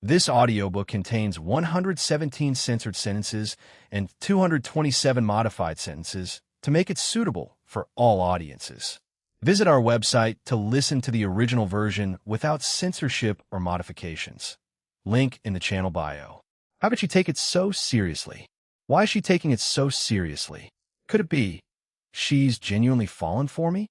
This audiobook contains 117 censored sentences and 227 modified sentences to make it suitable for all audiences. Visit our website to listen to the original version without censorship or modifications. Link in the channel bio. How could she take it so seriously? Why is she taking it so seriously? Could it be she's genuinely fallen for me?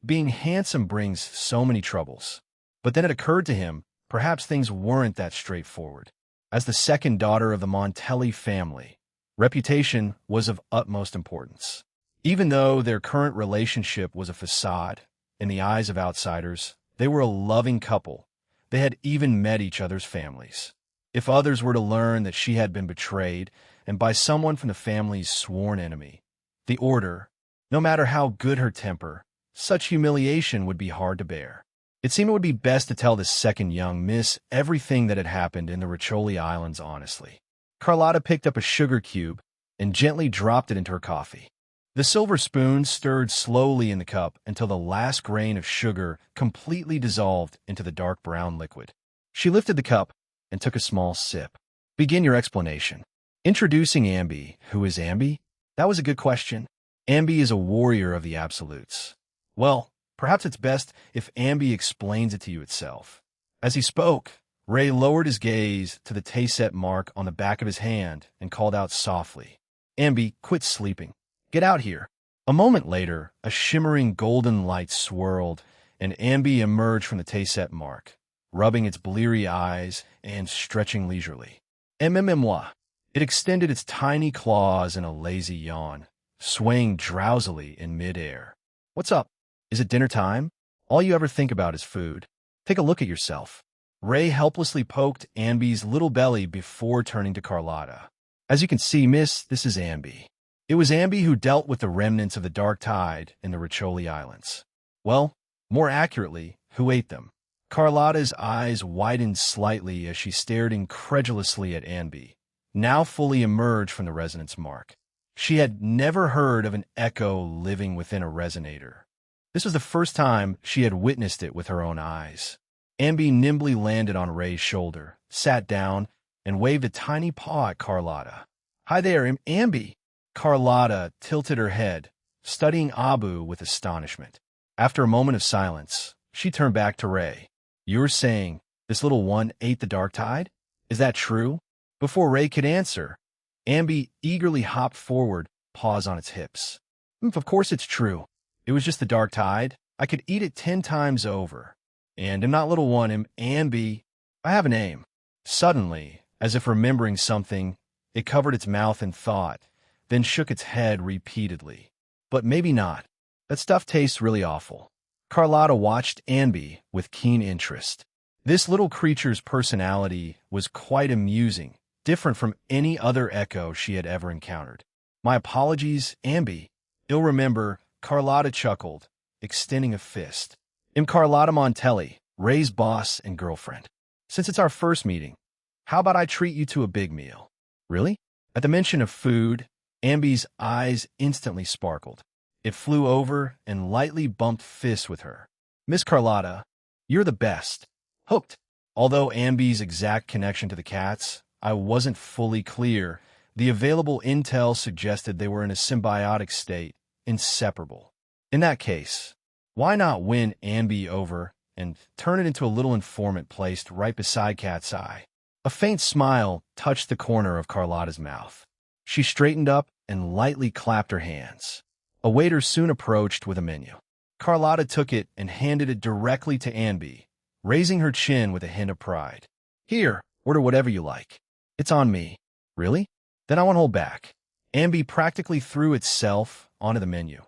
Being handsome brings so many troubles. But then it occurred to him, perhaps things weren't that straightforward. As the second daughter of the Montelli family, reputation was of utmost importance. Even though their current relationship was a facade, in the eyes of outsiders, they were a loving couple. They had even met each other's families. If others were to learn that she had been betrayed, and by someone from the family's sworn enemy, the order, no matter how good her temper, such humiliation would be hard to bear. It seemed it would be best to tell this second young miss everything that had happened in the Riccioli Islands honestly. Carlotta picked up a sugar cube and gently dropped it into her coffee. The silver spoon stirred slowly in the cup until the last grain of sugar completely dissolved into the dark brown liquid. She lifted the cup and took a small sip. Begin your explanation. Introducing Ambi. Who is Ambi? That was a good question. Ambi is a warrior of the absolutes. Well, perhaps it's best if Ambi explains it to you itself. As he spoke, Ray lowered his gaze to the Tayset mark on the back of his hand and called out softly, "Ambi, quit sleeping. Get out here." A moment later, a shimmering golden light swirled, and Ambi emerged from the Tayset mark, rubbing its bleary eyes and stretching leisurely. "Moi." It extended its tiny claws in a lazy yawn, swaying drowsily in midair. "What's up? Is it dinner time? All you ever think about is food. Take a look at yourself." Ray helplessly poked Ambi's little belly before turning to Carlotta. "As you can see, miss, this is Ambi." It was Ambi who dealt with the remnants of the dark tide in the Riccioli Islands. Well, more accurately, who ate them. Carlotta's eyes widened slightly as she stared incredulously at Ambi, now fully emerged from the resonance mark. She had never heard of an echo living within a resonator. This was the first time she had witnessed it with her own eyes. Ambi nimbly landed on Ray's shoulder, sat down, and waved a tiny paw at Carlotta. "Hi there, Ambi." Carlotta tilted her head, studying Abu with astonishment. After a moment of silence, she turned back to Ray. "You're saying this little one ate the dark tide? Is that true?" Before Ray could answer, Ambi eagerly hopped forward, paws on its hips. "Of course it's true. It was just the dark tide. I could eat it 10 times over. And I'm not little one, Ambi. I have a name." Suddenly, as if remembering something, it covered its mouth in thought, then shook its head repeatedly. "But maybe not. That stuff tastes really awful." Carlotta watched Ambi with keen interest. This little creature's personality was quite amusing, different from any other echo she had ever encountered. "My apologies, Ambi." "You'll remember," Carlotta chuckled, extending a fist. "I'm Carlotta Montelli, Ray's boss and girlfriend. Since it's our first meeting, how about I treat you to a big meal?" "Really?" At the mention of food, Ambi's eyes instantly sparkled. It flew over and lightly bumped fists with her. "Miss Carlotta, you're the best." Hooked. Although Ambi's exact connection to the cats, I wasn't fully clear, the available intel suggested they were in a symbiotic state, inseparable. In that case, why not win Ambi over and turn it into a little informant placed right beside Cat's eye? A faint smile touched the corner of Carlotta's mouth. She straightened up and lightly clapped her hands. A waiter soon approached with a menu. Carlotta took it and handed it directly to Ambi, raising her chin with a hint of pride. "Here, order whatever you like. It's on me." "Really? Then I won't hold back." Ambi practically threw itself onto the menu,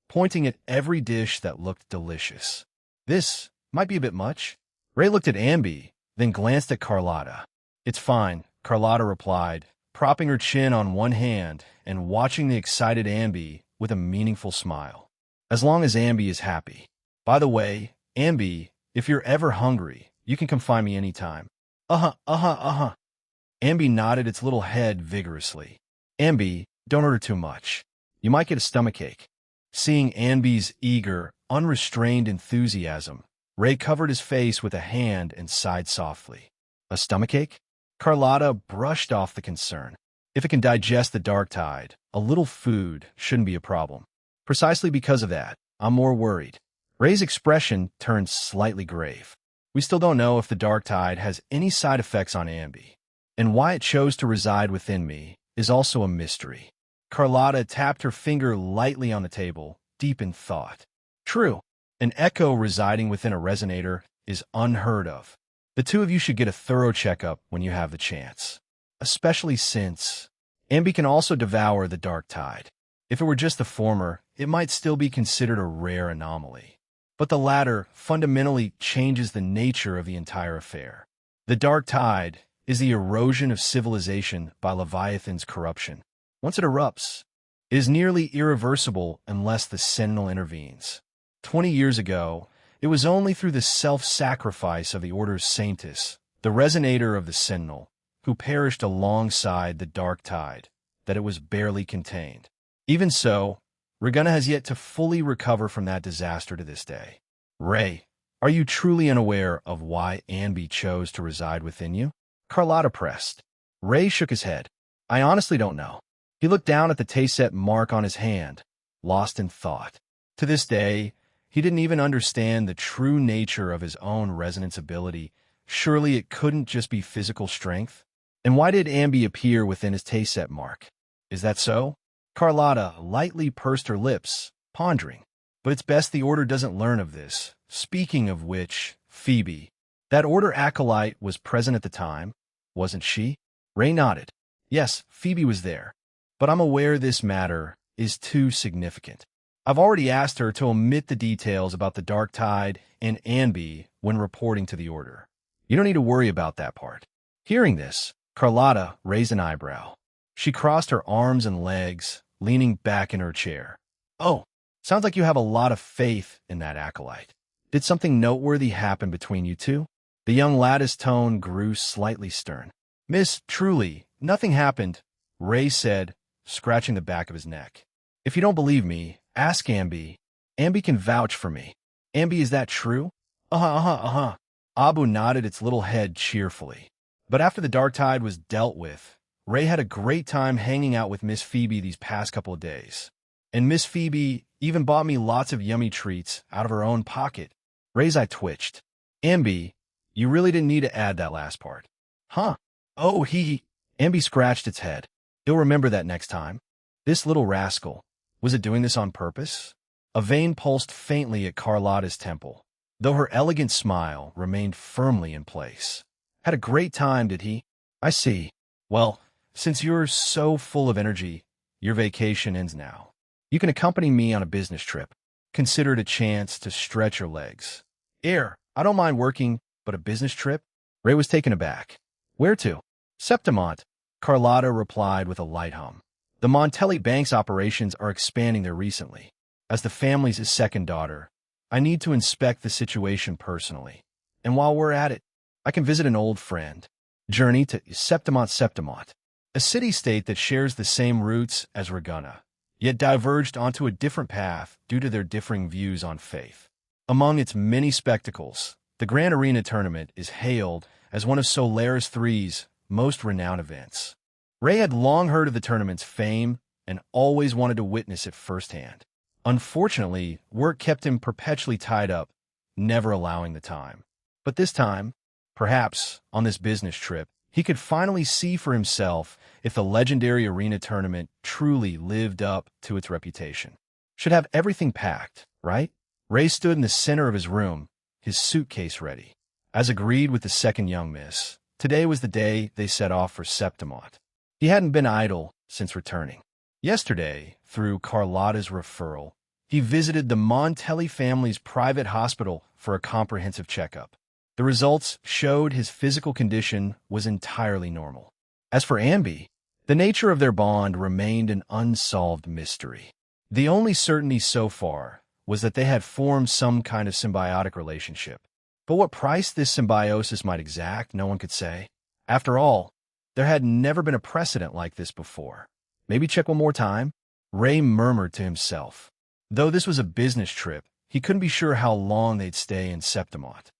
pointing at every dish that looked delicious. "This might be a bit much." Ray looked at Ambi, then glanced at Carlotta. "It's fine," Carlotta replied, propping her chin on one hand and watching the excited Ambi with a meaningful smile. "As long as Ambi is happy. By the way, Ambi, if you're ever hungry, you can come find me anytime." Ambi nodded its little head vigorously. "Ambi, don't order too much. You might get a stomachache." Seeing Ambi's eager, unrestrained enthusiasm, Ray covered his face with a hand and sighed softly. A stomachache? Carlotta brushed off the concern. If it can digest the dark tide, a little food shouldn't be a problem. Precisely because of that, I'm more worried. Ray's expression turned slightly grave. We still don't know if the dark tide has any side effects on Ambi, and why it chose to reside within me is also a mystery. Carlotta tapped her finger lightly on the table, deep in thought. True, an echo residing within a resonator is unheard of. The two of you should get a thorough checkup when you have the chance, especially since Ambi can also devour the dark tide. If it were just the former, it might still be considered a rare anomaly. But the latter fundamentally changes the nature of the entire affair. The dark tide is the erosion of civilization by Leviathan's corruption. Once it erupts, it is nearly irreversible unless the Sentinel intervenes. 20 years ago, it was only through the self-sacrifice of the Order's Saintus, the resonator of the Sentinel, who perished alongside the dark tide, that it was barely contained. Even so, Regina has yet to fully recover from that disaster to this day. Ray, are you truly unaware of why Ambi chose to reside within you? Carlotta pressed. Ray shook his head. I honestly don't know. He looked down at the taste-set mark on his hand, lost in thought. To this day, he didn't even understand the true nature of his own resonance ability. Surely it couldn't just be physical strength? And why did Ambi appear within his taste-set mark? Is that so? Carlotta lightly pursed her lips, pondering. But it's best the Order doesn't learn of this. Speaking of which, Phoebe, that Order acolyte was present at the time, wasn't she? Ray nodded. Yes, Phoebe was there. But I'm aware this matter is too significant. I've already asked her to omit the details about the dark tide and Ambi when reporting to the Order. You don't need to worry about that part. Hearing this, Carlotta raised an eyebrow. She crossed her arms and legs, leaning back in her chair. Oh, sounds like you have a lot of faith in that acolyte. Did something noteworthy happen between you two? The young lad's tone grew slightly stern. Miss, truly, nothing happened, Ray said, scratching the back of his neck. If you don't believe me, ask Ambi. Ambi can vouch for me. Ambi, is that true? Abu nodded its little head cheerfully. But after the dark tide was dealt with, Ray had a great time hanging out with Miss Phoebe these past couple of days. And Miss Phoebe even bought me lots of yummy treats out of her own pocket. Ray's eye twitched. Ambi, you really didn't need to add that last part. Huh? Oh, Ambi scratched its head. You'll remember that next time. This little rascal, was it doing this on purpose? A vein pulsed faintly at Carlotta's temple, though her elegant smile remained firmly in place. Had a great time, did he? I see. Well, since you're so full of energy, your vacation ends now. You can accompany me on a business trip. Consider it a chance to stretch your legs. I don't mind working, but a business trip? Ray was taken aback. Where to? Septimont, Carlotta replied with a light hum. The Montelli Bank's operations are expanding there recently. As the family's second daughter, I need to inspect the situation personally. And while we're at it, I can visit an old friend. Journey to Septimont, a city-state that shares the same roots as Regina, yet diverged onto a different path due to their differing views on faith. Among its many spectacles, the Grand Arena Tournament is hailed as one of Solaris III's most renowned events. Ray had long heard of the tournament's fame and always wanted to witness it firsthand. Unfortunately, work kept him perpetually tied up, never allowing the time. But this time, perhaps on this business trip, he could finally see for himself if the legendary arena tournament truly lived up to its reputation. Should have everything packed, right? Ray stood in the center of his room, his suitcase ready. As agreed with the second young miss, today was the day they set off for Septimont. He hadn't been idle since returning. Yesterday, through Carlotta's referral, he visited the Montelli family's private hospital for a comprehensive checkup. The results showed his physical condition was entirely normal. As for Ambi, the nature of their bond remained an unsolved mystery. The only certainty so far was that they had formed some kind of symbiotic relationship. But what price this symbiosis might exact, no one could say. After all, there had never been a precedent like this before. Maybe check one more time? Ray murmured to himself. Though this was a business trip, he couldn't be sure how long they'd stay in Septimont.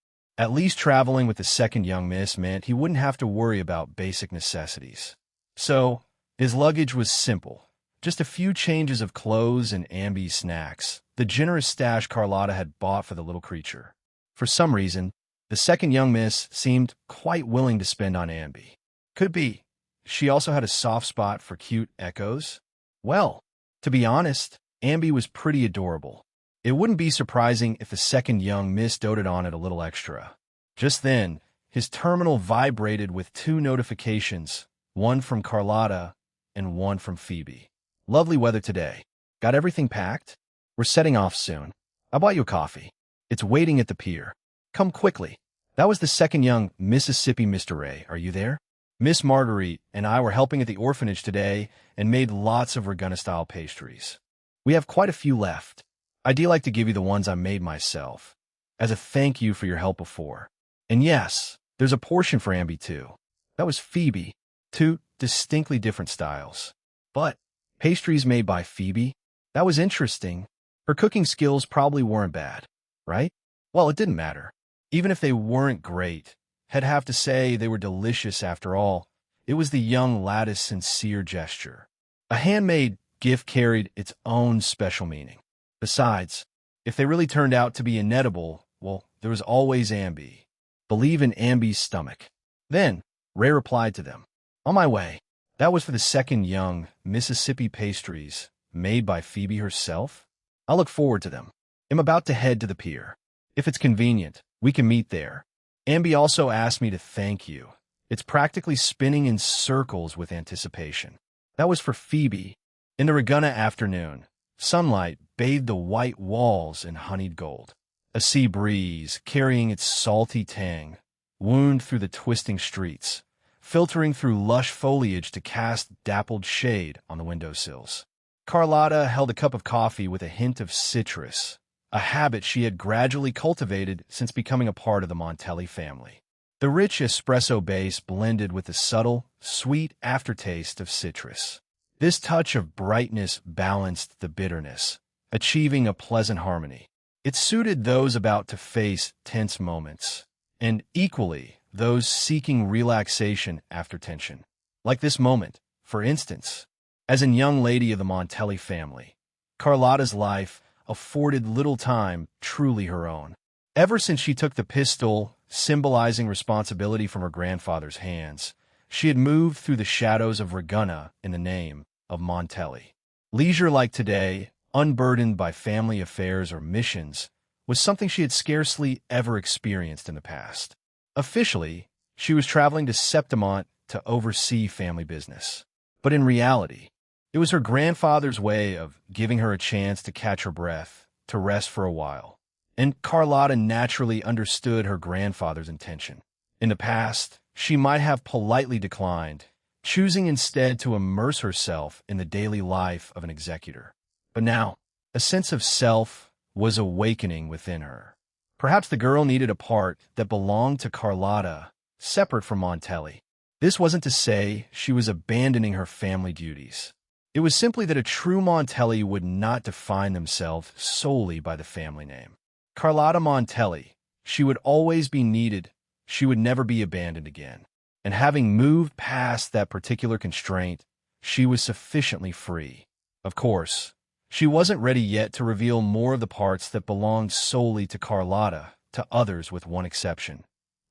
At least traveling with the second young miss meant he wouldn't have to worry about basic necessities. So, his luggage was simple. Just a few changes of clothes and Ambi snacks, the generous stash Carlotta had bought for the little creature. For some reason, the second young miss seemed quite willing to spend on Ambi. Could be she also had a soft spot for cute echoes? Well, to be honest, Ambi was pretty adorable. It wouldn't be surprising if the second young miss doted on it a little extra. Just then, his terminal vibrated with two notifications, one from Carlotta and one from Phoebe. Lovely weather today. Got everything packed? We're setting off soon. I bought you a coffee. It's waiting at the pier. Come quickly. That was the second young Mississippi Mr. Ray. Are you there? Miss Marguerite and I were helping at the orphanage today and made lots of Reguna-style pastries. We have quite a few left. I'd like to give you the ones I made myself, as a thank you for your help before. And yes, there's a portion for Ambi too. That was Phoebe. Two distinctly different styles. But pastries made by Phoebe? That was interesting. Her cooking skills probably weren't bad, right? Well, it didn't matter. Even if they weren't great, I'd have to say they were delicious after all. It was the young lad's sincere gesture. A handmade gift carried its own special meaning. Besides, if they really turned out to be inedible, well, there was always Ambi. Believe in Ambi's stomach. Then, Ray replied to them. On my way. That was for the second young Mississippi pastries, made by Phoebe herself. I'll look forward to them. I'm about to head to the pier. If it's convenient, we can meet there. Ambi also asked me to thank you. It's practically spinning in circles with anticipation. That was for Phoebe. In the Reguna afternoon, sunlight bathed the white walls in honeyed gold. A sea breeze, carrying its salty tang, wound through the twisting streets, filtering through lush foliage to cast dappled shade on the windowsills. Carlotta held a cup of coffee with a hint of citrus, a habit she had gradually cultivated since becoming a part of the Montelli family. The rich espresso base blended with the subtle, sweet aftertaste of citrus. This touch of brightness balanced the bitterness, achieving a pleasant harmony. It suited those about to face tense moments, and equally those seeking relaxation after tension. Like this moment, for instance. As a young lady of the Montelli family, Carlotta's life afforded little time truly her own. Ever since she took the pistol, symbolizing responsibility from her grandfather's hands, she had moved through the shadows of Reguna in the name of Montelli. Leisure like today, unburdened by family affairs or missions, was something she had scarcely ever experienced in the past. Officially, she was traveling to Septimont to oversee family business. But in reality, it was her grandfather's way of giving her a chance to catch her breath, to rest for a while. And Carlotta naturally understood her grandfather's intention. In the past, she might have politely declined, choosing instead to immerse herself in the daily life of an executor. But now, a sense of self was awakening within her. Perhaps the girl needed a part that belonged to Carlotta, separate from Montelli. This wasn't to say she was abandoning her family duties. It was simply that a true Montelli would not define themselves solely by the family name. Carlotta Montelli, she would always be needed. She would never be abandoned again. And having moved past that particular constraint, she was sufficiently free. Of course, she wasn't ready yet to reveal more of the parts that belonged solely to Carlotta, to others with one exception,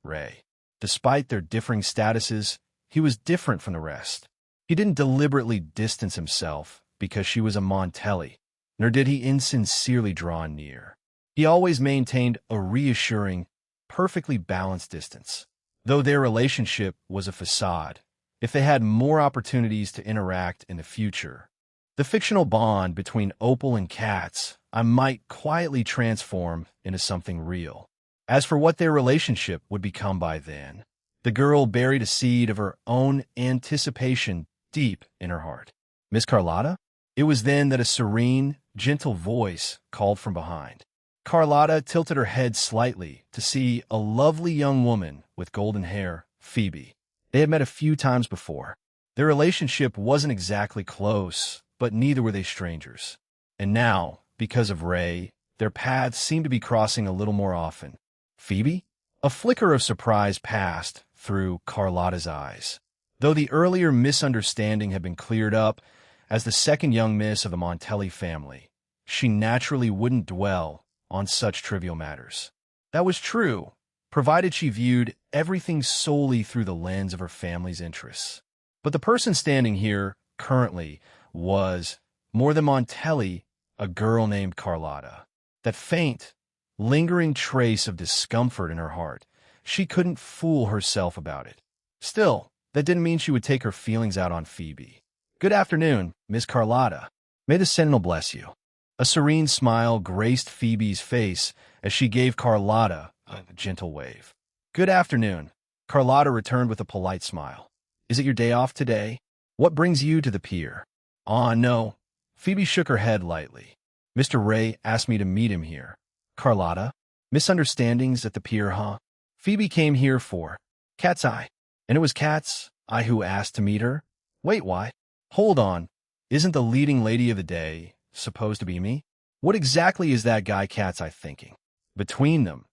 Ray. Despite their differing statuses, he was different from the rest. He didn't deliberately distance himself because she was a Montelli, nor did he insincerely draw near. He always maintained a reassuring, perfectly balanced distance. Though their relationship was a facade, if they had more opportunities to interact in the future, the fictional bond between Opal and Katz I might quietly transform into something real. As for what their relationship would become by then, the girl buried a seed of her own anticipation deep in her heart. Miss Carlotta? It was then that a serene, gentle voice called from behind. Carlotta tilted her head slightly to see a lovely young woman with golden hair, Phoebe. They had met a few times before. Their relationship wasn't exactly close, but neither were they strangers. And now, because of Ray, their paths seemed to be crossing a little more often. Phoebe? A flicker of surprise passed through Carlotta's eyes. Though the earlier misunderstanding had been cleared up, as the second young miss of the Montelli family, she naturally wouldn't dwell on such trivial matters. That was true, provided she viewed everything solely through the lens of her family's interests. But the person standing here currently was, more than Montelli, a girl named Carlotta. That faint, lingering trace of discomfort in her heart, she couldn't fool herself about it. Still, that didn't mean she would take her feelings out on Phoebe. "Good afternoon, Miss Carlotta. May the Sentinel bless you." A serene smile graced Phoebe's face as she gave Carlotta a gentle wave. "Good afternoon." Carlotta returned with a polite smile. "Is it your day off today? What brings you to the pier?" "Ah, no." Phoebe shook her head lightly. "Mr. Ray asked me to meet him here." "Carlotta? Misunderstandings at the pier, huh?" "Phoebe came here for Cat's Eye, and it was Cat's Eye who asked to meet her." "Wait, why? Hold on. Isn't the leading lady of the day supposed to be me? What exactly is that guy Cat's Eye thinking?" Between them,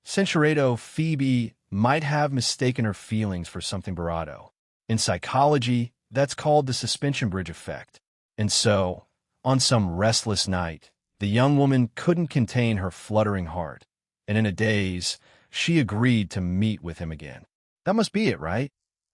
Cinceredo, Phoebe might have mistaken her feelings for something bravado. In psychology, that's called the suspension bridge effect. And so, on some restless night, the young woman couldn't contain her fluttering heart, and in a daze, she agreed to meet with him again. That must be it, right?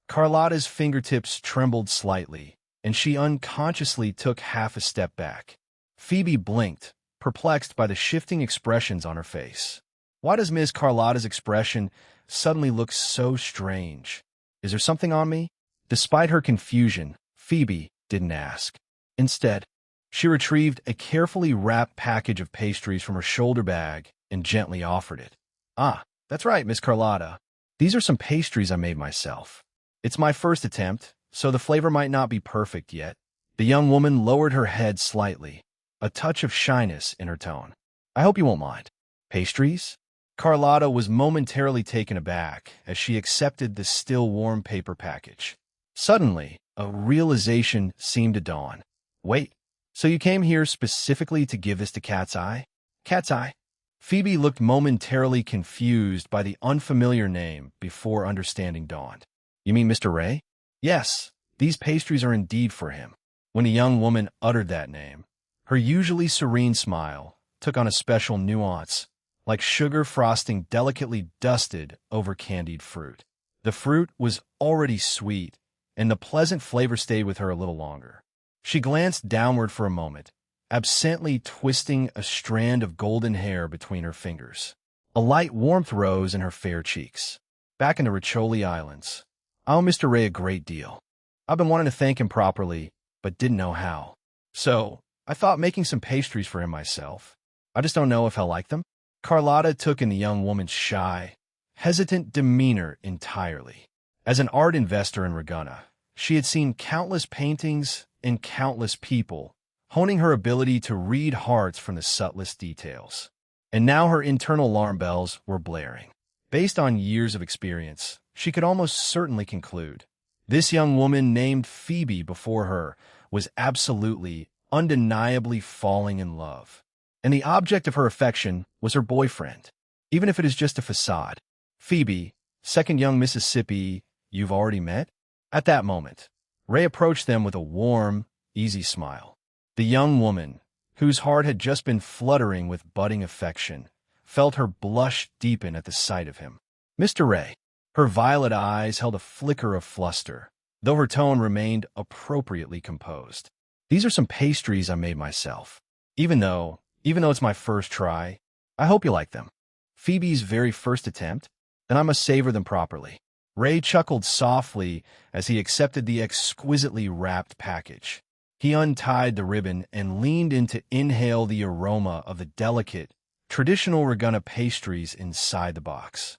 Carlotta's fingertips trembled slightly, and she unconsciously took half a step back. Phoebe blinked, perplexed by the shifting expressions on her face. Why does Miss Carlotta's expression suddenly look so strange? Is there something on me? Despite her confusion, Phoebe didn't ask. Instead, she retrieved a carefully wrapped package of pastries from her shoulder bag and gently offered it. "Ah, that's right, Miss Carlotta. These are some pastries I made myself. It's my first attempt, so the flavor might not be perfect yet." The young woman lowered her head slightly, a touch of shyness in her tone. "I hope you won't mind." "Pastries?" Carlotta was momentarily taken aback as she accepted the still warm paper package. Suddenly, a realization seemed to dawn. "Wait, so you came here specifically to give this to Cat's Eye?" "Cat's Eye?" Phoebe looked momentarily confused by the unfamiliar name before understanding dawned. "You mean Mr. Ray?" "Yes, these pastries are indeed for him." When the young woman uttered that name, her usually serene smile took on a special nuance, like sugar frosting delicately dusted over candied fruit. The fruit was already sweet, and the pleasant flavor stayed with her a little longer. She glanced downward for a moment, absently twisting a strand of golden hair between her fingers. A light warmth rose in her fair cheeks. "Back in the Riccioli Islands, I owe Mr. Ray a great deal. I've been wanting to thank him properly, but didn't know how. So, I thought making some pastries for him myself. I just don't know if he'll like them." Carlotta took in the young woman's shy, hesitant demeanor entirely. As an art investor in Ragunna, she had seen countless paintings and countless people, honing her ability to read hearts from the subtlest details. And now her internal alarm bells were blaring. Based on years of experience, she could almost certainly conclude this young woman named Phoebe before her was absolutely, undeniably falling in love. And the object of her affection was her boyfriend, even if it is just a facade. "Phoebe, second young Mississippi, you've already met?" At that moment, Ray approached them with a warm, easy smile. The young woman, whose heart had just been fluttering with budding affection, felt her blush deepen at the sight of him. "Mr. Ray." Her violet eyes held a flicker of fluster, though her tone remained appropriately composed. "These are some pastries I made myself. Even though it's my first try, I hope you like them." "Phoebe's very first attempt? Then I must savor them properly." Ray chuckled softly as he accepted the exquisitely wrapped package. He untied the ribbon and leaned in to inhale the aroma of the delicate, traditional Ragunna pastries inside the box.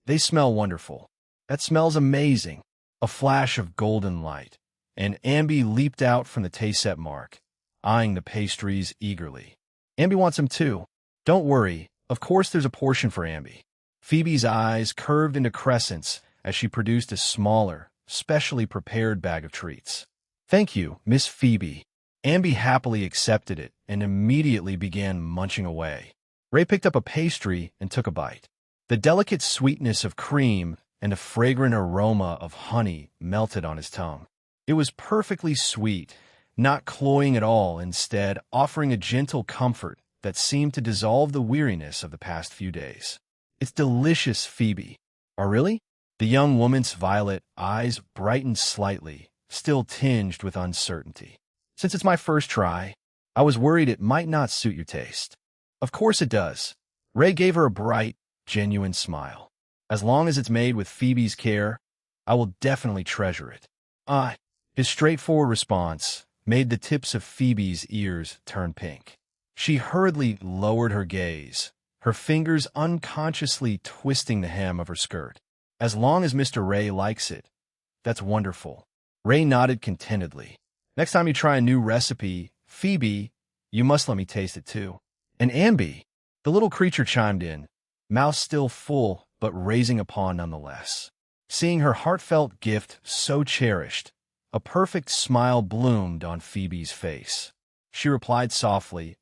They smell wonderful." "That smells amazing." A flash of golden light, and Amby leaped out from the Tayset mark, eyeing the pastries eagerly. "Amby wants them too." "Don't worry, of course there's a portion for Amby." Phoebe's eyes curved into crescents as she produced a smaller, specially prepared bag of treats. "Thank you, Miss Phoebe." Amby happily accepted it and immediately began munching away. Ray picked up a pastry and took a bite. The delicate sweetness of cream and a fragrant aroma of honey melted on his tongue. It was perfectly sweet, not cloying at all, instead offering a gentle comfort that seemed to dissolve the weariness of the past few days. "It's delicious, Phoebe." "Oh, really?" The young woman's violet eyes brightened slightly, still tinged with uncertainty. "Since it's my first try, I was worried it might not suit your taste." "Of course it does." Ray gave her a bright, genuine smile. "As long as it's made with Phoebe's care, I will definitely treasure it." His straightforward response made the tips of Phoebe's ears turn pink. She hurriedly lowered her gaze, her fingers unconsciously twisting the hem of her skirt. "As long as Mr. Ray likes it, that's wonderful." Ray nodded contentedly. "Next time you try a new recipe, Phoebe, you must let me taste it too." "And Amby," the little creature chimed in, mouth still full but raising a paw nonetheless. Seeing her heartfelt gift so cherished, a perfect smile bloomed on Phoebe's face. She replied softly,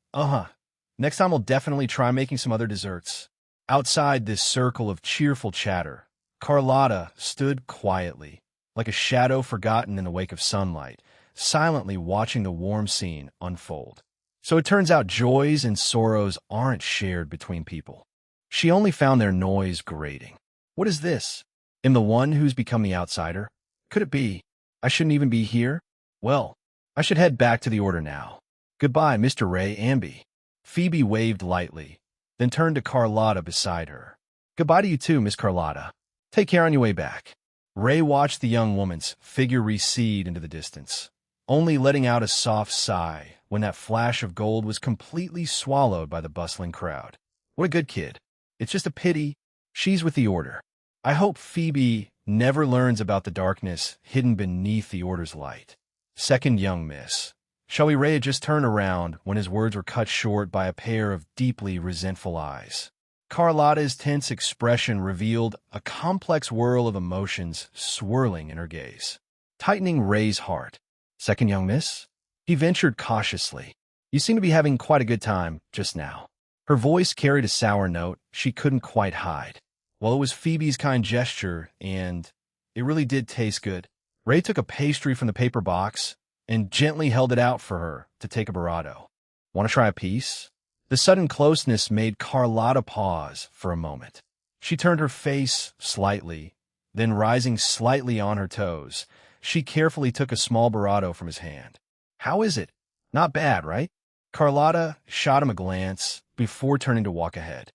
"Next time I'll definitely try making some other desserts." Outside this circle of cheerful chatter, Carlotta stood quietly, like a shadow forgotten in the wake of sunlight, silently watching the warm scene unfold. So it turns out joys and sorrows aren't shared between people. She only found their noise grating. What is this? Am the one who's become the outsider? Could it be? I shouldn't even be here? Well, I should head back to the order now. Goodbye, Mr. Ray Amby. Phoebe waved lightly, then turned to Carlotta beside her. Goodbye to you too, Miss Carlotta. Take care on your way back. Ray watched the young woman's figure recede into the distance, only letting out a soft sigh when that flash of gold was completely swallowed by the bustling crowd. What a good kid. It's just a pity she's with the order. I hope Phoebe never learns about the darkness hidden beneath the order's light. Second young miss. Ray had just turned around when his words were cut short by a pair of deeply resentful eyes. Carlotta's tense expression revealed a complex whirl of emotions swirling in her gaze, tightening Ray's heart. Second young miss? He ventured cautiously. You seem to be having quite a good time just now. Her voice carried a sour note she couldn't quite hide. Well, it was Phoebe's kind gesture, and it really did taste good. Ray took a pastry from the paper box and gently held it out for her to take a barato. Want to try a piece? The sudden closeness made Carlotta pause for a moment. She turned her face slightly, then rising slightly on her toes, she carefully took a small barato from his hand. How is it? Not bad, right? Carlotta shot him a glance before turning to walk ahead.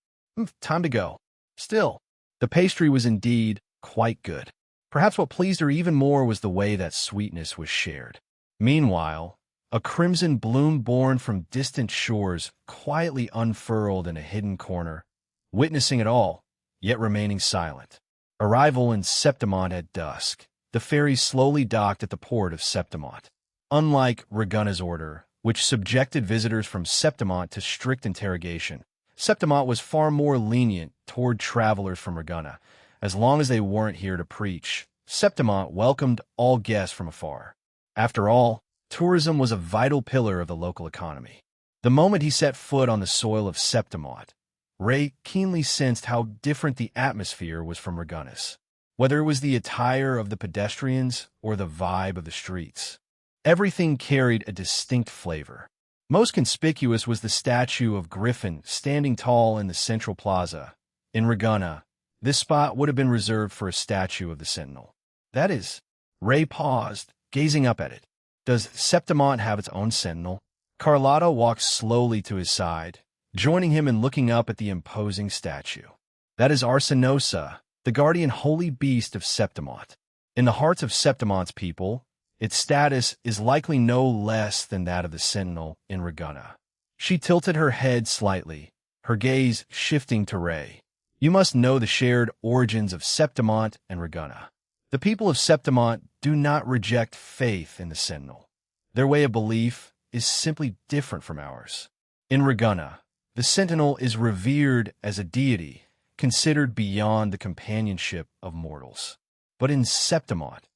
Time to go. Still, the pastry was indeed quite good. Perhaps what pleased her even more was the way that sweetness was shared. Meanwhile, a crimson bloom born from distant shores quietly unfurled in a hidden corner, witnessing it all, yet remaining silent. Arrival in Septimont at dusk. The ferry slowly docked at the port of Septimont. Unlike Ragunna's order, which subjected visitors from Septimont to strict interrogation, Septimont was far more lenient toward travelers from Ragunna. As long as they weren't here to preach, Septimont welcomed all guests from afar. After all, tourism was a vital pillar of the local economy. The moment he set foot on the soil of Septimont, Ray keenly sensed how different the atmosphere was from Ragunna's, whether it was the attire of the pedestrians or the vibe of the streets. Everything carried a distinct flavor. Most conspicuous was the statue of Griffin standing tall in the central plaza. In Ragunna, this spot would have been reserved for a statue of the Sentinel. That is, Ray paused, gazing up at it. Does Septimont have its own Sentinel? Carlotta walked slowly to his side, joining him in looking up at the imposing statue. That is Arsinosa, the guardian holy beast of Septimont. In the hearts of Septimont's people, its status is likely no less than that of the Sentinel in Ragunna. She tilted her head slightly, her gaze shifting to Ray. You must know the shared origins of Septimont and Ragunna. The people of Septimont do not reject faith in the Sentinel. Their way of belief is simply different from ours. In Ragunna, the Sentinel is revered as a deity, considered beyond the companionship of mortals. But in Septimont,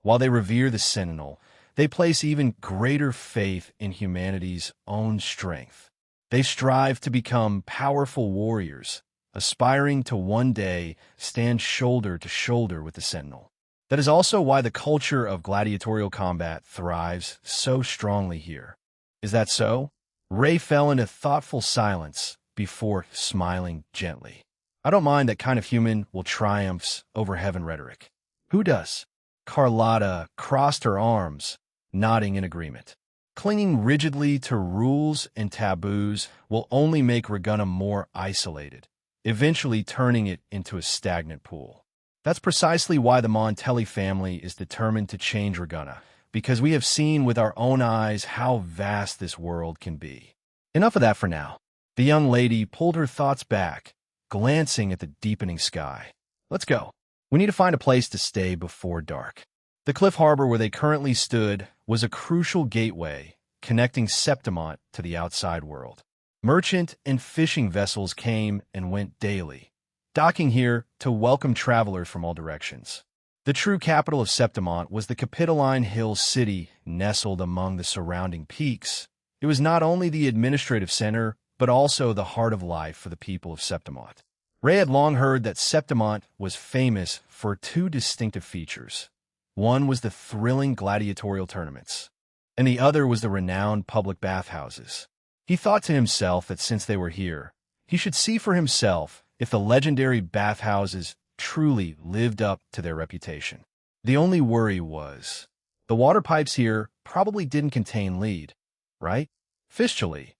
while they revere the Sentinel, they place even greater faith in humanity's own strength. They strive to become powerful warriors, aspiring to one day stand shoulder to shoulder with the Sentinel. That is also why the culture of gladiatorial combat thrives so strongly here. Is that so? Ray fell into thoughtful silence before smiling gently. I don't mind that kind of human will triumphs over heaven rhetoric. Who does? Carlotta crossed her arms, nodding in agreement. Clinging rigidly to rules and taboos will only make Ragunna more isolated, eventually turning it into a stagnant pool. That's precisely why the Montelli family is determined to change Ragunna, because we have seen with our own eyes how vast this world can be. Enough of that for now. The young lady pulled her thoughts back, glancing at the deepening sky. Let's go. We need to find a place to stay before dark. The cliff harbor where they currently stood was a crucial gateway connecting Septimont to the outside world. Merchant and fishing vessels came and went daily, docking here to welcome travelers from all directions. The true capital of Septimont was the Capitoline Hill city nestled among the surrounding peaks. It was not only the administrative center, but also the heart of life for the people of Septimont. Ray had long heard that Septimont was famous for two distinctive features. One was the thrilling gladiatorial tournaments, and the other was the renowned public bathhouses. He thought to himself that since they were here, he should see for himself if the legendary bathhouses truly lived up to their reputation. The only worry was, the water pipes here probably didn't contain lead, right? Fistulae.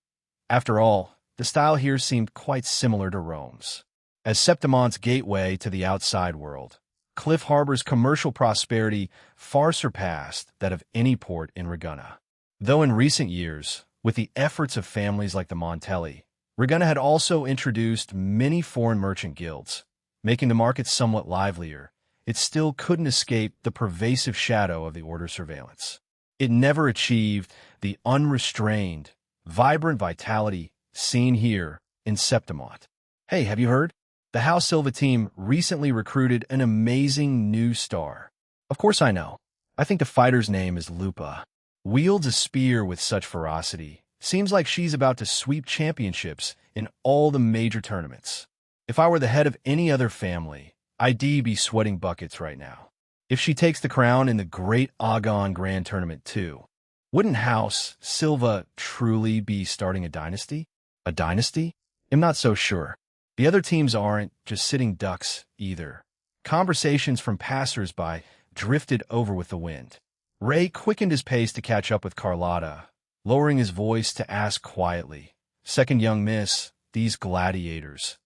After all, the style here seemed quite similar to Rome's. As Septimont's gateway to the outside world, Cliff Harbor's commercial prosperity far surpassed that of any port in Ragunna. Though in recent years, with the efforts of families like the Montelli, Ragunna had also introduced many foreign merchant guilds, making the market somewhat livelier. It still couldn't escape the pervasive shadow of the Order's surveillance. It never achieved the unrestrained, vibrant vitality seen here in Septimont. Hey, have you heard? The House Silva team recently recruited an amazing new star. Of course I know. I think the fighter's name is Lupa. Wields a spear with such ferocity. Seems like she's about to sweep championships in all the major tournaments. If I were the head of any other family, I'd be sweating buckets right now. If she takes the crown in the Great Agon Grand Tournament too, wouldn't House Silva truly be starting a dynasty? A dynasty? I'm not so sure. The other teams aren't just sitting ducks either. Conversations from passers-by drifted over with the wind. Ray quickened his pace to catch up with Carlotta, lowering his voice to ask quietly, "Second young miss, these gladiators,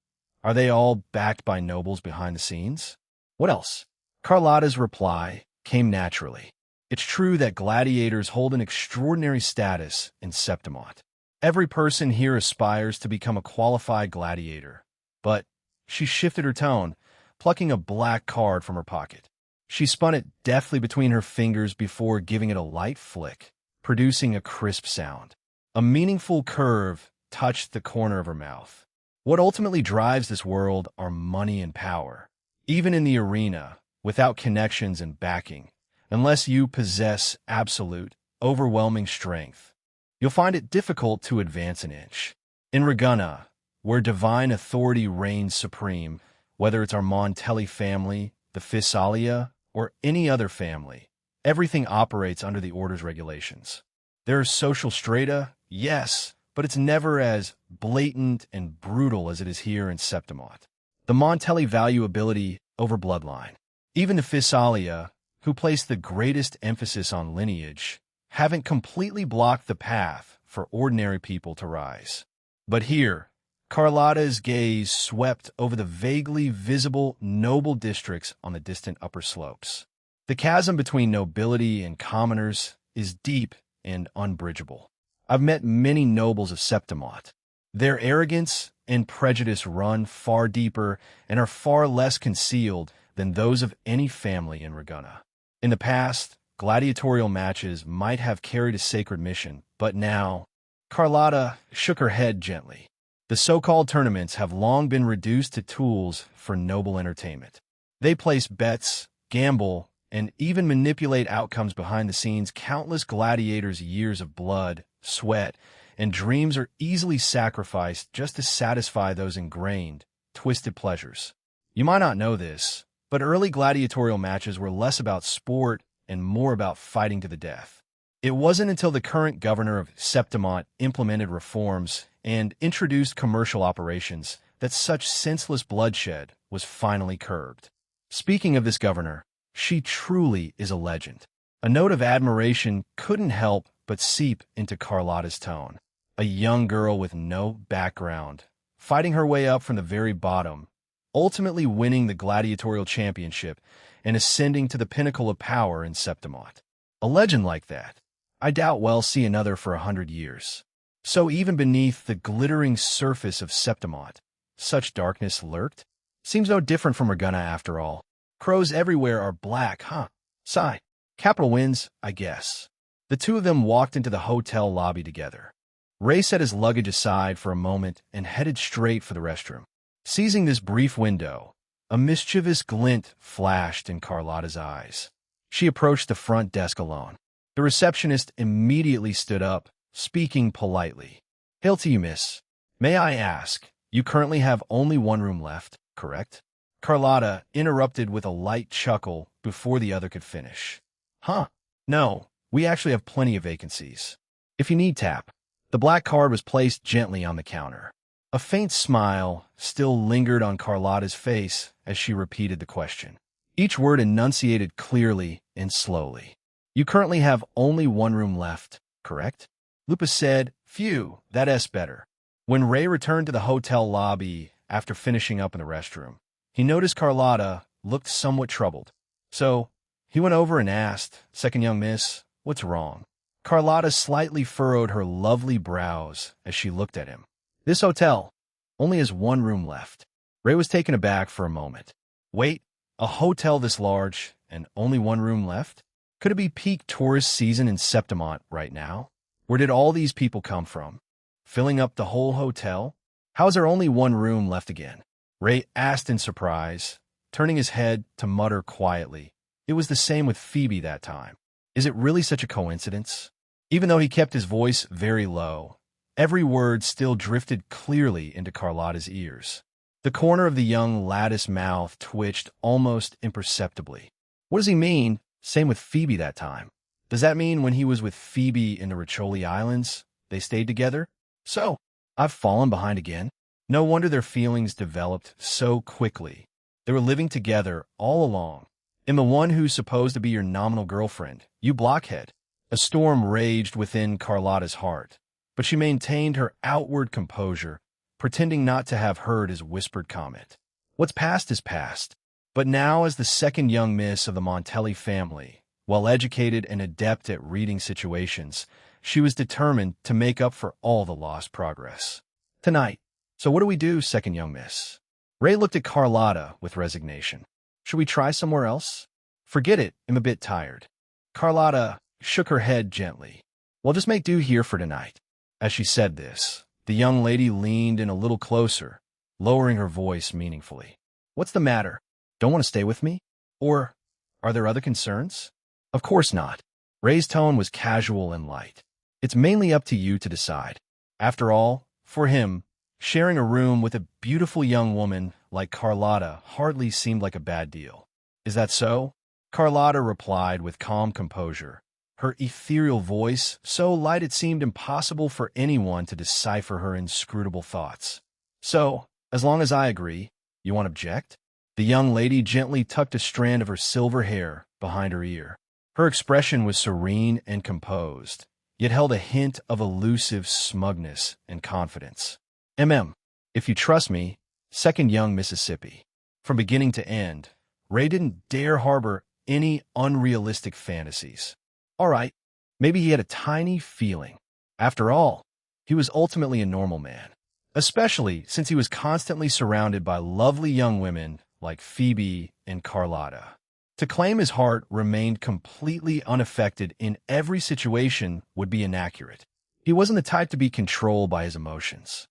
are they all backed by nobles behind the scenes?" "What else?" Carlotta's reply came naturally. "It's true that gladiators hold an extraordinary status in Septimont. Every person here aspires to become a qualified gladiator." But she shifted her tone, plucking a black card from her pocket. She spun it deftly between her fingers before giving it a light flick, producing a crisp sound. A meaningful curve touched the corner of her mouth. What ultimately drives this world are money and power. Even in the arena, without connections and backing, unless you possess absolute, overwhelming strength, you'll find it difficult to advance an inch. In Ragunna, where divine authority reigns supreme, whether it's our Montelli family, the Fisalia, or any other family, everything operates under the Order's regulations. There are social strata, yes, but it's never as blatant and brutal as it is here in Septimont. The Montelli value ability over bloodline. Even the Fisalia, who place the greatest emphasis on lineage, haven't completely blocked the path for ordinary people to rise. But here, Carlotta's gaze swept over the vaguely visible noble districts on the distant upper slopes. The chasm between nobility and commoners is deep and unbridgeable. I've met many nobles of Septimont. Their arrogance and prejudice run far deeper and are far less concealed than those of any family in Ragunna. In the past, gladiatorial matches might have carried a sacred mission, but now, Carlotta shook her head gently. The so-called tournaments have long been reduced to tools for noble entertainment. They place bets, gamble, and even manipulate outcomes behind the scenes. Countless gladiators' years of blood, sweat, and dreams are easily sacrificed just to satisfy those ingrained, twisted pleasures. You might not know this, but early gladiatorial matches were less about sport and more about fighting to the death. It wasn't until the current governor of Septimont implemented reforms and introduced commercial operations that such senseless bloodshed was finally curbed. Speaking of this governor, she truly is a legend. A note of admiration couldn't help but seep into Carlotta's tone. A young girl with no background, fighting her way up from the very bottom, ultimately winning the gladiatorial championship and ascending to the pinnacle of power in Septimont. A legend like that, I doubt we'll see another for 100 years. So even beneath the glittering surface of Septimont, such darkness lurked? Seems no different from Reguna after all. Crows everywhere are black, huh? Sigh. Capital wins, I guess. The two of them walked into the hotel lobby together. Ray set his luggage aside for a moment and headed straight for the restroom. Seizing this brief window, a mischievous glint flashed in Carlotta's eyes. She approached the front desk alone. The receptionist immediately stood up, speaking politely. "Hail to you, miss. May I ask, you currently have only one room left, correct?" Carlotta interrupted with a light chuckle before the other could finish. "Huh? No, we actually have plenty of vacancies. If you need, tap." The black card was placed gently on the counter. A faint smile still lingered on Carlotta's face as she repeated the question. Each word enunciated clearly and slowly. "You currently have only one room left, correct?" Lupa said, "Phew, that's better." When Ray returned to the hotel lobby after finishing up in the restroom, he noticed Carlotta looked somewhat troubled. So he went over and asked, "Second young miss, what's wrong?" Carlotta slightly furrowed her lovely brows as she looked at him. "This hotel only has one room left." Ray was taken aback for a moment. Wait, a hotel this large and only one room left? Could it be peak tourist season in Septimont right now? Where did all these people come from? Filling up the whole hotel? How is there only one room left again? Ray asked in surprise, turning his head to mutter quietly. It was the same with Phoebe that time. Is it really such a coincidence? Even though he kept his voice very low, every word still drifted clearly into Carlotta's ears. The corner of the young lattice mouth twitched almost imperceptibly. What does he mean? Same with Phoebe that time. Does that mean when he was with Phoebe in the Riccioli Islands, they stayed together? So, I've fallen behind again. No wonder their feelings developed so quickly. They were living together all along. And the one who's supposed to be your nominal girlfriend, you blockhead. A storm raged within Carlotta's heart, but she maintained her outward composure, pretending not to have heard his whispered comment. What's past is past. But now, as the second young miss of the Montelli family, well-educated and adept at reading situations, she was determined to make up for all the lost progress. Tonight. So what do we do, second young miss? Ray looked at Carlotta with resignation. Should we try somewhere else? Forget it, I'm a bit tired. Carlotta shook her head gently. Well, just make do here for tonight. As she said this, the young lady leaned in a little closer, lowering her voice meaningfully. What's the matter? Don't want to stay with me? Or are there other concerns? Of course not. Ray's tone was casual and light. It's mainly up to you to decide. After all, for him, sharing a room with a beautiful young woman like Carlotta hardly seemed like a bad deal. Is that so? Carlotta replied with calm composure, her ethereal voice so light it seemed impossible for anyone to decipher her inscrutable thoughts. So, as long as I agree, you won't object? The young lady gently tucked a strand of her silver hair behind her ear. Her expression was serene and composed, yet held a hint of elusive smugness and confidence. If you trust me, second young Mississippi. From beginning to end, Ray didn't dare harbor any unrealistic fantasies. All right, maybe he had a tiny feeling. After all, he was ultimately a normal man, especially since he was constantly surrounded by lovely young women like Phoebe and Carlotta. To claim his heart remained completely unaffected in every situation would be inaccurate. He wasn't the type to be controlled by his emotions.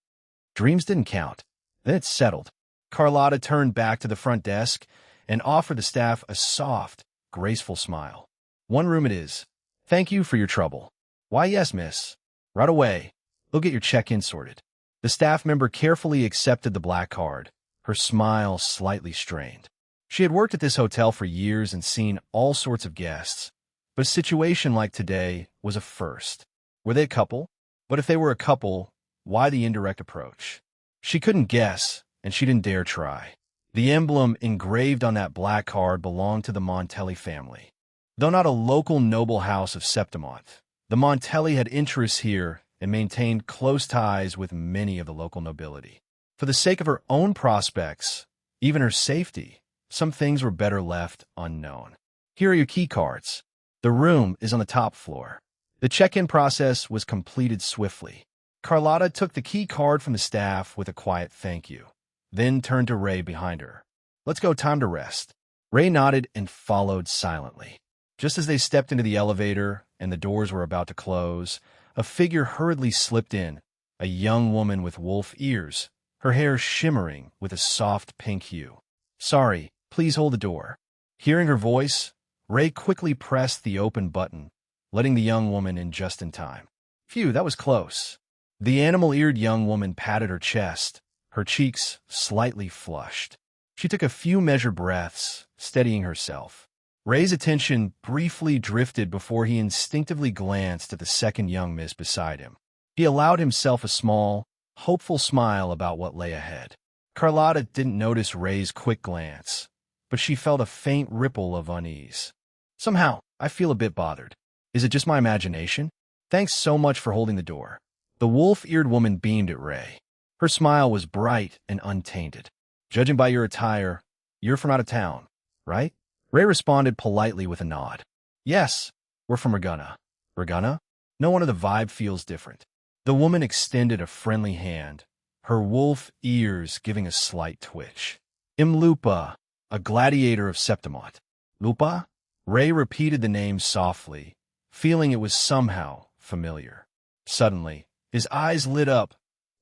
Dreams didn't count. Then it's settled. Carlotta turned back to the front desk and offered the staff a soft, graceful smile. One room it is. Thank you for your trouble. Why, yes, miss. Right away. We'll get your check-in sorted. The staff member carefully accepted the black card, her smile slightly strained. She had worked at this hotel for years and seen all sorts of guests, but a situation like today was a first. Were they a couple? But if they were a couple, why the indirect approach? She couldn't guess, and she didn't dare try. The emblem engraved on that black card belonged to the Montelli family. Though not a local noble house of Septimont, the Montelli had interests here and maintained close ties with many of the local nobility. For the sake of her own prospects, even her safety, some things were better left unknown. Here are your key cards. The room is on the top floor. The check-in process was completed swiftly. Carlotta took the key card from the staff with a quiet thank you, then turned to Ray behind her. Let's go, time to rest. Ray nodded and followed silently. Just as they stepped into the elevator and the doors were about to close, a figure hurriedly slipped in, a young woman with wolf ears, her hair shimmering with a soft pink hue. Sorry, please hold the door. Hearing her voice, Ray quickly pressed the open button, letting the young woman in just in time. Phew, that was close. The animal-eared young woman patted her chest, her cheeks slightly flushed. She took a few measured breaths, steadying herself. Ray's attention briefly drifted before he instinctively glanced at the second young miss beside him. He allowed himself a small, hopeful smile about what lay ahead. Carlotta didn't notice Ray's quick glance, but she felt a faint ripple of unease. Somehow, I feel a bit bothered. Is it just my imagination? Thanks so much for holding the door. The wolf-eared woman beamed at Ray. Her smile was bright and untainted. Judging by your attire, you're from out of town, right? Ray responded politely with a nod. Yes, we're from Reguna. Reguna? No wonder the vibe feels different. The woman extended a friendly hand, her wolf ears giving a slight twitch. I'm Lupa, a gladiator of Septimont. Lupa? Ray repeated the name softly, feeling it was somehow familiar. Suddenly, his eyes lit up.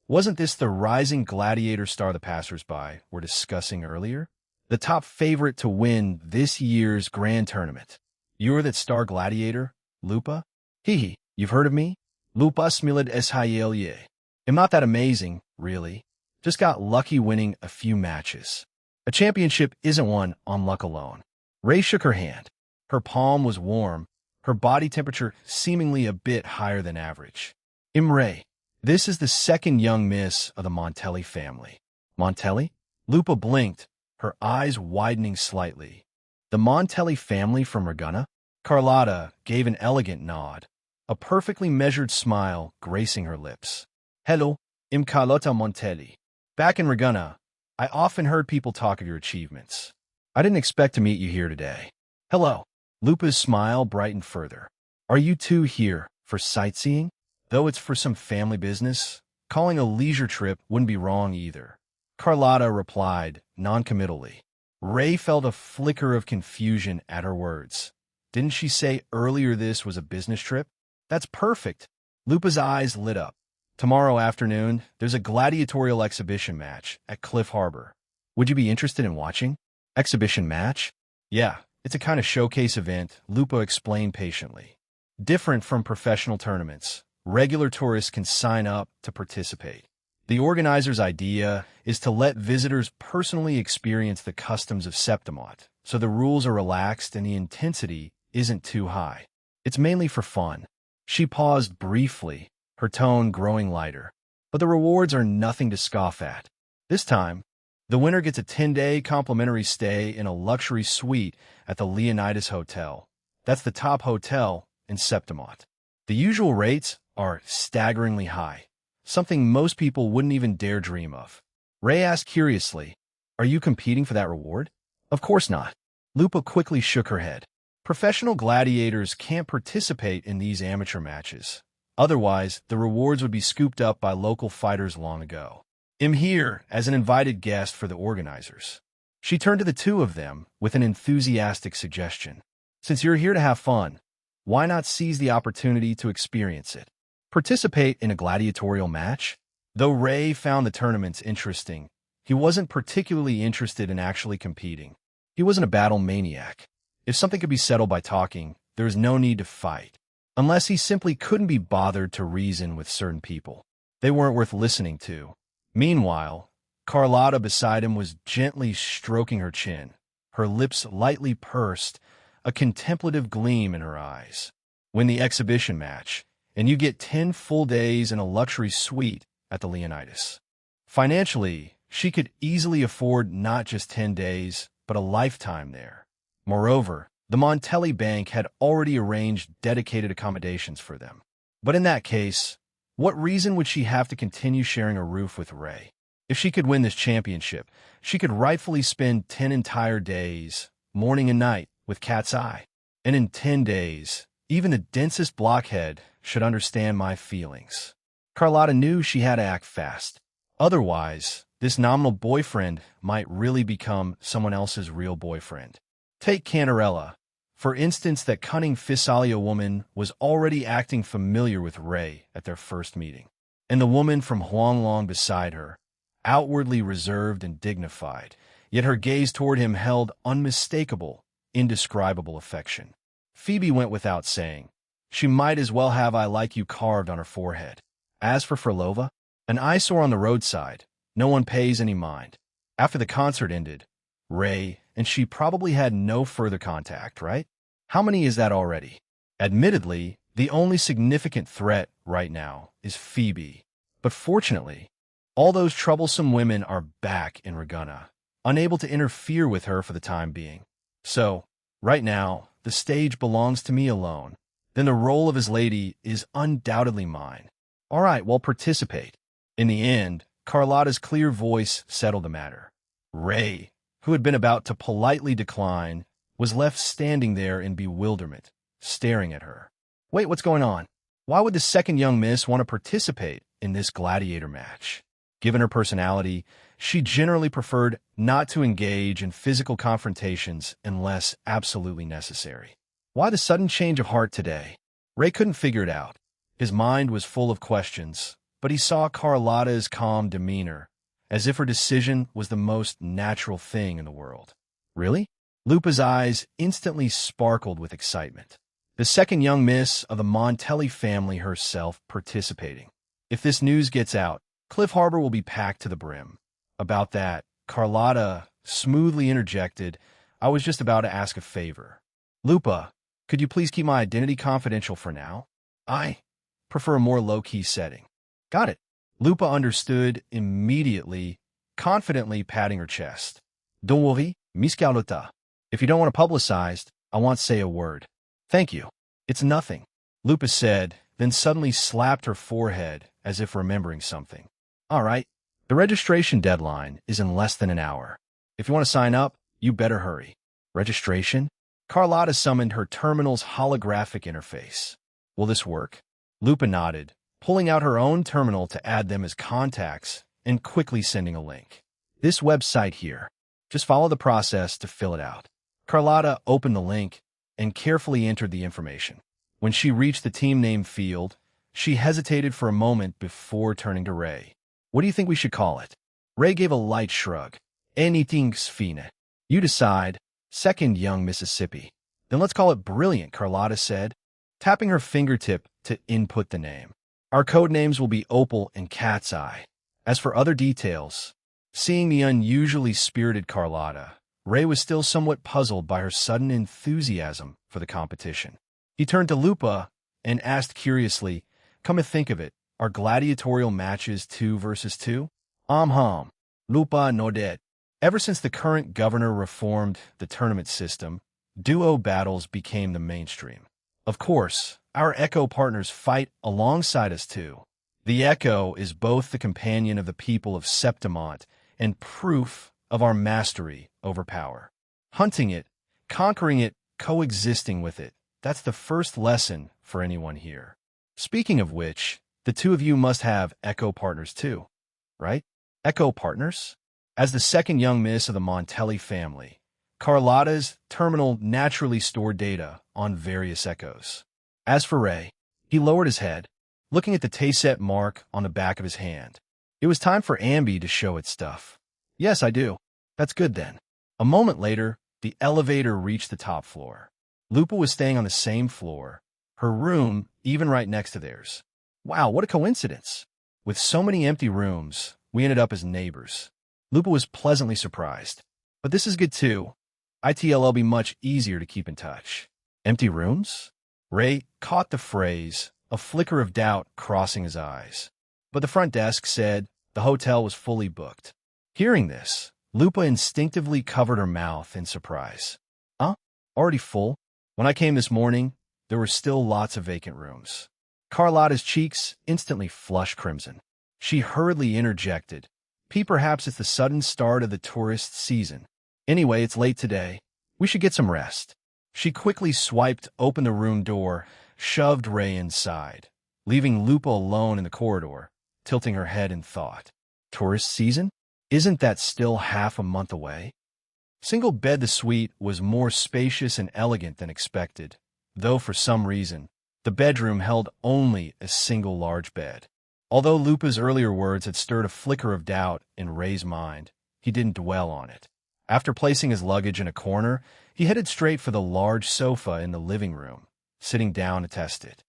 Wasn't this the rising gladiator star the passers-by were discussing earlier? The top favorite to win this year's grand tournament. You're that star gladiator, Lupa? Hee, you've heard of me? Lupa Smilid Eshayelie. I'm not that amazing, really. Just got lucky winning a few matches. A championship isn't won on luck alone. Ray shook her hand. Her palm was warm, her body temperature seemingly a bit higher than average. Ray, this is the second young miss of the Montelli family. Montelli? Lupa blinked, her eyes widening slightly. The Montelli family from Reguna? Carlotta gave an elegant nod, a perfectly measured smile gracing her lips. Hello, I'm Carlotta Montelli. Back in Reguna, I often heard people talk of your achievements. I didn't expect to meet you here today. Hello. Lupa's smile brightened further. Are you two here for sightseeing? Though it's for some family business, calling a leisure trip wouldn't be wrong either. Carlotta replied, noncommittally. Ray felt a flicker of confusion at her words. Didn't she say earlier this was a business trip? That's perfect. Lupa's eyes lit up. Tomorrow afternoon, there's a gladiatorial exhibition match at Cliff Harbor. Would you be interested in watching? Exhibition match? Yeah, it's a kind of showcase event, Lupa explained patiently. Different from professional tournaments, regular tourists can sign up to participate. The organizer's idea is to let visitors personally experience the customs of Septimont, so the rules are relaxed and the intensity isn't too high. It's mainly for fun. She paused briefly, her tone growing lighter. But the rewards are nothing to scoff at. This time, the winner gets a 10-day complimentary stay in a luxury suite at the Leonidas Hotel. That's the top hotel in Septimont. The usual rates are staggeringly high, something most people wouldn't even dare dream of. Ray asked curiously, are you competing for that reward? Of course not. Lupa quickly shook her head. Professional gladiators can't participate in these amateur matches. Otherwise, the rewards would be scooped up by local fighters long ago. I'm here as an invited guest for the organizers. She turned to the two of them with an enthusiastic suggestion. Since you're here to have fun, why not seize the opportunity to experience it? Participate in a gladiatorial match? Though Ray found the tournaments interesting, he wasn't particularly interested in actually competing. He wasn't a battle maniac. If something could be settled by talking, there was no need to fight. Unless he simply couldn't be bothered to reason with certain people. They weren't worth listening to. Meanwhile, Carlotta beside him was gently stroking her chin, her lips lightly pursed, a contemplative gleam in her eyes. Win the exhibition match, and you get 10 full days in a luxury suite at the Leonidas. Financially, she could easily afford not just 10 days, but a lifetime there. Moreover, the Montelli Bank had already arranged dedicated accommodations for them. But in that case, what reason would she have to continue sharing a roof with Ray? If she could win this championship, she could rightfully spend 10 entire days, morning and night, with Cat's Eye. And in 10 days, even the densest blockhead should understand my feelings. Carlotta knew she had to act fast. Otherwise, this nominal boyfriend might really become someone else's real boyfriend. Take Cantarella. For instance, that cunning Fisalia woman was already acting familiar with Ray at their first meeting. And the woman from Huanglong beside her, outwardly reserved and dignified, yet her gaze toward him held unmistakable, indescribable affection. Phoebe went without saying. She might as well have "I like you" carved on her forehead. As for Frolova, an eyesore on the roadside, no one pays any mind. After the concert ended, Ray and she probably had no further contact, right? How many is that already? Admittedly, the only significant threat right now is Phoebe. But fortunately, all those troublesome women are back in Ragunna, unable to interfere with her for the time being. So, right now, the stage belongs to me alone. Then the role of his lady is undoubtedly mine. All right, well, participate. In the end, Carlotta's clear voice settled the matter. Ray, who had been about to politely decline, was left standing there in bewilderment, staring at her. Wait, what's going on? Why would the second young miss want to participate in this gladiator match? Given her personality, she generally preferred not to engage in physical confrontations unless absolutely necessary. Why the sudden change of heart today? Ray couldn't figure it out. His mind was full of questions, but he saw Carlotta's calm demeanor, as if her decision was the most natural thing in the world. Really? Lupa's eyes instantly sparkled with excitement. The second young miss of the Montelli family herself participating. If this news gets out, Cliff Harbor will be packed to the brim. About that, Carlotta smoothly interjected, I was just about to ask a favor. Lupa, could you please keep my identity confidential for now? I prefer a more low-key setting. Got it. Lupa understood immediately, confidently patting her chest. Don't worry, Miss Carlotta. If you don't want to publicized, I won't say a word. Thank you. It's nothing, Lupa said, then suddenly slapped her forehead as if remembering something. All right, the registration deadline is in less than an hour. If you want to sign up, you better hurry. Registration? Carlotta summoned her terminal's holographic interface. Will this work? Lupa nodded, pulling out her own terminal to add them as contacts and quickly sending a link. This website here. Just follow the process to fill it out. Carlotta opened the link and carefully entered the information. When she reached the team name field, she hesitated for a moment before turning to Ray. What do you think we should call it? Ray gave a light shrug. Anything's fine. You decide. Second young Mississippi. Then let's call it Brilliant, Carlotta said, tapping her fingertip to input the name. Our code names will be Opal and Cat's Eye. As for other details, seeing the unusually spirited Carlotta, Ray was still somewhat puzzled by her sudden enthusiasm for the competition. He turned to Lupa and asked curiously, come to think of it, are gladiatorial matches 2 versus 2? Lupa nodded. Ever since the current governor reformed the tournament system, duo battles became the mainstream. Of course, our Echo partners fight alongside us too. The Echo is both the companion of the people of Septimont and proof of our mastery over power. Hunting it, conquering it, coexisting with it, that's the first lesson for anyone here. Speaking of which, the two of you must have Echo partners too, right? Echo partners? As the second young miss of the Montelli family, Carlotta's terminal naturally stored data on various Echoes. As for Ray, he lowered his head, looking at the Tayset mark on the back of his hand. It was time for Ambi to show its stuff. Yes, I do. That's good then. A moment later, the elevator reached the top floor. Lupa was staying on the same floor, her room even right next to theirs. Wow, what a coincidence. With so many empty rooms, we ended up as neighbors. Lupa was pleasantly surprised. But this is good too. It'll be much easier to keep in touch. Empty rooms? Ray caught the phrase, a flicker of doubt crossing his eyes. But the front desk said the hotel was fully booked. Hearing this, Lupa instinctively covered her mouth in surprise. Huh? Already full? When I came this morning, there were still lots of vacant rooms. Carlotta's cheeks instantly flushed crimson. She hurriedly interjected, Perhaps it's the sudden start of the tourist season. Anyway, it's late today. We should get some rest. She quickly swiped open the room door, shoved Ray inside, leaving Lupa alone in the corridor, tilting her head in thought. Tourist season? Isn't that still half a month away? Single bed, the suite was more spacious and elegant than expected, though for some reason, the bedroom held only a single large bed. Although Lupa's earlier words had stirred a flicker of doubt in Ray's mind, he didn't dwell on it. After placing his luggage in a corner, he headed straight for the large sofa in the living room, sitting down to test it.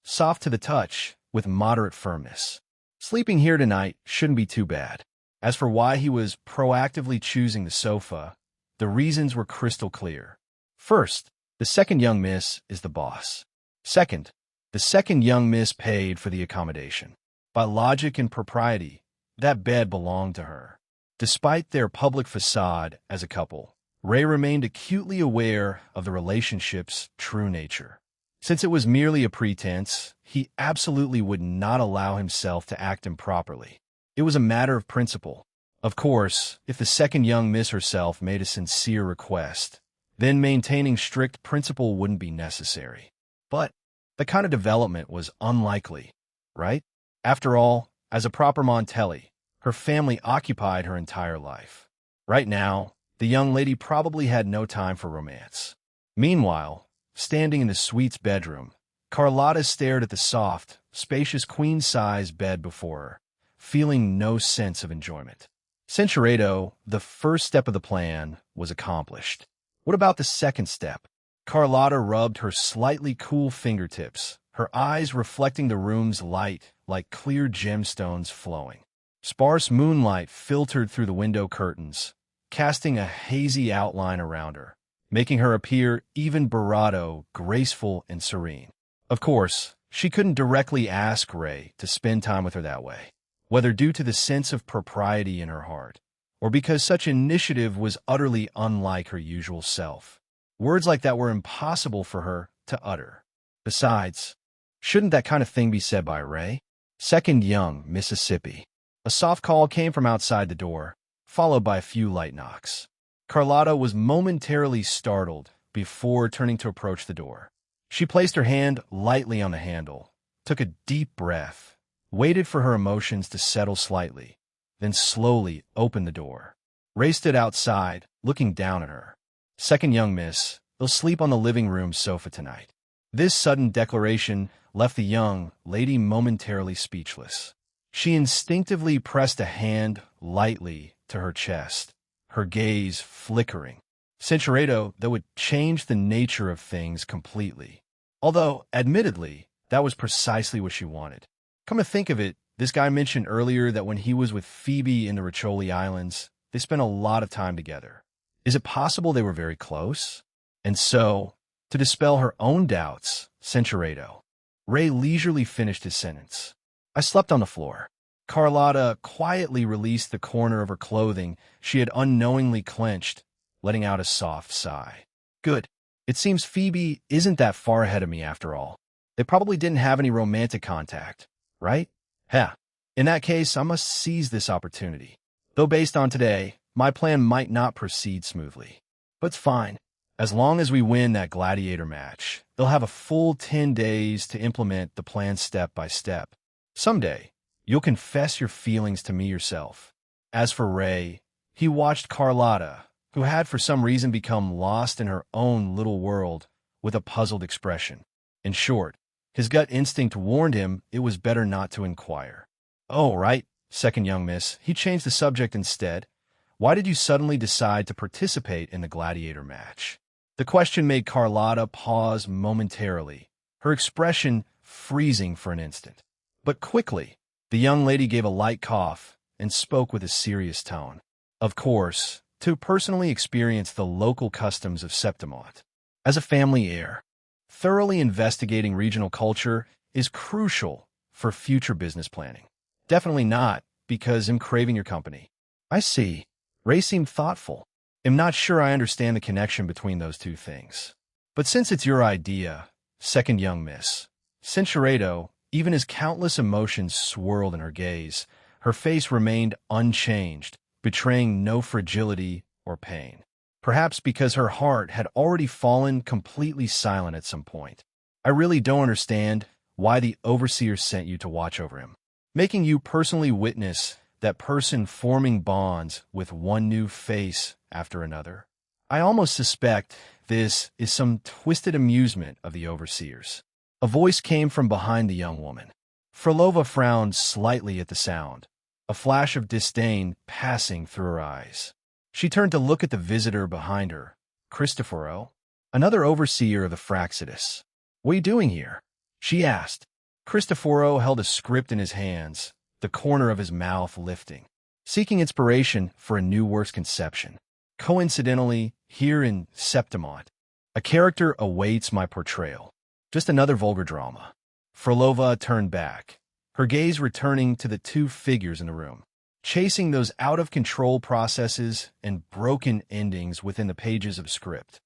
Soft to the touch, with moderate firmness. Sleeping here tonight shouldn't be too bad. As for why he was proactively choosing the sofa, the reasons were crystal clear. First, the second young miss is the boss. Second, the second young miss paid for the accommodation. By logic and propriety, that bed belonged to her. Despite their public facade as a couple, Ray remained acutely aware of the relationship's true nature. Since it was merely a pretense, he absolutely would not allow himself to act improperly. It was a matter of principle. Of course, if the second young miss herself made a sincere request, then maintaining strict principle wouldn't be necessary. But the kind of development was unlikely, right? After all, as a proper Montelli, her family occupied her entire life. Right now, the young lady probably had no time for romance. Meanwhile, standing in the suite's bedroom, Carlotta stared at the soft, spacious queen-size bed before her, feeling no sense of enjoyment. Sincerado, the first step of the plan, was accomplished. What about the second step? Carlotta rubbed her slightly cool fingertips, her eyes reflecting the room's light like clear gemstones flowing. Sparse moonlight filtered through the window curtains, casting a hazy outline around her, making her appear even bravado, graceful, and serene. Of course, she couldn't directly ask Ray to spend time with her that way, whether due to the sense of propriety in her heart, or because such initiative was utterly unlike her usual self. Words like that were impossible for her to utter. Besides, shouldn't that kind of thing be said by Ray? Second young Mississippi. A soft call came from outside the door, followed by a few light knocks. Carlotta was momentarily startled before turning to approach the door. She placed her hand lightly on the handle, took a deep breath, waited for her emotions to settle slightly, then slowly opened the door. Ray stood outside, looking down at her. Second young miss, they'll sleep on the living room sofa tonight. This sudden declaration left the young lady momentarily speechless. She instinctively pressed a hand lightly to her chest, her gaze flickering. Sincerado, though, it changed the nature of things completely. Although, admittedly, that was precisely what she wanted. Come to think of it, this guy mentioned earlier that when he was with Phoebe in the Riccioli Islands, they spent a lot of time together. Is it possible they were very close? And so, to dispel her own doubts, Sincerado, Ray leisurely finished his sentence. I slept on the floor. Carlotta quietly released the corner of her clothing she had unknowingly clenched, letting out a soft sigh. Good. It seems Phoebe isn't that far ahead of me after all. They probably didn't have any romantic contact, right? In that case, I must seize this opportunity. Though based on today, my plan might not proceed smoothly. But it's fine. As long as we win that gladiator match, they'll have a full 10 days to implement the plan step by step. Someday, you'll confess your feelings to me yourself. As for Ray, he watched Carlotta, who had for some reason become lost in her own little world, with a puzzled expression. In short, his gut instinct warned him it was better not to inquire. Oh, right, second young miss, he changed the subject instead. Why did you suddenly decide to participate in the gladiator match? The question made Carlotta pause momentarily, her expression freezing for an instant. But quickly, the young lady gave a light cough and spoke with a serious tone. Of course, to personally experience the local customs of Septimont. As a family heir, thoroughly investigating regional culture is crucial for future business planning. Definitely not because I'm craving your company. I see. Ray seemed thoughtful. I'm not sure I understand the connection between those two things. But since it's your idea, second young miss, Cinceredo, even as countless emotions swirled in her gaze, her face remained unchanged, betraying no fragility or pain. Perhaps because her heart had already fallen completely silent at some point. I really don't understand why the overseer sent you to watch over him, making you personally witness that person forming bonds with one new face after another. I almost suspect this is some twisted amusement of the overseers. A voice came from behind the young woman. Frolova frowned slightly at the sound, a flash of disdain passing through her eyes. She turned to look at the visitor behind her, Cristoforo, another overseer of the Fraxidus. "What are you doing here?" she asked. Cristoforo held a script in his hands, the corner of his mouth lifting, seeking inspiration for a new work's conception. "Coincidentally, here in Septimont, a character awaits my portrayal. Just another vulgar drama." Frolova turned back, her gaze returning to the two figures in the room, chasing those out-of-control processes and broken endings within the pages of script.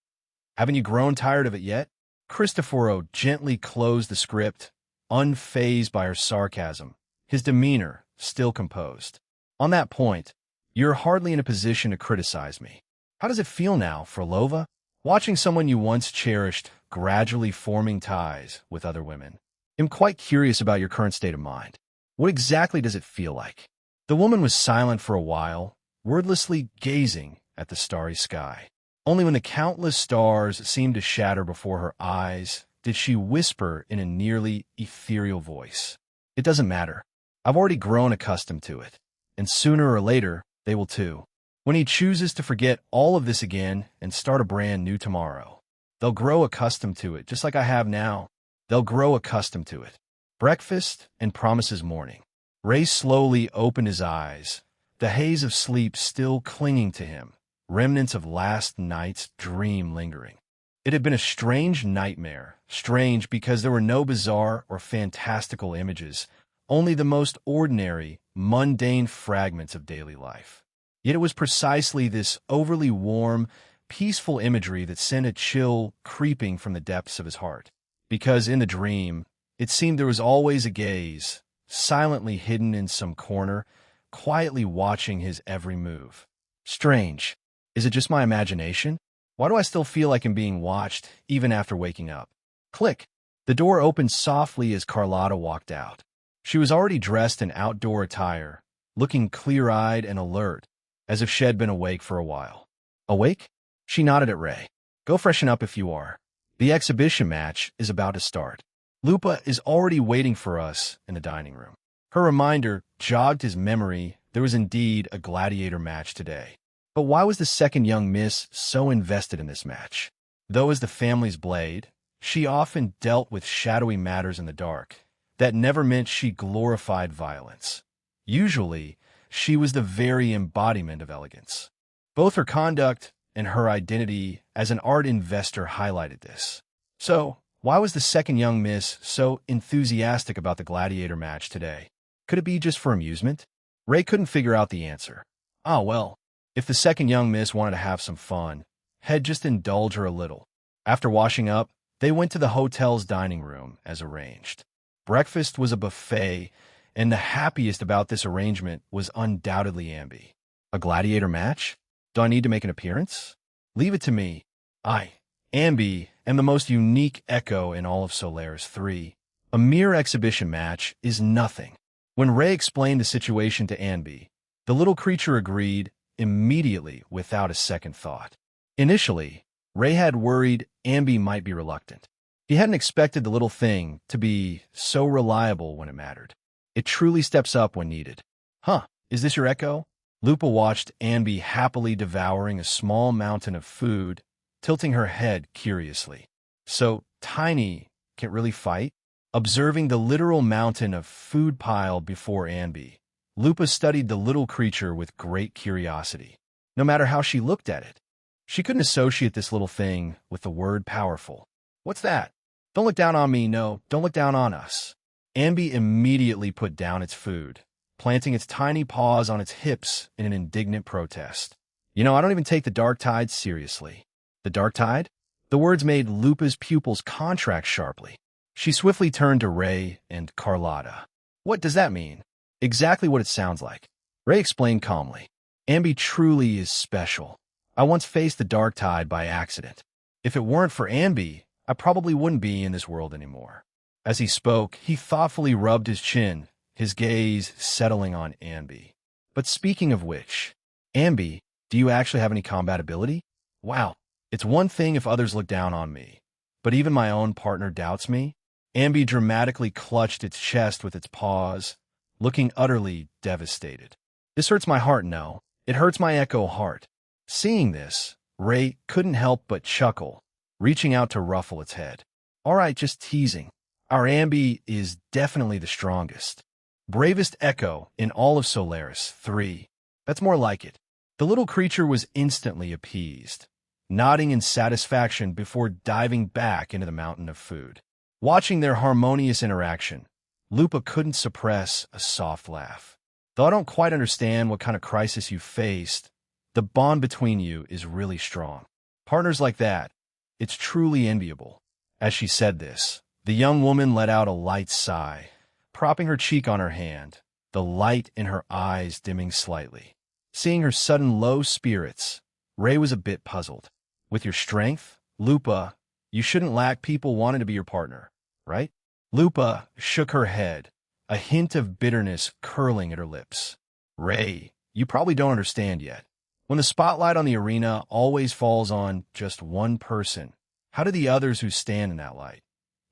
"Haven't you grown tired of it yet?" Cristoforo gently closed the script, unfazed by her sarcasm, his demeanor still composed. "On that point, you're hardly in a position to criticize me. How does it feel now, Frolova, watching someone you once cherished gradually forming ties with other women? I'm quite curious about your current state of mind. What exactly does it feel like?" The woman was silent for a while, wordlessly gazing at the starry sky. Only when the countless stars seemed to shatter before her eyes did she whisper in a nearly ethereal voice. "It doesn't matter. I've already grown accustomed to it, and sooner or later, they will too. When he chooses to forget all of this again and start a brand new tomorrow, they'll grow accustomed to it, just like I have now. They'll grow accustomed to it." Breakfast and promises morning. Ray slowly opened his eyes, the haze of sleep still clinging to him, remnants of last night's dream lingering. It had been a strange nightmare, strange because there were no bizarre or fantastical images, only the most ordinary, mundane fragments of daily life. Yet it was precisely this overly warm, peaceful imagery that sent a chill creeping from the depths of his heart. Because in the dream, it seemed there was always a gaze, silently hidden in some corner, quietly watching his every move. Strange. Is it just my imagination? Why do I still feel like I'm being watched, even after waking up? Click. The door opened softly as Carlotta walked out. She was already dressed in outdoor attire, looking clear-eyed and alert, as if she had been awake for a while. "Awake?" She nodded at Ray. "Go freshen up if you are. The exhibition match is about to start. Lupa is already waiting for us in the dining room." Her reminder jogged his memory. There was indeed a gladiator match today. But why was the second young miss so invested in this match? Though as the family's blade, she often dealt with shadowy matters in the dark. That never meant she glorified violence. Usually, she was the very embodiment of elegance. Both her conduct and her identity as an art investor highlighted this. So, why was the second young miss so enthusiastic about the gladiator match today? Could it be just for amusement? Ray couldn't figure out the answer. Ah, well, if the second young miss wanted to have some fun, he'd just indulge her a little. After washing up, they went to the hotel's dining room as arranged. Breakfast was a buffet, and the happiest about this arrangement was undoubtedly Ambi. A gladiator match? Do I need to make an appearance? Leave it to me. I, Ambi, am the most unique echo in all of Solaris 3. A mere exhibition match is nothing. When Ray explained the situation to Ambi, the little creature agreed immediately without a second thought. Initially, Ray had worried Ambi might be reluctant. He hadn't expected the little thing to be so reliable when it mattered. It truly steps up when needed. Huh, is this your echo? Lupa watched Ambi happily devouring a small mountain of food, tilting her head curiously. So Tiny can't really fight? Observing the literal mountain of food pile before Ambi, Lupa studied the little creature with great curiosity. No matter how she looked at it, she couldn't associate this little thing with the word powerful. What's that? Don't look down on me, no, don't look down on us. Ambi immediately put down its food, planting its tiny paws on its hips in an indignant protest. I don't even take the dark tide seriously. The dark tide? The words made Lupa's pupils contract sharply. She swiftly turned to Ray and Carlotta. What does that mean? Exactly what it sounds like. Ray explained calmly. Ambi truly is special. I once faced the dark tide by accident. If it weren't for Ambi, I probably wouldn't be in this world anymore. As he spoke, he thoughtfully rubbed his chin, his gaze settling on Ambi. But speaking of which, Ambi, do you actually have any combat ability? Wow, it's one thing if others look down on me, but even my own partner doubts me? Ambi dramatically clutched its chest with its paws, looking utterly devastated. This hurts my heart, no. It hurts my echo heart. Seeing this, Ray couldn't help but chuckle, reaching out to ruffle its head. All right, just teasing. Our Ambi is definitely the strongest. Bravest echo in all of Solaris 3. That's more like it. The little creature was instantly appeased, nodding in satisfaction before diving back into the mountain of food. Watching their harmonious interaction, Lupa couldn't suppress a soft laugh. Though I don't quite understand what kind of crisis you faced, the bond between you is really strong. Partners like that, it's truly enviable. As she said this, the young woman let out a light sigh, propping her cheek on her hand, the light in her eyes dimming slightly. Seeing her sudden low spirits, Ray was a bit puzzled. With your strength, Lupa, you shouldn't lack people wanting to be your partner, right? Lupa shook her head, a hint of bitterness curling at her lips. Ray, you probably don't understand yet. When the spotlight on the arena always falls on just one person, how do the others who stand in that light,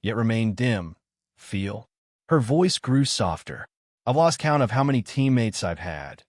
yet remain dim, feel? Her voice grew softer. I've lost count of how many teammates I've had.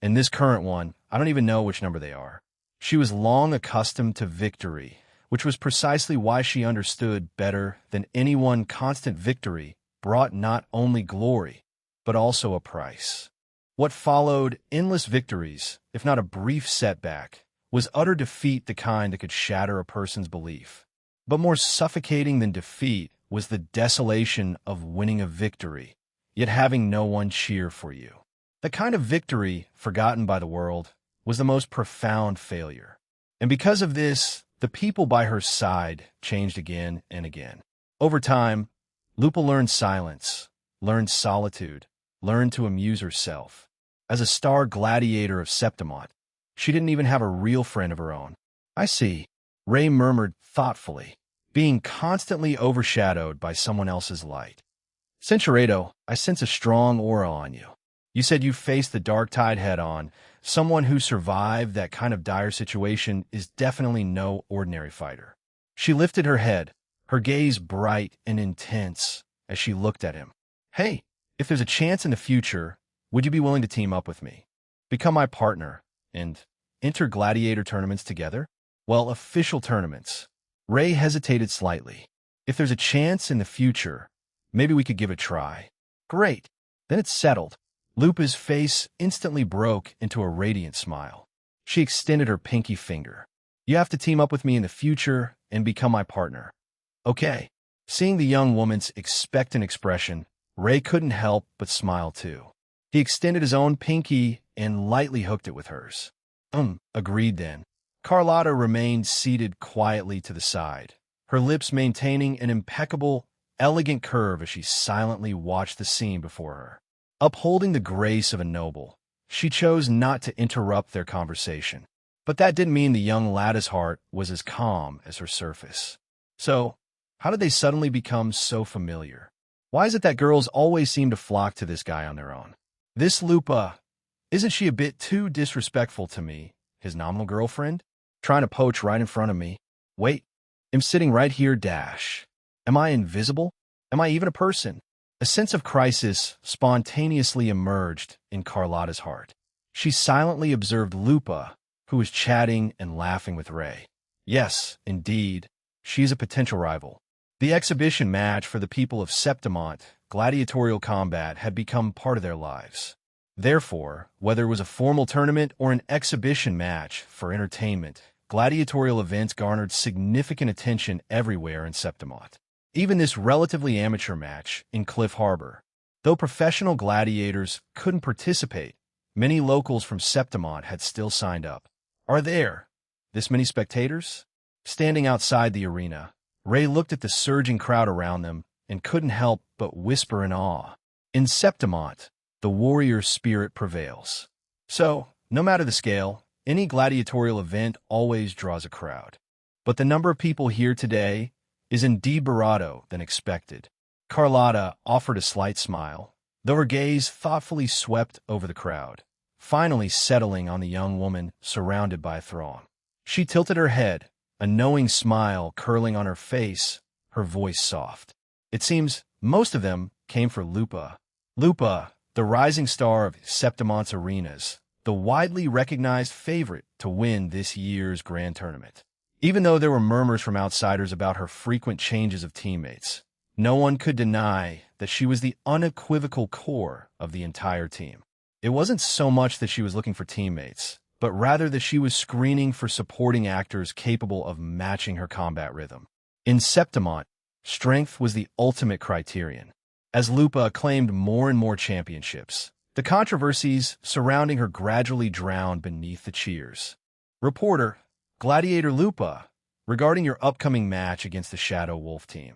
And this current one, I don't even know which number they are. She was long accustomed to victory, which was precisely why she understood better than anyone constant victory brought not only glory, but also a price. What followed, endless victories, if not a brief setback, was utter defeat, the kind that could shatter a person's belief. But more suffocating than defeat was the desolation of winning a victory, yet having no one cheer for you. The kind of victory, forgotten by the world, was the most profound failure. And because of this, the people by her side changed again and again. Over time, Lupa learned silence, learned solitude, learned to amuse herself. As a star gladiator of Septimont, she didn't even have a real friend of her own. I see, Ray murmured thoughtfully, being constantly overshadowed by someone else's light. Centurato, I sense a strong aura on you. You said you faced the dark tide head-on. Someone who survived that kind of dire situation is definitely no ordinary fighter. She lifted her head, her gaze bright and intense as she looked at him. Hey, if there's a chance in the future, would you be willing to team up with me? Become my partner and enter gladiator tournaments together? Well, official tournaments. Ray hesitated slightly. If there's a chance in the future, maybe we could give it a try. Great. Then it's settled. Lupa's face instantly broke into a radiant smile. She extended her pinky finger. You have to team up with me in the future and become my partner. Okay. Seeing the young woman's expectant expression, Ray couldn't help but smile too. He extended his own pinky and lightly hooked it with hers. Agreed then. Carlotta remained seated quietly to the side, her lips maintaining an impeccable, elegant curve as she silently watched the scene before her. Upholding the grace of a noble, she chose not to interrupt their conversation. But that didn't mean the young lad's heart was as calm as her surface. So, how did they suddenly become so familiar? Why is it that girls always seem to flock to this guy on their own? This Lupa, isn't she a bit too disrespectful to me, his nominal girlfriend? Trying to poach right in front of me. Wait, I'm sitting right here, dash. Am I invisible? Am I even a person? A sense of crisis spontaneously emerged in Carlotta's heart. She silently observed Lupa, who was chatting and laughing with Ray. Yes, indeed, she's a potential rival. The exhibition match for the people of Septimont, gladiatorial combat, had become part of their lives. Therefore, whether it was a formal tournament or an exhibition match for entertainment, gladiatorial events garnered significant attention everywhere in Septimont. Even this relatively amateur match in Cliff Harbor. Though professional gladiators couldn't participate, many locals from Septimont had still signed up. Are there this many spectators? Standing outside the arena, Ray looked at the surging crowd around them and couldn't help but whisper in awe. In Septimont, the warrior spirit prevails. So, no matter the scale, any gladiatorial event always draws a crowd. But the number of people here today is indeed barato than expected. Carlotta offered a slight smile, though her gaze thoughtfully swept over the crowd, finally settling on the young woman surrounded by a throng. She tilted her head, a knowing smile curling on her face, her voice soft. It seems most of them came for Lupa. Lupa, the rising star of Septimont's arenas, the widely recognized favorite to win this year's grand tournament. Even though there were murmurs from outsiders about her frequent changes of teammates, no one could deny that she was the unequivocal core of the entire team. It wasn't so much that she was looking for teammates, but rather that she was screening for supporting actors capable of matching her combat rhythm. In Septimont, strength was the ultimate criterion. As Lupa claimed more and more championships, the controversies surrounding her gradually drowned beneath the cheers. Reporter, Gladiator Lupa, regarding your upcoming match against the Shadow Wolf team,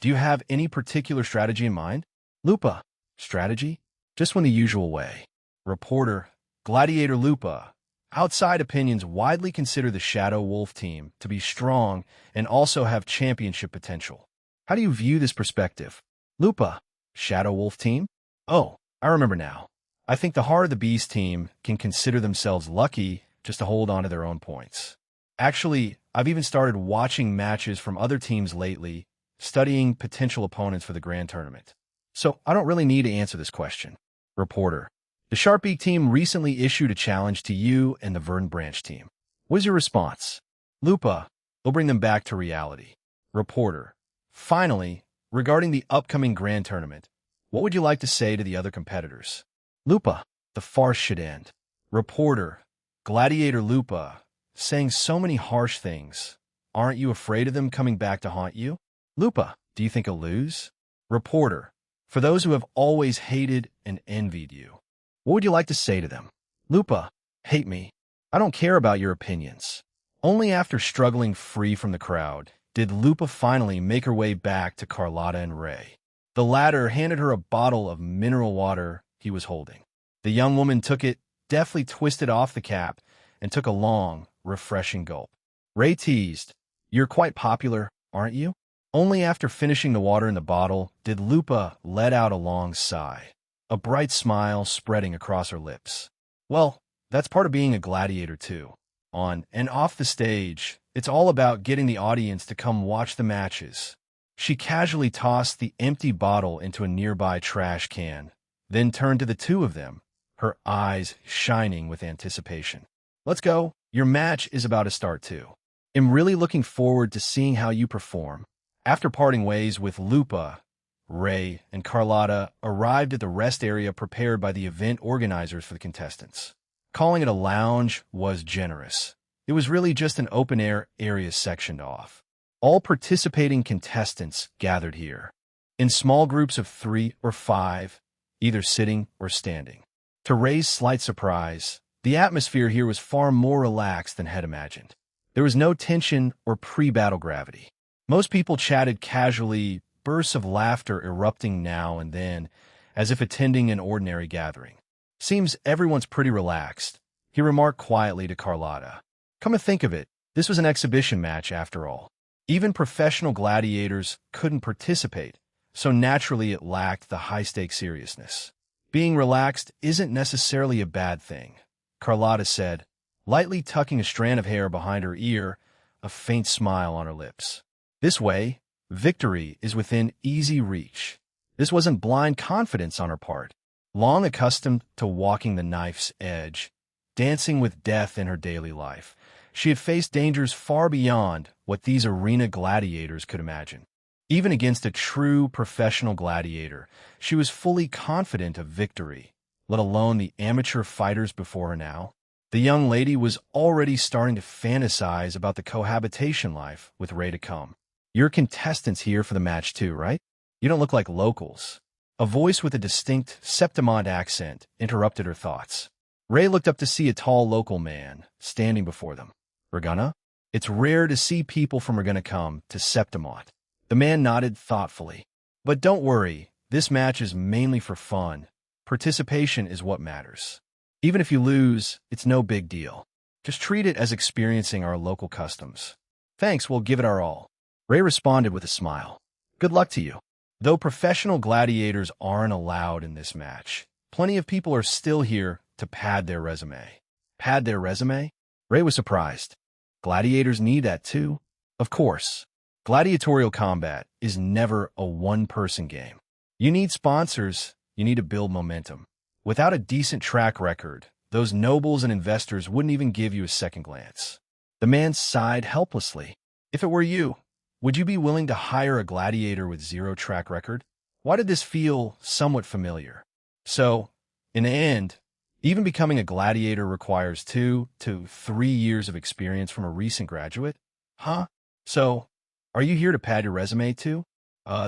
do you have any particular strategy in mind? Lupa, strategy? Just win the usual way. Reporter, Gladiator Lupa, outside opinions widely consider the Shadow Wolf team to be strong and also have championship potential. How do you view this perspective? Lupa, Shadow Wolf team? Oh, I remember now. I think the Heart of the Beast team can consider themselves lucky just to hold on to their own points. Actually, I've even started watching matches from other teams lately, studying potential opponents for the grand tournament. So I don't really need to answer this question. Reporter, the Sharpbeak team recently issued a challenge to you and the Verdant Branch team. What is your response? Lupa, we'll bring them back to reality. Reporter, finally, regarding the upcoming grand tournament, what would you like to say to the other competitors? Lupa, the farce should end. Reporter, Gladiator Lupa, saying so many harsh things. Aren't you afraid of them coming back to haunt you? Lupa, do you think you'll lose? Reporter, for those who have always hated and envied you, what would you like to say to them? Lupa, hate me. I don't care about your opinions. Only after struggling free from the crowd did Lupa finally make her way back to Carlotta and Ray. The latter handed her a bottle of mineral water he was holding. The young woman took it, deftly twisted off the cap, and took a long, refreshing gulp. Ray teased, "You're quite popular, aren't you?" Only after finishing the water in the bottle did Lupa let out a long sigh, a bright smile spreading across her lips. Well, that's part of being a gladiator too. On and off the stage, it's all about getting the audience to come watch the matches. She casually tossed the empty bottle into a nearby trash can, then turned to the two of them, her eyes shining with anticipation. Let's go. Your match is about to start too. I'm really looking forward to seeing how you perform. After parting ways with Lupa, Ray and Carlotta arrived at the rest area prepared by the event organizers for the contestants. Calling it a lounge was generous. It was really just an open-air area sectioned off. All participating contestants gathered here, in small groups of 3 or 5, either sitting or standing. To Ray's slight surprise, the atmosphere here was far more relaxed than had imagined. There was no tension or pre-battle gravity. Most people chatted casually, bursts of laughter erupting now and then, as if attending an ordinary gathering. Seems everyone's pretty relaxed, he remarked quietly to Carlotta. Come to think of it, this was an exhibition match after all. Even professional gladiators couldn't participate, so naturally it lacked the high-stakes seriousness. Being relaxed isn't necessarily a bad thing, Carlotta said, lightly tucking a strand of hair behind her ear, a faint smile on her lips. This way, victory is within easy reach. This wasn't blind confidence on her part. Long accustomed to walking the knife's edge, dancing with death in her daily life, she had faced dangers far beyond what these arena gladiators could imagine. Even against a true professional gladiator, she was fully confident of victory, let alone the amateur fighters before her now. The young lady was already starting to fantasize about the cohabitation life with Ray to come. You're contestants here for the match too, right? You don't look like locals. A voice with a distinct Septimont accent interrupted her thoughts. Ray looked up to see a tall local man standing before them. Regina? It's rare to see people from Regina come to Septimont. The man nodded thoughtfully. But don't worry, this match is mainly for fun. Participation is what matters. Even if you lose, it's no big deal. Just treat it as experiencing our local customs. Thanks, we'll give it our all. Ray responded with a smile. Good luck to you. Though professional gladiators aren't allowed in this match, plenty of people are still here to pad their resume. Pad their resume? Ray was surprised. Gladiators need that too? Of course. Gladiatorial combat is never a one-person game. You need sponsors, you need to build momentum. Without a decent track record, those nobles and investors wouldn't even give you a second glance. The man sighed helplessly. If it were you, would you be willing to hire a gladiator with zero track record? Why did this feel somewhat familiar? So, in the end, even becoming a gladiator requires 2 to 3 years of experience from a recent graduate? Huh? So, are you here to pad your resume too?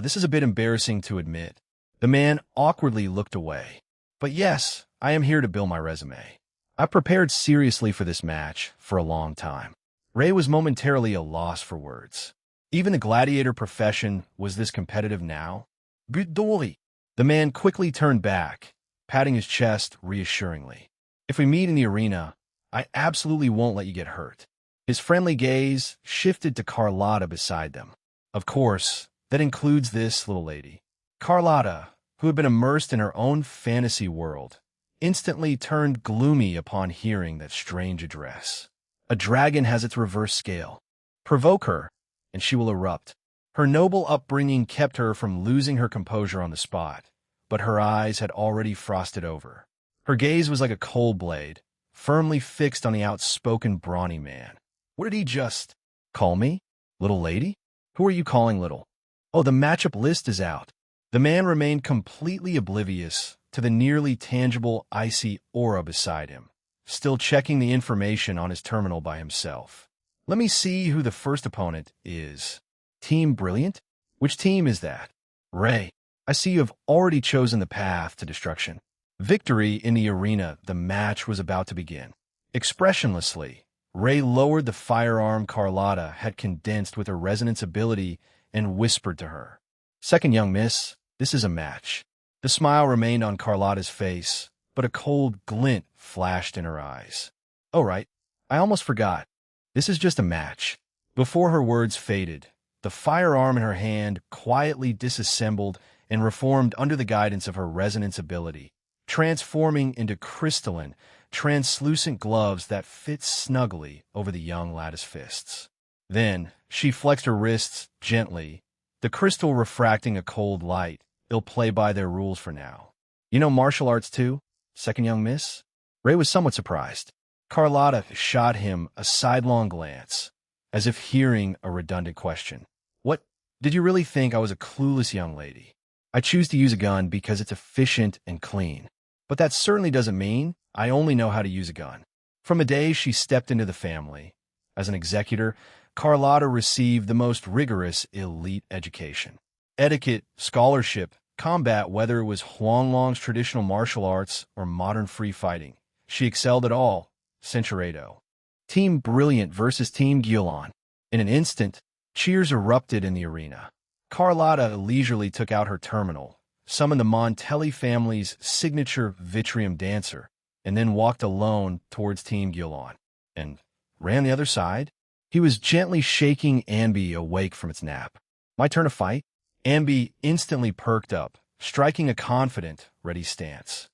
This is a bit embarrassing to admit. The man awkwardly looked away. But yes, I am here to build my resume. I prepared seriously for this match for a long time. Ray was momentarily a loss for words. Even the gladiator profession was this competitive now? But Dory. The man quickly turned back, patting his chest reassuringly. If we meet in the arena, I absolutely won't let you get hurt. His friendly gaze shifted to Carlotta beside them. Of course, that includes this little lady. Carlotta, who had been immersed in her own fantasy world, instantly turned gloomy upon hearing that strange address. A dragon has its reverse scale. Provoke her, and she will erupt. Her noble upbringing kept her from losing her composure on the spot, but her eyes had already frosted over. Her gaze was like a cold blade, firmly fixed on the outspoken brawny man. What did he just call me? Little lady? Who are you calling little? Oh, the matchup list is out. The man remained completely oblivious to the nearly tangible, icy aura beside him, still checking the information on his terminal by himself. Let me see who the first opponent is. Team Brilliant? Which team is that? Ray, I see you have already chosen the path to destruction. Victory in the arena, the match was about to begin. Expressionlessly, Ray lowered the firearm Carlotta had condensed with her resonance ability and whispered to her. Second young miss, this is a match. The smile remained on Carlotta's face, but a cold glint flashed in her eyes. Oh, right. I almost forgot. This is just a match. Before her words faded, the firearm in her hand quietly disassembled and reformed under the guidance of her resonance ability, transforming into crystalline, translucent gloves that fit snugly over the young lattice fists. Then, she flexed her wrists gently, the crystal refracting a cold light. They'll play by their rules for now. You know martial arts too, second young miss? Ray was somewhat surprised. Carlotta shot him a sidelong glance, as if hearing a redundant question. What? Did you really think I was a clueless young lady? I choose to use a gun because it's efficient and clean. But that certainly doesn't mean I only know how to use a gun. From the day she stepped into the family, as an executor, Carlotta received the most rigorous elite education. Etiquette, scholarship, combat, whether it was Huanglong's traditional martial arts or modern free fighting. She excelled at all. Centurado. Team Brilliant versus Team Guilon. In an instant, cheers erupted in the arena. Carlotta leisurely took out her terminal, summoned the Montelli family's signature Vitrium dancer, and then walked alone towards Team Guilon. And ran the other side? He was gently shaking Ambi awake from its nap. My turn to fight? Ambi instantly perked up, striking a confident, ready stance.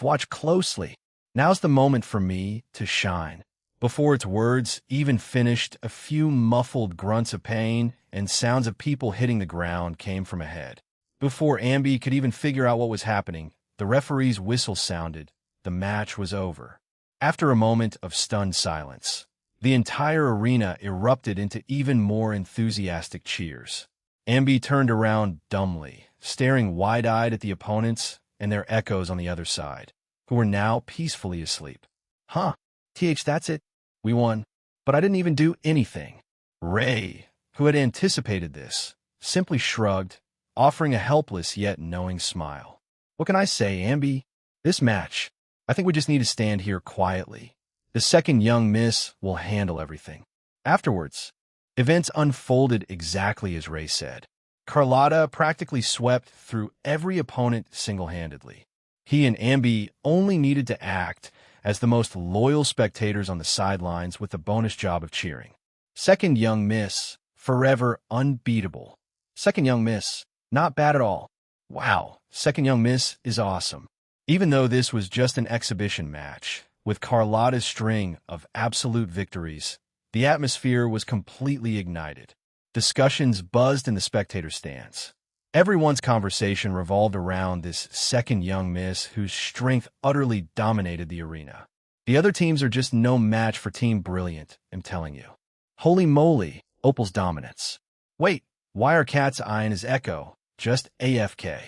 Watch closely. Now's the moment for me to shine. Before its words even finished, a few muffled grunts of pain and sounds of people hitting the ground came from ahead. Before Ambi could even figure out what was happening, the referee's whistle sounded. The match was over. After a moment of stunned silence, the entire arena erupted into even more enthusiastic cheers. Ambi turned around dumbly, staring wide-eyed at the opponents and their echoes on the other side. who were now peacefully asleep. Huh, that's it. We won. But I didn't even do anything. Ray, who had anticipated this, simply shrugged, offering a helpless yet knowing smile. What can I say, Ambi? This match, I think we just need to stand here quietly. The second young miss will handle everything. Afterwards, events unfolded exactly as Ray said. Carlotta practically swept through every opponent single-handedly. He and Ambi only needed to act as the most loyal spectators on the sidelines with the bonus job of cheering. Second young miss, forever unbeatable. Second young miss, not bad at all. Wow, second young miss is awesome. Even though this was just an exhibition match, with Carlotta's string of absolute victories, the atmosphere was completely ignited. Discussions buzzed in the spectator stands. Everyone's conversation revolved around this second young miss whose strength utterly dominated the arena. The other teams are just no match for Team Brilliant, I'm telling you. Holy moly, Opal's dominance. Wait, why are Cat's Eye and his Echo just AFK?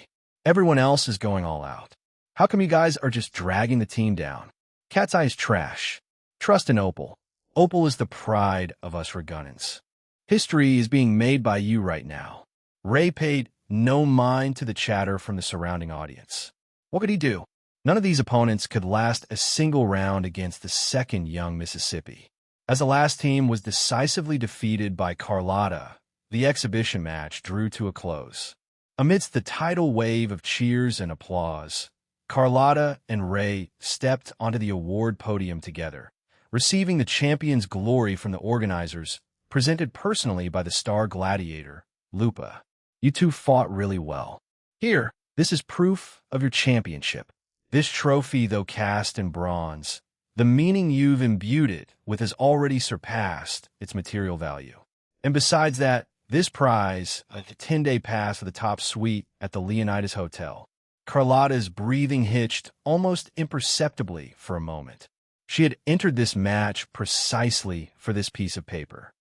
Everyone else is going all out. How come you guys are just dragging the team down? Cat's Eye is trash. Trust in Opal. Opal is the pride of us Regunnans. History is being made by you right now. Ray paid no mind to the chatter from the surrounding audience. What could he do? None of these opponents could last a single round against the second young Mississippi. As the last team was decisively defeated by Carlotta, the exhibition match drew to a close. Amidst the tidal wave of cheers and applause, Carlotta and Ray stepped onto the award podium together, receiving the champion's glory from the organizers, presented personally by the star gladiator, Lupa. You two fought really well. Here, this is proof of your championship. This trophy, though cast in bronze, the meaning you've imbued it with has already surpassed its material value. And besides that, this prize, a 10-day pass for the top suite at the Leonidas Hotel. Carlotta's breathing hitched almost imperceptibly for a moment. She had entered this match precisely for this piece of paper.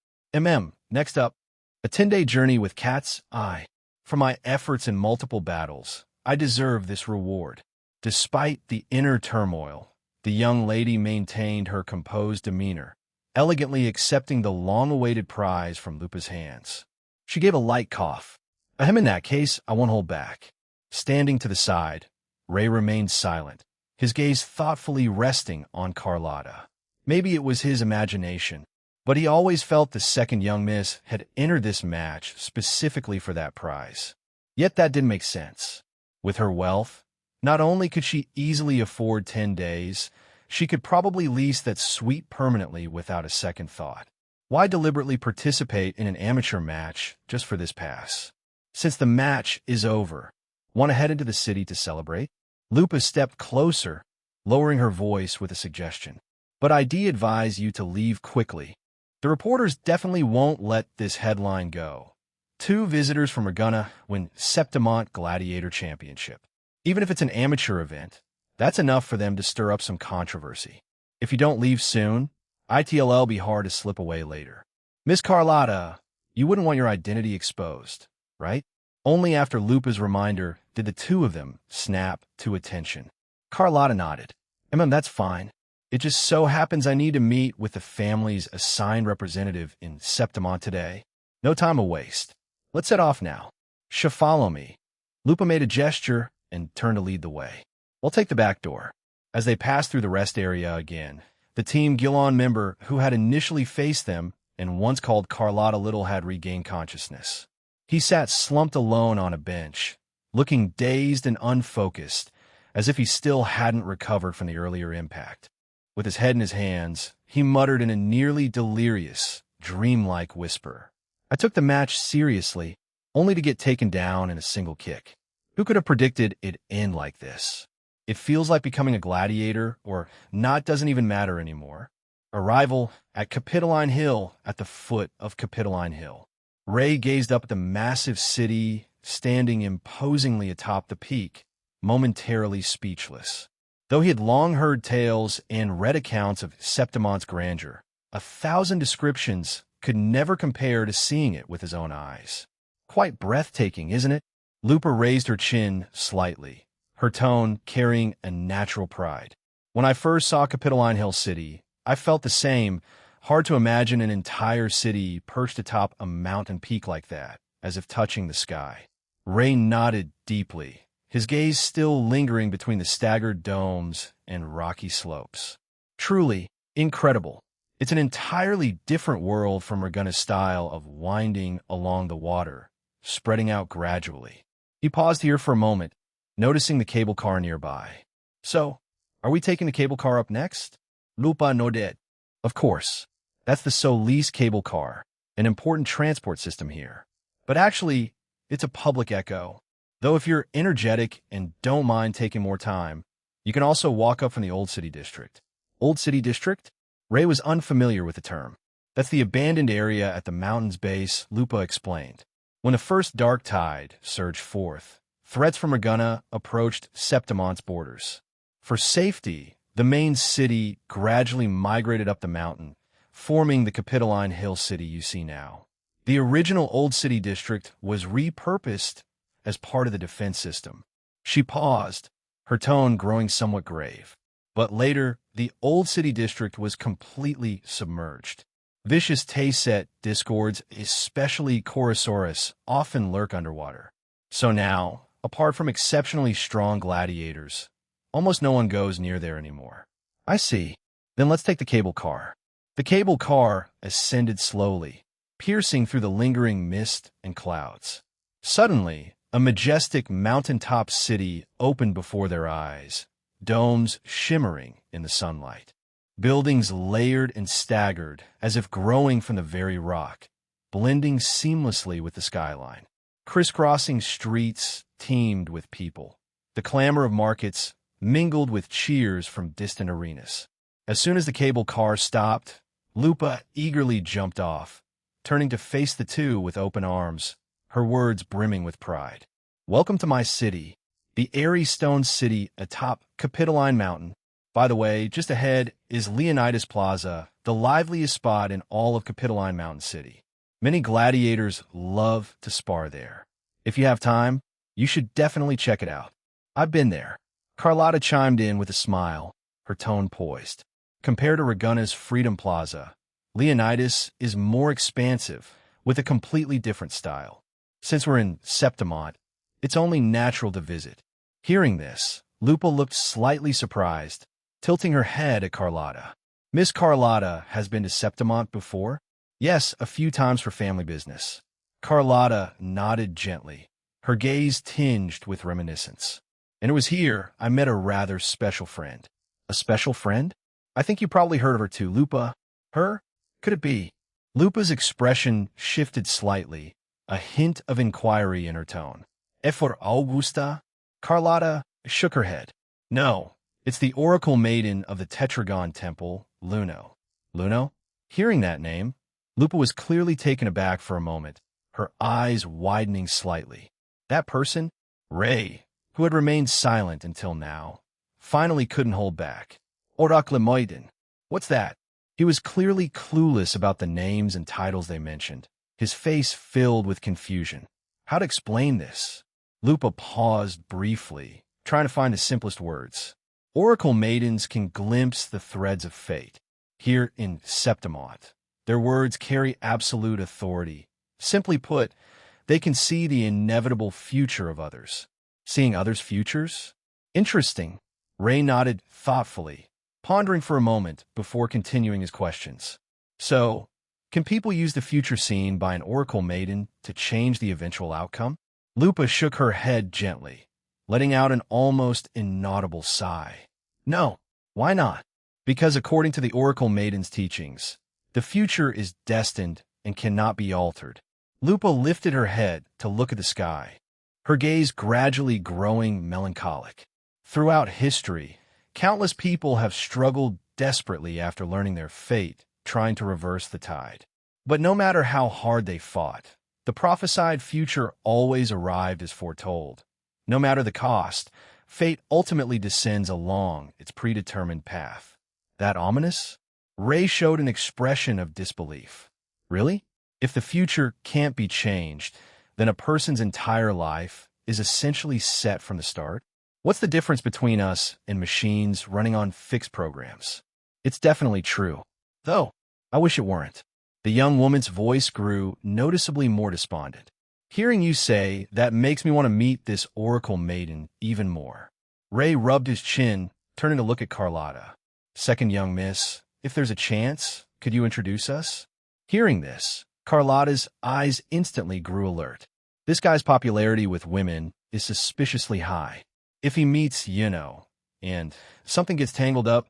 Next up, a 10-day journey with Cat's Eye. For my efforts in multiple battles, I deserve this reward. Despite the inner turmoil, the young lady maintained her composed demeanor, elegantly accepting the long-awaited prize from Lupa's hands. She gave a light cough. In that case, I won't hold back. Standing to the side, Ray remained silent, his gaze thoughtfully resting on Carlotta. Maybe it was his imagination, but he always felt the second young miss had entered this match specifically for that prize. Yet that didn't make sense. With her wealth, not only could she easily afford 10 days, she could probably lease that suite permanently without a second thought. Why deliberately participate in an amateur match just for this pass? Since the match is over, want to head into the city to celebrate? Lupa stepped closer, lowering her voice with a suggestion. But I'd advise you to leave quickly. The reporters definitely won't let this headline go. 2 visitors from Ragunna win Septimont Gladiator Championship. Even if it's an amateur event, that's enough for them to stir up some controversy. If you don't leave soon, ITLL be hard to slip away later. Miss Carlotta, you wouldn't want your identity exposed, right? Only after Lupa's reminder did the 2 of them snap to attention. Carlotta nodded. That's fine. It just so happens I need to meet with the family's assigned representative in Septimont today. No time to waste. Let's set off now. Follow me. Lupa made a gesture and turned to lead the way. We'll take the back door. As they passed through the rest area again, the Team Gillon member who had initially faced them and once called Carlotta Little had regained consciousness. He sat slumped alone on a bench, looking dazed and unfocused, as if he still hadn't recovered from the earlier impact. With his head in his hands, he muttered in a nearly delirious, dreamlike whisper. I took the match seriously, only to get taken down in a single kick. Who could have predicted it'd end like this? It feels like becoming a gladiator, or not, doesn't even matter anymore. Arrival at Capitoline Hill, at the foot of Capitoline Hill. Ray gazed up at the massive city, standing imposingly atop the peak, momentarily speechless. Though he had long heard tales and read accounts of Septimont's grandeur, 1,000 descriptions could never compare to seeing it with his own eyes. Quite breathtaking, isn't it? Lupa raised her chin slightly, her tone carrying a natural pride. When I first saw Capitoline Hill City, I felt the same. Hard to imagine an entire city perched atop a mountain peak like that, as if touching the sky. Ray nodded deeply, his gaze still lingering between the staggered domes and rocky slopes. Truly incredible. It's an entirely different world from Raguna's style of winding along the water, spreading out gradually. He paused here for a moment, noticing the cable car nearby. So, are we taking the cable car up next? Lupa nodded. Of course. That's the Solis cable car, an important transport system here. But actually, it's a public echo. Though if you're energetic and don't mind taking more time, you can also walk up from the Old City District. Old City District? Ray was unfamiliar with the term. That's the abandoned area at the mountain's base, Lupa explained. When the first dark tide surged forth, threats from Raguna approached Septimont's borders. For safety, the main city gradually migrated up the mountain, forming the Capitoline Hill City you see now. The original Old City District was repurposed as part of the defense system. She paused, her tone growing somewhat grave. But later, the Old City District was completely submerged. Vicious Tayset discords, especially Chorosaurus, often lurk underwater. So now, apart from exceptionally strong gladiators, almost no one goes near there anymore. I see. Then let's take the cable car. The cable car ascended slowly, piercing through the lingering mist and clouds. Suddenly, a majestic mountaintop city opened before their eyes, domes shimmering in the sunlight. Buildings layered and staggered, as if growing from the very rock, blending seamlessly with the skyline. Crisscrossing streets teemed with people. The clamor of markets mingled with cheers from distant arenas. As soon as the cable car stopped, Lupa eagerly jumped off, turning to face the two with open arms, her words brimming with pride. Welcome to my city, the airy stone city atop Capitoline Mountain. By the way, just ahead is Leonidas Plaza, the liveliest spot in all of Capitoline Mountain City. Many gladiators love to spar there. If you have time, you should definitely check it out. I've been there. Carlotta chimed in with a smile, her tone poised. Compared to Raguna's Freedom Plaza, Leonidas is more expansive, with a completely different style. Since we're in Septimont, it's only natural to visit. Hearing this, Lupa looked slightly surprised, tilting her head at Carlotta. Miss Carlotta has been to Septimont before? Yes, a few times for family business. Carlotta nodded gently, her gaze tinged with reminiscence. And it was here I met a rather special friend. A special friend? I think you probably heard of her too, Lupa. Her? Could it be? Lupa's expression shifted slightly, a hint of inquiry in her tone. E for Augusta? Carlotta shook her head. No, it's the Oracle Maiden of the Tetragon Temple, Luno. Luno? Hearing that name, Lupa was clearly taken aback for a moment, her eyes widening slightly. That person? Ray, who had remained silent until now, finally couldn't hold back. Oracle Maiden. What's that? He was clearly clueless about the names and titles they mentioned, his face filled with confusion. How to explain this? Lupa paused briefly, trying to find the simplest words. Oracle maidens can glimpse the threads of fate. Here in Septimont, their words carry absolute authority. Simply put, they can see the inevitable future of others. Seeing others' futures? Interesting. Ray nodded thoughtfully, pondering for a moment before continuing his questions. So, can people use the future seen by an Oracle Maiden to change the eventual outcome? Lupa shook her head gently, letting out an almost inaudible sigh. No, why not? Because according to the Oracle Maiden's teachings, the future is destined and cannot be altered. Lupa lifted her head to look at the sky, her gaze gradually growing melancholic. Throughout history, countless people have struggled desperately after learning their fate, trying to reverse the tide. But no matter how hard they fought, the prophesied future always arrived as foretold. No matter the cost, fate ultimately descends along its predetermined path. That ominous? Ray showed an expression of disbelief. Really? If the future can't be changed, then a person's entire life is essentially set from the start? What's the difference between us and machines running on fixed programs? It's definitely true. Though, I wish it weren't. The young woman's voice grew noticeably more despondent. Hearing you say that makes me want to meet this Oracle maiden even more. Ray rubbed his chin, turning to look at Carlotta. Second young miss, if there's a chance, could you introduce us? Hearing this, Carlotta's eyes instantly grew alert. This guy's popularity with women is suspiciously high. If he meets, and something gets tangled up,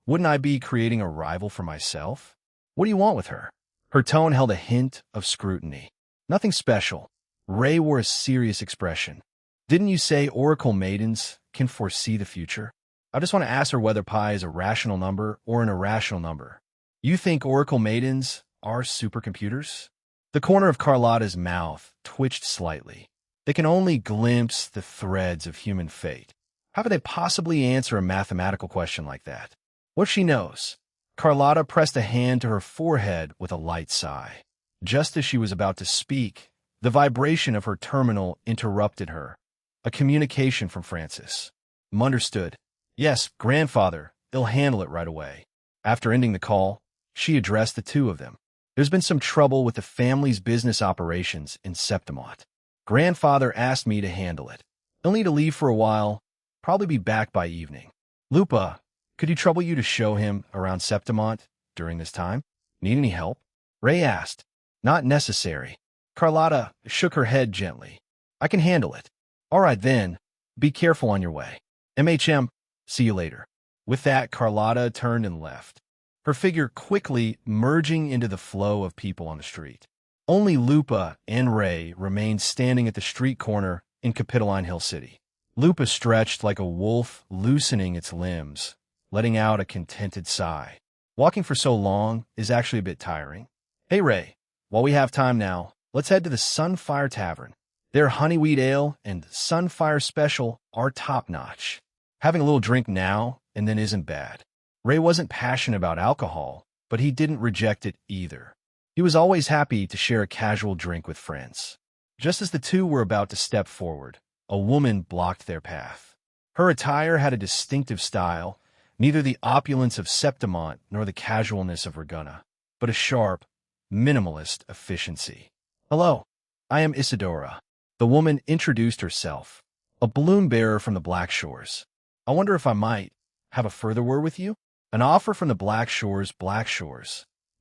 wouldn't I be creating a rival for myself? What do you want with her? Her tone held a hint of scrutiny. Nothing special. Ray wore a serious expression. Didn't you say Oracle maidens can foresee the future? I just want to ask her whether pi is a rational number or an irrational number. You think Oracle maidens are supercomputers? The corner of Carlotta's mouth twitched slightly. They can only glimpse the threads of human fate. How could they possibly answer a mathematical question like that? What if she knows? Carlotta pressed a hand to her forehead with a light sigh. Just as she was about to speak, the vibration of her terminal interrupted her. A communication from Francis. Understood. Yes, grandfather, he'll handle it right away. After ending the call, she addressed the two of them. There's been some trouble with the family's business operations in Septimont. Grandfather asked me to handle it. He'll need to leave for a while, probably be back by evening. Lupa, could you trouble you to show him around Septimont during this time? Need any help? Ray asked. Not necessary. Carlotta shook her head gently. I can handle it. All right then, be careful on your way. MHM, see you later. With that, Carlotta turned and left, her figure quickly merging into the flow of people on the street. Only Lupa and Ray remained standing at the street corner in Capitoline Hill City. Lupa stretched like a wolf, loosening its limbs, letting out a contented sigh. Walking for so long is actually a bit tiring. Hey Ray, while we have time now, let's head to the Sunfire Tavern. Their honeyweed ale and Sunfire special are top-notch. Having a little drink now and then isn't bad. Ray wasn't passionate about alcohol, but he didn't reject it either. He was always happy to share a casual drink with friends. Just as the two were about to step forward, a woman blocked their path. Her attire had a distinctive style, neither the opulence of Septimont nor the casualness of Reguna, but a sharp, minimalist efficiency. Hello, I am Isadora. The woman introduced herself, a balloon bearer from the Black Shores. I wonder if I might have a further word with you? An offer from the Black Shores.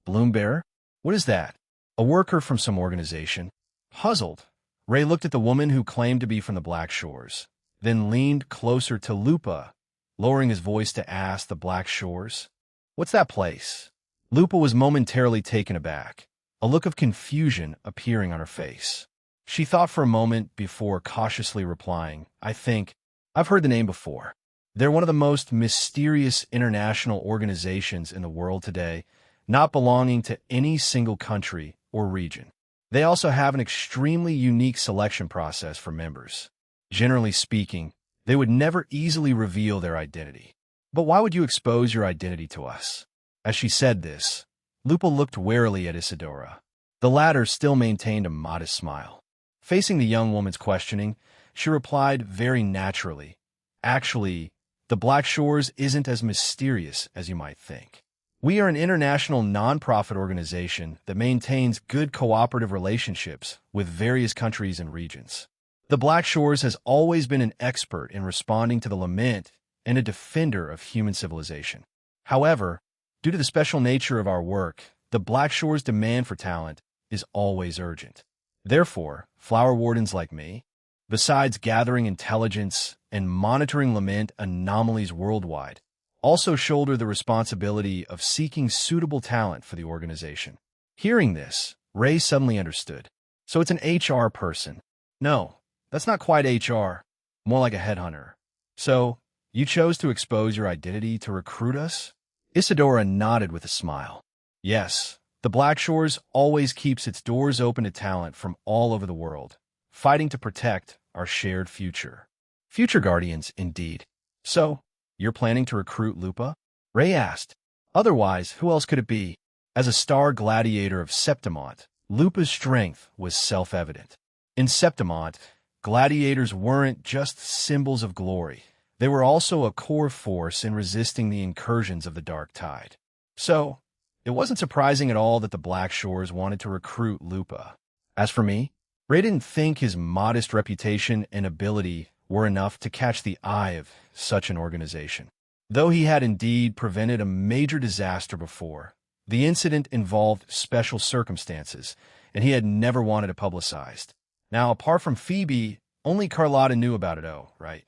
Balloon bearer? What is that? A worker from some organization? Puzzled, Ray looked at the woman who claimed to be from the Black Shores, then leaned closer to Lupa, lowering his voice to ask the Black Shores. What's that place? Lupa was momentarily taken aback, a look of confusion appearing on her face. She thought for a moment before cautiously replying, I've heard the name before. They're one of the most mysterious international organizations in the world today, not belonging to any single country or region. They also have an extremely unique selection process for members. Generally speaking, they would never easily reveal their identity. But why would you expose your identity to us? As she said this, Lupa looked warily at Isadora. The latter still maintained a modest smile. Facing the young woman's questioning, she replied very naturally, Actually, the Black Shores isn't as mysterious as you might think. We are an international non-profit organization that maintains good cooperative relationships with various countries and regions. The Black Shores has always been an expert in responding to the lament and a defender of human civilization. However, due to the special nature of our work, the Black Shores' demand for talent is always urgent. Therefore, flower wardens like me, besides gathering intelligence and monitoring lament anomalies worldwide, also shoulder the responsibility of seeking suitable talent for the organization. Hearing this, Ray suddenly understood. So it's an HR person. No, that's not quite HR, more like a headhunter. So, you chose to expose your identity to recruit us? Isadora nodded with a smile. Yes, the Black Shores always keeps its doors open to talent from all over the world, fighting to protect our shared future. Future guardians, indeed. So, you're planning to recruit Lupa? Ray asked. Otherwise, who else could it be? As a star gladiator of Septimont, Lupa's strength was self-evident. In Septimont, gladiators weren't just symbols of glory. They were also a core force in resisting the incursions of the Dark Tide. So, it wasn't surprising at all that the Black Shores wanted to recruit Lupa. As for me, Ray didn't think his modest reputation and ability were enough to catch the eye of such an organization. Though he had indeed prevented a major disaster before, the incident involved special circumstances, and he had never wanted it publicized. Now, apart from Phoebe, only Carlotta knew about it, right?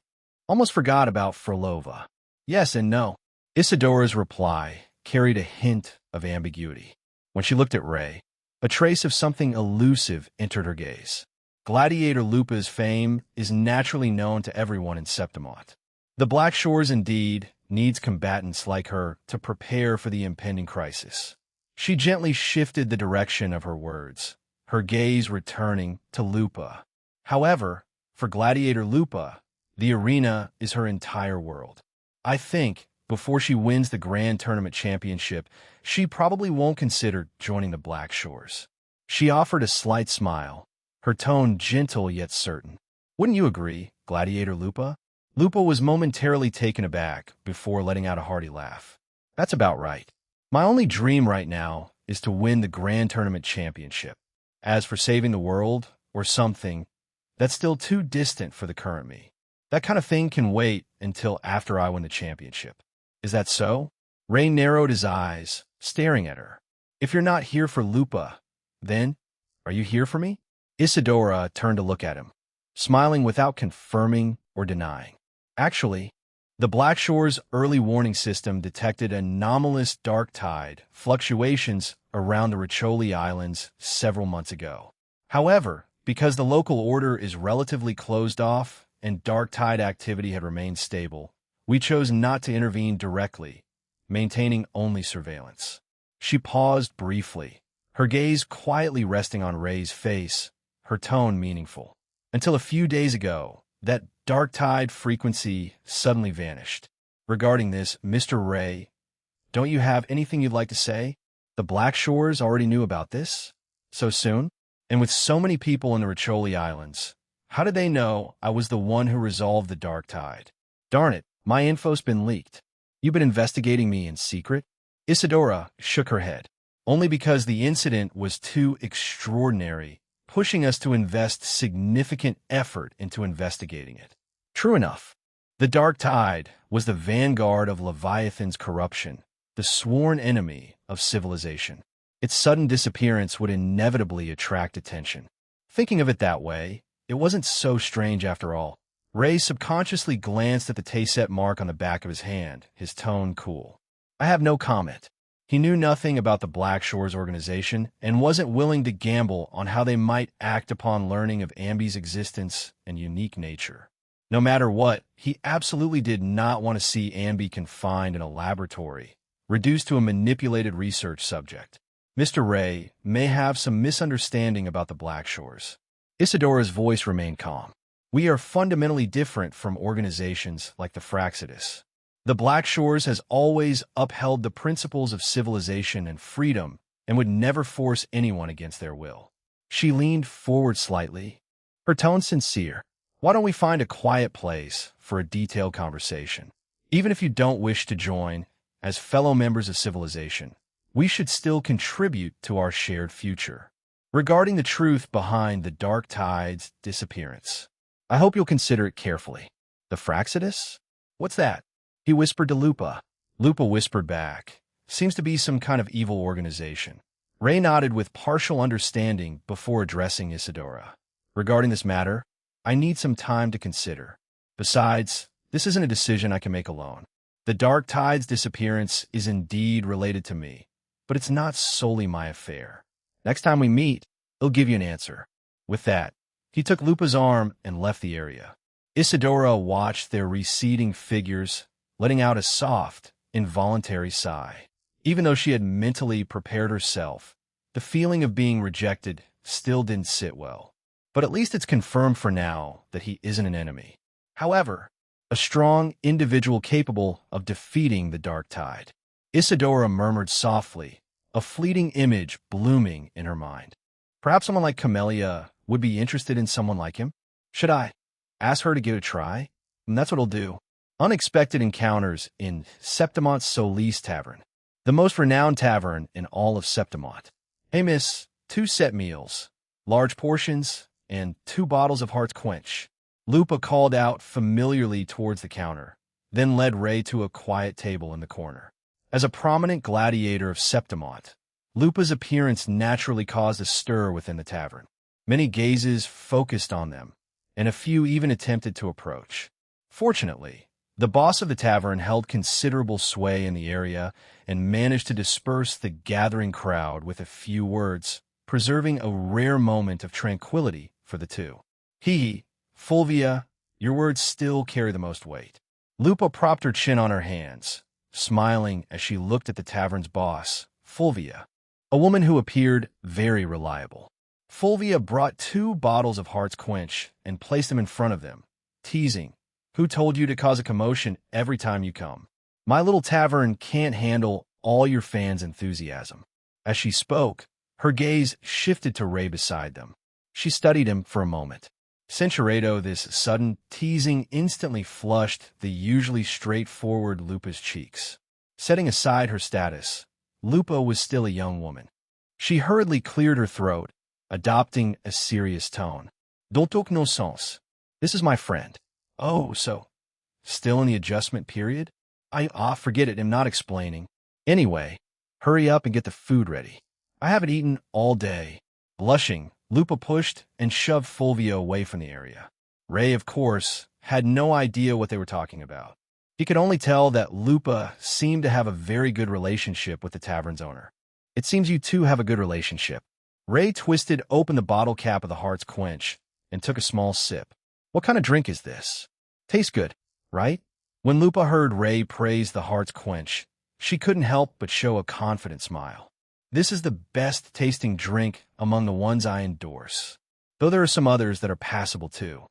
Almost forgot about Frolova. Yes and no. Isidora's reply carried a hint of ambiguity. When she looked at Ray, a trace of something elusive entered her gaze. Gladiator Lupa's fame is naturally known to everyone in Septimont. The Black Shores indeed needs combatants like her to prepare for the impending crisis. She gently shifted the direction of her words, her gaze returning to Lupa. However, for Gladiator Lupa, the arena is her entire world. I think, before she wins the Grand Tournament Championship, she probably won't consider joining the Black Shores. She offered a slight smile, her tone gentle yet certain. Wouldn't you agree, Gladiator Lupa? Lupa was momentarily taken aback before letting out a hearty laugh. That's about right. My only dream right now is to win the Grand Tournament Championship. As for saving the world, or something, that's still too distant for the current me. That kind of thing can wait until after I win the championship. Is that so? Ray narrowed his eyes, staring at her. If you're not here for Lupa, then, are you here for me? Isadora turned to look at him, smiling without confirming or denying. Actually, the Black Shores early warning system detected anomalous dark tide fluctuations around the Riccioli Islands several months ago. However, because the local order is relatively closed off and dark tide activity had remained stable, we chose not to intervene directly, maintaining only surveillance. She paused briefly, her gaze quietly resting on Ray's face, her tone meaningful. Until a few days ago, that dark tide frequency suddenly vanished. Regarding this, Mr. Ray, don't you have anything you'd like to say? The Black Shores already knew about this? So soon? And with so many people in the Riccioli Islands, how did they know I was the one who resolved the dark tide? Darn it, my info's been leaked. You've been investigating me in secret? Isadora shook her head. Only because the incident was too extraordinary, pushing us to invest significant effort into investigating it. True enough. The dark tide was the vanguard of Leviathan's corruption, the sworn enemy of civilization. Its sudden disappearance would inevitably attract attention. Thinking of it that way, it wasn't so strange after all. Ray subconsciously glanced at the Tayset mark on the back of his hand, his tone cool. I have no comment. He knew nothing about the Black Shores organization and wasn't willing to gamble on how they might act upon learning of Ambi's existence and unique nature. No matter what, he absolutely did not want to see Ambi confined in a laboratory, reduced to a manipulated research subject. Mr. Ray may have some misunderstanding about the Black Shores. Isadora's voice remained calm. We are fundamentally different from organizations like the Fraxidus. The Black Shores has always upheld the principles of civilization and freedom and would never force anyone against their will. She leaned forward slightly, her tone sincere. Why don't we find a quiet place for a detailed conversation? Even if you don't wish to join, as fellow members of civilization, we should still contribute to our shared future. Regarding the truth behind the dark tide's disappearance, I hope you'll consider it carefully. The Fraxidus? What's that? He whispered to Lupa. Lupa whispered back. Seems to be some kind of evil organization. Ray nodded with partial understanding before addressing Isadora. Regarding this matter, I need some time to consider. Besides, this isn't a decision I can make alone. The dark tide's disappearance is indeed related to me, but it's not solely my affair. Next time we meet, I'll give you an answer. With that, he took Lupa's arm and left the area. Isadora watched their receding figures, letting out a soft, involuntary sigh. Even though she had mentally prepared herself, the feeling of being rejected still didn't sit well. But at least it's confirmed for now that he isn't an enemy. However, a strong individual capable of defeating the dark tide. Isadora murmured softly, a fleeting image blooming in her mind. Perhaps someone like Camellia would be interested in someone like him? Should I ask her to give it a try? And that's what I'll do. Unexpected encounters in Septimont's Solis Tavern, the most renowned tavern in all of Septimont. Hey, miss, 2 set meals, large portions, and 2 bottles of Heart's Quench. Lupa called out familiarly towards the counter, then led Ray to a quiet table in the corner. As a prominent gladiator of Septimont, Lupa's appearance naturally caused a stir within the tavern. Many gazes focused on them, and a few even attempted to approach. Fortunately, the boss of the tavern held considerable sway in the area and managed to disperse the gathering crowd with a few words, preserving a rare moment of tranquility for the two. Fulvia, your words still carry the most weight. Lupa propped her chin on her hands, smiling as she looked at the tavern's boss, Fulvia, a woman who appeared very reliable. Fulvia brought 2 bottles of Heart's Quench and placed them in front of them, teasing, "Who told you to cause a commotion every time you come? My little tavern can't handle all your fans' enthusiasm." As she spoke, her gaze shifted to Ray beside them. She studied him for a moment. Censuredo, this sudden teasing instantly flushed the usually straightforward Lupa's cheeks. Setting aside her status, Lupa was still a young woman. She hurriedly cleared her throat, adopting a serious tone. "D'autoc no sens. This is my friend." "Oh, so still in the adjustment period?" Forget it, I'm not explaining. Anyway, hurry up and get the food ready. I haven't eaten all day." Blushing, Lupa pushed and shoved Fulvia away from the area. Ray, of course, had no idea what they were talking about. He could only tell that Lupa seemed to have a very good relationship with the tavern's owner. "It seems you two have a good relationship." Ray twisted open the bottle cap of the Heart's Quench and took a small sip. "What kind of drink is this? Tastes good, right?" When Lupa heard Ray praise the Heart's Quench, she couldn't help but show a confident smile. "This is the best tasting drink among the ones I endorse, though there are some others that are passable too."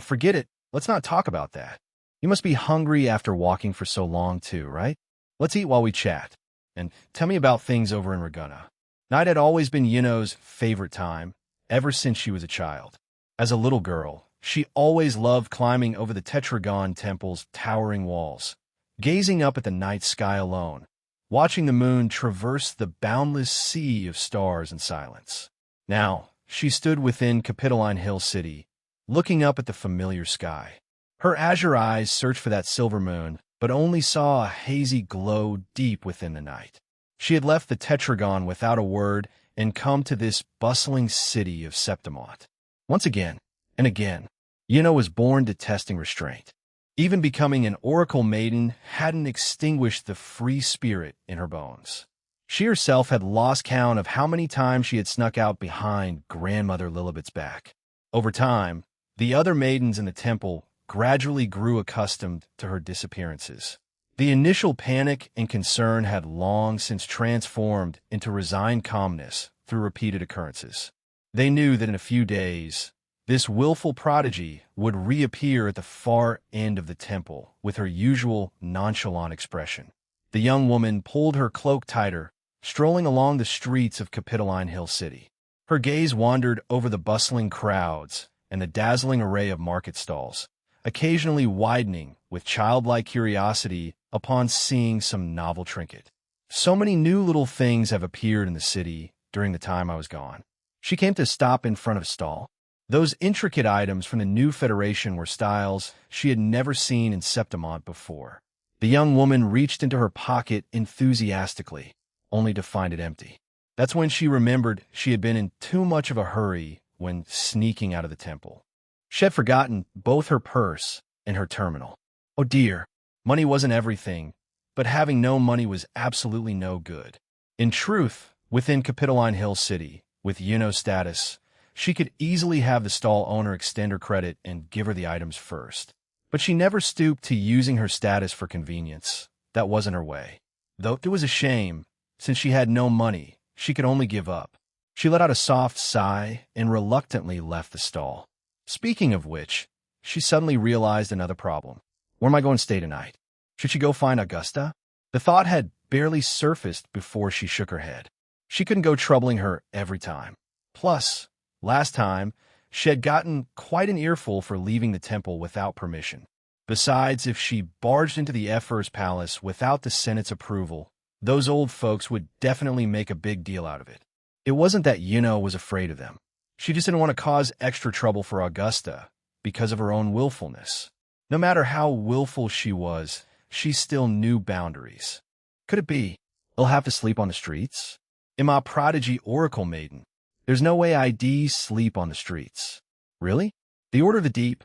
Forget it. Let's not talk about that. You must be hungry after walking for so long too, right? Let's eat while we chat. And tell me about things over in Ragunna. Night had always been Yino's favorite time, ever since she was a child. As a little girl, she always loved climbing over the Tetragon Temple's towering walls, gazing up at the night sky alone, watching the moon traverse the boundless sea of stars in silence. Now, she stood within Capitoline Hill City, looking up at the familiar sky. Her azure eyes searched for that silver moon, but only saw a hazy glow deep within the night. She had left the Tetragon without a word and come to this bustling city of Septimont. Once again, and again, Yino was born detesting restraint. Even becoming an oracle maiden hadn't extinguished the free spirit in her bones. She herself had lost count of how many times she had snuck out behind grandmother Lilibet's back. Over time, the other maidens in the temple gradually grew accustomed to her disappearances. The initial panic and concern had long since transformed into resigned calmness through repeated occurrences. They knew that in a few days, this willful prodigy would reappear at the far end of the temple with her usual nonchalant expression. The young woman pulled her cloak tighter, strolling along the streets of Capitoline Hill City. Her gaze wandered over the bustling crowds and the dazzling array of market stalls, occasionally widening with childlike curiosity upon seeing some novel trinket. "So many new little things have appeared in the city during the time I was gone." She came to stop in front of a stall. Those intricate items from the new Federation were styles she had never seen in Septimont before. The young woman reached into her pocket enthusiastically, only to find it empty. That's when she remembered she had been in too much of a hurry when sneaking out of the temple. She had forgotten both her purse and her terminal. Oh dear, money wasn't everything, but having no money was absolutely no good. In truth, within Capitoline Hill City, with Yino's status, she could easily have the stall owner extend her credit and give her the items first. But she never stooped to using her status for convenience. That wasn't her way. Though it was a shame, since she had no money, she could only give up. She let out a soft sigh and reluctantly left the stall. Speaking of which, she suddenly realized another problem. Where am I going to stay tonight? Should she go find Augusta? The thought had barely surfaced before she shook her head. She couldn't go troubling her every time. Plus, last time, she had gotten quite an earful for leaving the temple without permission. Besides, if she barged into the Emperor's palace without the Senate's approval, those old folks would definitely make a big deal out of it. It wasn't that Yuno was afraid of them. She just didn't want to cause extra trouble for Augusta because of her own willfulness. No matter how willful she was, she still knew boundaries. Could it be, they'll have to sleep on the streets? Ima Prodigy Oracle Maiden. There's no way IDs sleep on the streets. Really? The Order of the Deep?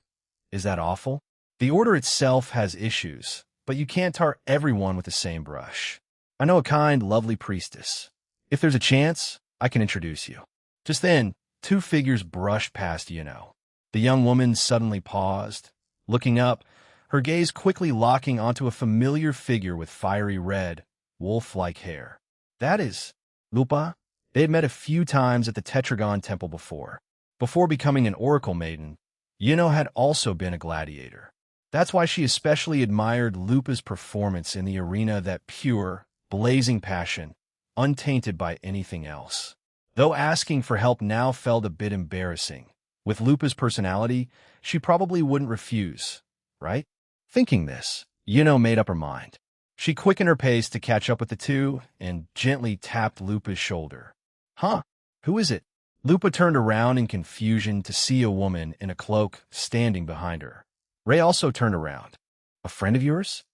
Is that awful? The Order itself has issues, but you can't tar everyone with the same brush. I know a kind, lovely priestess. If there's a chance, I can introduce you. Just then, two figures brushed past Yuno. The young woman suddenly paused, looking up, her gaze quickly locking onto a familiar figure with fiery red, wolf-like hair. That is Lupa. They had met a few times at the Tetragon Temple before. Before becoming an Oracle Maiden, Yuno had also been a gladiator. That's why she especially admired Lupa's performance in the arena, that pure, blazing passion, untainted by anything else. Though asking for help now felt a bit embarrassing, with Lupa's personality, she probably wouldn't refuse, right? Thinking this, Yuno made up her mind. She quickened her pace to catch up with the two and gently tapped Lupa's shoulder. Huh? Who is it? Lupa turned around in confusion to see a woman in a cloak standing behind her. Ray also turned around. A friend of yours?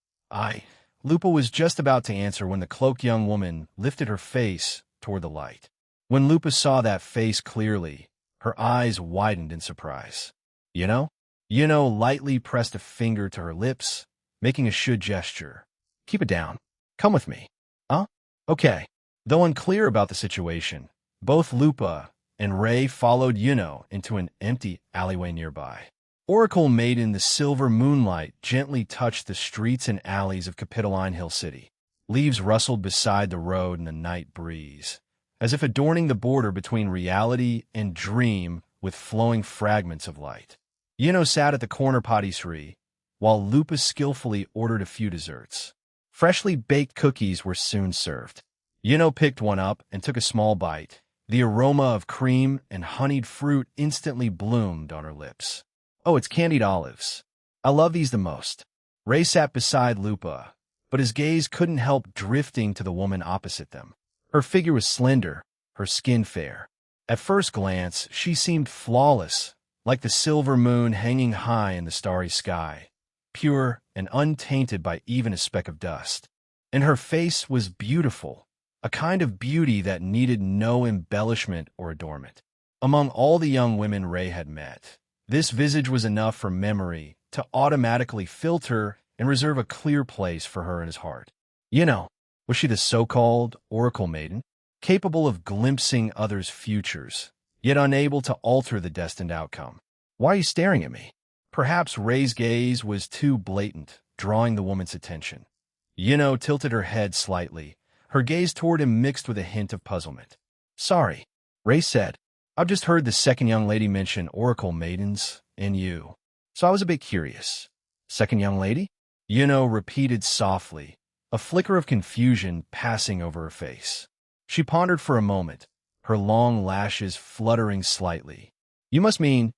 Lupa was just about to answer when the cloaked young woman lifted her face toward the light. When Lupa saw that face clearly, her eyes widened in surprise. Yuno? Yuno lightly pressed a finger to her lips, making a should gesture. Keep it down. Come with me. Huh? Okay. Though unclear about the situation, both Lupa and Ray followed Yuno into an empty alleyway nearby. Oracle Maiden, the silver moonlight gently touched the streets and alleys of Capitoline Hill City. Leaves rustled beside the road in the night breeze, as if adorning the border between reality and dream with flowing fragments of light. Yuno sat at the corner patisserie, while Lupa skillfully ordered a few desserts. Freshly baked cookies were soon served. Yuno picked one up and took a small bite. The aroma of cream and honeyed fruit instantly bloomed on her lips. Oh, it's candied olives. I love these the most. Ray sat beside Lupa, but his gaze couldn't help drifting to the woman opposite them. Her figure was slender, her skin fair. At first glance, she seemed flawless, like the silver moon hanging high in the starry sky, pure and untainted by even a speck of dust. And her face was beautiful, a kind of beauty that needed no embellishment or adornment. Among all the young women Ray had met, this visage was enough for memory to automatically filter and reserve a clear place for her in his heart. Was she the so-called Oracle Maiden, capable of glimpsing others' futures, yet unable to alter the destined outcome? Why are you staring at me? Perhaps Ray's gaze was too blatant, drawing the woman's attention. Yuno tilted her head slightly, her gaze toward him mixed with a hint of puzzlement. Sorry, Ray said. I've just heard the second young lady mention Oracle Maidens and you, so I was a bit curious. Second young lady? Yuno repeated softly, a flicker of confusion passing over her face. She pondered for a moment, her long lashes fluttering slightly. You must mean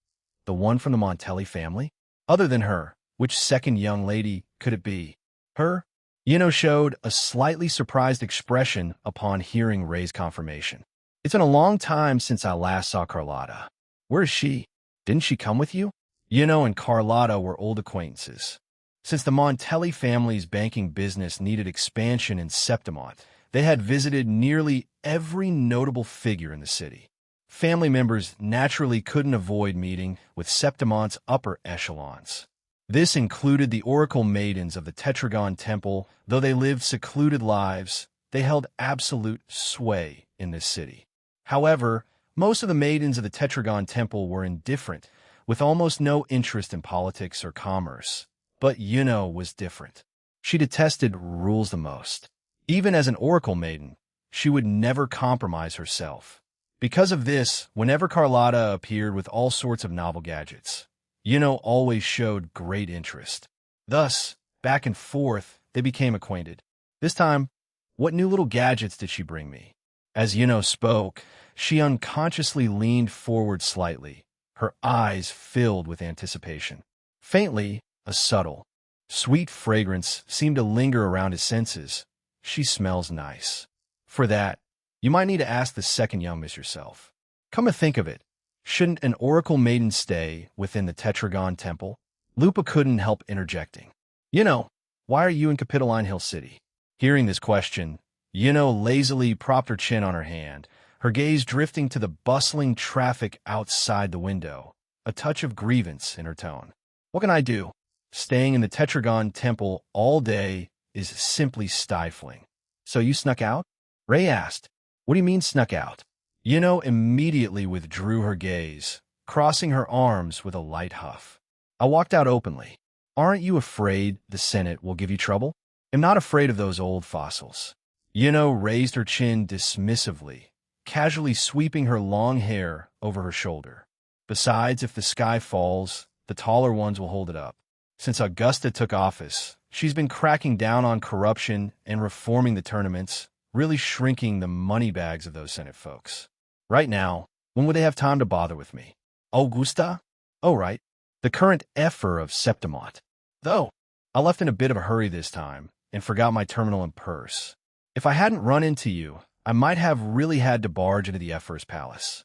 the one from the Montelli family? Other than her, which second young lady could it be? Her? Yuno showed a slightly surprised expression upon hearing Ray's confirmation. It's been a long time since I last saw Carlotta. Where is she? Didn't she come with you? Yuno and Carlotta were old acquaintances. Since the Montelli family's banking business needed expansion in Septimont, they had visited nearly every notable figure in the city. Family members naturally couldn't avoid meeting with Septimont's upper echelons. This included the Oracle Maidens of the Tetragon Temple. Though they lived secluded lives, they held absolute sway in this city. However, most of the maidens of the Tetragon Temple were indifferent, with almost no interest in politics or commerce. But Yuno was different. She detested rules the most. Even as an Oracle Maiden, she would never compromise herself. Because of this, whenever Carlotta appeared with all sorts of novel gadgets, Yuno always showed great interest. Thus, back and forth, they became acquainted. This time, what new little gadgets did she bring me? As Yuno spoke, she unconsciously leaned forward slightly, her eyes filled with anticipation. Faintly, a subtle, Sweet fragrance seemed to linger around his senses. She smells nice. For that, you might need to ask the second young miss yourself. Come to think of it, shouldn't an oracle maiden stay within the Tetragon Temple? Lupa couldn't help interjecting. Why are you in Capitoline Hill City? Hearing this question, lazily propped her chin on her hand, her gaze drifting to the bustling traffic outside the window, a touch of grievance in her tone. What can I do? Staying in the Tetragon Temple all day is simply stifling. So you snuck out? Ray asked. What do you mean snuck out? Immediately withdrew her gaze, crossing her arms with a light huff. I walked out openly. Aren't you afraid the Senate will give you trouble? I'm not afraid of those old fossils. Raised her chin dismissively, casually sweeping her long hair over her shoulder. Besides, if the sky falls, the taller ones will hold it up. Since Augusta took office, she's been cracking down on corruption and reforming the tournaments, really shrinking the money bags of those Senate folks. Right now, when would they have time to bother with me? Augusta? Oh, right. The current effer of Septimont. Though, I left in a bit of a hurry this time and forgot my terminal and purse. If I hadn't run into you, I might have really had to barge into the effer's palace.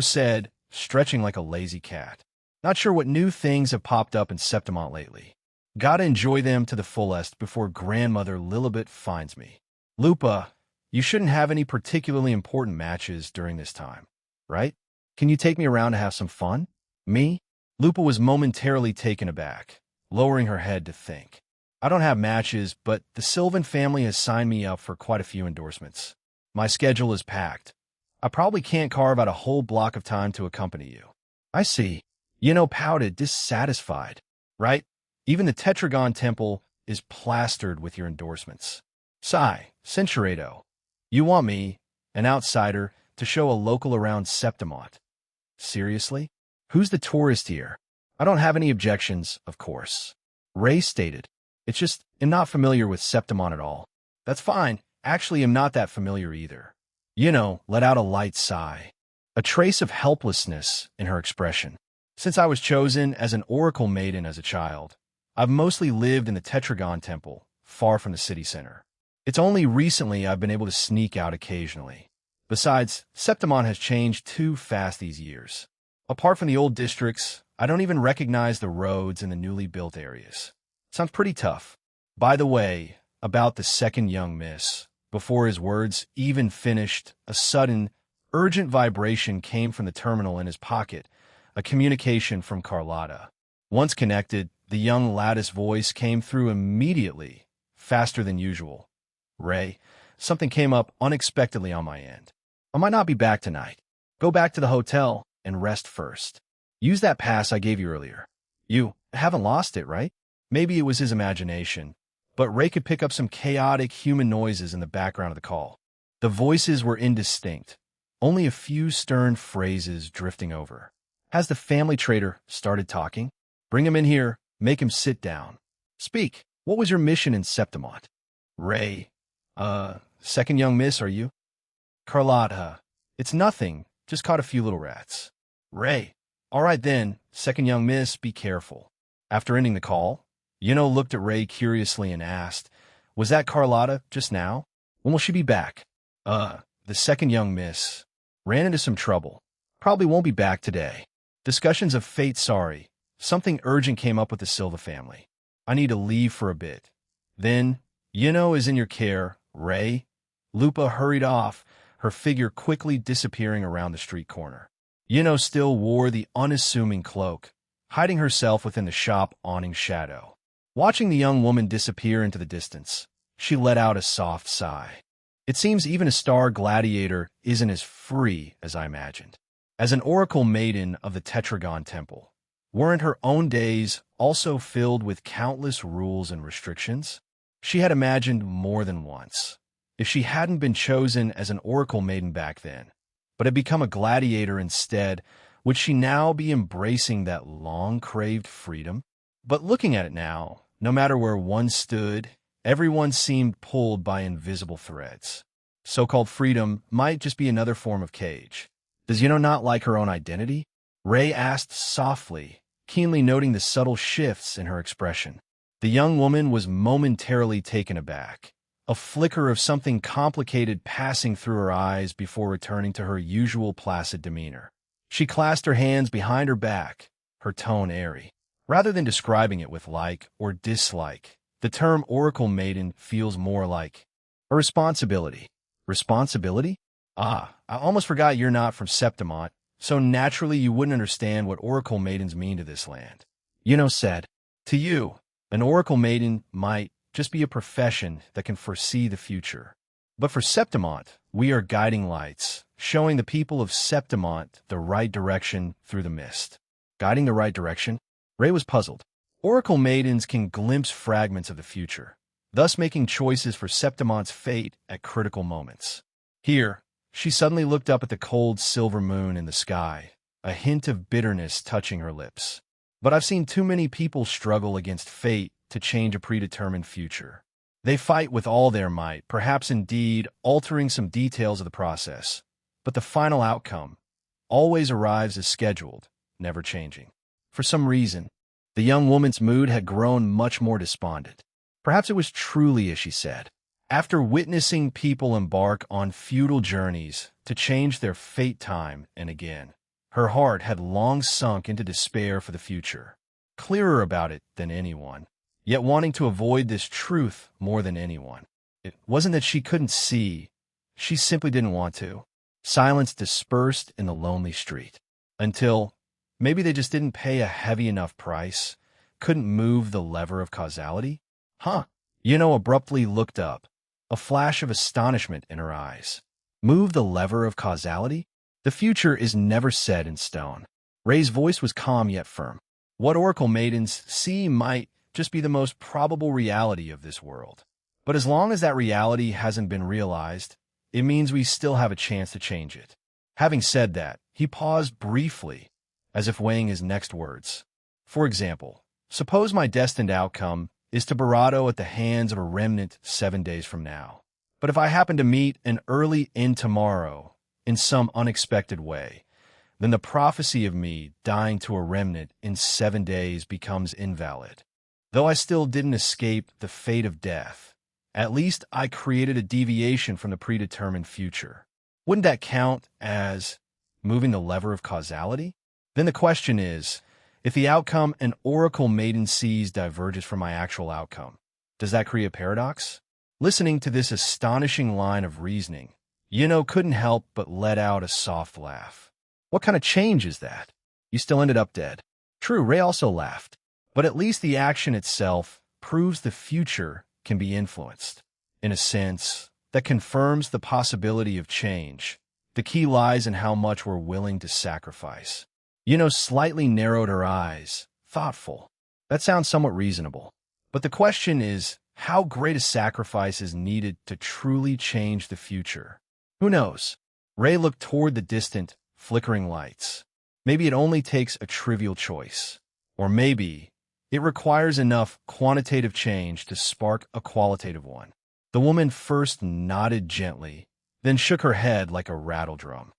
Said, stretching like a lazy cat. Not sure what new things have popped up in Septimont lately. Gotta enjoy them to the fullest before grandmother Lilibet finds me. Lupa, you shouldn't have any particularly important matches during this time, right? Can you take me around to have some fun? Me? Lupa was momentarily taken aback, lowering her head to think. I don't have matches, but the Sylvan family has signed me up for quite a few endorsements. My schedule is packed. I probably can't carve out a whole block of time to accompany you. I see. Pouted, dissatisfied. Right? Even the Tetragon Temple is plastered with your endorsements. Sigh, Centurado. You want me, an outsider, to show a local around Septimont. Seriously? Who's the tourist here? I don't have any objections, of course. Ray stated. It's just, I'm not familiar with Septimont at all. That's fine. Actually, I'm not that familiar either. Let out a light sigh. A trace of helplessness in her expression. Since I was chosen as an oracle maiden as a child, I've mostly lived in the Tetragon Temple, far from the city center. It's only recently I've been able to sneak out occasionally. Besides, Septimont has changed too fast these years. Apart from the old districts, I don't even recognize the roads in the newly built areas. Sounds pretty tough. By the way, about the second young miss, before his words even finished, a sudden, urgent vibration came from the terminal in his pocket, a communication from Carlotta. Once connected, the young lattice voice came through immediately, faster than usual. Ray, something came up unexpectedly on my end. I might not be back tonight. Go back to the hotel and rest first. Use that pass I gave you earlier. You haven't lost it, right? Maybe it was his imagination, but Ray could pick up some chaotic human noises in the background of the call. The voices were indistinct, only a few stern phrases drifting over. Has the family trader started talking? Bring him in here, make him sit down. Speak, what was your mission in Septimont? Ray, second young miss, are you? Carlotta, it's nothing, just caught a few little rats. Ray, all right then, second young miss, be careful. After ending the call, looked at Ray curiously and asked, was that Carlotta just now? When will she be back? The second young miss. Ran into some trouble. Probably won't be back today. Discussions of fate, sorry. Something urgent came up with the Silva family. I need to leave for a bit. Then, is in your care, Ray. Lupa hurried off, her figure quickly disappearing around the street corner. Still wore the unassuming cloak, hiding herself within the shop awning shadow. Watching the young woman disappear into the distance, she let out a soft sigh. It seems even a star gladiator isn't as free as I imagined. As an oracle maiden of the Tetragon Temple, weren't her own days also filled with countless rules and restrictions? She had imagined more than once. If she hadn't been chosen as an oracle maiden back then, but had become a gladiator instead, would she now be embracing that long-craved freedom? But looking at it now, no matter where one stood, everyone seemed pulled by invisible threads. So-called freedom might just be another form of cage. Does not like her own identity? Ray asked softly, keenly noting the subtle shifts in her expression. The young woman was momentarily taken aback, a flicker of something complicated passing through her eyes before returning to her usual placid demeanor. She clasped her hands behind her back, her tone airy. Rather than describing it with like or dislike, the term Oracle Maiden feels more like a responsibility. Responsibility? Ah, I almost forgot you're not from Septimont, so naturally you wouldn't understand what Oracle Maidens mean to this land. Yuno said, to you, an Oracle Maiden might just be a profession that can foresee the future. But for Septimont, we are guiding lights, showing the people of Septimont the right direction through the mist. Guiding the right direction? Ray was puzzled. Oracle Maidens can glimpse fragments of the future, thus making choices for Septimont's fate at critical moments. Here, she suddenly looked up at the cold silver moon in the sky, a hint of bitterness touching her lips. But I've seen too many people struggle against fate to change a predetermined future. They fight with all their might, perhaps indeed altering some details of the process. But the final outcome always arrives as scheduled, never changing. For some reason, the young woman's mood had grown much more despondent. Perhaps it was truly as she said. After witnessing people embark on futile journeys to change their fate time and again, her heart had long sunk into despair for the future, clearer about it than anyone, yet wanting to avoid this truth more than anyone. It wasn't that she couldn't see, she simply didn't want to. Silence dispersed in the lonely street, until maybe they just didn't pay a heavy enough price, couldn't move the lever of causality? Yuno abruptly looked up, a flash of astonishment in her eyes. Move the lever of causality? The future is never set in stone. Ray's voice was calm yet firm. What Oracle Maidens see might just be the most probable reality of this world. But as long as that reality hasn't been realized, it means we still have a chance to change it. Having said that, he paused briefly, as if weighing his next words. For example, suppose my destined outcome is to Barado at the hands of a remnant 7 days from now. But if I happen to meet an early end tomorrow in some unexpected way, then the prophecy of me dying to a remnant in 7 days becomes invalid. Though I still didn't escape the fate of death, at least I created a deviation from the predetermined future. Wouldn't that count as moving the lever of causality? Then the question is, if the outcome an Oracle Maiden sees diverges from my actual outcome, does that create a paradox? Listening to this astonishing line of reasoning, Yuno couldn't help but let out a soft laugh. What kind of change is that? You still ended up dead. True, Ray also laughed. But at least the action itself proves the future can be influenced. In a sense, that confirms the possibility of change. The key lies in how much we're willing to sacrifice. Yuno slightly narrowed her eyes, thoughtful. That sounds somewhat reasonable. But the question is, how great a sacrifice is needed to truly change the future? Who knows? Ray looked toward the distant, flickering lights. Maybe it only takes a trivial choice. Or maybe it requires enough quantitative change to spark a qualitative one. The woman first nodded gently, then shook her head like a rattledrum.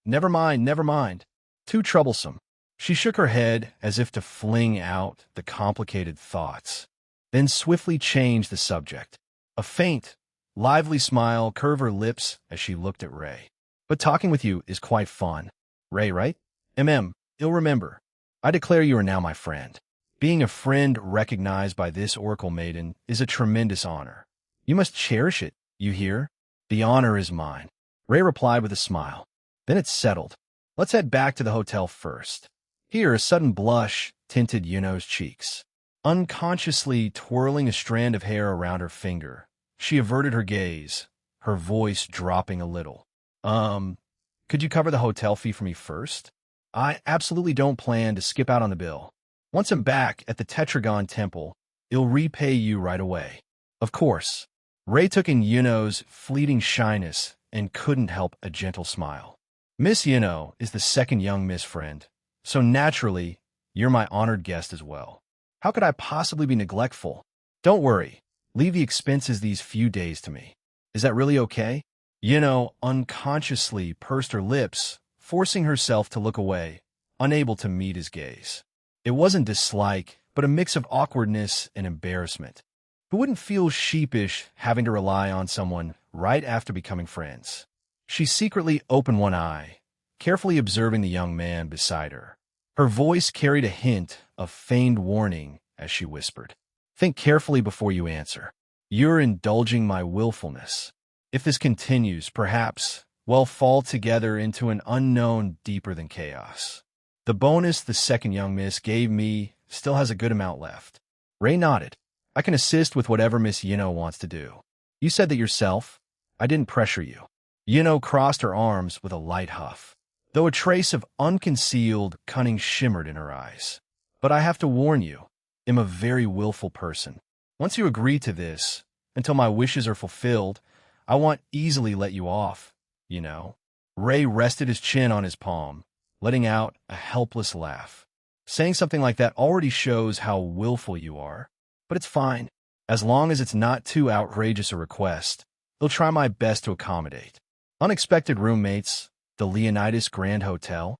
Never mind, never mind. Too troublesome. She shook her head as if to fling out the complicated thoughts, then swiftly changed the subject. A faint, lively smile curved her lips as she looked at Ray. But talking with you is quite fun. Ray, right? You'll remember. I declare you are now my friend. Being a friend recognized by this Oracle Maiden is a tremendous honor. You must cherish it, you hear? The honor is mine. Ray replied with a smile. Then it's settled. Let's head back to the hotel first. Here, a sudden blush tinted Yuno's cheeks. Unconsciously twirling a strand of hair around her finger, she averted her gaze, her voice dropping a little. Could you cover the hotel fee for me first? I absolutely don't plan to skip out on the bill. Once I'm back at the Tetragon Temple, it'll repay you right away. Of course. Ray took in Yuno's fleeting shyness and couldn't help a gentle smile. Miss Yuno is the second young Miss friend, so naturally, you're my honored guest as well. How could I possibly be neglectful? Don't worry. Leave the expenses these few days to me. Is that really okay? Yuno unconsciously pursed her lips, forcing herself to look away, unable to meet his gaze. It wasn't dislike, but a mix of awkwardness and embarrassment. Who wouldn't feel sheepish having to rely on someone right after becoming friends? She secretly opened one eye, carefully observing the young man beside her. Her voice carried a hint of feigned warning as she whispered, "Think carefully before you answer. You're indulging my willfulness. If this continues, perhaps we'll fall together into an unknown deeper than chaos." The bonus the second young miss gave me still has a good amount left. Ray nodded. "I can assist with whatever Miss Yino wants to do. You said that yourself. I didn't pressure you." Yino crossed her arms with a light huff, though a trace of unconcealed cunning shimmered in her eyes. "But I have to warn you, I'm a very willful person. Once you agree to this, until my wishes are fulfilled, I won't easily let you off, you know." Ray rested his chin on his palm, letting out a helpless laugh. "Saying something like that already shows how willful you are. But it's fine. As long as it's not too outrageous a request, I'll try my best to accommodate. Unexpected roommates, the Leonidas Grand Hotel?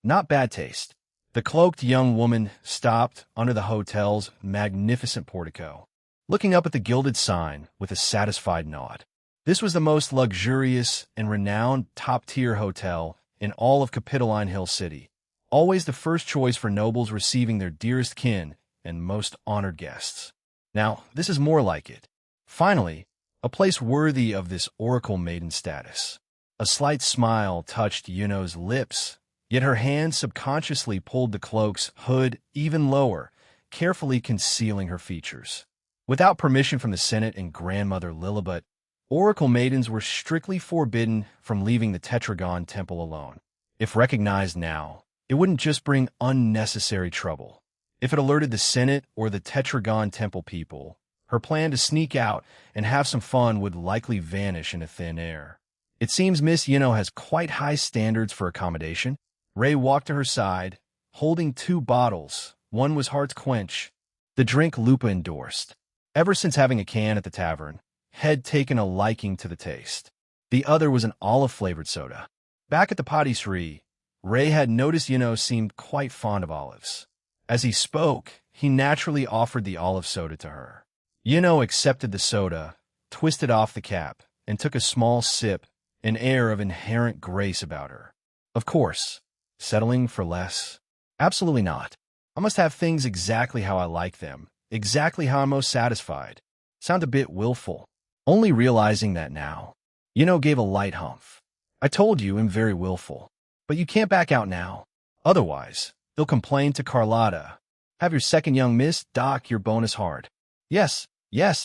Not bad taste." The cloaked young woman stopped under the hotel's magnificent portico, looking up at the gilded sign with a satisfied nod. This was the most luxurious and renowned top-tier hotel in all of Capitoline Hill City, always the first choice for nobles receiving their dearest kin and most honored guests. Now, this is more like it. Finally, a place worthy of this oracle maiden status. A slight smile touched Yuno's lips, yet her hand subconsciously pulled the cloak's hood even lower, carefully concealing her features. Without permission from the Senate and Grandmother Lillibut, oracle maidens were strictly forbidden from leaving the Tetragon Temple alone. If recognized now, it wouldn't just bring unnecessary trouble. If it alerted the Senate or the Tetragon Temple people, her plan to sneak out and have some fun would likely vanish into thin air. It seems Miss Yino has quite high standards for accommodation. Ray walked to her side, holding two bottles. One was Heart's Quench, the drink Lupa endorsed. Ever since having a can at the tavern, had taken a liking to the taste. The other was an olive-flavored soda. Back at the patisserie, Ray had noticed Yino seemed quite fond of olives. As he spoke, he naturally offered the olive soda to her. Yino accepted the soda, twisted off the cap, and took a small sip, an air of inherent grace about her. Of course, settling for less? Absolutely not. I must have things exactly how I like them, exactly how I'm most satisfied. Sound a bit willful. Only realizing that now. Yino gave a light humph. "I told you I'm very willful. But you can't back out now. Otherwise, they'll complain to Carlotta. Have your second young miss dock your bonus hard." Yes,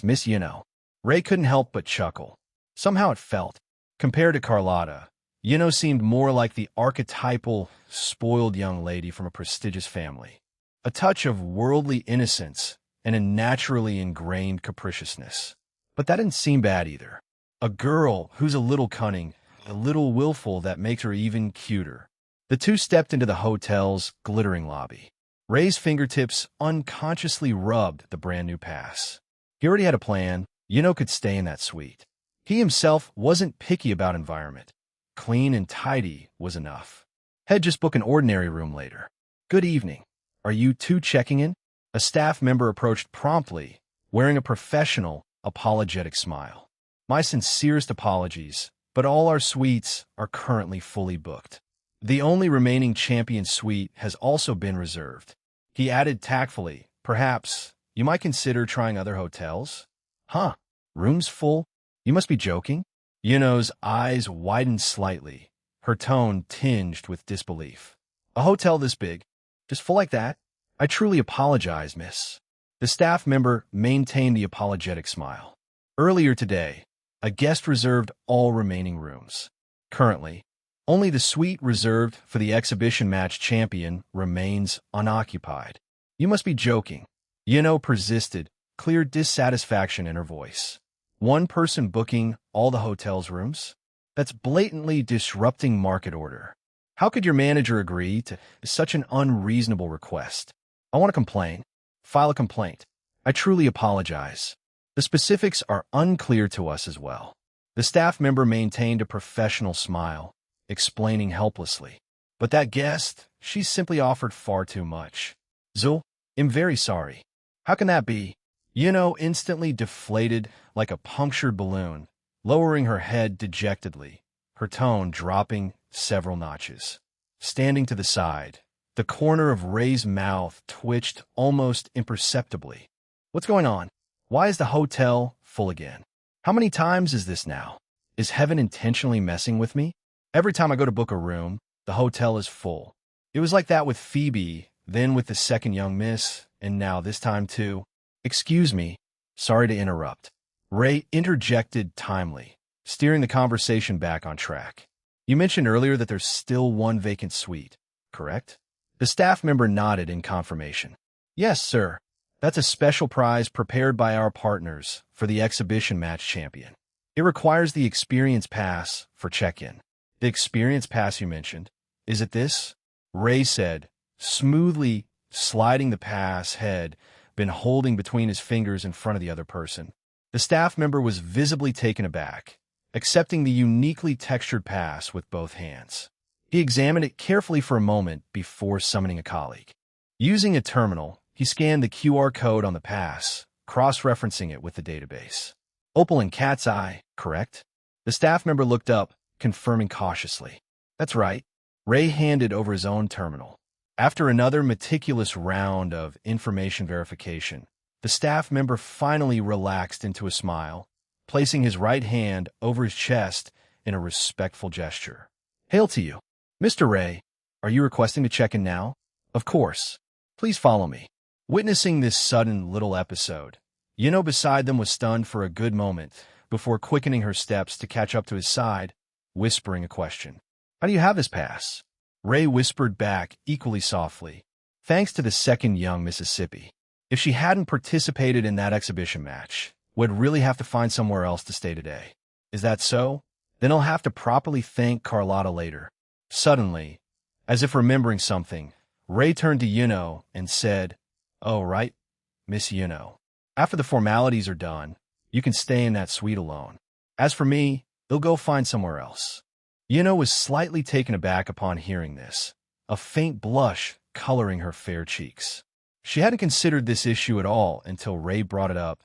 Miss Yino." Ray couldn't help but chuckle. Somehow it felt, compared to Carlotta, Yino seemed more like the archetypal, spoiled young lady from a prestigious family. A touch of worldly innocence and a naturally ingrained capriciousness. But that didn't seem bad either. A girl who's a little cunning, a little willful that makes her even cuter. The two stepped into the hotel's glittering lobby. Ray's fingertips unconsciously rubbed the brand-new pass. He already had a plan. Yino could stay in that suite. He himself wasn't picky about environment. Clean and tidy was enough. He'd just book an ordinary room later. "Good evening. Are you two checking in?" A staff member approached promptly, wearing a professional, apologetic smile. "My sincerest apologies, but all our suites are currently fully booked. The only remaining champion suite has also been reserved." He added tactfully, "Perhaps you might consider trying other hotels?" "Huh? Rooms full? You must be joking?" Yuno's eyes widened slightly, her tone tinged with disbelief. "A hotel this big? Just full like that? I truly apologize, miss." The staff member maintained the apologetic smile. "Earlier today, a guest reserved all remaining rooms. Currently, only the suite reserved for the exhibition match champion remains unoccupied." "You must be joking." Yino persisted, clear dissatisfaction in her voice. "One person booking all the hotel's rooms? That's blatantly disrupting market order. How could your manager agree to such an unreasonable request? I want to complain. File a complaint. I truly apologize. The specifics are unclear to us as well." The staff member maintained a professional smile, explaining helplessly. "But that guest, she simply offered far too much. Zul, I'm very sorry. How can that be? Instantly deflated like a punctured balloon, lowering her head dejectedly, her tone dropping several notches. Standing to the side, the corner of Ray's mouth twitched almost imperceptibly. What's going on? Why is the hotel full again? How many times is this now? Is heaven intentionally messing with me? Every time I go to book a room, the hotel is full. It was like that with Phoebe, then with the second young miss, and now this time too. Excuse me. Sorry to interrupt. Ray interjected timely, steering the conversation back on track. You mentioned earlier that there's still one vacant suite, correct? The staff member nodded in confirmation. Yes, sir. That's a special prize prepared by our partners for the exhibition match champion. It requires the experience pass for check-in. The experience pass you mentioned, is it this? Ray said, smoothly sliding the pass head been holding between his fingers in front of the other person. The staff member was visibly taken aback, accepting the uniquely textured pass with both hands. He examined it carefully for a moment before summoning a colleague. Using a terminal, he scanned the QR code on the pass, cross-referencing it with the database. Opal and Cat's Eye, correct? The staff member looked up, confirming cautiously. That's right. Ray handed over his own terminal. After another meticulous round of information verification, the staff member finally relaxed into a smile, placing his right hand over his chest in a respectful gesture. Hail to you. Mr. Ray, are you requesting to check in now? Of course. Please follow me. Witnessing this sudden little episode, beside them was stunned for a good moment before quickening her steps to catch up to his side, whispering a question. How do you have this pass? Ray whispered back equally softly. Thanks to the second young Mississippi. If she hadn't participated in that exhibition match, would really have to find somewhere else to stay today. Is that so? Then I'll have to properly thank Carlotta later. Suddenly, as if remembering something, Ray turned to and said, Oh, right, Miss After the formalities are done, you can stay in that suite alone. As for me, they'll go find somewhere else. Was slightly taken aback upon hearing this, a faint blush coloring her fair cheeks. She hadn't considered this issue at all until Ray brought it up.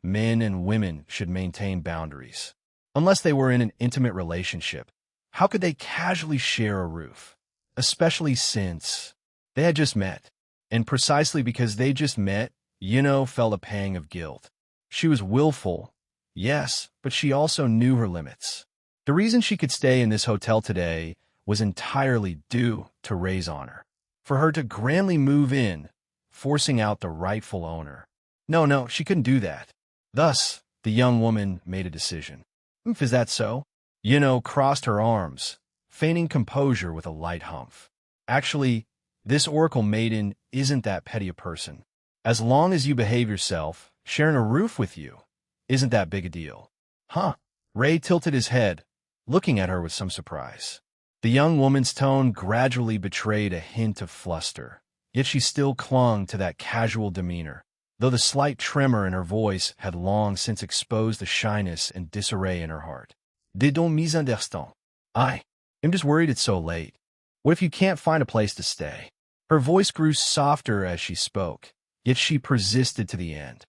Men and women should maintain boundaries. Unless they were in an intimate relationship, how could they casually share a roof? Especially since they had just met. And precisely because they just met, felt a pang of guilt. She was willful, yes, but she also knew her limits. The reason she could stay in this hotel today was entirely due to Ray's honor. For her to grandly move in, forcing out the rightful owner. No, she couldn't do that. Thus, the young woman made a decision. Is that so? Crossed her arms, feigning composure with a light humph. Actually, this Oracle Maiden isn't that petty a person. As long as you behave yourself, sharing a roof with you isn't that big a deal. Huh? Ray tilted his head, looking at her with some surprise. The young woman's tone gradually betrayed a hint of fluster, yet she still clung to that casual demeanor, though the slight tremor in her voice had long since exposed the shyness and disarray in her heart. Dis donc misunderstand. I'm just worried it's so late. What if you can't find a place to stay? Her voice grew softer as she spoke, yet she persisted to the end.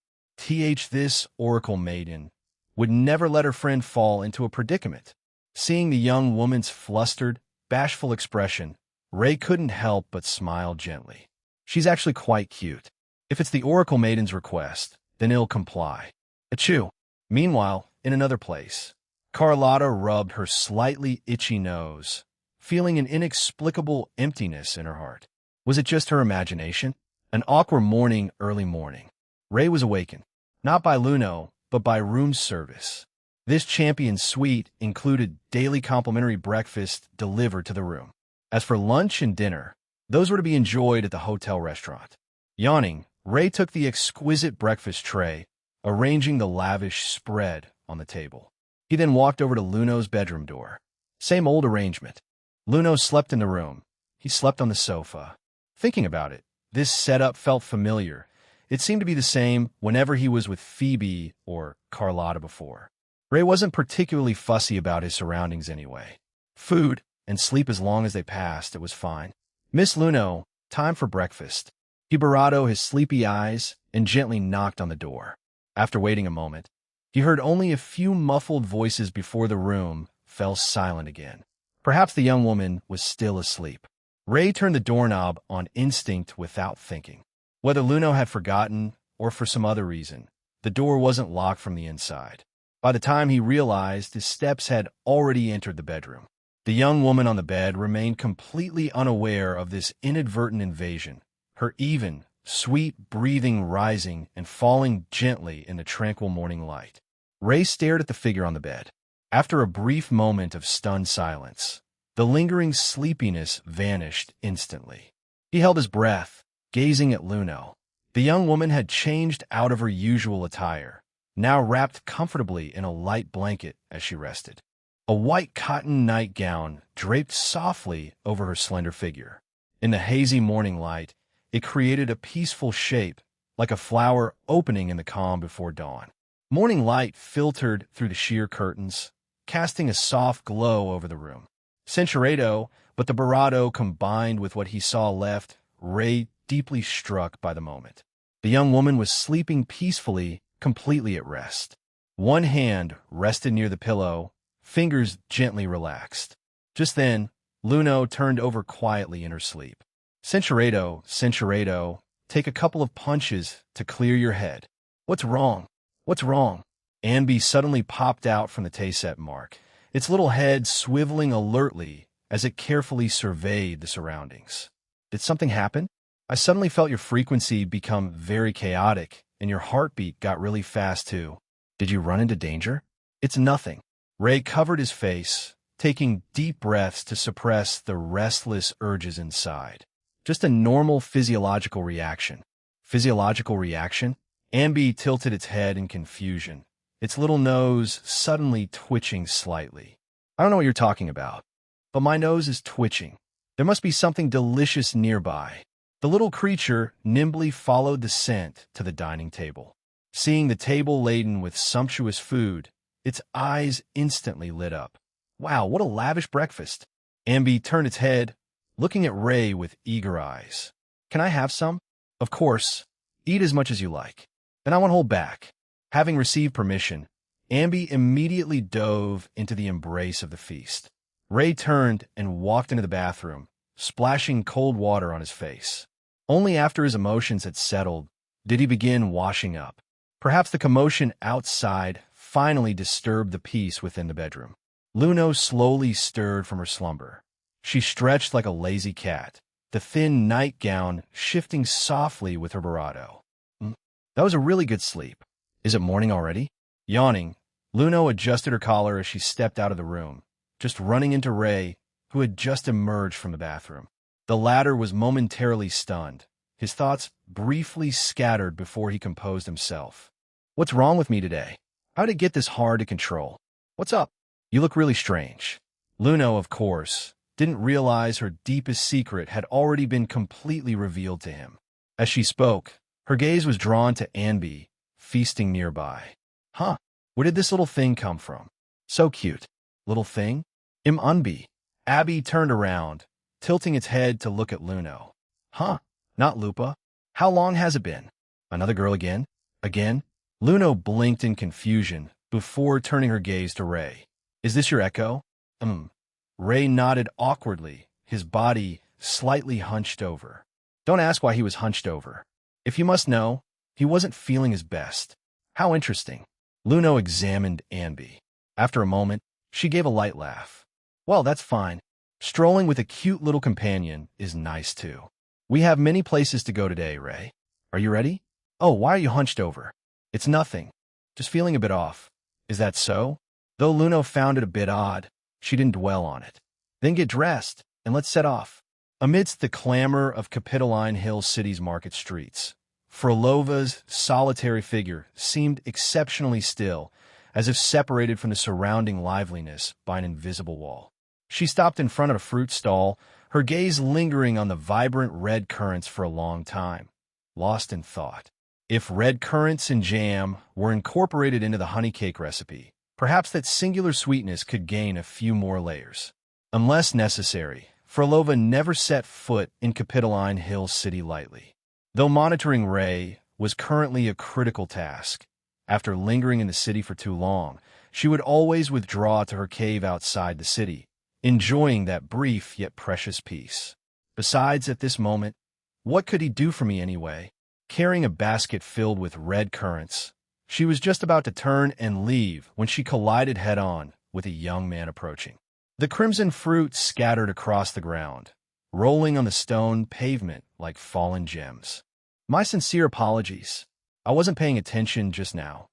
This Oracle Maiden would never let her friend fall into a predicament. Seeing the young woman's flustered, bashful expression, Ray couldn't help but smile gently. She's actually quite cute. If it's the Oracle Maiden's request, then he'll comply. Achoo. Meanwhile, in another place, Carlotta rubbed her slightly itchy nose, feeling an inexplicable emptiness in her heart. Was it just her imagination? An awkward morning, early morning. Ray was awakened, not by Luno, but by room service. This champion suite included daily complimentary breakfast delivered to the room. As for lunch and dinner, those were to be enjoyed at the hotel restaurant. Yawning, Ray took the exquisite breakfast tray, arranging the lavish spread on the table. He then walked over to Luno's bedroom door. Same old arrangement. Luno slept in the room. He slept on the sofa. Thinking about it, this setup felt familiar. It seemed to be the same whenever he was with Phoebe or Carlotta before. Ray wasn't particularly fussy about his surroundings anyway. Food and sleep as long as they passed, it was fine. Miss Luno, time for breakfast. He barrado his sleepy eyes and gently knocked on the door. After waiting a moment, he heard only a few muffled voices before the room fell silent again. Perhaps the young woman was still asleep. Ray turned the doorknob on instinct without thinking. Whether Luno had forgotten or for some other reason, the door wasn't locked from the inside. By the time he realized, his steps had already entered the bedroom. The young woman on the bed remained completely unaware of this inadvertent invasion, her even, sweet breathing rising and falling gently in the tranquil morning light. Ray stared at the figure on the bed. After a brief moment of stunned silence, the lingering sleepiness vanished instantly. He held his breath, gazing at Luno. The young woman had changed out of her usual attire, now wrapped comfortably in a light blanket as she rested. A white cotton nightgown draped softly over her slender figure. In the hazy morning light, it created a peaceful shape, like a flower opening in the calm before dawn. Morning light filtered through the sheer curtains, casting a soft glow over the room. Censurado, but the barrado combined with what he saw left Ray deeply struck by the moment. The young woman was sleeping peacefully, completely at rest. One hand rested near the pillow, fingers gently relaxed. Just then, Luno turned over quietly in her sleep. Censurado, take a couple of punches to clear your head. What's wrong? What's wrong? Anby suddenly popped out from the Tayset mark, its little head swiveling alertly as it carefully surveyed the surroundings. Did something happen? I suddenly felt your frequency become very chaotic, and your heartbeat got really fast too. Did you run into danger? It's nothing. Ray covered his face, taking deep breaths to suppress the restless urges inside. Just a normal physiological reaction. Physiological reaction? Anby tilted its head in confusion, its little nose suddenly twitching slightly. I don't know what you're talking about, but my nose is twitching. There must be something delicious nearby. The little creature nimbly followed the scent to the dining table. Seeing the table laden with sumptuous food, its eyes instantly lit up. Wow, what a lavish breakfast. Anby turned its head, looking at Ray with eager eyes. Can I have some? Of course. Eat as much as you like. Then I won't hold back. Having received permission, Anby immediately dove into the embrace of the feast. Ray turned and walked into the bathroom, splashing cold water on his face. Only after his emotions had settled did he begin washing up. Perhaps the commotion outside finally disturbed the peace within the bedroom. Luno slowly stirred from her slumber. She stretched like a lazy cat, the thin nightgown shifting softly with her barrado. That was a really good sleep. Is it morning already? Yawning, Luno adjusted her collar as she stepped out of the room, just running into Ray, who had just emerged from the bathroom. The latter was momentarily stunned, his thoughts briefly scattered before he composed himself. What's wrong with me today? How did it get this hard to control? What's up? You look really strange. Luno, of course, didn't realize her deepest secret had already been completely revealed to him. As she spoke, her gaze was drawn to Anby, feasting nearby. Huh, where did this little thing come from? So cute. Little thing? Anby. Abby turned around, tilting its head to look at Luno. Huh, not Lupa. How long has it been? Another girl again? Again? Luno blinked in confusion before turning her gaze to Ray. Is this your echo? Ray nodded awkwardly, his body slightly hunched over. Don't ask why he was hunched over. If you must know, he wasn't feeling his best. How interesting. Luno examined Anby. After a moment, she gave a light laugh. Well, that's fine. Strolling with a cute little companion is nice too. We have many places to go today, Ray. Are you ready? Oh, why are you hunched over? It's nothing. Just feeling a bit off. Is that so? Though Luno found it a bit odd, she didn't dwell on it. Then get dressed, and let's set off. Amidst the clamor of Capitoline Hill City's market streets, Frolova's solitary figure seemed exceptionally still, as if separated from the surrounding liveliness by an invisible wall. She stopped in front of a fruit stall, her gaze lingering on the vibrant red currants for a long time, lost in thought. If red currants and jam were incorporated into the honey cake recipe, perhaps that singular sweetness could gain a few more layers. Unless necessary, Frolova never set foot in Capitoline Hill City lightly. Though monitoring Ray was currently a critical task, after lingering in the city for too long, she would always withdraw to her cave outside the city, enjoying that brief yet precious peace. Besides, at this moment, what could he do for me anyway? Carrying a basket filled with red currants, she was just about to turn and leave when she collided head-on with a young man approaching. The crimson fruit scattered across the ground, rolling on the stone pavement like fallen gems. My sincere apologies. I wasn't paying attention just now.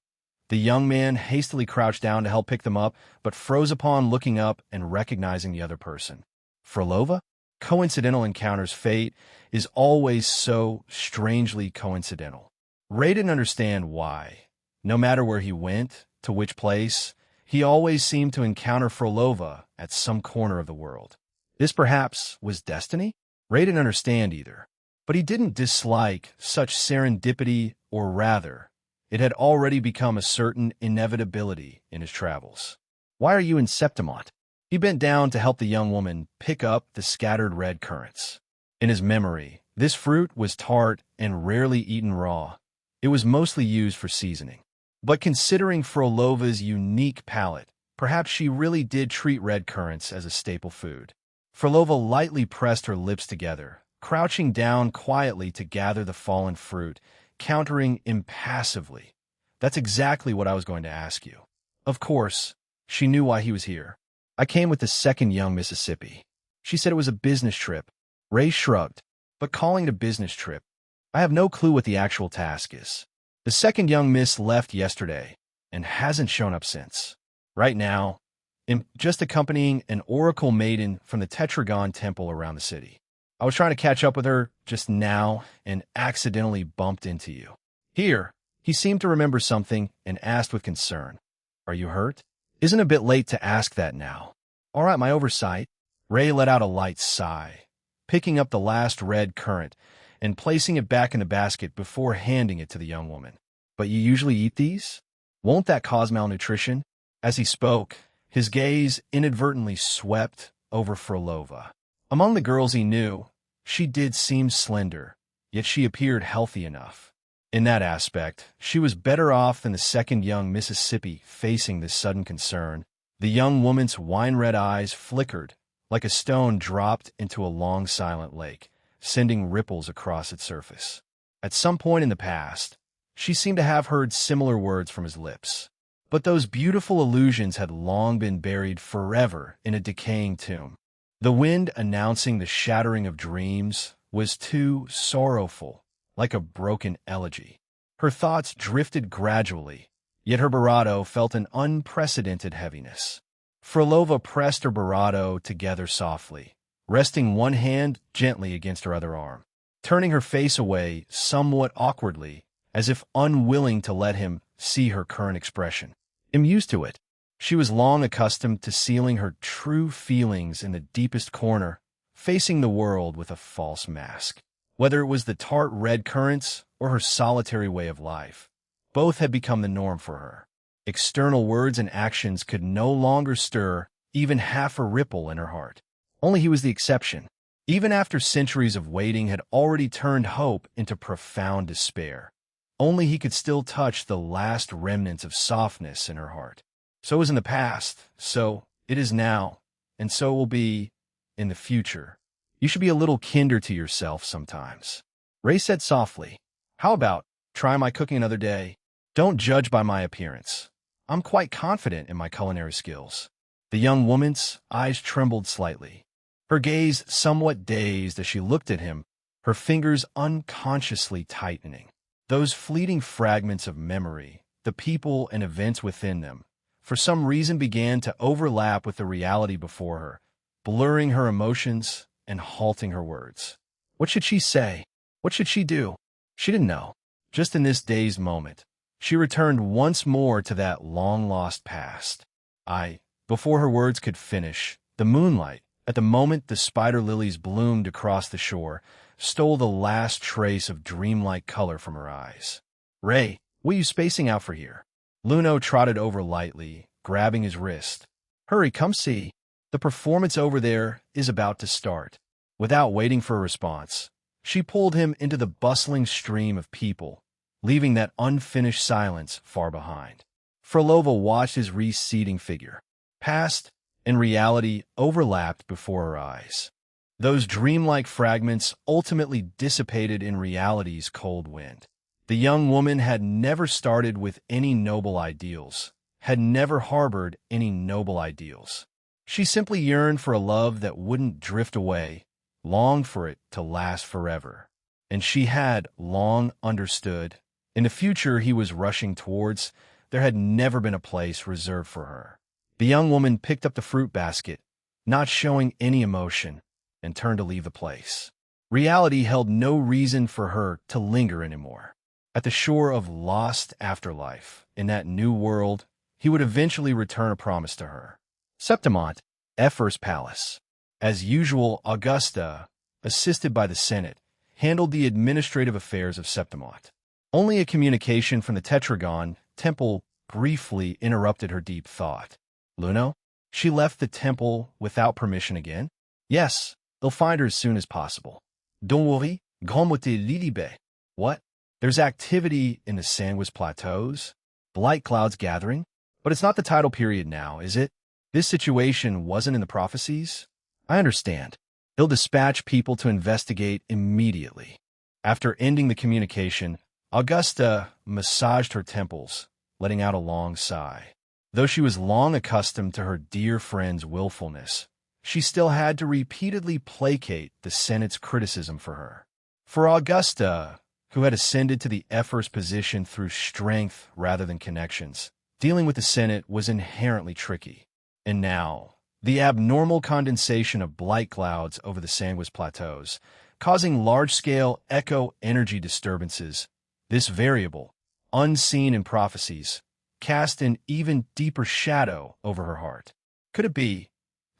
The young man hastily crouched down to help pick them up, but froze upon looking up and recognizing the other person. Frolova? Coincidental encounters. Fate is always so strangely coincidental. Ray didn't understand why. No matter where he went, to which place, he always seemed to encounter Frolova at some corner of the world. This perhaps was destiny? Ray didn't understand either. But he didn't dislike such serendipity, or rather, it had already become a certain inevitability in his travels. Why are you in Septimont? He bent down to help the young woman pick up the scattered red currants. In his memory, this fruit was tart and rarely eaten raw. It was mostly used for seasoning. But considering Frolova's unique palate, perhaps she really did treat red currants as a staple food. Frolova lightly pressed her lips together, crouching down quietly to gather the fallen fruit, countering impassively. That's exactly what I was going to ask you. Of course, she knew why he was here. I came with the second young Mississippi. She said it was a business trip. Ray shrugged. But calling it a business trip, I have no clue what the actual task is. The second young miss left yesterday and hasn't shown up since. Right now, I'm just accompanying an oracle maiden from the Tetragon temple around the city. I was trying to catch up with her just now and accidentally bumped into you. Here, he seemed to remember something and asked with concern, "Are you hurt?" Isn't a bit late to ask that now. All right, my oversight. Ray let out a light sigh, picking up the last red currant and placing it back in the basket before handing it to the young woman. But you usually eat these? Won't that cause malnutrition? As he spoke, his gaze inadvertently swept over Frolova. Among the girls he knew, she did seem slender, yet she appeared healthy enough. In that aspect, she was better off than the second young Mississippi facing this sudden concern. The young woman's wine-red eyes flickered like a stone dropped into a long silent lake, sending ripples across its surface. At some point in the past, she seemed to have heard similar words from his lips. But those beautiful illusions had long been buried forever in a decaying tomb. The wind announcing the shattering of dreams was too sorrowful, like a broken elegy. Her thoughts drifted gradually, yet her bravado felt an unprecedented heaviness. Frolova pressed her bravado together softly, resting one hand gently against her other arm, turning her face away somewhat awkwardly, as if unwilling to let him see her current expression. I'm used to it. She was long accustomed to sealing her true feelings in the deepest corner, facing the world with a false mask. Whether it was the tart red currants or her solitary way of life, both had become the norm for her. External words and actions could no longer stir even half a ripple in her heart. Only he was the exception. Even after centuries of waiting had already turned hope into profound despair, only he could still touch the last remnants of softness in her heart. So it was in the past, so it is now, and so it will be in the future. You should be a little kinder to yourself sometimes. Ray said softly, "How about try my cooking another day? Don't judge by my appearance. I'm quite confident in my culinary skills." The young woman's eyes trembled slightly, her gaze somewhat dazed as she looked at him, her fingers unconsciously tightening. Those fleeting fragments of memory, the people and events within them, for some reason began to overlap with the reality before her, blurring her emotions and halting her words. What should she say? What should she do? She didn't know. Just in this dazed moment, she returned once more to that long-lost past. Before her words could finish, the moonlight, at the moment the spider lilies bloomed across the shore, stole the last trace of dreamlike color from her eyes. "Ray, what are you spacing out for here?" Luno trotted over lightly, grabbing his wrist. "Hurry, come see. The performance over there is about to start." Without waiting for a response, She pulled him into the bustling stream of people, leaving that unfinished silence far behind. Frolova watched his receding figure. Past and reality overlapped before her eyes. Those dreamlike fragments ultimately dissipated in reality's cold wind. The young woman had never started with any noble ideals, had never harbored any noble ideals. She simply yearned for a love that wouldn't drift away, longed for it to last forever. And she had long understood, in the future he was rushing towards, there had never been a place reserved for her. The young woman picked up the fruit basket, not showing any emotion, and turned to leave the place. Reality held no reason for her to linger anymore. At the shore of lost afterlife, in that new world, he would eventually return a promise to her. Septimont, Ephemer's palace. As usual, Augusta, assisted by the Senate, handled the administrative affairs of Septimont. Only a communication from the Tetragon temple briefly interrupted her deep thought. Luno? She left the temple without permission again? Yes, they'll find her as soon as possible. Don't worry, grandmote Lilibe. What? There's activity in the Sandwich Plateaus? Blight clouds gathering? But it's not the tidal period now, is it? This situation wasn't in the prophecies? I understand. He'll dispatch people to investigate immediately. After ending the communication, Augusta massaged her temples, letting out a long sigh. Though she was long accustomed to her dear friend's willfulness, she still had to repeatedly placate the Senate's criticism for her. For Augusta, who had ascended to the Ephemer's position through strength rather than connections, dealing with the Senate was inherently tricky. And now, the abnormal condensation of blight clouds over the Sandwich Plateaus, causing large-scale echo energy disturbances, this variable, unseen in prophecies, cast an even deeper shadow over her heart. Could it be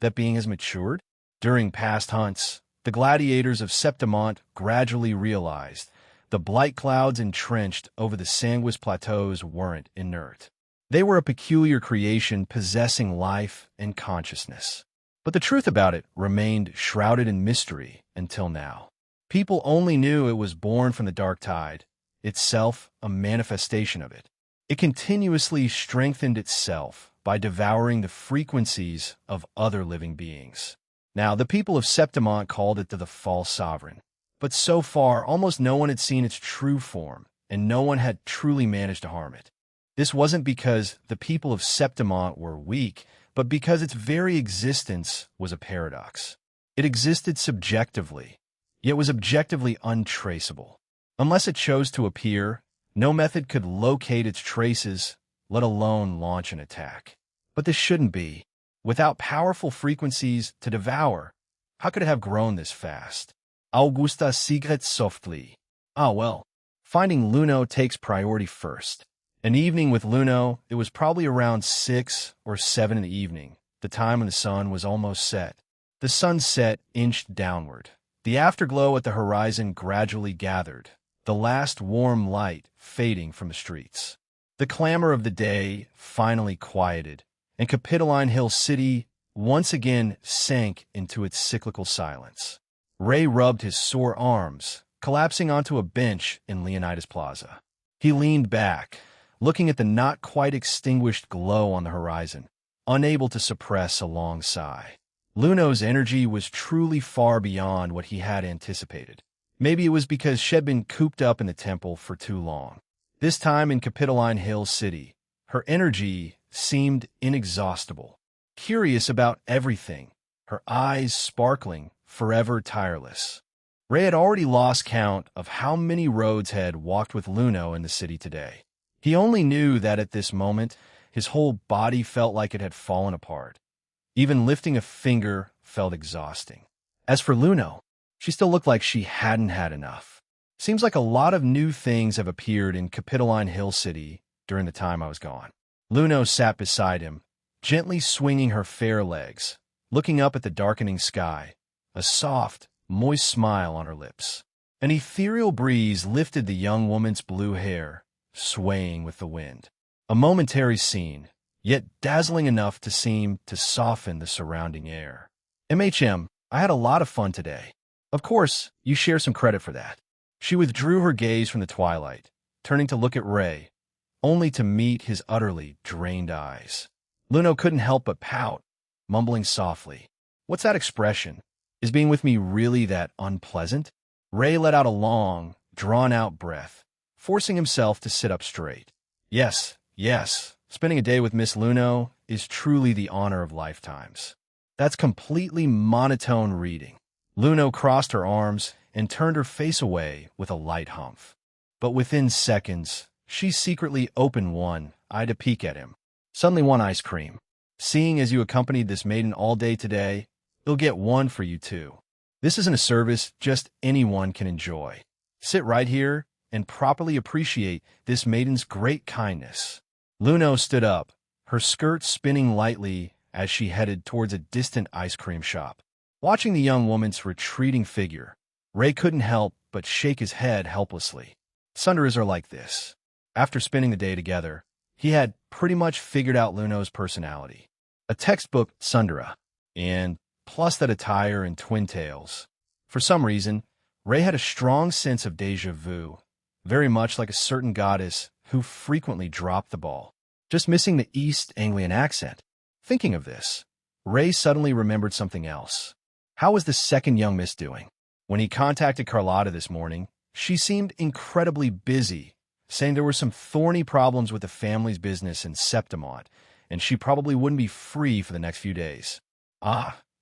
that being has matured? During past hunts, the gladiators of Septimont gradually realized the blight clouds entrenched over the Sandwich Plateaus weren't inert. They were a peculiar creation possessing life and consciousness. But the truth about it remained shrouded in mystery until now. People only knew it was born from the dark tide, itself a manifestation of it. It continuously strengthened itself by devouring the frequencies of other living beings. Now, the people of Septimont called it the false sovereign. But so far, almost no one had seen its true form, and no one had truly managed to harm it. This wasn't because the people of Septimont were weak, but because its very existence was a paradox. It existed subjectively, yet was objectively untraceable. Unless it chose to appear, no method could locate its traces, let alone launch an attack. But this shouldn't be. Without powerful frequencies to devour, how could it have grown this fast? Augusta sighed softly. Ah well, finding Luno takes priority first. An evening with Luno, it was probably around 6 or 7 in the evening, the time when the sun was almost set. The sunset inched downward. The afterglow at the horizon gradually gathered, the last warm light fading from the streets. The clamor of the day finally quieted, and Capitoline Hill City once again sank into its cyclical silence. Ray rubbed his sore arms, collapsing onto a bench in Leonidas Plaza. He leaned back, looking at the not-quite-extinguished glow on the horizon, unable to suppress a long sigh. Luno's energy was truly far beyond what he had anticipated. Maybe it was because she'd been cooped up in the temple for too long. This time in Capitoline Hill City, her energy seemed inexhaustible, curious about everything, her eyes sparkling, forever tireless. Ray had already lost count of how many roads had walked with Luno in the city today. He only knew that at this moment, his whole body felt like it had fallen apart. Even lifting a finger felt exhausting. As for Luno, she still looked like she hadn't had enough. Seems like a lot of new things have appeared in Capitoline Hill City during the time I was gone. Luno sat beside him, gently swinging her fair legs, looking up at the darkening sky, a soft, moist smile on her lips. An ethereal breeze lifted the young woman's blue hair, swaying with the wind. A momentary scene, yet dazzling enough to seem to soften the surrounding air. I had a lot of fun today. Of course, you share some credit for that. She withdrew her gaze from the twilight, turning to look at Ray, only to meet his utterly drained eyes. Luno couldn't help but pout, mumbling softly, "What's that expression? Is being with me really that unpleasant?" Ray let out a long, drawn-out breath, forcing himself to sit up straight. Yes, yes, spending a day with Miss Luno is truly the honor of lifetimes. That's completely monotone reading. Luno crossed her arms and turned her face away with a light humph. But within seconds, she secretly opened one eye to peek at him. "Suddenly want ice cream. Seeing as you accompanied this maiden all day today, you'll get one for you too. This isn't a service just anyone can enjoy. Sit right here and properly appreciate this maiden's great kindness." Luno stood up, her skirt spinning lightly as she headed towards a distant ice cream shop. Watching the young woman's retreating figure, Ray couldn't help but shake his head helplessly. Sundaras are like this. After spending the day together, he had pretty much figured out Luno's personality. A textbook Sundara, and plus that attire and twin tails. For some reason, Ray had a strong sense of déjà vu, very much like a certain goddess who frequently dropped the ball, just missing the East Anglian accent. Thinking of this, Ray suddenly remembered something else. How was the second young miss doing? When he contacted Carlotta this morning, she seemed incredibly busy, saying there were some thorny problems with the family's business in Septimont, and she probably wouldn't be free for the next few days.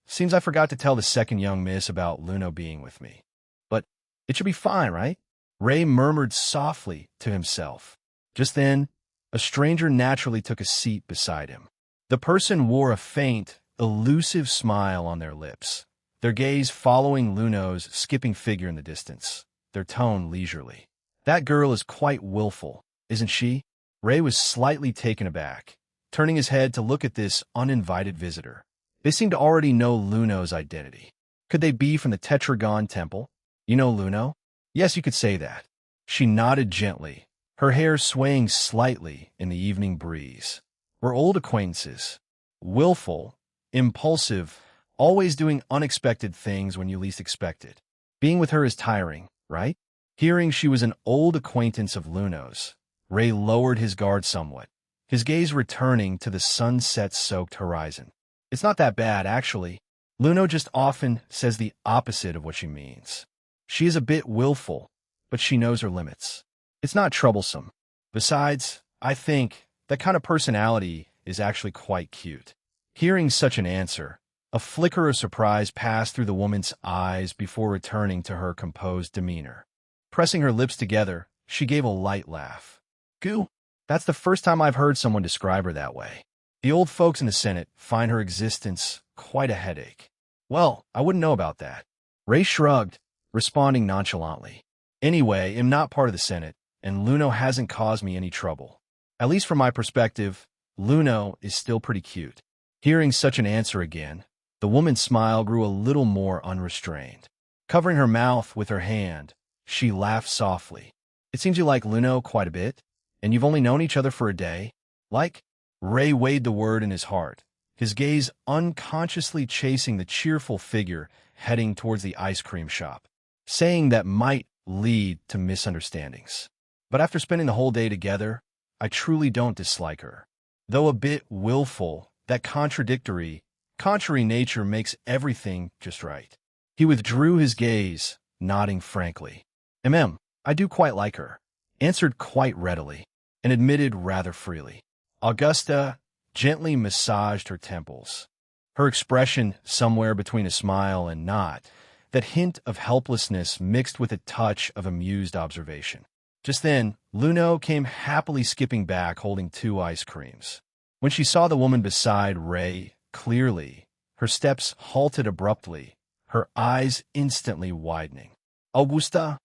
Seems I forgot to tell the second young miss about Luno being with me. But it should be fine, right? Ray murmured softly to himself. Just then, a stranger naturally took a seat beside him. The person wore a faint, elusive smile on their lips, their gaze following Luno's skipping figure in the distance, their tone leisurely. "That girl is quite willful, isn't she?" Ray was slightly taken aback, turning his head to look at this uninvited visitor. They seemed to already know Luno's identity. Could they be from the Tetragon Temple? "You know Luno?" "Yes, you could say that." She nodded gently, her hair swaying slightly in the evening breeze. "We're old acquaintances. Willful, impulsive, always doing unexpected things when you least expect it. Being with her is tiring, right?" Hearing she was an old acquaintance of Luno's, Ray lowered his guard somewhat, his gaze returning to the sunset-soaked horizon. "It's not that bad, actually. Luno just often says the opposite of what she means. She is a bit willful, but she knows her limits. It's not troublesome. Besides, I think that kind of personality is actually quite cute." Hearing such an answer, a flicker of surprise passed through the woman's eyes before returning to her composed demeanor. Pressing her lips together, she gave a light laugh. "Goo, that's the first time I've heard someone describe her that way. The old folks in the Senate find her existence quite a headache." "Well, I wouldn't know about that." Ray shrugged, responding nonchalantly. "Anyway, I'm not part of the Senate, and Luno hasn't caused me any trouble. At least from my perspective, Luno is still pretty cute." Hearing such an answer again, the woman's smile grew a little more unrestrained. Covering her mouth with her hand, she laughed softly. "It seems you like Luno quite a bit, and you've only known each other for a day. Like?" Ray weighed the word in his heart, his gaze unconsciously chasing the cheerful figure heading towards the ice cream shop, saying that might lead to misunderstandings. "But after spending the whole day together, I truly don't dislike her. Though a bit willful, that contrary nature makes everything just right." He withdrew his gaze, nodding frankly. I do quite like her," answered quite readily, and admitted rather freely. Augusta gently massaged her temples, her expression somewhere between a smile and nod, that hint of helplessness mixed with a touch of amused observation. Just then, Luno came happily skipping back holding 2 ice creams. When she saw the woman beside Ray clearly, her steps halted abruptly, her eyes instantly widening. "Augusta,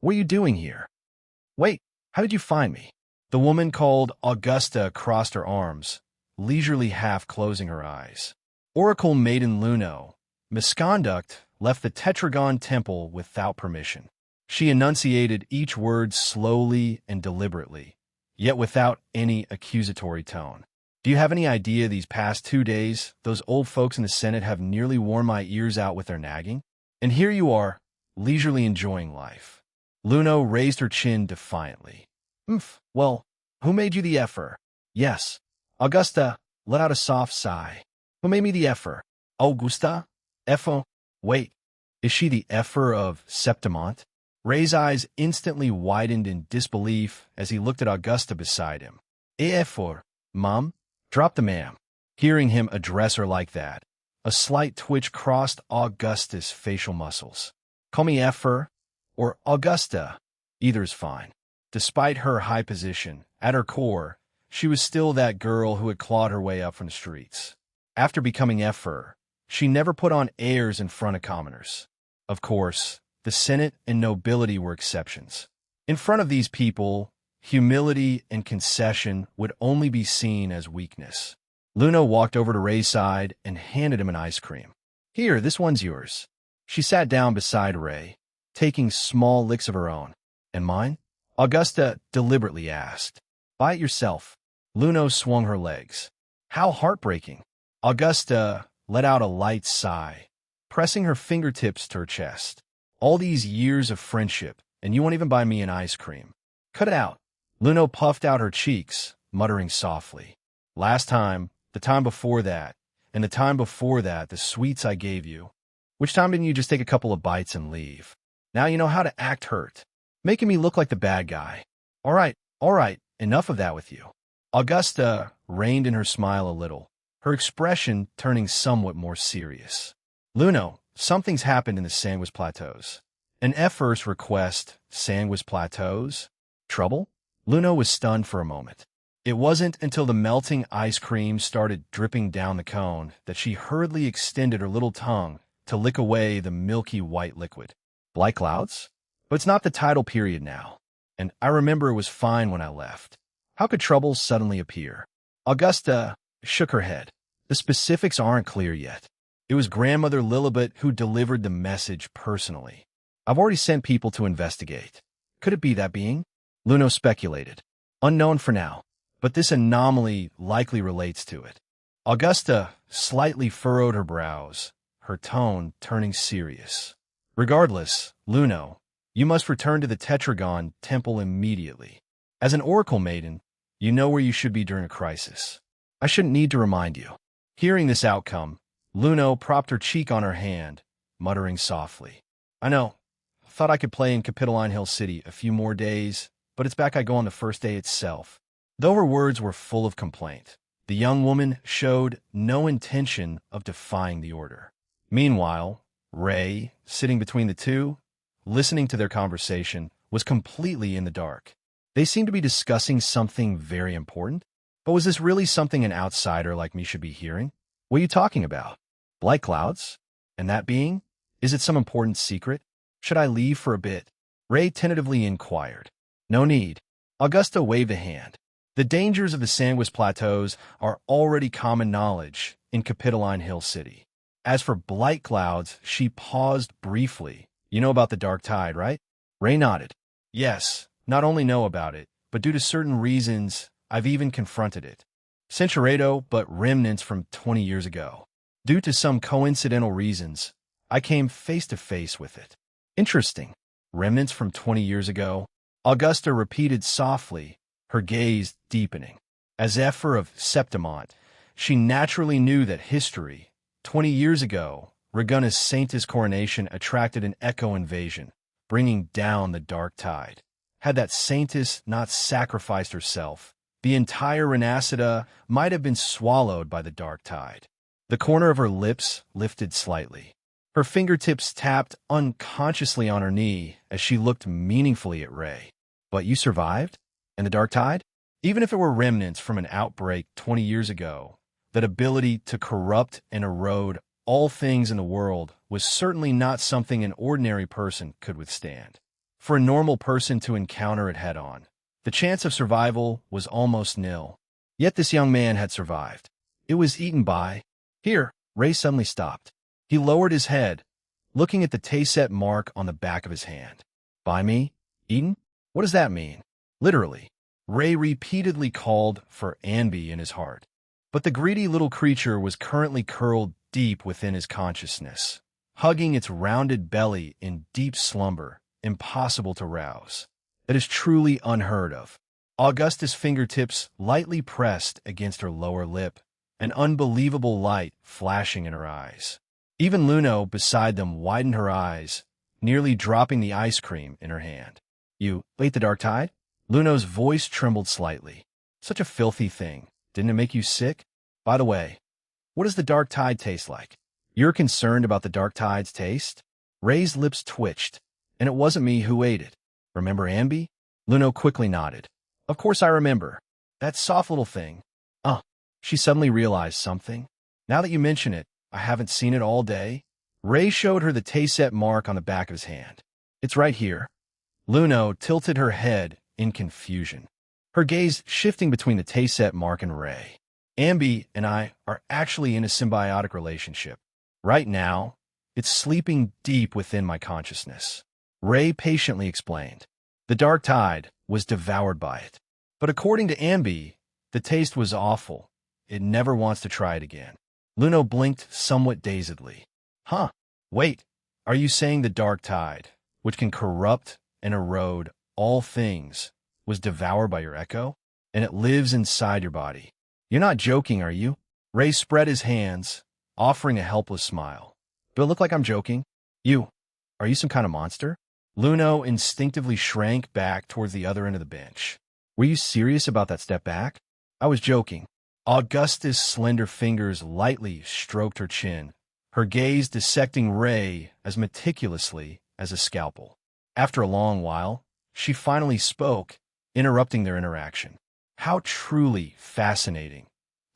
what are you doing here? Wait, how did you find me?" The woman called Augusta crossed her arms, leisurely half closing her eyes. "Oracle Maiden Luno, misconduct, left the Tetragon Temple without permission." She enunciated each word slowly and deliberately, yet without any accusatory tone. "Do you have any idea these past 2 days those old folks in the Senate have nearly worn my ears out with their nagging? And here you are, leisurely enjoying life. Luno raised her chin defiantly. Well, who made you the effer? Yes. Augusta let out a soft sigh. Who made me the effer? Augusta? Effo? Wait, is she the effer of Septimont? Ray's eyes instantly widened in disbelief as he looked at Augusta beside him. Effer, Mom? Drop the ma'am. Hearing him address her like that, a slight twitch crossed Augusta's facial muscles. Call me Effer or Augusta. Either's fine. Despite her high position, at her core, she was still that girl who had clawed her way up from the streets. After becoming Effer, she never put on airs in front of commoners. Of course, the Senate and nobility were exceptions. In front of these people, humility and concession would only be seen as weakness. Luno walked over to Ray's side and handed him an ice cream. Here, this one's yours. She sat down beside Ray, taking small licks of her own. And mine? Augusta deliberately asked. Buy it yourself. Luno swung her legs. How heartbreaking. Augusta let out a light sigh, pressing her fingertips to her chest. All these years of friendship, and you won't even buy me an ice cream. Cut it out. Luno puffed out her cheeks, muttering softly. Last time, the time before that, and the time before that, the sweets I gave you. Which time didn't you just take a couple of bites and leave? Now you know how to act hurt, making me look like the bad guy. All right, enough of that with you. Augusta reined in her smile a little, her expression turning somewhat more serious. Luno, something's happened in the Sanguis Plateaus. An Effer's request, Sanguis Plateaus? Trouble? Luno was stunned for a moment. It wasn't until the melting ice cream started dripping down the cone that she hurriedly extended her little tongue to lick away the milky white liquid. Black clouds? But it's not the tidal period now, and I remember it was fine when I left. How could trouble suddenly appear? Augusta shook her head. The specifics aren't clear yet. It was Grandmother Lilibet who delivered the message personally. I've already sent people to investigate. Could it be that being? Luno speculated. Unknown for now, but this anomaly likely relates to it. Augusta slightly furrowed her brows, her tone turning serious. Regardless, Luno, you must return to the Tetragon Temple immediately. As an Oracle Maiden, you know where you should be during a crisis. I shouldn't need to remind you. Hearing this outcome, Luno propped her cheek on her hand, muttering softly. I know. Thought I could play in Capitoline Hill City a few more days, but it's back I go on the first day itself. Though her words were full of complaint, the young woman showed no intention of defying the order. Meanwhile, Ray, sitting between the two, listening to their conversation, was completely in the dark. They seemed to be discussing something very important, but was this really something an outsider like me should be hearing? What are you talking about? Blight clouds? And that being? Is it some important secret? Should I leave for a bit? Ray tentatively inquired. No need. Augusta waved a hand. The dangers of the Sanguis Plateaus are already common knowledge in Capitoline Hill City. As for blight clouds, she paused briefly. You know about the dark tide, right? Ray nodded. Yes, not only know about it, but due to certain reasons, I've even confronted it. Centuredo, but remnants from 20 years ago. Due to some coincidental reasons, I came face to face with it. Interesting. Remnants from 20 years ago? Augusta repeated softly, her gaze deepening. As Effer of Septimont, she naturally knew that history, 20 years ago, Raguna's Saintis coronation attracted an echo invasion, bringing down the dark tide. Had that Saintis not sacrificed herself, the entire Renacida might have been swallowed by the dark tide. The corner of her lips lifted slightly. Her fingertips tapped unconsciously on her knee as she looked meaningfully at Ray. But you survived? And the dark tide? Even if it were remnants from an outbreak 20 years ago, that ability to corrupt and erode all things in the world was certainly not something an ordinary person could withstand. For a normal person to encounter it head-on, the chance of survival was almost nil. Yet this young man had survived. It was eaten by... Here, Ray suddenly stopped. He lowered his head, looking at the Tayset mark on the back of his hand. By me? Eaten? What does that mean? Literally. Ray repeatedly called for Anby in his heart. But the greedy little creature was currently curled deep within his consciousness, hugging its rounded belly in deep slumber, impossible to rouse. That is truly unheard of. Augusta's fingertips lightly pressed against her lower lip, an unbelievable light flashing in her eyes. Even Luno beside them widened her eyes, nearly dropping the ice cream in her hand. You ate the dark tide? Luno's voice trembled slightly. Such a filthy thing. Didn't it make you sick? By the way, what does the dark tide taste like? You're concerned about the dark tide's taste? Ray's lips twitched, and it wasn't me who ate it. Remember Ambi? Luno quickly nodded. Of course I remember. That soft little thing. She suddenly realized something. Now that you mention it, I haven't seen it all day. Ray showed her the taste-set mark on the back of his hand. It's right here. Luno tilted her head in confusion, her gaze shifting between the taste-set mark and Ray. Ambi and I are actually in a symbiotic relationship. Right now, it's sleeping deep within my consciousness. Ray patiently explained. The dark tide was devoured by it. But according to Ambi, the taste was awful. It never wants to try it again. Luno blinked somewhat dazedly. Huh. Wait, are you saying the dark tide, which can corrupt and erode all things, was devoured by your echo? And it lives inside your body? You're not joking, are you? Ray spread his hands, offering a helpless smile. Do I look like I'm joking? Are you some kind of monster? Luno instinctively shrank back towards the other end of the bench. Were you serious about that step back? I was joking. Augusta's slender fingers lightly stroked her chin, her gaze dissecting Ray as meticulously as a scalpel. After a long while, she finally spoke, interrupting their interaction. How truly fascinating.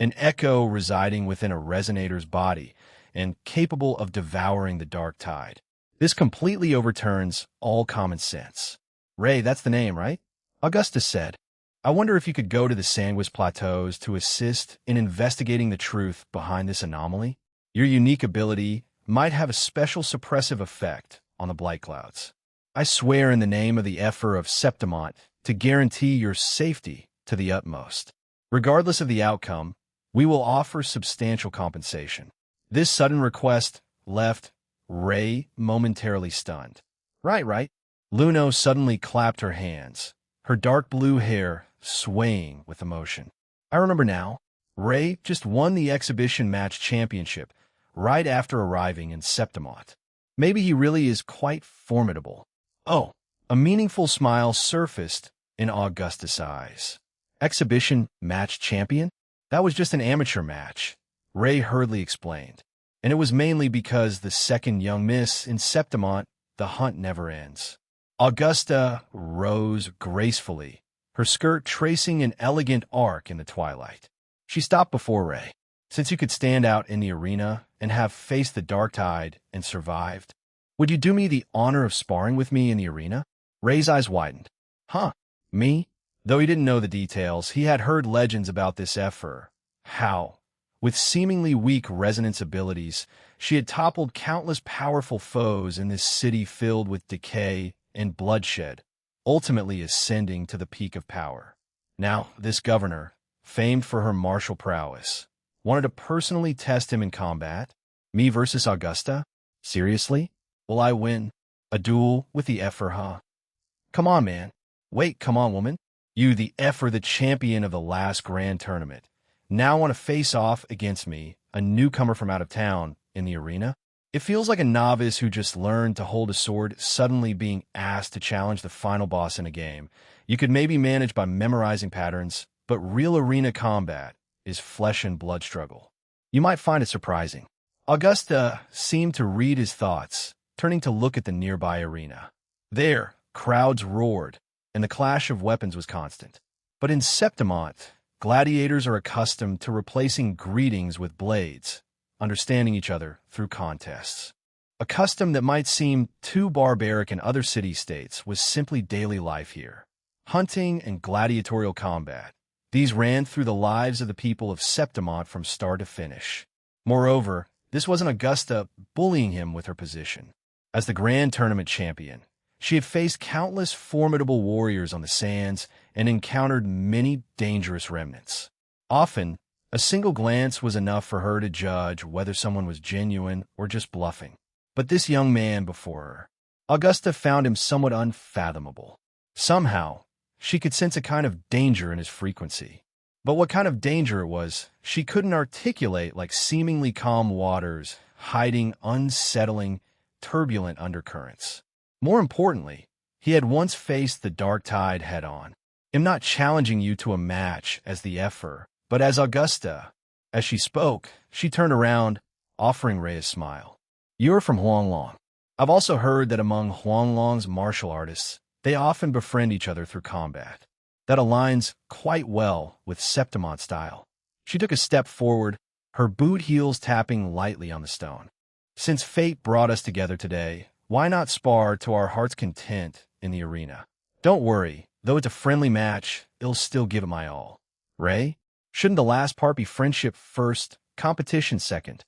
An echo residing within a resonator's body and capable of devouring the dark tide. This completely overturns all common sense. Ray, that's the name, right? Augusta said. I wonder if you could go to the Sandwich Plateaus to assist in investigating the truth behind this anomaly. Your unique ability might have a special suppressive effect on the Blight Clouds. I swear in the name of the Effer of Septimont to guarantee your safety to the utmost. Regardless of the outcome, we will offer substantial compensation. This sudden request left Ray momentarily stunned. Right. Luno suddenly clapped her hands, her dark blue hair swaying with emotion. I remember now. Ray just won the exhibition match championship right after arriving in Septimont. Maybe he really is quite formidable. Oh, a meaningful smile surfaced in Augusta's eyes. Exhibition match champion? That was just an amateur match, Ray hurriedly explained. And it was mainly because the second young miss in Septimont, the hunt never ends. Augusta rose gracefully, her skirt tracing an elegant arc in the twilight. She stopped before Ray. Since you could stand out in the arena and have faced the dark tide and survived, would you do me the honor of sparring with me in the arena? Ray's eyes widened. Huh, me? Though he didn't know the details, he had heard legends about this Effer. How, with seemingly weak resonance abilities, she had toppled countless powerful foes in this city filled with decay and bloodshed, ultimately ascending to the peak of power. Now, this governor, famed for her martial prowess, wanted to personally test him in combat? Me versus Augusta? Seriously? Will I win? A duel with the Effer, huh? Come on, man. Wait, come on, woman. You, the Effer, the champion of the last grand tournament, now want to face off against me, a newcomer from out of town, in the arena? It feels like a novice who just learned to hold a sword suddenly being asked to challenge the final boss in a game. You could maybe manage by memorizing patterns, but real arena combat is flesh and blood struggle. You might find it surprising. Augusta seemed to read his thoughts, turning to look at the nearby arena. There, crowds roared, and the clash of weapons was constant. But in Septimont, gladiators are accustomed to replacing greetings with blades, understanding each other through contests. A custom that might seem too barbaric in other city-states was simply daily life here. Hunting and gladiatorial combat. These ran through the lives of the people of Septimont from start to finish. Moreover, this wasn't Augusta bullying him with her position. As the Grand Tournament champion, she had faced countless formidable warriors on the sands and encountered many dangerous remnants. Often, a single glance was enough for her to judge whether someone was genuine or just bluffing. But this young man before her, Augusta found him somewhat unfathomable. Somehow, she could sense a kind of danger in his frequency. But what kind of danger it was, she couldn't articulate, like seemingly calm waters, hiding unsettling, turbulent undercurrents. More importantly, he had once faced the dark tide head-on. I'm not challenging you to a match as the effer, but as Augusta. As she spoke, she turned around, offering Ray a smile. You're from Huanglong. I've also heard that among Huanglong's martial artists, they often befriend each other through combat. That aligns quite well with Septimont style. She took a step forward, her boot heels tapping lightly on the stone. Since fate brought us together today, why not spar to our heart's content in the arena? Don't worry, though it's a friendly match, I'll still give it my all. Ray, shouldn't the last part be friendship first, competition second?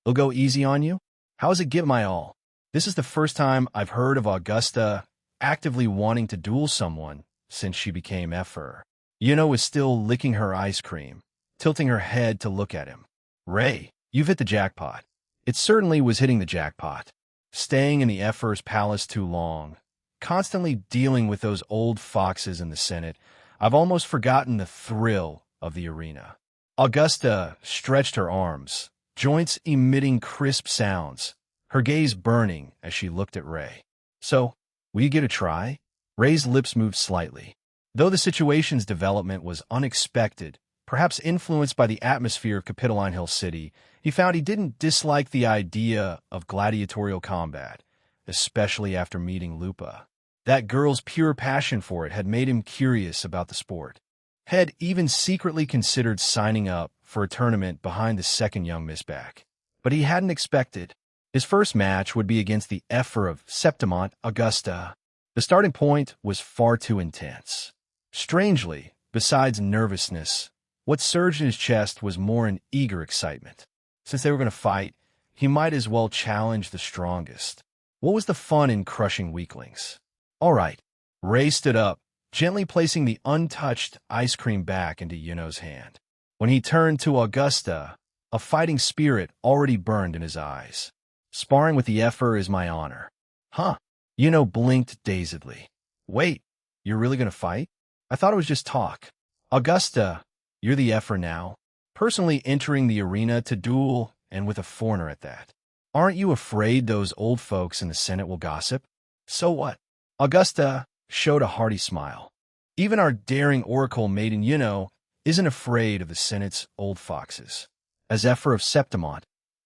I'll go easy on you? How's it give my all? This is the first time I've heard of Augusta actively wanting to duel someone since she became effer. Yuno was still licking her ice cream, tilting her head to look at him. Ray, you've hit the jackpot. It certainly was hitting the jackpot. Staying in the effer's palace too long, constantly dealing with those old foxes in the Senate, I've almost forgotten the thrill of the arena. Augusta stretched her arms, joints emitting crisp sounds, her gaze burning as she looked at Ray. So, will you give it a try? Ray's lips moved slightly. Though the situation's development was unexpected, perhaps influenced by the atmosphere of Capitoline Hill City, he found he didn't dislike the idea of gladiatorial combat, especially after meeting Lupa. That girl's pure passion for it had made him curious about the sport. Had even secretly considered signing up for a tournament behind the second young Miss back. But he hadn't expected. His first match would be against the effer of Septimont, Augusta. The starting point was far too intense. Strangely, besides nervousness, what surged in his chest was more an eager excitement. Since they were going to fight, he might as well challenge the strongest. What was the fun in crushing weaklings? All right. Ray stood up, gently placing the untouched ice cream back into Yuno's hand. When he turned to Augusta, a fighting spirit already burned in his eyes. Sparring with the effer is my honor. Huh? Yuno blinked dazedly. Wait, you're really going to fight? I thought it was just talk. Augusta, you're the effer now, personally entering the arena to duel, and with a foreigner at that. Aren't you afraid those old folks in the Senate will gossip? So what? Augusta showed a hearty smile. Even our daring oracle maiden Yuno isn't afraid of the Senate's old foxes. As effer of Septimont,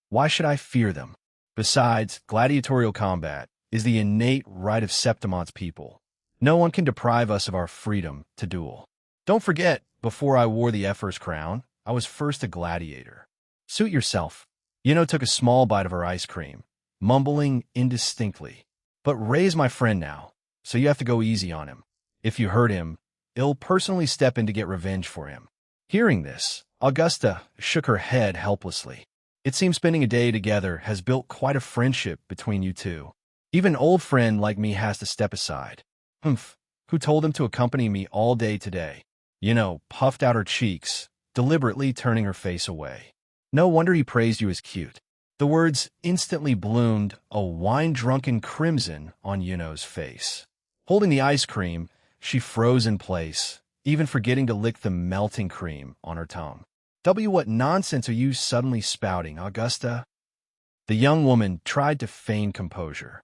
why should I fear them? Besides, gladiatorial combat is the innate right of Septimont's people. No one can deprive us of our freedom to duel. Don't forget, before I wore the effer's crown, I was first a gladiator. Suit yourself. Yuno took a small bite of her ice cream, mumbling indistinctly. But Ray's my friend now, so you have to go easy on him. If you hurt him, I'll personally step in to get revenge for him. Hearing this, Augusta shook her head helplessly. It seems spending a day together has built quite a friendship between you two. Even an old friend like me has to step aside. Humph, who told him to accompany me all day today? Yuno puffed out her cheeks, deliberately turning her face away. No wonder he praised you as cute. The words instantly bloomed a wine-drunken crimson on Yuno's face. Holding the ice cream, she froze in place, even forgetting to lick the melting cream on her tongue. What nonsense are you suddenly spouting, Augusta? The young woman tried to feign composure,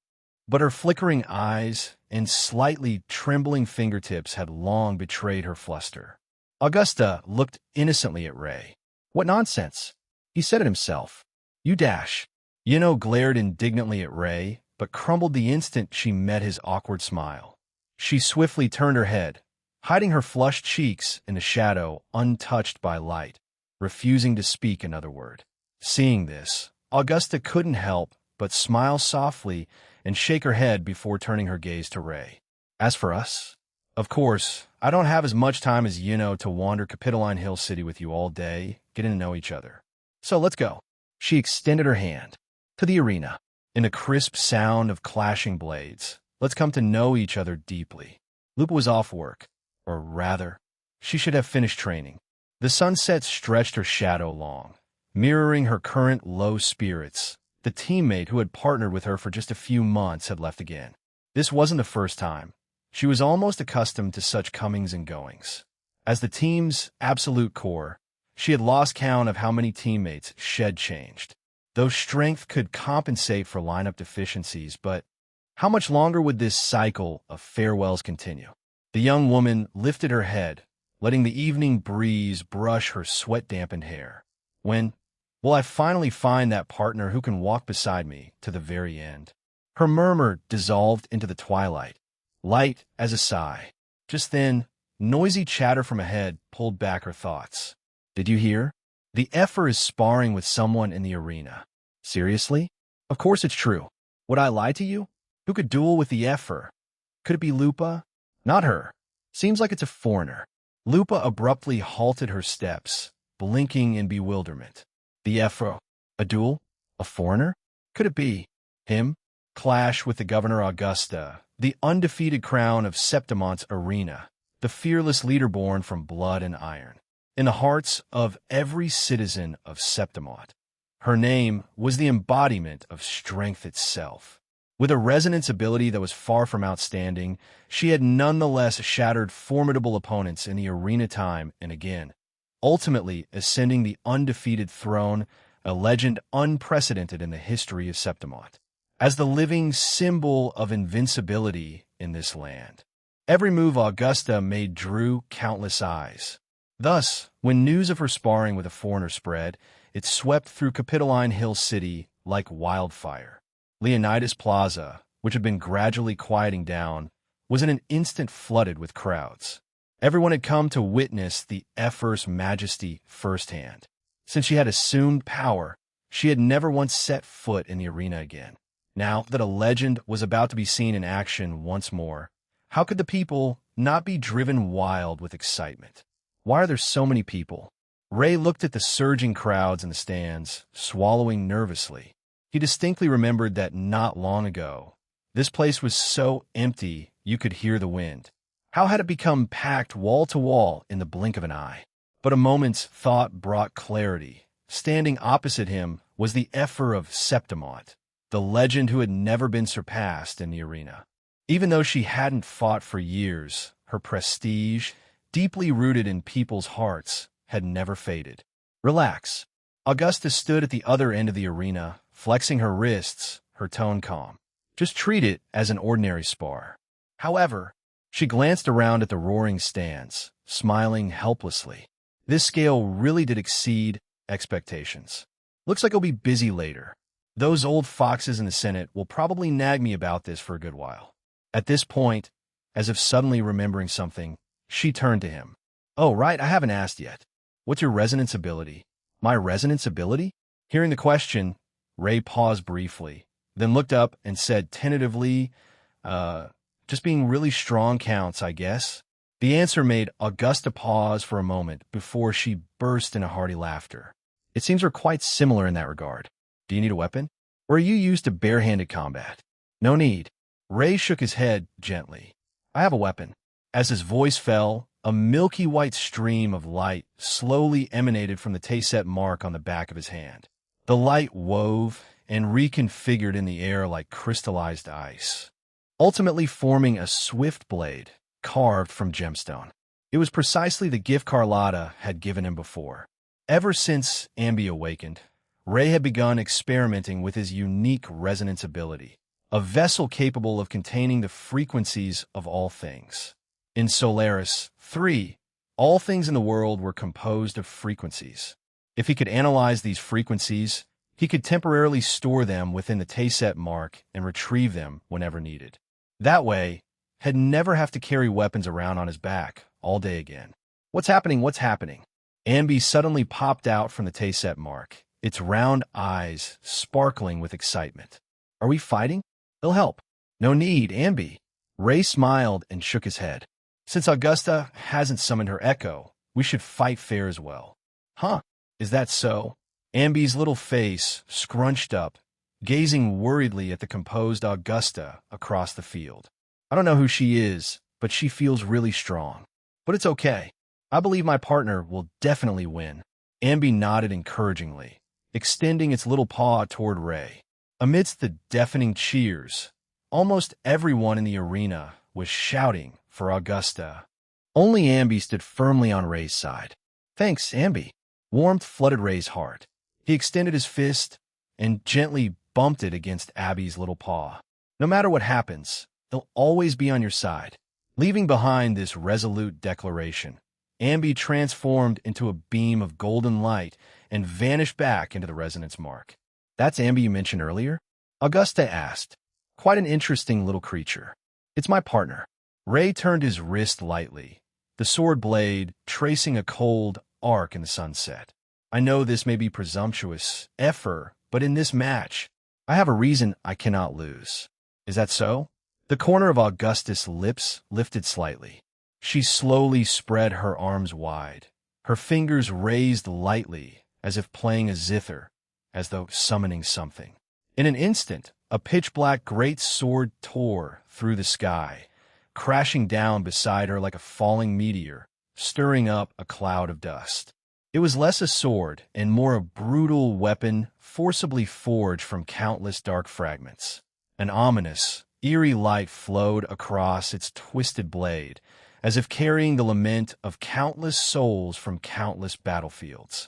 but her flickering eyes and slightly trembling fingertips had long betrayed her fluster. Augusta looked innocently at Ray. What nonsense? He said it himself. You dash. Yuno glared indignantly at Ray, but crumbled the instant she met his awkward smile. She swiftly turned her head, hiding her flushed cheeks in a shadow untouched by light, refusing to speak another word. Seeing this, Augusta couldn't help but smile softly and shake her head before turning her gaze to Ray. As for us, of course, I don't have as much time as Yuno to wander Capitoline Hill City with you all day, getting to know each other. So let's go. She extended her hand to the arena. In a crisp sound of clashing blades, let's come to know each other deeply. Lupa was off work, or rather, she should have finished training. The sunset stretched her shadow long, mirroring her current low spirits, The teammate who had partnered with her for just a few months had left again. This wasn't the first time. She was almost accustomed to such comings and goings. As the team's absolute core, she had lost count of how many teammates shed changed. Though strength could compensate for lineup deficiencies, but how much longer would this cycle of farewells continue? The young woman lifted her head, letting the evening breeze brush her sweat-dampened hair. When will I finally find that partner who can walk beside me to the very end? Her murmur dissolved into the twilight, light as a sigh. Just then, noisy chatter from ahead pulled back her thoughts. Did you hear? The Effer is sparring with someone in the arena. Seriously? Of course it's true. Would I lie to you? Who could duel with the Effer? Could it be Lupa? Not her. Seems like it's a foreigner. Lupa abruptly halted her steps, blinking in bewilderment. The Effer? A duel? A foreigner? Could it be him? Clash with the Governor Augusta, the undefeated crown of Septimont's arena, the fearless leader born from blood and iron. In the hearts of every citizen of Septimont, her name was the embodiment of strength itself. With a resonance ability that was far from outstanding, she had nonetheless shattered formidable opponents in the arena time and again, ultimately ascending the undefeated throne, a legend unprecedented in the history of Septimont. As the living symbol of invincibility in this land, every move Augusta made drew countless eyes. Thus, when news of her sparring with a foreigner spread, it swept through Capitoline Hill City like wildfire. Leonidas Plaza, which had been gradually quieting down, was in an instant flooded with crowds. Everyone had come to witness the Effer's majesty firsthand. Since she had assumed power, she had never once set foot in the arena again. Now that a legend was about to be seen in action once more, how could the people not be driven wild with excitement? Why are there so many people? Ray looked at the surging crowds in the stands, swallowing nervously. He distinctly remembered that not long ago, this place was so empty you could hear the wind. How had it become packed wall to wall in the blink of an eye? But a moment's thought brought clarity. Standing opposite him was the Effer of Septimont, the legend who had never been surpassed in the arena. Even though she hadn't fought for years, her prestige, deeply rooted in people's hearts, had never faded. Relax. Augusta stood at the other end of the arena, flexing her wrists, her tone calm. Just treat it as an ordinary spar. However, she glanced around at the roaring stands, smiling helplessly. This scale really did exceed expectations. Looks like I'll be busy later. Those old foxes in the Senate will probably nag me about this for a good while. At this point, as if suddenly remembering something, she turned to him. Oh, right, I haven't asked yet. What's your resonance ability? My resonance ability? Hearing the question, Ray paused briefly, then looked up and said tentatively, just being really strong counts, I guess. The answer made Augusta pause for a moment before she burst into hearty laughter. It seems we're quite similar in that regard. Do you need a weapon? Or are you used to barehanded combat? No need. Ray shook his head gently. I have a weapon. As his voice fell, a milky white stream of light slowly emanated from the Tayset mark on the back of his hand. The light wove and reconfigured in the air like crystallized ice, ultimately forming a swift blade carved from gemstone. It was precisely the gift Carlotta had given him before. Ever since Ambi awakened, Ray had begun experimenting with his unique resonance ability, a vessel capable of containing the frequencies of all things. In Solaris 3, all things in the world were composed of frequencies. If he could analyze these frequencies, he could temporarily store them within the Tayset mark and retrieve them whenever needed. That way, he'd never have to carry weapons around on his back all day again. What's happening? What's happening? Ambi suddenly popped out from the Tayset mark, its round eyes sparkling with excitement. Are we fighting? It'll help. No need, Ambi. Ray smiled and shook his head. Since Augusta hasn't summoned her echo, we should fight fair as well. Huh? Is that so? Ambi's little face scrunched up, gazing worriedly at the composed Augusta across the field. I don't know who she is, but she feels really strong. But it's okay. I believe my partner will definitely win. Ambi nodded encouragingly, extending its little paw toward Ray. Amidst the deafening cheers, almost everyone in the arena was shouting for Augusta. Only Amby stood firmly on Ray's side. "Thanks, Amby." Warmth flooded Ray's heart. He extended his fist and gently bumped it against Abby's little paw. "No matter what happens, they'll always be on your side." Leaving behind this resolute declaration, Amby transformed into a beam of golden light and vanished back into the resonance mark. "That's Amby you mentioned earlier?" Augusta asked. "Quite an interesting little creature." "It's my partner." Ray turned his wrist lightly, the sword blade tracing a cold arc in the sunset. "I know this may be presumptuous, Effer, but in this match, I have a reason I cannot lose." "Is that so?" The corner of Augusta's lips lifted slightly. She slowly spread her arms wide, her fingers raised lightly as if playing a zither, as though summoning something. In an instant, a pitch-black great sword tore through the sky, crashing down beside her like a falling meteor, stirring up a cloud of dust. It was less a sword and more a brutal weapon forcibly forged from countless dark fragments. An ominous, eerie light flowed across its twisted blade, as if carrying the lament of countless souls from countless battlefields.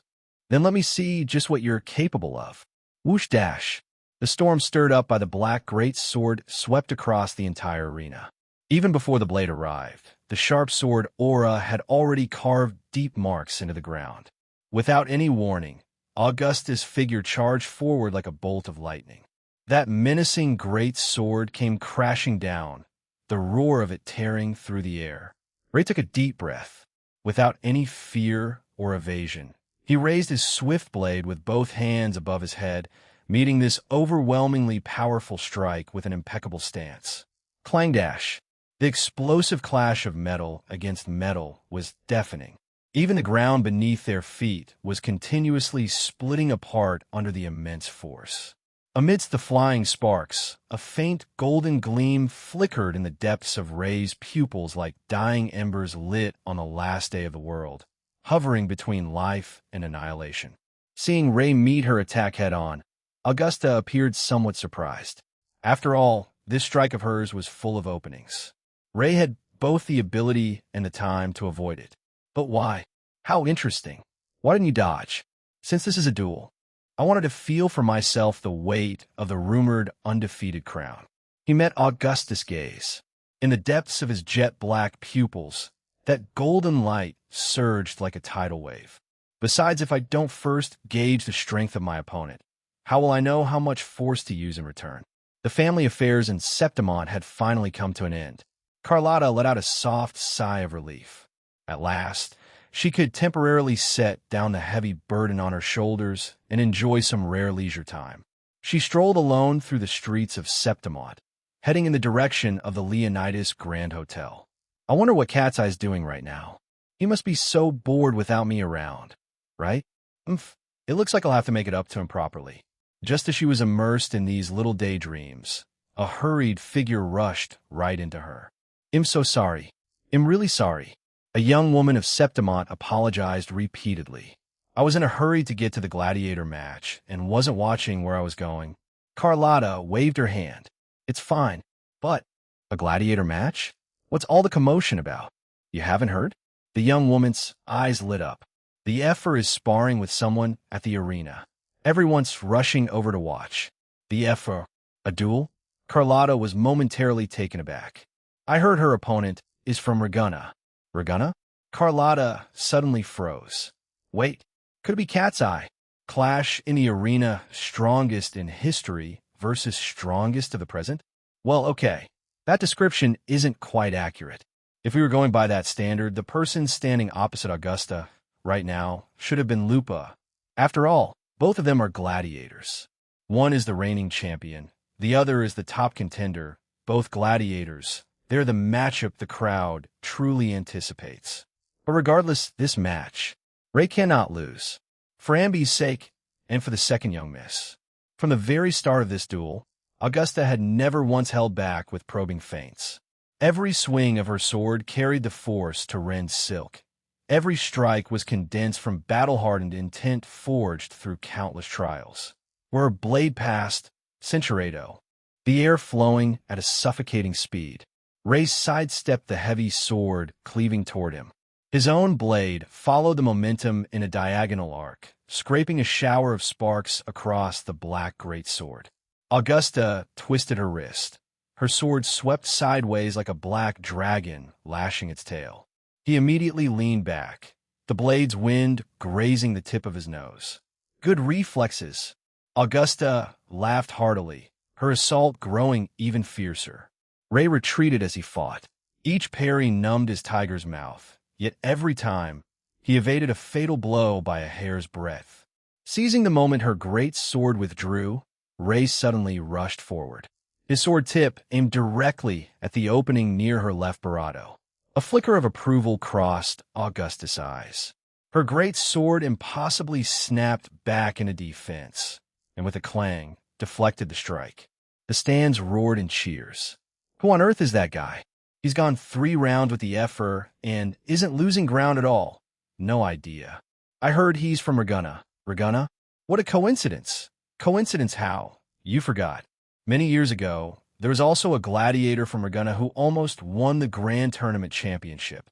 "Then let me see just what you're capable of." Whoosh dash! The storm stirred up by the black great sword swept across the entire arena. Even before the blade arrived, the sharp sword aura had already carved deep marks into the ground. Without any warning, Augusta's figure charged forward like a bolt of lightning. That menacing great sword came crashing down, the roar of it tearing through the air. Ray took a deep breath. Without any fear or evasion, he raised his swift blade with both hands above his head, meeting this overwhelmingly powerful strike with an impeccable stance. Clang dash! The explosive clash of metal against metal was deafening. Even the ground beneath their feet was continuously splitting apart under the immense force. Amidst the flying sparks, a faint golden gleam flickered in the depths of Ray's pupils like dying embers lit on the last day of the world, hovering between life and annihilation. Seeing Ray meet her attack head-on, Augusta appeared somewhat surprised. After all, this strike of hers was full of openings. Ray had both the ability and the time to avoid it. But why? How interesting. Why didn't you dodge? Since this is a duel, I wanted to feel for myself the weight of the rumored undefeated crown. He met Augusta's gaze. In the depths of his jet-black pupils, that golden light surged like a tidal wave. Besides, if I don't first gauge the strength of my opponent, how will I know how much force to use in return? The family affairs in Septimont had finally come to an end. Carlotta let out a soft sigh of relief. At last, she could temporarily set down the heavy burden on her shoulders and enjoy some rare leisure time. She strolled alone through the streets of Septimont, heading in the direction of the Leonidas Grand Hotel. I wonder what Cat's Eye's doing right now. He must be so bored without me around, right? It looks like I'll have to make it up to him properly. Just as she was immersed in these little daydreams, a hurried figure rushed right into her. "I'm so sorry. I'm really sorry." A young woman of Septimont apologized repeatedly. "I was in a hurry to get to the gladiator match and wasn't watching where I was going." Carlotta waved her hand. "It's fine, but a gladiator match? What's all the commotion about? You haven't heard?" The young woman's eyes lit up. "The Effer is sparring with someone at the arena. Everyone's rushing over to watch." "The Effer? A duel?" Carlotta was momentarily taken aback. "I heard her opponent is from Ragunna." "Ragunna?" Carlotta suddenly froze. "Wait, could it be Cat's Eye? Clash in the arena, strongest in history versus strongest of the present?" "Well, okay. That description isn't quite accurate. If we were going by that standard, the person standing opposite Augusta right now should have been Lupa. After all, both of them are gladiators. One is the reigning champion. The other is the top contender. Both gladiators. They're the matchup the crowd truly anticipates. But regardless, this match, Ray cannot lose. For Amby's sake, and for the second young miss. From the very start of this duel, Augusta had never once held back with probing feints. Every swing of her sword carried the force to rend silk. Every strike was condensed from battle-hardened intent forged through countless trials. Where her blade passed, Cinchuredo. The air flowing at a suffocating speed. Ray sidestepped the heavy sword cleaving toward him. His own blade followed the momentum in a diagonal arc, scraping a shower of sparks across the black greatsword. Augusta twisted her wrist. Her sword swept sideways like a black dragon lashing its tail. He immediately leaned back, the blade's wind grazing the tip of his nose. Good reflexes. Augusta laughed heartily, her assault growing even fiercer. Ray retreated as he fought. Each parry numbed his tiger's mouth, yet every time, he evaded a fatal blow by a hair's breadth. Seizing the moment her great sword withdrew, Ray suddenly rushed forward. His sword tip aimed directly at the opening near her left barato. A flicker of approval crossed Augusta's eyes. Her great sword impossibly snapped back into defense, and with a clang, deflected the strike. The stands roared in cheers. Who on earth is that guy? He's gone 3 rounds with the effer and isn't losing ground at all. No idea. I heard he's from Reguna. Reguna? What a coincidence. Coincidence how? You forgot. Many years ago, there was also a gladiator from Reguna who almost won the Grand Tournament Championship.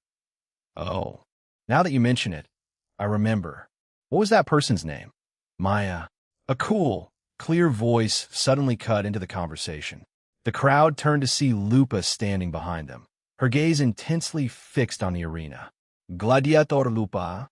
Oh, now that you mention it, I remember. What was that person's name? Maya. A cool, clear voice suddenly cut into the conversation. The crowd turned to see Lupa standing behind them, her gaze intensely fixed on the arena. Gladiator Lupa.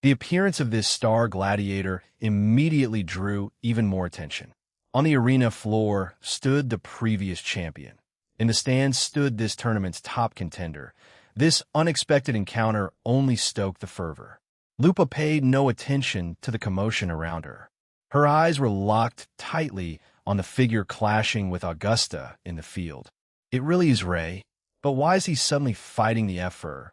The appearance of this star gladiator immediately drew even more attention. On the arena floor stood the previous champion. In the stands stood this tournament's top contender. This unexpected encounter only stoked the fervor. Lupa paid no attention to the commotion around her. Her eyes were locked tightly on the figure clashing with Augusta in the field. It really is Ray, but why is he suddenly fighting the effer?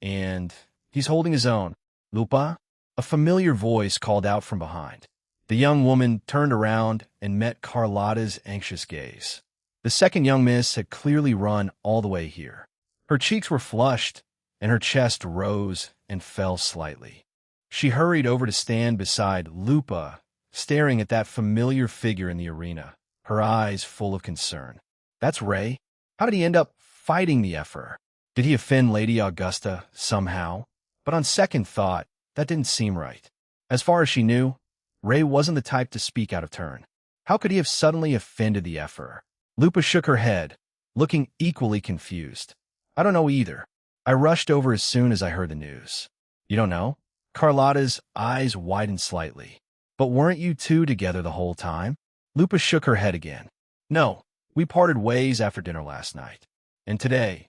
And he's holding his own. Lupa? A familiar voice called out from behind. The young woman turned around and met Carlotta's anxious gaze. The second young miss had clearly run all the way here. Her cheeks were flushed, and her chest rose and fell slightly. She hurried over to stand beside Lupa, staring at that familiar figure in the arena, her eyes full of concern. That's Ray? How did he end up fighting the effer? Did he offend Lady Augusta somehow? But on second thought, that didn't seem right. As far as she knew, Ray wasn't the type to speak out of turn. How could he have suddenly offended the effer? Lupa shook her head, looking equally confused. I don't know either. I rushed over as soon as I heard the news. You don't know? Carlotta's eyes widened slightly. But weren't you two together the whole time? Lupa shook her head again. No, we parted ways after dinner last night. And today,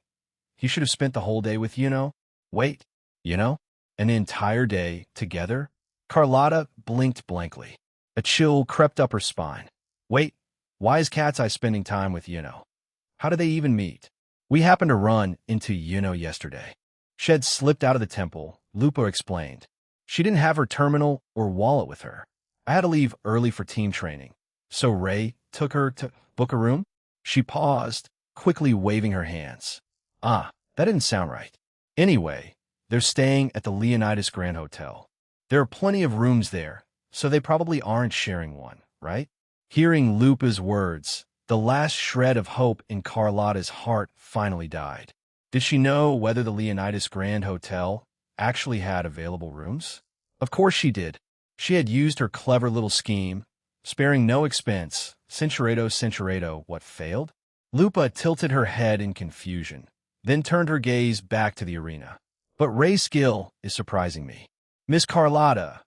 he should have spent the whole day with Wait, an entire day together? Carlotta blinked blankly. A chill crept up her spine. Wait, why is Cat's Eye spending time with How did they even meet? We happened to run into yesterday. Shed slipped out of the temple, Lupa explained. She didn't have her terminal or wallet with her. I had to leave early for team training. So Ray took her to book a room? She paused, quickly waving her hands. That didn't sound right. Anyway, they're staying at the Leonidas Grand Hotel. There are plenty of rooms there, so they probably aren't sharing one, right? Hearing Lupa's words, the last shred of hope in Carlotta's heart finally died. Did she know whether the Leonidas Grand Hotel actually had available rooms? Of course she did. She had used her clever little scheme, sparing no expense. Cinchuredo, what failed? Lupa tilted her head in confusion, then turned her gaze back to the arena. But Ray's skill is surprising me. Miss Carlotta,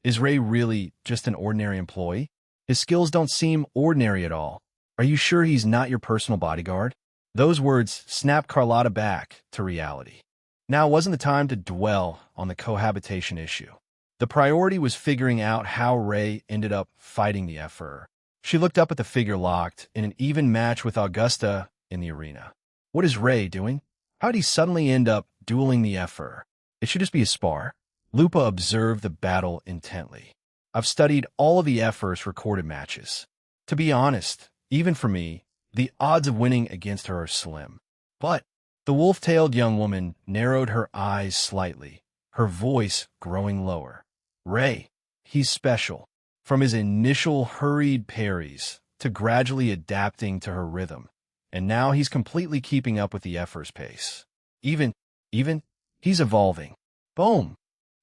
is Ray really just an ordinary employee? His skills don't seem ordinary at all. Are you sure he's not your personal bodyguard? Those words snapped Carlotta back to reality. Now wasn't the time to dwell on the cohabitation issue. The priority was figuring out how Ray ended up fighting the effer. She looked up at the figure locked in an even match with Augusta in the arena. What is Ray doing? How did he suddenly end up dueling the effer? It should just be a spar. Lupa observed the battle intently. I've studied all of the effer's recorded matches. To be honest, even for me, the odds of winning against her are slim. But the wolf-tailed young woman narrowed her eyes slightly, her voice growing lower. Ray, he's special. From his initial hurried parries to gradually adapting to her rhythm, and now he's completely keeping up with the effort's pace. Even, he's evolving. Boom!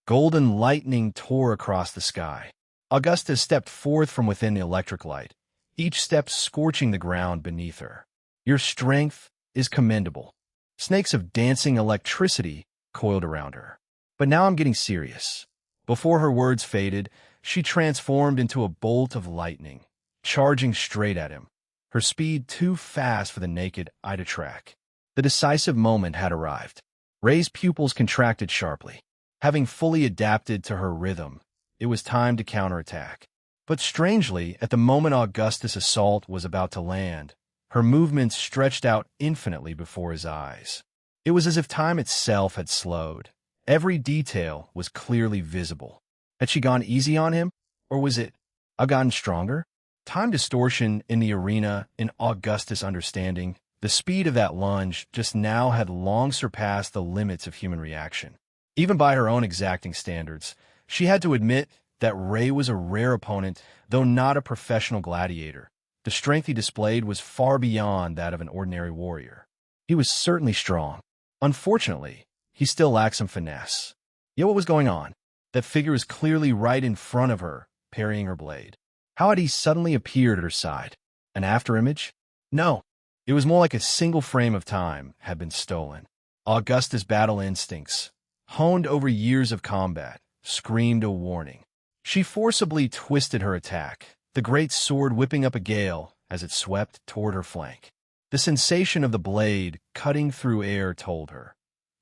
Golden lightning tore across the sky. Augustus stepped forth from within the electric light, each step scorching the ground beneath her. Your strength is commendable. Snakes of dancing electricity coiled around her. But now I'm getting serious. Before her words faded, she transformed into a bolt of lightning, charging straight at him, her speed too fast for the naked eye to track. The decisive moment had arrived. Ray's pupils contracted sharply. Having fully adapted to her rhythm, it was time to counterattack. But strangely, at the moment Augustus' assault was about to land, her movements stretched out infinitely before his eyes. It was as if time itself had slowed. Every detail was clearly visible. Had she gone easy on him, or was it gotten stronger? Time distortion in the arena, in Augustus' understanding, the speed of that lunge just now had long surpassed the limits of human reaction. Even by her own exacting standards, she had to admit that Ray was a rare opponent, though not a professional gladiator. The strength he displayed was far beyond that of an ordinary warrior. He was certainly strong. Unfortunately, he still lacked some finesse. Yet what was going on? That figure was clearly right in front of her, parrying her blade. How had he suddenly appeared at her side? An afterimage? No. It was more like a single frame of time had been stolen. Augustus' battle instincts, honed over years of combat, screamed a warning. She forcibly twisted her attack, the great sword whipping up a gale as it swept toward her flank. The sensation of the blade cutting through air told her,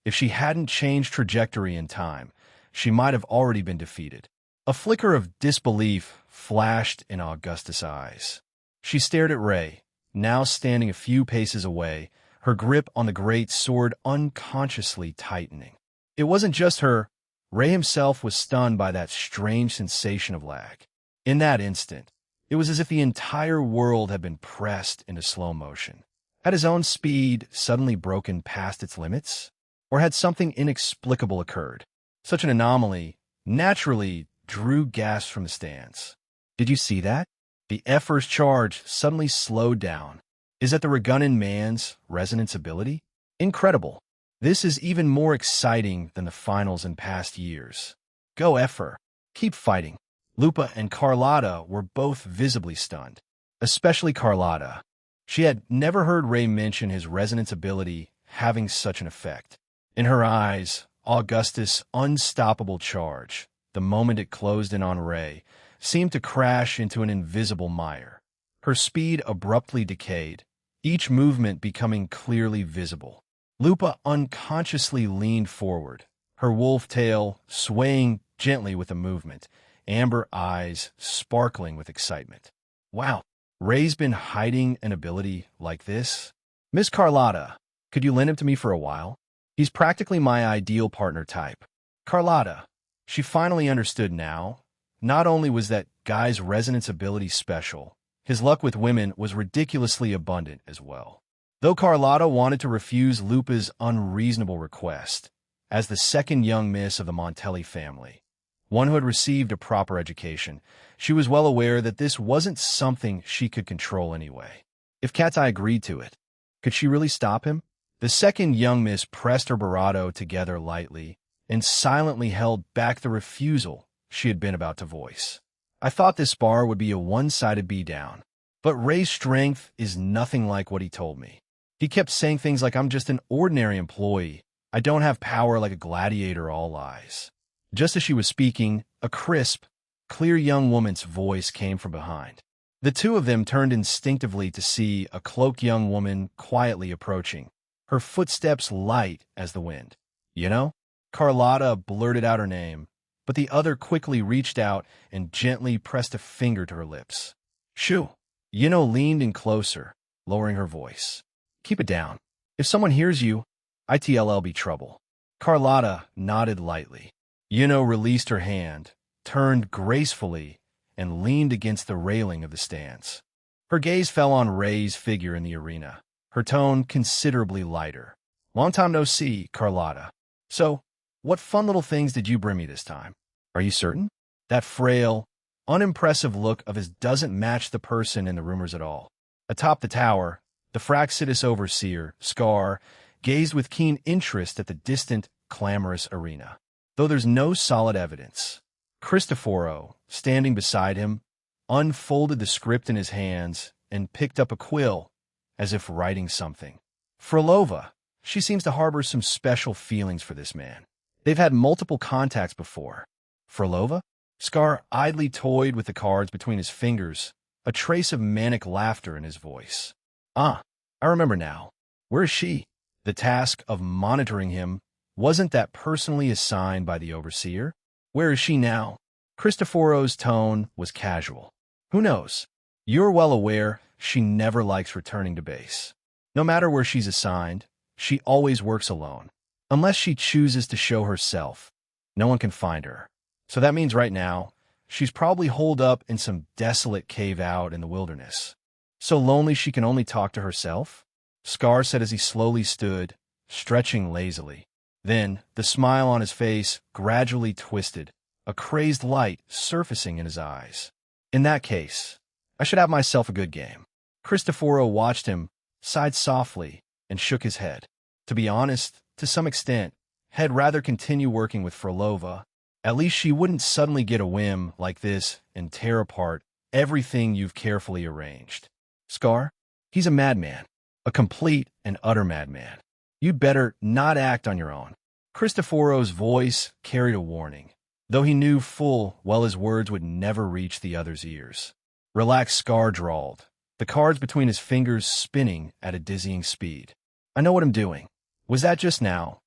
if she hadn't changed trajectory in time, she might have already been defeated. A flicker of disbelief flashed in Augustus' eyes. She stared at Ray, now standing a few paces away, her grip on the great sword unconsciously tightening. It wasn't just her. Ray himself was stunned by that strange sensation of lag. In that instant, it was as if the entire world had been pressed into slow motion. Had his own speed suddenly broken past its limits? Or had something inexplicable occurred? Such an anomaly naturally drew gasps from the stands. Did you see that? The Effer's charge suddenly slowed down. Is that the Ragunan man's resonance ability? Incredible. This is even more exciting than the finals in past years. Go Effer. Keep fighting. Lupa and Carlotta were both visibly stunned, especially Carlotta. She had never heard Ray mention his resonance ability having such an effect. In her eyes, Augustus' unstoppable charge, the moment it closed in on Ray, seemed to crash into an invisible mire. Her speed abruptly decayed, each movement becoming clearly visible. Lupa unconsciously leaned forward, her wolf tail swaying gently with the movement, amber eyes sparkling with excitement. Wow, Ray's been hiding an ability like this? Miss Carlotta, could you lend him to me for a while? He's practically my ideal partner type. Carlotta, she finally understood now. Not only was that guy's resonance ability special, his luck with women was ridiculously abundant as well. Though Carlotta wanted to refuse Lupa's unreasonable request, as the second young miss of the Montelli family, one who had received a proper education, she was well aware that this wasn't something she could control anyway. If Cat's Eye agreed to it, could she really stop him? The second young miss pressed her bravado together lightly and silently held back the refusal she had been about to voice. I thought this spar would be a one-sided beatdown, but Ray's strength is nothing like what he told me. He kept saying things like, I'm just an ordinary employee. I don't have power like a gladiator, all lies. Just as she was speaking, a crisp, clear young woman's voice came from behind. The two of them turned instinctively to see a cloaked young woman quietly approaching, her footsteps light as the wind. You know? Carlotta blurted out her name, but the other quickly reached out and gently pressed a finger to her lips. Shoo! Yino leaned in closer, lowering her voice. Keep it down. If someone hears you, it'll be trouble. Carlotta nodded lightly. Yino released her hand, turned gracefully, and leaned against the railing of the stands. Her gaze fell on Ray's figure in the arena, her tone considerably lighter. Long time no see, Carlotta. So, what fun little things did you bring me this time? Are you certain? That frail, unimpressive look of his doesn't match the person in the rumors at all. Atop the tower, the Fraxidus overseer, Scar, gazed with keen interest at the distant, clamorous arena. Though there's no solid evidence, Cristoforo, standing beside him, unfolded the script in his hands and picked up a quill, as if writing something. Frolova, she seems to harbor some special feelings for this man. They've had multiple contacts before. Frolova? Scar idly toyed with the cards between his fingers, a trace of manic laughter in his voice. Ah, I remember now. Where is she? The task of monitoring him, wasn't that personally assigned by the overseer? Where is she now? Cristoforo's tone was casual. Who knows? You're well aware she never likes returning to base. No matter where she's assigned, she always works alone. Unless she chooses to show herself, no one can find her. So that means right now, she's probably holed up in some desolate cave out in the wilderness. So lonely she can only talk to herself? Scar said as he slowly stood, stretching lazily. Then, the smile on his face gradually twisted, a crazed light surfacing in his eyes. In that case, I should have myself a good game. Cristoforo watched him, sighed softly, and shook his head. To be honest, to some extent, I'd rather continue working with Frolova. At least she wouldn't suddenly get a whim like this and tear apart everything you've carefully arranged. Scar, he's a madman, a complete and utter madman. You'd better not act on your own. Cristoforo's voice carried a warning, though he knew full well his words would never reach the other's ears. Relax, Scar drawled, the cards between his fingers spinning at a dizzying speed. I know what I'm doing. Was that just now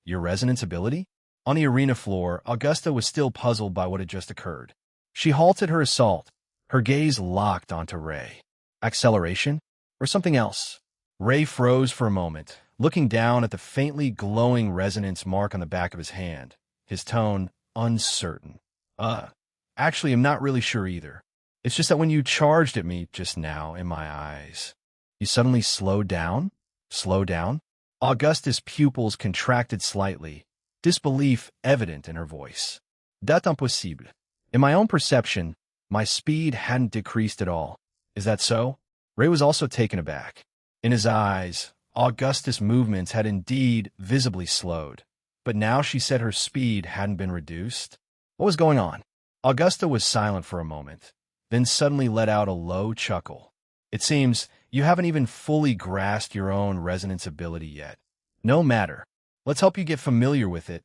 your resonance ability? On the arena floor, Augusta was still puzzled by what had just occurred. She halted her assault, her gaze locked onto Ray. Acceleration? Or something else? Ray froze for a moment, looking down at the faintly glowing resonance mark on the back of his hand, his tone uncertain. Actually, I'm not really sure either. It's just that when you charged at me just now in my eyes, you suddenly slowed down? Slow down? Augusta's pupils contracted slightly, disbelief evident in her voice. C'est impossible. In my own perception, my speed hadn't decreased at all. Is that so? Ray was also taken aback. In his eyes, Augusta's movements had indeed visibly slowed. But now she said her speed hadn't been reduced. What was going on? Augusta was silent for a moment, then suddenly let out a low chuckle. It seems you haven't even fully grasped your own resonance ability yet. No matter. Let's help you get familiar with it,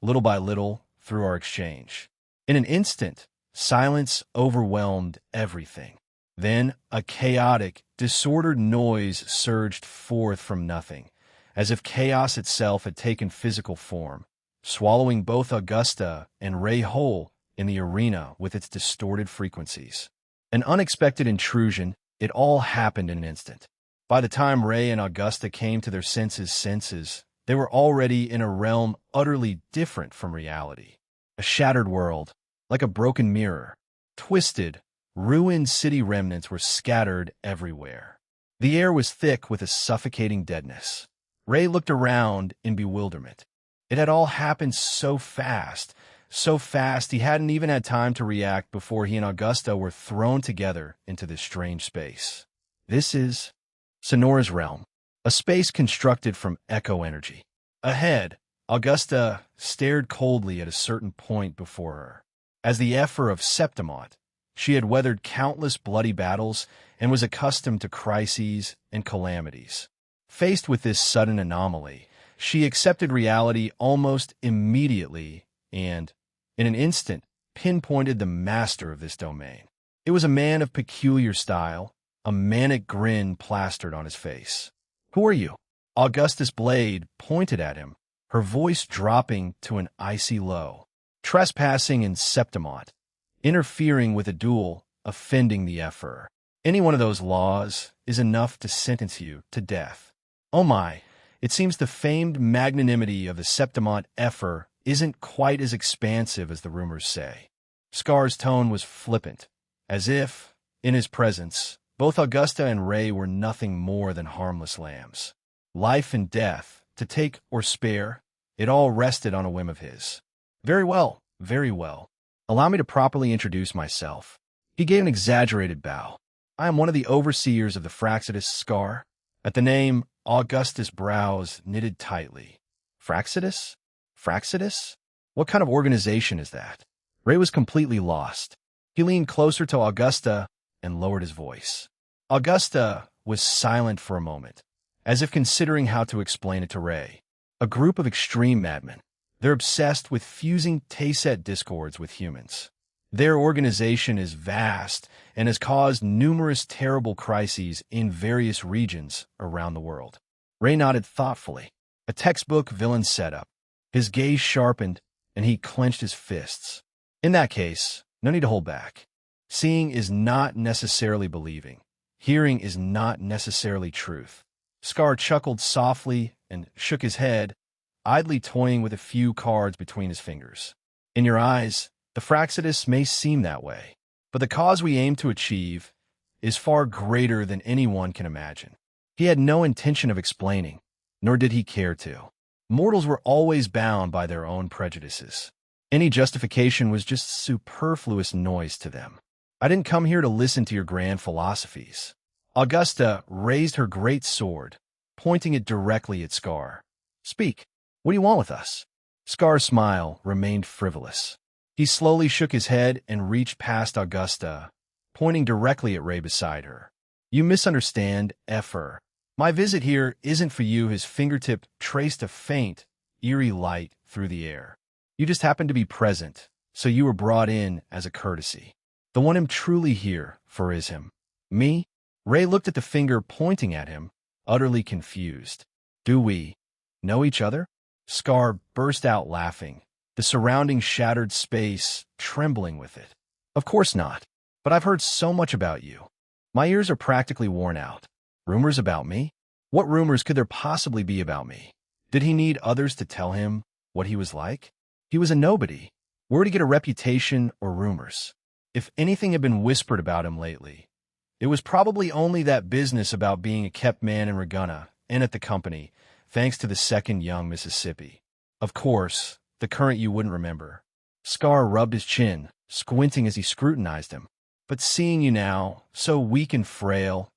little by little, through our exchange. In an instant, silence overwhelmed everything. Then a chaotic, disordered noise surged forth from nothing, as if chaos itself had taken physical form, swallowing both Augusta and Ray whole in the arena with its distorted frequencies. An unexpected intrusion, it all happened in an instant. By the time Ray and Augusta came to their senses, they were already in a realm utterly different from reality. A shattered world, like a broken mirror. Twisted, ruined city remnants were scattered everywhere. The air was thick with a suffocating deadness. Ray looked around in bewilderment. It had all happened so fast he hadn't even had time to react before he and Augusta were thrown together into this strange space. This is Sonora's realm, a space constructed from echo energy. Ahead, Augusta stared coldly at a certain point before her. As the Ephor of Septimont, she had weathered countless bloody battles and was accustomed to crises and calamities. Faced with this sudden anomaly, she accepted reality almost immediately and, in an instant, pinpointed the master of this domain. It was a man of peculiar style, a manic grin plastered on his face. Who are you? Augusta's blade pointed at him, her voice dropping to an icy low. Trespassing in Septimont, interfering with a duel, offending the Ephor. Any one of those laws is enough to sentence you to death. Oh my, it seems the famed magnanimity of the Septimont Ephor isn't quite as expansive as the rumors say. Scar's tone was flippant, as if, in his presence, both Augusta and Ray were nothing more than harmless lambs. Life and death, to take or spare, it all rested on a whim of his. Very well, very well. Allow me to properly introduce myself. He gave an exaggerated bow. I am one of the overseers of the Fraxidus Scar. At the name, Augustus' brows knitted tightly. Fraxidus? Fraxidus? What kind of organization is that? Ray was completely lost. He leaned closer to Augusta and lowered his voice. Augusta was silent for a moment, as if considering how to explain it to Ray. A group of extreme madmen. They're obsessed with fusing Tayset discords with humans. Their organization is vast and has caused numerous terrible crises in various regions around the world. Ray nodded thoughtfully. A textbook villain setup. His gaze sharpened, and he clenched his fists. In that case, no need to hold back. Seeing is not necessarily believing. Hearing is not necessarily truth. Scar chuckled softly and shook his head, idly toying with a few cards between his fingers. In your eyes, the Fraxidus may seem that way, but the cause we aim to achieve is far greater than anyone can imagine. He had no intention of explaining, nor did he care to. Mortals were always bound by their own prejudices. Any justification was just superfluous noise to them. I didn't come here to listen to your grand philosophies. Augusta raised her great sword, pointing it directly at Scar. Speak. What do you want with us? Scar's smile remained frivolous. He slowly shook his head and reached past Augusta, pointing directly at Ray beside her. You misunderstand, Effer. My visit here isn't for you. His fingertip traced a faint, eerie light through the air. You just happened to be present, so you were brought in as a courtesy. The one I'm truly here for is him. Me? Ray looked at the finger pointing at him, utterly confused. Do we know each other? Scar burst out laughing, the surrounding shattered space trembling with it. Of course not, but I've heard so much about you. My ears are practically worn out. Rumors about me? What rumors could there possibly be about me? Did he need others to tell him what he was like? He was a nobody. Where to get a reputation or rumors? If anything had been whispered about him lately, it was probably only that business about being a kept man in Ragunna and at the company, thanks to the second young Mississippi. Of course, the current you wouldn't remember. Scar rubbed his chin, squinting as he scrutinized him. But seeing you now, so weak and frail,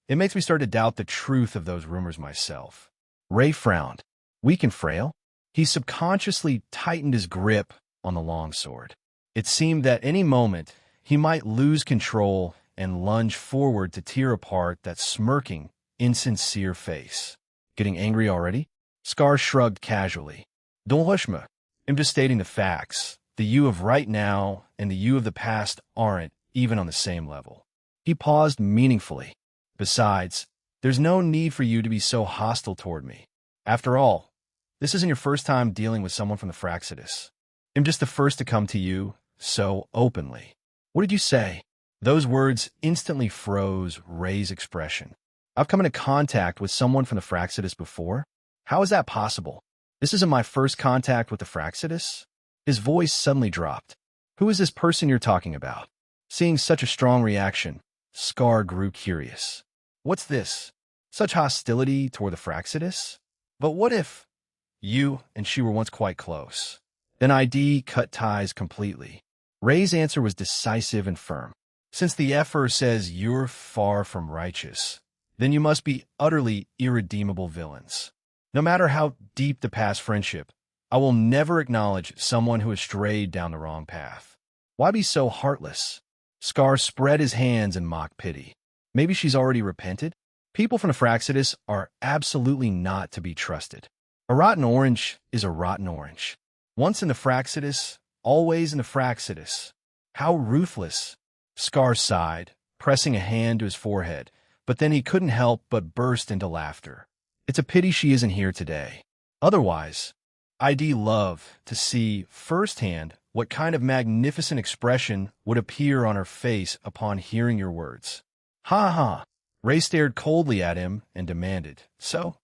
it makes me start to doubt the truth of those rumors myself. Ray frowned. Weak and frail? He subconsciously tightened his grip on the longsword. It seemed that any moment he might lose control and lunge forward to tear apart that smirking, insincere face. Getting angry already? Scar shrugged casually. Don't rush me. I'm just stating the facts. The you of right now and the you of the past aren't even on the same level. He paused meaningfully. Besides, there's no need for you to be so hostile toward me. After all, this isn't your first time dealing with someone from the Fraxidus. I'm just the first to come to you so openly. What did you say? Those words instantly froze Ray's expression. I've come into contact with someone from the Fraxidus before? How is that possible? This isn't my first contact with the Fraxidus? His voice suddenly dropped. Who is this person you're talking about? Seeing such a strong reaction, Scar grew curious. What's this? Such hostility toward the Fraxidus? But what if you and she were once quite close? Then ID cut ties completely. Ray's answer was decisive and firm. Since the Effer says you're far from righteous, then you must be utterly irredeemable villains. No matter how deep the past friendship, I will never acknowledge someone who has strayed down the wrong path. Why be so heartless? Scar spread his hands in mock pity. Maybe she's already repented? People from the Fraxidus are absolutely not to be trusted. A rotten orange is a rotten orange. Once in the Fraxidus, always in the Fraxidus. How ruthless! Scar sighed, pressing a hand to his forehead, but then he couldn't help but burst into laughter. It's a pity she isn't here today. Otherwise, I'd love to see firsthand what kind of magnificent expression would appear on her face upon hearing your words. Ha ha! Ray stared coldly at him and demanded, So,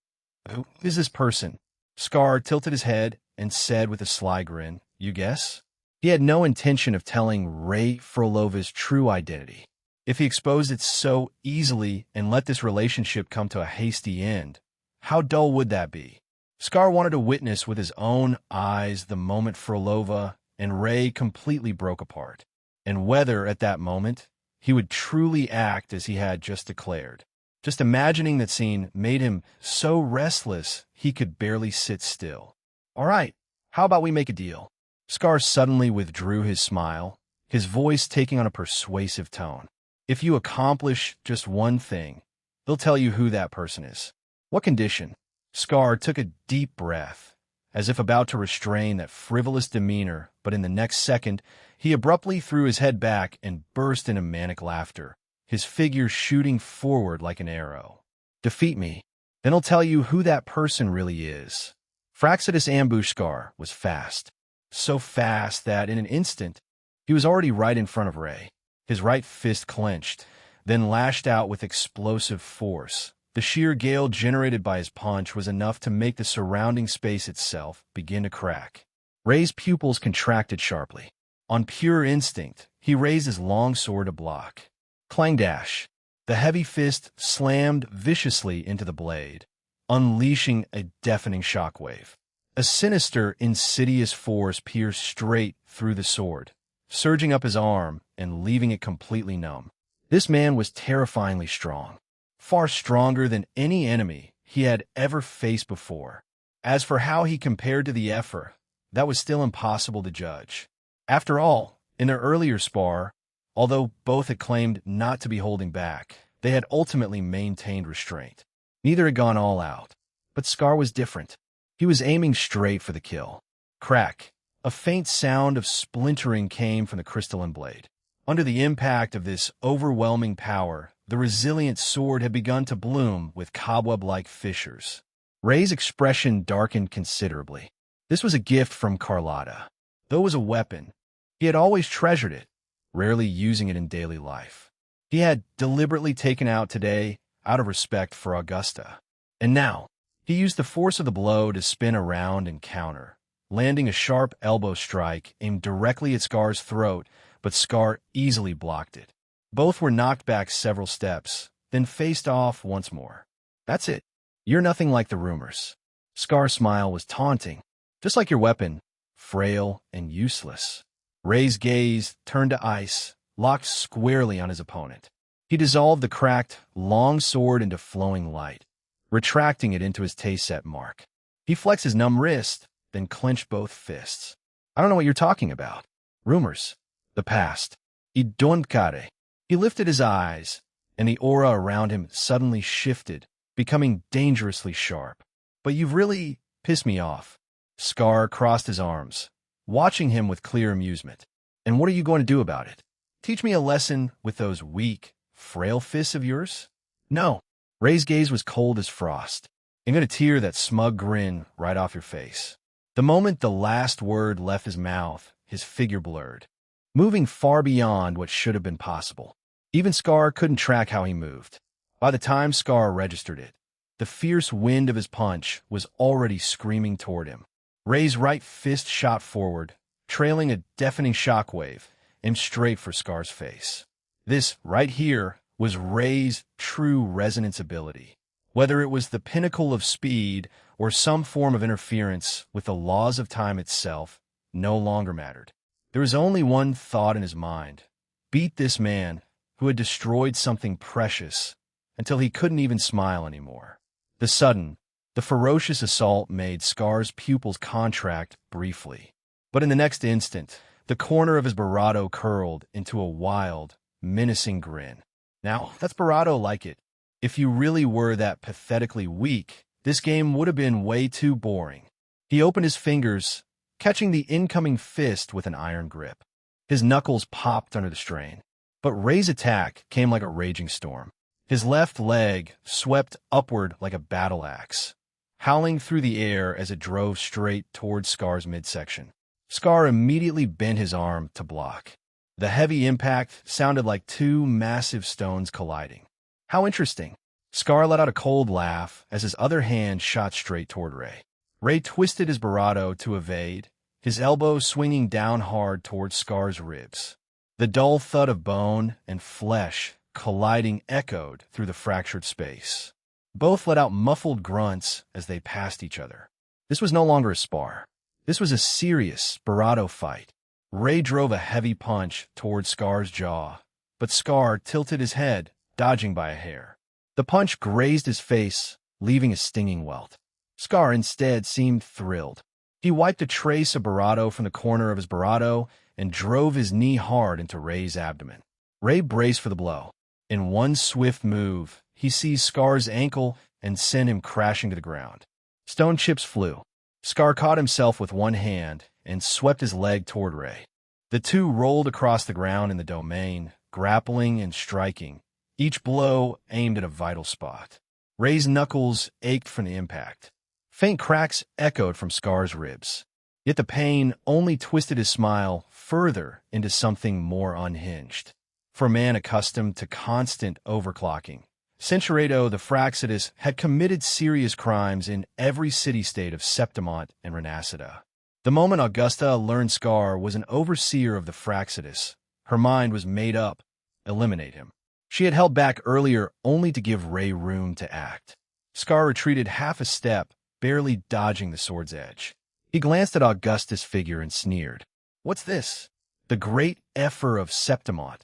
who is this person? Scar tilted his head and said with a sly grin, You guess? He had no intention of telling Ray Frolova's true identity. If he exposed it so easily and let this relationship come to a hasty end, how dull would that be? Scar wanted to witness with his own eyes the moment Frolova and Ray completely broke apart. And whether, at that moment, he would truly act as he had just declared. Just imagining that scene made him so restless he could barely sit still. "All right, how about we make a deal?" Scar suddenly withdrew his smile, his voice taking on a persuasive tone. "If you accomplish just one thing, they'll tell you who that person is." "What condition?" Scar took a deep breath, as if about to restrain that frivolous demeanor, but in the next second, he abruptly threw his head back and burst into manic laughter, his figure shooting forward like an arrow. "Defeat me, then I'll tell you who that person really is." Fraxidus' ambush Scar was fast. So fast that, in an instant, he was already right in front of Ray. His right fist clenched, then lashed out with explosive force. The sheer gale generated by his punch was enough to make the surrounding space itself begin to crack. Ray's pupils contracted sharply. On pure instinct, he raised his long sword to block. Clang dash. The heavy fist slammed viciously into the blade, unleashing a deafening shockwave. A sinister, insidious force pierced straight through the sword, surging up his arm and leaving it completely numb. This man was terrifyingly strong, far stronger than any enemy he had ever faced before. As for how he compared to the Effer, that was still impossible to judge. After all, in their earlier spar, although both had claimed not to be holding back, they had ultimately maintained restraint. Neither had gone all out, but Scar was different. He was aiming straight for the kill. Crack. A faint sound of splintering came from the crystalline blade. Under the impact of this overwhelming power, the resilient sword had begun to bloom with cobweb-like fissures. Ray's expression darkened considerably. This was a gift from Carlotta. Though it was a weapon, he had always treasured it, rarely using it in daily life. He had deliberately taken out today out of respect for Augusta. And now, he used the force of the blow to spin around and counter, landing a sharp elbow strike aimed directly at Scar's throat, but Scar easily blocked it. Both were knocked back several steps, then faced off once more. "That's it. You're nothing like the rumors." Scar's smile was taunting. "Just like your weapon, frail and useless." Ray's gaze turned to ice, locked squarely on his opponent. He dissolved the cracked, long sword into flowing light, retracting it into his taste-set mark. He flexed his numb wrist, then clenched both fists. "I don't know what you're talking about." "Rumors. The past. Idontkare." He lifted his eyes, and the aura around him suddenly shifted, becoming dangerously sharp. "But you've really pissed me off." Scar crossed his arms, watching him with clear amusement. "And what are you going to do about it? Teach me a lesson with those weak, frail fists of yours?" "No." Ray's gaze was cold as frost. "I'm going to tear that smug grin right off your face." The moment the last word left his mouth, his figure blurred, moving far beyond what should have been possible. Even Scar couldn't track how he moved. By the time Scar registered it, the fierce wind of his punch was already screaming toward him. Ray's right fist shot forward, trailing a deafening shockwave, aimed straight for Scar's face. This, right here, was Ray's true resonance ability. Whether it was the pinnacle of speed or some form of interference with the laws of time itself, no longer mattered. There was only one thought in his mind: beat this man who had destroyed something precious until he couldn't even smile anymore. The ferocious assault made Scar's pupils contract briefly. But in the next instant, the corner of his barato curled into a wild, menacing grin. Now, that's barato like it. If you really were that pathetically weak, this game would have been way too boring. He opened his fingers, catching the incoming fist with an iron grip. His knuckles popped under the strain. But Ray's attack came like a raging storm. His left leg swept upward like a battle axe, howling through the air as it drove straight towards Scar's midsection. Scar immediately bent his arm to block. The heavy impact sounded like two massive stones colliding. "How interesting." Scar let out a cold laugh as his other hand shot straight toward Ray. Ray twisted his barato to evade, his elbow swinging down hard towards Scar's ribs. The dull thud of bone and flesh colliding echoed through the fractured space. Both let out muffled grunts as they passed each other. This was no longer a spar. This was a serious barato fight. Ray drove a heavy punch toward Scar's jaw, but Scar tilted his head, dodging by a hair. The punch grazed his face, leaving a stinging welt. Scar instead seemed thrilled. He wiped a trace of Barato from the corner of his Barato and drove his knee hard into Ray's abdomen. Ray braced for the blow. In one swift move, he seized Scar's ankle and sent him crashing to the ground. Stone chips flew. Scar caught himself with one hand and swept his leg toward Ray. The two rolled across the ground in the domain, grappling and striking, each blow aimed at a vital spot. Ray's knuckles ached from the impact. Faint cracks echoed from Scar's ribs. Yet the pain only twisted his smile further into something more unhinged. For a man accustomed to constant overclocking, Centuriato the Fraxidus had committed serious crimes in every city-state of Septimont and Renacida. The moment Augusta learned Scar was an overseer of the Fraxidus, her mind was made up: eliminate him. She had held back earlier only to give Ray room to act. Scar retreated half a step, barely dodging the sword's edge. He glanced at Augusta's figure and sneered. "What's this? The great effer of Septimont.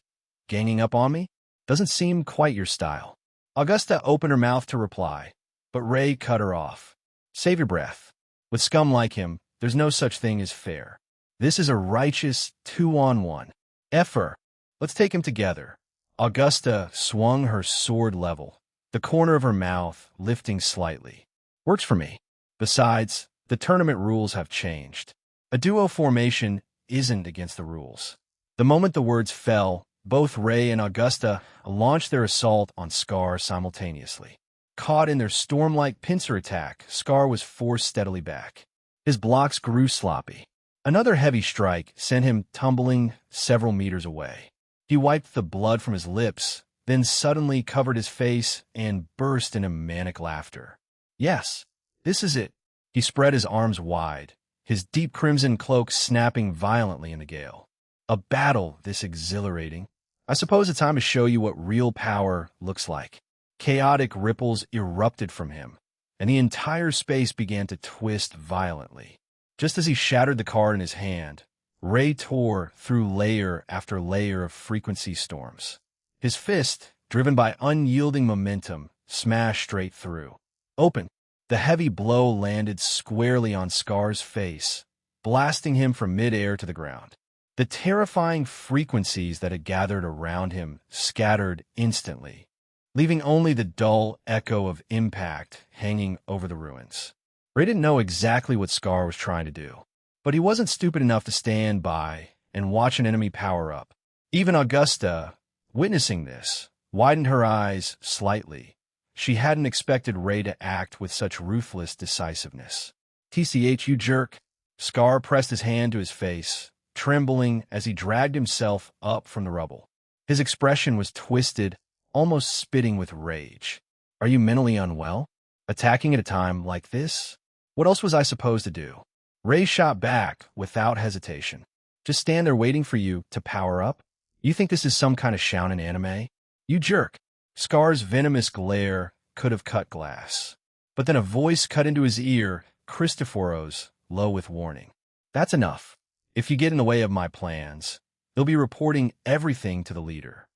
Ganging up on me? Doesn't seem quite your style." Augusta opened her mouth to reply, but Ray cut her off. "Save your breath. With scum like him, there's no such thing as fair. This is a righteous 2-on-1. Effer, let's take him together." Augusta swung her sword level, the corner of her mouth lifting slightly. "Works for me. Besides, the tournament rules have changed. A duo formation isn't against the rules." The moment the words fell, both Ray and Augusta launched their assault on Scar simultaneously. Caught in their storm-like pincer attack, Scar was forced steadily back. His blocks grew sloppy. Another heavy strike sent him tumbling several meters away. He wiped the blood from his lips, then suddenly covered his face and burst into manic laughter. "Yes, this is it." He spread his arms wide, his deep crimson cloak snapping violently in the gale. "A battle this exhilarating. I suppose it's time to show you what real power looks like." Chaotic ripples erupted from him, and the entire space began to twist violently. Just as he shattered the card in his hand, Ray tore through layer after layer of frequency storms. His fist, driven by unyielding momentum, smashed straight through. Open. The heavy blow landed squarely on Scar's face, blasting him from mid-air to the ground. The terrifying frequencies that had gathered around him scattered instantly, leaving only the dull echo of impact hanging over the ruins. Ray didn't know exactly what Scar was trying to do, but he wasn't stupid enough to stand by and watch an enemy power up. Even Augusta, witnessing this, widened her eyes slightly. She hadn't expected Ray to act with such ruthless decisiveness. "TCH, you jerk." Scar pressed his hand to his face, trembling as he dragged himself up from the rubble. His expression was twisted, almost spitting with rage. "Are you mentally unwell? Attacking at a time like this? What else was I supposed to do?" Ray shot back without hesitation. "Just stand there waiting for you to power up? You think this is some kind of shounen anime? You jerk." Scar's venomous glare could have cut glass. But then a voice cut into his ear, Christophoros, low with warning. "That's enough. If you get in the way of my plans, they'll be reporting everything to the leader."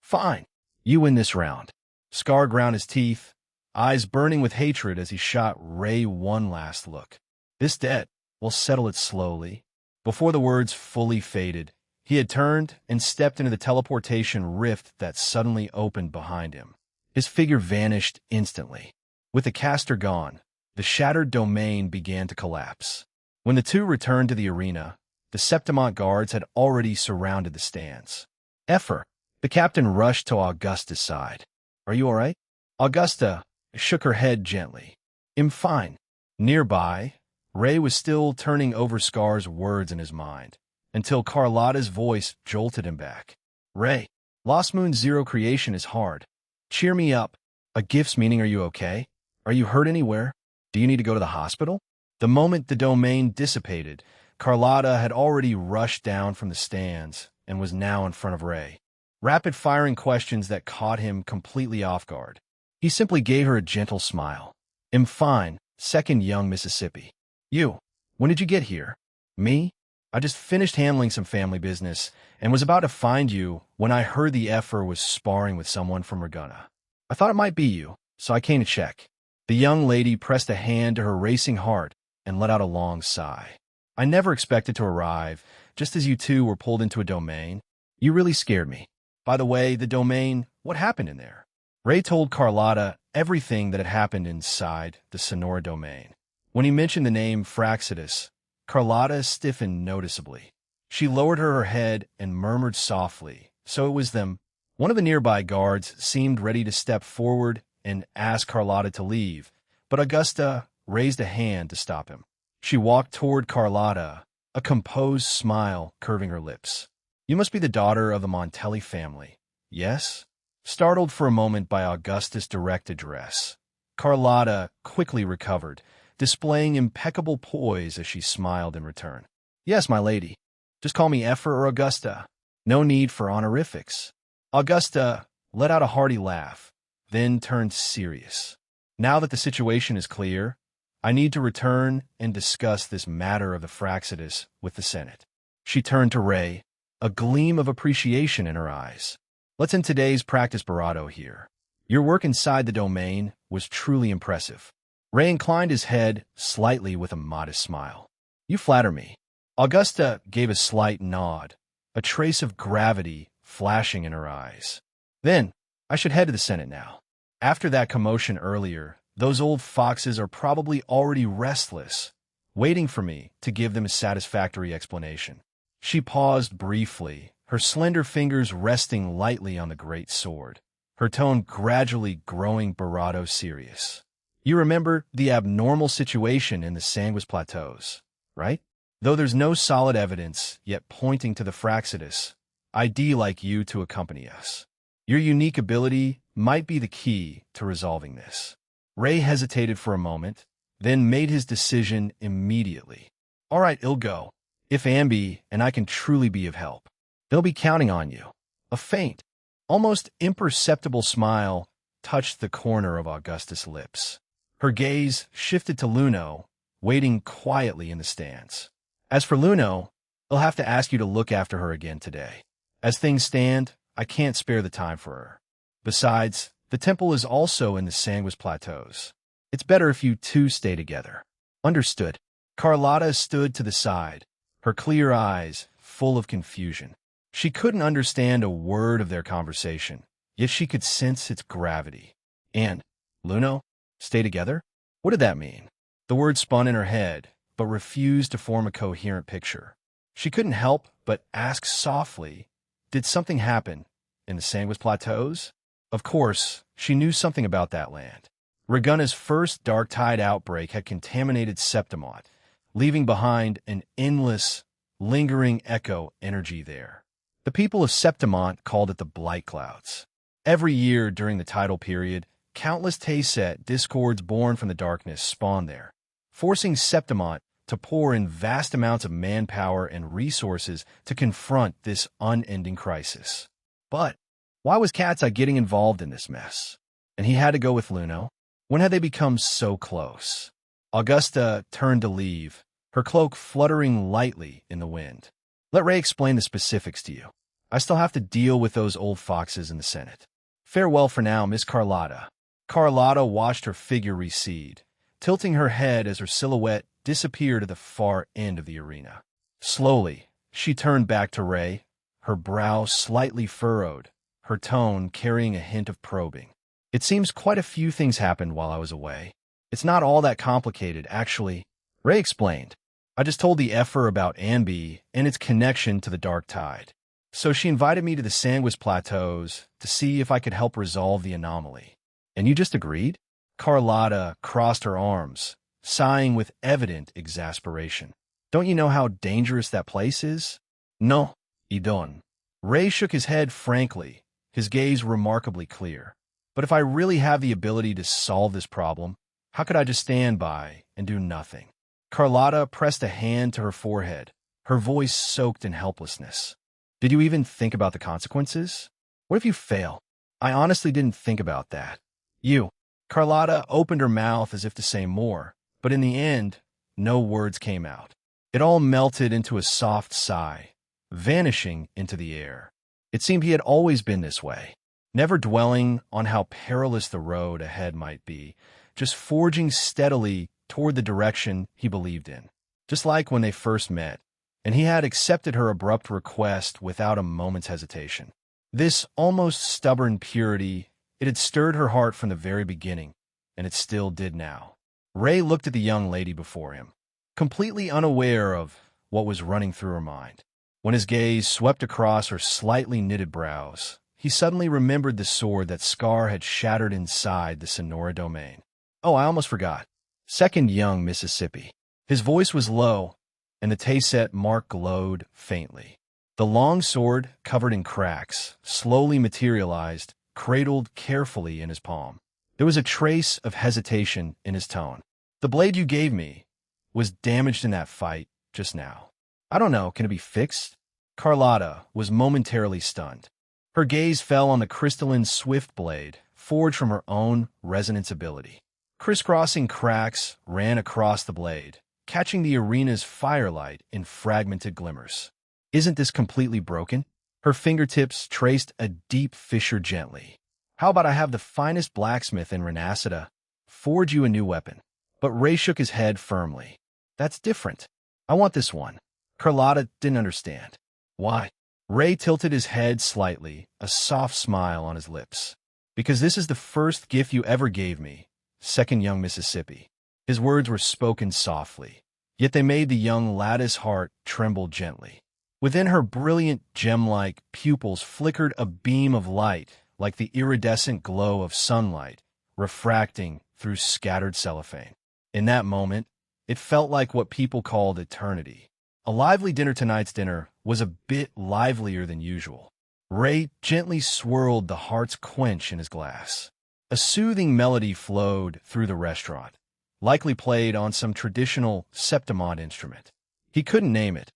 "Fine. You win this round." Scar ground his teeth, eyes burning with hatred as he shot Ray one last look. "This debt will settle it slowly." Before the words fully faded, he had turned and stepped into the teleportation rift that suddenly opened behind him. His figure vanished instantly. With the caster gone, the shattered domain began to collapse. When the two returned to the arena, the Septimont guards had already surrounded the stands. "Effer." The captain rushed to Augusta's side. "Are you all right?" Augusta shook her head gently. "I'm fine." Nearby, Ray was still turning over Scar's words in his mind, until Carlotta's voice jolted him back. "Ray, Lost Moon Zero creation is hard. Cheer me up." "A gift's meaning, are you okay? Are you hurt anywhere? Do you need to go to the hospital?" The moment the domain dissipated, Carlotta had already rushed down from the stands and was now in front of Ray, rapid-firing questions that caught him completely off guard. He simply gave her a gentle smile. "I'm fine, second young Mississippi." "You, when did you get here?" "Me? I just finished handling some family business and was about to find you when I heard the effer was sparring with someone from Reguna. I thought it might be you, so I came to check. The young lady pressed a hand to her racing heart and let out a long sigh. I never expected to arrive, just as you two were pulled into a domain. You really scared me. By the way, the domain, what happened in there? Ray told Carlotta everything that had happened inside the Sonora domain. When he mentioned the name Fraxidus, Carlotta stiffened noticeably. She lowered her head and murmured softly, "So it was them." One of the nearby guards seemed ready to step forward and ask Carlotta to leave, but Augusta raised a hand to stop him. She walked toward Carlotta, a composed smile curving her lips. "You must be the daughter of the Montelli family, yes?" Startled for a moment by Augusta's direct address, Carlotta quickly recovered, displaying impeccable poise as she smiled in return. "Yes, my lady. Just call me Effer or Augusta. No need for honorifics." Augusta let out a hearty laugh, then turned serious. "Now that the situation is clear, I need to return and discuss this matter of the Fraxidus with the Senate." She turned to Ray, a gleam of appreciation in her eyes. "Let's end today's practice barato here. Your work inside the domain was truly impressive." Ray inclined his head slightly with a modest smile. "You flatter me." Augusta gave a slight nod, a trace of gravity flashing in her eyes. "Then, I should head to the Senate now. After that commotion earlier, those old foxes are probably already restless, waiting for me to give them a satisfactory explanation." She paused briefly, her slender fingers resting lightly on the great sword, her tone gradually growing barato serious. "You remember the abnormal situation in the Sanguis Plateaus, right? Though there's no solid evidence yet pointing to the Fraxidus, I'd like you to accompany us. Your unique ability might be the key to resolving this." Ray hesitated for a moment, then made his decision immediately. "All right, I'll go. If Ambi and I can truly be of help, they'll be counting on you." A faint, almost imperceptible smile touched the corner of Augusta's lips. Her gaze shifted to Luno, waiting quietly in the stands. "As for Luno, I'll have to ask you to look after her again today. As things stand, I can't spare the time for her. Besides, the temple is also in the Sanguis Plateaus. It's better if you two stay together." "Understood." Carlotta stood to the side, her clear eyes full of confusion. She couldn't understand a word of their conversation, yet she could sense its gravity. "And, Luno, stay together?" What did that mean? The word spun in her head, but refused to form a coherent picture. She couldn't help but ask softly, did something happen in the Sanguis Plateaus? Of course, she knew something about that land. Raguna's first dark tide outbreak had contaminated Septimont, leaving behind an endless, lingering echo energy there. The people of Septimont called it the Blight Clouds. Every year during the tidal period, countless Tayset discords born from the darkness spawned there, forcing Septimont to pour in vast amounts of manpower and resources to confront this unending crisis. But why was Cat's Eye getting involved in this mess? And he had to go with Luno? When had they become so close? Augusta turned to leave, her cloak fluttering lightly in the wind. "Let Ray explain the specifics to you. I still have to deal with those old foxes in the Senate. Farewell for now, Miss Carlotta." Carlotta watched her figure recede, tilting her head as her silhouette disappeared at the far end of the arena. Slowly, she turned back to Ray, her brow slightly furrowed, her tone carrying a hint of probing. "It seems quite a few things happened while I was away. It's not all that complicated, actually." Ray explained. "I just told the effer about Ambi and its connection to the dark tide. So she invited me to the Sanguis Plateaus to see if I could help resolve the anomaly. And you just agreed?" Carlotta crossed her arms, sighing with evident exasperation. "Don't you know how dangerous that place is?" "No, I don't." Ray shook his head frankly, his gaze remarkably clear. "But if I really have the ability to solve this problem, how could I just stand by and do nothing?" Carlotta pressed a hand to her forehead, her voice soaked in helplessness. "Did you even think about the consequences? What if you fail?" "I honestly didn't think about that." "You." Carlotta opened her mouth as if to say more, but in the end, no words came out. It all melted into a soft sigh, vanishing into the air. It seemed he had always been this way, never dwelling on how perilous the road ahead might be, just forging steadily toward the direction he believed in. Just like when they first met, and he had accepted her abrupt request without a moment's hesitation. This almost stubborn purity, it had stirred her heart from the very beginning, and it still did now. Ray looked at the young lady before him, completely unaware of what was running through her mind. When his gaze swept across her slightly knitted brows, he suddenly remembered the sword that Scar had shattered inside the Sonora domain. Oh, I almost forgot. Second young Mississippi. His voice was low, and the Tayset mark glowed faintly. The long sword, covered in cracks, slowly materialized, cradled carefully in his palm. There was a trace of hesitation in his tone. The blade you gave me was damaged in that fight just now. I don't know, can it be fixed? Carlotta was momentarily stunned. Her gaze fell on the crystalline swift blade, forged from her own resonance ability. Crisscrossing cracks ran across the blade, catching the arena's firelight in fragmented glimmers. Isn't this completely broken? Her fingertips traced a deep fissure gently. How about I have the finest blacksmith in Renacida forge you a new weapon? But Ray shook his head firmly. That's different. I want this one. Carlotta didn't understand. Why? Ray tilted his head slightly, a soft smile on his lips. Because this is the first gift you ever gave me, second young Mississippi. His words were spoken softly, yet they made the young lad's heart tremble gently. Within her brilliant gem-like pupils flickered a beam of light, like the iridescent glow of sunlight, refracting through scattered cellophane. In that moment, it felt like what people called eternity. A lively dinner tonight's dinner was a bit livelier than usual. Ray gently swirled the heart's quench in his glass. A soothing melody flowed through the restaurant, likely played on some traditional septimode instrument. He couldn't name it,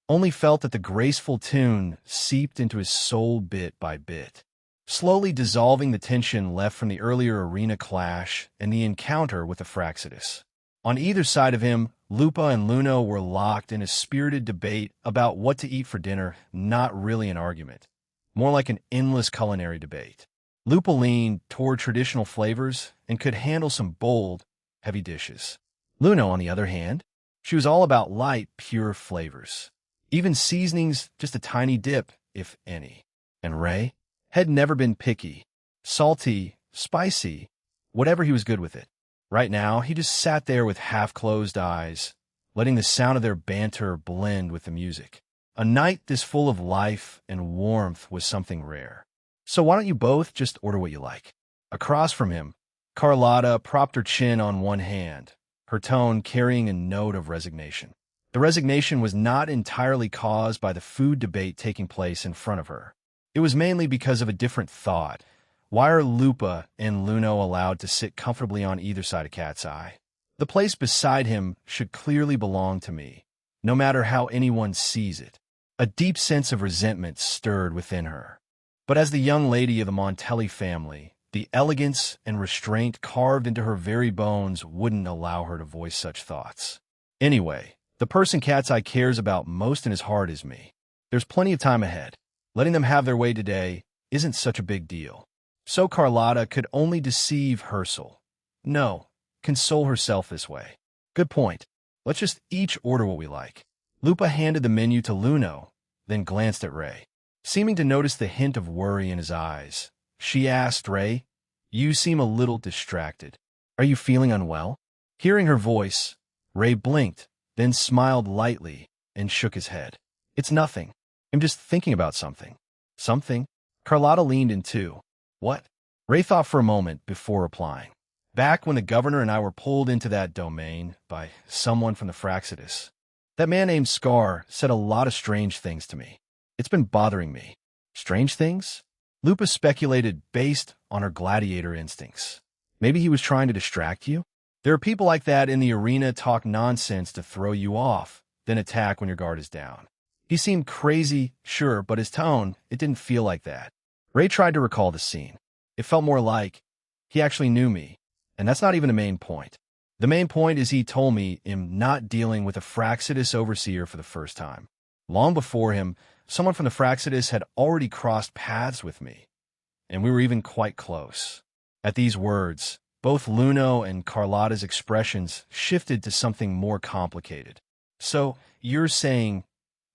only felt that the graceful tune seeped into his soul bit by bit, slowly dissolving the tension left from the earlier arena clash and the encounter with the Fraxidus. On either side of him, Lupa and Luno were locked in a spirited debate about what to eat for dinner, not really an argument, more like an endless culinary debate. Lupa leaned toward traditional flavors and could handle some bold, heavy dishes. Luno, on the other hand, she was all about light, pure flavors. Even seasonings, just a tiny dip, if any. And Ray had never been picky. Salty, spicy, whatever, he was good with it. Right now, he just sat there with half-closed eyes, letting the sound of their banter blend with the music. A night this full of life and warmth was something rare. So why don't you both just order what you like? Across from him, Carlotta propped her chin on one hand, her tone carrying a note of resignation. The resignation was not entirely caused by the food debate taking place in front of her. It was mainly because of a different thought. Why are Lupa and Luno allowed to sit comfortably on either side of Cat's Eye? The place beside him should clearly belong to me, no matter how anyone sees it. A deep sense of resentment stirred within her. But as the young lady of the Montelli family, the elegance and restraint carved into her very bones wouldn't allow her to voice such thoughts. Anyway, the person Cat's Eye cares about most in his heart is me. There's plenty of time ahead. Letting them have their way today isn't such a big deal. So Carlotta could only deceive Herschel. No, console herself this way. Good point. Let's just each order what we like. Lupa handed the menu to Luno, then glanced at Ray. Seeming to notice the hint of worry in his eyes, she asked Ray, "You seem a little distracted. Are you feeling unwell?" Hearing her voice, Ray blinked, then smiled lightly and shook his head. "It's nothing. I'm just thinking about something." "Something?" Carlotta leaned in too. "What?" Ray thought for a moment before replying. "Back when the governor and I were pulled into that domain by someone from the Fraxidus, that man named Scar said a lot of strange things to me. It's been bothering me." "Strange things?" Lupa speculated based on her gladiator instincts. "Maybe he was trying to distract you? There are people like that in the arena, talk nonsense to throw you off, then attack when your guard is down. He seemed crazy, sure, but his tone, it didn't feel like that." Ray tried to recall the scene. It felt more like he actually knew me, and that's not even the main point. The main point is he told me I'm not dealing with a Fraxidus overseer for the first time. Long before him, someone from the Fraxidus had already crossed paths with me, and we were even quite close. At these words, both Luno and Carlotta's expressions shifted to something more complicated. So, you're saying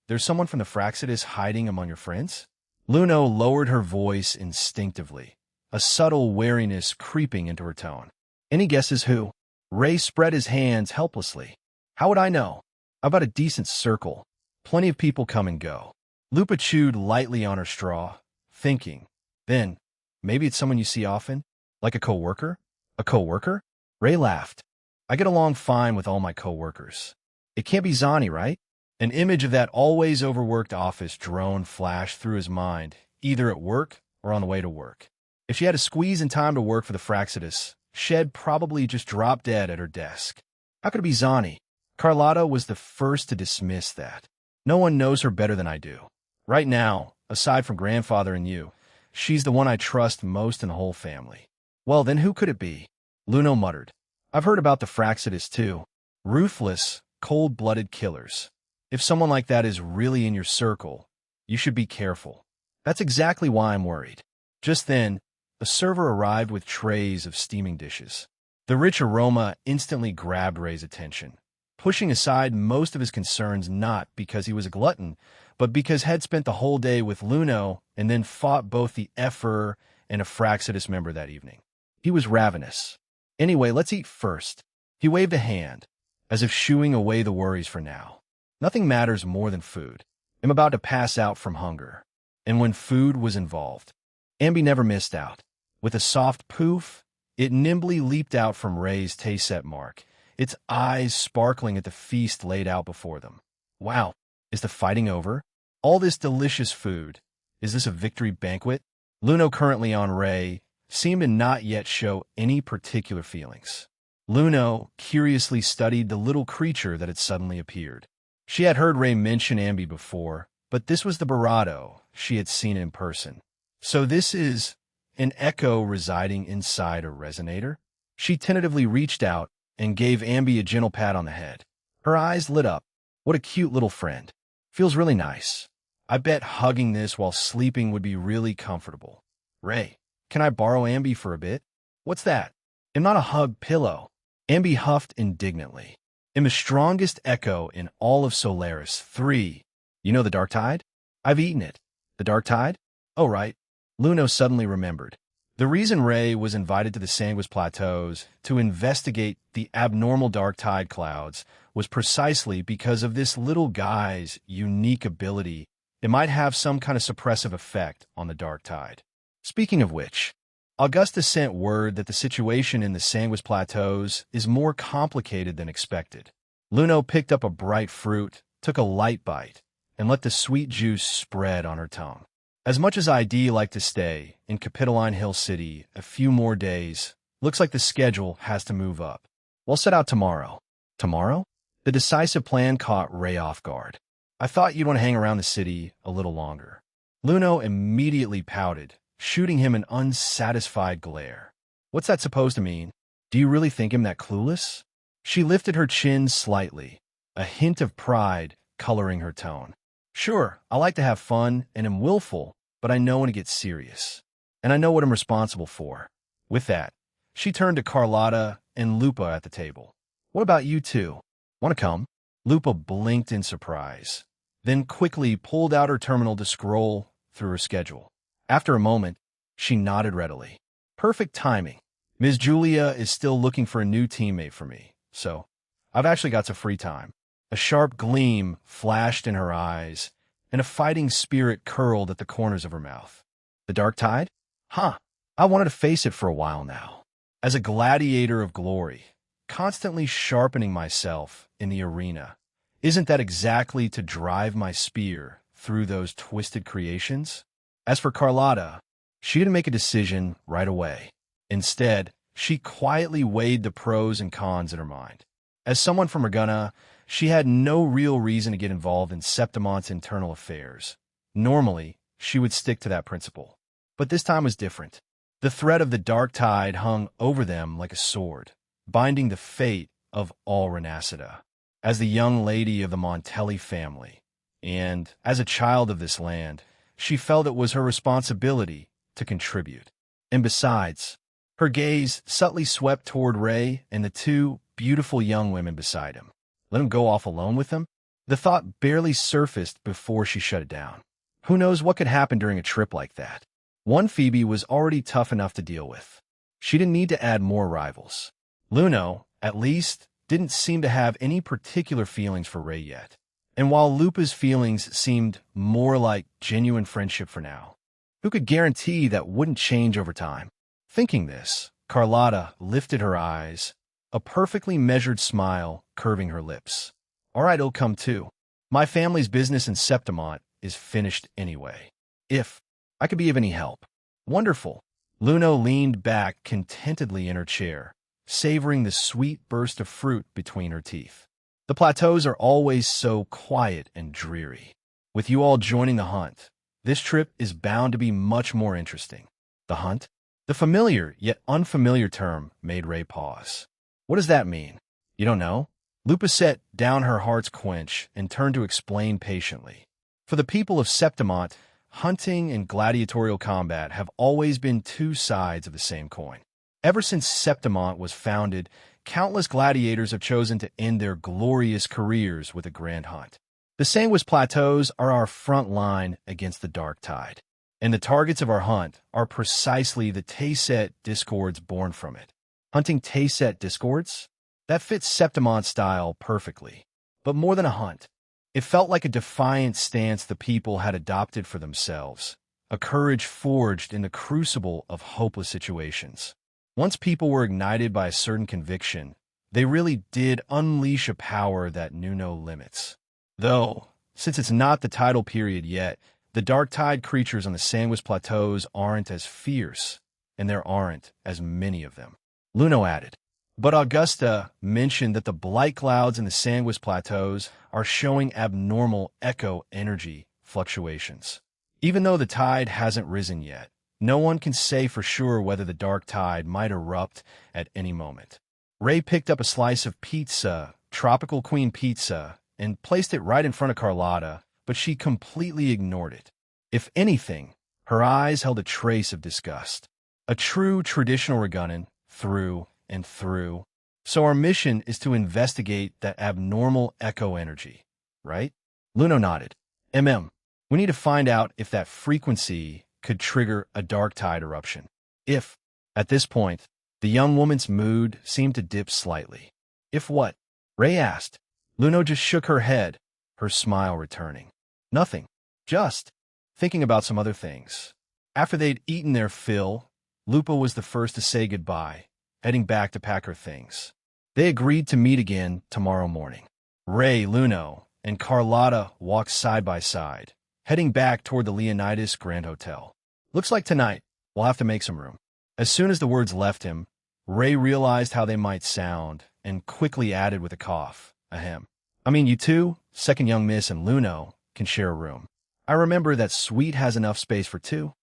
there's someone from the Fraxidus hiding among your friends? Luno lowered her voice instinctively, a subtle wariness creeping into her tone. Any guesses who? Ray spread his hands helplessly. How would I know? I've got a decent circle. Plenty of people come and go. Lupa chewed lightly on her straw, thinking. Then, maybe it's someone you see often? Like a coworker? A coworker? Ray laughed. I get along fine with all my coworkers. It can't be Zani, right? An image of that always overworked office drone flashed through his mind, either at work or on the way to work. If she had to squeeze in time to work for the Fraxidus, Shed probably just dropped dead at her desk. How could it be Zani? Carlotta was the first to dismiss that. No one knows her better than I do. Right now, aside from grandfather and you, she's the one I trust most in the whole family. Well, then who could it be? Luno muttered. I've heard about the Fraxidus too. Ruthless, cold-blooded killers. If someone like that is really in your circle, you should be careful. That's exactly why I'm worried. Just then, a server arrived with trays of steaming dishes. The rich aroma instantly grabbed Ray's attention, pushing aside most of his concerns not because he was a glutton, but because had spent the whole day with Luno and then fought both the Effer and a Fraxidus member that evening. He was ravenous. Anyway, let's eat first. He waved a hand, as if shooing away the worries for now. Nothing matters more than food. I'm about to pass out from hunger. And when food was involved, Ambi never missed out. With a soft poof, it nimbly leaped out from Ray's taste-set mark, its eyes sparkling at the feast laid out before them. Wow, is the fighting over? All this delicious food. Is this a victory banquet? Luno, currently on Ray, seemed to not yet show any particular feelings. Luno curiously studied the little creature that had suddenly appeared. She had heard Ray mention Ambi before, but this was the Barado she had seen in person. So this is an echo residing inside a resonator? She tentatively reached out and gave Ambi a gentle pat on the head. Her eyes lit up. What a cute little friend. Feels really nice. I bet hugging this while sleeping would be really comfortable. Ray, can I borrow Ambi for a bit? What's that? I'm not a hug pillow. Ambi huffed indignantly. I'm the strongest echo in all of Solaris 3. You know the Dark Tide? I've eaten it. The Dark Tide? Oh, right. Luno suddenly remembered. The reason Ray was invited to the Sanguis Plateaus to investigate the abnormal dark tide clouds was precisely because of this little guy's unique ability. It might have some kind of suppressive effect on the dark tide. Speaking of which, Augusta sent word that the situation in the Sanguis Plateaus is more complicated than expected. Luno picked up a bright fruit, took a light bite, and let the sweet juice spread on her tongue. As much as I'd like to stay in Capitoline Hill City a few more days, looks like the schedule has to move up. We'll set out tomorrow. Tomorrow? The decisive plan caught Ray off guard. I thought you'd want to hang around the city a little longer. Luno immediately pouted, shooting him an unsatisfied glare. What's that supposed to mean? Do you really think him that clueless? She lifted her chin slightly, a hint of pride coloring her tone. Sure, I like to have fun and am willful, but I know when it gets serious. And I know what I'm responsible for. With that, she turned to Carlotta and Lupa at the table. What about you two? Want to come? Lupa blinked in surprise, then quickly pulled out her terminal to scroll through her schedule. After a moment, she nodded readily. Perfect timing. Ms. Julia is still looking for a new teammate for me, so I've actually got some free time. A sharp gleam flashed in her eyes, and a fighting spirit curled at the corners of her mouth. The dark tide? Huh. I wanted to face it for a while now. As a gladiator of glory, constantly sharpening myself in the arena, isn't that exactly to drive my spear through those twisted creations? As for Carlotta, she didn't make a decision right away. Instead, she quietly weighed the pros and cons in her mind. As someone from Reguna, she had no real reason to get involved in Septimont's internal affairs. Normally, she would stick to that principle. But this time was different. The threat of the dark tide hung over them like a sword, binding the fate of all Renacida. As the young lady of the Montelli family, and as a child of this land, she felt it was her responsibility to contribute. And besides, her gaze subtly swept toward Ray and the two beautiful young women beside him. Let him go off alone with them? The thought barely surfaced before she shut it down. Who knows what could happen during a trip like that? One Phoebe was already tough enough to deal with. She didn't need to add more rivals. Luno, at least, didn't seem to have any particular feelings for Ray yet. And while Lupa's feelings seemed more like genuine friendship for now, who could guarantee that wouldn't change over time? Thinking this, Carlotta lifted her eyes, a perfectly measured smile curving her lips. All right, it'll come too. My family's business in Septimont is finished anyway. If I could be of any help. Wonderful. Luno leaned back contentedly in her chair, savoring the sweet burst of fruit between her teeth. The plateaus are always so quiet and dreary. With you all joining the hunt, this trip is bound to be much more interesting. The hunt? The familiar yet unfamiliar term made Ray pause. What does that mean? You don't know? Lupa set down her heart's quench and turned to explain patiently. For the people of Septimont, hunting and gladiatorial combat have always been two sides of the same coin. Ever since Septimont was founded, countless gladiators have chosen to end their glorious careers with a grand hunt. The Sanguis Plateaus are our front line against the dark tide, and the targets of our hunt are precisely the Tayset discords born from it. Hunting Tayset discords? That fits Septimont's style perfectly. But more than a hunt, it felt like a defiant stance the people had adopted for themselves, a courage forged in the crucible of hopeless situations. Once people were ignited by a certain conviction, they really did unleash a power that knew no limits. Though, since it's not the tidal period yet, the dark tide creatures on the Sanguis Plateaus aren't as fierce, and there aren't as many of them. Luno added, but Augusta mentioned that the blight clouds in the Sanguis Plateaus are showing abnormal echo energy fluctuations. Even though the tide hasn't risen yet, no one can say for sure whether the dark tide might erupt at any moment. Ray picked up a slice of pizza, tropical queen pizza, and placed it right in front of Carlotta, but she completely ignored it. If anything, her eyes held a trace of disgust. A true traditional Ragunnan, through and through. So our mission is to investigate that abnormal echo energy, right? Luno nodded. We need to find out if that frequency could trigger a dark tide eruption. If, at this point, the young woman's mood seemed to dip slightly. If what? Ray asked. Luno just shook her head, her smile returning. Nothing. Just thinking about some other things. After they'd eaten their fill, Lupa was the first to say goodbye, heading back to pack her things. They agreed to meet again tomorrow morning. Ray, Luno, and Carlotta walked side by side, heading back toward the Leonidas Grand Hotel. Looks like tonight we'll have to make some room. As soon as the words left him, Ray realized how they might sound and quickly added with a cough, ahem. I mean, you two, second young miss and Luno, can share a room. I remember that suite has enough space for two.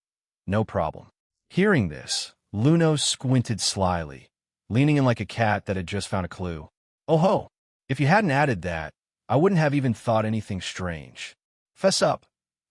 No problem. Hearing this, Luno squinted slyly, leaning in like a cat that had just found a clue. Oh ho! If you hadn't added that, I wouldn't have even thought anything strange. Fess up.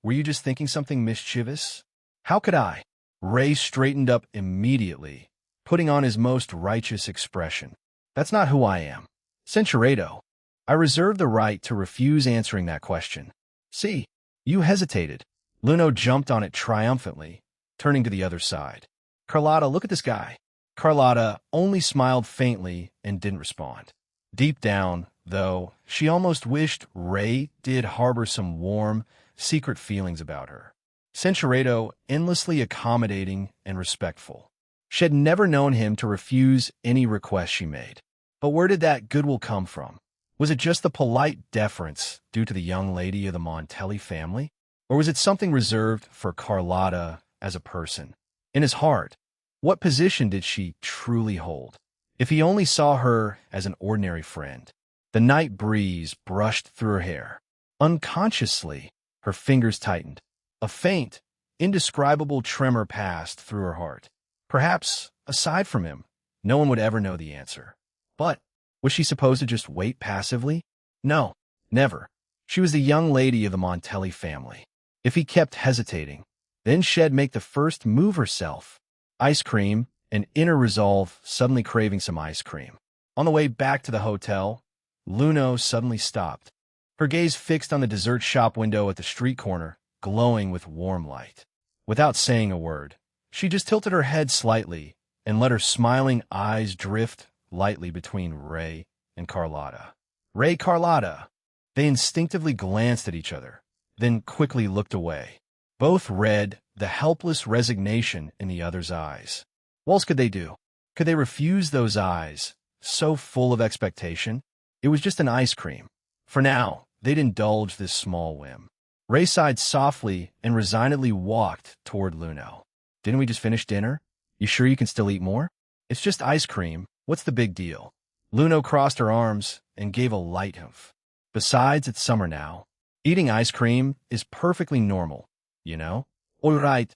Were you just thinking something mischievous? How could I? Ray straightened up immediately, putting on his most righteous expression. That's not who I am. Centurato. I reserve the right to refuse answering that question. See, you hesitated. Luno jumped on it triumphantly, turning to the other side. Carlotta, look at this guy. Carlotta only smiled faintly and didn't respond. Deep down, though, she almost wished Ray did harbor some warm, secret feelings about her. Centurato endlessly accommodating and respectful. She had never known him to refuse any request she made. But where did that goodwill come from? Was it just the polite deference due to the young lady of the Montelli family? Or was it something reserved for Carlotta as a person? In his heart, what position did she truly hold? If he only saw her as an ordinary friend. The night breeze brushed through her hair. Unconsciously, her fingers tightened. A faint, indescribable tremor passed through her heart. Perhaps, aside from him, no one would ever know the answer. But was she supposed to just wait passively? No, never. She was the young lady of the Montelli family. If he kept hesitating, then she'd make the first move herself. Ice cream, an inner resolve, suddenly craving some ice cream. On the way back to the hotel, Luno suddenly stopped, her gaze fixed on the dessert shop window at the street corner, glowing with warm light. Without saying a word, she just tilted her head slightly and let her smiling eyes drift lightly between Ray and Carlotta. Ray, Carlotta. They instinctively glanced at each other, then quickly looked away. Both read the helpless resignation in the other's eyes. What else could they do? Could they refuse those eyes, so full of expectation? It was just an ice cream. For now, they'd indulge this small whim. Ray sighed softly and resignedly walked toward Luno. Didn't we just finish dinner? You sure you can still eat more? It's just ice cream. What's the big deal? Luno crossed her arms and gave a light humph. Besides, it's summer now. Eating ice cream is perfectly normal, you know? All right,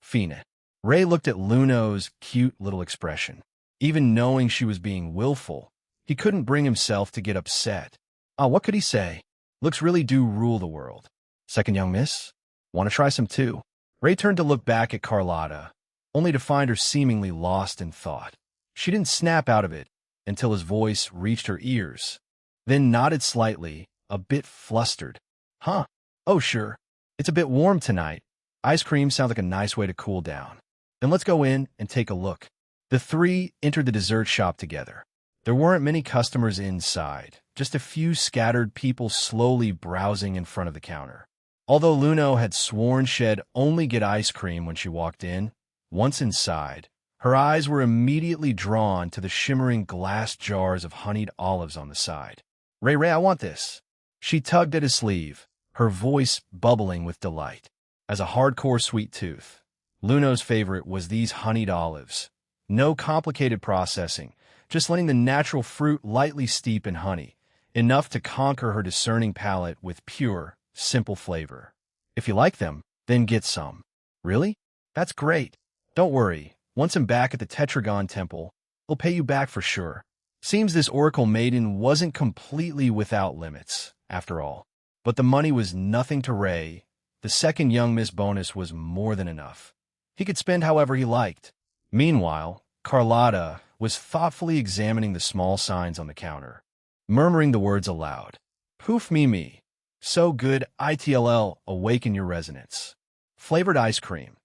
fine. Ray looked at Luno's cute little expression. Even knowing she was being willful, he couldn't bring himself to get upset. What could he say? Looks really do rule the world. Second young miss? Want to try some too? Ray turned to look back at Carlotta, only to find her seemingly lost in thought. She didn't snap out of it until his voice reached her ears, then nodded slightly, a bit flustered. Huh? Oh, sure. It's a bit warm tonight. Ice cream sounds like a nice way to cool down. Then let's go in and take a look. The three entered the dessert shop together. There weren't many customers inside, just a few scattered people slowly browsing in front of the counter. Although Luno had sworn she'd only get ice cream when she walked in, once inside, her eyes were immediately drawn to the shimmering glass jars of honeyed olives on the side. Ray, I want this. She tugged at his sleeve, her voice bubbling with delight. As a hardcore sweet tooth, Luno's favorite was these honeyed olives. No complicated processing, just letting the natural fruit lightly steep in honey, enough to conquer her discerning palate with pure, simple flavor. If you like them, then get some. Really? That's great. Don't worry, once I'm back at the Tetragon Temple, I'll pay you back for sure. Seems this Oracle Maiden wasn't completely without limits, after all. But the money was nothing to Ray. The second young miss bonus was more than enough. He could spend however he liked. Meanwhile, Carlotta was thoughtfully examining the small signs on the counter, murmuring the words aloud. Poof me. So good, ITLL, awaken your resonance. Flavored ice cream.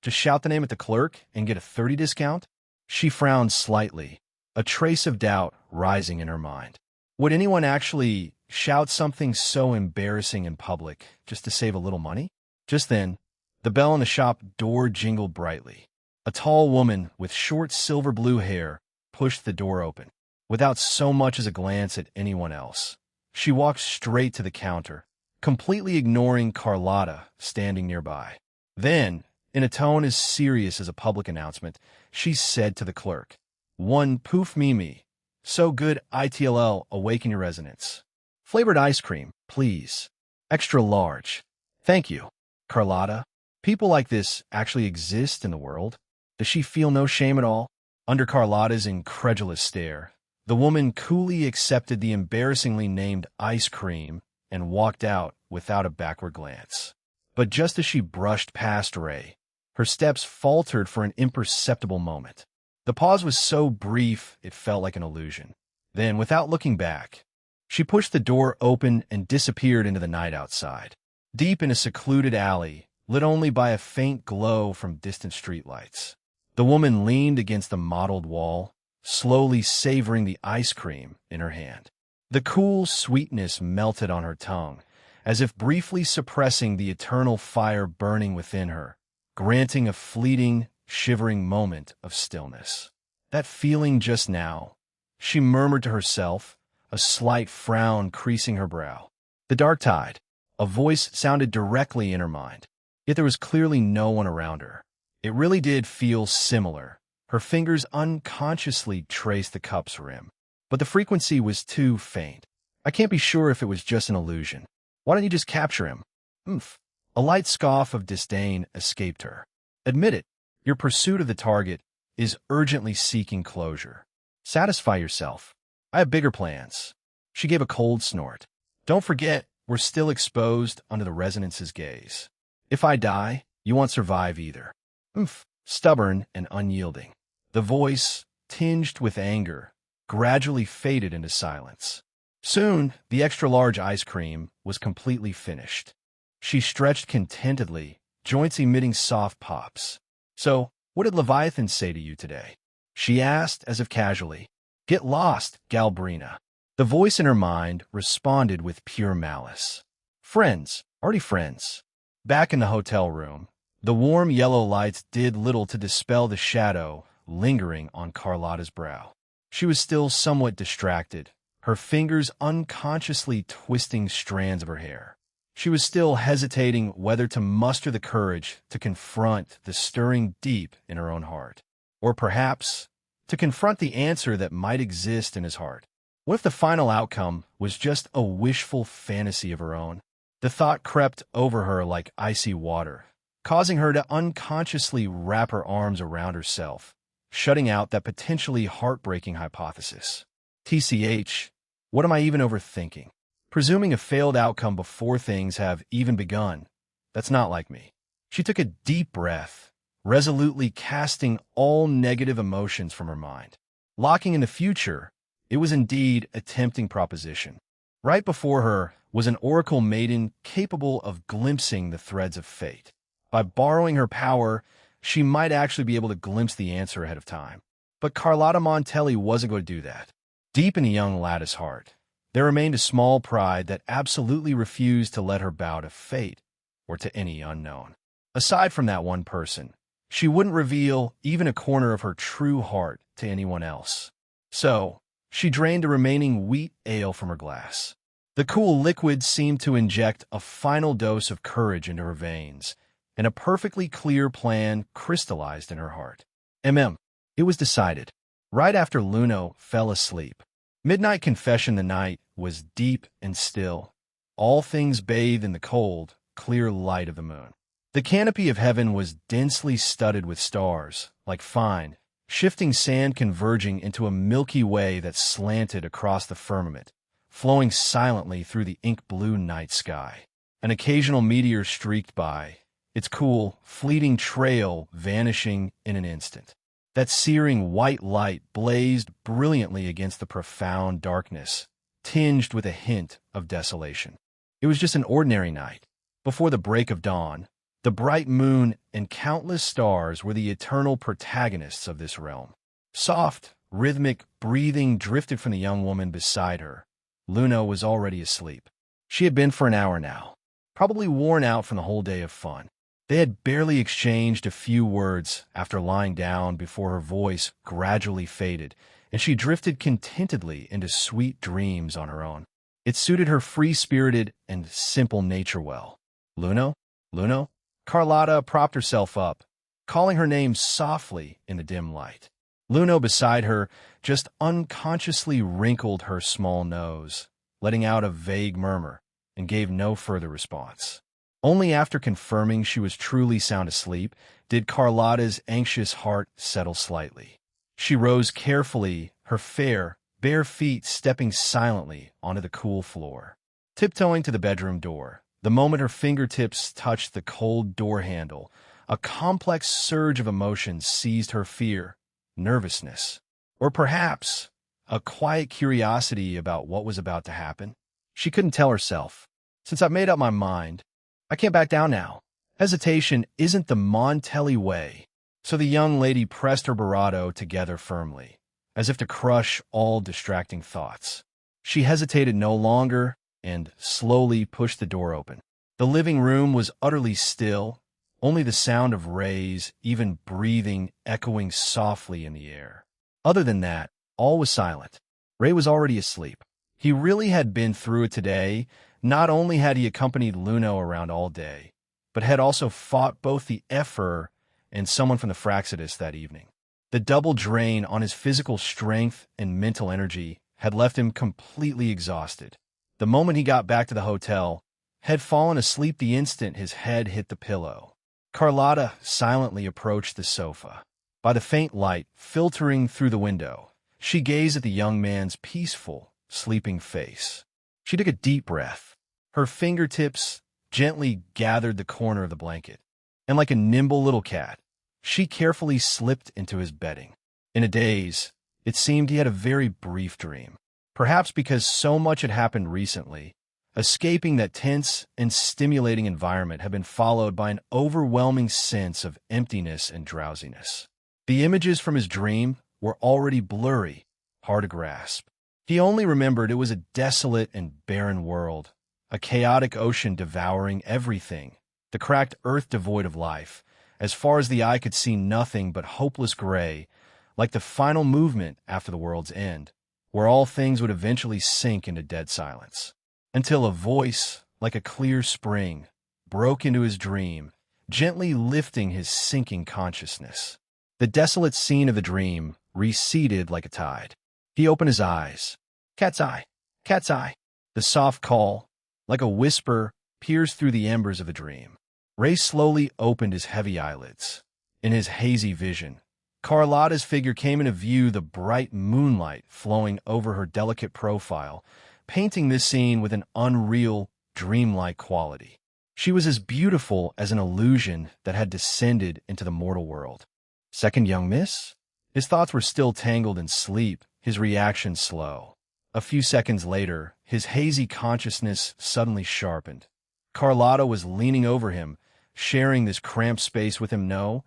Just shout the name at the clerk and get a 30 discount? She frowned slightly, a trace of doubt rising in her mind. Would anyone actually shout something so embarrassing in public just to save a little money? Just then, the bell on the shop door jingled brightly. A tall woman with short silver blue hair pushed the door open. Without so much as a glance at anyone else, she walked straight to the counter, completely ignoring Carlotta standing nearby. Then, in a tone as serious as a public announcement, she said to the clerk, One poof me. So good, ITLL, awaken your resonance. Flavored ice cream, please. Extra large. Thank you. Carlotta, people like this actually exist in the world? Does she feel no shame at all? Under Carlotta's incredulous stare, the woman coolly accepted the embarrassingly named ice cream and walked out without a backward glance. But just as she brushed past Ray, her steps faltered for an imperceptible moment. The pause was so brief it felt like an illusion. Then, without looking back, she pushed the door open and disappeared into the night outside. Deep in a secluded alley, lit only by a faint glow from distant streetlights, the woman leaned against the mottled wall, slowly savoring the ice cream in her hand. The cool sweetness melted on her tongue, as if briefly suppressing the eternal fire burning within her, granting a fleeting, shivering moment of stillness. That feeling just now, she murmured to herself, a slight frown creasing her brow. The dark tide. A voice sounded directly in her mind, yet there was clearly no one around her. It really did feel similar. Her fingers unconsciously traced the cup's rim, but the frequency was too faint. I can't be sure if it was just an illusion. Why don't you just capture him? Oomph. A light scoff of disdain escaped her. Admit it, your pursuit of the target is urgently seeking closure. Satisfy yourself. I have bigger plans. She gave a cold snort. Don't forget, we're still exposed under the resonance's gaze. If I die, you won't survive either. Oomph, stubborn and unyielding. The voice, tinged with anger, gradually faded into silence. Soon, the extra-large ice cream was completely finished. She stretched contentedly, joints emitting soft pops. So, what did Leviathan say to you today? She asked, as if casually. Get lost, Galbrina. The voice in her mind responded with pure malice. Friends, already friends. Back in the hotel room, the warm yellow lights did little to dispel the shadow lingering on Carlotta's brow. She was still somewhat distracted, her fingers unconsciously twisting strands of her hair. She was still hesitating whether to muster the courage to confront the stirring deep in her own heart, or perhaps to confront the answer that might exist in his heart. What if the final outcome was just a wishful fantasy of her own? The thought crept over her like icy water, causing her to unconsciously wrap her arms around herself, shutting out that potentially heartbreaking hypothesis. TCH, what am I even overthinking? Presuming a failed outcome before things have even begun. That's not like me. She took a deep breath, resolutely casting all negative emotions from her mind. Locking in the future, it was indeed a tempting proposition. Right before her was an oracle maiden capable of glimpsing the threads of fate. By borrowing her power, she might actually be able to glimpse the answer ahead of time. But Carlotta Montelli wasn't going to do that. Deep in the young lad's heart, there remained a small pride that absolutely refused to let her bow to fate or to any unknown. Aside from that one person, she wouldn't reveal even a corner of her true heart to anyone else. So, she drained the remaining wheat ale from her glass. The cool liquid seemed to inject a final dose of courage into her veins, and a perfectly clear plan crystallized in her heart. It was decided. Right after Luno fell asleep. Midnight confession the night was deep and still, all things bathed in the cold, clear light of the moon. The canopy of heaven was densely studded with stars, like fine, shifting sand converging into a Milky Way that slanted across the firmament, flowing silently through the ink-blue night sky. An occasional meteor streaked by, its cool, fleeting trail vanishing in an instant. That searing white light blazed brilliantly against the profound darkness, tinged with a hint of desolation. It was just an ordinary night. Before the break of dawn, the bright moon and countless stars were the eternal protagonists of this realm. Soft, rhythmic breathing drifted from the young woman beside her. Luno was already asleep. She had been for an hour now, probably worn out from the whole day of fun. They had barely exchanged a few words after lying down before her voice gradually faded, and she drifted contentedly into sweet dreams on her own. It suited her free-spirited and simple nature well. Luno? Luno? Carlotta propped herself up, calling her name softly in the dim light. Luno beside her just unconsciously wrinkled her small nose, letting out a vague murmur, and gave no further response. Only after confirming she was truly sound asleep did Carlotta's anxious heart settle slightly. She rose carefully, her fair, bare feet stepping silently onto the cool floor. Tiptoeing to the bedroom door, the moment her fingertips touched the cold door handle, a complex surge of emotions seized her: fear, nervousness, or perhaps a quiet curiosity about what was about to happen. She couldn't tell herself. Since I've made up my mind, I can't back down now. Hesitation isn't the Montelli way. So the young lady pressed her bravado together firmly, as if to crush all distracting thoughts. She hesitated no longer and slowly pushed the door open. The living room was utterly still, only the sound of Ray's even breathing echoing softly in the air. Other than that, all was silent. Ray was already asleep. He really had been through it today. Not only had he accompanied Luno around all day, but had also fought both the Effer and someone from the Fraxidus that evening. The double drain on his physical strength and mental energy had left him completely exhausted. The moment he got back to the hotel, had fallen asleep the instant his head hit the pillow. Carlotta silently approached the sofa. By the faint light filtering through the window, She gazed at the young man's peaceful, sleeping face. She took a deep breath. Her fingertips gently gathered the corner of the blanket, and like a nimble little cat, she carefully slipped into his bedding. In a daze, it seemed he had a very brief dream. Perhaps because so much had happened recently, escaping that tense and stimulating environment had been followed by an overwhelming sense of emptiness and drowsiness. The images from his dream were already blurry, hard to grasp. He only remembered it was a desolate and barren world, a chaotic ocean devouring everything, the cracked earth devoid of life. As far as the eye could see, nothing but hopeless gray, like the final movement after the world's end, where all things would eventually sink into dead silence. Until a voice, like a clear spring, broke into his dream, gently lifting his sinking consciousness. The desolate scene of the dream receded like a tide. He opened his eyes. Cat's eye, cat's eye. The soft call, like a whisper, pierced through the embers of a dream. Ray slowly opened his heavy eyelids. In his hazy vision, Carlotta's figure came into view, the bright moonlight flowing over her delicate profile, painting this scene with an unreal, dreamlike quality. She was as beautiful as an illusion that had descended into the mortal world. Second young miss? His thoughts were still tangled in sleep, his reaction slow. A few seconds later, his hazy consciousness suddenly sharpened. Carlotta was leaning over him, sharing this cramped space with him. No,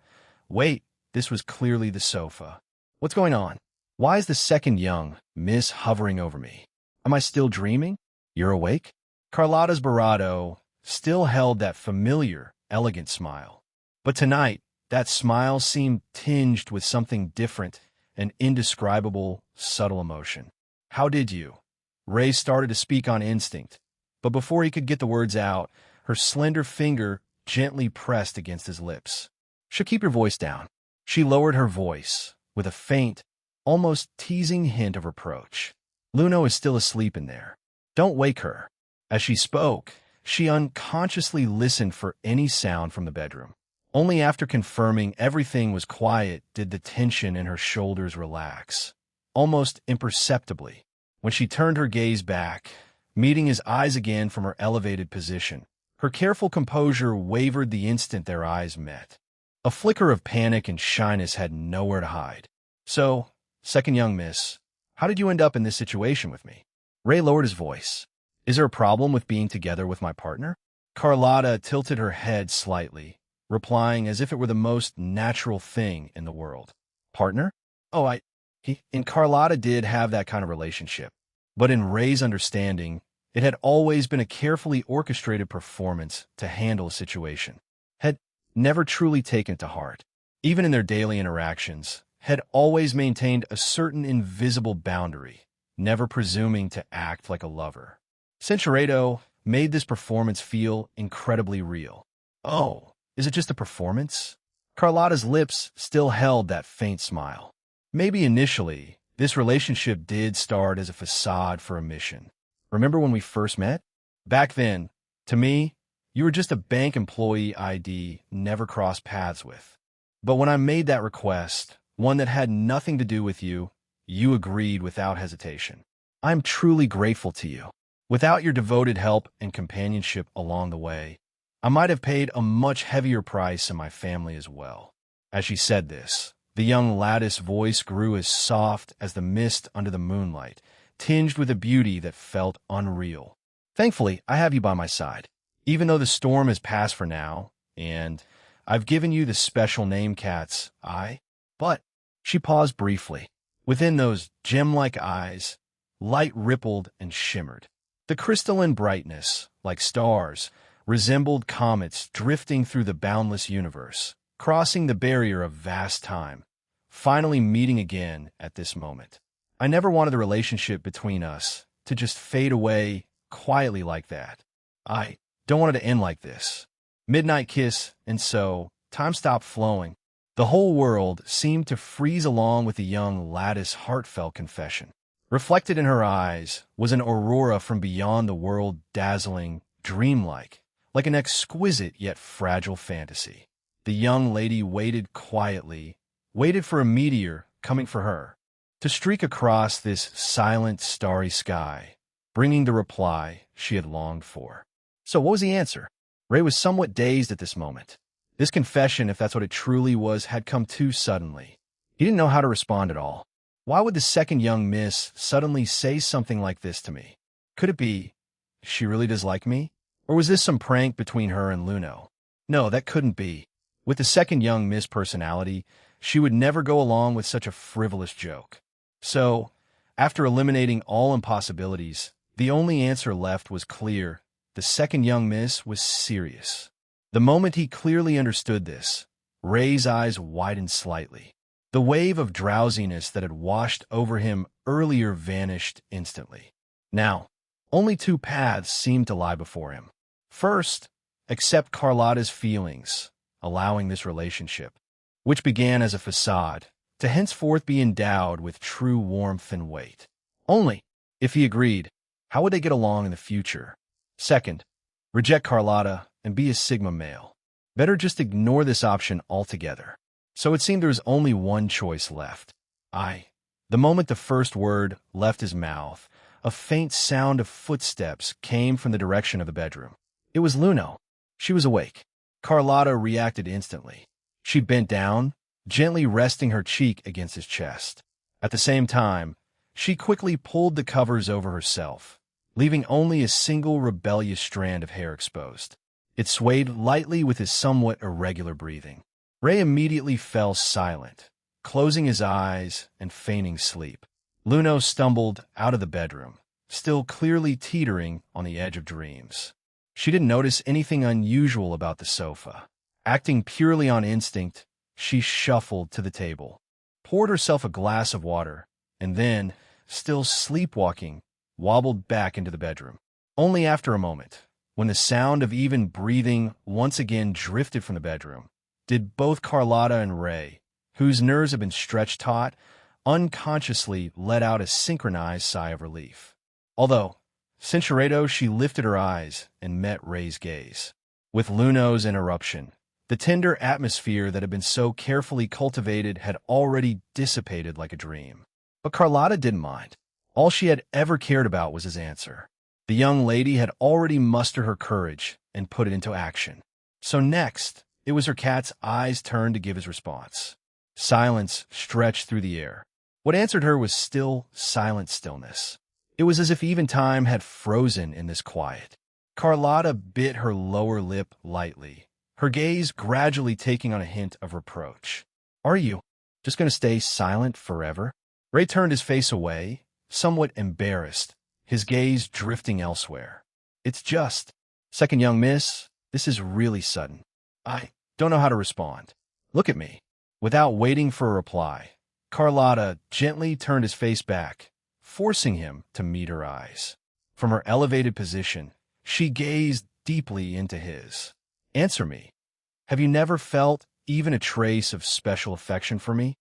wait, this was clearly the sofa. What's going on? Why is the second young miss hovering over me? Am I still dreaming? You're awake? Carlotta's bravado still held that familiar, elegant smile. But tonight, that smile seemed tinged with something different, an indescribable, subtle emotion. How did you? Ray started to speak on instinct, but before he could get the words out, her slender finger gently pressed against his lips. Keep your voice down. She lowered her voice, with a faint, almost teasing hint of reproach. Luno is still asleep in there. Don't wake her. As she spoke, she unconsciously listened for any sound from the bedroom. Only after confirming everything was quiet did the tension in her shoulders relax, almost imperceptibly. When she turned her gaze back, meeting his eyes again from her elevated position, her careful composure wavered the instant their eyes met. A flicker of panic and shyness had nowhere to hide. So, second young miss, how did you end up in this situation with me? Ray lowered his voice. Is there a problem with being together with my partner? Carlotta tilted her head slightly, replying as if it were the most natural thing in the world. Partner? Oh, and Carlotta did have that kind of relationship. But in Ray's understanding, it had always been a carefully orchestrated performance to handle a situation. Had never truly taken it to heart. Even in their daily interactions, had always maintained a certain invisible boundary, never presuming to act like a lover. Centuredo made this performance feel incredibly real. Oh, is it just a performance? Carlotta's lips still held that faint smile. Maybe initially, this relationship did start as a facade for a mission. Remember when we first met? Back then, to me, you were just a bank employee I'd never crossed paths with. But when I made that request, one that had nothing to do with you, you agreed without hesitation. I'm truly grateful to you. Without your devoted help and companionship along the way, I might have paid a much heavier price in my family as well. As she said this, the young lattice voice grew as soft as the mist under the moonlight, tinged with a beauty that felt unreal. Thankfully, I have you by my side. Even though the storm has passed for now, and I've given you the special name Cat's Eye, but she paused briefly. Within those gem-like eyes, light rippled and shimmered. The crystalline brightness, like stars, resembled comets drifting through the boundless universe, crossing the barrier of vast time, finally meeting again at this moment. I never wanted the relationship between us to just fade away quietly like that. I don't want it to end like this. Midnight kiss, and so time stopped flowing. The whole world seemed to freeze along with the young lattice's heartfelt confession. Reflected in her eyes was an aurora from beyond the world, dazzling, dreamlike, like an exquisite yet fragile fantasy. The young lady waited quietly, waited for a meteor coming for her. to streak across this silent, starry sky, bringing the reply she had longed for. So what was the answer? Ray was somewhat dazed at this moment. This confession, if that's what it truly was, had come too suddenly. He didn't know how to respond at all. Why would the second young miss suddenly say something like this to me? Could it be she really does like me? Or was this some prank between her and Luno? No, that couldn't be. With the second young miss personality, she would never go along with such a frivolous joke. So, after eliminating all impossibilities, the only answer left was clear. The second young miss was serious. The moment he clearly understood this, Ray's eyes widened slightly. The wave of drowsiness that had washed over him earlier vanished instantly. Now, only two paths seemed to lie before him. First, accept Carlotta's feelings, allowing this relationship, which began as a facade, to henceforth be endowed with true warmth and weight. Only, if he agreed, how would they get along in the future? Second, reject Carlotta and be a Sigma male. Better just ignore this option altogether. So it seemed there was only one choice left. The moment the first word left his mouth, a faint sound of footsteps came from the direction of the bedroom. It was Luno. She was awake. Carlotta reacted instantly. She bent down, gently resting her cheek against his chest. At the same time, she quickly pulled the covers over herself, leaving only a single rebellious strand of hair exposed. It swayed lightly with his somewhat irregular breathing. Ray immediately fell silent, closing his eyes and feigning sleep. Luno stumbled out of the bedroom, still clearly teetering on the edge of dreams. She didn't notice anything unusual about the sofa. Acting purely on instinct, she shuffled to the table, poured herself a glass of water, and then, still sleepwalking, wobbled back into the bedroom. Only after a moment, when the sound of even breathing once again drifted from the bedroom, did both Carlotta and Ray, whose nerves had been stretched taut, unconsciously let out a synchronized sigh of relief. Although, Cinchuredo, she lifted her eyes and met Ray's gaze. With Luno's interruption, the tender atmosphere that had been so carefully cultivated had already dissipated like a dream. But Carlotta didn't mind. All she had ever cared about was his answer. The young lady had already mustered her courage and put it into action. So next, it was her cat's eyes' turn to give his response. Silence stretched through the air. What answered her was still silent stillness. It was as if even time had frozen in this quiet. Carlotta bit her lower lip lightly, her gaze gradually taking on a hint of reproach. Are you just going to stay silent forever? Ray turned his face away, somewhat embarrassed, his gaze drifting elsewhere. It's just, second young miss, this is really sudden. I don't know how to respond. Look at me. Without waiting for a reply, Carlotta gently turned his face back, forcing him to meet her eyes. From her elevated position, she gazed deeply into his. Answer me. Have you never felt even a trace of special affection for me?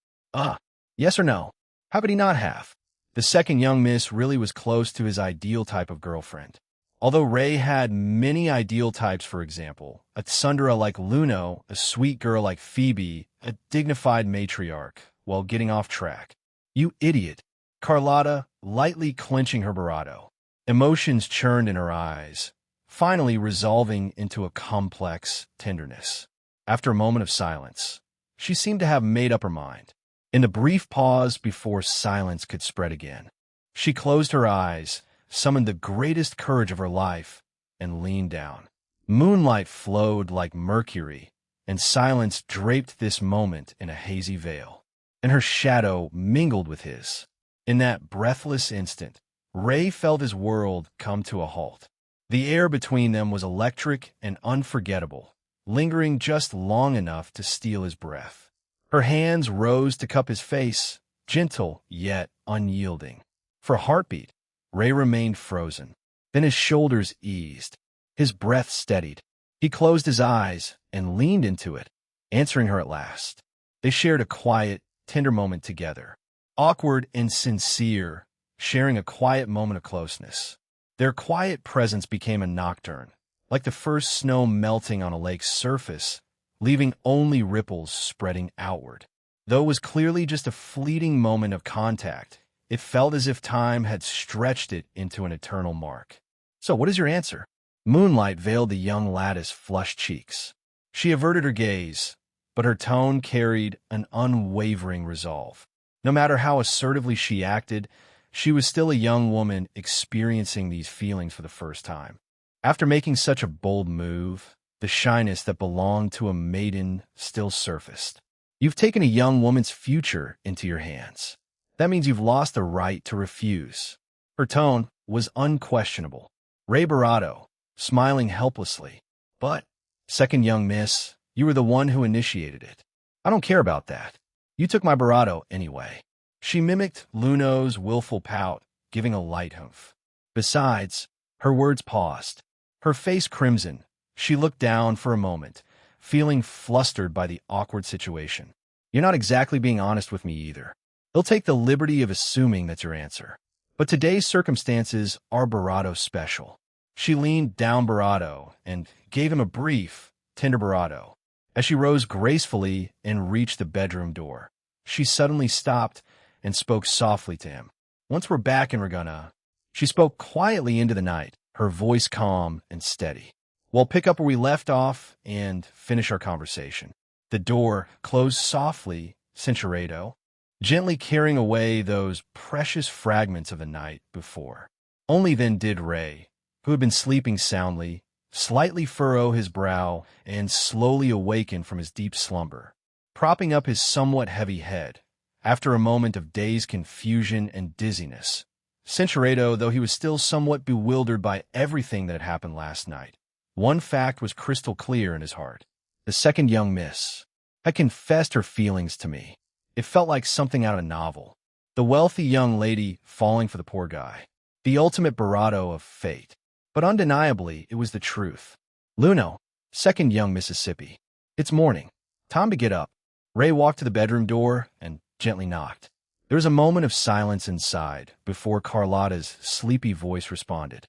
Yes or no? How could he not have? The second young miss really was close to his ideal type of girlfriend. Although Ray had many ideal types, for example, a tsundere like Luno, a sweet girl like Phoebe, a dignified matriarch, while getting off track. You idiot! Carlotta, lightly clenching her bravado. Emotions churned in her eyes, finally resolving into a complex tenderness. After a moment of silence, she seemed to have made up her mind. In the brief pause before silence could spread again, she closed her eyes, summoned the greatest courage of her life, and leaned down. Moonlight flowed like mercury, and silence draped this moment in a hazy veil, and her shadow mingled with his. In that breathless instant, Ray felt his world come to a halt. The air between them was electric and unforgettable, lingering just long enough to steal his breath. Her hands rose to cup his face, gentle yet unyielding. For a heartbeat, Ray remained frozen. Then his shoulders eased. His breath steadied. He closed his eyes and leaned into it, answering her at last. They shared a quiet, tender moment together. Awkward and sincere, sharing a quiet moment of closeness. Their quiet presence became a nocturne, like the first snow melting on a lake's surface, leaving only ripples spreading outward. Though it was clearly just a fleeting moment of contact, it felt as if time had stretched it into an eternal mark. So what is your answer? Moonlight veiled the young lad's flushed cheeks. She averted her gaze, but her tone carried an unwavering resolve. No matter how assertively she acted, she was still a young woman experiencing these feelings for the first time. After making such a bold move, the shyness that belonged to a maiden still surfaced. You've taken a young woman's future into your hands. That means you've lost the right to refuse. Her tone was unquestionable. Ray Barato, smiling helplessly. But, second young miss, you were the one who initiated it. I don't care about that. You took my Barato anyway. She mimicked Luno's willful pout, giving a light humph. Besides, her words paused. Her face crimson, she looked down for a moment, feeling flustered by the awkward situation. You're not exactly being honest with me either. They'll take the liberty of assuming that's your answer. But today's circumstances are Barato special. She leaned down Barato and gave him a brief, tender Barato. As she rose gracefully and reached the bedroom door, she suddenly stopped and spoke softly to him. Once we're back in Reguna, she spoke quietly into the night, her voice calm and steady. We'll pick up where we left off and finish our conversation. The door closed softly, Cinceredo, gently carrying away those precious fragments of the night before. Only then did Ray, who had been sleeping soundly, slightly furrow his brow and slowly awaken from his deep slumber, propping up his somewhat heavy head. After a moment of dazed confusion and dizziness, Cinceredo, though he was still somewhat bewildered by everything that had happened last night, one fact was crystal clear in his heart. The second young miss had confessed her feelings to me. It felt like something out of a novel. The wealthy young lady falling for the poor guy. The ultimate Barato of fate. But undeniably, it was the truth. Luno, second young Mississippi. It's morning. Time to get up. Ray walked to the bedroom door and gently knocked. There was a moment of silence inside before Carlotta's sleepy voice responded.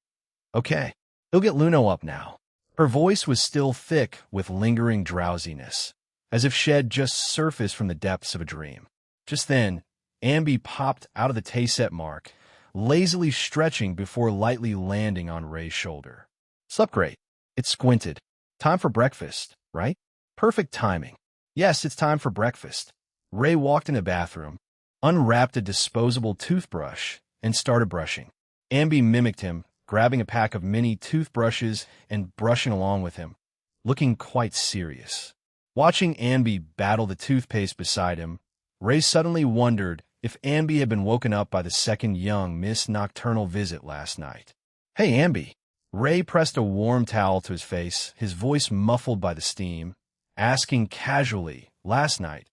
Okay, they'll get Luno up now. Her voice was still thick with lingering drowsiness, as if she had just surfaced from the depths of a dream. Just then, Amby popped out of the Tay-set mark, lazily stretching before lightly landing on Ray's shoulder. Slept great. It squinted. Time for breakfast, right? Perfect timing. Yes, it's time for breakfast. Ray walked in the bathroom, unwrapped a disposable toothbrush, and started brushing. Amby mimicked him, grabbing a pack of mini toothbrushes and brushing along with him, looking quite serious. Watching Amby battle the toothpaste beside him, Ray suddenly wondered if Amby had been woken up by the second young Miss nocturnal visit last night. Hey, Amby. Ray pressed a warm towel to his face, his voice muffled by the steam, asking casually, last night,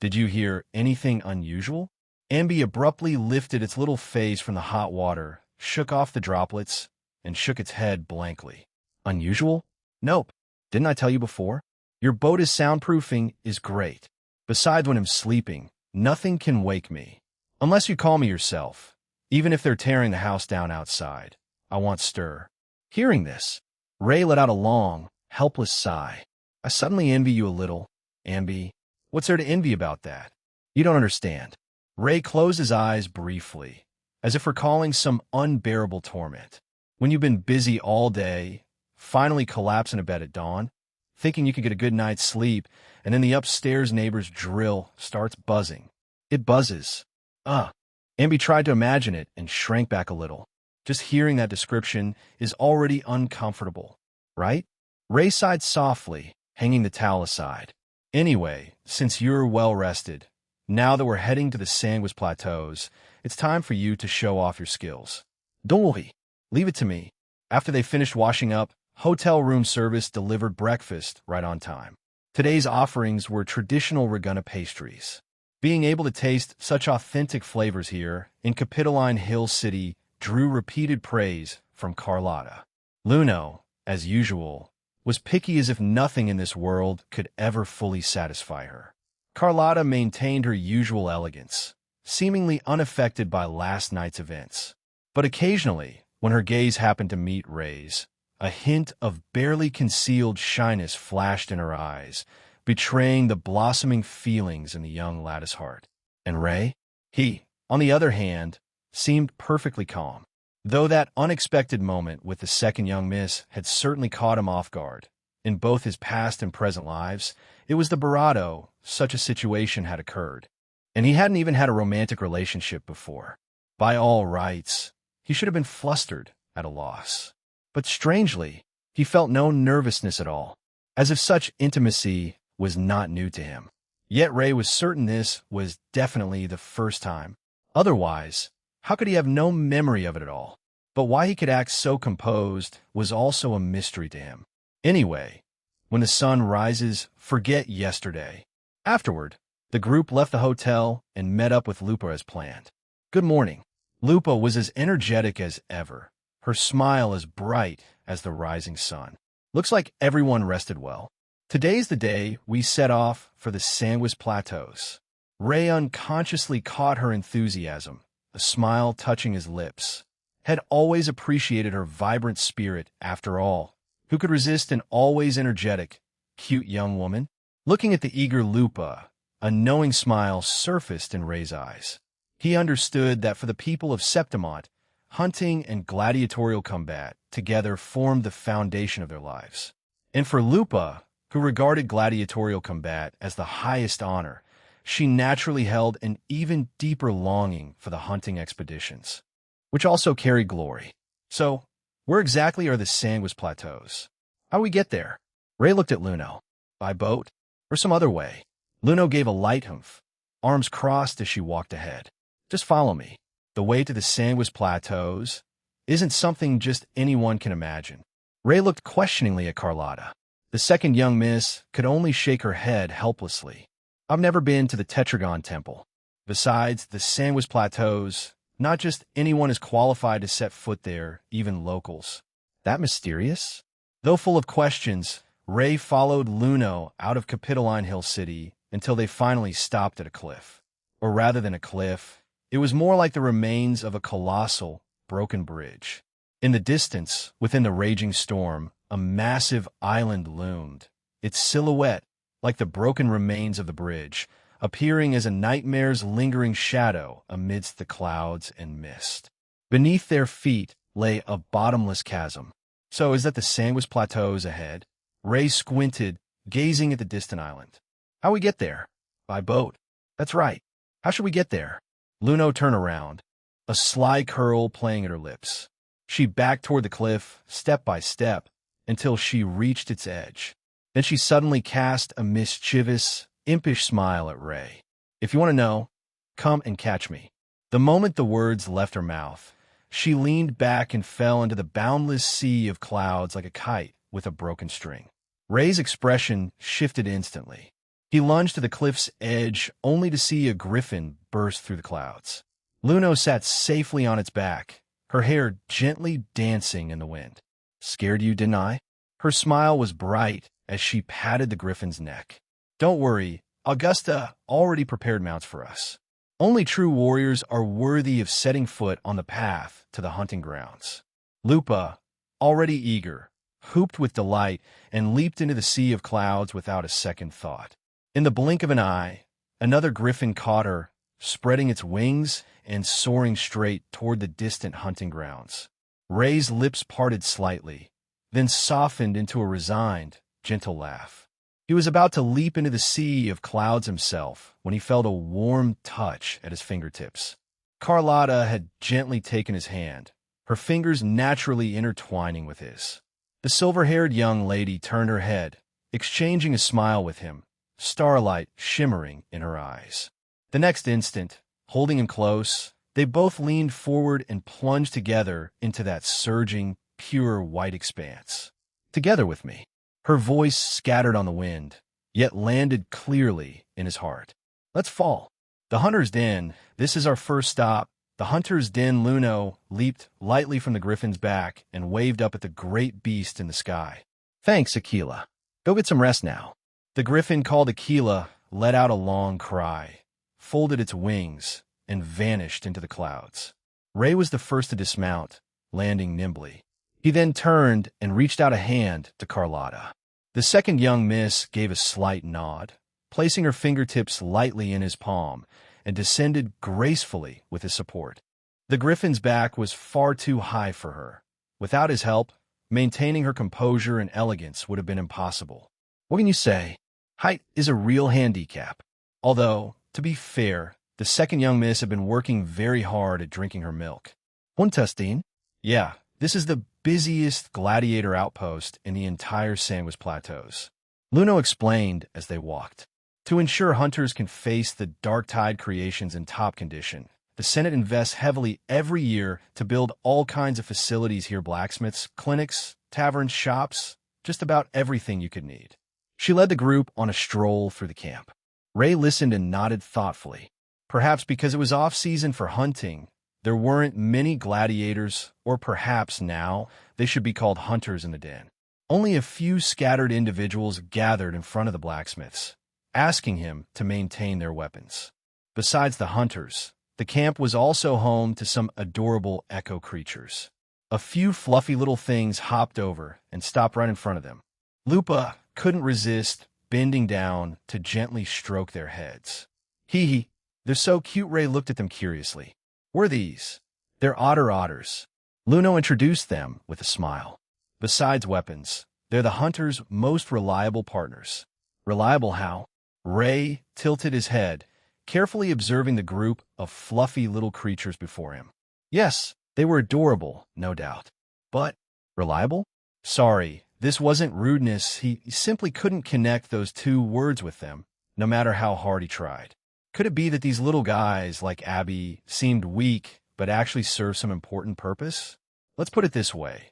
did you hear anything unusual? Amby abruptly lifted its little face from the hot water, shook off the droplets, and shook its head blankly. Unusual? Nope. Didn't I tell you before? Your boat is soundproofing is great. Besides, when I'm sleeping, nothing can wake me. Unless you call me yourself. Even if they're tearing the house down outside, I want stir. Hearing this, Ray let out a long, helpless sigh. I suddenly envy you a little, Amby. What's there to envy about that? You don't understand. Ray closed his eyes briefly, as if recalling some unbearable torment. When you've been busy all day, finally collapse in a bed at dawn, thinking you could get a good night's sleep, and then the upstairs neighbor's drill starts buzzing. It buzzes. Amby tried to imagine it and shrank back a little. Just hearing that description is already uncomfortable, right? Ray sighed softly, hanging the towel aside. Anyway, since you're well rested, now that we're heading to the Sanguis Plateaus, it's time for you to show off your skills. Don't worry. Leave it to me. After they finished washing up, hotel room service delivered breakfast right on time. Today's offerings were traditional Reguna pastries. Being able to taste such authentic flavors here in Capitoline Hill City drew repeated praise from Carlotta. Luno, as usual, was picky as if nothing in this world could ever fully satisfy her. Carlotta maintained her usual elegance, seemingly unaffected by last night's events. But occasionally, when her gaze happened to meet Ray's, a hint of barely concealed shyness flashed in her eyes betraying the blossoming feelings in the young lad's heart. And Ray? He, on the other hand, seemed perfectly calm. Though that unexpected moment with the second young miss had certainly caught him off guard. In both his past and present lives, it was the bravado such a situation had occurred. And he hadn't even had a romantic relationship before. By all rights, he should have been flustered at a loss. But strangely, he felt no nervousness at all, as if such intimacy was not new to him. Yet Ray was certain this was definitely the first time. Otherwise, how could he have no memory of it at all? But why he could act so composed was also a mystery to him. Anyway, when the sun rises, forget yesterday. Afterward, the group left the hotel and met up with Lupa as planned. Good morning. Lupa was as energetic as ever, her smile as bright as the rising sun. Looks like everyone rested well. Today's the day we set off for the Sandwich Plateaus. Ray unconsciously caught her enthusiasm, a smile touching his lips. Had always appreciated her vibrant spirit, after all. Who could resist an always energetic, cute young woman? Looking at the eager Lupa, a knowing smile surfaced in Ray's eyes. He understood that for the people of Septimont, hunting and gladiatorial combat together formed the foundation of their lives. And for Lupa, who regarded gladiatorial combat as the highest honor, she naturally held an even deeper longing for the hunting expeditions, which also carried glory. So, where exactly are the Sandwich Plateaus? How do we get there? Ray looked at Luno. By boat? Or some other way? Luno gave a light humph, arms crossed as she walked ahead. Just follow me. The way to the Sandwich Plateaus isn't something just anyone can imagine. Ray looked questioningly at Carlotta. The second young miss could only shake her head helplessly. I've never been to the Tetragon Temple. Besides, the Sandwich Plateaus, not just anyone is qualified to set foot there, even locals. That mysterious? Though full of questions, Ray followed Luno out of Capitoline Hill City until they finally stopped at a cliff. Or rather than a cliff, it was more like the remains of a colossal, broken bridge. In the distance, within the raging storm, a massive island loomed, its silhouette, like the broken remains of the bridge, appearing as a nightmare's lingering shadow amidst the clouds and mist. Beneath their feet lay a bottomless chasm. So is that the Sandwich Plateaus ahead? Ray squinted, gazing at the distant island. How we get there? By boat. That's right. How should we get there? Luno turned around, a sly curl playing at her lips. She backed toward the cliff, step by step, until she reached its edge. Then she suddenly cast a mischievous, impish smile at Ray. If you want to know, come and catch me. The moment the words left her mouth, she leaned back and fell into the boundless sea of clouds like a kite with a broken string. Ray's expression shifted instantly. He lunged to the cliff's edge only to see a griffin burst through the clouds. Luno sat safely on its back, her hair gently dancing in the wind. Scared you, didn't I? Her smile was bright as she patted the griffin's neck. Don't worry, Augusta already prepared mounts for us. Only true warriors are worthy of setting foot on the path to the hunting grounds. Lupa, already eager, whooped with delight and leaped into the sea of clouds without a second thought. In the blink of an eye, another griffin caught her, spreading its wings and soaring straight toward the distant hunting grounds. Ray's lips parted slightly, then softened into a resigned, gentle laugh. He was about to leap into the sea of clouds himself when he felt a warm touch at his fingertips. Carlotta had gently taken his hand, her fingers naturally intertwining with his. The silver-haired young lady turned her head, exchanging a smile with him, starlight shimmering in her eyes. The next instant, holding him close, they both leaned forward and plunged together into that surging, pure white expanse. Together with me. Her voice scattered on the wind, yet landed clearly in his heart. Let's fall. The Hunter's Den, this is our first stop. The Hunter's Den. Luno leaped lightly from the griffin's back and waved up at the great beast in the sky. Thanks, Aquila. Go get some rest now. The griffin called Aquila, let out a long cry, folded its wings, and vanished into the clouds. Ray was the first to dismount, landing nimbly. He then turned and reached out a hand to Carlotta. The second young miss gave a slight nod, placing her fingertips lightly in his palm, and descended gracefully with his support. The griffin's back was far too high for her. Without his help, maintaining her composure and elegance would have been impossible. What can you say? Height is a real handicap. Although, to be fair, the second young miss had been working very hard at drinking her milk. Unterstein? Yeah, this is the busiest gladiator outpost in the entire Sandwich Plateaus. Luno explained as they walked. To ensure hunters can face the dark tide creations in top condition, the Senate invests heavily every year to build all kinds of facilities here: blacksmiths, clinics, taverns, shops, just about everything you could need. She led the group on a stroll through the camp. Ray listened and nodded thoughtfully. Perhaps because it was off-season for hunting, there weren't many gladiators, or perhaps now they should be called hunters in the den. Only a few scattered individuals gathered in front of the blacksmiths, asking him to maintain their weapons. Besides the hunters, the camp was also home to some adorable echo creatures. A few fluffy little things hopped over and stopped right in front of them. Lupa couldn't resist bending down to gently stroke their heads. Hee, they're so cute. Ray looked at them curiously. What are these? They're otters. Luno introduced them with a smile. Besides weapons, they're the hunter's most reliable partners. Reliable how? Ray tilted his head, carefully observing the group of fluffy little creatures before him. Yes, they were adorable, no doubt. But reliable? Sorry, this wasn't rudeness. He simply couldn't connect those two words with them, no matter how hard he tried. Could it be that these little guys, like Abby, seemed weak, but actually served some important purpose? Let's put it this way.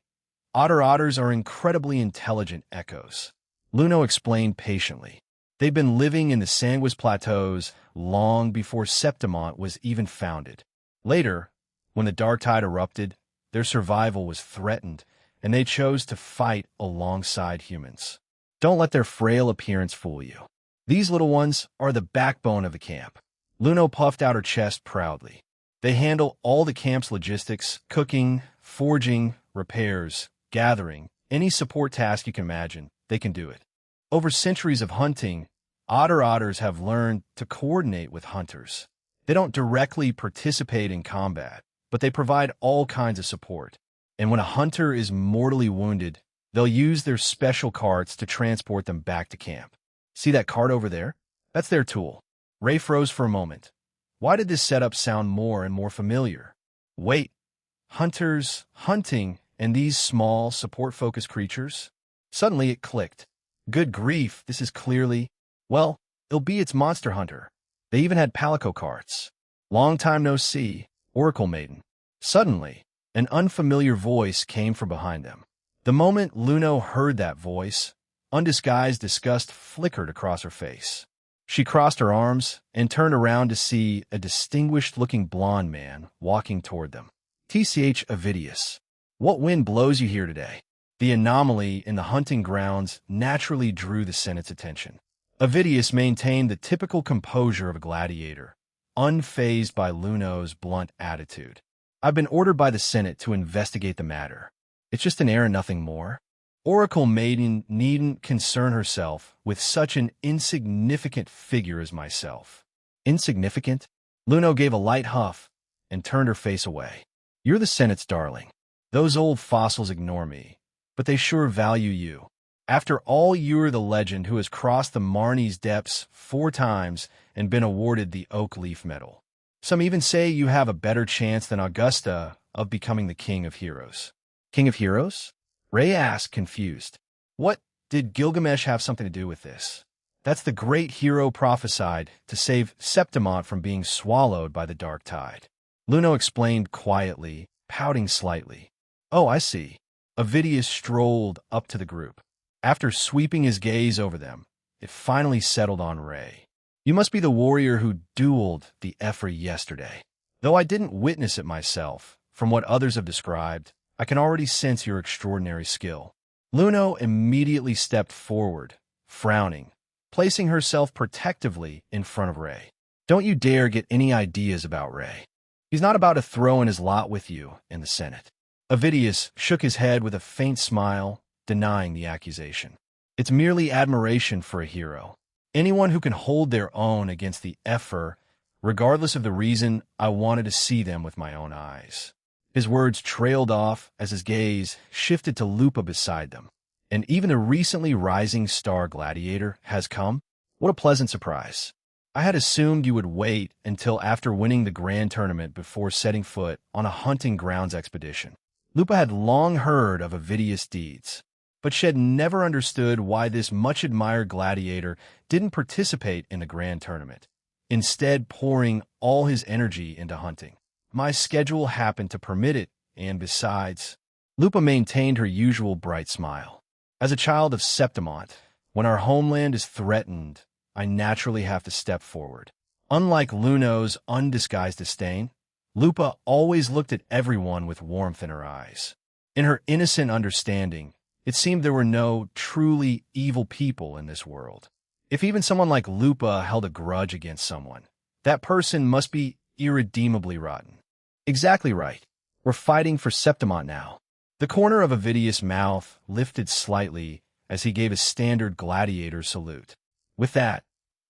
Otters are incredibly intelligent echoes. Luno explained patiently. They've been living in the Sandwich Plateaus long before Septimont was even founded. Later, when the dark tide erupted, their survival was threatened, and they chose to fight alongside humans. Don't let their frail appearance fool you. These little ones are the backbone of the camp. Luno puffed out her chest proudly. They handle all the camp's logistics: cooking, forging, repairs, gathering, any support task you can imagine, they can do it. Over centuries of hunting, otters have learned to coordinate with hunters. They don't directly participate in combat, but they provide all kinds of support. And when a hunter is mortally wounded, they'll use their special carts to transport them back to camp. See that cart over there? That's their tool. Ray froze for a moment. Why did this setup sound more and more familiar? Wait, hunters, hunting, and these small, support-focused creatures? Suddenly it clicked. Good grief, this is clearly, well, it'll be its monster hunter. They even had palico carts. Long time no see, Oracle Maiden. Suddenly, an unfamiliar voice came from behind them. The moment Luno heard that voice, undisguised disgust flickered across her face. She crossed her arms and turned around to see a distinguished-looking blond man walking toward them. TCH Avidius. What wind blows you here today? The anomaly in the hunting grounds naturally drew the Senate's attention. Avidius maintained the typical composure of a gladiator, unfazed by Luno's blunt attitude. I've been ordered by the Senate to investigate the matter. It's just an errand, nothing more. Oracle Maiden needn't concern herself with such an insignificant figure as myself. Insignificant? Luno gave a light huff and turned her face away. You're the Senate's darling. Those old fossils ignore me, but they sure value you. After all, you're the legend who has crossed the Marnie's depths 4 times and been awarded the Oak Leaf Medal. Some even say you have a better chance than Augusta of becoming the King of Heroes. King of Heroes? Ray asked, confused. What, did Gilgamesh have something to do with this? That's the great hero prophesied to save Septimont from being swallowed by the dark tide. Luno explained quietly, pouting slightly. Oh, I see. Avidius strolled up to the group. After sweeping his gaze over them, it finally settled on Ray. You must be the warrior who dueled the Ephri yesterday. Though I didn't witness it myself, from what others have described, I can already sense your extraordinary skill. Luno immediately stepped forward, frowning, placing herself protectively in front of Ray. Don't you dare get any ideas about Ray. He's not about to throw in his lot with you in the Senate. Avidius shook his head with a faint smile, denying the accusation. It's merely admiration for a hero. Anyone who can hold their own against the effer, regardless of the reason. I wanted to see them with my own eyes. His words trailed off as his gaze shifted to Lupa beside them. And even a recently rising star gladiator has come? What a pleasant surprise. I had assumed you would wait until after winning the grand tournament before setting foot on a hunting grounds expedition. Lupa had long heard of Avidius' deeds, but she had never understood why this much-admired gladiator didn't participate in the grand tournament, instead pouring all his energy into hunting. My schedule happened to permit it, and besides, Lupa maintained her usual bright smile. As a child of Septimont, when our homeland is threatened, I naturally have to step forward. Unlike Luno's undisguised disdain, Lupa always looked at everyone with warmth in her eyes. In her innocent understanding, it seemed there were no truly evil people in this world. If even someone like Lupa held a grudge against someone, that person must be irredeemably rotten. Exactly right. We're fighting for Septimont now. The corner of Avidius' mouth lifted slightly as he gave a standard gladiator salute. With that,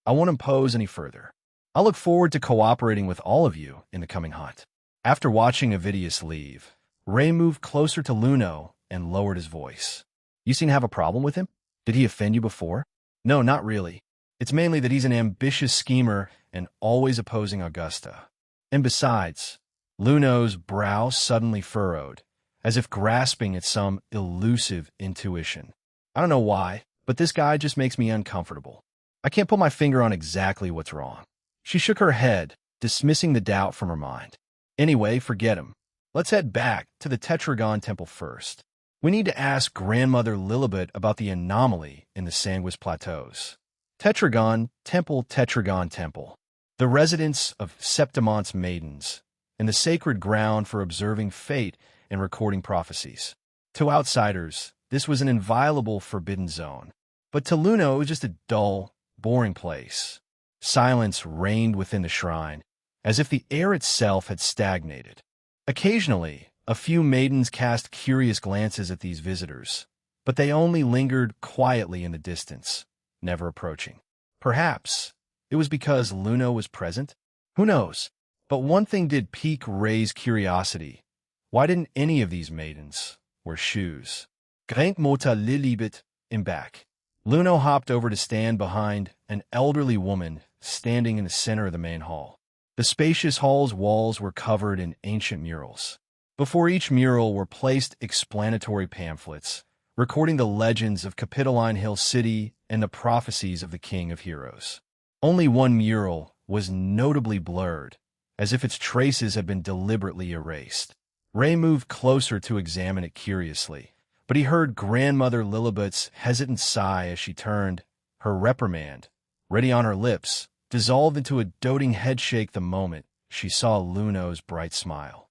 I won't impose any further. I look forward to cooperating with all of you in the coming hunt. After watching Avidius leave, Ray moved closer to Luno and lowered his voice. You seem to have a problem with him? Did he offend you before? No, not really. It's mainly that he's an ambitious schemer and always opposing Augusta. And besides, Luno's brow suddenly furrowed, as if grasping at some elusive intuition. I don't know why, but this guy just makes me uncomfortable. I can't put my finger on exactly what's wrong. She shook her head, dismissing the doubt from her mind. Anyway, forget him. Let's head back to the Tetragon Temple first. We need to ask Grandmother Lilibet about the anomaly in the Sanguis Plateaus. Tetragon Temple, the residence of Septimont's maidens, and the sacred ground for observing fate and recording prophecies. To outsiders, this was an inviolable forbidden zone. But to Luno, it was just a dull, boring place. Silence reigned within the shrine, as if the air itself had stagnated. Occasionally, a few maidens cast curious glances at these visitors, but they only lingered quietly in the distance, never approaching. Perhaps it was because Luno was present? Who knows? But one thing did pique Ray's curiosity. Why didn't any of these maidens wear shoes? Grank mota Lilibet in back. Luno hopped over to stand behind an elderly woman standing in the center of the main hall. The spacious hall's walls were covered in ancient murals. Before each mural were placed explanatory pamphlets, recording the legends of Capitoline Hill City and the prophecies of the King of Heroes. Only one mural was notably blurred, as if its traces had been deliberately erased. Ray moved closer to examine it curiously, but he heard Grandmother Lilibet's hesitant sigh as she turned, her reprimand, ready on her lips, dissolved into a doting headshake the moment she saw Luno's bright smile.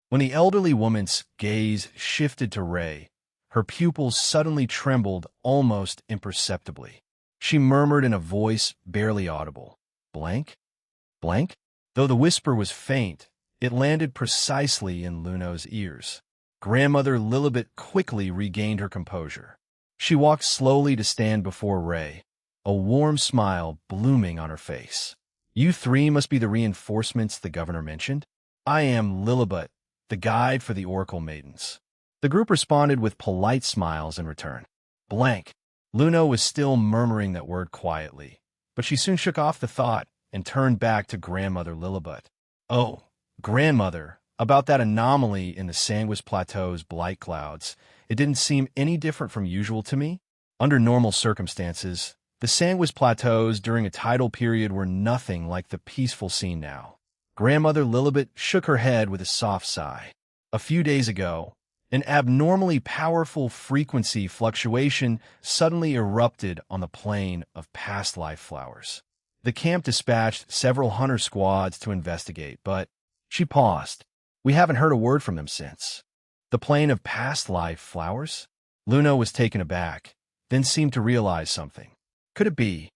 When the elderly woman's gaze shifted to Ray, her pupils suddenly trembled almost imperceptibly. She murmured in a voice barely audible, "Blank? Blank?" Though the whisper was faint, it landed precisely in Luno's ears. Grandmother Lilibet quickly regained her composure. She walked slowly to stand before Ray, a warm smile blooming on her face. "You three must be the reinforcements the governor mentioned. I am Lilibet, the guide for the Oracle Maidens." The group responded with polite smiles in return. Blank. Luno was still murmuring that word quietly, but she soon shook off the thought and turned back to Grandmother Lilibet. "Oh, Grandmother, about that anomaly in the Sanguis Plateau's blight clouds, it didn't seem any different from usual to me. Under normal circumstances, the Sanguis Plateaus during a tidal period were nothing like the peaceful scene now." Grandmother Lilibet shook her head with a soft sigh. A few days ago, an abnormally powerful frequency fluctuation suddenly erupted on the plain of past life flowers. The camp dispatched several hunter squads to investigate, but she paused. "We haven't heard a word from them since." The plane of past life flowers? Luno was taken aback, then seemed to realize something. Could it be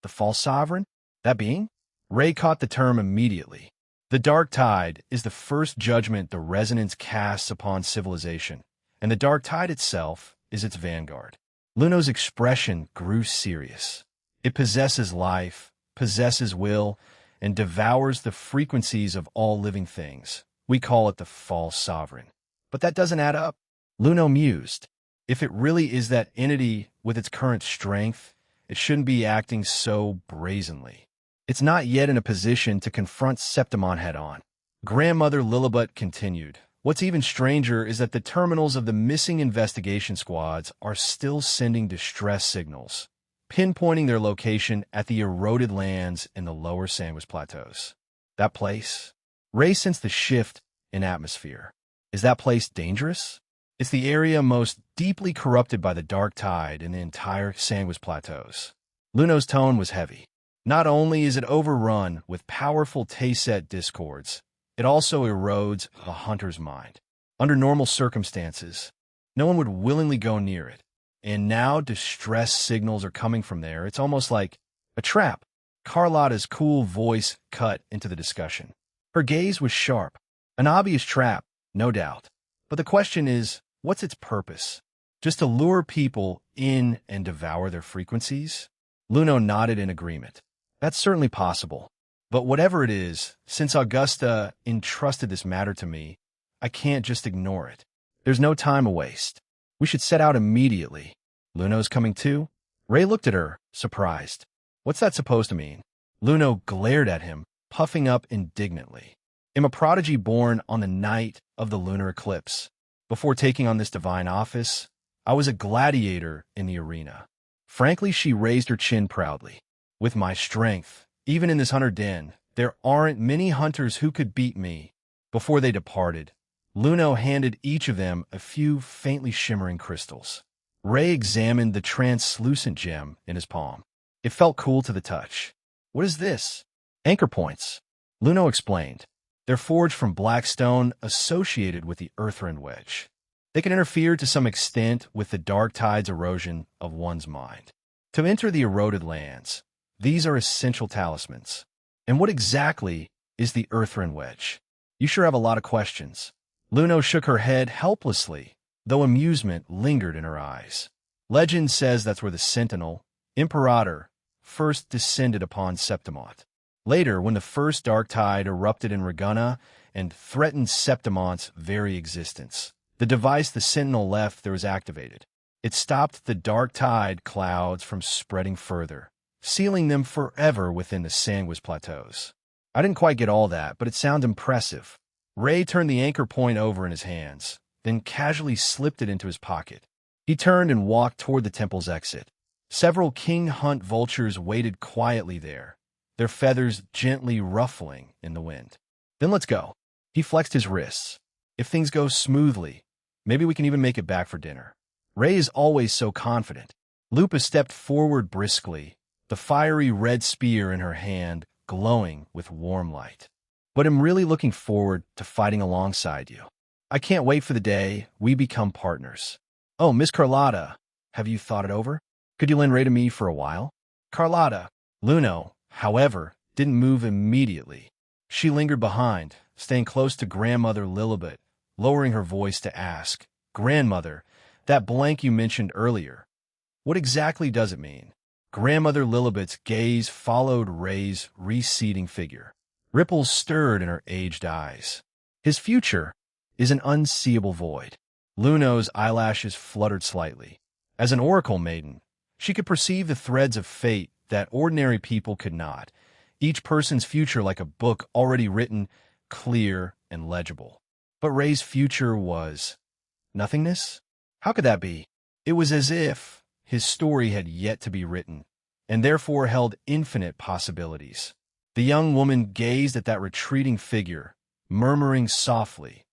the false sovereign? That being? Ray caught the term immediately. The dark tide is the first judgment the resonance casts upon civilization, and the dark tide itself is its vanguard. Luno's expression grew serious. It possesses life, possesses will, and devours the frequencies of all living things. We call it the false sovereign. But that doesn't add up. Luno mused. If it really is that entity with its current strength, it shouldn't be acting so brazenly. It's not yet in a position to confront Septimon head-on. Grandmother Lillibut continued. What's even stranger is that the terminals of the missing investigation squads are still sending distress signals, pinpointing their location at the eroded lands in the lower Sandwich Plateaus. That place? Ray sensed the shift in atmosphere. Is that place dangerous? It's the area most deeply corrupted by the dark tide in the entire Sandwich Plateaus. Luno's tone was heavy. Not only is it overrun with powerful Tayset discords, it also erodes the hunter's mind. Under normal circumstances, no one would willingly go near it. And now distress signals are coming from there. It's almost like a trap. Carlotta's cool voice cut into the discussion. Her gaze was sharp. An obvious trap, no doubt. But the question is, what's its purpose? Just to lure people in and devour their frequencies? Luno nodded in agreement. That's certainly possible. But whatever it is, since Augusta entrusted this matter to me, I can't just ignore it. There's no time to waste. We should set out immediately. Luno's coming too? Ray looked at her, surprised. What's that supposed to mean? Luno glared at him, puffing up indignantly. I'm a prodigy born on the night of the lunar eclipse. Before taking on this divine office, I was a gladiator in the arena. Frankly, she raised her chin proudly. With my strength, even in this hunter den, there aren't many hunters who could beat me. Before they departed, Luno handed each of them a few faintly shimmering crystals. Ray examined the translucent gem in his palm. It felt cool to the touch. What is this? Anchor points. Luno explained. They're forged from black stone associated with the Earthrend Wedge. They can interfere to some extent with the dark tide's erosion of one's mind. To enter the eroded lands, these are essential talismans. And what exactly is the Earthrend Wedge? You sure have a lot of questions. Luno shook her head helplessly, though amusement lingered in her eyes. Legend says that's where the Sentinel, Imperator, first descended upon Septimont. Later, when the first dark tide erupted in Ragunna and threatened Septimont's very existence, the device the Sentinel left there was activated. It stopped the dark tide clouds from spreading further, sealing them forever within the Sandwich Plateaus. I didn't quite get all that, but it sounded impressive. Ray turned the anchor point over in his hands, then casually slipped it into his pocket. He turned and walked toward the temple's exit. Several king hunt vultures waited quietly there, their feathers gently ruffling in the wind. Then let's go. He flexed his wrists. If things go smoothly, maybe we can even make it back for dinner. Ray is always so confident. Lupa stepped forward briskly, the fiery red spear in her hand glowing with warm light. But I'm really looking forward to fighting alongside you. I can't wait for the day we become partners. Oh, Miss Carlotta, have you thought it over? Could you lend Ray to me for a while? Carlotta. Luno, however, didn't move immediately. She lingered behind, staying close to Grandmother Lillibut, lowering her voice to ask, Grandmother, that blank you mentioned earlier, what exactly does it mean? Grandmother Lillibut's gaze followed Ray's receding figure. Ripples stirred in her aged eyes. His future is an unseeable void. Luno's eyelashes fluttered slightly. As an oracle maiden, she could perceive the threads of fate that ordinary people could not, each person's future like a book already written, clear and legible. But Ray's future was nothingness? How could that be? It was as if his story had yet to be written, and therefore held infinite possibilities. The young woman gazed at that retreating figure, murmuring softly,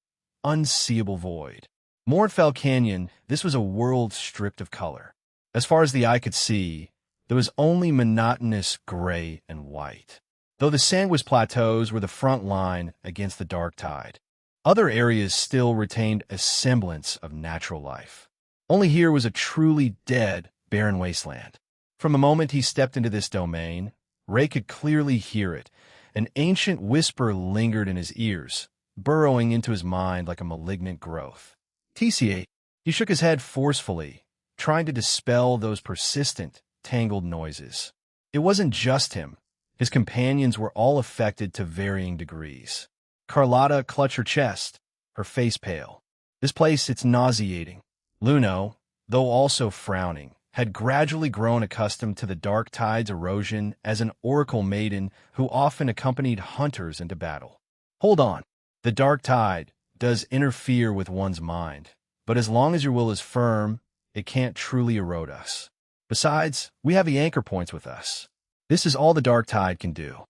unseeable void. Mournfell Canyon, this was a world stripped of color. As far as the eye could see, there was only monotonous gray and white. Though the Sandwich Plateaus were the front line against the dark tide, other areas still retained a semblance of natural life. Only here was a truly dead, barren wasteland. From the moment he stepped into this domain, Ray could clearly hear it. An ancient whisper lingered in his ears, burrowing into his mind like a malignant growth. TCA, he shook his head forcefully, trying to dispel those persistent, tangled noises. It wasn't just him. His companions were all affected to varying degrees. Carlotta clutched her chest, her face pale. This place, it's nauseating. Luno, though also frowning, had gradually grown accustomed to the dark tide's erosion as an oracle maiden who often accompanied hunters into battle. Hold on. The dark tide does interfere with one's mind, but as long as your will is firm, it can't truly erode us. Besides, we have the anchor points with us. This is all the dark tide can do.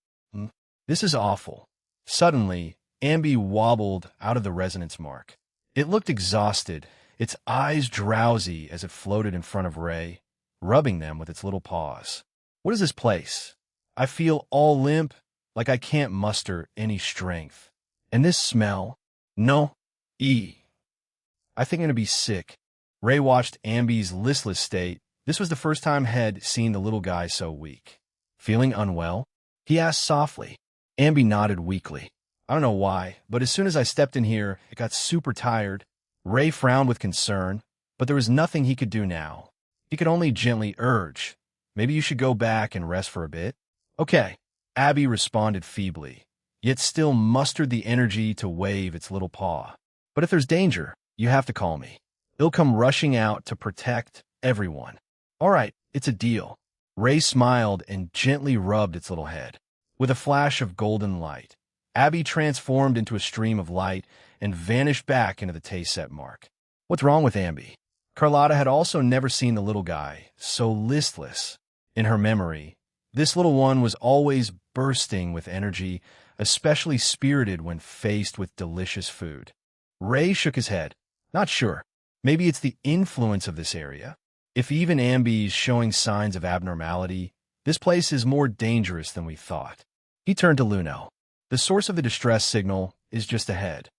This is awful. Suddenly, Ambi wobbled out of the resonance mark. It looked exhausted, its eyes drowsy as it floated in front of Ray, rubbing them with its little paws. What is this place? I feel all limp, like I can't muster any strength. And this smell? No. I think I'm gonna be sick. Ray watched Ambi's listless state. This was the first time Head seen the little guy so weak. Feeling unwell? He asked softly. Ambi nodded weakly. I don't know why, but as soon as I stepped in here, it got super tired. Ray frowned with concern, but there was nothing he could do now. He could only gently urge. Maybe you should go back and rest for a bit. Okay, Abby responded feebly, yet still mustered the energy to wave its little paw. But if there's danger, you have to call me. It'll come rushing out to protect everyone. All right, it's a deal. Ray smiled and gently rubbed its little head. With a flash of golden light, Abby transformed into a stream of light and vanished back into the Tay-set mark. What's wrong with Ambi? Carlotta had also never seen the little guy so listless. In her memory, this little one was always bursting with energy, especially spirited when faced with delicious food. Ray shook his head. Not sure. Maybe it's the influence of this area. If even Ambi's showing signs of abnormality, this place is more dangerous than we thought. He turned to Luno. The source of the distress signal is just ahead,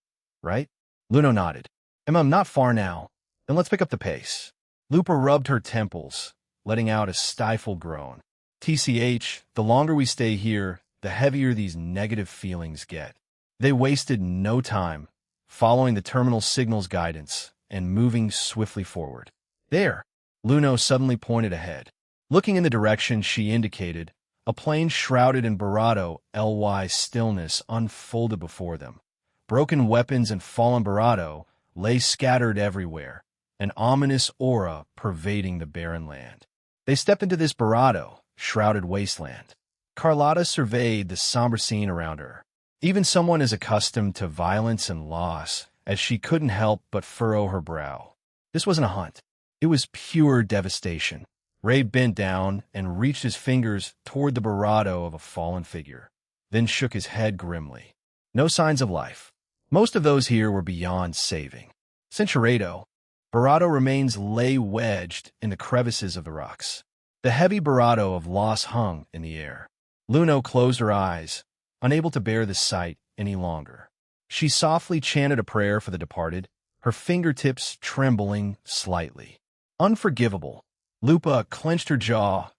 right? Luno nodded. Not far now. Then let's pick up the pace. Lupa rubbed her temples, letting out a stifled groan. TCH, the longer we stay here, the heavier these negative feelings get. They wasted no time, following the terminal signal's guidance and moving swiftly forward. There, Luno suddenly pointed ahead. Looking in the direction she indicated, a plane shrouded in Barato ly stillness unfolded before them. Broken weapons and fallen Barato lay scattered everywhere, an ominous aura pervading the barren land. They stepped into this Barato, shrouded wasteland. Carlotta surveyed the somber scene around her. Even someone as accustomed to violence and loss as she couldn't help but furrow her brow. This wasn't a hunt. It was pure devastation. Ray bent down and reached his fingers toward the Barato of a fallen figure, then shook his head grimly. No signs of life. Most of those here were beyond saving. Cinchuredo, Barato remains lay wedged in the crevices of the rocks. The heavy Barato of loss hung in the air. Luno closed her eyes, unable to bear the sight any longer. She softly chanted a prayer for the departed, her fingertips trembling slightly. Unforgivable. Lupa clenched her jaw,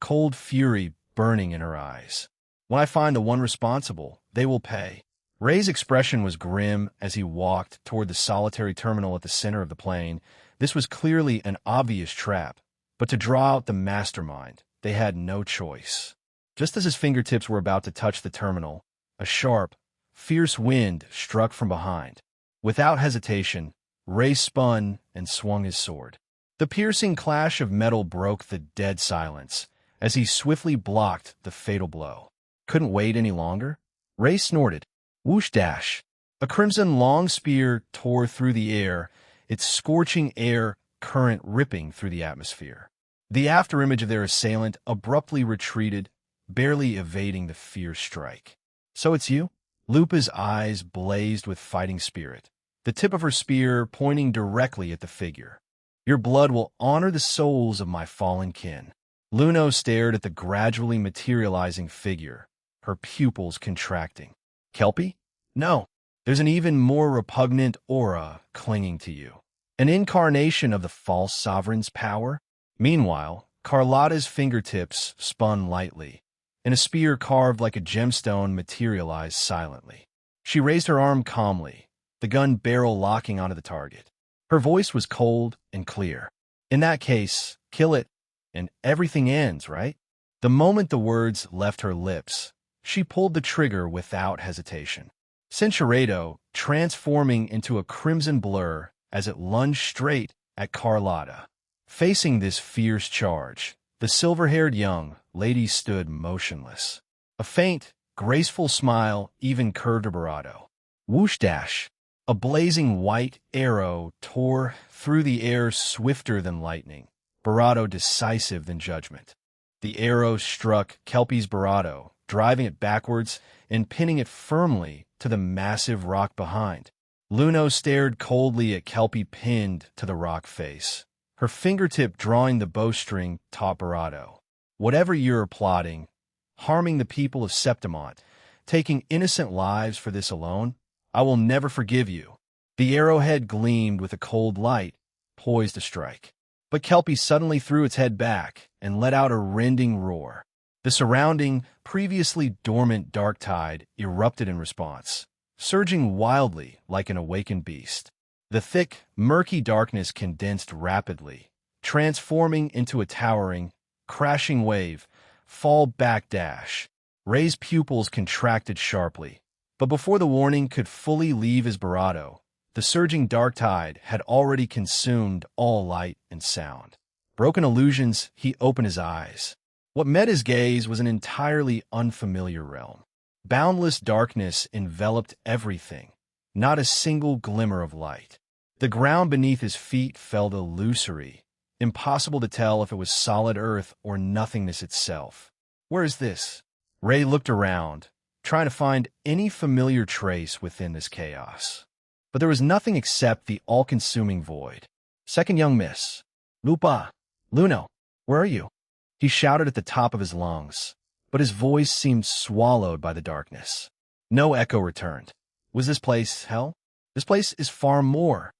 cold fury burning in her eyes. When I find the one responsible, they will pay. Ray's expression was grim as he walked toward the solitary terminal at the center of the plane. This was clearly an obvious trap, but to draw out the mastermind, they had no choice. Just as his fingertips were about to touch the terminal, a sharp, fierce wind struck from behind. Without hesitation, Ray spun and swung his sword. The piercing clash of metal broke the dead silence as he swiftly blocked the fatal blow. Couldn't wait any longer? Ray snorted. Whoosh dash. A crimson long spear tore through the air, its scorching air current ripping through the atmosphere. The afterimage of their assailant abruptly retreated, barely evading the fierce strike. So it's you? Lupa's eyes blazed with fighting spirit, the tip of her spear pointing directly at the figure. Your blood will honor the souls of my fallen kin. Luno stared at the gradually materializing figure, her pupils contracting. Kelpie? No, there's an even more repugnant aura clinging to you. An incarnation of the false sovereign's power? Meanwhile, Carlotta's fingertips spun lightly, and a spear carved like a gemstone materialized silently. She raised her arm calmly, the gun barrel locking onto the target. Her voice was cold and clear. In that case, kill it, and everything ends, right? The moment the words left her lips, she pulled the trigger without hesitation. Cinceredo transforming into a crimson blur as it lunged straight at Carlotta. Facing this fierce charge, the silver-haired young lady stood motionless. A faint, graceful smile even curved her bravado. Whoosh dash! A blazing white arrow tore through the air swifter than lightning, bravado decisive than judgment. The arrow struck Kelpie's bravado, driving it backwards and pinning it firmly to the massive rock behind. Luno stared coldly at Kelpie pinned to the rock face, her fingertip drawing the bowstring taut bravado. Whatever you're plotting, harming the people of Septimont, taking innocent lives for this alone, I will never forgive you. The arrowhead gleamed with a cold light, poised to strike. But Kelpie suddenly threw its head back and let out a rending roar. The surrounding, previously dormant dark tide erupted in response, surging wildly like an awakened beast. The thick, murky darkness condensed rapidly, transforming into a towering, crashing wave, fall back dash. Ray's pupils contracted sharply, but before the warning could fully leave his bravado, the surging dark tide had already consumed all light and sound. Broken illusions, he opened his eyes. What met his gaze was an entirely unfamiliar realm. Boundless darkness enveloped everything, not a single glimmer of light. The ground beneath his feet felt illusory, impossible to tell if it was solid earth or nothingness itself. Where is this? Ray looked around, trying to find any familiar trace within this chaos. But there was nothing except the all-consuming void. Second young miss. Lupa! Luno! Where are you? He shouted at the top of his lungs, but his voice seemed swallowed by the darkness. No echo returned. Was this place hell? This place is far more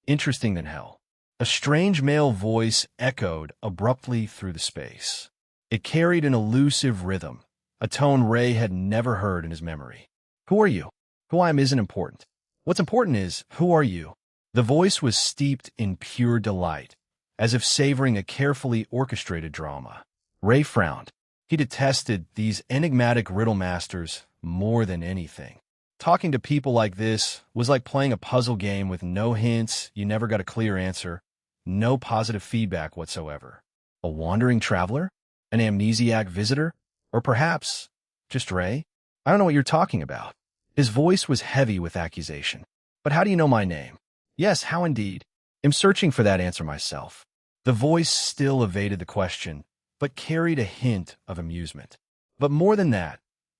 interesting than hell. A strange male voice echoed abruptly through the space. It carried an elusive rhythm, a tone Ray had never heard in his memory. Who are you? Who I am isn't important. What's important is, who are you? The voice was steeped in pure delight, as if savoring a carefully orchestrated drama. Ray frowned. He detested these enigmatic riddle masters more than anything. Talking to people like this was like playing a puzzle game with no hints, you never got a clear answer, no positive feedback whatsoever. A wandering traveler? An amnesiac visitor? Or perhaps just Ray? I don't know what you're talking about. His voice was heavy with accusation. But how do you know my name? Yes, how indeed. I'm searching for that answer myself. The voice still evaded the question, but carried a hint of amusement. But more than that,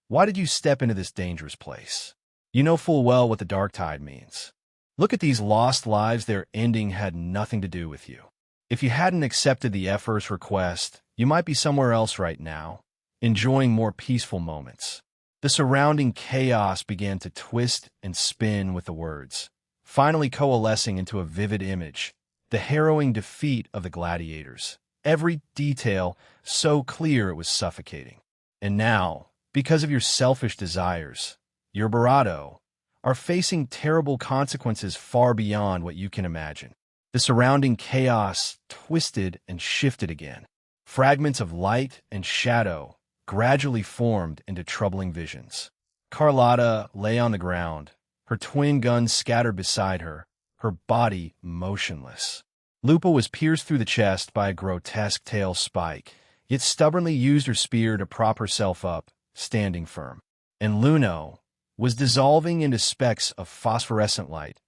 why did you step into this dangerous place? You know full well what the dark tide means. Look at these lost lives, their ending had nothing to do with you. If you hadn't accepted the Effort's request, you might be somewhere else right now, enjoying more peaceful moments. The surrounding chaos began to twist and spin with the words, finally coalescing into a vivid image, the harrowing defeat of the gladiators. Every detail so clear it was suffocating. And now, because of your selfish desires, your bravado, are facing terrible consequences far beyond what you can imagine. The surrounding chaos twisted and shifted again. Fragments of light and shadow gradually formed into troubling visions. Carlotta lay on the ground, her twin guns scattered beside her, her body motionless. Lupa was pierced through the chest by a grotesque tail spike, yet stubbornly used her spear to prop herself up, standing firm. And Luno was dissolving into specks of phosphorescent light,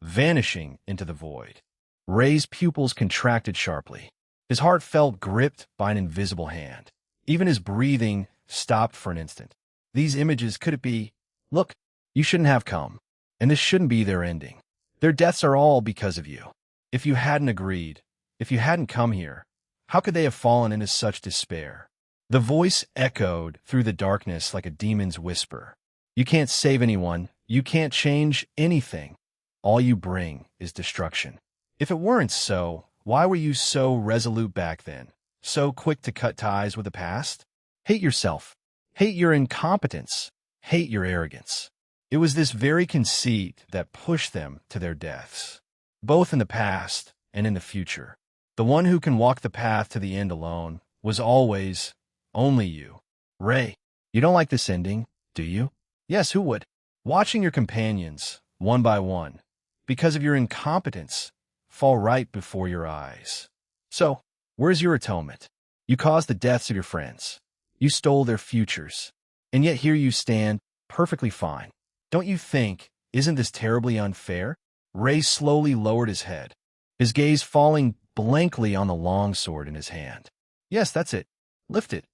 vanishing into the void. Ray's pupils contracted sharply. His heart felt gripped by an invisible hand. Even his breathing stopped for an instant. These images, could it be? Look, you shouldn't have come, and this shouldn't be their ending. Their deaths are all because of you. If you hadn't agreed, if you hadn't come here, how could they have fallen into such despair? The voice echoed through the darkness like a demon's whisper. You can't save anyone. You can't change anything. All you bring is destruction. If it weren't so, why were you so resolute back then? So quick to cut ties with the past? Hate yourself. Hate your incompetence. Hate your arrogance. It was this very conceit that pushed them to their deaths, both in the past and in the future. The one who can walk the path to the end alone was always only you. Ray, you don't like this ending, do you? Yes, who would? Watching your companions, one by one, because of your incompetence, fall right before your eyes. So, where's your atonement? You caused the deaths of your friends. You stole their futures. And yet here you stand, perfectly fine. Don't you think, isn't this terribly unfair? Ray slowly lowered his head, his gaze falling blankly on the longsword in his hand. Yes, that's it. Lift it.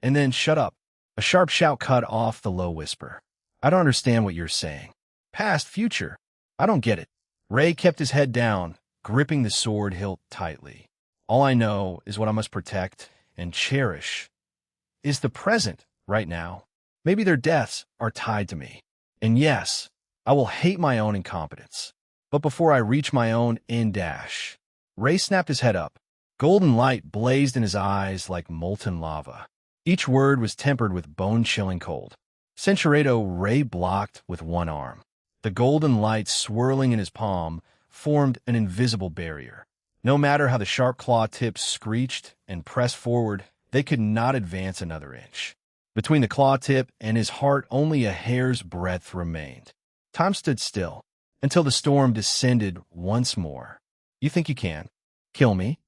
And then shut up. A sharp shout cut off the low whisper. I don't understand what you're saying. Past, future. I don't get it. Ray kept his head down, gripping the sword hilt tightly. All I know is what I must protect and cherish is the present right now. Maybe their deaths are tied to me. And yes, I will hate my own incompetence. But before I reach my own end dash, Ray snapped his head up. Golden light blazed in his eyes like molten lava. Each word was tempered with bone-chilling cold. Centuredo Ray blocked with one arm. The golden light swirling in his palm formed an invisible barrier. No matter how the sharp claw tips screeched and pressed forward, they could not advance another inch. Between the claw tip and his heart, only a hair's breadth remained. Time stood still until the storm descended once more. You think you can kill me?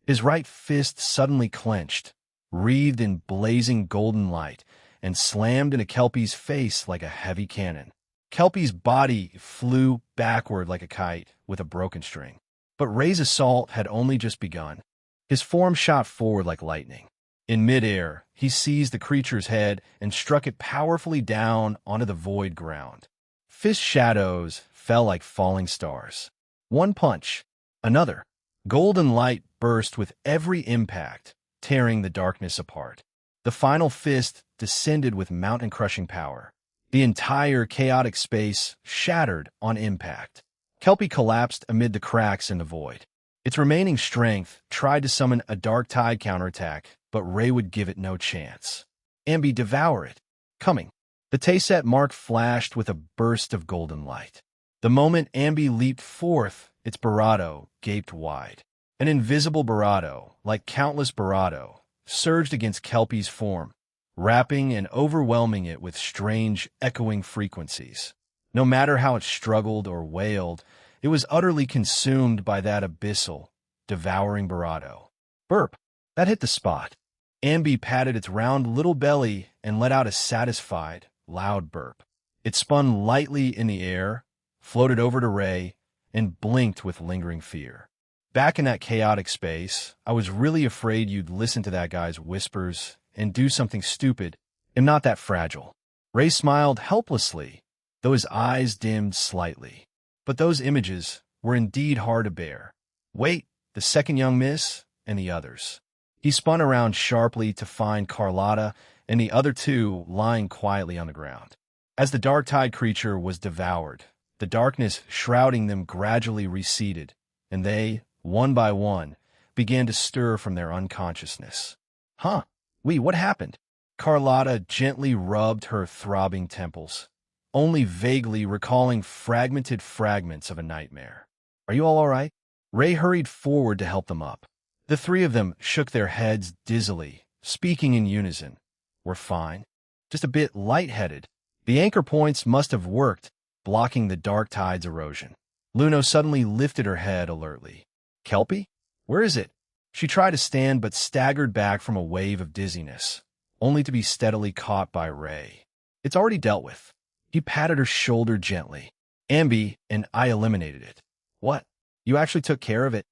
His right fist suddenly clenched, wreathed in blazing golden light, and slammed into Kelpie's face like a heavy cannon. Kelpie's body flew backward like a kite with a broken string. But Ray's assault had only just begun. His form shot forward like lightning. In midair, he seized the creature's head and struck it powerfully down onto the void ground. Fist shadows fell like falling stars. One punch, another. Golden light burst with every impact, tearing the darkness apart. The final fist descended with mountain-crushing power. The entire chaotic space shattered on impact. Kelpie collapsed amid the cracks in the void. Its remaining strength tried to summon a dark tide counterattack, but Ray would give it no chance. Ambi, devour it. Coming. The Tayset mark flashed with a burst of golden light. The moment Ambi leaped forth, its Barado gaped wide. An invisible Barado, like countless Barado, surged against Kelpie's form, wrapping and overwhelming it with strange, echoing frequencies. No matter how it struggled or wailed, it was utterly consumed by that abyssal, devouring Barado. Burp! That hit the spot. Ambi patted its round little belly and let out a satisfied, loud burp. It spun lightly in the air, floated over to Ray, and blinked with lingering fear. Back in that chaotic space, I was really afraid you'd listen to that guy's whispers and do something stupid. I'm not that fragile. Ray smiled helplessly, though his eyes dimmed slightly. But those images were indeed hard to bear. Wait, the second young miss and the others. He spun around sharply to find Carlotta and the other two lying quietly on the ground. As the dark tide creature was devoured, the darkness shrouding them gradually receded, and they, one by one, began to stir from their unconsciousness. Huh? What happened? Carlotta gently rubbed her throbbing temples, only vaguely recalling fragmented fragments of a nightmare. Are you all right? Ray hurried forward to help them up. The three of them shook their heads dizzily, speaking in unison. We're fine. Just a bit lightheaded. The anchor points must have worked, blocking the dark tide's erosion. Luno suddenly lifted her head alertly. Kelpie? Where is it? She tried to stand but staggered back from a wave of dizziness, only to be steadily caught by Ray. It's already dealt with. He patted her shoulder gently. Ambi and I eliminated it. What? You actually took care of it?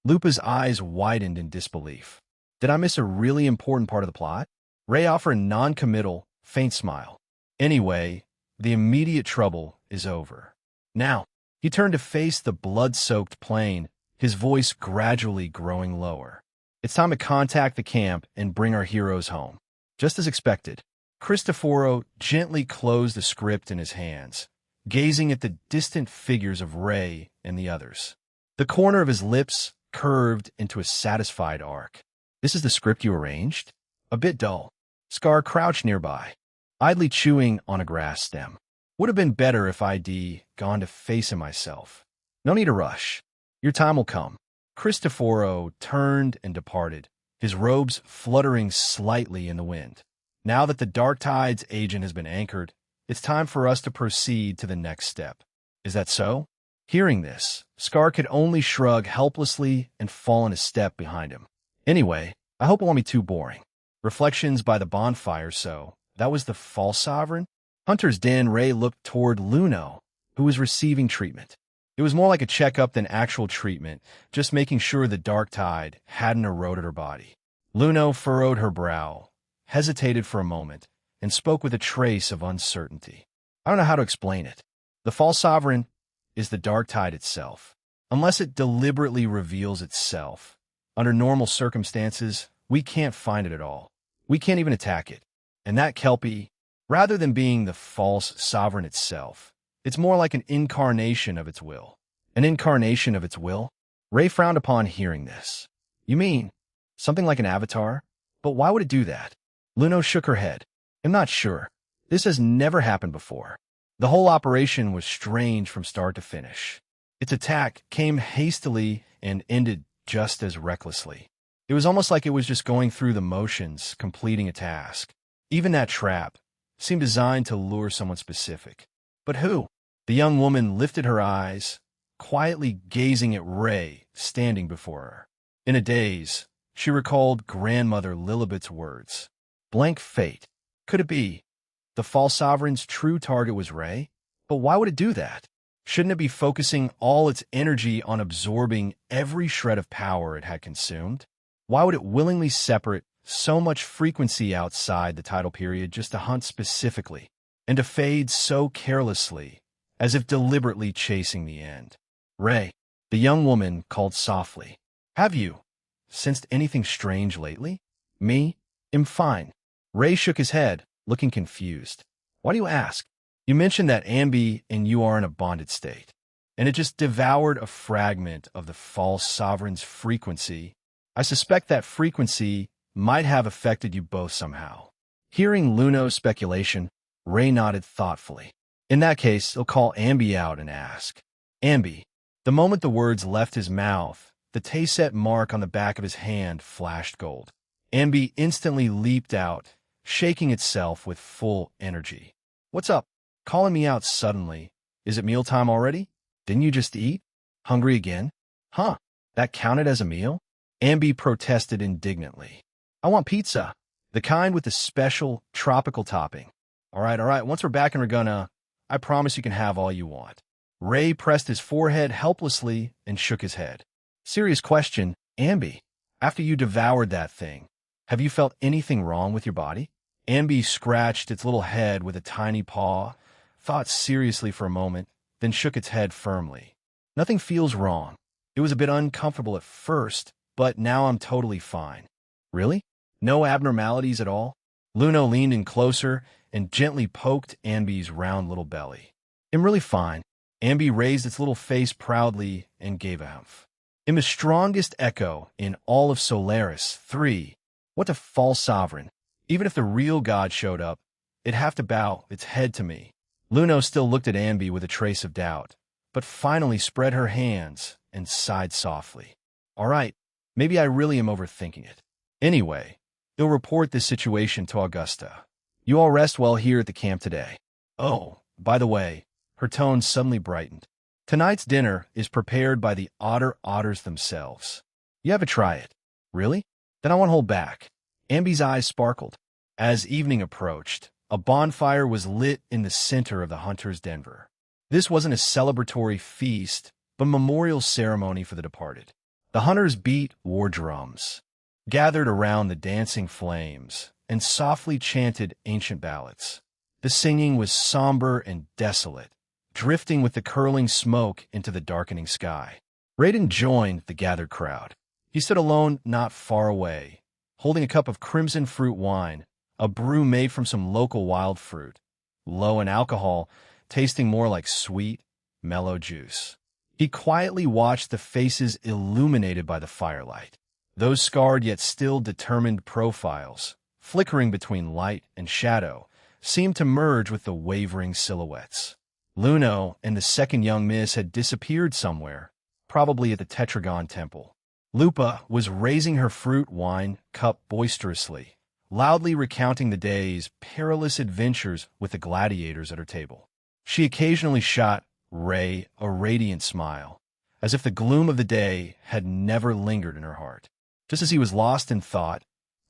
Lupa's eyes widened in disbelief. Did I miss a really important part of the plot? Ray offered a non-committal, faint smile. Anyway, the immediate trouble is over. Now, he turned to face the blood-soaked plain, his voice gradually growing lower. It's time to contact the camp and bring our heroes home. Just as expected, Cristoforo gently closed the script in his hands, gazing at the distant figures of Ray and the others. The corner of his lips curved into a satisfied arc. This is the script you arranged? A bit dull. Scar crouched nearby, idly chewing on a grass stem. Would have been better if I'd gone to face him myself. No need to rush. Your time will come. Cristoforo turned and departed, his robes fluttering slightly in the wind. Now that the Dark Tide's agent has been anchored, it's time for us to proceed to the next step. Is that so? Hearing this, Scar could only shrug helplessly and fall in a step behind him. Anyway, I hope it won't be too boring. Reflections by the bonfire, so that was the false sovereign? Hunter's Den. Ray looked toward Luno, who was receiving treatment. It was more like a checkup than actual treatment, just making sure the Dark Tide hadn't eroded her body. Luno furrowed her brow, hesitated for a moment, and spoke with a trace of uncertainty. I don't know how to explain it. The false sovereign is the Dark Tide itself. Unless it deliberately reveals itself, under normal circumstances, we can't find it at all. We can't even attack it. And that Kelpie, rather than being the false sovereign itself, it's more like an incarnation of its will. An incarnation of its will? Ray frowned upon hearing this. You mean something like an avatar? But why would it do that? Luno shook her head. I'm not sure. This has never happened before. The whole operation was strange from start to finish. Its attack came hastily and ended just as recklessly. It was almost like it was just going through the motions, completing a task. Even that trap seemed designed to lure someone specific. But who? The young woman lifted her eyes, quietly gazing at Ray standing before her. In a daze, she recalled grandmother Lilibet's words. Blank fate. Could it be the false sovereign's true target was Ray? But why would it do that? Shouldn't it be focusing all its energy on absorbing every shred of power it had consumed? Why would it willingly separate so much frequency outside the tidal period just to hunt specifically, and to fade so carelessly, as if deliberately chasing the end? Ray, the young woman called softly. Have you sensed anything strange lately? Me? I'm fine. Ray shook his head, looking confused. Why do you ask? You mentioned that Ambi and you are in a bonded state, and it just devoured a fragment of the false sovereign's frequency. I suspect that frequency might have affected you both somehow. Hearing Luno's speculation, Ray nodded thoughtfully. In that case, he'll call Ambi out and ask. Ambi. The moment the words left his mouth, the Tayset mark on the back of his hand flashed gold. Ambi instantly leaped out, shaking itself with full energy. What's up? Calling me out suddenly. Is it mealtime already? Didn't you just eat? Hungry again? Huh, that counted as a meal? Ambi protested indignantly. I want pizza. The kind with the special tropical topping. All right, once we're back in Reguna, I promise you can have all you want. Ray pressed his forehead helplessly and shook his head. Serious question, Ambi. After you devoured that thing, have you felt anything wrong with your body? Ambi scratched its little head with a tiny paw, thought seriously for a moment, then shook its head firmly. Nothing feels wrong. It was a bit uncomfortable at first, but now I'm totally fine. Really? No abnormalities at all? Luno leaned in closer and gently poked Ambi's round little belly. I'm really fine. Ambi raised its little face proudly and gave a humph. I'm the strongest echo in all of Solaris 3. What a false sovereign. Even if the real god showed up, it'd have to bow its head to me. Luno still looked at Ambi with a trace of doubt, but finally spread her hands and sighed softly. All right, maybe I really am overthinking it. Anyway, you'll report this situation to Augusta. You all rest well here at the camp today. Oh, by the way, her tone suddenly brightened. Tonight's dinner is prepared by the otters themselves. You have to try it. Really? Then I won't hold back. Ambi's eyes sparkled. As evening approached, a bonfire was lit in the center of the Hunter's Denver. This wasn't a celebratory feast, but a memorial ceremony for the departed. The hunters beat war drums, gathered around the dancing flames, and softly chanted ancient ballads. The singing was somber and desolate, drifting with the curling smoke into the darkening sky. Raiden joined the gathered crowd. He stood alone not far away, holding a cup of crimson fruit wine, a brew made from some local wild fruit, low in alcohol, tasting more like sweet, mellow juice. He quietly watched the faces illuminated by the firelight, those scarred yet still determined profiles, flickering between light and shadow, seemed to merge with the wavering silhouettes. Luno and the second young miss had disappeared somewhere, probably at the Tetragon Temple. Lupa was raising her fruit wine cup boisterously, loudly recounting the day's perilous adventures with the gladiators at her table. She occasionally shot Ray a radiant smile, as if the gloom of the day had never lingered in her heart. Just as he was lost in thought,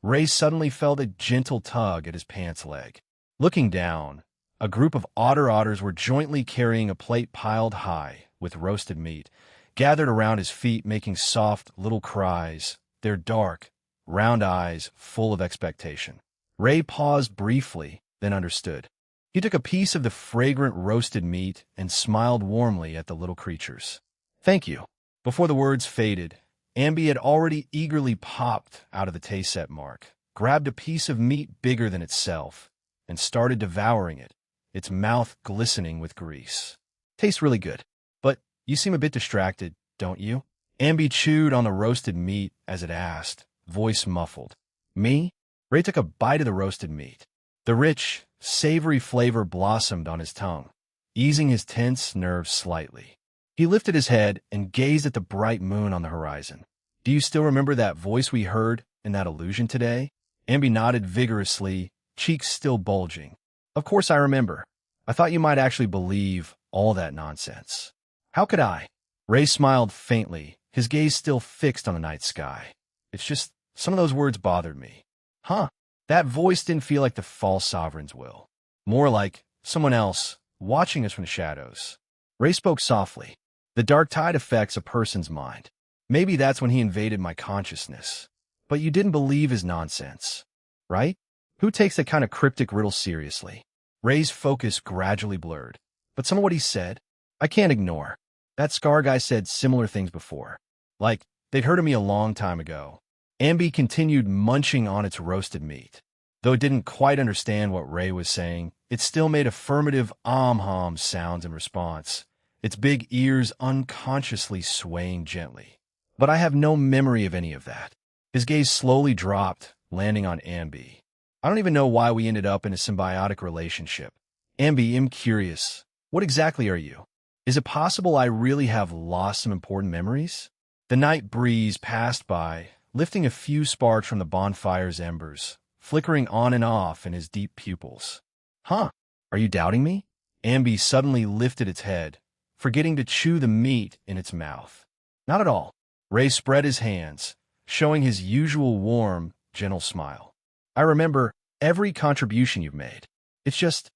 Ray suddenly felt a gentle tug at his pants leg. Looking down, a group of otters were jointly carrying a plate piled high with roasted meat, gathered around his feet, making soft little cries, their dark, round eyes full of expectation. Ray paused briefly, then understood. He took a piece of the fragrant roasted meat and smiled warmly at the little creatures. "Thank you." Before the words faded, Ambi had already eagerly popped out of the taste set mark, grabbed a piece of meat bigger than itself, and started devouring it, its mouth glistening with grease. "Tastes really good, but you seem a bit distracted, don't you?" Ambi chewed on the roasted meat as it asked, voice muffled. "Me?" Ray took a bite of the roasted meat. The rich, savory flavor blossomed on his tongue, easing his tense nerves slightly. He lifted his head and gazed at the bright moon on the horizon. "Do you still remember that voice we heard in that illusion today?" Ambi nodded vigorously, cheeks still bulging. "Of course I remember. I thought you might actually believe all that nonsense." "How could I?" Ray smiled faintly, his gaze still fixed on the night sky. "It's just, some of those words bothered me." "Huh?" That voice didn't feel like the false sovereign's will. More like someone else watching us from the shadows. Ray spoke softly. "The dark tide affects a person's mind. Maybe that's when he invaded my consciousness. But you didn't believe his nonsense, right? Who takes that kind of cryptic riddle seriously?" Ray's focus gradually blurred. "But some of what he said, I can't ignore. That Scar guy said similar things before. Like, they'd heard of me a long time ago." Ambi continued munching on its roasted meat. Though it didn't quite understand what Ray was saying, it still made affirmative om-hom sounds in response, its big ears unconsciously swaying gently. "But I have no memory of any of that." His gaze slowly dropped, landing on Ambi. "I don't even know why we ended up in a symbiotic relationship. Ambi, I'm curious. What exactly are you? Is it possible I really have lost some important memories?" The night breeze passed by, lifting a few sparks from the bonfire's embers, flickering on and off in his deep pupils. "Huh? Are you doubting me?" Ambi suddenly lifted its head, forgetting to chew the meat in its mouth. "Not at all." Ray spread his hands, showing his usual warm, gentle smile. "I remember every contribution you've made. It's just,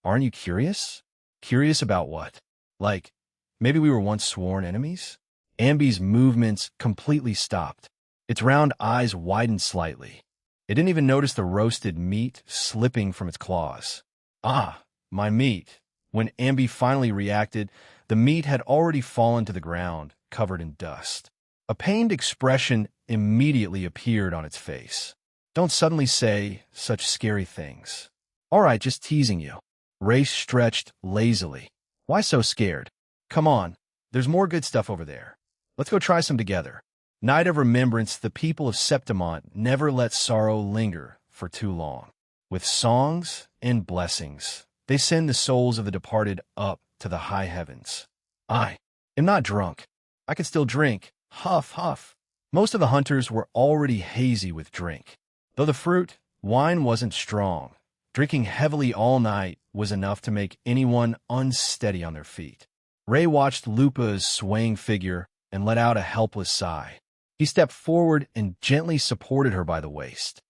aren't you curious?" "Curious about what? Like, maybe we were once sworn enemies?" Ambi's movements completely stopped. Its round eyes widened slightly. It didn't even notice the roasted meat slipping from its claws. "Ah, my meat." When Ambi finally reacted, the meat had already fallen to the ground, covered in dust. A pained expression immediately appeared on its face. "Don't suddenly say such scary things." "All right, just teasing you." Ray stretched lazily. "Why so scared? Come on, there's more good stuff over there. Let's go try some together." Night of Remembrance, the people of Septimont never let sorrow linger for too long. With songs and blessings, they send the souls of the departed up to the high heavens. "I am not drunk. I can still drink." Huff, huff. Most of the hunters were already hazy with drink. Though the fruit, wine wasn't strong. Drinking heavily all night was enough to make anyone unsteady on their feet. Ray watched Lupa's swaying figure and let out a helpless sigh. He stepped forward and gently supported her by the waist.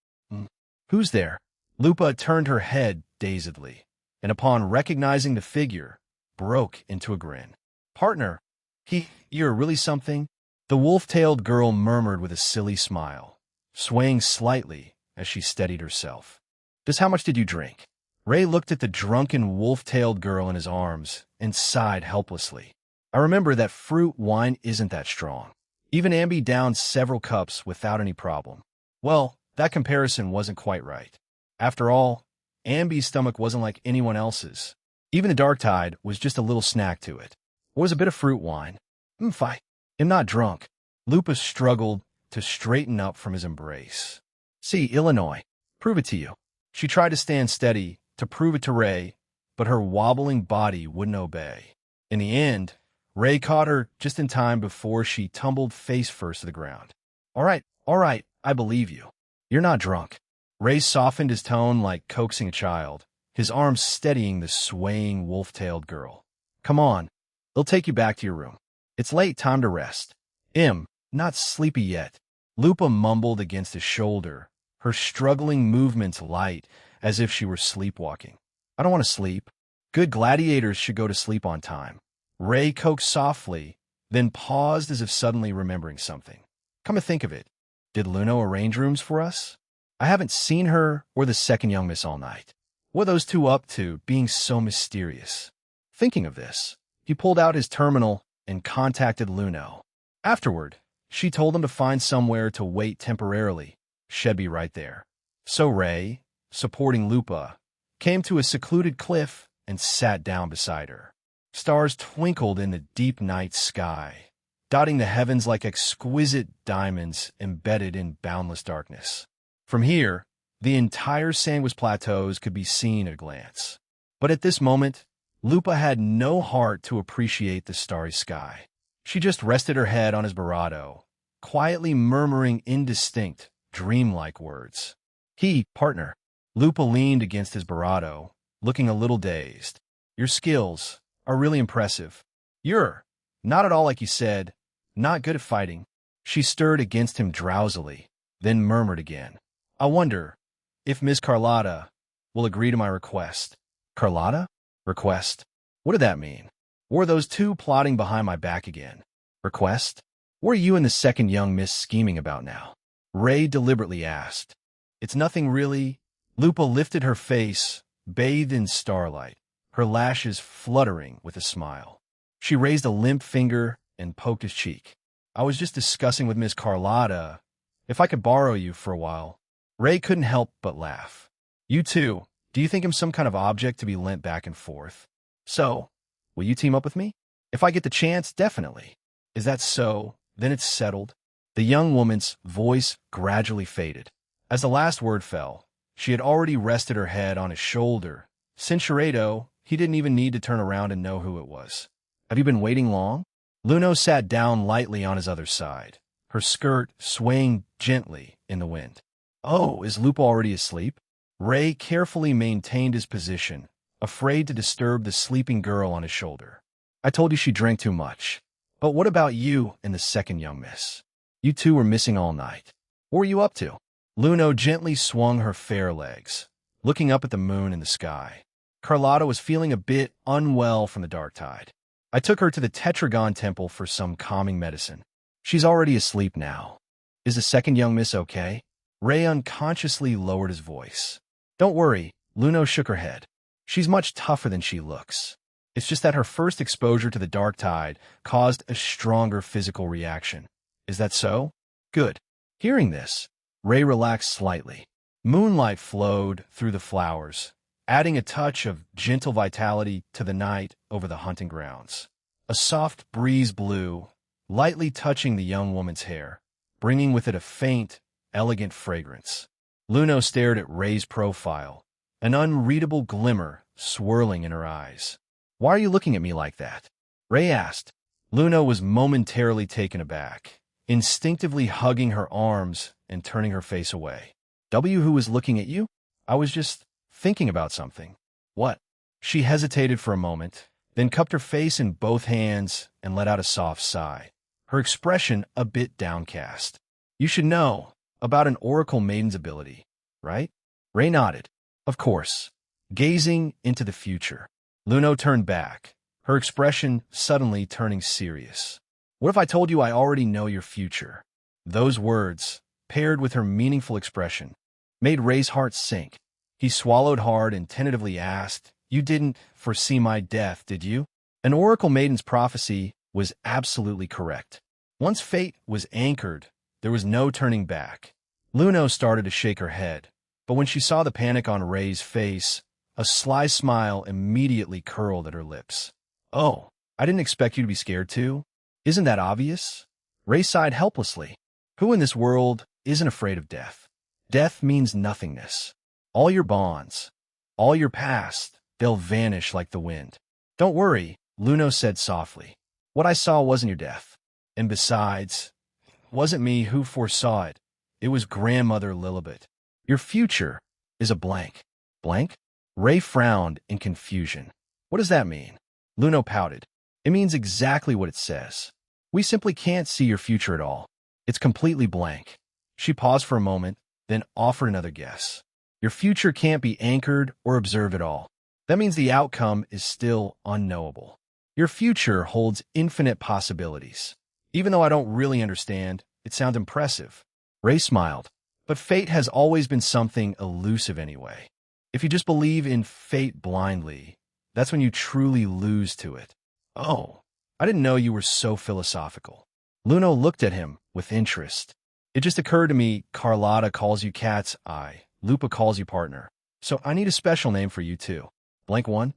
"Who's there?" Lupa turned her head dazedly, and upon recognizing the figure, broke into a grin. "Partner, you're really something?" The wolf-tailed girl murmured with a silly smile, swaying slightly as she steadied herself. "Just how much did you drink?" Ray looked at the drunken wolf-tailed girl in his arms and sighed helplessly. "I remember that fruit wine isn't that strong. Even Ambi downed several cups without any problem." Well, that comparison wasn't quite right. After all, Ambi's stomach wasn't like anyone else's. Even the dark tide was just a little snack to it. Or was a bit of fruit wine. I am not drunk." Lupus struggled to straighten up from his embrace. "See, Illinois. Prove it to you." She tried to stand steady, to prove it to Ray, but her wobbling body wouldn't obey. In the end, Ray caught her just in time before she tumbled face first to the ground. All right, I believe you. You're not drunk. Ray softened his tone like coaxing a child, his arms steadying the swaying wolf-tailed girl. Come on, they'll take you back to your room. It's late, time to rest. Not sleepy yet. Lupa mumbled against his shoulder, her struggling movements light, as if she were sleepwalking. I don't want to sleep. Good gladiators should go to sleep on time. Ray coaxed softly, then paused as if suddenly remembering something. Come to think of it, did Luno arrange rooms for us? I haven't seen her or the second young miss all night. What are those two up to, being so mysterious? Thinking of this, he pulled out his terminal and contacted Luno. Afterward, she told him to find somewhere to wait temporarily. She'd be right there. So Ray, supporting Lupa, came to a secluded cliff and sat down beside her. Stars twinkled in the deep night sky, dotting the heavens like exquisite diamonds embedded in boundless darkness. From here, the entire Sandwich Plateaus could be seen at a glance. But at this moment, Lupa had no heart to appreciate the starry sky. She just rested her head on his barato, quietly murmuring indistinct, dreamlike words. Partner. Lupa leaned against his barato, looking a little dazed. Your skills are really impressive. You're not at all like you said, not good at fighting. She stirred against him drowsily, then murmured again. I wonder if Miss Carlotta will agree to my request. Carlotta? Request? What did that mean? Were those two plotting behind my back again? Request? What are you and the second young miss scheming about now? Ray deliberately asked. It's nothing really. Lupa lifted her face, bathed in starlight, her lashes fluttering with a smile. She raised a limp finger and poked his cheek. I was just discussing with Miss Carlotta if I could borrow you for a while. Ray couldn't help but laugh. You too. Do you think I'm some kind of object to be lent back and forth? So, will you team up with me? If I get the chance, definitely. Is that so? Then it's settled. The young woman's voice gradually faded. As the last word fell, she had already rested her head on his shoulder. Cinchuredo, he didn't even need to turn around and know who it was. Have you been waiting long? Luno sat down lightly on his other side, her skirt swaying gently in the wind. Oh, is Lupa already asleep? Ray carefully maintained his position, afraid to disturb the sleeping girl on his shoulder. I told you she drank too much. But what about you and the second young miss? You two were missing all night. What were you up to? Luno gently swung her fair legs, looking up at the moon in the sky. Carlotta was feeling a bit unwell from the dark tide. I took her to the Tetragon Temple for some calming medicine. She's already asleep now. Is the second young miss okay? Ray unconsciously lowered his voice. Don't worry, Luno shook her head. She's much tougher than she looks. It's just that her first exposure to the dark tide caused a stronger physical reaction. Is that so? Good. Hearing this, Ray relaxed slightly. Moonlight flowed through the flowers, adding a touch of gentle vitality to the night over the hunting grounds. A soft breeze blew, lightly touching the young woman's hair, bringing with it a faint, elegant fragrance. Luno stared at Ray's profile, an unreadable glimmer swirling in her eyes. Why are you looking at me like that? Ray asked. Luno was momentarily taken aback, instinctively hugging her arms and turning her face away. Who was looking at you? I was just thinking about something. What? She hesitated for a moment, then cupped her face in both hands and let out a soft sigh, her expression a bit downcast. You should know about an Oracle Maiden's ability, right? Ray nodded. Of course. Gazing into the future, Luno turned back, her expression suddenly turning serious. What if I told you I already know your future? Those words, paired with her meaningful expression, made Ray's heart sink. He swallowed hard and tentatively asked, You didn't foresee my death, did you? An Oracle Maiden's prophecy was absolutely correct. Once fate was anchored, there was no turning back. Luno started to shake her head, but when she saw the panic on Ray's face, a sly smile immediately curled at her lips. Oh, I didn't expect you to be scared too. Isn't that obvious? Ray sighed helplessly. Who in this world isn't afraid of death? Death means nothingness. All your bonds, all your past, they'll vanish like the wind. Don't worry, Luno said softly. What I saw wasn't your death. And besides, wasn't me who foresaw it. It was grandmother Lilibet. Your future is a blank. Blank? Ray frowned in confusion. What does that mean? Luno pouted. It means exactly what it says. We simply can't see your future at all. It's completely blank. She paused for a moment, then offered another guess. Your future can't be anchored or observed at all. That means the outcome is still unknowable. Your future holds infinite possibilities. Even though I don't really understand, it sounds impressive. Ray smiled. But fate has always been something elusive anyway. If you just believe in fate blindly, that's when you truly lose to it. Oh, I didn't know you were so philosophical. Luno looked at him with interest. It just occurred to me Carlotta calls you cat's eye. Lupa calls you partner. So I need a special name for you too. Blank one?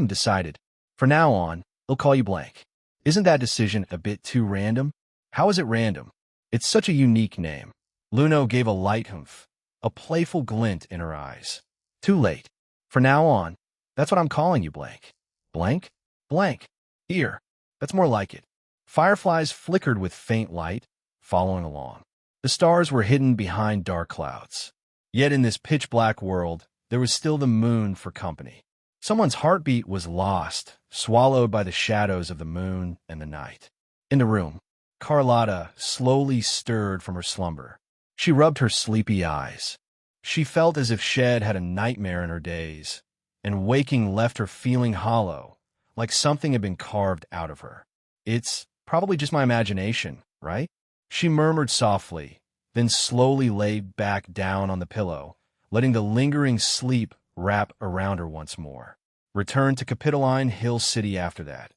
Decided. For now on, they'll call you Blank. Isn't that decision a bit too random? How is it random? It's such a unique name. Luno gave a light humph, a playful glint in her eyes. Too late. For now on, that's what I'm calling you, Blank. Blank? Blank. Here. That's more like it. Fireflies flickered with faint light, following along. The stars were hidden behind dark clouds. Yet in this pitch-black world, there was still the moon for company. Someone's heartbeat was lost, swallowed by the shadows of the moon and the night. In the room, Carlotta slowly stirred from her slumber. She rubbed her sleepy eyes. She felt as if Shed had a nightmare in her days, and waking left her feeling hollow, like something had been carved out of her. It's probably just my imagination, right? She murmured softly, then slowly lay back down on the pillow, letting the lingering sleep wrap around her once more. Returned to Capitoline Hill City after that.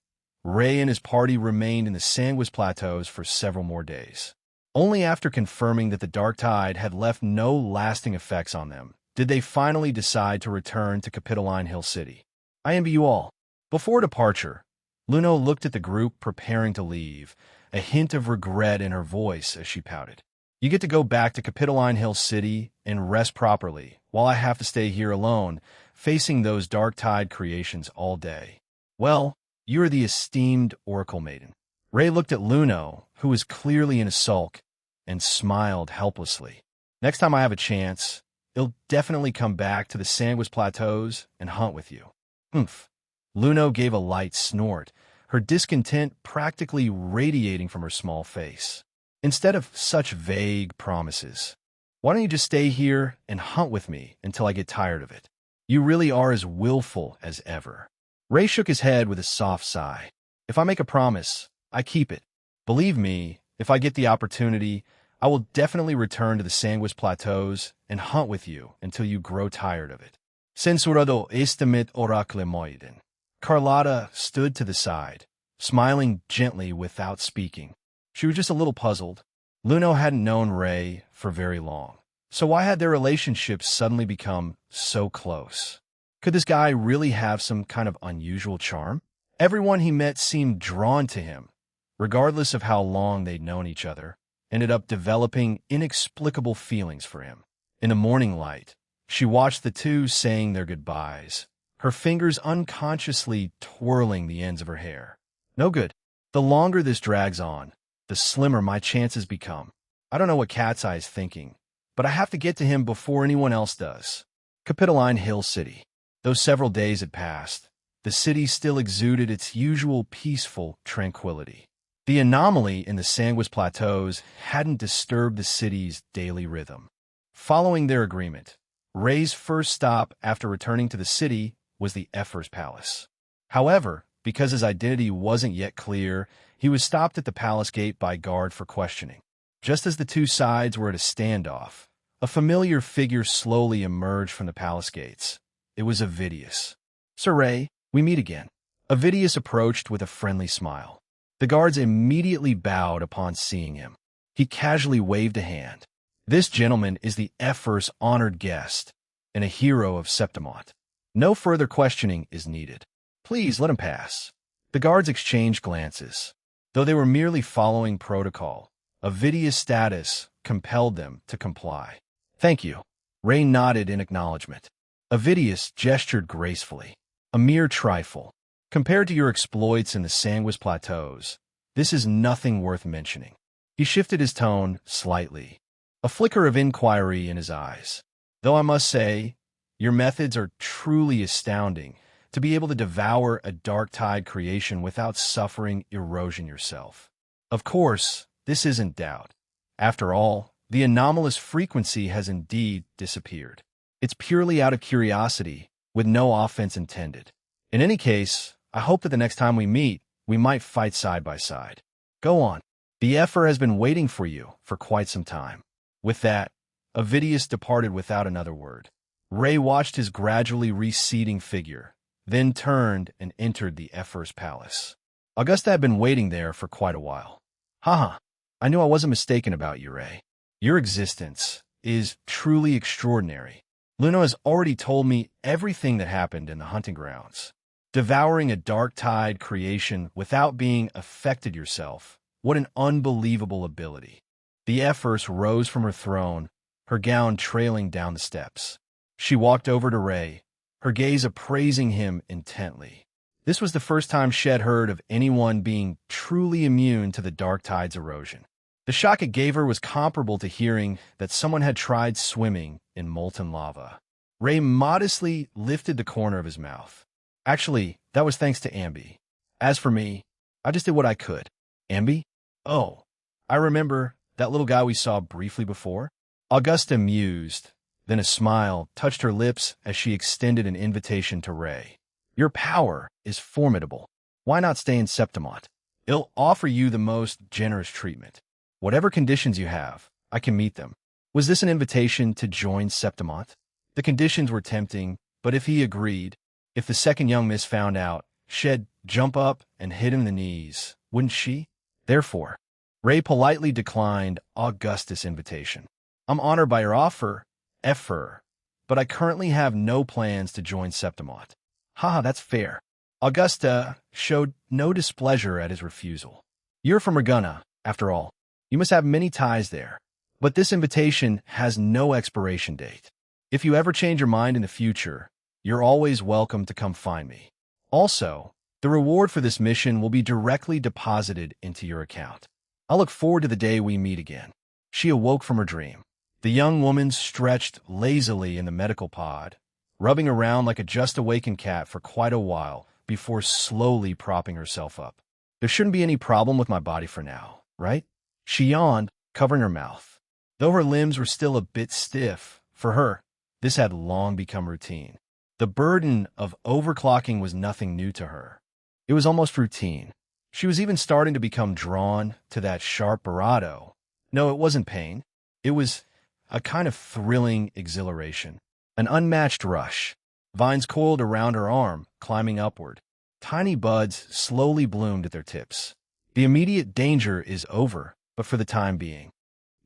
Ray and his party remained in the Sandwich Plateaus for several more days. Only after confirming that the dark tide had left no lasting effects on them did they finally decide to return to Capitoline Hill City. I envy you all. Before departure, Luno looked at the group preparing to leave, a hint of regret in her voice as she pouted. You get to go back to Capitoline Hill City and rest properly, while I have to stay here alone, facing those dark tide creations all day. Well, you're the esteemed Oracle Maiden. Ray looked at Luno, who was clearly in a sulk, and smiled helplessly. Next time I have a chance, I'll definitely come back to the Sandwich Plateaus and hunt with you. Oomph. Luno gave a light snort, her discontent practically radiating from her small face. Instead of such vague promises, why don't you just stay here and hunt with me until I get tired of it? You really are as willful as ever. Ray shook his head with a soft sigh. If I make a promise, I keep it. Believe me, if I get the opportunity, I will definitely return to the Sandwich Plateaus and hunt with you until you grow tired of it. Censurado estimet oracle moiden. Carlotta stood to the side, smiling gently without speaking. She was just a little puzzled. Luno hadn't known Ray for very long. So why had their relationship suddenly become so close? Could this guy really have some kind of unusual charm? Everyone he met seemed drawn to him, regardless of how long they'd known each other, ended up developing inexplicable feelings for him. In the morning light, she watched the two saying their goodbyes, her fingers unconsciously twirling the ends of her hair. No good. The longer this drags on, the slimmer my chances become. I don't know what Cat's Eye is thinking, but I have to get to him before anyone else does. Capitoline Hill City. Though several days had passed, the city still exuded its usual peaceful tranquility. The anomaly in the Sandwich Plateaus hadn't disturbed the city's daily rhythm. Following their agreement, Ray's first stop after returning to the city was the Effer's Palace. However, because his identity wasn't yet clear, he was stopped at the palace gate by guard for questioning. Just as the two sides were at a standoff, a familiar figure slowly emerged from the palace gates. It was Avidius. Sir Ray, we meet again. Avidius approached with a friendly smile. The guards immediately bowed upon seeing him. He casually waved a hand. This gentleman is the Effer's honored guest and a hero of Septimont. No further questioning is needed. Please let him pass. The guards exchanged glances. Though they were merely following protocol, Avidius' status compelled them to comply. Thank you. Ray nodded in acknowledgement. Avidius gestured gracefully. A mere trifle. Compared to your exploits in the Sandwich Plateaus, this is nothing worth mentioning. He shifted his tone slightly, a flicker of inquiry in his eyes. Though I must say, your methods are truly astounding, to be able to devour a dark tide creation without suffering erosion yourself. Of course, this isn't doubt. After all, the anomalous frequency has indeed disappeared. It's purely out of curiosity, with no offense intended. In any case, I hope that the next time we meet, we might fight side by side. Go on. The Effer has been waiting for you for quite some time. With that, Avidius departed without another word. Ray watched his gradually receding figure, then turned and entered the Effer's palace. Augusta had been waiting there for quite a while. Haha, I knew I wasn't mistaken about you, Ray. Your existence is truly extraordinary. Luna has already told me everything that happened in the hunting grounds. Devouring a dark tide creation without being affected yourself. What an unbelievable ability. The Efferse rose from her throne, her gown trailing down the steps. She walked over to Ray, her gaze appraising him intently. This was the first time she had heard of anyone being truly immune to the dark tide's erosion. The shock it gave her was comparable to hearing that someone had tried swimming in molten lava. Ray modestly lifted the corner of his mouth. Actually, that was thanks to Ambi. As for me, I just did what I could. Ambi? Oh, I remember that little guy we saw briefly before. Augusta mused, then a smile touched her lips as she extended an invitation to Ray. Your power is formidable. Why not stay in Septimont? It'll offer you the most generous treatment. Whatever conditions you have, I can meet them. Was this an invitation to join Septimont? The conditions were tempting, but if he agreed, if the second young miss found out, she'd jump up and hit him in the knees, wouldn't she? Therefore, Ray politely declined Augustus' invitation. I'm honored by your offer, Effer, but I currently have no plans to join Septimont. Haha, that's fair. Augusta showed no displeasure at his refusal. You're from Reguna, after all. You must have many ties there. But this invitation has no expiration date. If you ever change your mind in the future, you're always welcome to come find me. Also, the reward for this mission will be directly deposited into your account. I look forward to the day we meet again. She awoke from her dream. The young woman stretched lazily in the medical pod, rubbing around like a just-awakened cat for quite a while before slowly propping herself up. There shouldn't be any problem with my body for now, right? She yawned, covering her mouth. Though her limbs were still a bit stiff, for her, this had long become routine. The burden of overclocking was nothing new to her. It was almost routine. She was even starting to become drawn to that sharp bravado. No, it wasn't pain. It was a kind of thrilling exhilaration, an unmatched rush. Vines coiled around her arm, climbing upward. Tiny buds slowly bloomed at their tips. The immediate danger is over, but for the time being.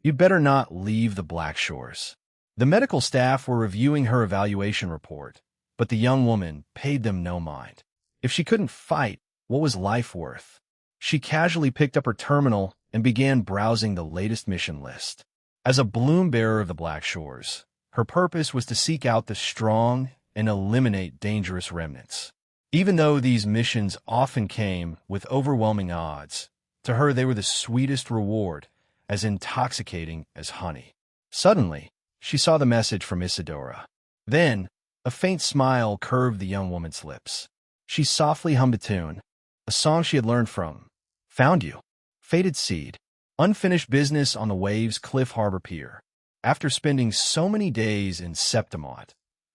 You'd better not leave the Black Shores. The medical staff were reviewing her evaluation report, but the young woman paid them no mind. If she couldn't fight, what was life worth? She casually picked up her terminal and began browsing the latest mission list. As a bloom bearer of the Black Shores, her purpose was to seek out the strong and eliminate dangerous remnants. Even though these missions often came with overwhelming odds, to her they were the sweetest reward, as intoxicating as honey. Suddenly, she saw the message from Isadora. Then, a faint smile curved the young woman's lips. She softly hummed a tune, a song she had learned from Found You, Fated Seed, unfinished business on the Waves Cliff Harbor Pier. After spending so many days in Septimont,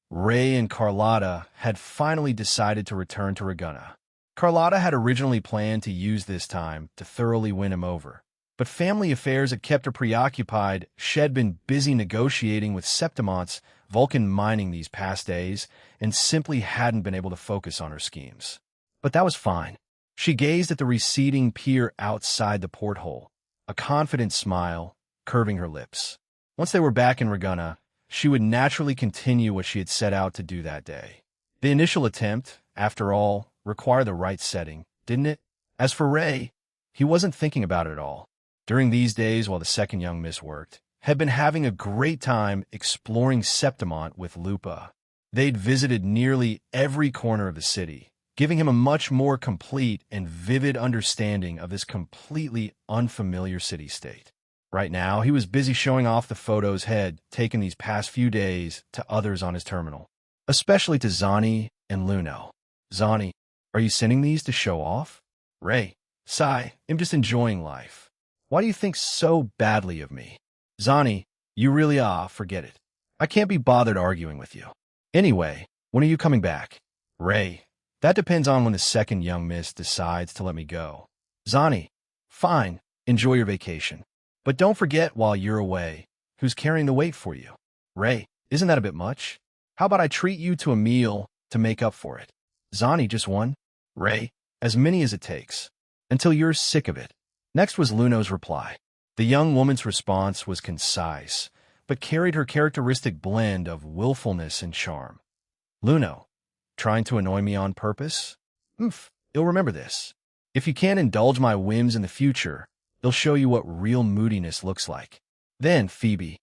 Ray and Carlotta had finally decided to return to Reguna. Carlotta had originally planned to use this time to thoroughly win him over, but family affairs had kept her preoccupied. She had been busy negotiating with Septimont's Vulcan mining these past days and simply hadn't been able to focus on her schemes. But that was fine. She gazed at the receding pier outside the porthole, a confident smile curving her lips. Once they were back in Reguna, she would naturally continue what she had set out to do that day. The initial attempt, after all, required the right setting, didn't it? As for Ray, he wasn't thinking about it at all. During these days while the second young miss worked, had been having a great time exploring Septimont with Lupa. They'd visited nearly every corner of the city, giving him a much more complete and vivid understanding of this completely unfamiliar city-state. Right now, he was busy showing off the photos Head taken these past few days to others on his terminal, especially to Zani and Luno. Zani, are you sending these to show off? Ray, sigh, I'm just enjoying life. Why do you think so badly of me? Zani, you really are, forget it. I can't be bothered arguing with you. Anyway, when are you coming back? Ray, that depends on when the second young miss decides to let me go. Zani, fine, enjoy your vacation. But don't forget while you're away, who's carrying the weight for you? Ray, isn't that a bit much? How about I treat you to a meal to make up for it? Zani, just one? Ray, as many as it takes, until you're sick of it. Next was Luno's reply. The young woman's response was concise, but carried her characteristic blend of willfulness and charm. Luno, trying to annoy me on purpose? You'll remember this. If you can't indulge my whims in the future, they'll show you what real moodiness looks like. Then, Phoebe,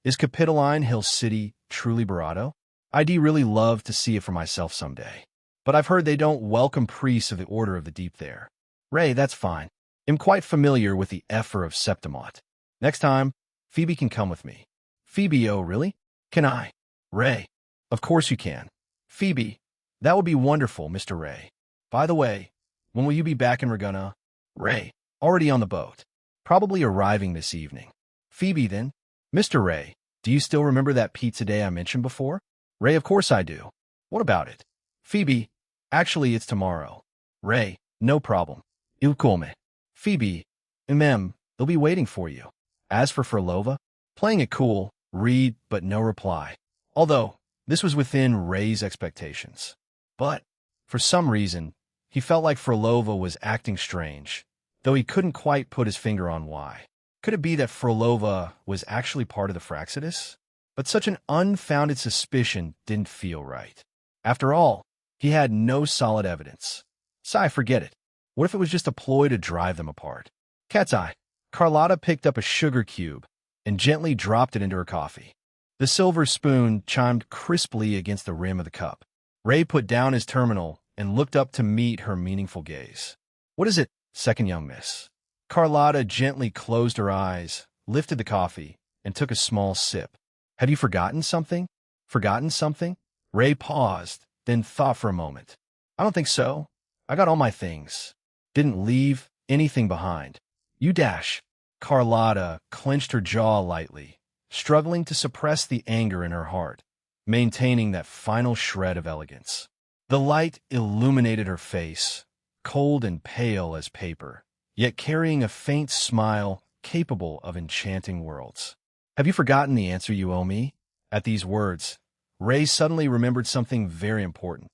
is Capitoline Hill City truly Barato? I'd really love to see it for myself someday. But I've heard they don't welcome priests of the Order of the Deep there. Ray, that's fine. I'm quite familiar with the Effer of Septimot. Next time, Phoebe can come with me. Phoebe, oh really? Can I? Ray, of course you can. Phoebe, that would be wonderful, Mr. Ray. By the way, when will you be back in Reguna? Ray, already on the boat. Probably arriving this evening. Phoebe, then. Mr. Ray, do you still remember that pizza day I mentioned before? Ray, of course I do. What about it? Phoebe, actually it's tomorrow. Ray, no problem. Il come. Phoebe, they'll be waiting for you. As for Frolova, playing it cool, read, but no reply. Although, this was within Ray's expectations. But, for some reason, he felt like Frolova was acting strange, though he couldn't quite put his finger on why. Could it be that Frolova was actually part of the Fraxidus? But such an unfounded suspicion didn't feel right. After all, he had no solid evidence. Sigh, forget it. What if it was just a ploy to drive them apart? Cat's eye. Carlotta picked up a sugar cube and gently dropped it into her coffee. The silver spoon chimed crisply against the rim of the cup. Ray put down his terminal and looked up to meet her meaningful gaze. What is it, second young miss? Carlotta gently closed her eyes, lifted the coffee, and took a small sip. Have you forgotten something? Forgotten something? Ray paused, then thought for a moment. I don't think so. I got all my things. Didn't leave anything behind. You dash. Carlotta clenched her jaw lightly, struggling to suppress the anger in her heart, maintaining that final shred of elegance. The light illuminated her face, cold and pale as paper, yet carrying a faint smile capable of enchanting worlds. Have you forgotten the answer you owe me? At these words, Ray suddenly remembered something very important.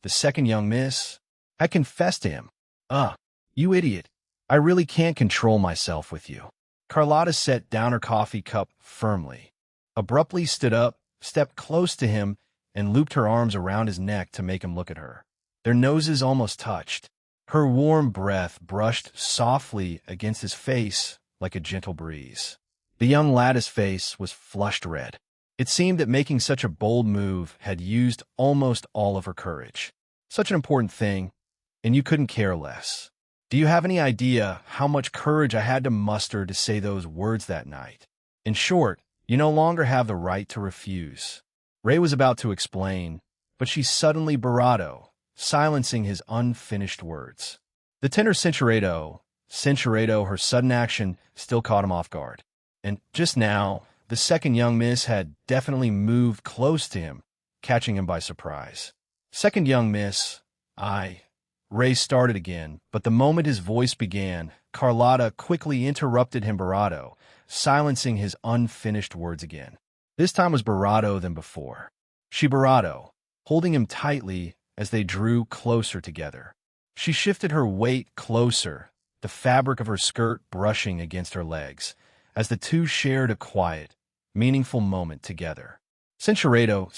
The second young miss had confessed to him. You idiot. I really can't control myself with you. Carlotta set down her coffee cup firmly, abruptly stood up, stepped close to him, and looped her arms around his neck to make him look at her. Their noses almost touched. Her warm breath brushed softly against his face like a gentle breeze. The young lad's face was flushed red. It seemed that making such a bold move had used almost all of her courage. Such an important thing, and you couldn't care less. Do you have any idea how much courage I had to muster to say those words that night? In short, you no longer have the right to refuse. Ray was about to explain, but she suddenly bravado, silencing his unfinished words. The tender Cinchuredo, her sudden action still caught him off guard. And just now, the second young miss had definitely moved close to him, catching him by surprise. Second young miss, Ray started again, but the moment his voice began, Carlotta quickly interrupted him bravado, silencing his unfinished words again. This time was bravado than before. She bravado, holding him tightly as they drew closer together. She shifted her weight closer, the fabric of her skirt brushing against her legs, as the two shared a quiet, meaningful moment together. Cinchuredo,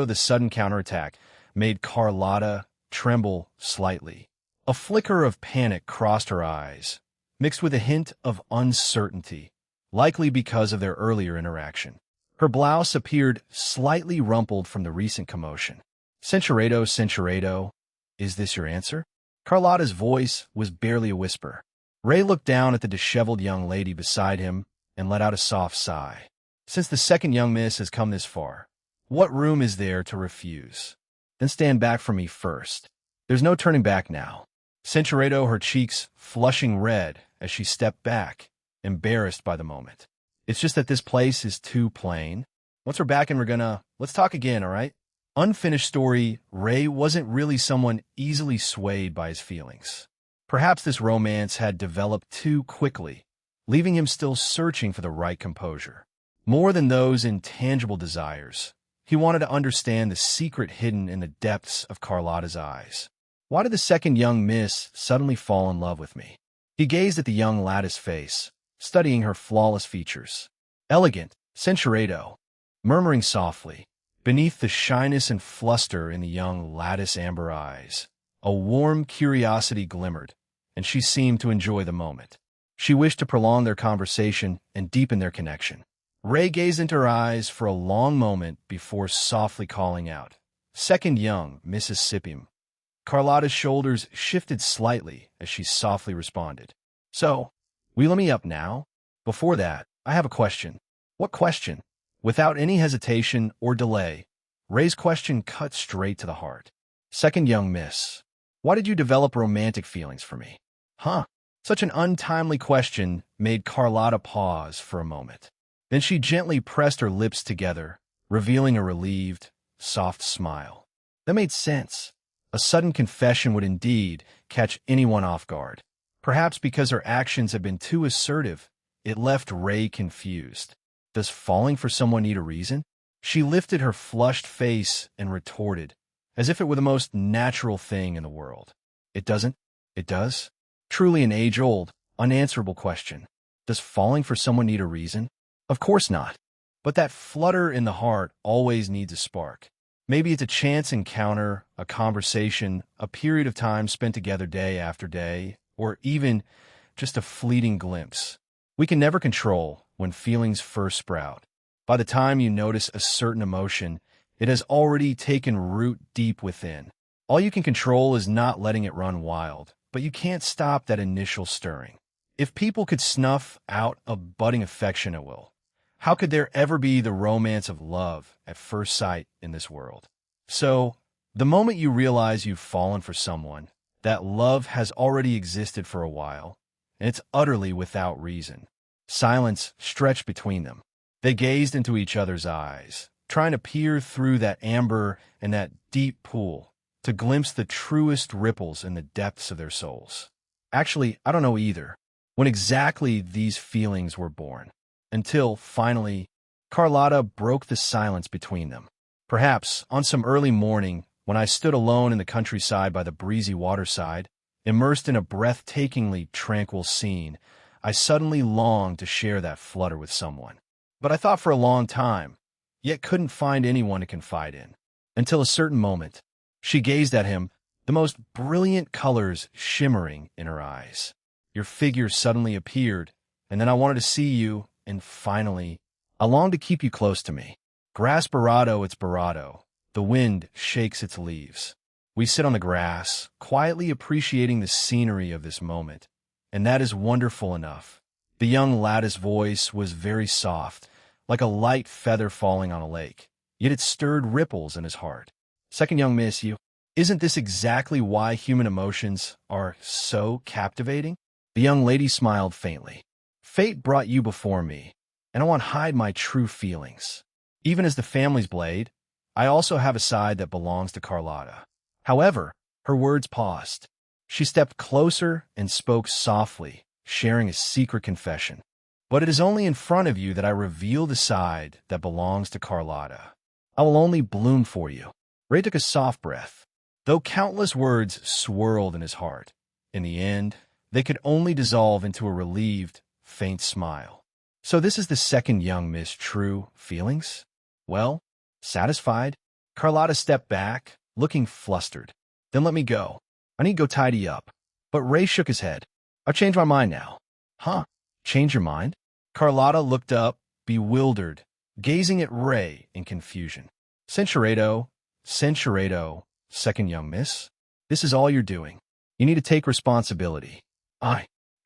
the sudden counterattack, made Carlotta tremble slightly. A flicker of panic crossed her eyes, mixed with a hint of uncertainty, likely because of their earlier interaction. Her blouse appeared slightly rumpled from the recent commotion. Cinchuredo, Cinchuredo, is this your answer? Carlotta's voice was barely a whisper. Ray looked down at the disheveled young lady beside him and let out a soft sigh. Since the second young miss has come this far, what room is there to refuse? Then stand back from me first. There's no turning back now. Cinchuredo, her cheeks flushing red as she stepped back, embarrassed by the moment. It's just that this place is too plain. Once we're back and let's talk again, all right? Unfinished story, Ray wasn't really someone easily swayed by his feelings. Perhaps this romance had developed too quickly, leaving him still searching for the right composure. More than those intangible desires, he wanted to understand the secret hidden in the depths of Carlotta's eyes. Why did the second young miss suddenly fall in love with me? He gazed at the young lattice face, studying her flawless features. Elegant, Cinchuredo, murmuring softly. Beneath the shyness and fluster in the young lattice amber eyes, a warm curiosity glimmered, and she seemed to enjoy the moment. She wished to prolong their conversation and deepen their connection. Ray gazed into her eyes for a long moment before softly calling out, "Second young, Mississippi." Carlotta's shoulders shifted slightly as she softly responded, "So, will you let me up now? Before that, I have a question." "What question?" Without any hesitation or delay, Ray's question cut straight to the heart. "Second young miss, why did you develop romantic feelings for me?" "Huh?" Such an untimely question made Carlotta pause for a moment. Then she gently pressed her lips together, revealing a relieved, soft smile. That made sense. A sudden confession would indeed catch anyone off guard. Perhaps because her actions had been too assertive, it left Ray confused. Does falling for someone need a reason? She lifted her flushed face and retorted, as if it were the most natural thing in the world. It doesn't? It does? Truly an age-old, unanswerable question. Does falling for someone need a reason? Of course not. But that flutter in the heart always needs a spark. Maybe it's a chance encounter, a conversation, a period of time spent together day after day, or even just a fleeting glimpse. We can never control when feelings first sprout. By the time you notice a certain emotion, it has already taken root deep within. All you can control is not letting it run wild, but you can't stop that initial stirring. If people could snuff out a budding affection at will, how could there ever be the romance of love at first sight in this world? So, the moment you realize you've fallen for someone, that love has already existed for a while, and it's utterly without reason. Silence stretched between them. They gazed into each other's eyes, trying to peer through that amber and that deep pool to glimpse the truest ripples in the depths of their souls. Actually, I don't know either, when exactly these feelings were born, until, finally, Carlotta broke the silence between them. Perhaps on some early morning, when I stood alone in the countryside by the breezy waterside, immersed in a breathtakingly tranquil scene, I suddenly longed to share that flutter with someone. But I thought for a long time, yet couldn't find anyone to confide in. Until a certain moment, she gazed at him, the most brilliant colors shimmering in her eyes. Your figure suddenly appeared, and then I wanted to see you, and finally, I longed to keep you close to me. Grass barado, it's barado. The wind shakes its leaves. We sit on the grass, quietly appreciating the scenery of this moment, and that is wonderful enough. The young lattice voice was very soft, like a light feather falling on a lake, yet it stirred ripples in his heart. Second young miss, isn't this exactly why human emotions are so captivating? The young lady smiled faintly. Fate brought you before me, and I won't hide my true feelings. Even as the family's blade, I also have a side that belongs to Carlotta. However, her words paused. She stepped closer and spoke softly, sharing a secret confession. But it is only in front of you that I reveal the side that belongs to Carlotta. I will only bloom for you. Ray took a soft breath. Though countless words swirled in his heart, in the end, they could only dissolve into a relieved, faint smile. So this is the second young miss' true feelings? Well, satisfied, Carlotta stepped back, looking flustered. Then let me go. I need to go tidy up. But Ray shook his head. I've changed my mind now. Huh? Change your mind? Carlotta looked up, bewildered, gazing at Ray in confusion. Cinchuredo, Sensuredo, second young miss. This is all you're doing. You need to take responsibility.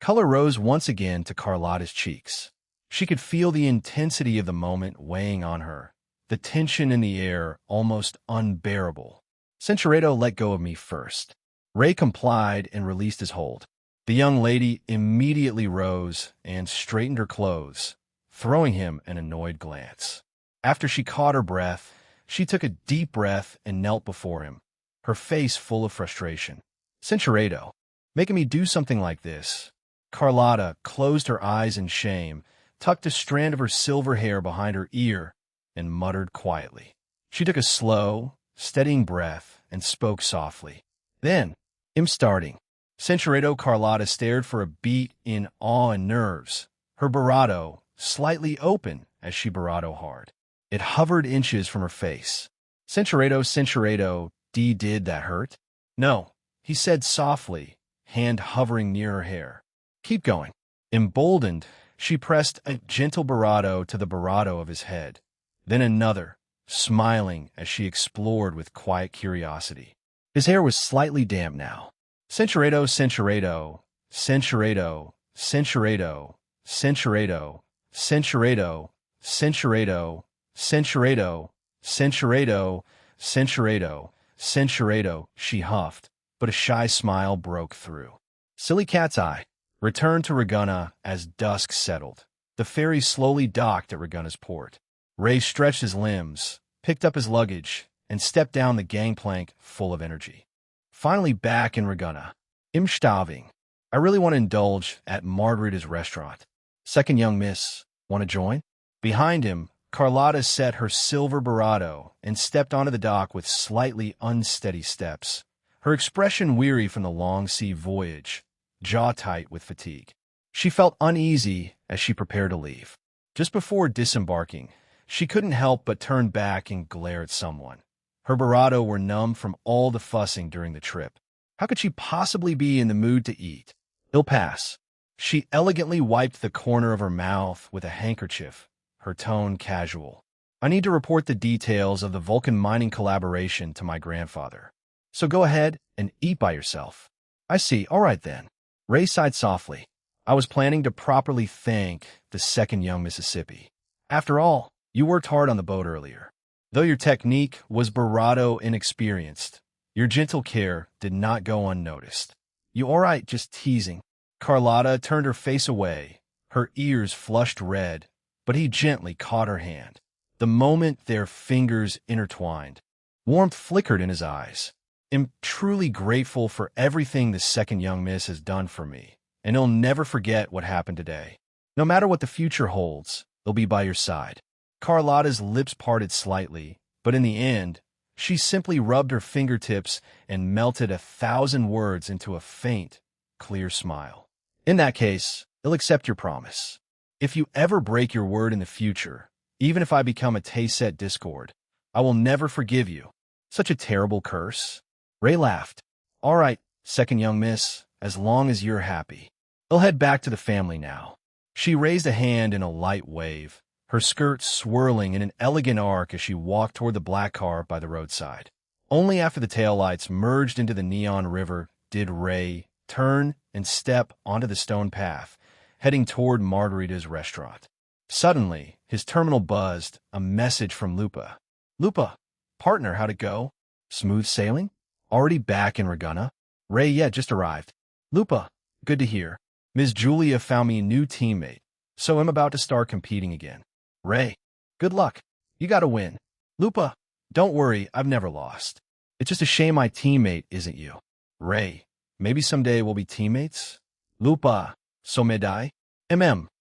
Color rose once again to Carlotta's cheeks. She could feel the intensity of the moment weighing on her, the tension in the air almost unbearable. Sensuredo, let go of me first. Ray complied and released his hold. The young lady immediately rose and straightened her clothes, throwing him an annoyed glance. After she caught her breath, she took a deep breath and knelt before him, her face full of frustration. Sensuredo, making me do something like this. Carlotta closed her eyes in shame, tucked a strand of her silver hair behind her ear, and muttered quietly. She took a slow, steadying breath and spoke softly. Then, I'm starting. Sensuredo. Carlotta stared for a beat in awe and nerves, her barato slightly open as she barato hard. It hovered inches from her face. Sensuredo, did that hurt? No, he said softly, hand hovering near her hair. Keep going. Emboldened, she pressed a gentle barato to the barato of his head, then another, smiling as she explored with quiet curiosity. His hair was slightly damp now. Sensuredo, Sensuredo, Sensuredo, Sensuredo, Sensuredo, Sensuredo, Sensuredo, Sensuredo, Sensuredo, Sensuredo, Sensuredo, she huffed, but a shy smile broke through. Silly cat's eye. Returned to Ragunna as dusk settled. The ferry slowly docked at Ragunna's port. Ray stretched his limbs, picked up his luggage, and stepped down the gangplank full of energy. Finally back in Ragunna. I'm starving. I really want to indulge at Margarita's restaurant. Second young miss, want to join? Behind him, Carlotta set her silver barato and stepped onto the dock with slightly unsteady steps, her expression weary from the long sea voyage, jaw tight with fatigue. She felt uneasy as she prepared to leave. Just before disembarking, she couldn't help but turn back and glare at someone. Her barato were numb from all the fussing during the trip. How could she possibly be in the mood to eat? It'll pass. She elegantly wiped the corner of her mouth with a handkerchief, her tone casual. I need to report the details of the Vulcan mining collaboration to my grandfather. So go ahead and eat by yourself. I see. All right then. Ray sighed softly. I was planning to properly thank the second young Mississippi. After all, you worked hard on the boat earlier. Though your technique was barato inexperienced, your gentle care did not go unnoticed. You all right, just teasing. Carlotta turned her face away, her ears flushed red, but he gently caught her hand. The moment their fingers intertwined, warmth flickered in his eyes. I'm truly grateful for everything the second young miss has done for me, and he'll never forget what happened today. No matter what the future holds, he'll be by your side. Carlotta's lips parted slightly, but in the end, she simply rubbed her fingertips and melted 1,000 words into a faint, clear smile. In that case, he'll accept your promise. If you ever break your word in the future, even if I become a Tayset discord, I will never forgive you. Such a terrible curse. Ray laughed. All right, second young miss, as long as you're happy. He'll head back to the family now. She raised a hand in a light wave, her skirt swirling in an elegant arc as she walked toward the black car by the roadside. Only after the taillights merged into the neon river did Ray turn and step onto the stone path, heading toward Margarita's restaurant. Suddenly, his terminal buzzed, a message from Lupa. Lupa, partner, how'd it go? Smooth sailing? Already back in Ragunna? Ray, yeah, just arrived. Lupa, good to hear. Ms. Julia found me a new teammate, so I'm about to start competing again. Ray, good luck. You gotta win. Lupa, don't worry, I've never lost. It's just a shame my teammate isn't you. Ray, maybe someday we'll be teammates? Lupa, so medai?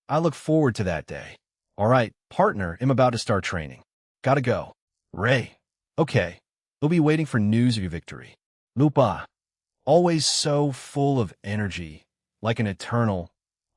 I look forward to that day. All right, partner, I'm about to start training. Gotta go. Ray, okay. We'll be waiting for news of your victory. Lupa, always so full of energy, like an eternal,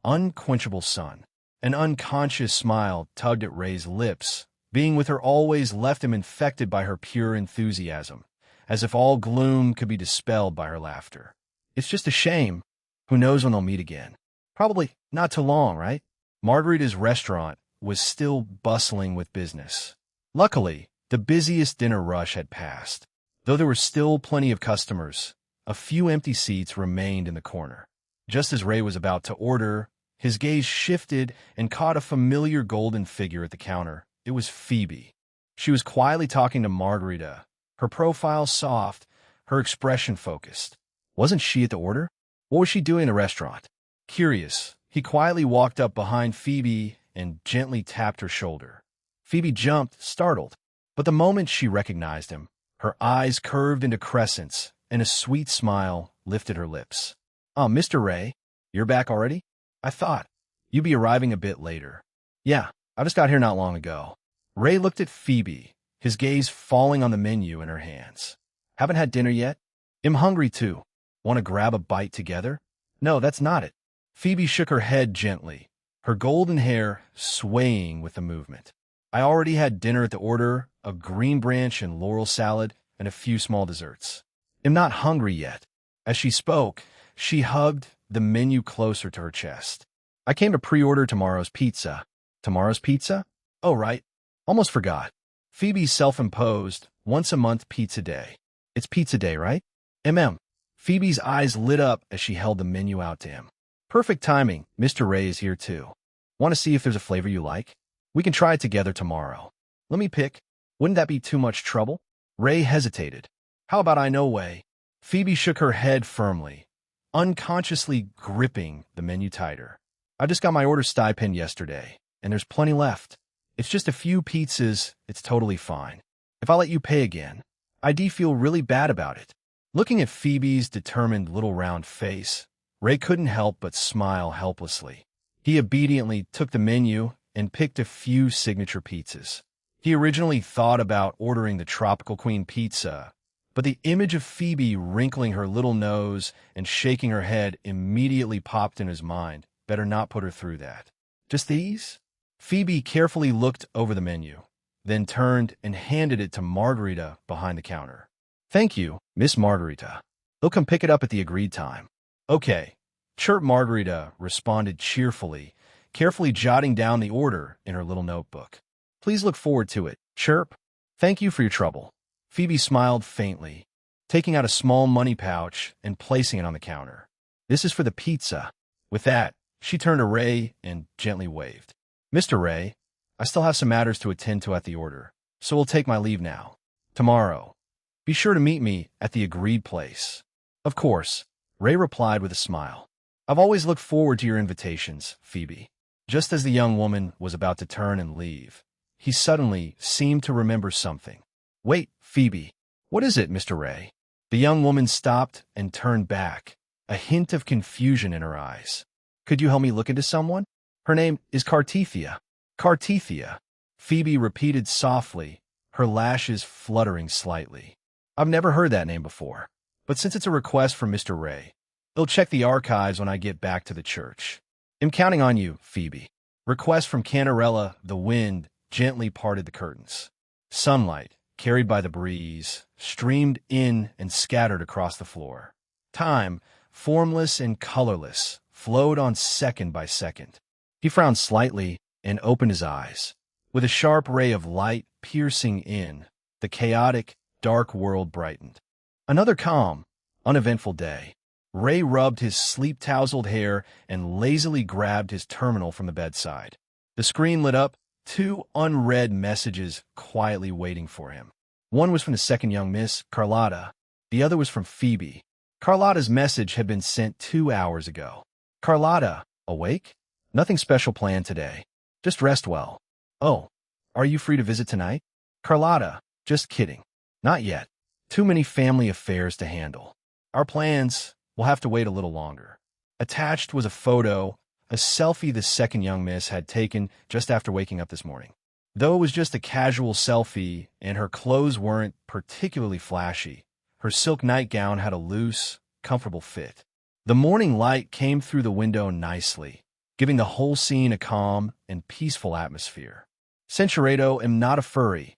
unquenchable sun. An unconscious smile tugged at Ray's lips. Being with her always left him infected by her pure enthusiasm, as if all gloom could be dispelled by her laughter. It's just a shame. Who knows when they'll meet again? Probably not too long, right? Margarita's restaurant was still bustling with business. Luckily, The busiest dinner rush had passed. Though there were still plenty of customers, a few empty seats remained in the corner. Just as Ray was about to order, his gaze shifted and caught a familiar golden figure at the counter. It was Phoebe. She was quietly talking to Margarita, her profile soft, her expression focused. Wasn't she at the order? What was she doing in the restaurant? Curious, he quietly walked up behind Phoebe and gently tapped her shoulder. Phoebe jumped, startled. But the moment she recognized him, her eyes curved into crescents, and a sweet smile lifted her lips. "Oh, Mr. Ray, you're back already? I thought you'd be arriving a bit later." "Yeah, I just got here not long ago." Ray looked at Phoebe, his gaze falling on the menu in her hands. "Haven't had dinner yet? I'm hungry too. Want to grab a bite together?" "No, that's not it." Phoebe shook her head gently, her golden hair swaying with the movement. "I already had dinner at the order, a green branch and laurel salad, and a few small desserts. I'm not hungry yet." As she spoke, she hugged the menu closer to her chest. "I came to pre-order tomorrow's pizza." "Tomorrow's pizza? Oh, right. Almost forgot. Phoebe's self-imposed, once-a-month pizza day. It's pizza day, right?" Phoebe's eyes lit up as she held the menu out to him. "Perfect timing. Mr. Ray is here too. Want to see if there's a flavor you like? We can try it together tomorrow." "Let me pick. Wouldn't that be too much trouble?" Ray hesitated. "How about I know way?" Phoebe shook her head firmly, unconsciously gripping the menu tighter. "I just got my order stipend yesterday, and there's plenty left. It's just a few pizzas. It's totally fine. If I let you pay again, I'd feel really bad about it." Looking at Phoebe's determined little round face, Ray couldn't help but smile helplessly. He obediently took the menu and picked a few signature pizzas. He originally thought about ordering the Tropical Queen pizza, but the image of Phoebe wrinkling her little nose and shaking her head immediately popped in his mind. Better not put her through that. "Just these?" Phoebe carefully looked over the menu, then turned and handed it to Margarita behind the counter. "Thank you, Miss Margarita. They'll come pick it up at the agreed time." "Okay," chirped Margarita responded cheerfully, carefully jotting down the order in her little notebook. "Please look forward to it." Chirp. "Thank you for your trouble." Phoebe smiled faintly, taking out a small money pouch and placing it on the counter. "This is for the pizza." With that, she turned to Ray and gently waved. "Mr. Ray, I still have some matters to attend to at the order, so we'll take my leave now. Tomorrow, be sure to meet me at the agreed place." "Of course," Ray replied with a smile. "I've always looked forward to your invitations, Phoebe." Just as the young woman was about to turn and leave, he suddenly seemed to remember something. "Wait, Phoebe. What is it, Mr. Ray?" The young woman stopped and turned back, a hint of confusion in her eyes. "Could you help me look into someone? Her name is Cartethia." "Cartethia," Phoebe repeated softly, her lashes fluttering slightly. "I've never heard that name before, but since it's a request from Mr. Ray, he'll check the archives when I get back to the church. I'm counting on you, Phoebe." Request from Canarella. The wind gently parted the curtains. Sunlight, carried by the breeze, streamed in and scattered across the floor. Time, formless and colorless, flowed on second by second. He frowned slightly and opened his eyes. With a sharp ray of light piercing in, the chaotic, dark world brightened. Another calm, uneventful day. Ray rubbed his sleep-tousled hair and lazily grabbed his terminal from the bedside. The screen lit up, two unread messages quietly waiting for him. One was from the second young Miss, Carlotta. The other was from Phoebe. Carlotta's message had been sent 2 hours ago. "Carlotta, awake? Nothing special planned today. Just rest well. Oh, are you free to visit tonight? Carlotta, just kidding. Not yet. Too many family affairs to handle. Our plans will have to wait a little longer." Attached was a photo, a selfie the second young miss had taken just after waking up this morning. Though it was just a casual selfie and her clothes weren't particularly flashy, her silk nightgown had a loose, comfortable fit. The morning light came through the window nicely, giving the whole scene a calm and peaceful atmosphere. Censurado am not a furry,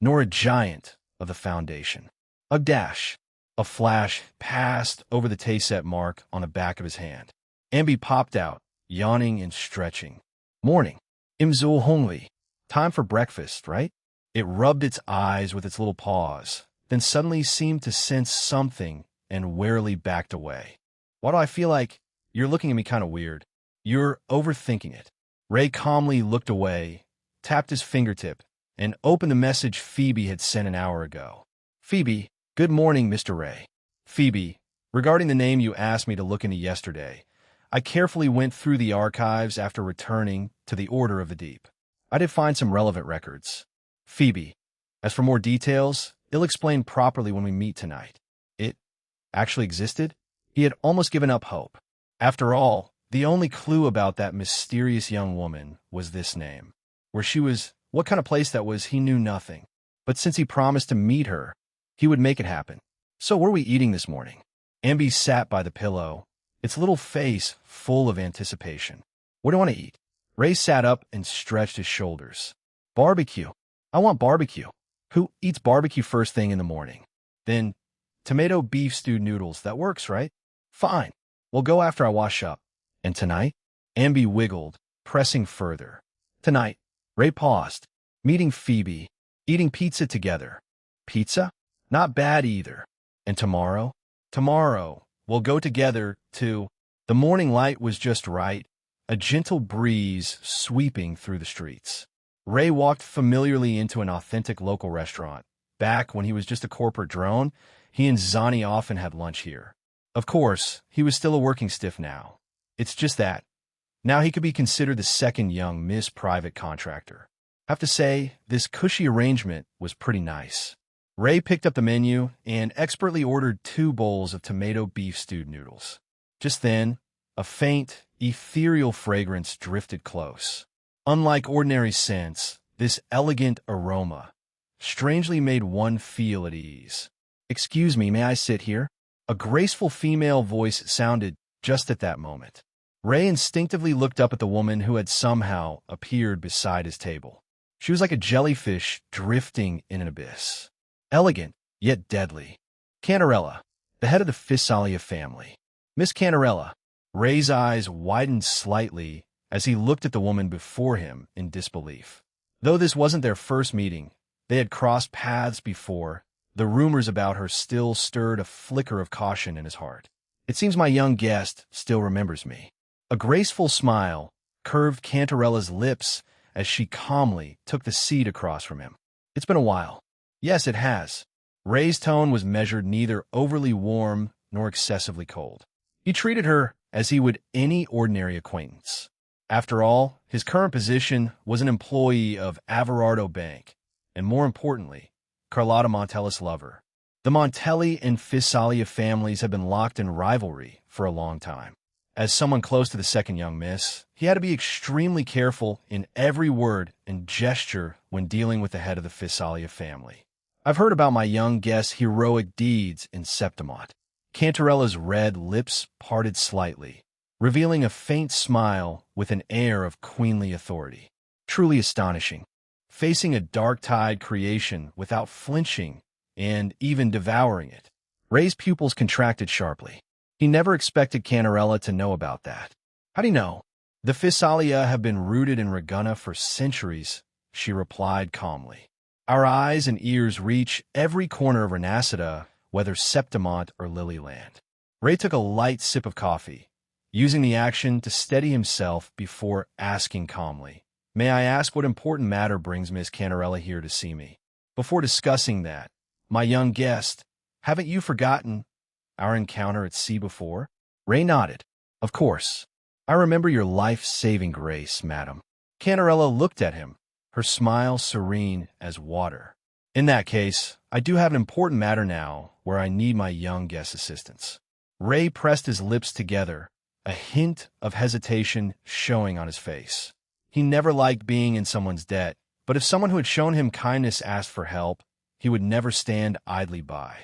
nor a giant of the foundation. A dash, a flash passed over the Tayset mark on the back of his hand. Ambi popped out, yawning and stretching. "Morning. Im so hungry. Time for breakfast, right?" It rubbed its eyes with its little paws, then suddenly seemed to sense something and warily backed away. Why do I feel like you're looking at me kind of weird? You're overthinking it. Ray calmly looked away, tapped his fingertip, and opened the message Phoebe had sent an hour ago. Phoebe, good morning, Mr. Ray. Phoebe, regarding the name you asked me to look into yesterday, I carefully went through the archives after returning to the Order of the Deep. I did find some relevant records. Phoebe, as for more details, it'll explain properly when we meet tonight. It actually existed? He had almost given up hope. After all, the only clue about that mysterious young woman was this name. Where she was, what kind of place that was, he knew nothing. But since he promised to meet her, he would make it happen. So what are we eating this morning? Amby sat by the pillow, its little face full of anticipation. What do you want to eat? Ray sat up and stretched his shoulders. Barbecue. I want barbecue. Who eats barbecue first thing in the morning? Then, tomato beef stewed noodles. That works, right? Fine. We'll go after I wash up. And tonight? Amby wiggled, pressing further. Tonight. Ray paused. Meeting Phoebe. Eating pizza together. Pizza? Not bad either. And tomorrow? Tomorrow, we'll go together to... The morning light was just right, a gentle breeze sweeping through the streets. Ray walked familiarly into an authentic local restaurant. Back when he was just a corporate drone, he and Zani often had lunch here. Of course, he was still a working stiff now. It's just that. Now he could be considered the second young Miss Private Contractor. I have to say, this cushy arrangement was pretty nice. Ray picked up the menu and expertly ordered 2 bowls of tomato beef stewed noodles. Just then, a faint, ethereal fragrance drifted close. Unlike ordinary scents, this elegant aroma strangely made one feel at ease. Excuse me, may I sit here? A graceful female voice sounded just at that moment. Ray instinctively looked up at the woman who had somehow appeared beside his table. She was like a jellyfish drifting in an abyss. Elegant, yet deadly. Cantarella, the head of the Fisalia family. Miss Cantarella. Ray's eyes widened slightly as he looked at the woman before him in disbelief. Though this wasn't their first meeting, they had crossed paths before. The rumors about her still stirred a flicker of caution in his heart. It seems my young guest still remembers me. A graceful smile curved Cantarella's lips as she calmly took the seat across from him. It's been a while. Yes, it has. Ray's tone was measured, neither overly warm nor excessively cold. He treated her as he would any ordinary acquaintance. After all, his current position was an employee of Averardo Bank, and more importantly, Carlotta Montella's lover. The Montelli and Fisalia families had been locked in rivalry for a long time. As someone close to the second young miss, he had to be extremely careful in every word and gesture when dealing with the head of the Fisalia family. I've heard about my young guest's heroic deeds in Septimont. Cantarella's red lips parted slightly, revealing a faint smile with an air of queenly authority. Truly astonishing. Facing a dark-tide creation without flinching and even devouring it. Ray's pupils contracted sharply. He never expected Cantarella to know about that. How do you know? The Fisalia have been rooted in Ragunna for centuries, she replied calmly. Our eyes and ears reach every corner of Renacida, whether Septimont or Lilyland. Ray took a light sip of coffee, using the action to steady himself before asking calmly, May I ask what important matter brings Miss Cantarella here to see me? Before discussing that, my young guest, haven't you forgotten our encounter at sea before? Ray nodded. Of course. I remember your life-saving grace, madam. Cantarella looked at him, her smile serene as water. In that case, I do have an important matter now where I need my young guest's assistance. Ray pressed his lips together, a hint of hesitation showing on his face. He never liked being in someone's debt, but if someone who had shown him kindness asked for help, he would never stand idly by.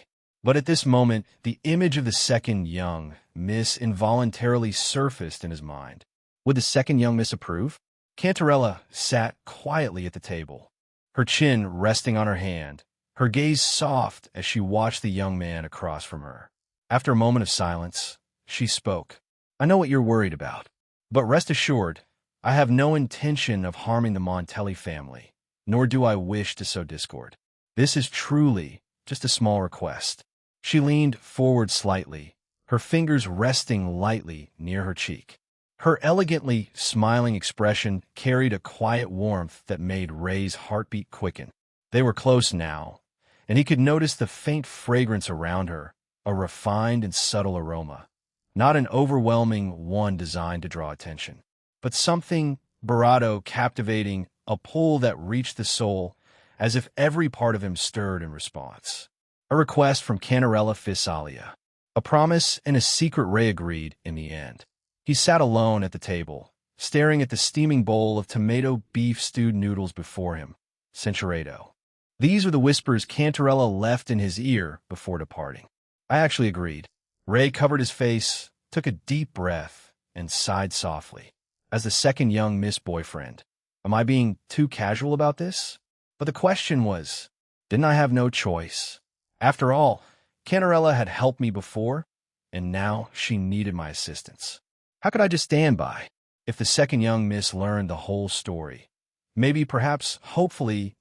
But at this moment, the image of the second young miss involuntarily surfaced in his mind. Would the second young miss approve? Cantarella sat quietly at the table, her chin resting on her hand, her gaze soft as she watched the young man across from her. After a moment of silence, she spoke. I know what you're worried about, but rest assured, I have no intention of harming the Montelli family. nor do I wish to sow discord. This is truly just a small request. She leaned forward slightly, her fingers resting lightly near her cheek. Her elegantly smiling expression carried a quiet warmth that made Ray's heartbeat quicken. They were close now, and he could notice the faint fragrance around her, a refined and subtle aroma. Not an overwhelming one designed to draw attention, but something bravado, captivating, a pull that reached the soul, as if every part of him stirred in response. A request from Cantarella Physalia. A promise and a secret. Ray agreed in the end. He sat alone at the table, staring at the steaming bowl of tomato beef stewed noodles before him. Centurato. These were the whispers Cantarella left in his ear before departing. I actually agreed. Ray covered his face, took a deep breath, and sighed softly. As the second young Miss boyfriend, am I being too casual about this? But the question was, didn't I have no choice? After all, Cantarella had helped me before, and now she needed my assistance. How could I just stand by? If the second young miss learned the whole story, maybe, perhaps, hopefully,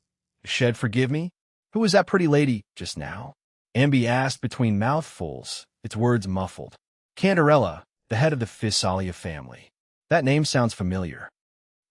she'd forgive me? Who was that pretty lady just now? Amby asked between mouthfuls, its words muffled. Cantarella, the head of the Physalia family. That name sounds familiar.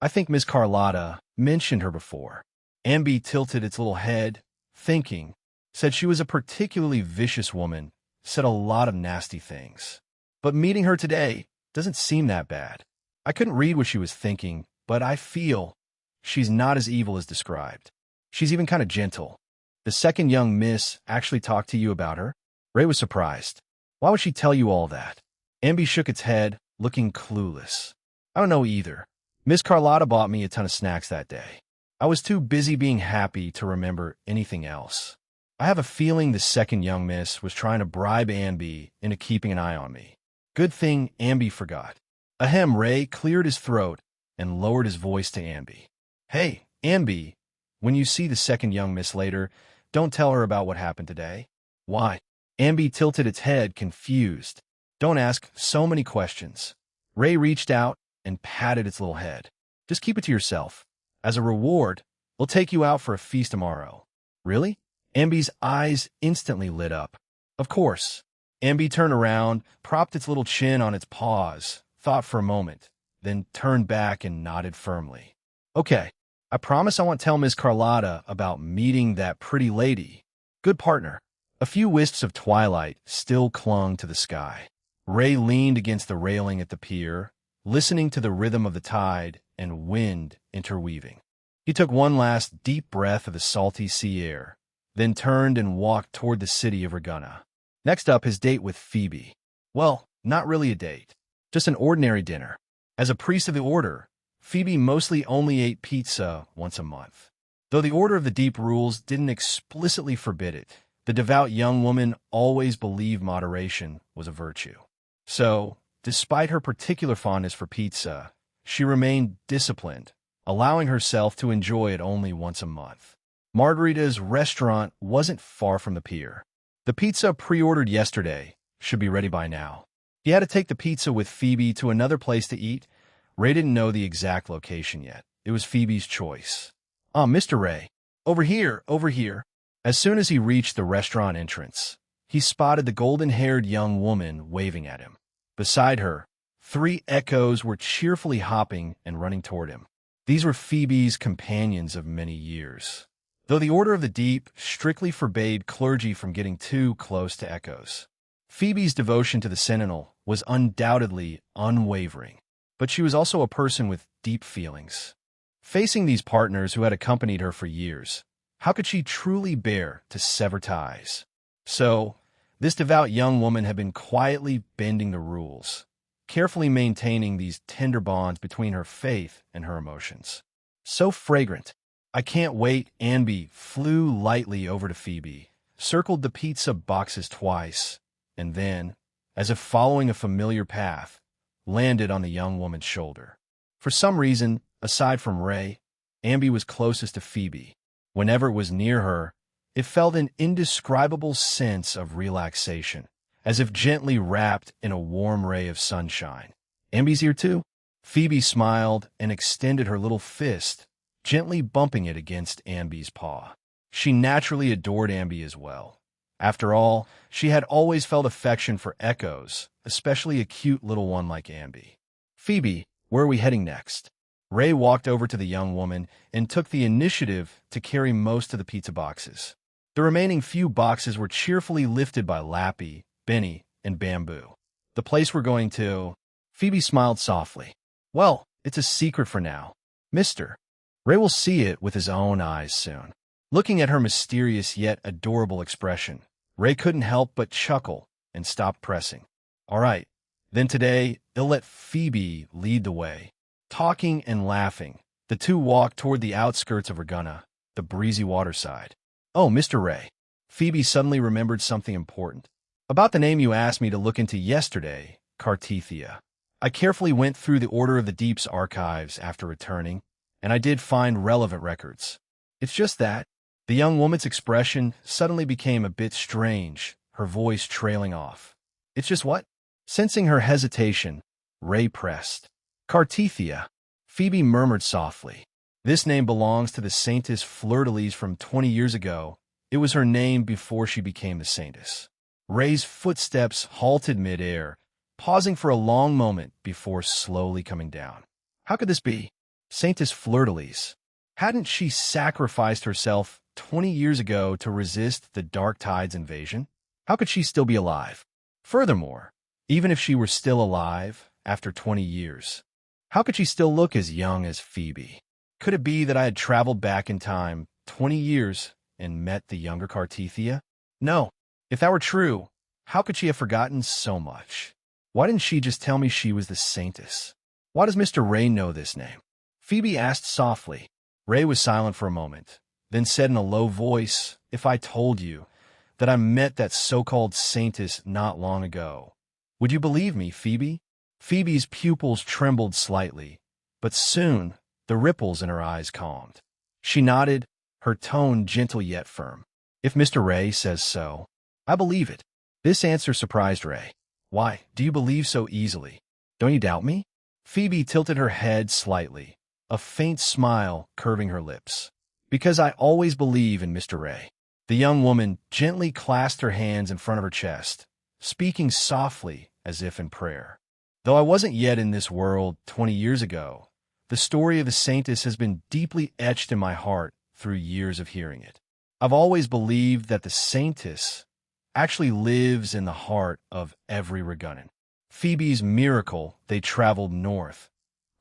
I think Miss Carlotta mentioned her before. Amby tilted its little head, thinking, said she was a particularly vicious woman, said a lot of nasty things. But meeting her today doesn't seem that bad. I couldn't read what she was thinking, but I feel she's not as evil as described. She's even kind of gentle. The second young miss actually talked to you about her? Ray was surprised. Why would she tell you all that? Amby shook its head, looking clueless. I don't know either. Miss Carlotta bought me a ton of snacks that day. I was too busy being happy to remember anything else. I have a feeling the second young miss was trying to bribe Amby into keeping an eye on me. Good thing Amby forgot. Ahem. Ray cleared his throat and lowered his voice to Amby. Hey, Amby, when you see the second young miss later, don't tell her about what happened today. Why? Amby tilted its head, confused. Don't ask so many questions. Ray reached out and patted its little head. Just keep it to yourself. As a reward, we'll take you out for a feast tomorrow. Really? Amby's eyes instantly lit up. Of course. Amby turned around, propped its little chin on its paws, thought for a moment, then turned back and nodded firmly. Okay, I promise I won't tell Miss Carlotta about meeting that pretty lady. Good partner. A few wisps of twilight still clung to the sky. Ray leaned against the railing at the pier, listening to the rhythm of the tide and wind interweaving. He took one last deep breath of the salty sea air, then turned and walked toward the city of Reguna. Next up, his date with Phoebe. Well, not really a date, just an ordinary dinner. As a priest of the order, Phoebe mostly only ate pizza once a month. Though the Order of the Deep rules didn't explicitly forbid it, the devout young woman always believed moderation was a virtue. So, despite her particular fondness for pizza, she remained disciplined, allowing herself to enjoy it only once a month. Margarita's restaurant wasn't far from the pier. The pizza pre-ordered yesterday should be ready by now. He had to take the pizza with Phoebe to another place to eat. Ray didn't know the exact location yet. It was Phoebe's choice. Mr. Ray, over here, over here. As soon as he reached the restaurant entrance, he spotted the golden-haired young woman waving at him. Beside her, 3 echoes were cheerfully hopping and running toward him. These were Phoebe's companions of many years. Though the Order of the Deep strictly forbade clergy from getting too close to echoes, Phoebe's devotion to the Sentinel was undoubtedly unwavering, but she was also a person with deep feelings. Facing these partners who had accompanied her for years, how could she truly bear to sever ties? So, this devout young woman had been quietly bending the rules, carefully maintaining these tender bonds between her faith and her emotions. So fragrant. I can't wait. Amby flew lightly over to Phoebe, circled the pizza boxes twice, and then, as if following a familiar path, landed on the young woman's shoulder. For some reason, aside from Ray, Amby was closest to Phoebe. Whenever it was near her, it felt an indescribable sense of relaxation, as if gently wrapped in a warm ray of sunshine. Amby's here too? Phoebe smiled and extended her little fist, gently bumping it against Ambi's paw. She naturally adored Ambi as well. After all, she had always felt affection for Echoes, especially a cute little one like Ambi. Phoebe, where are we heading next? Ray walked over to the young woman and took the initiative to carry most of the pizza boxes. The remaining few boxes were cheerfully lifted by Lappy, Benny, and Bamboo. The place we're going to... Phoebe smiled softly. Well, it's a secret for now. Mister. Ray will see it with his own eyes soon. Looking at her mysterious yet adorable expression, Ray couldn't help but chuckle and stop pressing. All right, then today, they'll let Phoebe lead the way. Talking and laughing, the two walked toward the outskirts of Reguna, the breezy waterside. Oh, Mr. Ray. Phoebe suddenly remembered something important. About the name you asked me to look into yesterday, Cartethia. I carefully went through the Order of the Deep's archives after returning, and I did find relevant records. It's just that the young woman's expression suddenly became a bit strange, her voice trailing off. It's just what? Sensing her hesitation, Ray pressed. Cartethia. Phoebe murmured softly. This name belongs to the Saintess Fleur-de-Lis from 20 years ago. It was her name before she became the Saintess. Ray's footsteps halted mid-air, pausing for a long moment before slowly coming down. How could this be? Saintess Fleur-de-Lis. Hadn't she sacrificed herself 20 years ago to resist the Dark Tide's invasion? How could she still be alive? Furthermore, even if she were still alive after 20 years, how could she still look as young as Phoebe? Could it be that I had traveled back in time 20 years and met the younger Cartethia? No. If that were true, how could she have forgotten so much? Why didn't she just tell me she was the Saintess? Why does Mr. Ray know this name? Phoebe asked softly. Ray was silent for a moment, then said in a low voice, if I told you that I met that so-called Saintess not long ago, would you believe me, Phoebe? Phoebe's pupils trembled slightly, but soon the ripples in her eyes calmed. She nodded, her tone gentle yet firm. If Mr. Ray says so, I believe it. This answer surprised Ray. Why, do you believe so easily? Don't you doubt me? Phoebe tilted her head slightly, a faint smile curving her lips. Because I always believe in Mr. Ray. The young woman gently clasped her hands in front of her chest, speaking softly as if in prayer. Though I wasn't yet in this world 20 years ago, the story of the Saintess has been deeply etched in my heart through years of hearing it. I've always believed that the Saintess actually lives in the heart of every Regunan. Phoebe's miracle, they traveled north,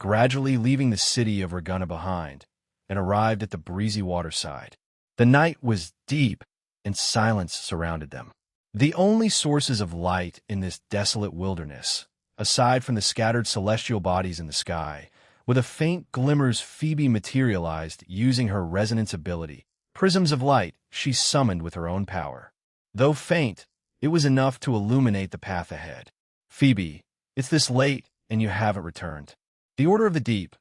gradually leaving the city of Reguna behind, and arrived at the breezy waterside. The night was deep, and silence surrounded them. The only sources of light in this desolate wilderness, aside from the scattered celestial bodies in the sky, with a faint glimmers Phoebe materialized using her resonance ability. Prisms of light she summoned with her own power. Though faint, it was enough to illuminate the path ahead. Phoebe, it's this late, and you haven't returned. The Order of the Deep.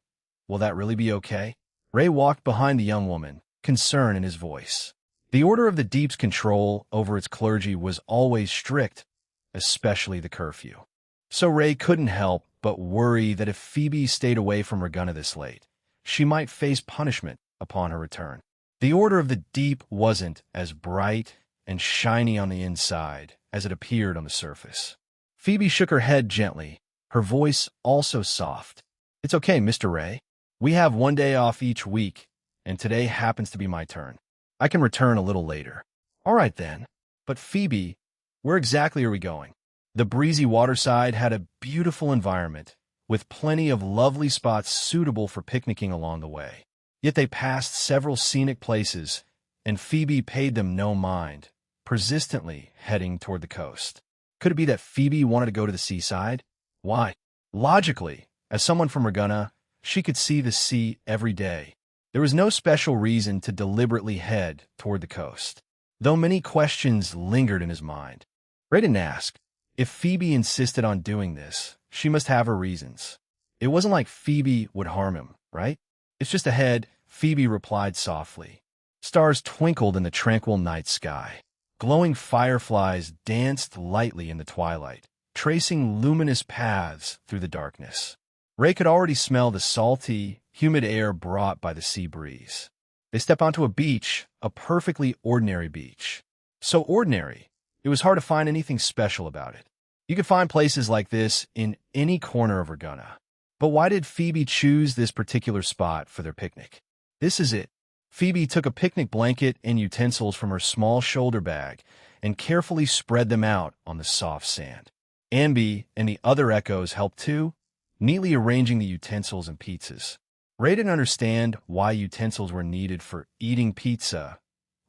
Will that really be okay? Ray walked behind the young woman, concern in his voice. The Order of the Deep's control over its clergy was always strict, especially the curfew. So Ray couldn't help but worry that if Phoebe stayed away from Reguna this late, she might face punishment upon her return. The Order of the Deep wasn't as bright and shiny on the inside as it appeared on the surface. Phoebe shook her head gently, her voice also soft. It's okay, Mr. Ray. We have one day off each week, and today happens to be my turn. I can return a little later. All right, then. But Phoebe, where exactly are we going? The breezy waterside had a beautiful environment, with plenty of lovely spots suitable for picnicking along the way. Yet they passed several scenic places, and Phoebe paid them no mind, persistently heading toward the coast. Could it be that Phoebe wanted to go to the seaside? Why? Logically, as someone from Reguna, she could see the sea every day. There was no special reason to deliberately head toward the coast, though many questions lingered in his mind. Ray didn't ask. If Phoebe insisted on doing this, she must have her reasons. It wasn't like Phoebe would harm him, right? It's just ahead, Phoebe replied softly. Stars twinkled in the tranquil night sky. Glowing fireflies danced lightly in the twilight, tracing luminous paths through the darkness. Ray could already smell the salty, humid air brought by the sea breeze. They stepped onto a beach, a perfectly ordinary beach. So ordinary, it was hard to find anything special about it. You could find places like this in any corner of Regina. But why did Phoebe choose this particular spot for their picnic? This is it. Phoebe took a picnic blanket and utensils from her small shoulder bag and carefully spread them out on the soft sand. Amby and the other echoes helped too, neatly arranging the utensils and pizzas. Ray didn't understand why utensils were needed for eating pizza.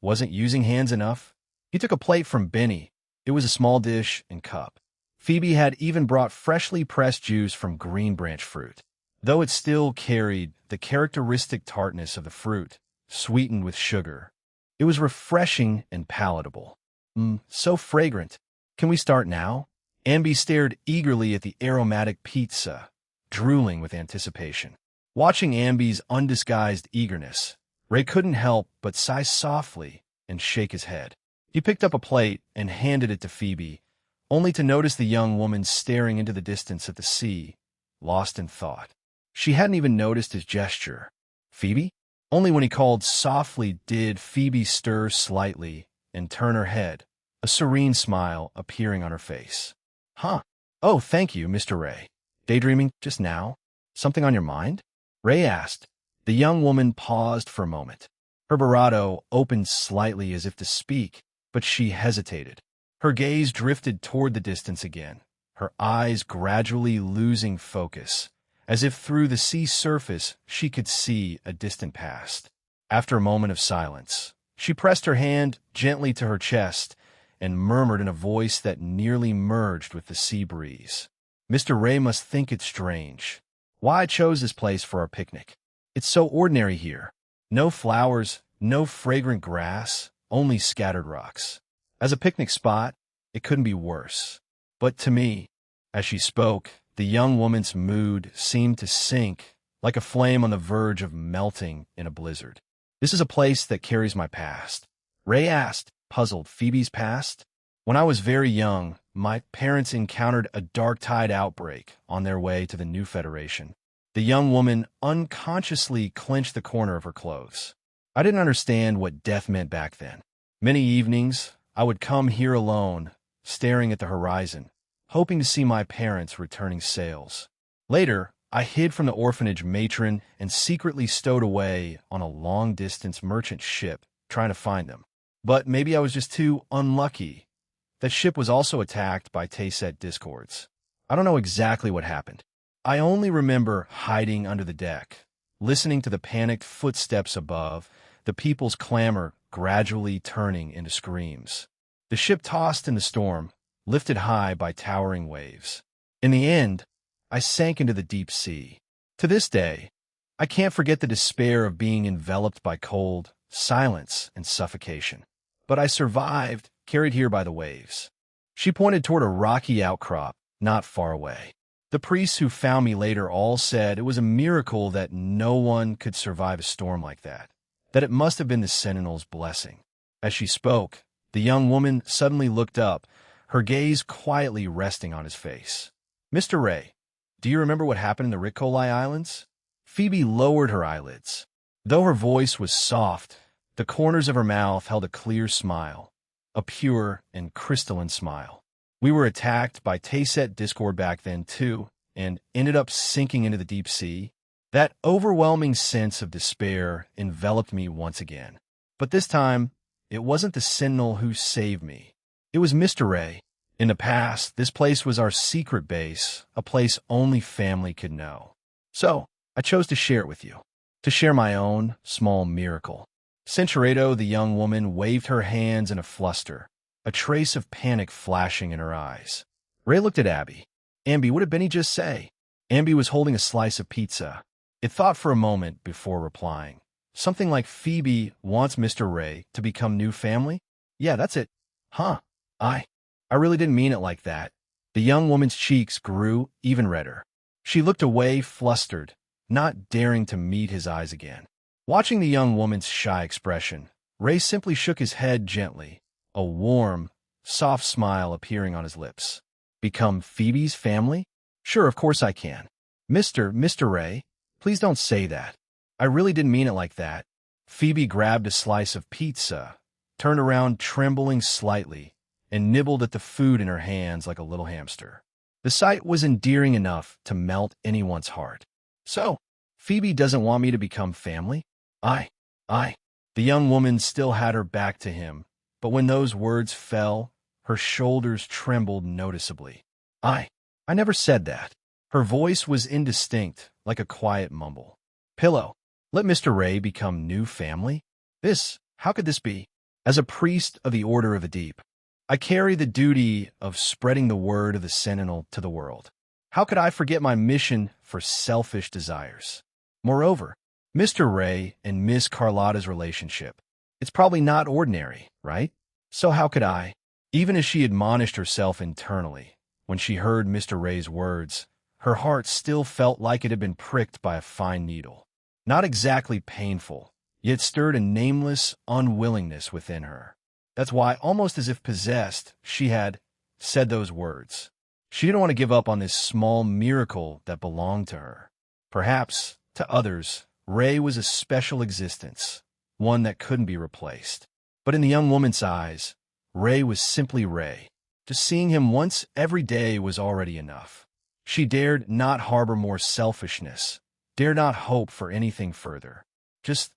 Wasn't using hands enough? He took a plate from Benny. It was a small dish and cup. Phoebe had even brought freshly pressed juice from green branch fruit, though it still carried the characteristic tartness of the fruit, sweetened with sugar. It was refreshing and palatable. So fragrant. Can we start now? Amby stared eagerly at the aromatic pizza, drooling with anticipation. Watching Amby's undisguised eagerness, Ray couldn't help but sigh softly and shake his head. He picked up a plate and handed it to Phoebe, only to notice the young woman staring into the distance at the sea, lost in thought. She hadn't even noticed his gesture. Phoebe? Only when he called softly did Phoebe stir slightly and turn her head, a serene smile appearing on her face. Huh. Oh, thank you, Mr. Ray. Daydreaming just now? Something on your mind? Ray asked. The young woman paused for a moment. Her bravado opened slightly as if to speak, but she hesitated. Her gaze drifted toward the distance again, her eyes gradually losing focus, as if through the sea surface she could see a distant past. After a moment of silence, she pressed her hand gently to her chest and murmured in a voice that nearly merged with the sea breeze. Mr. Ray must think it strange. Why I chose this place for our picnic. It's so ordinary here. No flowers, no fragrant grass, only scattered rocks. As a picnic spot, it couldn't be worse. But to me, as she spoke, the young woman's mood seemed to sink, like a flame on the verge of melting in a blizzard. This is a place that carries my past. Ray asked, puzzled. Phoebe's past? When I was very young, my parents encountered a dark tide outbreak on their way to the new Federation. The young woman unconsciously clenched the corner of her clothes. I didn't understand what death meant back then. Many evenings, I would come here alone, staring at the horizon, hoping to see my parents returning sails. Later, I hid from the orphanage matron and secretly stowed away on a long-distance merchant ship, trying to find them. But maybe I was just too unlucky. That ship was also attacked by Tayset discords. I don't know exactly what happened. I only remember hiding under the deck, listening to the panicked footsteps above, the people's clamor gradually turning into screams. The ship tossed in the storm, lifted high by towering waves. In the end, I sank into the deep sea. To this day, I can't forget the despair of being enveloped by cold, silence, and suffocation. But I survived, carried here by the waves. She pointed toward a rocky outcrop not far away. The priests who found me later all said it was a miracle that no one could survive a storm like that it must have been the Sentinel's blessing. As she spoke, the young woman suddenly looked up, her gaze quietly resting on his face. Mr. Ray, do you remember what happened in the Ricolai Islands? Phoebe lowered her eyelids. Though her voice was soft, the corners of her mouth held a clear smile, a pure and crystalline smile. We were attacked by Tayset discord back then too, and ended up sinking into the deep sea. That overwhelming sense of despair enveloped me once again. But this time, it wasn't the Sentinel who saved me. It was Mr. Ray. In the past, this place was our secret base, a place only family could know. So, I chose to share it with you, to share my own small miracle. Centurato, the young woman, waved her hands in a fluster, a trace of panic flashing in her eyes. Ray looked at Abby. Amby, what did Benny just say? Amby was holding a slice of pizza. It thought for a moment before replying. Something like Phoebe wants Mr. Ray to become new family? Yeah, that's it. Huh. I really didn't mean it like that. The young woman's cheeks grew even redder. She looked away, flustered, not daring to meet his eyes again. Watching the young woman's shy expression, Ray simply shook his head gently, a warm, soft smile appearing on his lips. Become Phoebe's family? Sure, of course I can. Mr. Ray, please don't say that. I really didn't mean it like that. Phoebe grabbed a slice of pizza, turned around trembling slightly, and nibbled at the food in her hands like a little hamster. The sight was endearing enough to melt anyone's heart. So, Phoebe doesn't want me to become family? I. The young woman still had her back to him, but when those words fell, her shoulders trembled noticeably. I never said that. Her voice was indistinct, like a quiet mumble. Pillow, let Mr. Ray become new family? How could this be? As a priest of the Order of the Deep, I carry the duty of spreading the word of the Sentinel to the world. How could I forget my mission for selfish desires? Moreover, Mr. Ray and Miss Carlotta's relationship, it's probably not ordinary, right? So how could I? Even as she admonished herself internally, when she heard Mr. Ray's words, her heart still felt like it had been pricked by a fine needle. Not exactly painful, yet stirred a nameless unwillingness within her. That's why, almost as if possessed, she had said those words. She didn't want to give up on this small miracle that belonged to her. Perhaps, to others, Ray was a special existence, one that couldn't be replaced. But in the young woman's eyes, Ray was simply Ray. Just seeing him once every day was already enough. She dared not harbor more selfishness, dared not hope for anything further. Just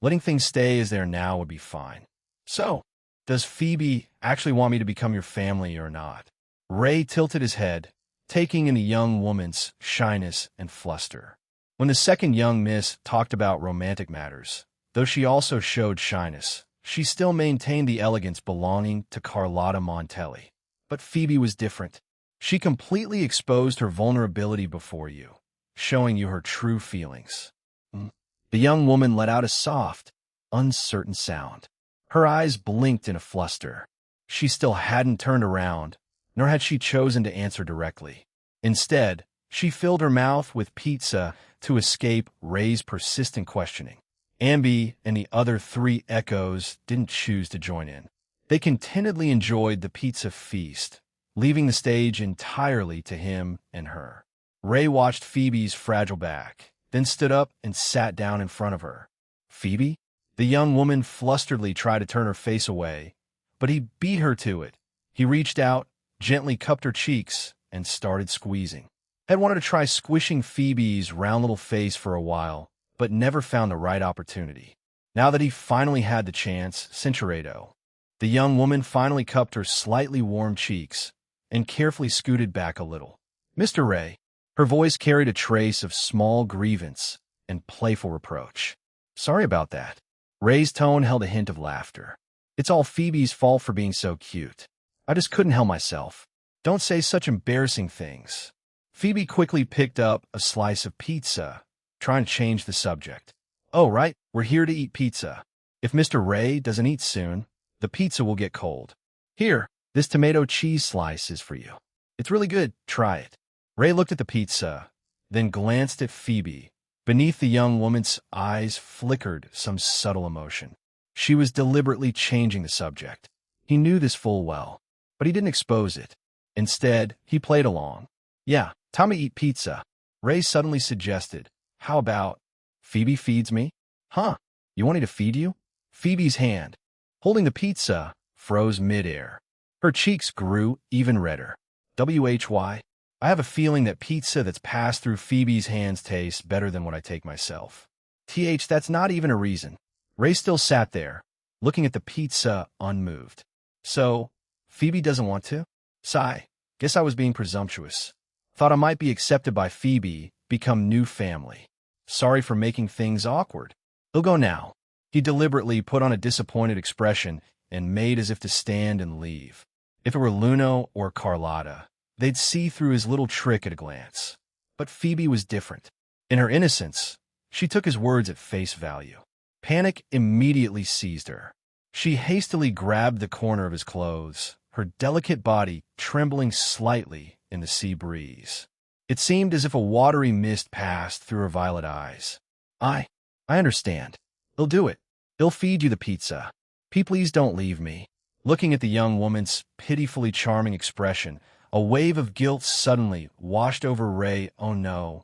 letting things stay as they are now would be fine. So, does Phoebe actually want me to become your family or not? Ray tilted his head, taking in the young woman's shyness and fluster. When the second young miss talked about romantic matters, though she also showed shyness, she still maintained the elegance belonging to Carlotta Montelli. But Phoebe was different. She completely exposed her vulnerability before you, showing you her true feelings. The young woman let out a soft, uncertain sound. Her eyes blinked in a fluster. She still hadn't turned around, nor had she chosen to answer directly. Instead, she filled her mouth with pizza to escape Ray's persistent questioning. Ambi and the other three echoes didn't choose to join in. They contentedly enjoyed the pizza feast, leaving the stage entirely to him and her. Ray watched Phoebe's fragile back, then stood up and sat down in front of her. Phoebe? The young woman flusteredly tried to turn her face away, but he beat her to it. He reached out, gently cupped her cheeks, and started squeezing. Had wanted to try squishing Phoebe's round little face for a while, but never found the right opportunity. Now that he finally had the chance, Cinturedo, the young woman finally cupped her slightly warm cheeks and carefully scooted back a little. Mr. Ray, her voice carried a trace of small grievance and playful reproach. Sorry about that. Ray's tone held a hint of laughter. It's all Phoebe's fault for being so cute. I just couldn't help myself. Don't say such embarrassing things. Phoebe quickly picked up a slice of pizza, trying to change the subject. Oh, right, we're here to eat pizza. If Mr. Ray doesn't eat soon, the pizza will get cold. Here, this tomato cheese slice is for you. It's really good, try it. Ray looked at the pizza, then glanced at Phoebe. Beneath the young woman's eyes flickered some subtle emotion. She was deliberately changing the subject. He knew this full well, but he didn't expose it. Instead, he played along. Yeah, time to eat pizza. Ray suddenly suggested, how about Phoebe feeds me? Huh, you want me to feed you? Phoebe's hand, holding the pizza, froze midair. Her cheeks grew even redder. WHY? I have a feeling that pizza that's passed through Phoebe's hands tastes better than what I take myself. That's not even a reason. Ray still sat there, looking at the pizza unmoved. So, Phoebe doesn't want to? Sigh. Guess I was being presumptuous. Thought I might be accepted by Phoebe, become new family. Sorry for making things awkward. He'll go now. He deliberately put on a disappointed expression and made as if to stand and leave. If it were Luno or Carlotta, they'd see through his little trick at a glance. But Phoebe was different. In her innocence, she took his words at face value. Panic immediately seized her. She hastily grabbed the corner of his clothes, her delicate body trembling slightly in the sea breeze. It seemed as if a watery mist passed through her violet eyes. I understand. He'll do it. He'll feed you the pizza. Please don't leave me. Looking at the young woman's pitifully charming expression, a wave of guilt suddenly washed over Ray. Oh no.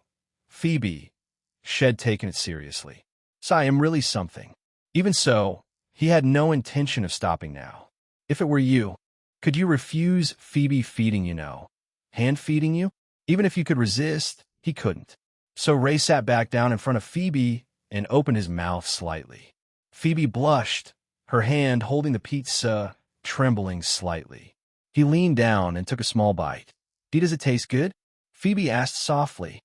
Phoebe, Shed taken it seriously. I am really something. Even so, he had no intention of stopping now. If it were you, could you refuse Phoebe feeding you know? Hand feeding you? Even if you could resist, he couldn't. So Ray sat back down in front of Phoebe and opened his mouth slightly. Phoebe blushed, her hand holding the pizza, trembling slightly. He leaned down and took a small bite. Does it taste good? Phoebe asked softly.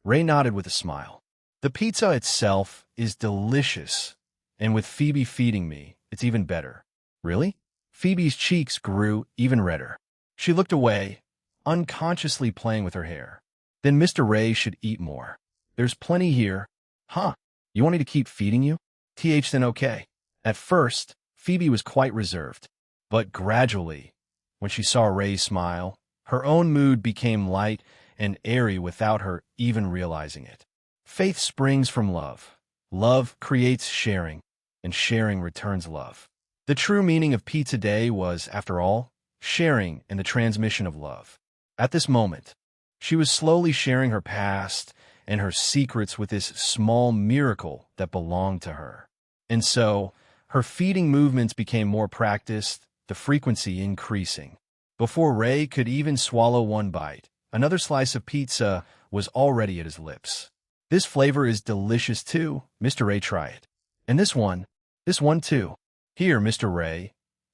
Ray nodded with a smile. The pizza itself is delicious, and with Phoebe feeding me, it's even better. Really? Phoebe's cheeks grew even redder. She looked away, unconsciously playing with her hair. Then Mr. Ray should eat more. There's plenty here. Huh? You want me to keep feeding you? Then okay. At first, Phoebe was quite reserved, but gradually, when she saw Ray smile, her own mood became light and airy without her even realizing it. Faith springs from love. Love creates sharing, and sharing returns love. The true meaning of Pizza Day was, after all, sharing and the transmission of love. At this moment, she was slowly sharing her past and her secrets with this small miracle that belonged to her. And so, her feeding movements became more practiced, the frequency increasing. Before Ray could even swallow one bite, another slice of pizza was already at his lips. This flavor is delicious too, Mr. Ray, try it. And this one too. Here, Mr. Ray.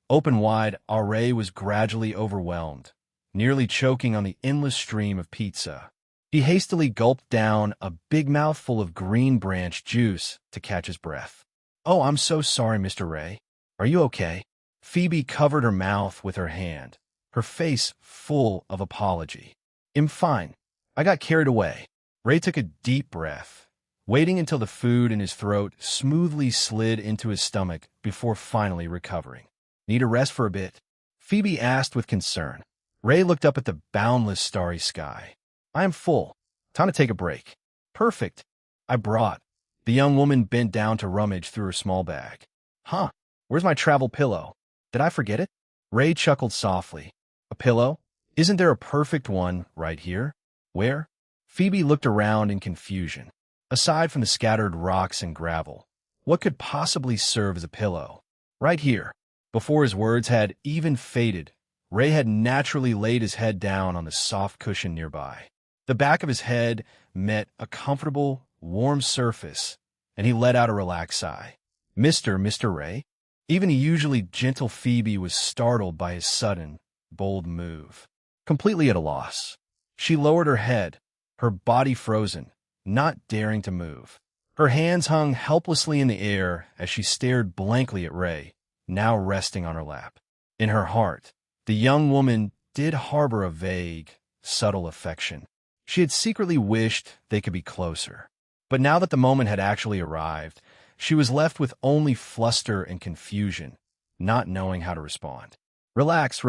Open wide, our Ray was gradually overwhelmed, nearly choking on the endless stream of pizza. He hastily gulped down a big mouthful of green branch juice to catch his breath. Oh, I'm so sorry, Mr. Ray. Are you okay? Phoebe covered her mouth with her hand, her face full of apology. I'm fine. I got carried away. Ray took a deep breath, waiting until the food in his throat smoothly slid into his stomach before finally recovering. Need a rest for a bit? Phoebe asked with concern. Ray looked up at the boundless starry sky. I am full. Time to take a break. Perfect. I brought. The young woman bent down to rummage through her small bag. Huh? Where's my travel pillow? Did I forget it? Ray chuckled softly. A pillow? Isn't there a perfect one right here? Where? Phoebe looked around in confusion. Aside from the scattered rocks and gravel, what could possibly serve as a pillow? Right here. Before his words had even faded, Ray had naturally laid his head down on the soft cushion nearby. The back of his head met a comfortable, warm surface, and he let out a relaxed sigh. Mr. Ray? Even a usually gentle Phoebe was startled by his sudden, bold move. Completely at a loss, she lowered her head, her body frozen, not daring to move. Her hands hung helplessly in the air as she stared blankly at Ray, now resting on her lap. In her heart, the young woman did harbor a vague, subtle affection. She had secretly wished they could be closer. But now that the moment had actually arrived, she was left with only fluster and confusion, not knowing how to respond. Relax.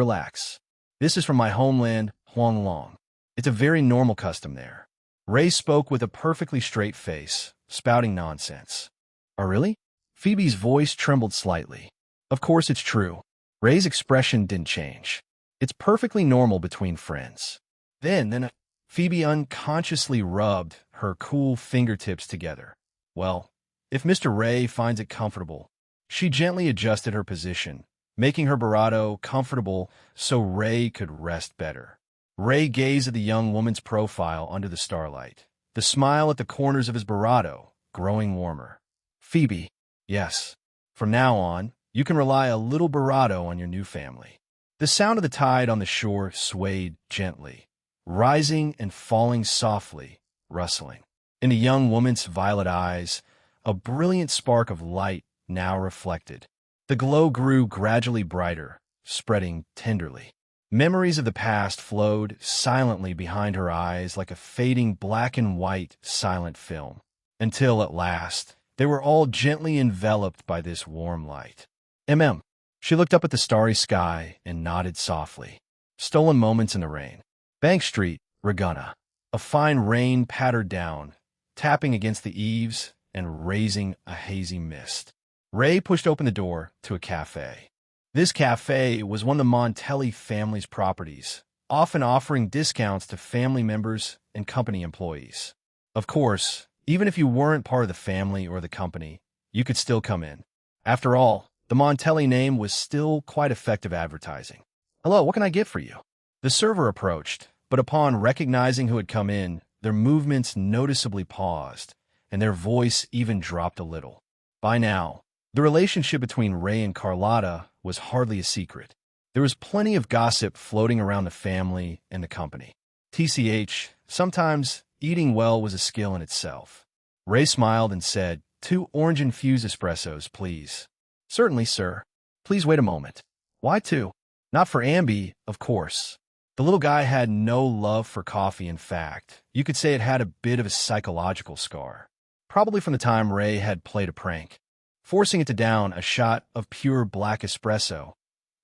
This is from my homeland, Huanglong. It's a very normal custom there. Ray spoke with a perfectly straight face, spouting nonsense. Oh, really? Phoebe's voice trembled slightly. Of course it's true. Ray's expression didn't change. It's perfectly normal between friends. Then Phoebe unconsciously rubbed her cool fingertips together. Well, if Mr. Ray finds it comfortable, she gently adjusted her position, making her barato comfortable so Ray could rest better. Ray gazed at the young woman's profile under the starlight, the smile at the corners of his barato growing warmer. Phoebe, yes. From now on, you can rely a little barato on your new family. The sound of the tide on the shore swayed gently, rising and falling softly, rustling. In the young woman's violet eyes, a brilliant spark of light now reflected. The glow grew gradually brighter, spreading tenderly. Memories of the past flowed silently behind her eyes like a fading black and white silent film, until at last they were all gently enveloped by this warm light. She looked up at the starry sky and nodded softly. Stolen moments in the rain. Bank Street, Regina. A fine rain pattered down, tapping against the eaves and raising a hazy mist. Ray pushed open the door to a cafe. This cafe was one of the Montelli family's properties, often offering discounts to family members and company employees. Of course, even if you weren't part of the family or the company, you could still come in. After all, the Montelli name was still quite effective advertising. "Hello, what can I get for you?" The server approached, but upon recognizing who had come in, their movements noticeably paused, and their voice even dropped a little. By now, the relationship between Ray and Carlotta was hardly a secret. There was plenty of gossip floating around the family and the company. TCH, sometimes eating well was a skill in itself. Ray smiled and said, "2 orange-infused espressos, please." "Certainly, sir. Please wait a moment." "Why 2? Not for Ambi, of course." The little guy had no love for coffee. In fact, you could say it had a bit of a psychological scar. Probably from the time Ray had played a prank, forcing it to down a shot of pure black espresso,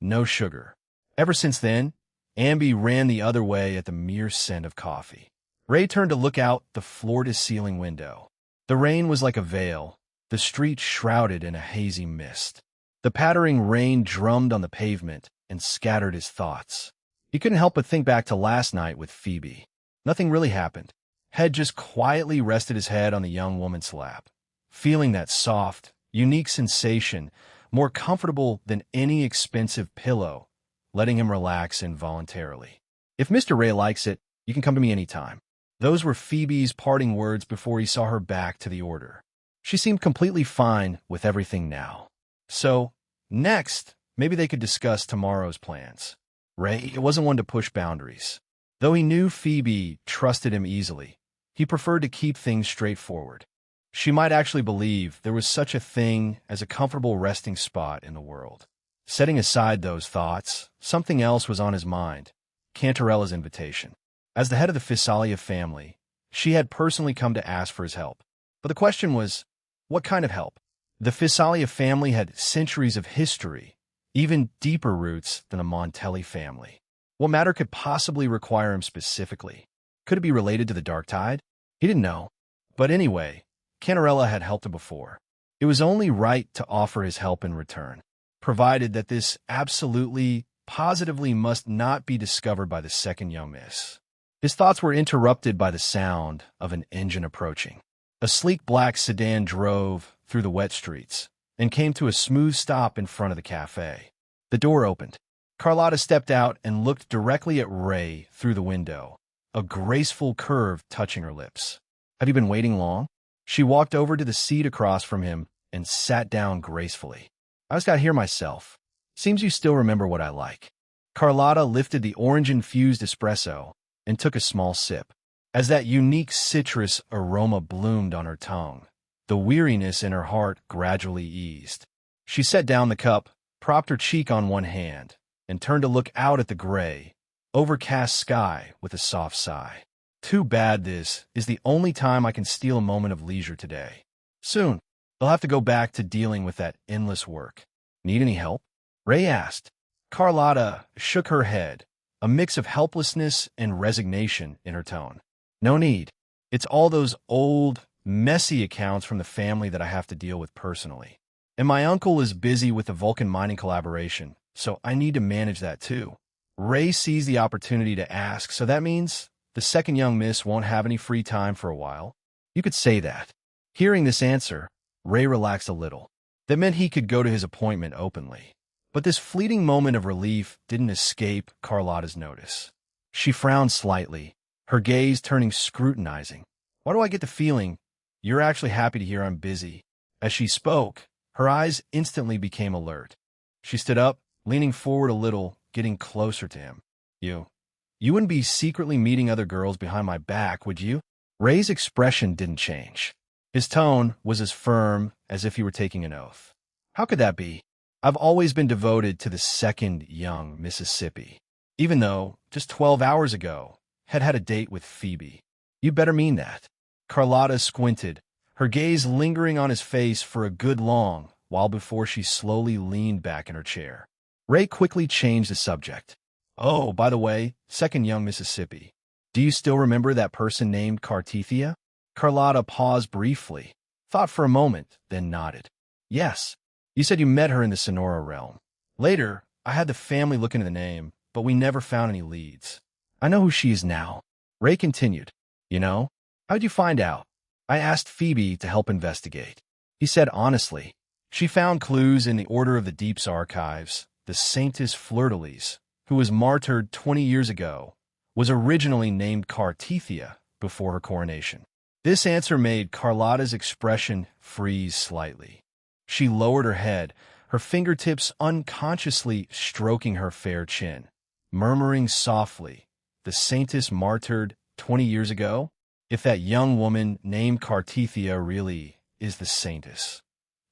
no sugar. Ever since then, Ambi ran the other way at the mere scent of coffee. Ray turned to look out the floor-to-ceiling window. The rain was like a veil, the street shrouded in a hazy mist. The pattering rain drummed on the pavement and scattered his thoughts. He couldn't help but think back to last night with Phoebe. Nothing really happened. Head just quietly rested his head on the young woman's lap, feeling that soft, unique sensation, more comfortable than any expensive pillow, letting him relax involuntarily. "If Mr. Ray likes it, you can come to me anytime." Those were Phoebe's parting words before he saw her back to the order. She seemed completely fine with everything now. So, next, maybe they could discuss tomorrow's plans. Ray wasn't one to push boundaries. Though he knew Phoebe trusted him easily, he preferred to keep things straightforward. She might actually believe there was such a thing as a comfortable resting spot in the world. Setting aside those thoughts, something else was on his mind: Cantarella's invitation. As the head of the Fisalia family, she had personally come to ask for his help. But the question was, what kind of help? The Fisalia family had centuries of history, even deeper roots than the Montelli family. What matter could possibly require him specifically? Could it be related to the Dark Tide? He didn't know. But anyway, Cantarella had helped him before. It was only right to offer his help in return, provided that this absolutely, positively must not be discovered by the second young miss. His thoughts were interrupted by the sound of an engine approaching. A sleek black sedan drove through the wet streets and came to a smooth stop in front of the cafe. The door opened. Carlotta stepped out and looked directly at Ray through the window, a graceful curve touching her lips. "Have you been waiting long?" She walked over to the seat across from him and sat down gracefully. "I just got here myself. Seems you still remember what I like." Carlotta lifted the orange-infused espresso and took a small sip. As that unique citrus aroma bloomed on her tongue, the weariness in her heart gradually eased. She set down the cup, propped her cheek on one hand, and turned to look out at the gray, overcast sky with a soft sigh. "Too bad this is the only time I can steal a moment of leisure today. Soon, I'll have to go back to dealing with that endless work." "Need any help?" Ray asked. Carlotta shook her head, a mix of helplessness and resignation in her tone. "No need. It's all those old, messy accounts from the family that I have to deal with personally. And my uncle is busy with the Vulcan mining collaboration, so I need to manage that too." Ray seized the opportunity to ask, "So that means the second young miss won't have any free time for a while?" "You could say that." Hearing this answer, Ray relaxed a little. That meant he could go to his appointment openly. But this fleeting moment of relief didn't escape Carlotta's notice. She frowned slightly, her gaze turning scrutinizing. "Why do I get the feeling you're actually happy to hear I'm busy?" As she spoke, her eyes instantly became alert. She stood up, leaning forward a little, getting closer to him. You wouldn't be secretly meeting other girls behind my back, would you?" Ray's expression didn't change. His tone was as firm as if he were taking an oath. "How could that be? I've always been devoted to the second young Mississippi, even though, just 12 hours ago, had a date with Phoebe." "You better mean that." Carlotta squinted, her gaze lingering on his face for a good long while before she slowly leaned back in her chair. Ray quickly changed the subject. "Oh, by the way, second young Mississippi. Do you still remember that person named Cartethia?" Carlotta paused briefly, thought for a moment, then nodded. "Yes. You said you met her in the Sonora realm. Later, I had the family look into the name, but we never found any leads. I know who she is now." Ray continued. "You know, How'd you find out? I asked Phoebe to help investigate. He said honestly. She found clues in the Order of the Deep's archives. The Saintess Fleur-de-Lis, who was martyred 20 years ago, was originally named Cartithia before her coronation. This answer made Carlotta's expression freeze slightly. She lowered her head, her fingertips unconsciously stroking her fair chin, murmuring softly, "The Saintess martyred 20 years ago? If that young woman named Cartithia really is the Saintess,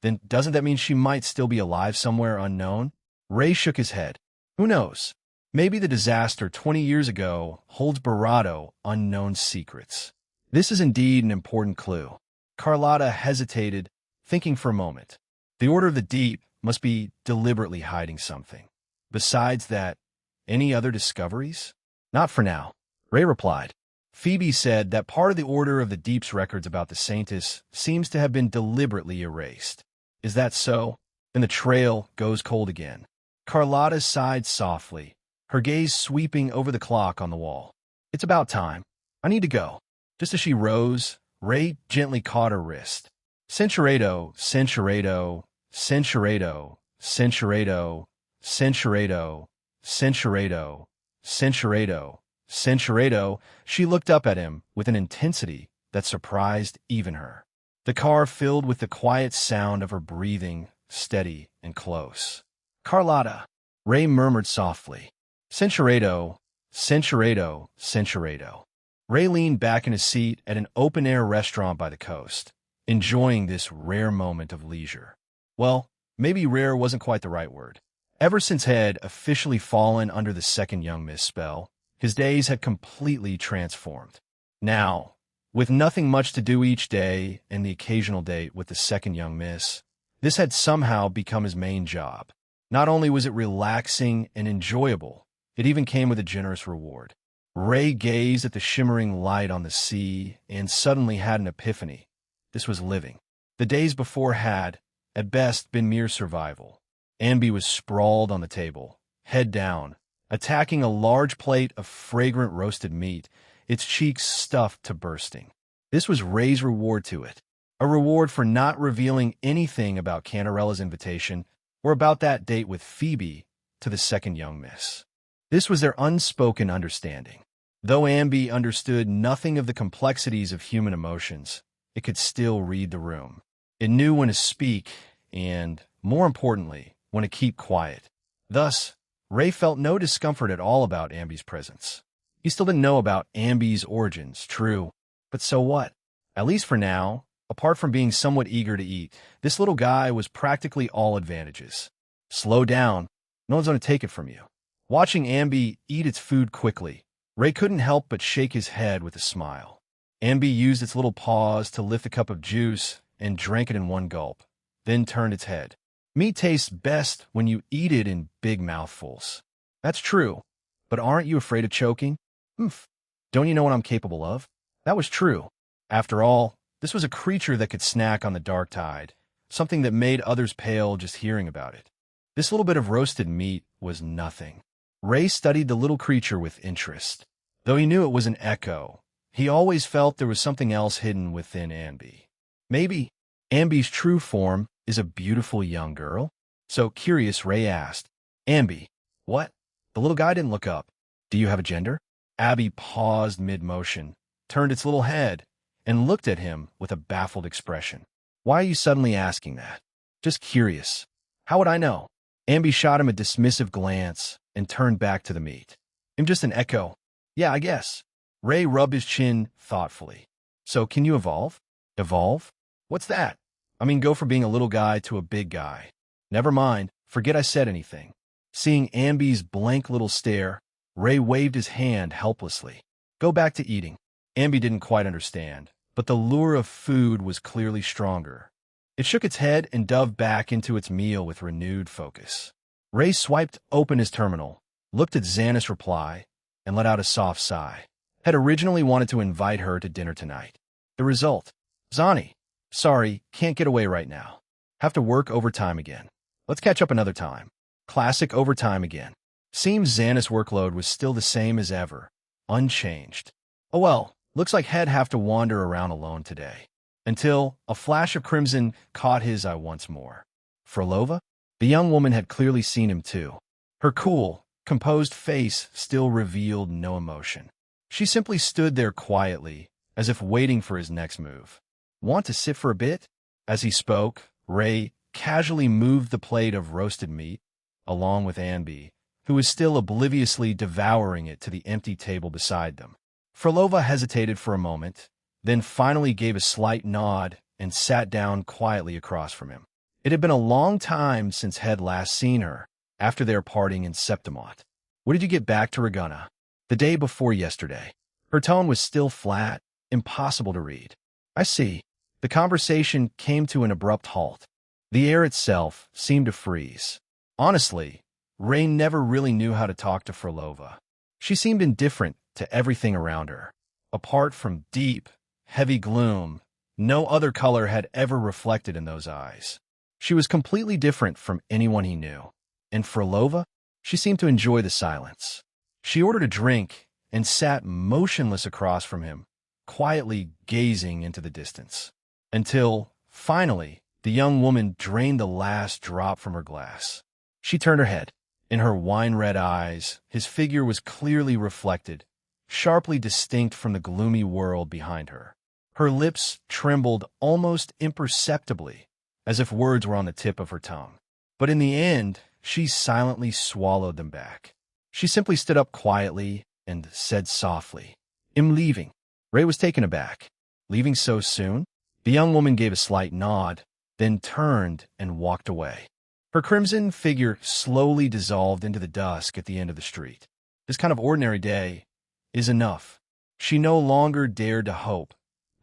then doesn't that mean she might still be alive somewhere unknown?" Ray shook his head. Who knows? Maybe the disaster 20 years ago holds Barado unknown secrets. This is indeed an important clue. Carlotta hesitated, thinking for a moment. The Order of the Deep must be deliberately hiding something. Besides that, any other discoveries? Not for now, Ray replied. Phoebe said that part of the Order of the Deep's records about the Saintess seems to have been deliberately erased. Is that so? Then the trail goes cold again. Carlotta sighed softly, her gaze sweeping over the clock on the wall. It's about time. I need to go. Just as she rose, Ray gently caught her wrist. Censurado, censurado, censurado, censurado, censurado, censurado, censurado, censurado. She looked up at him with an intensity that surprised even her. The car filled with the quiet sound of her breathing, steady and close. Carlotta, Ray murmured softly. Censurado, censurado, censurado. Ray leaned back in his seat at an open-air restaurant by the coast, enjoying this rare moment of leisure. Well, maybe rare wasn't quite the right word. Ever since he had officially fallen under the second young miss spell, his days had completely transformed. Now, with nothing much to do each day and the occasional date with the second young miss, this had somehow become his main job. Not only was it relaxing and enjoyable, it even came with a generous reward. Ray gazed at the shimmering light on the sea and suddenly had an epiphany. This was living. The days before had, at best, been mere survival. Amby was sprawled on the table, head down, attacking a large plate of fragrant roasted meat, its cheeks stuffed to bursting. This was Ray's reward to it, a reward for not revealing anything about Cantarella's invitation or about that date with Phoebe to the second young miss. This was their unspoken understanding. Though Amby understood nothing of the complexities of human emotions, it could still read the room. It knew when to speak and, more importantly, when to keep quiet. Thus, Ray felt no discomfort at all about Amby's presence. He still didn't know about Amby's origins, true, but so what? At least for now, apart from being somewhat eager to eat, this little guy was practically all advantages. Slow down. No one's going to take it from you. Watching Amby eat its food quickly, Ray couldn't help but shake his head with a smile. Amby used its little paws to lift a cup of juice and drank it in one gulp, then turned its head. Meat tastes best when you eat it in big mouthfuls. That's true, but aren't you afraid of choking? Oomph. Don't you know what I'm capable of? That was true. After all, this was a creature that could snack on the dark tide, something that made others pale just hearing about it. This little bit of roasted meat was nothing. Ray studied the little creature with interest. Though he knew it was an echo, he always felt there was something else hidden within Amby. Maybe Amby's true form is a beautiful young girl? So curious, Ray asked, Amby, what? The little guy didn't look up. Do you have a gender? Abby paused mid-motion, turned its little head, and looked at him with a baffled expression. Why are you suddenly asking that? Just curious. How would I know? Amby shot him a dismissive glance and turned back to the meat. I'm just an echo. Yeah, I guess. Ray rubbed his chin thoughtfully. So can you evolve? Evolve? What's that? I mean, go from being a little guy to a big guy. Never mind. Forget I said anything. Seeing Amby's blank little stare, Ray waved his hand helplessly. Go back to eating. Amby didn't quite understand, but the lure of food was clearly stronger. It shook its head and dove back into its meal with renewed focus. Ray swiped open his terminal, looked at Xana's reply, and let out a soft sigh. Had originally wanted to invite her to dinner tonight. The result? Zani. Sorry, can't get away right now. Have to work overtime again. Let's catch up another time. Classic overtime again. Seems Xana's workload was still the same as ever. Unchanged. Oh well, Looks like he'd have to wander around alone today. Until a flash of crimson caught his eye once more. Frolova? The young woman had clearly seen him too. Her cool, composed face still revealed no emotion. She simply stood there quietly, as if waiting for his next move. Want to sit for a bit? As he spoke, Ray casually moved the plate of roasted meat, along with Anby, who was still obliviously devouring it, to the empty table beside them. Frolova hesitated for a moment, then finally gave a slight nod and sat down quietly across from him. It had been a long time since Head last seen her, after their parting in Septimont. When did you get back to Ragunna? The day before yesterday. Her tone was still flat, impossible to read. I see. The conversation came to an abrupt halt. The air itself seemed to freeze. Honestly, Ray never really knew how to talk to Frolova. She seemed indifferent to everything around her. Apart from deep, heavy gloom, no other color had ever reflected in those eyes. She was completely different from anyone he knew. And Frolova? She seemed to enjoy the silence. She ordered a drink and sat motionless across from him, quietly gazing into the distance. Until, finally, the young woman drained the last drop from her glass. She turned her head. In her wine-red eyes, his figure was clearly reflected, sharply distinct from the gloomy world behind her. Her lips trembled almost imperceptibly, as if words were on the tip of her tongue. But in the end, she silently swallowed them back. She simply stood up quietly and said softly, "I'm leaving." Ray was taken aback. Leaving so soon? The young woman gave a slight nod, then turned and walked away. Her crimson figure slowly dissolved into the dusk at the end of the street. This kind of ordinary day is enough. She no longer dared to hope,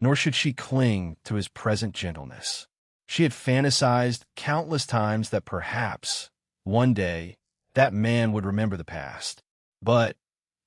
nor should she cling to his present gentleness. She had fantasized countless times that perhaps, one day, that man would remember the past. But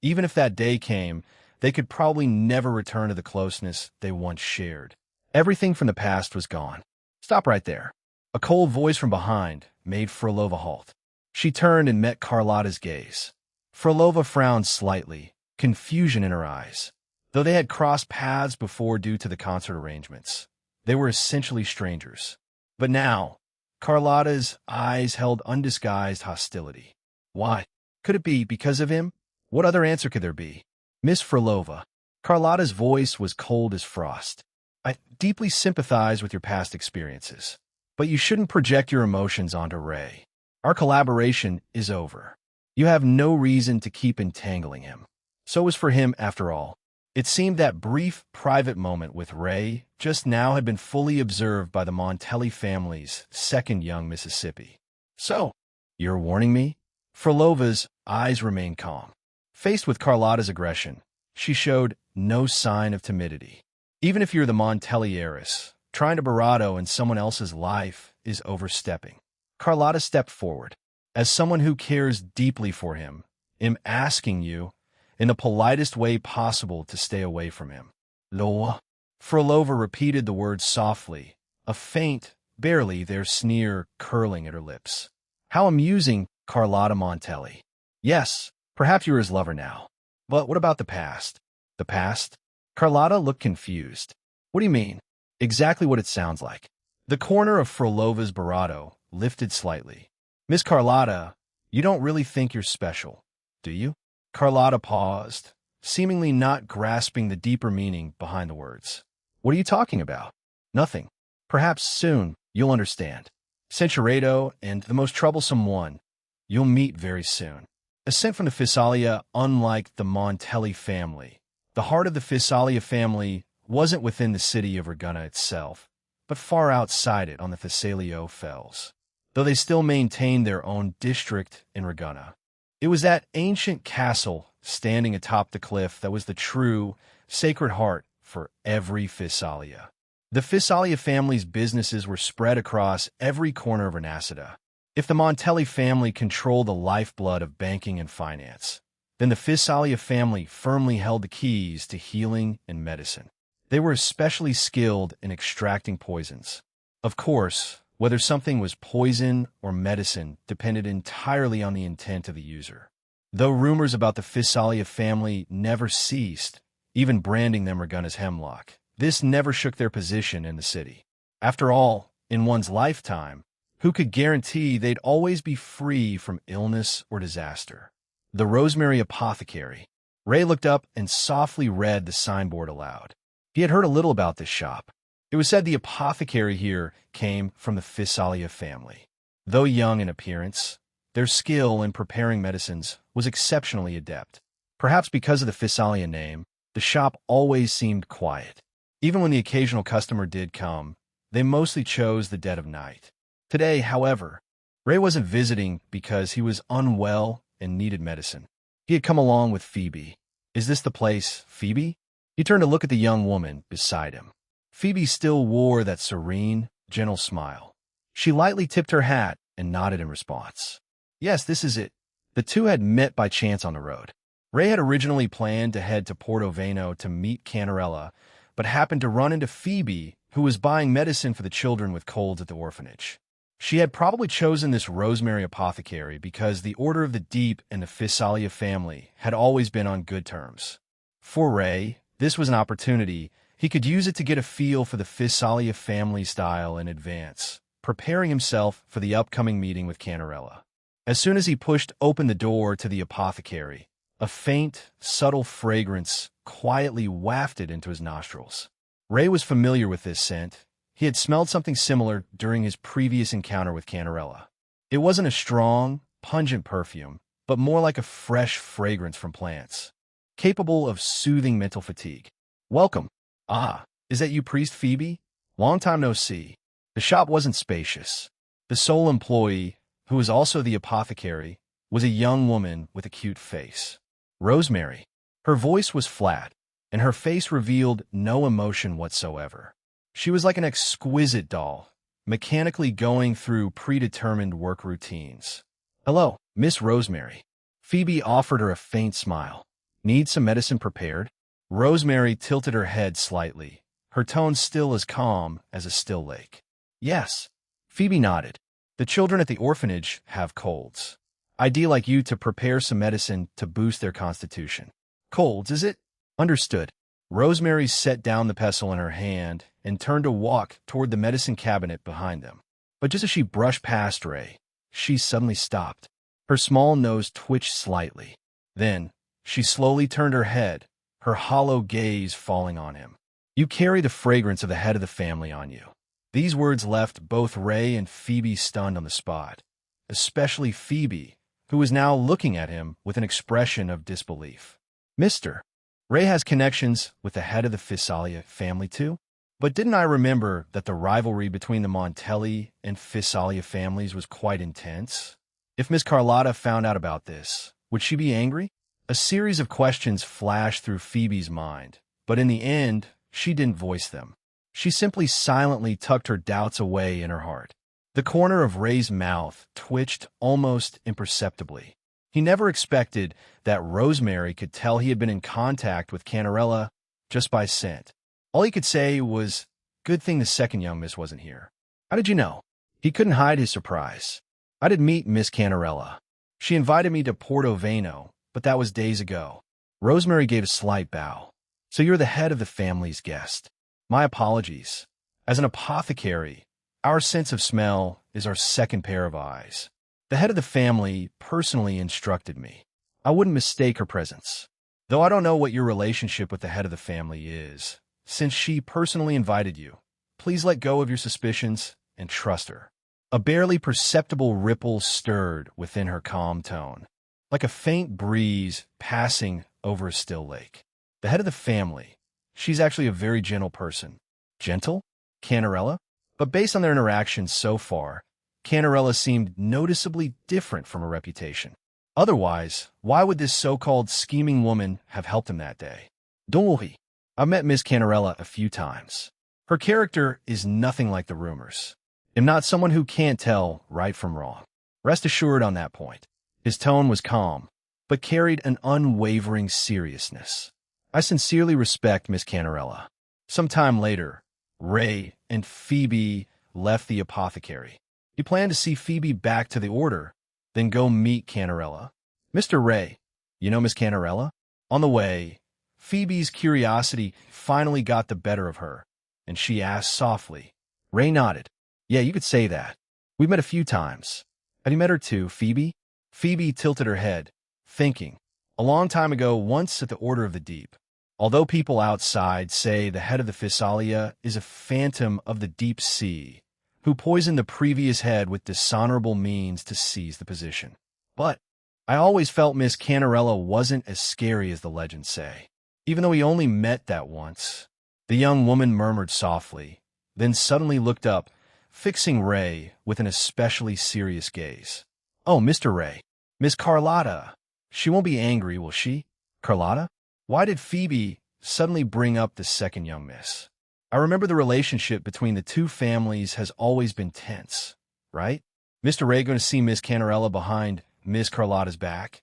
even if that day came, they could probably never return to the closeness they once shared. Everything from the past was gone. Stop right there. A cold voice from behind made Frolova halt. She turned and met Carlotta's gaze. Frolova frowned slightly, confusion in her eyes. Though they had crossed paths before due to the concert arrangements, they were essentially strangers. But now, Carlotta's eyes held undisguised hostility. Why? Could it be because of him? What other answer could there be? Miss Frolova. Carlotta's voice was cold as frost. I deeply sympathize with your past experiences, but you shouldn't project your emotions onto Ray. Our collaboration is over. You have no reason to keep entangling him. So was for him, after all. It seemed that brief, private moment with Ray just now had been fully observed by the Montelli family's second young Mississippi. So, you're warning me? Frolova's eyes remained calm. Faced with Carlotta's aggression, she showed no sign of timidity. Even if you're the Montelli heiress, trying to bravado in someone else's life is overstepping. Carlotta stepped forward. As someone who cares deeply for him, I'm asking you, in the politest way possible, to stay away from him. Loa. Frolova repeated the words softly, a faint, barely there sneer curling at her lips. How amusing, Carlotta Montelli. Yes, perhaps you're his lover now. But what about the past? The past? Carlotta looked confused. What do you mean? Exactly what it sounds like. The corner of Frolova's bravado lifted slightly. Miss Carlotta, you don't really think you're special, do you? Carlotta paused, seemingly not grasping the deeper meaning behind the words. What are you talking about? Nothing. Perhaps soon you'll understand. Centurato and the most troublesome one. You'll meet very soon. A scent from the Fisalia, unlike the Montelli family. The heart of the Fisalia family wasn't within the city of Ragunna itself, but far outside it on the Fisalio Fells, though they still maintained their own district in Ragunna. It was that ancient castle standing atop the cliff that was the true, sacred heart for every Fisalia. The Fisalia family's businesses were spread across every corner of Renacida. If the Montelli family controlled the lifeblood of banking and finance, then the Fisalia family firmly held the keys to healing and medicine. They were especially skilled in extracting poisons. Of course, whether something was poison or medicine depended entirely on the intent of the user. Though rumors about the Fisalia family never ceased, even branding them Ragun as Hemlock. This never shook their position in the city. After all, in one's lifetime, who could guarantee they'd always be free from illness or disaster? The Rosemary Apothecary. Ray looked up and softly read the signboard aloud. He had heard a little about this shop. It was said the apothecary here came from the Physalia family. Though young in appearance, their skill in preparing medicines was exceptionally adept. Perhaps because of the Physalia name, the shop always seemed quiet. Even when the occasional customer did come, they mostly chose the dead of night. Today, however, Ray wasn't visiting because he was unwell and needed medicine. He had come along with Phoebe. Is this the place, Phoebe? He turned to look at the young woman beside him. Phoebe still wore that serene, gentle smile. She lightly tipped her hat and nodded in response. Yes, this is it. The two had met by chance on the road. Ray had originally planned to head to Portoveno to meet Canarella, but happened to run into Phoebe, who was buying medicine for the children with colds at the orphanage. She had probably chosen this Rosemary Apothecary because the Order of the Deep and the Physalia family had always been on good terms. For Ray, this was an opportunity. He could use it to get a feel for the Physalia family style in advance, preparing himself for the upcoming meeting with Canarella. As soon as he pushed open the door to the apothecary, a faint, subtle fragrance quietly wafted into his nostrils. Ray was familiar with this scent. He had smelled something similar during his previous encounter with Canarella. It wasn't a strong, pungent perfume, but more like a fresh fragrance from plants, capable of soothing mental fatigue. Welcome. Ah, is that you, Priest Phoebe? Long time no see. The shop wasn't spacious. The sole employee, who was also the apothecary, was a young woman with a cute face. Rosemary. Her voice was flat, and her face revealed no emotion whatsoever. She was like an exquisite doll, mechanically going through predetermined work routines. Hello, Miss Rosemary. Phoebe offered her a faint smile. Need some medicine prepared? Rosemary tilted her head slightly, her tone still as calm as a still lake. Yes. Phoebe nodded. The children at the orphanage have colds. I'd like you to prepare some medicine to boost their constitution. Colds, is it? Understood. Rosemary set down the pestle in her hand and turned to walk toward the medicine cabinet behind them. But just as she brushed past Ray, she suddenly stopped. Her small nose twitched slightly. Then, she slowly turned her head, her hollow gaze falling on him. You carry the fragrance of the head of the family on you. These words left both Ray and Phoebe stunned on the spot, especially Phoebe, who was now looking at him with an expression of disbelief. Mister, Ray has connections with the head of the Physalia family too? But didn't I remember that the rivalry between the Montelli and Physalia families was quite intense? If Miss Carlotta found out about this, would she be angry? A series of questions flashed through Phoebe's mind, but in the end, she didn't voice them. She simply silently tucked her doubts away in her heart. The corner of Ray's mouth twitched almost imperceptibly. He never expected that Rosemary could tell he had been in contact with Canarella just by scent. All he could say was, good thing the second young miss wasn't here. How did you know? He couldn't hide his surprise. I did meet Miss Canarella. She invited me to Portoveno, but that was days ago. Rosemary gave a slight bow. So you're the head of the family's guest. My apologies. As an apothecary, our sense of smell is our second pair of eyes. The head of the family personally instructed me. I wouldn't mistake her presence. Though I don't know what your relationship with the head of the family is, since she personally invited you, please let go of your suspicions and trust her. A barely perceptible ripple stirred within her calm tone, like a faint breeze passing over a still lake. The head of the family, she's actually a very gentle person. Gentle? Canarella? But based on their interactions so far, Canarella seemed noticeably different from her reputation. Otherwise, why would this so-called scheming woman have helped him that day? Don't worry. I've met Miss Canarella a few times. Her character is nothing like the rumors. I'm not someone who can't tell right from wrong. Rest assured on that point. His tone was calm, but carried an unwavering seriousness. I sincerely respect Miss Canarella. Some time later, Ray and Phoebe left the apothecary. He planned to see Phoebe back to the order, then go meet Canarella. Mr. Ray, you know Miss Canarella? On the way, Phoebe's curiosity finally got the better of her, and she asked softly. Ray nodded. Yeah, you could say that. We've met a few times. Have you met her too, Phoebe? Phoebe tilted her head, thinking. A long time ago, once at the Order of the Deep. Although people outside say the head of the Physalia is a phantom of the deep sea, who poisoned the previous head with dishonorable means to seize the position. But I always felt Miss Canarella wasn't as scary as the legends say, even though he only met that once. The young woman murmured softly, then suddenly looked up, fixing Ray with an especially serious gaze. Oh, Mr. Ray, Miss Carlotta. She won't be angry, will she? Carlotta? Why did Phoebe suddenly bring up the second young miss? I remember the relationship between the two families has always been tense, right? Mr. Ray going to see Miss Canarella behind Miss Carlotta's back?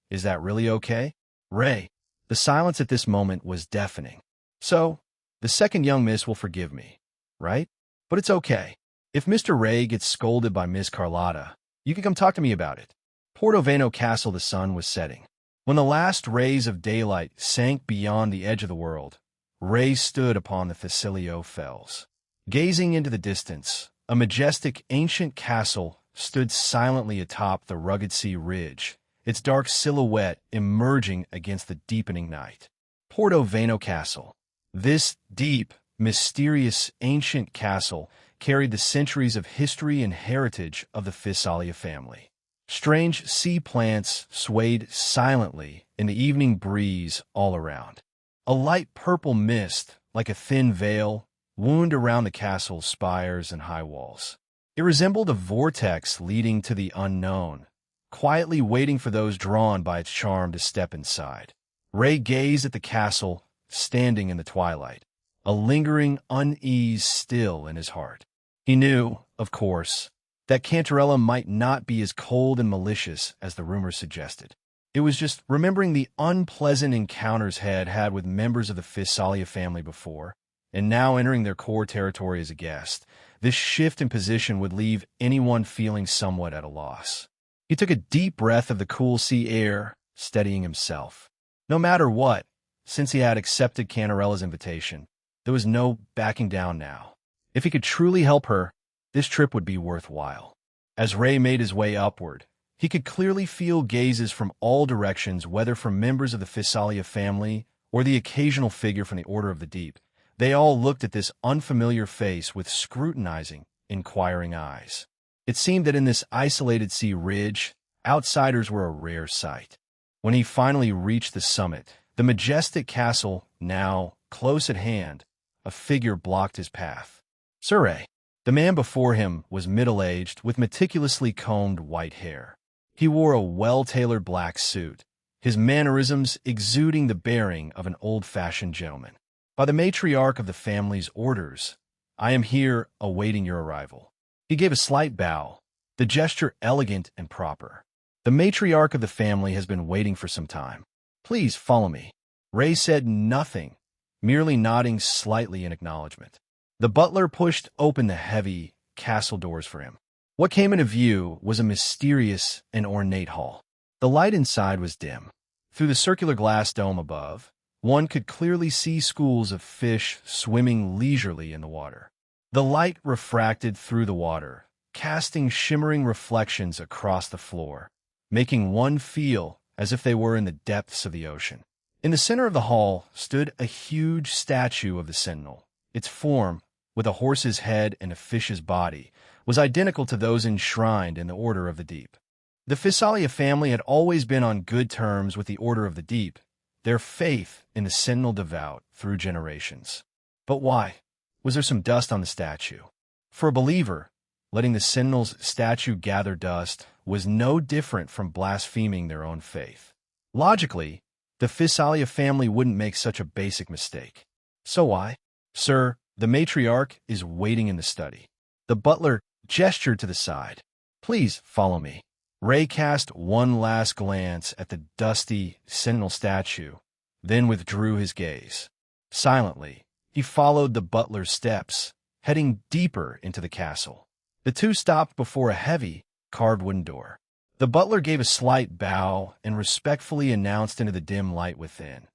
Is that really okay? Ray. The silence at this moment was deafening. So, the second young miss will forgive me, right? But it's okay. If Mr. Ray gets scolded by Miss Carlotta, you can come talk to me about it. Portoveno Castle, the sun was setting. When the last rays of daylight sank beyond the edge of the world, Ray stood upon the Facilio Fells. Gazing into the distance, a majestic ancient castle stood silently atop the rugged sea ridge, its dark silhouette emerging against the deepening night. Portoveno Castle. This deep, mysterious ancient castle carried the centuries of history and heritage of the Physalia family. Strange sea plants swayed silently in the evening breeze all around. A light purple mist, like a thin veil, wound around the castle's spires and high walls. It resembled a vortex leading to the unknown, quietly waiting for those drawn by its charm to step inside. Ray gazed at the castle, standing in the twilight, a lingering unease still in his heart. He knew, of course, that Cantarella might not be as cold and malicious as the rumors suggested. It was just remembering the unpleasant encounters had with members of the Physalia family before, and now entering their core territory as a guest. This shift in position would leave anyone feeling somewhat at a loss. He took a deep breath of the cool sea air, steadying himself. No matter what, since he had accepted Cantarella's invitation, there was no backing down now. If he could truly help her, this trip would be worthwhile. As Ray made his way upward, he could clearly feel gazes from all directions, whether from members of the Physalia family or the occasional figure from the Order of the Deep. They all looked at this unfamiliar face with scrutinizing, inquiring eyes. It seemed that in this isolated sea ridge, outsiders were a rare sight. When he finally reached the summit, the majestic castle, now close at hand, a figure blocked his path. Sir Ray. The man before him was middle-aged, with meticulously combed white hair. He wore a well-tailored black suit, his mannerisms exuding the bearing of an old-fashioned gentleman. By the matriarch of the family's orders, I am here awaiting your arrival. He gave a slight bow, the gesture elegant and proper. The matriarch of the family has been waiting for some time. Please follow me. Ray said nothing, merely nodding slightly in acknowledgement. The butler pushed open the heavy castle doors for him. What came into view was a mysterious and ornate hall. The light inside was dim. Through the circular glass dome above, one could clearly see schools of fish swimming leisurely in the water. The light refracted through the water, casting shimmering reflections across the floor, making one feel as if they were in the depths of the ocean. In the center of the hall stood a huge statue of the Sentinel. Its form, with a horse's head and a fish's body, was identical to those enshrined in the Order of the Deep. The Physalia family had always been on good terms with the Order of the Deep, their faith in the Sentinel devout through generations. But why? Was there some dust on the statue? For a believer, letting the Sentinel's statue gather dust was no different from blaspheming their own faith. Logically, the Physalia family wouldn't make such a basic mistake. So why? Sir, the matriarch is waiting in the study. The butler gestured to the side. Please follow me. Ray cast one last glance at the dusty Sentinel statue, then withdrew his gaze. Silently, he followed the butler's steps, heading deeper into the castle. The two stopped before a heavy, carved wooden door. The butler gave a slight bow and respectfully announced into the dim light within.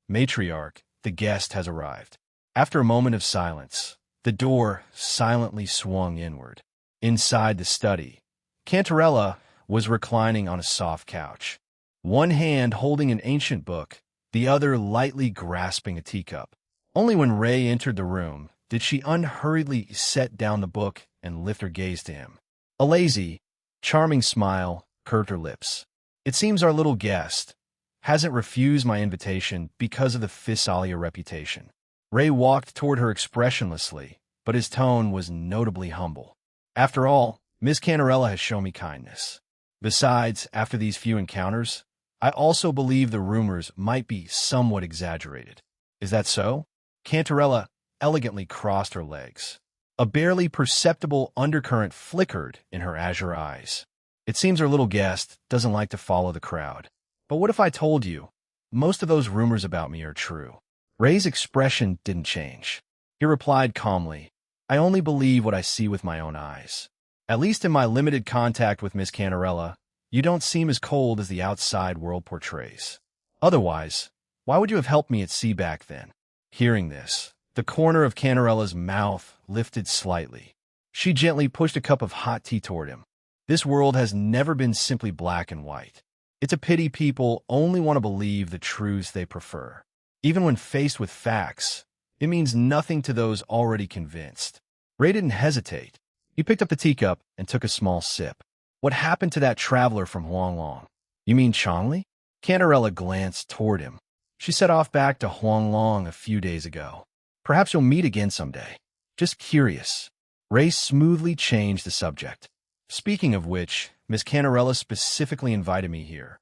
Matriarch, the guest has arrived. After a moment of silence, the door silently swung inward. Inside the study, Cantarella was reclining on a soft couch, one hand holding an ancient book, the other lightly grasping a teacup. Only when Ray entered the room did she unhurriedly set down the book and lift her gaze to him. A lazy, charming smile curved her lips. "It seems our little guest hasn't refused my invitation because of the Physalia reputation." Ray walked toward her expressionlessly, but his tone was notably humble. "After all, Miss Cantarella has shown me kindness. Besides, after these few encounters, I also believe the rumors might be somewhat exaggerated." "Is that so?" Cantarella elegantly crossed her legs. A barely perceptible undercurrent flickered in her azure eyes. "It seems our little guest doesn't like to follow the crowd. But what if I told you most of those rumors about me are true?" Ray's expression didn't change. He replied calmly, "I only believe what I see with my own eyes. At least in my limited contact with Miss Cantarella, you don't seem as cold as the outside world portrays. Otherwise, why would you have helped me at sea back then?" Hearing this, the corner of Cantarella's mouth lifted slightly. She gently pushed a cup of hot tea toward him. "This world has never been simply black and white. It's a pity people only want to believe the truths they prefer. Even when faced with facts, it means nothing to those already convinced." Ray didn't hesitate. He picked up the teacup and took a small sip. "What happened to that traveler from Huanglong?" "You mean Changli?" Cantarella glanced toward him. "She set off back to Huanglong a few days ago. Perhaps you'll meet again someday. Just curious." Ray smoothly changed the subject. "Speaking of which, Miss Cantarella specifically invited me here."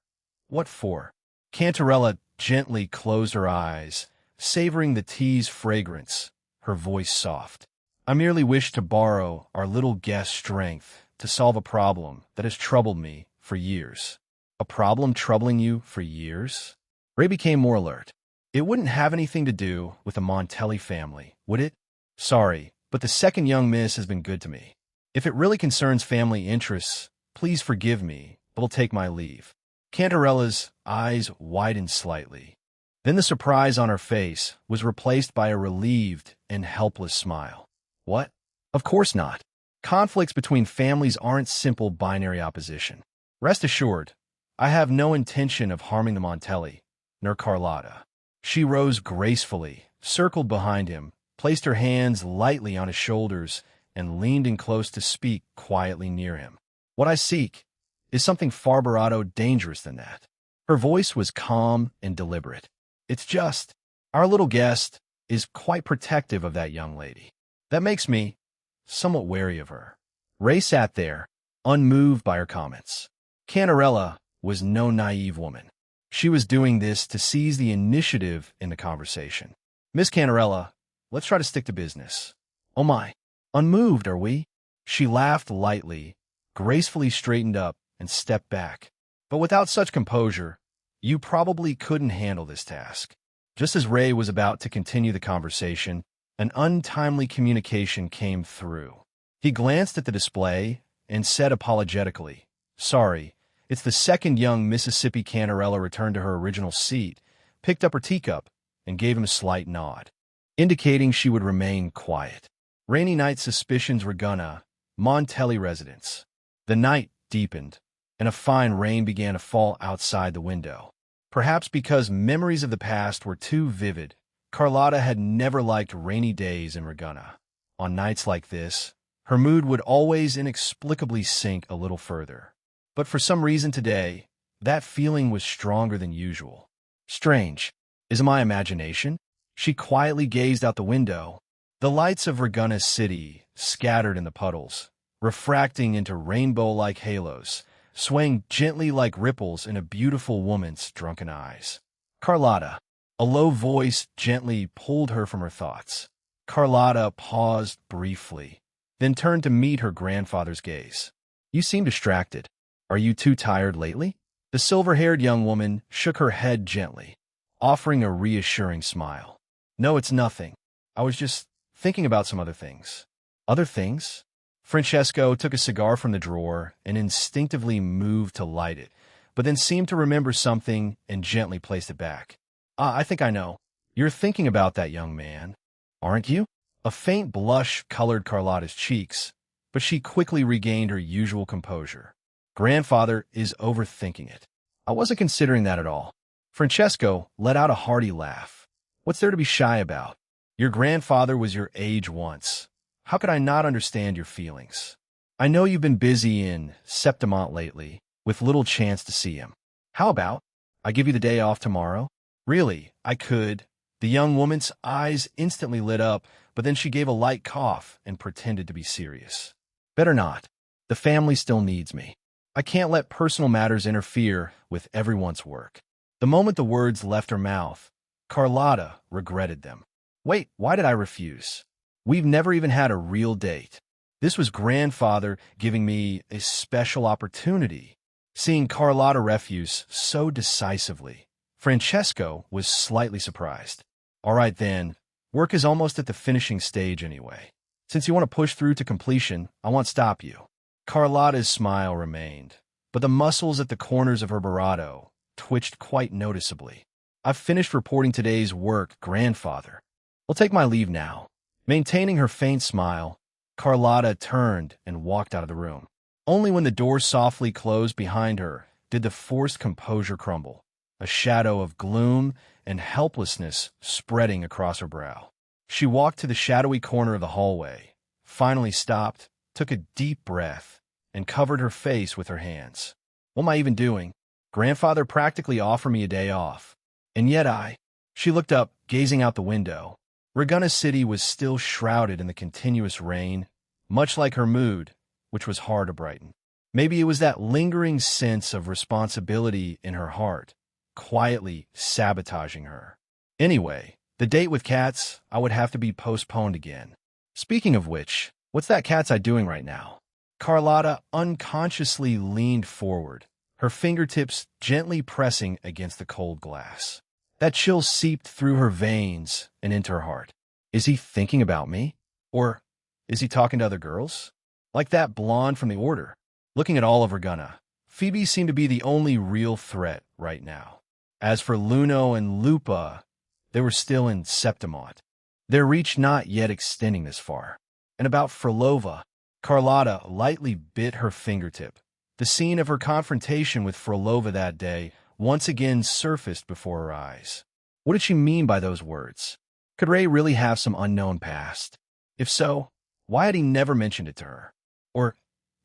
"What for?" Cantarella gently closed her eyes, savoring the tea's fragrance, her voice soft. "I merely wish to borrow our little guest's strength to solve a problem that has troubled me for years." "A problem troubling you for years?" Ray became more alert. "It wouldn't have anything to do with the Montelli family, would it?" "Sorry, but the second young miss has been good to me. If it really concerns family interests, please forgive me, but will take my leave." Cantarella's eyes widened slightly. Then the surprise on her face was replaced by a relieved and helpless smile. "What? Of course not. Conflicts between families aren't simple binary opposition. Rest assured, I have no intention of harming the Montelli, nor Carlotta." She rose gracefully, circled behind him, placed her hands lightly on his shoulders, and leaned in close to speak quietly near him. "What I seek is something far dangerous than that." Her voice was calm and deliberate. "It's just, our little guest is quite protective of that young lady. That makes me somewhat wary of her." Ray sat there, unmoved by her comments. Cantarella was no naive woman. She was doing this to seize the initiative in the conversation. "Miss Cantarella, let's try to stick to business." "Oh my, unmoved, are we?" She laughed lightly, gracefully straightened up, and stepped back. "But without such composure, you probably couldn't handle this task." Just as Ray was about to continue the conversation, an untimely communication came through. He glanced at the display and said apologetically, "Sorry, it's the second young Mississippi." Cantarella returned to her original seat, picked up her teacup, and gave him a slight nod, indicating she would remain quiet. Rainy night suspicions were gonna Montelli residence. The night deepened, and a fine rain began to fall outside the window. Perhaps because memories of the past were too vivid, Carlotta had never liked rainy days in Regina. On nights like this, her mood would always inexplicably sink a little further. But for some reason today, that feeling was stronger than usual. "Strange. Is it my imagination?" She quietly gazed out the window. The lights of Regina City scattered in the puddles, refracting into rainbow-like halos, swaying gently like ripples in a beautiful woman's drunken eyes. "Carlotta." A low voice gently pulled her from her thoughts. Carlotta paused briefly, then turned to meet her grandfather's gaze. "You seem distracted. Are you too tired lately?" The silver-haired young woman shook her head gently, offering a reassuring smile. "No, it's nothing. I was just thinking about some other things." "Other things?" Francesco took a cigar from the drawer and instinctively moved to light it, but then seemed to remember something and gently placed it back. I think I know. You're thinking about that young man, aren't you? A faint blush colored Carlotta's cheeks, but she quickly regained her usual composure. Grandfather is overthinking it. I wasn't considering that at all. Francesco let out a hearty laugh. What's there to be shy about? Your grandfather was your age once. How could I not understand your feelings? I know you've been busy in Septimont lately, with little chance to see him. How about I give you the day off tomorrow? Really, I could. The young woman's eyes instantly lit up, but then she gave a light cough and pretended to be serious. Better not. The family still needs me. I can't let personal matters interfere with everyone's work. The moment the words left her mouth, Carlotta regretted them. Wait, why did I refuse? We've never even had a real date. This was grandfather giving me a special opportunity. Seeing Carlotta refuse so decisively, Francesco was slightly surprised. All right then, work is almost at the finishing stage anyway. Since you want to push through to completion, I won't stop you. Carlotta's smile remained, but the muscles at the corners of her barato twitched quite noticeably. I've finished reporting today's work, grandfather. I'll take my leave now. Maintaining her faint smile, Carlotta turned and walked out of the room. Only when the door softly closed behind her did the forced composure crumble, a shadow of gloom and helplessness spreading across her brow. She walked to the shadowy corner of the hallway, finally stopped, took a deep breath, and covered her face with her hands. What am I even doing? Grandfather practically offered me a day off. And yet She looked up, gazing out the window. Ragunna City was still shrouded in the continuous rain, much like her mood, which was hard to brighten. Maybe it was that lingering sense of responsibility in her heart, quietly sabotaging her. Anyway, the date with Kat's, I would have to be postponed again. Speaking of which, what's that Cat's Eye doing right now? Carlotta unconsciously leaned forward, her fingertips gently pressing against the cold glass. That chill seeped through her veins and into her heart. Is he thinking about me? Or is he talking to other girls? Like that blonde from the Order. Looking at all of Ragunna, Phoebe seemed to be the only real threat right now. As for Luno and Lupa, they were still in Septimont, their reach not yet extending this far. And about Frolova, Carlotta lightly bit her fingertip. The scene of her confrontation with Frolova that day once again surfaced before her eyes. What did she mean by those words? Could Ray really have some unknown past? If so, why had he never mentioned it to her? Or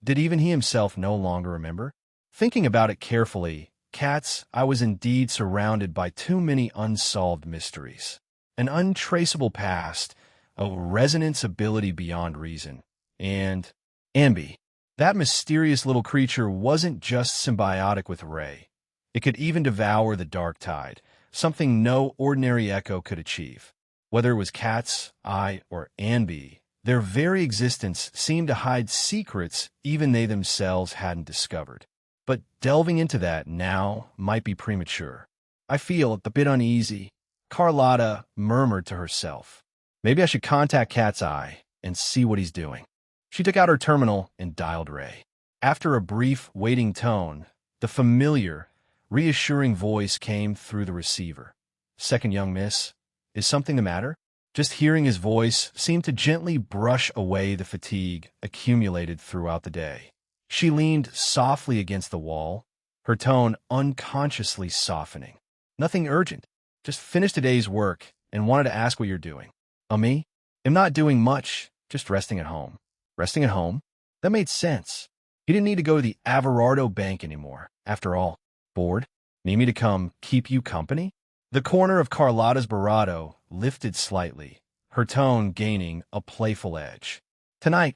did even he himself no longer remember? Thinking about it carefully, I was indeed surrounded by too many unsolved mysteries. An untraceable past, a resonance ability beyond reason, and Ambi. That mysterious little creature wasn't just symbiotic with Ray. It could even devour the dark tide, something no ordinary echo could achieve. Whether it was Cat's Eye or Ambi, their very existence seemed to hide secrets even they themselves hadn't discovered. But delving into that now might be premature. I feel a bit uneasy, Carlotta murmured to herself. Maybe I should contact Cat's Eye and see what he's doing. She took out her terminal and dialed Ray. After a brief waiting tone, the familiar, reassuring voice came through the receiver. Second young miss, is something the matter? Just hearing his voice seemed to gently brush away the fatigue accumulated throughout the day. She leaned softly against the wall, her tone unconsciously softening. Nothing urgent. Just finished today's work and wanted to ask what you're doing. Me? I'm not doing much, just resting at home. Resting at home? That made sense. He didn't need to go to the Averardo Bank anymore. After all, bored? Need me to come keep you company? The corner of Carlotta's barato lifted slightly, her tone gaining a playful edge. Tonight,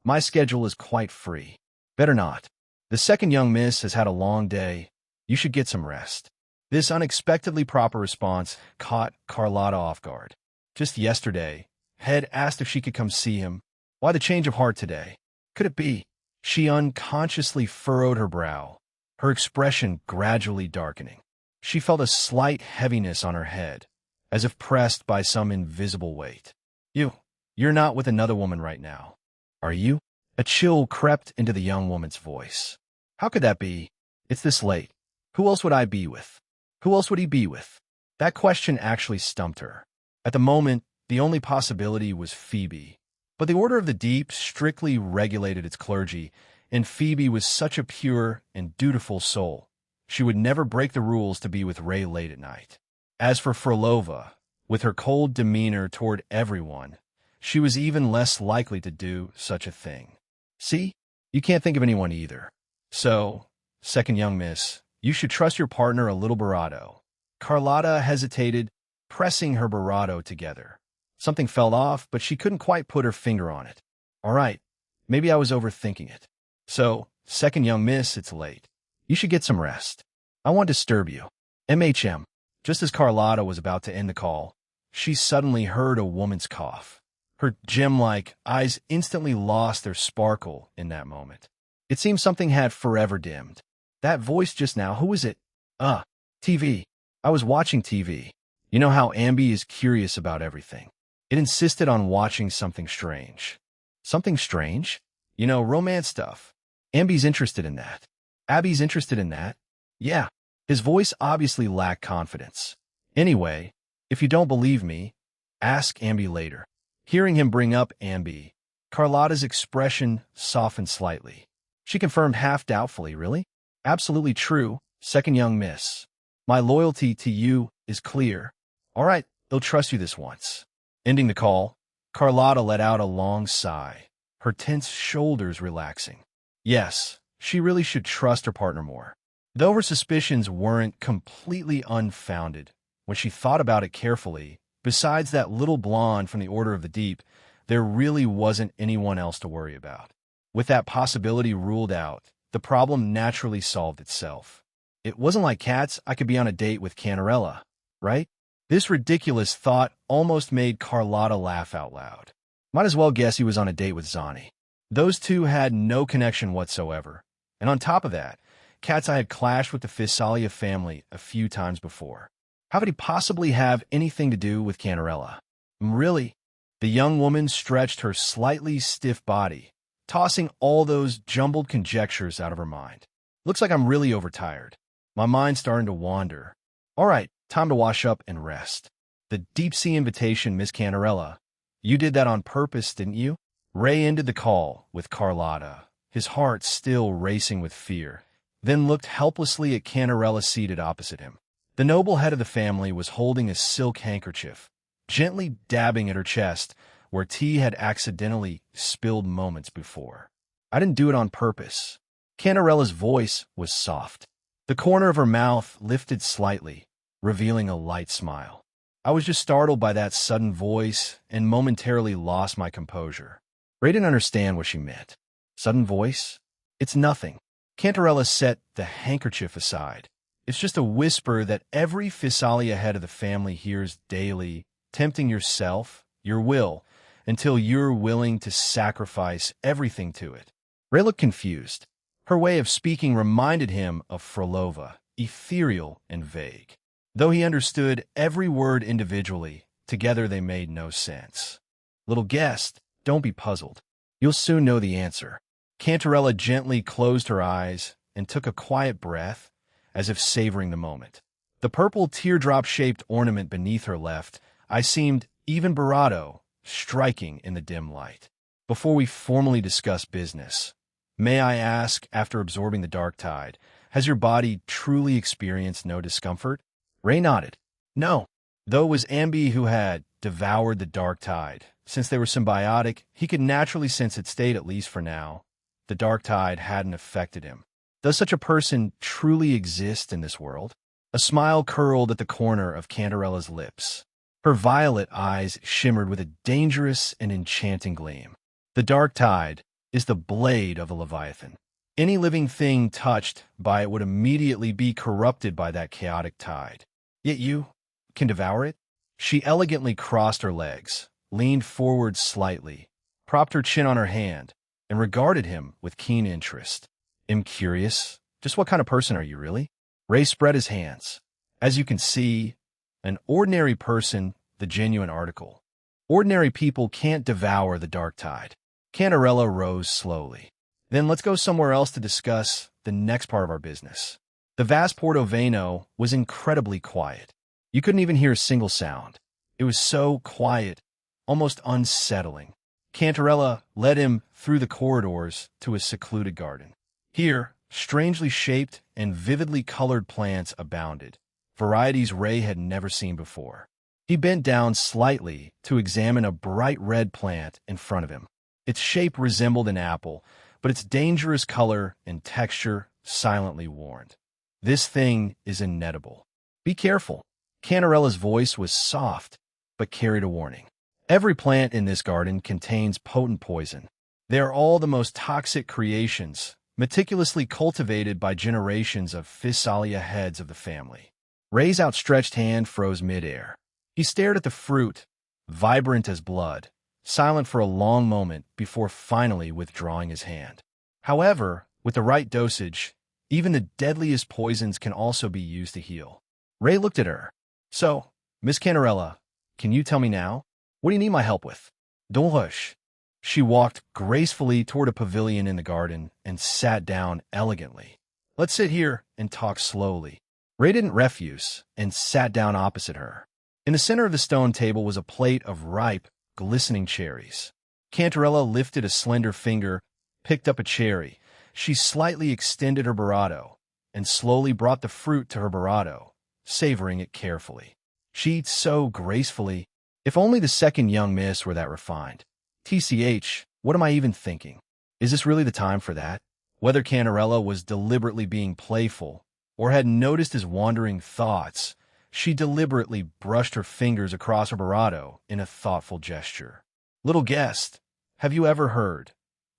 my schedule is quite free. Better not. The second young miss has had a long day. You should get some rest. This unexpectedly proper response caught Carlotta off guard. Just yesterday, Head asked if she could come see him. Why the change of heart today? Could it be? She unconsciously furrowed her brow, her expression gradually darkening. She felt a slight heaviness on her head, as if pressed by some invisible weight. You're not with another woman right now, are you? A chill crept into the young woman's voice. How could that be? It's this late. Who else would I be with? Who else would he be with? That question actually stumped her. At the moment, the only possibility was Phoebe. But the Order of the Deep strictly regulated its clergy, and Phoebe was such a pure and dutiful soul. She would never break the rules to be with Ray late at night. As for Frolova, with her cold demeanor toward everyone, she was even less likely to do such a thing. See? You can't think of anyone either. So, second young miss, you should trust your partner a little bravado. Carlotta hesitated, pressing her bravado together. Something fell off, but she couldn't quite put her finger on it. All right, maybe I was overthinking it. So, second young miss, it's late. You should get some rest. I won't disturb you. MHM. Just as Carlotta was about to end the call, she suddenly heard a woman's cough. Her gem-like eyes instantly lost their sparkle in that moment. It seemed something had forever dimmed. That voice just now, who was it? TV. I was watching TV. You know how Ambi is curious about everything. It insisted on watching something strange. Something strange? You know, romance stuff. Ambi's interested in that. Abby's interested in that? Yeah. His voice obviously lacked confidence. Anyway, if you don't believe me, ask Ambi later. Hearing him bring up Ambi, Carlotta's expression softened slightly. She confirmed half doubtfully, really? Absolutely true, second young miss. My loyalty to you is clear. All right, they'll trust you this once. Ending the call, Carlotta let out a long sigh, her tense shoulders relaxing. Yes, she really should trust her partner more. Though her suspicions weren't completely unfounded, when she thought about it carefully, besides that little blonde from the Order of the Deep, there really wasn't anyone else to worry about. With that possibility ruled out, the problem naturally solved itself. It wasn't like Cats, I could be on a date with Canarella, right? This ridiculous thought almost made Carlotta laugh out loud. Might as well guess he was on a date with Zani. Those two had no connection whatsoever. And on top of that, Cats I had clashed with the Fisalia family a few times before. How could he possibly have anything to do with Canarella? Really? The young woman stretched her slightly stiff body, tossing all those jumbled conjectures out of her mind. Looks like I'm really overtired. My mind's starting to wander. All right, time to wash up and rest. The deep-sea invitation, Miss Canarella. You did that on purpose, didn't you? Ray ended the call with Carlotta, his heart still racing with fear, then looked helplessly at Canarella seated opposite him. The noble head of the family was holding a silk handkerchief, gently dabbing at her chest, where tea had accidentally spilled moments before. I didn't do it on purpose. Canarella's voice was soft. The corner of her mouth lifted slightly, revealing a light smile. I was just startled by that sudden voice and momentarily lost my composure. Ray didn't understand what she meant. Sudden voice? It's nothing. Cantarella set the handkerchief aside. It's just a whisper that every Fisalia head of the family hears daily, tempting yourself, your will, until you're willing to sacrifice everything to it. Ray looked confused. Her way of speaking reminded him of Frolova, ethereal and vague. Though he understood every word individually, together they made no sense. Little guest, don't be puzzled. You'll soon know the answer. Cantarella gently closed her eyes and took a quiet breath, as if savoring the moment. The purple teardrop-shaped ornament beneath her left eye seemed even bravado, striking in the dim light. Before we formally discuss business, may I ask, after absorbing the dark tide, has your body truly experienced no discomfort? Ray nodded. No. Though it was Ambi who had devoured the dark tide. Since they were symbiotic, he could naturally sense its state, at least for now. The dark tide hadn't affected him. Does such a person truly exist in this world? A smile curled at the corner of Cantarella's lips. Her violet eyes shimmered with a dangerous and enchanting gleam. The dark tide is the blade of a Leviathan. Any living thing touched by it would immediately be corrupted by that chaotic tide. Yet you can devour it? She elegantly crossed her legs, leaned forward slightly, propped her chin on her hand, and regarded him with keen interest. I'm curious, just what kind of person are you, really? Ray spread his hands. As you can see, an ordinary person, the genuine article. Ordinary people can't devour the dark tide. Cantarella rose slowly. Then let's go somewhere else to discuss the next part of our business. The vast Porto Veno was incredibly quiet. You couldn't even hear a single sound. It was so quiet, almost unsettling. Cantarella led him through the corridors to a secluded garden. Here, strangely shaped and vividly colored plants abounded, varieties Ray had never seen before. He bent down slightly to examine a bright red plant in front of him. Its shape resembled an apple, but its dangerous color and texture silently warned. This thing is inedible. Be careful. Cantarella's voice was soft, but carried a warning. Every plant in this garden contains potent poison. They are all the most toxic creations, meticulously cultivated by generations of Physalia heads of the family. Ray's outstretched hand froze midair. He stared at the fruit, vibrant as blood, silent for a long moment before finally withdrawing his hand. However, with the right dosage, even the deadliest poisons can also be used to heal. Ray looked at her. So, Miss Cantarella, can you tell me now? What do you need my help with? Don't rush. She walked gracefully toward a pavilion in the garden and sat down elegantly. Let's sit here and talk slowly. Ray didn't refuse and sat down opposite her. In the center of the stone table was a plate of ripe, glistening cherries. Cantarella lifted a slender finger, picked up a cherry. She slightly extended her barato and slowly brought the fruit to her barato, savoring it carefully. She eats so gracefully. If only the second young miss were that refined. TCH, what am I even thinking? Is this really the time for that? Whether Cantarella was deliberately being playful or had noticed his wandering thoughts, she deliberately brushed her fingers across her barato in a thoughtful gesture. Little guest, have you ever heard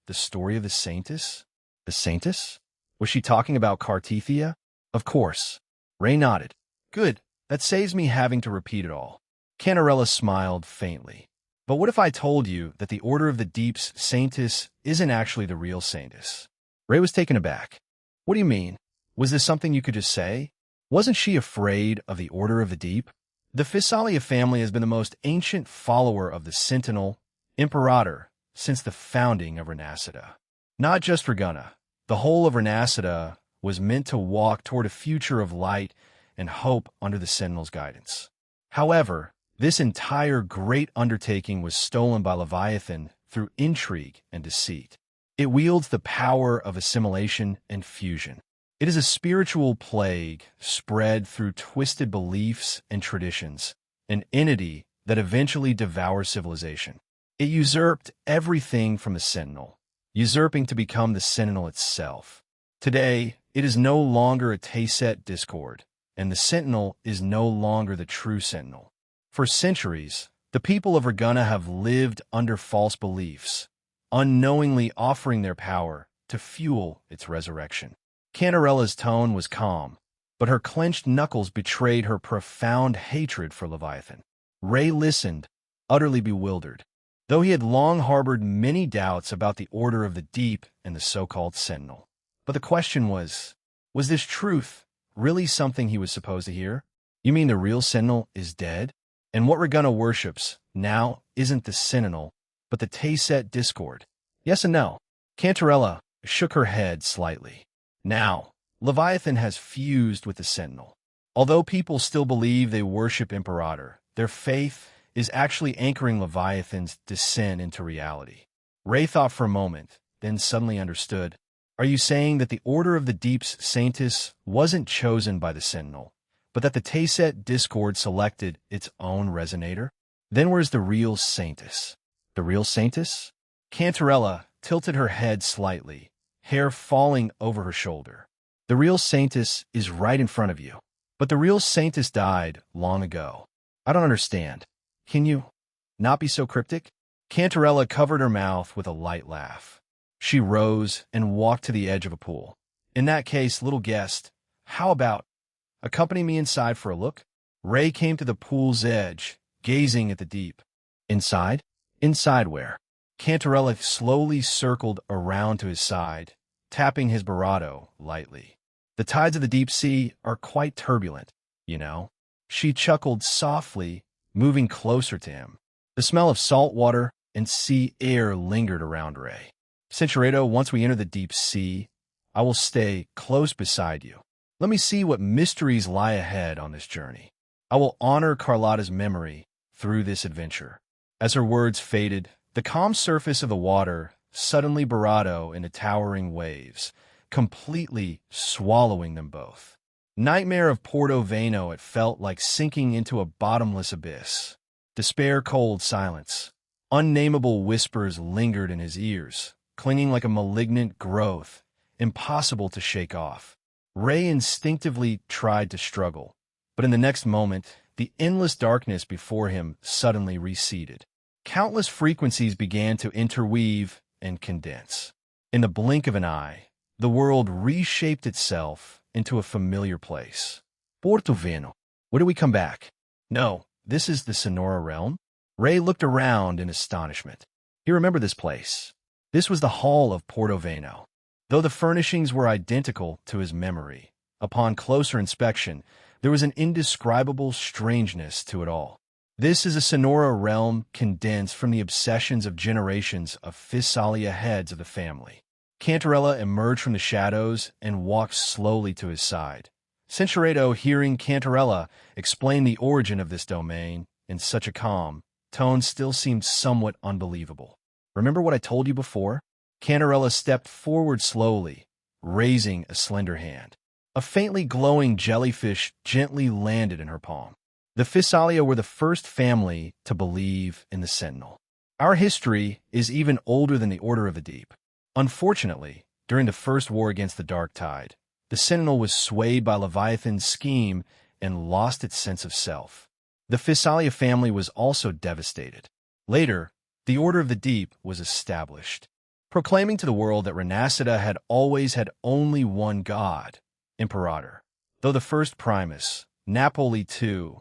the story of the Saintess? The Saintess? Was she talking about Cartethia? Of course. Ray nodded. Good, that saves me having to repeat it all. Cantarella smiled faintly. But what if I told you that the Order of the Deep's Saintess isn't actually the real Saintess? Ray was taken aback. What do you mean? Was this something you could just say? Wasn't she afraid of the Order of the Deep? The Physalia family has been the most ancient follower of the Sentinel, Imperator, since the founding of Renacida. Not just Reguna. The whole of Renacida was meant to walk toward a future of light and hope under the Sentinel's guidance. However, this entire great undertaking was stolen by Leviathan through intrigue and deceit. It wields the power of assimilation and fusion. It is a spiritual plague spread through twisted beliefs and traditions, an entity that eventually devours civilization. It usurped everything from the Sentinel, usurping to become the Sentinel itself. Today, it is no longer a Tayset discord, and the Sentinel is no longer the true Sentinel. For centuries, the people of Reguna have lived under false beliefs, unknowingly offering their power to fuel its resurrection. Cantarella's tone was calm, but her clenched knuckles betrayed her profound hatred for Leviathan. Ray listened, utterly bewildered. Though he had long harbored many doubts about the Order of the Deep and the so-called Sentinel. But the question was this truth really something he was supposed to hear? You mean the real Sentinel is dead? And what Reguna worships now isn't the Sentinel, but the Tayset discord? Yes and no. Cantarella shook her head slightly. Now, Leviathan has fused with the Sentinel. Although people still believe they worship Imperator, their faith is actually anchoring Leviathan's descent into reality. Ray thought for a moment, then suddenly understood. Are you saying that the Order of the Deep's Saintess wasn't chosen by the Sentinel, but that the Tayset discord selected its own resonator? Then where's the real Saintess? The real Saintess? Cantarella tilted her head slightly, hair falling over her shoulder. The real Saintess is right in front of you. But the real Saintess died long ago. I don't understand. Can you not be so cryptic? Cantarella covered her mouth with a light laugh. She rose and walked to the edge of a pool. In that case, little guest, how about accompany me inside for a look? Ray came to the pool's edge, gazing at the deep. Inside? Inside where? Cantarella slowly circled around to his side, tapping his barato lightly. The tides of the deep sea are quite turbulent, you know. She chuckled softly, moving closer to him. The smell of salt water and sea air lingered around Ray. Cinchureto, once we enter the deep sea, I will stay close beside you. Let me see what mysteries lie ahead on this journey. I will honor Carlotta's memory through this adventure. As her words faded, the calm surface of the water suddenly barrado into towering waves, completely swallowing them both. Nightmare of Porto Veno, it felt like sinking into a bottomless abyss. Despair, cold silence. Unnameable whispers lingered in his ears, clinging like a malignant growth, impossible to shake off. Ray instinctively tried to struggle, but in the next moment, the endless darkness before him suddenly receded. Countless frequencies began to interweave and condense. In the blink of an eye, the world reshaped itself into a familiar place. Porto Veno. Where do we come back? No, this is the Sonora realm? Ray looked around in astonishment. He remembered this place. This was the Hall of Porto Veno. Though the furnishings were identical to his memory, upon closer inspection, there was an indescribable strangeness to it all. This is a Sonora realm condensed from the obsessions of generations of Fisalia heads of the family. Cantarella emerged from the shadows and walked slowly to his side. Cinceredo, hearing Cantarella explain the origin of this domain in such a calm tone, still seemed somewhat unbelievable. Remember what I told you before? Cantarella stepped forward slowly, raising a slender hand. A faintly glowing jellyfish gently landed in her palm. The Fisalia were the first family to believe in the Sentinel. Our history is even older than the Order of the Deep. Unfortunately, during the First War against the Dark Tide, the Sentinel was swayed by Leviathan's scheme and lost its sense of self. The Fisalia family was also devastated. Later, the Order of the Deep was established, proclaiming to the world that Renacida had always had only one god, Imperator. Though the first Primus, Napoli II,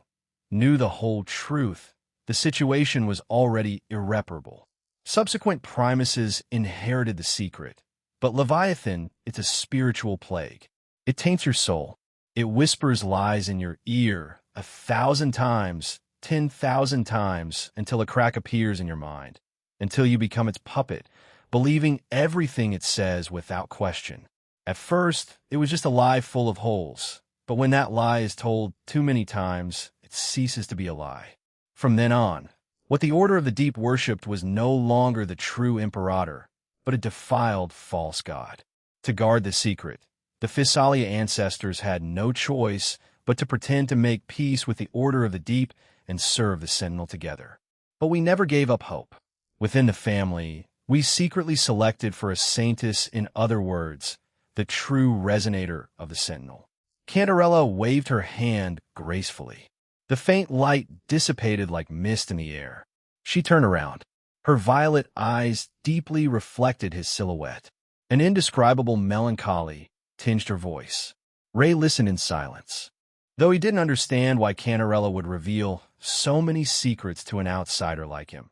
knew the whole truth, the situation was already irreparable. Subsequent Primuses inherited the secret, but Leviathan, it's a spiritual plague. It taints your soul. It whispers lies in your ear 1,000 times, 10,000 times, until a crack appears in your mind, until you become its puppet, believing everything it says without question. At first, it was just a lie full of holes, but when that lie is told too many times, it ceases to be a lie. From then on, what the Order of the Deep worshipped was no longer the true Imperator, but a defiled false god. To guard the secret, the Fisalia ancestors had no choice but to pretend to make peace with the Order of the Deep and serve the Sentinel together. But we never gave up hope. Within the family, we secretly selected for a saintess, in other words, the true resonator of the Sentinel. Cantarella waved her hand gracefully. The faint light dissipated like mist in the air. She turned around. Her violet eyes deeply reflected his silhouette. An indescribable melancholy tinged her voice. Ray listened in silence. Though he didn't understand why Cantarella would reveal so many secrets to an outsider like him,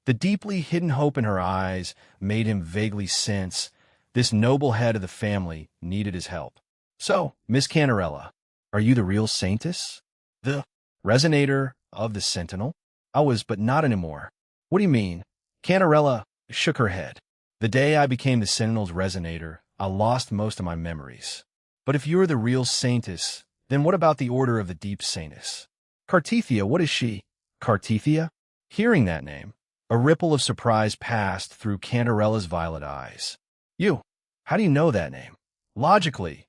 the deeply hidden hope in her eyes made him vaguely sense this noble head of the family needed his help. So, Miss Cantarella, are you the real saintess? The resonator of the Sentinel? I was, but not anymore. What do you mean? Cantarella shook her head. The day I became the Sentinel's resonator, I lost most of my memories. But if you're the real saintess, then what about the Order of the Deep Saintess? Cartethia, what is she? Cartethia? Hearing that name, a ripple of surprise passed through Cantarella's violet eyes. You, how do you know that name? Logically,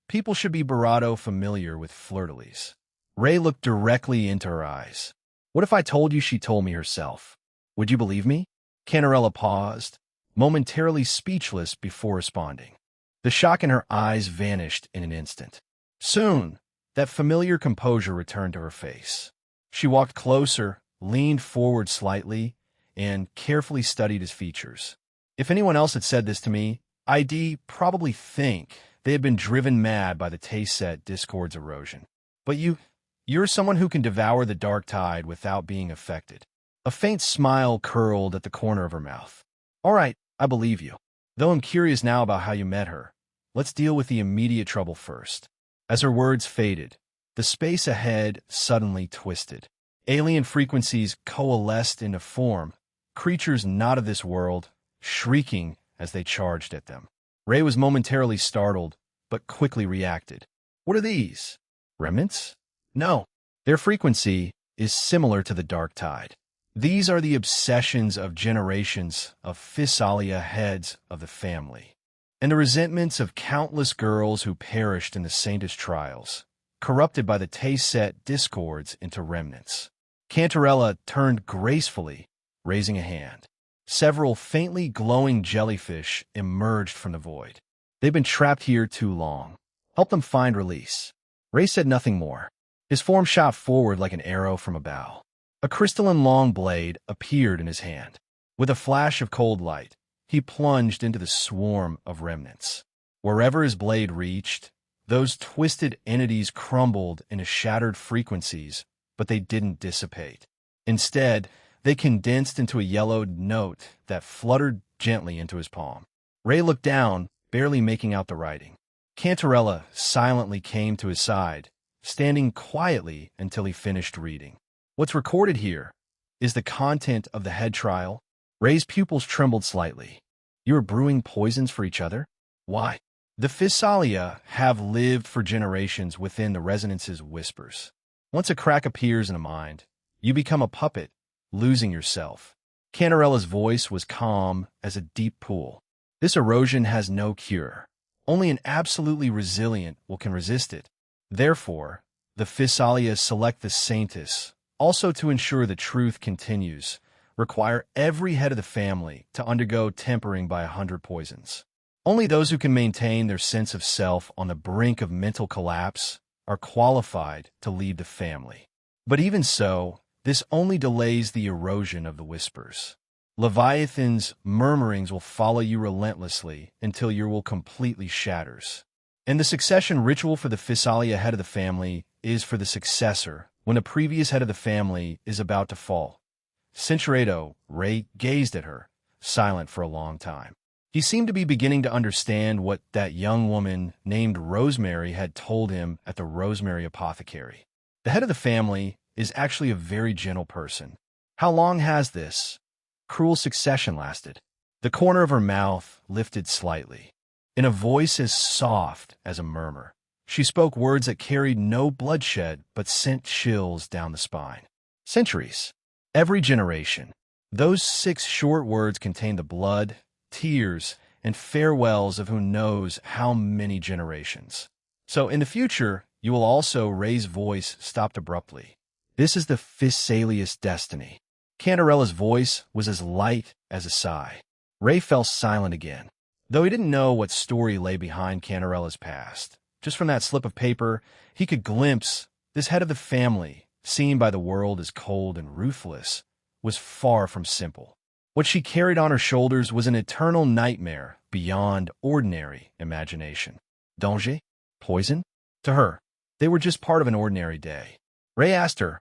people should be Barado familiar with fleur-de-lis. Ray looked directly into her eyes. What if I told you she told me herself? Would you believe me? Cantarella paused, momentarily speechless before responding. The shock in her eyes vanished in an instant. Soon, that familiar composure returned to her face. She walked closer, leaned forward slightly, and carefully studied his features. If anyone else had said this to me, I'd probably think they had been driven mad by the taste-set Discord's erosion. But you're someone who can devour the dark tide without being affected. A faint smile curled at the corner of her mouth. All right, I believe you. Though I'm curious now about how you met her, let's deal with the immediate trouble first. As her words faded, the space ahead suddenly twisted. Alien frequencies coalesced into form, creatures not of this world, shrieking as they charged at them. Ray was momentarily startled, but quickly reacted. What are these? Remnants? No, Their frequency is similar to the dark tide. These are the obsessions of generations of Physalia heads of the family, and the resentments of countless girls who perished in the saintess trials, corrupted by the taste-set discords into remnants. Cantarella turned gracefully, raising a hand. Several faintly glowing jellyfish emerged from the void. They've been trapped here too long. Help them find release. Ray said nothing more. His form shot forward like an arrow from a bow. A crystalline long blade appeared in his hand. With a flash of cold light, he plunged into the swarm of remnants. Wherever his blade reached, those twisted entities crumbled into shattered frequencies, but they didn't dissipate. Instead, they condensed into a yellowed note that fluttered gently into his palm. Ray looked down, barely making out the writing. Cantarella silently came to his side, standing quietly until he finished reading. What's recorded here is the content of the head trial. Ray's pupils trembled slightly. You are brewing poisons for each other? Why? The Physalia have lived for generations within the resonance's whispers. Once a crack appears in a mind, you become a puppet, losing yourself. Cantarella's voice was calm as a deep pool. This erosion has no cure. Only an absolutely resilient will can resist it. Therefore, the Physalia select the saintess, also to ensure the truth continues, require every head of the family to undergo tempering by 100 poisons. Only those who can maintain their sense of self on the brink of mental collapse are qualified to lead the family. But even so, this only delays the erosion of the whispers. Leviathan's murmurings will follow you relentlessly until your will completely shatters. And the succession ritual for the Physalia head of the family is for the successor when a previous head of the family is about to fall. Centurato, Ray gazed at her, silent for a long time. He seemed to be beginning to understand what that young woman named Rosemary had told him at the Rosemary Apothecary. The head of the family is actually a very gentle person. How long has this cruel succession lasted? The corner of her mouth lifted slightly. In a voice as soft as a murmur, she spoke words that carried no bloodshed but sent chills down the spine. Centuries. Every generation. Those 6 short words contain the blood, tears, and farewells of who knows how many generations. So in the future, you will also Ray's voice stopped abruptly. This is the Physalia's destiny. Cantarella's voice was as light as a sigh. Ray fell silent again. Though he didn't know what story lay behind Cantarella's past, just from that slip of paper, he could glimpse this head of the family, seen by the world as cold and ruthless, was far from simple. What she carried on her shoulders was an eternal nightmare beyond ordinary imagination. Danger? Poison? To her, they were just part of an ordinary day. Ray asked her,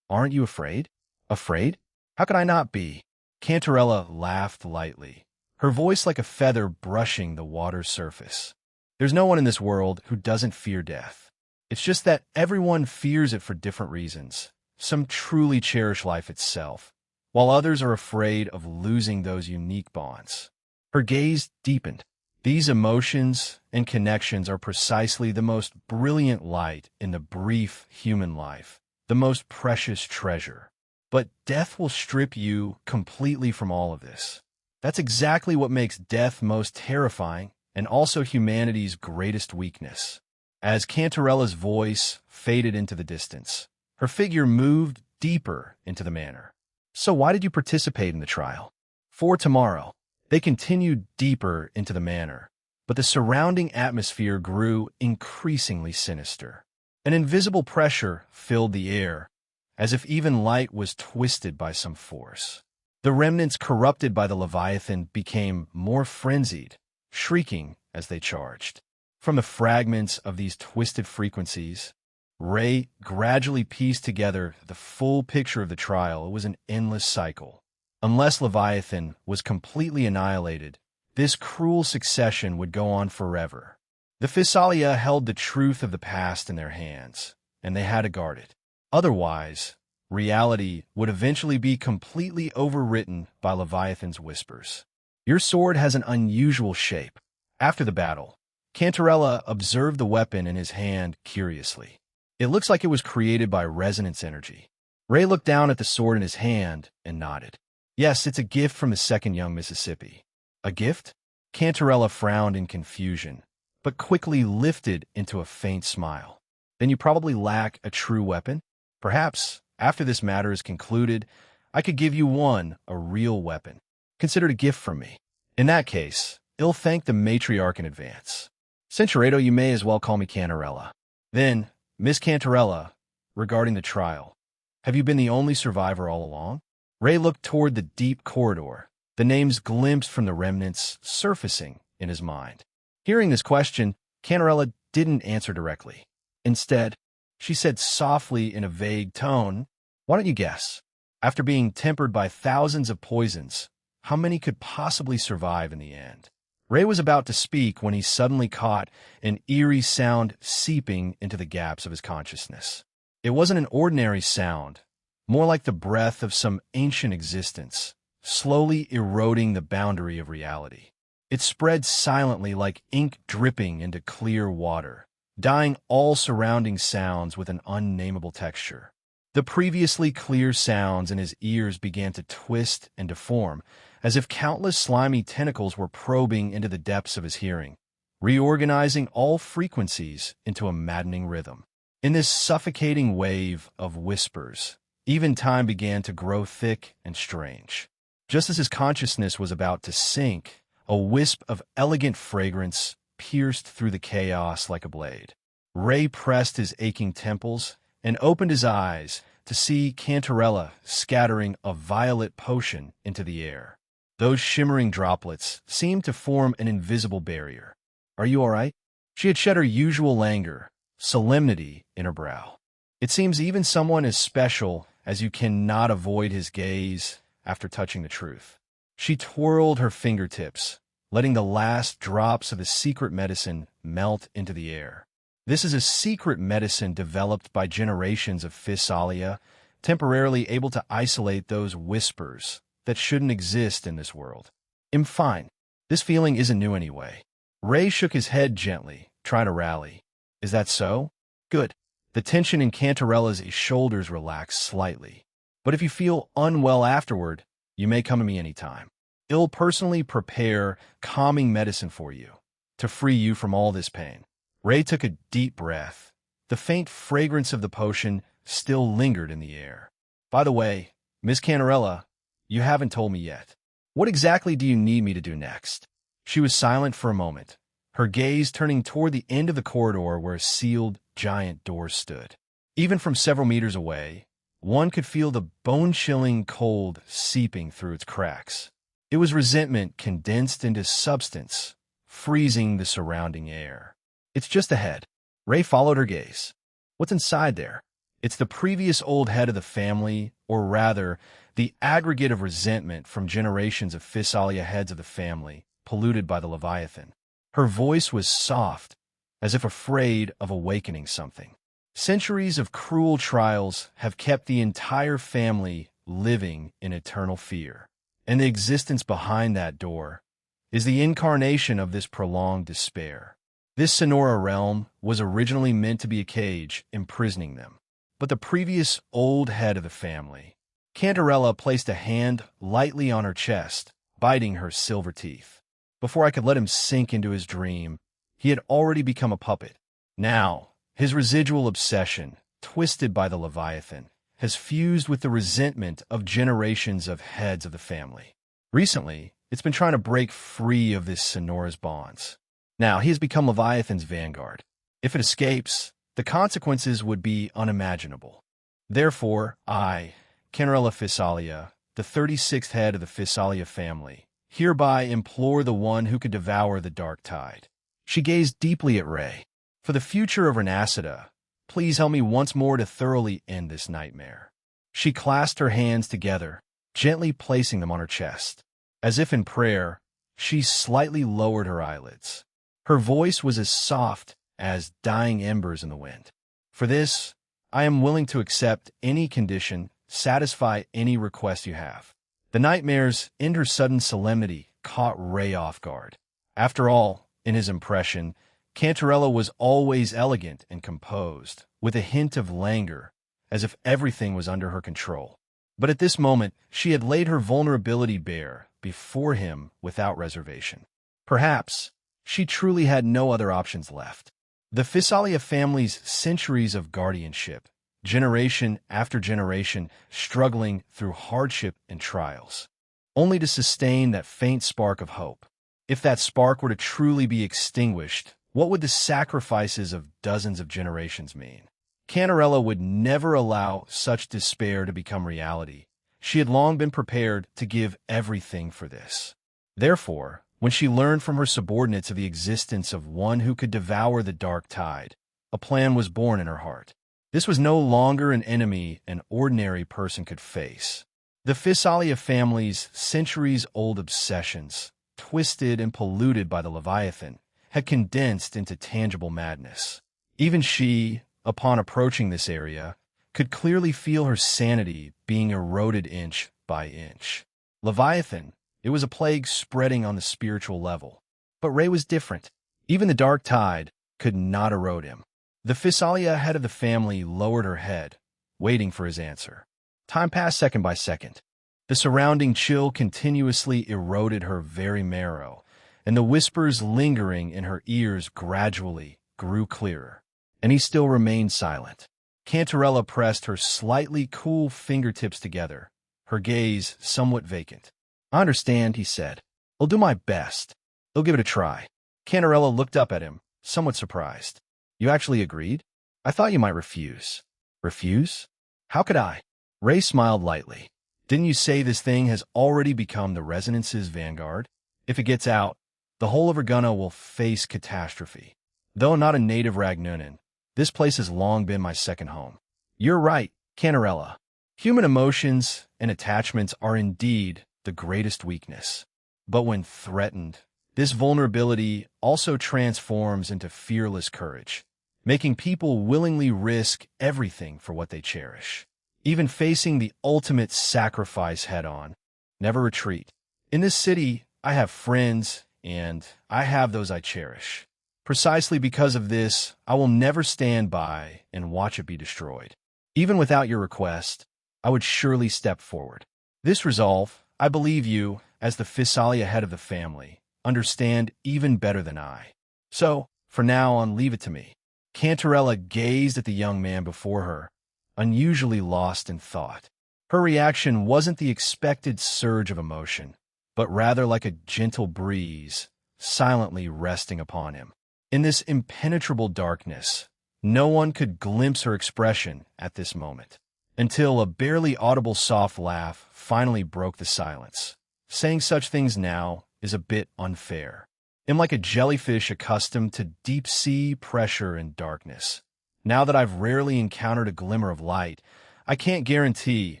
"Aren't you afraid?" "Afraid? How could I not be?" Cantarella laughed lightly, her voice like a feather brushing the water's surface. There's no one in this world who doesn't fear death. It's just that everyone fears it for different reasons. Some truly cherish life itself, while others are afraid of losing those unique bonds. Her gaze deepened. These emotions and connections are precisely the most brilliant light in the brief human life, the most precious treasure. But death will strip you completely from all of this. That's exactly what makes death most terrifying and also humanity's greatest weakness. As Cantarella's voice faded into the distance, her figure moved deeper into the manor. "So why did you participate in the trial?" "For tomorrow." They continued deeper into the manor, but the surrounding atmosphere grew increasingly sinister. An invisible pressure filled the air, as if even light was twisted by some force. The remnants corrupted by the Leviathan became more frenzied, shrieking as they charged. From the fragments of these twisted frequencies, Ray gradually pieced together the full picture of the trial. It was an endless cycle. Unless Leviathan was completely annihilated, this cruel succession would go on forever. The Physalia held the truth of the past in their hands, and they had to guard it. Otherwise, reality would eventually be completely overwritten by Leviathan's whispers. "Your sword has an unusual shape." After the battle, Cantarella observed the weapon in his hand curiously. It looks like it was created by resonance energy. Ray looked down at the sword in his hand and nodded. Yes, it's a gift from the second young Mississippi. A gift? Cantarella frowned in confusion, but quickly lifted into a faint smile. Then you probably lack a true weapon? Perhaps, after this matter is concluded, I could give you one, a real weapon. Consider it a gift from me. In that case, I'll thank the matriarch in advance. Centurato, you may as well call me Cantarella. Then, Miss Cantarella, regarding the trial, have you been the only survivor all along? Ray looked toward the deep corridor, the names glimpsed from the remnants surfacing in his mind. Hearing this question, Cantarella didn't answer directly. Instead, she said softly in a vague tone, "Why don't you guess? After being tempered by thousands of poisons, how many could possibly survive in the end?" Ray was about to speak when he suddenly caught an eerie sound seeping into the gaps of his consciousness. It wasn't an ordinary sound, more like the breath of some ancient existence, slowly eroding the boundary of reality. It spread silently like ink dripping into clear water, dyeing all surrounding sounds with an unnameable texture. The previously clear sounds in his ears began to twist and deform, as if countless slimy tentacles were probing into the depths of his hearing, reorganizing all frequencies into a maddening rhythm. In this suffocating wave of whispers, even time began to grow thick and strange. Just as his consciousness was about to sink, a wisp of elegant fragrance pierced through the chaos like a blade. Ray pressed his aching temples and opened his eyes to see Cantarella scattering a violet potion into the air. Those shimmering droplets seemed to form an invisible barrier. "Are you all right?" She had shed her usual languor, solemnity in her brow. It seems even someone as special as you cannot avoid his gaze after touching the truth. She twirled her fingertips, letting the last drops of the secret medicine melt into the air. This is a secret medicine developed by generations of Physalia, temporarily able to isolate those whispers that shouldn't exist in this world. I'm fine. This feeling isn't new anyway. Ray shook his head gently, trying to rally. Is that so? Good. The tension in Cantarella's shoulders relaxed slightly. But if you feel unwell afterward, you may come to me anytime. I'll personally prepare calming medicine for you to free you from all this pain. Ray took a deep breath. The faint fragrance of the potion still lingered in the air. By the way, Miss Cantarella, you haven't told me yet. What exactly do you need me to do next? She was silent for a moment, her gaze turning toward the end of the corridor where a sealed, giant door stood. Even from several meters away, one could feel the bone-chilling cold seeping through its cracks. It was resentment condensed into substance, freezing the surrounding air. It's just ahead. Ray followed her gaze. What's inside there? It's the previous old head of the family, or rather, the aggregate of resentment from generations of Physalia heads of the family, polluted by the Leviathan. Her voice was soft, as if afraid of awakening something. Centuries of cruel trials have kept the entire family living in eternal fear, and the existence behind that door is the incarnation of this prolonged despair. This Sonora realm was originally meant to be a cage imprisoning them, but the previous old head of the family, Cantarella, placed a hand lightly on her chest, biting her silver teeth. Before I could let him sink into his dream, he had already become a puppet. Now, his residual obsession, twisted by the Leviathan, has fused with the resentment of generations of heads of the family. Recently, it's been trying to break free of this Sonora's bonds. Now, he has become Leviathan's vanguard. If it escapes, the consequences would be unimaginable. Therefore, I, Cantarella Physalia, the 36th head of the Physalia family, hereby implore the one who could devour the dark tide. She gazed deeply at Ray. For the future of Renacida, please help me once more to thoroughly end this nightmare. She clasped her hands together, gently placing them on her chest. As if in prayer, she slightly lowered her eyelids. Her voice was as soft as dying embers in the wind. For this, I am willing to accept any condition, satisfy any request you have. The nightmares and her sudden solemnity caught Ray off guard. After all, in his impression, Cantarella was always elegant and composed, with a hint of languor, as if everything was under her control. But at this moment, she had laid her vulnerability bare before him without reservation. Perhaps she truly had no other options left. The Fisalia family's centuries of guardianship, generation after generation struggling through hardship and trials, only to sustain that faint spark of hope. If that spark were to truly be extinguished, what would the sacrifices of dozens of generations mean? Cantarella would never allow such despair to become reality. She had long been prepared to give everything for this. Therefore, when she learned from her subordinates of the existence of one who could devour the dark tide, a plan was born in her heart. This was no longer an enemy an ordinary person could face. The Fisalia family's centuries-old obsessions, twisted and polluted by the Leviathan, had condensed into tangible madness. Even she, upon approaching this area, could clearly feel her sanity being eroded inch by inch. Leviathan, it was a plague spreading on the spiritual level. But Ray was different. Even the dark tide could not erode him. The Fisalia head of the family lowered her head, waiting for his answer. Time passed second by second. The surrounding chill continuously eroded her very marrow, and the whispers lingering in her ears gradually grew clearer. And he still remained silent. Cantarella pressed her slightly cool fingertips together, her gaze somewhat vacant. "I understand," he said. "I'll do my best. I'll give it a try." Cantarella looked up at him, somewhat surprised. "You actually agreed? I thought you might refuse." "Refuse? How could I?" Ray smiled lightly. "Didn't you say this thing has already become the Resonance's vanguard? If it gets out, the whole of Urguna will face catastrophe. Though not a native Ragnunan, this place has long been my second home." "You're right, Cantarella. Human emotions and attachments are indeed the greatest weakness. But when threatened, this vulnerability also transforms into fearless courage, making people willingly risk everything for what they cherish. Even facing the ultimate sacrifice head-on. Never retreat. In this city, I have friends, and I have those I cherish. Precisely because of this, I will never stand by and watch it be destroyed. Even without your request, I would surely step forward. This resolve, I believe you, as the Fisalia head of the family, understand even better than I. So, for now on, leave it to me." Cantarella gazed at the young man before her, unusually lost in thought. Her reaction wasn't the expected surge of emotion, but rather like a gentle breeze, silently resting upon him. In this impenetrable darkness, no one could glimpse her expression at this moment, until a barely audible soft laugh finally broke the silence. "Saying such things now is a bit unfair. I'm like a jellyfish accustomed to deep-sea pressure and darkness. Now that I've rarely encountered a glimmer of light, I can't guarantee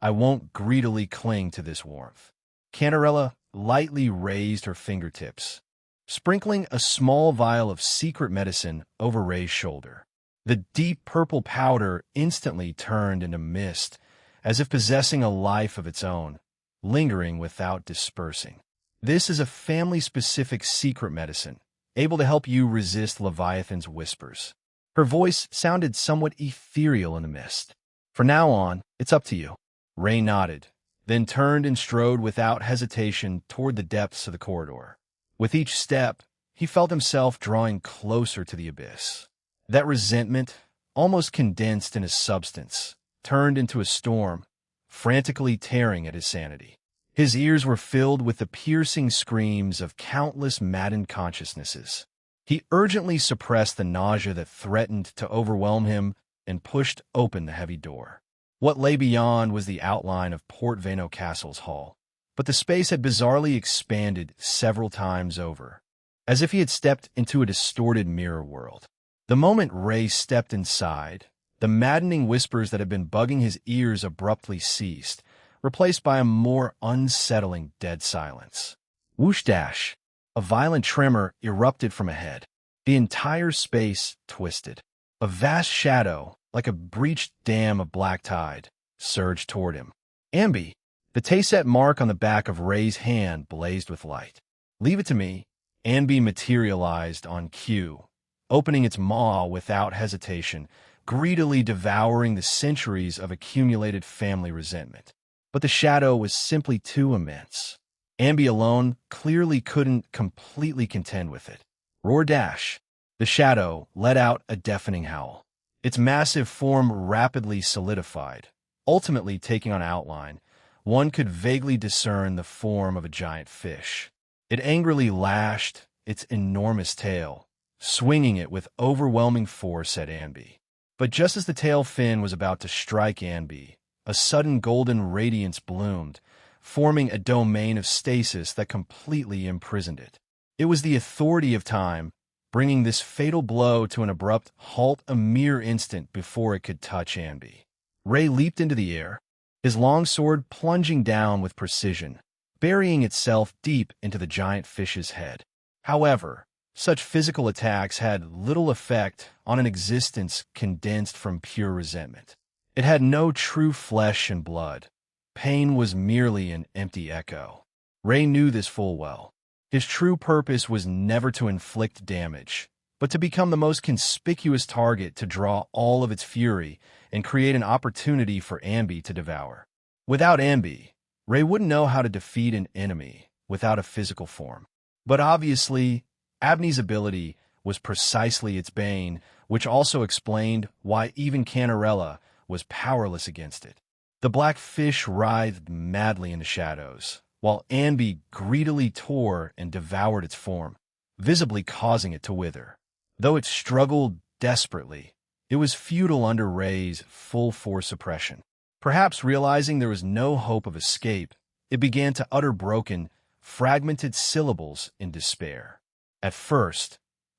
I won't greedily cling to this warmth." Cantarella lightly raised her fingertips, sprinkling a small vial of secret medicine over Ray's shoulder. The deep purple powder instantly turned into mist, as if possessing a life of its own, lingering without dispersing. "This is a family-specific secret medicine, able to help you resist Leviathan's whispers." Her voice sounded somewhat ethereal in the mist. "From now on, it's up to you." Ray nodded, then turned and strode without hesitation toward the depths of the corridor. With each step, he felt himself drawing closer to the abyss. That resentment, almost condensed in his substance, turned into a storm, frantically tearing at his sanity. His ears were filled with the piercing screams of countless maddened consciousnesses. He urgently suppressed the nausea that threatened to overwhelm him and pushed open the heavy door. What lay beyond was the outline of Port Vano Castle's hall, but the space had bizarrely expanded several times over, as if he had stepped into a distorted mirror world. The moment Ray stepped inside, the maddening whispers that had been bugging his ears abruptly ceased, replaced by a more unsettling dead silence. Whoosh dash! A violent tremor erupted from ahead. The entire space twisted. A vast shadow, like a breached dam of black tide, surged toward him. "Ambi!" The Tayset mark on the back of Ray's hand blazed with light. "Leave it to me." Ambi materialized on cue, opening its maw without hesitation, greedily devouring the centuries of accumulated family resentment. But the shadow was simply too immense. Ambi alone clearly couldn't completely contend with it. Roar dash! The shadow let out a deafening howl. Its massive form rapidly solidified, ultimately taking on outline. One could vaguely discern the form of a giant fish. It angrily lashed its enormous tail, swinging it with overwhelming force at Ambi. But just as the tail fin was about to strike Ambi, a sudden golden radiance bloomed, forming a domain of stasis that completely imprisoned it. It was the authority of time, bringing this fatal blow to an abrupt halt a mere instant before it could touch Ambi. Ray leaped into the air, his long sword plunging down with precision, burying itself deep into the giant fish's head. However, such physical attacks had little effect on an existence condensed from pure resentment. It had no true flesh and blood. Pain was merely an empty echo. Ray knew this full well. His true purpose was never to inflict damage, but to become the most conspicuous target to draw all of its fury and create an opportunity for Ambi to devour. Without Ambi, Ray wouldn't know how to defeat an enemy without a physical form. But obviously, Abney's ability was precisely its bane, which also explained why even Cantarella was powerless against it. The black fish writhed madly in the shadows, while Ambi greedily tore and devoured its form, visibly causing it to wither. Though it struggled desperately, it was futile under Ray's full-force oppression. Perhaps realizing there was no hope of escape, it began to utter broken, fragmented syllables in despair. At first,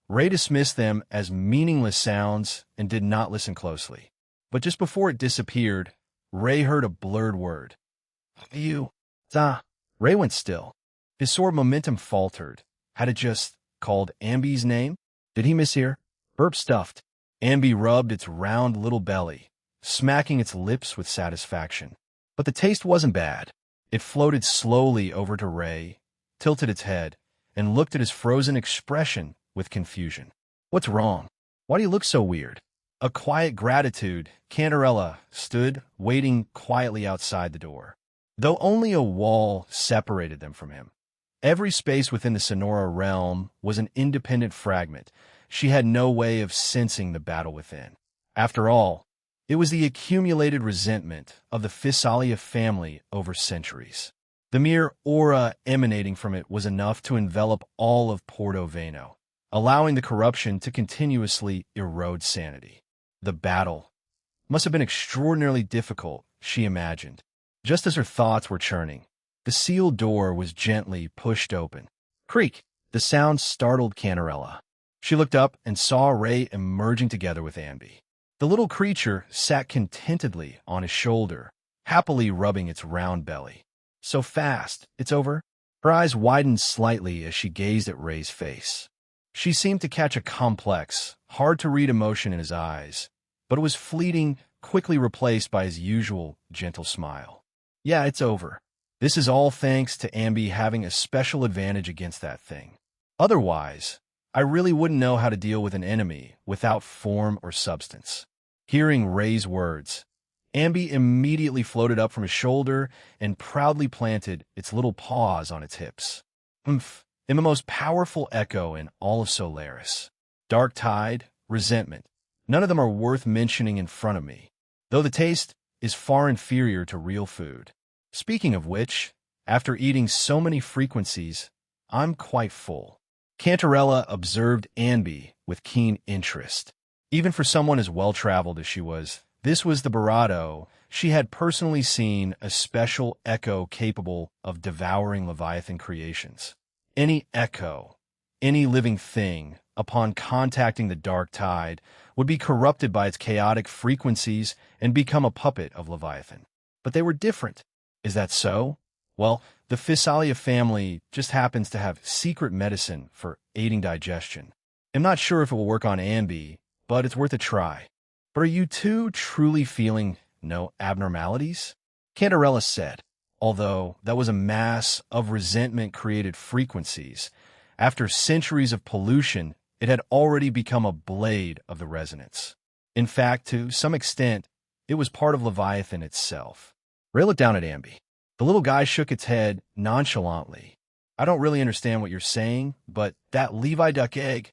Ray dismissed them as meaningless sounds and did not listen closely. But just before it disappeared, Ray heard a blurred word. "You, da." Ray went still. His sword momentum faltered. Had it just called Ambi's name? Did he mishear? Burp stuffed. Ambi rubbed its round little belly, smacking its lips with satisfaction. But the taste wasn't bad. It floated slowly over to Ray, tilted its head, and looked at his frozen expression with confusion. "What's wrong? Why do you look so weird?" A quiet gratitude, Cantarella stood waiting quietly outside the door, though only a wall separated them from him. Every space within the Sonora realm was an independent fragment. She had no way of sensing the battle within. After all, it was the accumulated resentment of the Fisalia family over centuries. The mere aura emanating from it was enough to envelop all of Porto Veno, allowing the corruption to continuously erode sanity. The battle must have been extraordinarily difficult, she imagined. Just as her thoughts were churning, the sealed door was gently pushed open. Creak! The sound startled Cantarella. She looked up and saw Ray emerging together with Ambi. The little creature sat contentedly on his shoulder, happily rubbing its round belly. "So fast, it's over?" Her eyes widened slightly as she gazed at Ray's face. She seemed to catch a complex, hard-to-read emotion in his eyes, but it was fleeting, quickly replaced by his usual gentle smile. "Yeah, it's over. This is all thanks to Ambi having a special advantage against that thing. Otherwise, I really wouldn't know how to deal with an enemy without form or substance." Hearing Ray's words, Ambi immediately floated up from his shoulder and proudly planted its little paws on its hips. "Umph," in the most powerful echo in all of Solaris. "Dark tide, resentment. None of them are worth mentioning in front of me, though the taste is far inferior to real food. Speaking of which, after eating so many frequencies, I'm quite full." Cantarella observed Ambi with keen interest. Even for someone as well-traveled as she was, this was the Barado. She had personally seen a special echo capable of devouring Leviathan creations. Any echo, any living thing, upon contacting the dark tide, would be corrupted by its chaotic frequencies and become a puppet of Leviathan. But they were different. Is that so? Well, the Fisalia family just happens to have secret medicine for aiding digestion. I'm not sure if it will work on Ambi, but it's worth a try. But are you two truly feeling no abnormalities? Cantarella said, although that was a mass of resentment-created frequencies. After centuries of pollution, It had already become a blade of the resonance. In fact, to some extent, it was part of Leviathan itself. Ray looked down at Ambi. The little guy shook its head nonchalantly. I don't really understand what you're saying, but that Levi duck egg...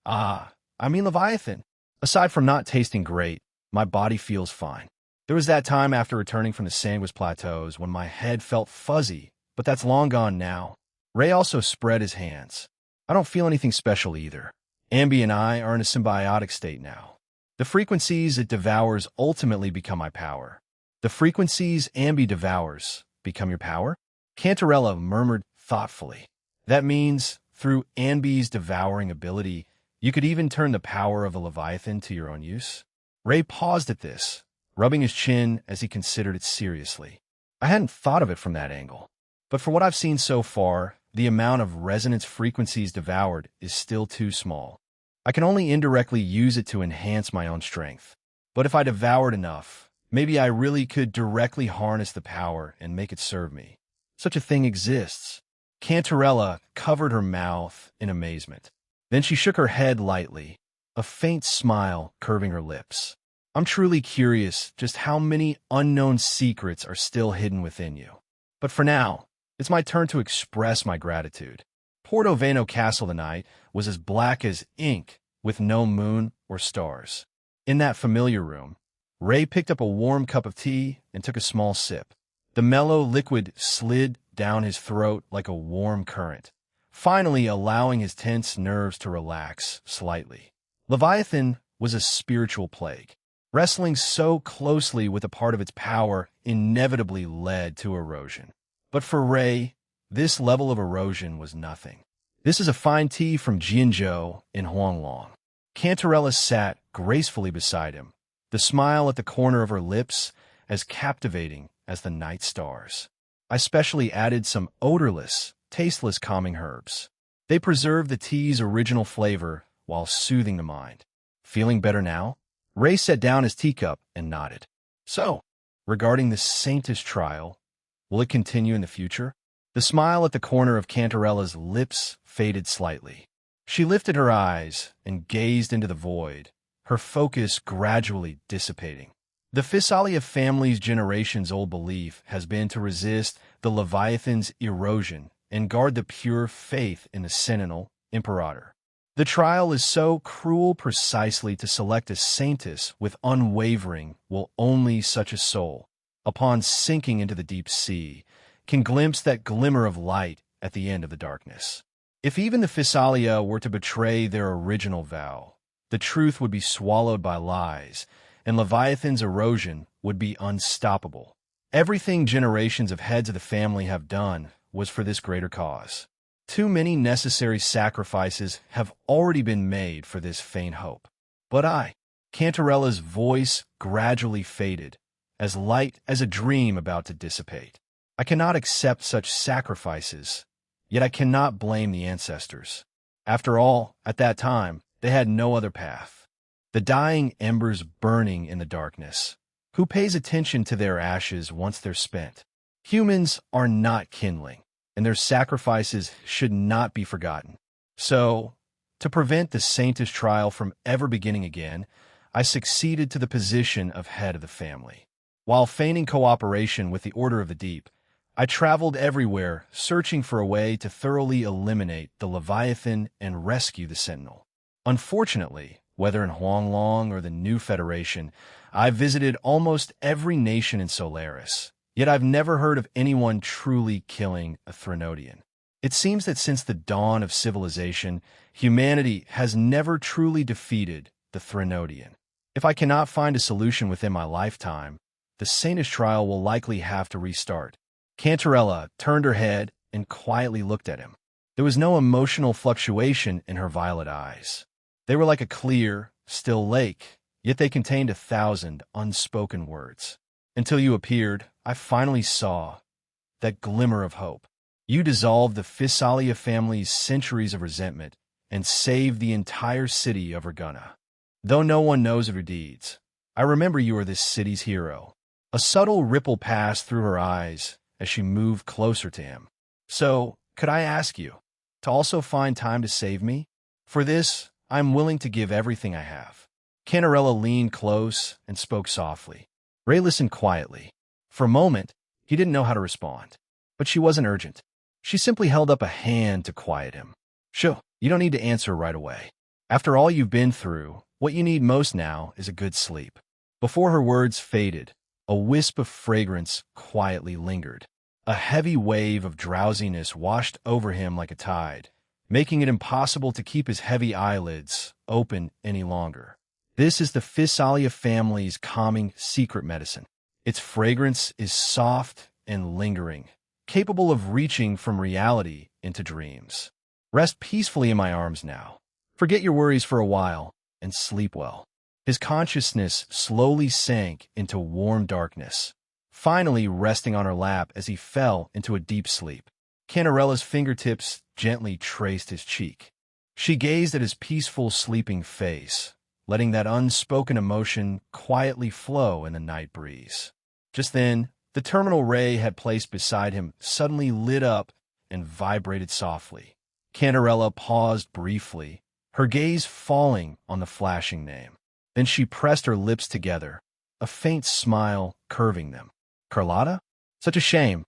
I mean Leviathan. Aside from not tasting great, my body feels fine. There was that time after returning from the Sandwich Plateaus when my head felt fuzzy, but that's long gone now. Ray also spread his hands. I don't feel anything special either. Ambi and I are in a symbiotic state now. The frequencies it devours ultimately become my power. The frequencies Ambi devours become your power? Cantarella murmured thoughtfully. That means, through Ambi's devouring ability, you could even turn the power of the Leviathan to your own use? Ray paused at this, rubbing his chin as he considered it seriously. I hadn't thought of it from that angle. But for what I've seen so far, the amount of resonance frequencies devoured is still too small. I can only indirectly use it to enhance my own strength. But if I devoured enough, maybe I really could directly harness the power and make it serve me. Such a thing exists. Cantarella covered her mouth in amazement. Then she shook her head lightly, a faint smile curving her lips. I'm truly curious just how many unknown secrets are still hidden within you. But for now, it's my turn to express my gratitude. Porto Vano Castle tonight was as black as ink, with no moon or stars. In that familiar room, Ray picked up a warm cup of tea and took a small sip. The mellow liquid slid down his throat like a warm current, finally allowing his tense nerves to relax slightly. Leviathan was a spiritual plague. Wrestling so closely with a part of its power inevitably led to erosion. But for Ray, this level of erosion was nothing. This is a fine tea from Jianzhou in Huanglong. Cantarella sat gracefully beside him, the smile at the corner of her lips as captivating as the night stars. I specially added some odorless, tasteless calming herbs. They preserved the tea's original flavor while soothing the mind. Feeling better now? Ray set down his teacup and nodded. So, regarding the Saintish trial, will it continue in the future? The smile at the corner of Cantarella's lips faded slightly. She lifted her eyes and gazed into the void, her focus gradually dissipating. The Fisalia family's generations-old belief has been to resist the Leviathan's erosion and guard the pure faith in the Sentinel Imperator. The trial is so cruel precisely to select a saintess with unwavering will only such a soul, upon sinking into the deep sea, can glimpse that glimmer of light at the end of the darkness. If even the Fisalia were to betray their original vow, the truth would be swallowed by lies, and Leviathan's erosion would be unstoppable. Everything generations of heads of the family have done was for this greater cause. Too many necessary sacrifices have already been made for this faint hope. But Cantarella's voice gradually faded, as light as a dream about to dissipate. I cannot accept such sacrifices, yet I cannot blame the ancestors. After all, at that time, they had no other path. The dying embers burning in the darkness. Who pays attention to their ashes once they're spent? Humans are not kindling, and their sacrifices should not be forgotten. So, to prevent the Saintish trial from ever beginning again, I succeeded to the position of head of the family. While feigning cooperation with the Order of the Deep, I traveled everywhere, searching for a way to thoroughly eliminate the Leviathan and rescue the Sentinel. Unfortunately, whether in Huanglong or the New Federation, I visited almost every nation in Solaris. Yet I've never heard of anyone truly killing a Threnodian. It seems that since the dawn of civilization, humanity has never truly defeated the Threnodian. If I cannot find a solution within my lifetime, the Saintish trial will likely have to restart. Cantarella turned her head and quietly looked at him. There was no emotional fluctuation in her violet eyes. They were like a clear, still lake, yet they contained 1,000 unspoken words. Until you appeared, I finally saw that glimmer of hope. You dissolved the Fisalia family's centuries of resentment and saved the entire city of Urguna. Though no one knows of your deeds, I remember you are this city's hero. A subtle ripple passed through her eyes as she moved closer to him. So, could I ask you to also find time to save me? For this, I'm willing to give everything I have. Cantarella leaned close and spoke softly. Ray listened quietly. For a moment, he didn't know how to respond. But she wasn't urgent. She simply held up a hand to quiet him. Sure, you don't need to answer right away. After all you've been through, what you need most now is a good sleep. Before her words faded, a wisp of fragrance quietly lingered. A heavy wave of drowsiness washed over him like a tide, making it impossible to keep his heavy eyelids open any longer. This is the Physalia family's calming secret medicine. Its fragrance is soft and lingering, capable of reaching from reality into dreams. Rest peacefully in my arms now. Forget your worries for a while and sleep well. His consciousness slowly sank into warm darkness, finally resting on her lap as he fell into a deep sleep. Cantarella's fingertips gently traced his cheek. She gazed at his peaceful, sleeping face, letting that unspoken emotion quietly flow in the night breeze. Just then, the terminal Ray had placed beside him suddenly lit up and vibrated softly. Cantarella paused briefly, her gaze falling on the flashing name. Then she pressed her lips together, a faint smile curving them. Carlotta? Such a shame.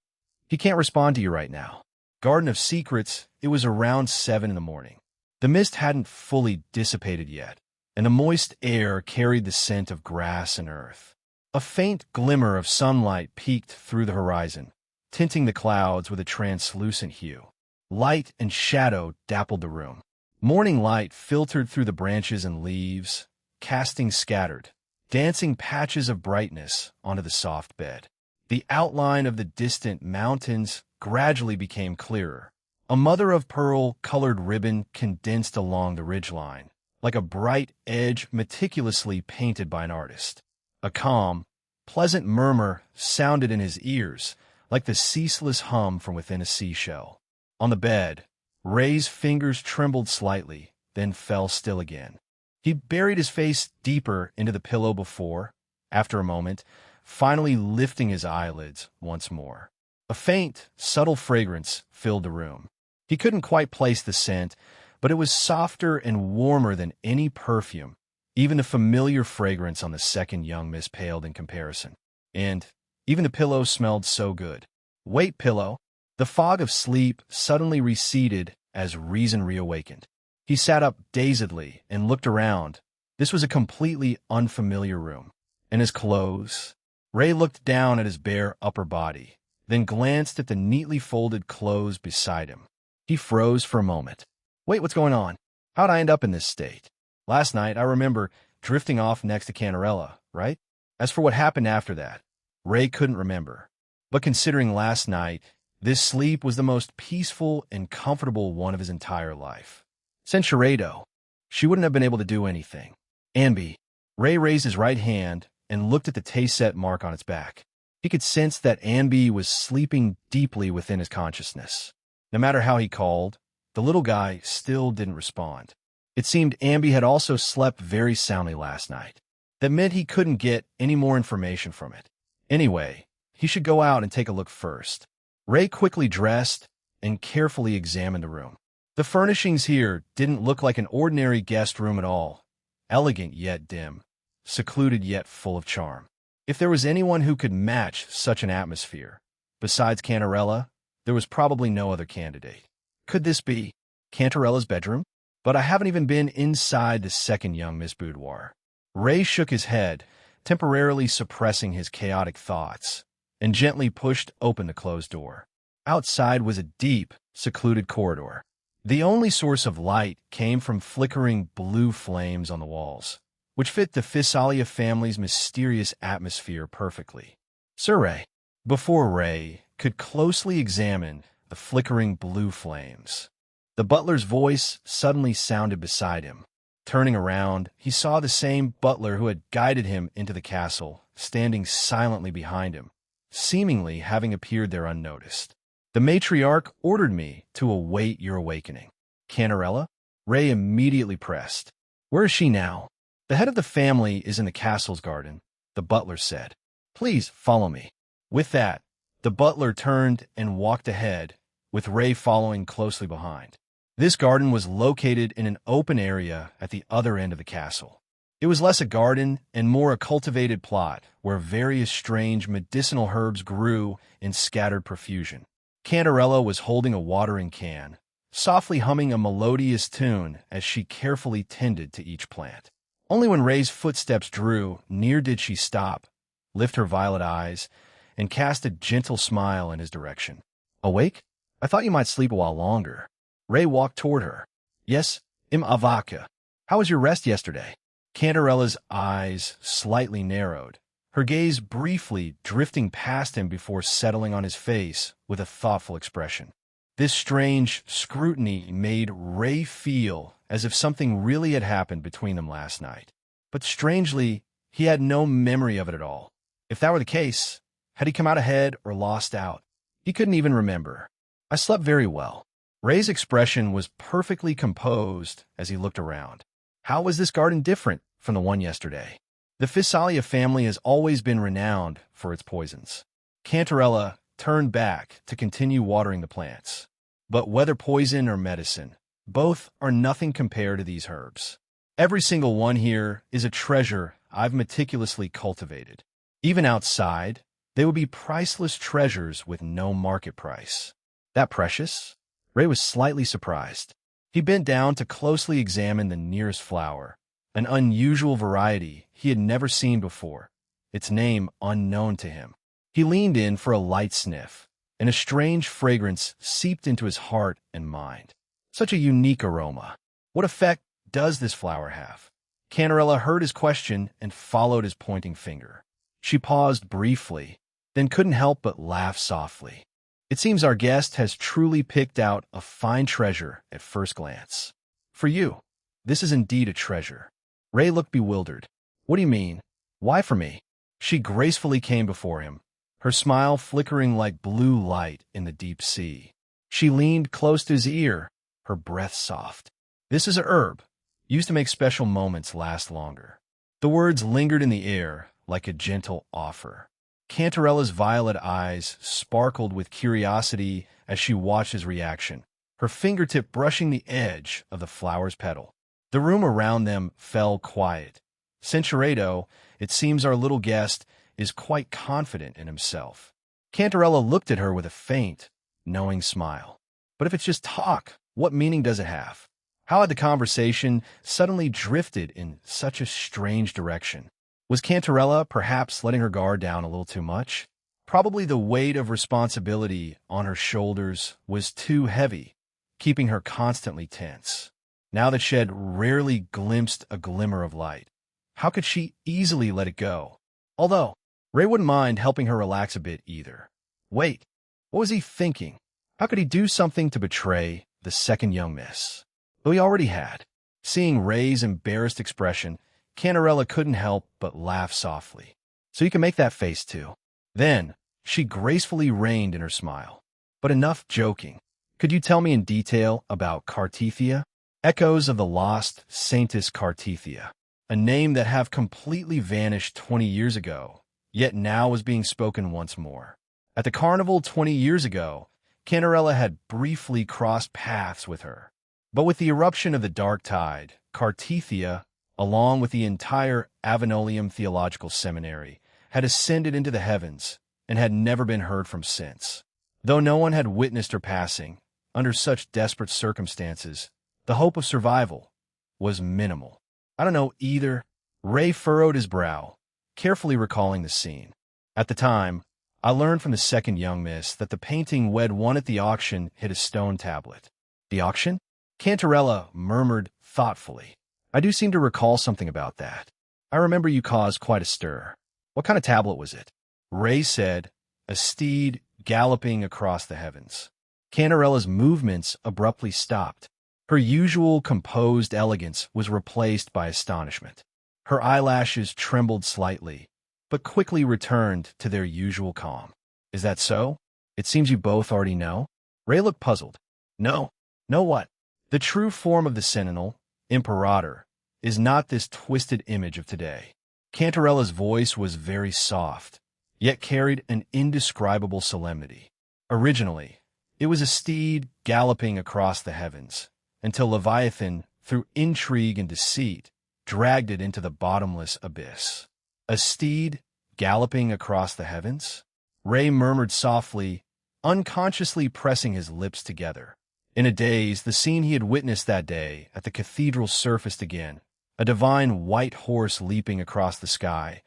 He can't respond to you right now. Garden of Secrets, it was around 7 in the morning. The mist hadn't fully dissipated yet, and the moist air carried the scent of grass and earth. A faint glimmer of sunlight peeked through the horizon, tinting the clouds with a translucent hue. Light and shadow dappled the room. Morning light filtered through the branches and leaves, casting scattered, dancing patches of brightness onto the soft bed. The outline of the distant mountains gradually became clearer. A mother-of-pearl colored ribbon condensed along the ridgeline, like a bright edge meticulously painted by an artist. A calm, pleasant murmur sounded in his ears, like the ceaseless hum from within a seashell. On the bed, Ray's fingers trembled slightly, then fell still again. He buried his face deeper into the pillow before, after a moment, finally lifting his eyelids once more. A faint, subtle fragrance filled the room. He couldn't quite place the scent, but it was softer and warmer than any perfume. Even the familiar fragrance on the second young miss paled in comparison. And even the pillow smelled so good. Wait, pillow. The fog of sleep suddenly receded as reason reawakened. He sat up dazedly and looked around. This was a completely unfamiliar room. And his clothes? Ray looked down at his bare upper body, then glanced at the neatly folded clothes beside him. He froze for a moment. Wait, what's going on? How'd I end up in this state? Last night, I remember drifting off next to Cantarella, right? As for what happened after that, Ray couldn't remember. But considering last night, this sleep was the most peaceful and comfortable one of his entire life. Since Sharedo, she wouldn't have been able to do anything. Anby. Ray raised his right hand and looked at the Tayset mark on its back. He could sense that Anby was sleeping deeply within his consciousness. No matter how he called, the little guy still didn't respond. It seemed Anby had also slept very soundly last night. That meant he couldn't get any more information from it. Anyway, he should go out and take a look first. Ray quickly dressed and carefully examined the room. The furnishings here didn't look like an ordinary guest room at all. Elegant yet dim, secluded yet full of charm. If there was anyone who could match such an atmosphere, besides Cantarella, there was probably no other candidate. Could this be Cantarella's bedroom? But I haven't even been inside the second young Miss Boudoir. Ray shook his head, temporarily suppressing his chaotic thoughts, and gently pushed open the closed door. Outside was a deep, secluded corridor. The only source of light came from flickering blue flames on the walls, which fit the Physalia family's mysterious atmosphere perfectly. Sir Ray. Before Ray could closely examine the flickering blue flames, the butler's voice suddenly sounded beside him. Turning around, he saw the same butler who had guided him into the castle, standing silently behind him, seemingly having appeared there unnoticed. The matriarch ordered me to await your awakening. Cantarella? Ray immediately pressed. Where is she now? The head of the family is in the castle's garden, the butler said. Please follow me. With that, the butler turned and walked ahead, with Ray following closely behind. This garden was located in an open area at the other end of the castle. It was less a garden and more a cultivated plot where various strange medicinal herbs grew in scattered profusion. Cantarella was holding a watering can, softly humming a melodious tune as she carefully tended to each plant. Only when Ray's footsteps drew near did she stop, lift her violet eyes, and cast a gentle smile in his direction. "Awake? I thought you might sleep a while longer." Ray walked toward her. "Yes, im avaka. How was your rest yesterday?" Cantarella's eyes slightly narrowed, her gaze briefly drifting past him before settling on his face with a thoughtful expression. This strange scrutiny made Ray feel as if something really had happened between them last night. But strangely, he had no memory of it at all. If that were the case, had he come out ahead or lost out? He couldn't even remember. "I slept very well." Ray's expression was perfectly composed as he looked around. How was this garden different from the one yesterday? The Physalia family has always been renowned for its poisons. Cantarella turned back to continue watering the plants. But whether poison or medicine, both are nothing compared to these herbs. Every single one here is a treasure I've meticulously cultivated. Even outside, they would be priceless treasures with no market price. That precious? Ray was slightly surprised. He bent down to closely examine the nearest flower, an unusual variety he had never seen before, its name unknown to him. He leaned in for a light sniff, and a strange fragrance seeped into his heart and mind. Such a unique aroma. What effect does this flower have? Cantarella heard his question and followed his pointing finger. She paused briefly, then couldn't help but laugh softly. "It seems our guest has truly picked out a fine treasure at first glance. For you, this is indeed a treasure." Ray looked bewildered. "What do you mean? Why for me?" She gracefully came before him, her smile flickering like blue light in the deep sea. She leaned close to his ear, her breath soft. "This is a herb, used to make special moments last longer." The words lingered in the air like a gentle offer. Cantarella's violet eyes sparkled with curiosity as she watched his reaction, her fingertip brushing the edge of the flower's petal. The room around them fell quiet. Centuredo, it seems our little guest is quite confident in himself. Cantarella looked at her with a faint, knowing smile. But if it's just talk, what meaning does it have? How had the conversation suddenly drifted in such a strange direction? Was Cantarella perhaps letting her guard down a little too much? Probably the weight of responsibility on her shoulders was too heavy, keeping her constantly tense. Now that she had rarely glimpsed a glimmer of light, how could she easily let it go? Although, Ray wouldn't mind helping her relax a bit either. Wait, what was he thinking? How could he do something to betray the second young miss? Though he already had. Seeing Ray's embarrassed expression, Cantarella couldn't help but laugh softly. "So you can make that face too." Then, she gracefully reined in her smile. "But enough joking. Could you tell me in detail about Cartethia?" Echoes of the lost Saintess Cartethia, a name that have completely vanished 20 years ago, yet now was being spoken once more. At the carnival 20 years ago, Cantarella had briefly crossed paths with her. But with the eruption of the dark tide, Cartethia, along with the entire Avenolium Theological Seminary, had ascended into the heavens and had never been heard from since. Though no one had witnessed her passing, under such desperate circumstances, the hope of survival was minimal. "I don't know either." Ray furrowed his brow, carefully recalling the scene. "At the time, I learned from the second young miss that the painting we'd won at the auction hit a stone tablet." "The auction?" Cantarella murmured thoughtfully. "I do seem to recall something about that. I remember you caused quite a stir. What kind of tablet was it?" Ray said, a steed galloping across the heavens. Cantarella's movements abruptly stopped. Her usual composed elegance was replaced by astonishment. Her eyelashes trembled slightly, but quickly returned to their usual calm. "Is that so? It seems you both already know." Ray looked puzzled. "No. Know what? The true form of the Sentinel, Imperator, is not this twisted image of today." Cantarella's voice was very soft, yet carried an indescribable solemnity. "Originally, it was a steed galloping across the heavens, until Leviathan, through intrigue and deceit, dragged it into the bottomless abyss. A steed galloping across the heavens? Ray murmured softly, unconsciously pressing his lips together. In a daze, the scene he had witnessed that day at the cathedral surfaced again, a divine white horse leaping across the sky,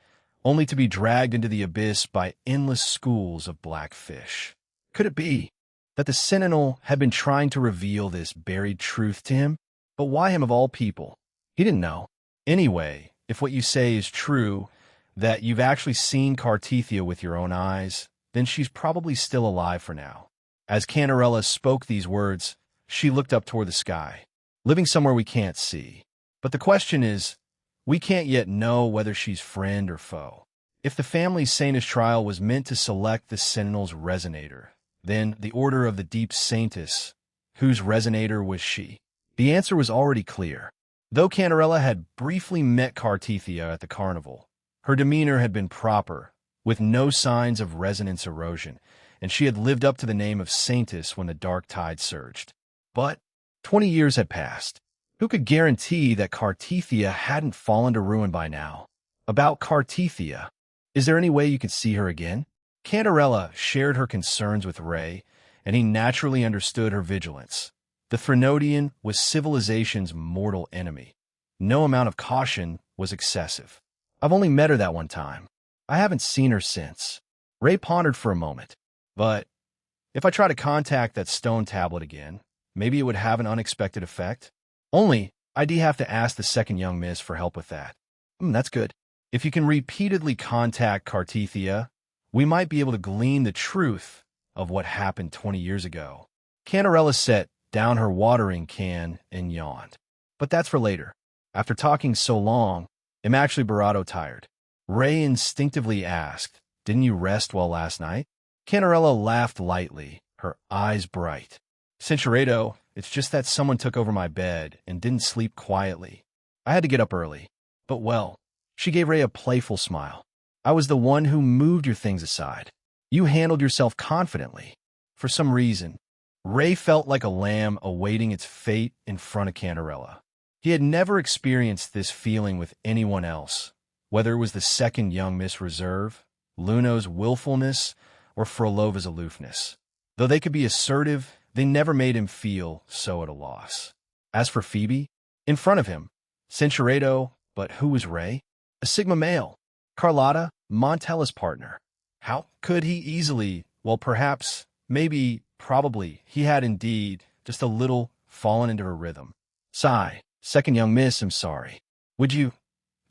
only to be dragged into the abyss by endless schools of black fish. Could it be that the Sentinel had been trying to reveal this buried truth to him? But why him of all people? He didn't know. Anyway, if what you say is true, that you've actually seen Cartethia with your own eyes, then she's probably still alive for now. As Cantarella spoke these words, she looked up toward the sky, living somewhere we can't see. But the question is, we can't yet know whether she's friend or foe. If the family's Saintess trial was meant to select the Sentinel's resonator, then the Order of the Deep Saintess, whose resonator was she? The answer was already clear. Though Cantarella had briefly met Cartethia at the carnival, her demeanor had been proper, with no signs of resonance erosion, and she had lived up to the name of Saintess when the dark tide surged. But 20 years had passed. Who could guarantee that Cartethia hadn't fallen to ruin by now? About Cartethia, is there any way you could see her again? Cantarella shared her concerns with Ray, and he naturally understood her vigilance. The Threnodian was civilization's mortal enemy. No amount of caution was excessive. I've only met her that one time. I haven't seen her since. Ray pondered for a moment. But if I try to contact that stone tablet again, maybe it would have an unexpected effect? Only, I'd have to ask the second young miss for help with that. That's good. If you can repeatedly contact Cartethia, we might be able to glean the truth of what happened 20 years ago. Cantarella set down her watering can and yawned. But that's for later. After talking so long, I'm actually Barato tired. Ray instinctively asked, didn't you rest well last night? Cantarella laughed lightly, her eyes bright. Cinchuredo, it's just that someone took over my bed and didn't sleep quietly. I had to get up early. But well, she gave Ray a playful smile. I was the one who moved your things aside. You handled yourself confidently. For some reason, Ray felt like a lamb awaiting its fate in front of Cantarella. He had never experienced this feeling with anyone else, whether it was the second young Miss Reserve, Luno's willfulness, or Frolova's aloofness. Though they could be assertive, they never made him feel so at a loss. As for Phoebe, in front of him, Cinchuredo, but who was Ray? A Sigma male. Carlotta, Montella's partner. How could he easily, well perhaps, maybe, probably, he had indeed, just a little, fallen into her rhythm. Sigh, second young miss, I'm sorry. Would you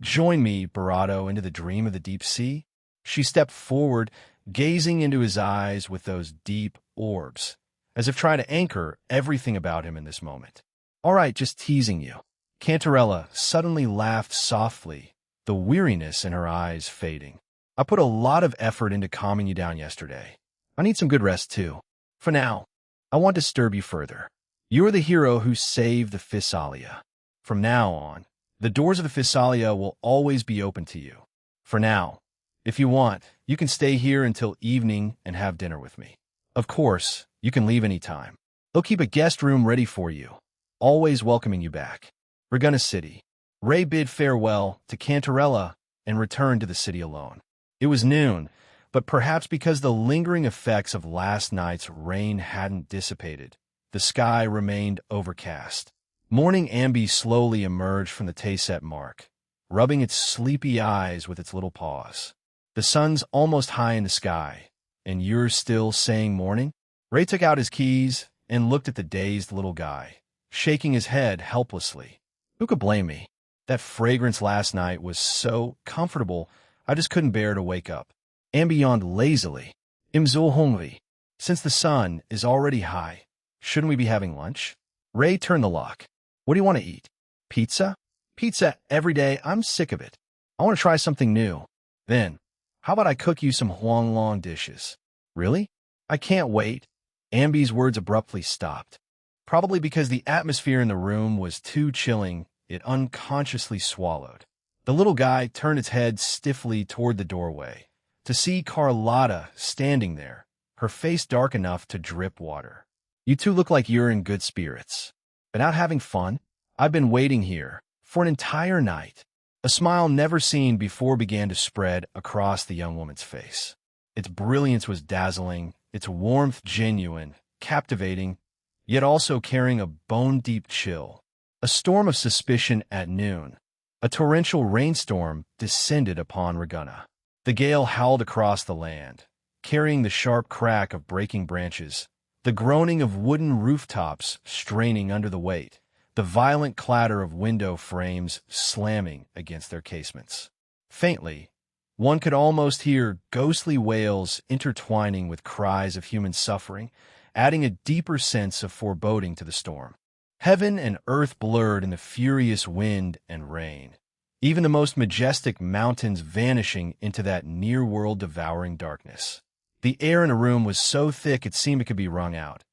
join me, Barato, into the dream of the deep sea? She stepped forward, gazing into his eyes with those deep orbs, as if trying to anchor everything about him in this moment. All right, just teasing you. Cantarella suddenly laughed softly, the weariness in her eyes fading. I put a lot of effort into calming you down yesterday. I need some good rest, too. For now, I won't disturb you further. You are the hero who saved the Physalia. From now on, the doors of the Physalia will always be open to you. For now, if you want, you can stay here until evening and have dinner with me. Of course, you can leave any time. They'll keep a guest room ready for you, always welcoming you back. Regina City. Ray bid farewell to Cantarella and returned to the city alone. It was noon, but perhaps because the lingering effects of last night's rain hadn't dissipated, the sky remained overcast. Morning ambi slowly emerged from the Tayset mark, rubbing its sleepy eyes with its little paws. The sun's almost high in the sky, and you're still saying morning? Ray took out his keys and looked at the dazed little guy, shaking his head helplessly. Who could blame me? That fragrance last night was so comfortable, I just couldn't bear to wake up. Ambi yawned lazily. Im so hungry. Since the sun is already high, shouldn't we be having lunch? Ray turned the lock. What do you want to eat? Pizza? Pizza every day, I'm sick of it. I want to try something new. Then, how about I cook you some Huanglong dishes? Really? I can't wait. Ambi's words abruptly stopped. Probably because the atmosphere in the room was too chilling, it unconsciously swallowed. The little guy turned its head stiffly toward the doorway, to see Carlotta standing there, her face dark enough to drip water. You two look like you're in good spirits. Been out having fun? I've been waiting here for an entire night. A smile never seen before began to spread across the young woman's face. Its brilliance was dazzling, its warmth genuine, captivating, yet also carrying a bone-deep chill. A storm of suspicion at noon. A torrential rainstorm descended upon Regina. The gale howled across the land, carrying the sharp crack of breaking branches, the groaning of wooden rooftops straining under the weight, the violent clatter of window frames slamming against their casements. Faintly, one could almost hear ghostly wails intertwining with cries of human suffering, adding a deeper sense of foreboding to the storm. Heaven and earth blurred in the furious wind and rain, even the most majestic mountains vanishing into that near-world devouring darkness. The air in a room was so thick it seemed it could be wrung out.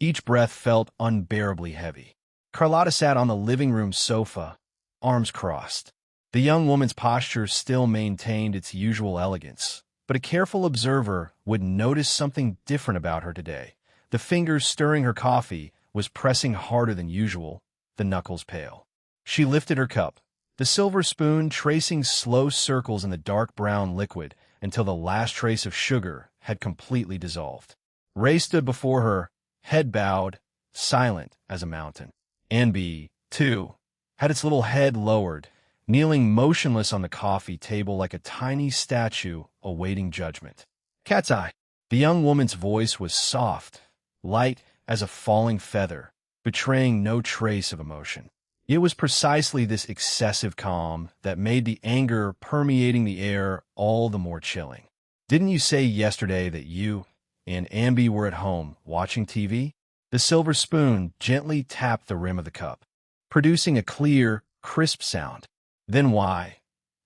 Each breath felt unbearably heavy. Carlotta sat on the living room sofa, arms crossed. The young woman's posture still maintained its usual elegance, but a careful observer would notice something different about her today. The fingers stirring her coffee was pressing harder than usual, the knuckles pale. She lifted her cup, the silver spoon tracing slow circles in the dark brown liquid until the last trace of sugar had completely dissolved. Ray stood before her, head bowed, silent as a mountain. Anby, too, had its little head lowered, kneeling motionless on the coffee table like a tiny statue awaiting judgment. Cat's eye. The young woman's voice was soft, light as a falling feather, betraying no trace of emotion. It was precisely this excessive calm that made the anger permeating the air all the more chilling. Didn't you say yesterday that you and Anby were at home watching TV? The silver spoon gently tapped the rim of the cup, producing a clear, crisp sound. Then why,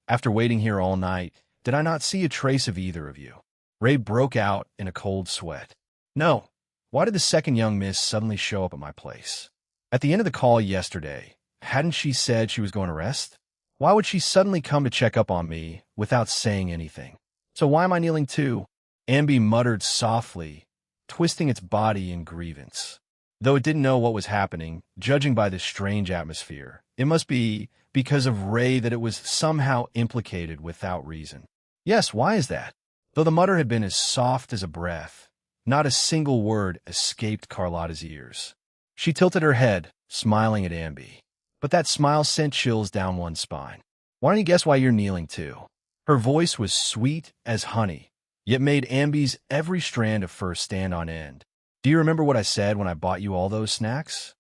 after waiting here all night, did I not see a trace of either of you? Ray broke out in a cold sweat. No. Why did the second young miss suddenly show up at my place? At the end of the call yesterday, hadn't she said she was going to rest? Why would she suddenly come to check up on me without saying anything? So why am I kneeling too? Anby muttered softly, twisting its body in grievance. Though it didn't know what was happening, judging by this strange atmosphere, it must be because of Ray that it was somehow implicated without reason. Yes, why is that? Though the mutter had been as soft as a breath, not a single word escaped Carlotta's ears. She tilted her head, smiling at Anby. But that smile sent chills down one's spine. Why don't you guess why you're kneeling too? Her voice was sweet as honey, yet made Anby's every strand of fur stand on end. Do you remember what I said when I bought you all those snacks?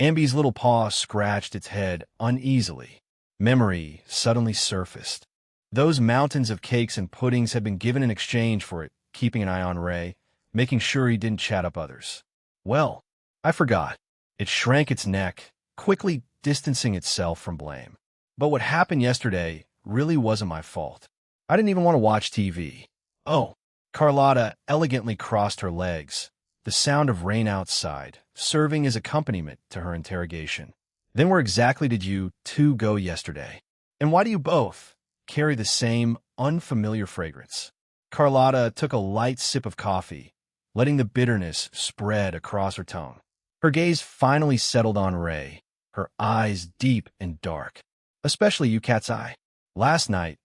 Anby's little paw scratched its head uneasily. Memory suddenly surfaced. Those mountains of cakes and puddings had been given in exchange for it, keeping an eye on Ray, making sure he didn't chat up others. Well, I forgot. It shrank its neck, quickly distancing itself from blame. But what happened yesterday really wasn't my fault. I didn't even want to watch TV. Oh, Carlotta elegantly crossed her legs, the sound of rain outside, serving as accompaniment to her interrogation. Then where exactly did you two go yesterday? And why do you both carry the same unfamiliar fragrance? Carlotta took a light sip of coffee, letting the bitterness spread across her tongue. Her gaze finally settled on Ray, her eyes deep and dark. Especially you, Cat's Eye. Last night,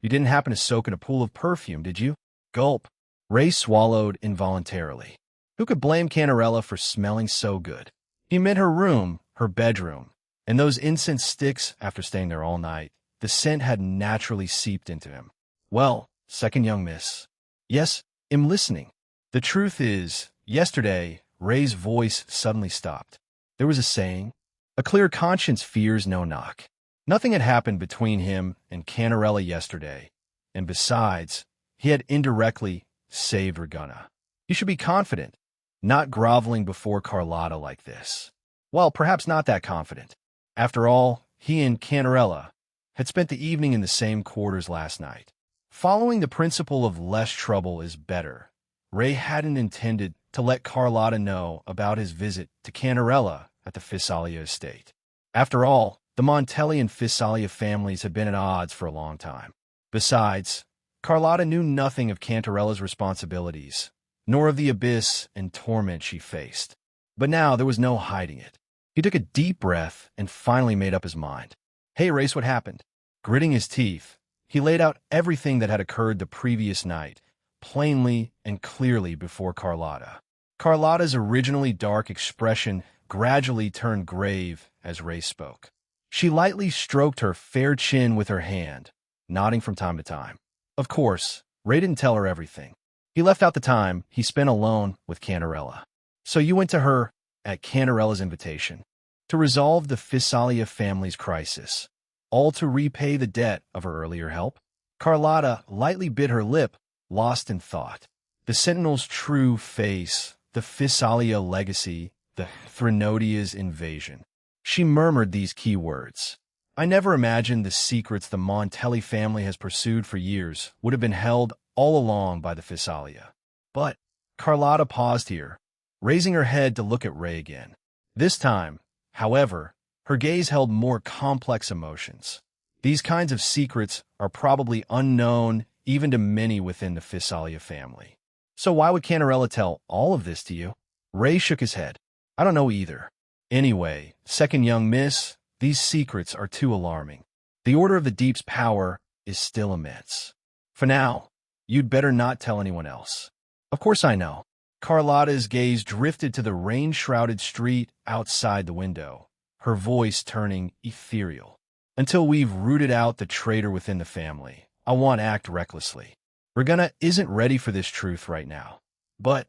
you didn't happen to soak in a pool of perfume, did you? Gulp. Ray swallowed involuntarily. Who could blame Cantarella for smelling so good? He meant her room, her bedroom, and those incense sticks after staying there all night. The scent had naturally seeped into him. Well, second young miss. Yes, I'm listening. The truth is, yesterday, Ray's voice suddenly stopped. There was a saying, a clear conscience fears no knock. Nothing had happened between him and Cantarella yesterday, and besides, he had indirectly saved Regina. He should be confident, not groveling before Carlotta like this. Well, perhaps not that confident. After all, he and Cantarella had spent the evening in the same quarters last night. Following the principle of less trouble is better, Ray hadn't intended to let Carlotta know about his visit to Cantarella at the Fisalia estate. After all, the Montelli and Fisalia families had been at odds for a long time. Besides, Carlotta knew nothing of Cantarella's responsibilities, nor of the abyss and torment she faced. But now there was no hiding it. He took a deep breath and finally made up his mind. Hey, Race, what happened? Gritting his teeth, he laid out everything that had occurred the previous night, plainly and clearly before Carlotta. Carlotta's originally dark expression gradually turned grave as Ray spoke. She lightly stroked her fair chin with her hand, nodding from time to time. Of course, Ray didn't tell her everything. He left out the time he spent alone with Cantarella. So you went to her at Cantarella's invitation to resolve the Fisalia family's crisis, all to repay the debt of her earlier help? Carlotta lightly bit her lip, lost in thought. The Sentinel's true face, the Fisalia legacy, the Threnodia's invasion. She murmured these key words. I never imagined the secrets the Montelli family has pursued for years would have been held all along by the Fisalia. But Carlotta paused here, raising her head to look at Ray again. This time, however, her gaze held more complex emotions. These kinds of secrets are probably unknown even to many within the Fisalia family. So why would Cantarella tell all of this to you? Ray shook his head. I don't know either. Anyway, second young miss, these secrets are too alarming. The Order of the Deep's power is still immense. For now, you'd better not tell anyone else. Of course I know. Carlotta's gaze drifted to the rain-shrouded street outside the window, her voice turning ethereal. Until we've rooted out the traitor within the family, I won't act recklessly. Regina isn't ready for this truth right now. But,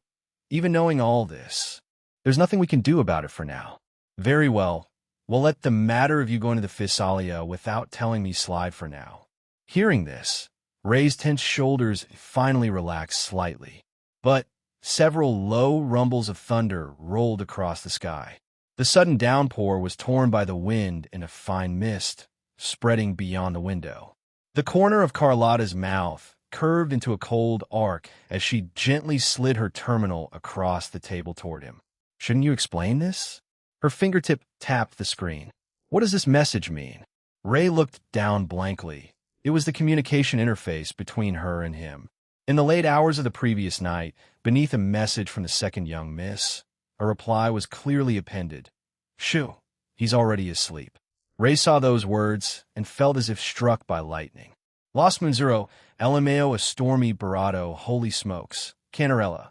even knowing all this, there's nothing we can do about it for now. Very well, we'll let the matter of you going to the Fisalia without telling me slide for now. Hearing this, Ray's tense shoulders finally relaxed slightly. But several low rumbles of thunder rolled across the sky. The sudden downpour was torn by the wind in a fine mist, spreading beyond the window. The corner of Carlotta's mouth curved into a cold arc as she gently slid her terminal across the table toward him. Shouldn't you explain this? Her fingertip tapped the screen. What does this message mean? Ray looked down blankly. It was the communication interface between her and him. In the late hours of the previous night, beneath a message from the second young miss, a reply was clearly appended. Shoo, he's already asleep. Ray saw those words and felt as if struck by lightning. Los Manzuro, LMAO a stormy barato, holy smokes. Cantarella.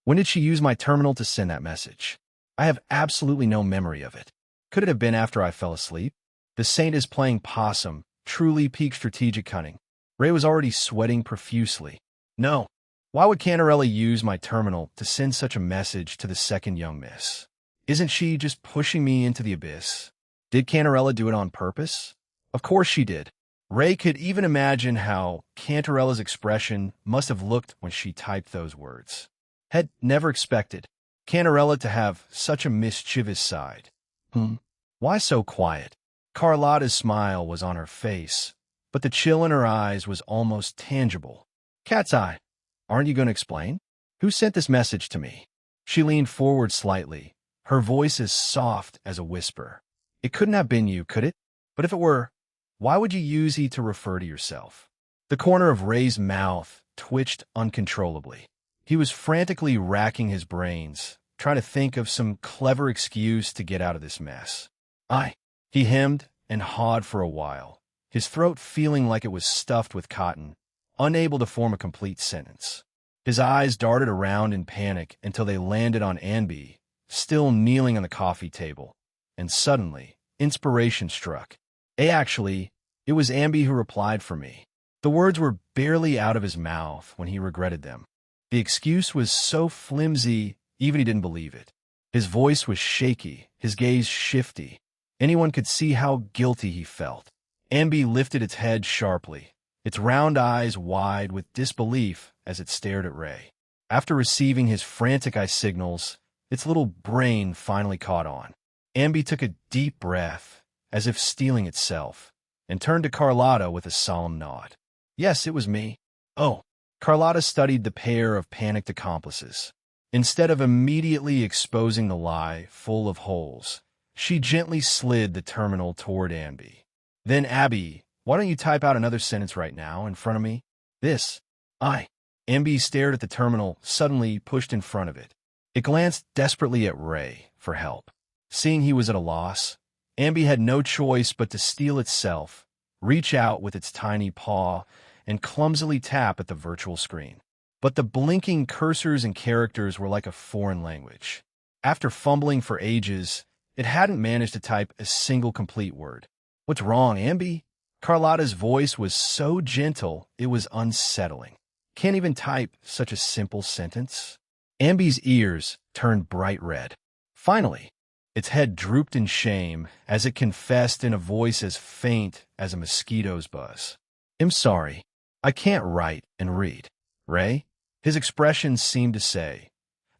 When did she use my terminal to send that message? I have absolutely no memory of it. Could it have been after I fell asleep? The saint is playing possum, truly peak strategic cunning. Ray was already sweating profusely. No. Why would Cantarella use my terminal to send such a message to the second young miss? Isn't she just pushing me into the abyss? Did Cantarella do it on purpose? Of course she did. Ray could even imagine how Cantarella's expression must have looked when she typed those words. Had never expected Cantarella to have such a mischievous side. Why so quiet? Carlotta's smile was on her face, but the chill in her eyes was almost tangible. Cat's eye. Aren't you going to explain? Who sent this message to me? She leaned forward slightly, her voice as soft as a whisper. It couldn't have been you, could it? But if it were, why would you use he to refer to yourself? The corner of Ray's mouth twitched uncontrollably. He was frantically racking his brains, trying to think of some clever excuse to get out of this mess. He hemmed and hawed for a while, his throat feeling like it was stuffed with cotton, unable to form a complete sentence. His eyes darted around in panic until they landed on Anby, still kneeling on the coffee table. And suddenly, inspiration struck. Actually, it was Anby who replied for me. The words were barely out of his mouth when he regretted them. The excuse was so flimsy, even he didn't believe it. His voice was shaky, his gaze shifty. Anyone could see how guilty he felt. Anby lifted its head sharply, its round eyes wide with disbelief as it stared at Ray. After receiving his frantic eye signals, its little brain finally caught on. Anby took a deep breath, as if steeling itself, and turned to Carlotta with a solemn nod. Yes, it was me. Oh. Carlotta studied the pair of panicked accomplices. Instead of immediately exposing the lie full of holes, she gently slid the terminal toward Anby. Then, Abby, why don't you type out another sentence right now in front of me? This. Anby stared at the terminal, suddenly pushed in front of it. It glanced desperately at Ray for help. Seeing he was at a loss, Ambi had no choice but to steel itself, reach out with its tiny paw, and clumsily tap at the virtual screen. But the blinking cursors and characters were like a foreign language. After fumbling for ages, it hadn't managed to type a single complete word. "What's wrong, Ambi?" Carlotta's voice was so gentle, it was unsettling. "Can't even type such a simple sentence?" Ambi's ears turned bright red. Finally, its head drooped in shame as it confessed in a voice as faint as a mosquito's buzz. "I'm sorry. I can't write and read." "Ray?" His expression seemed to say,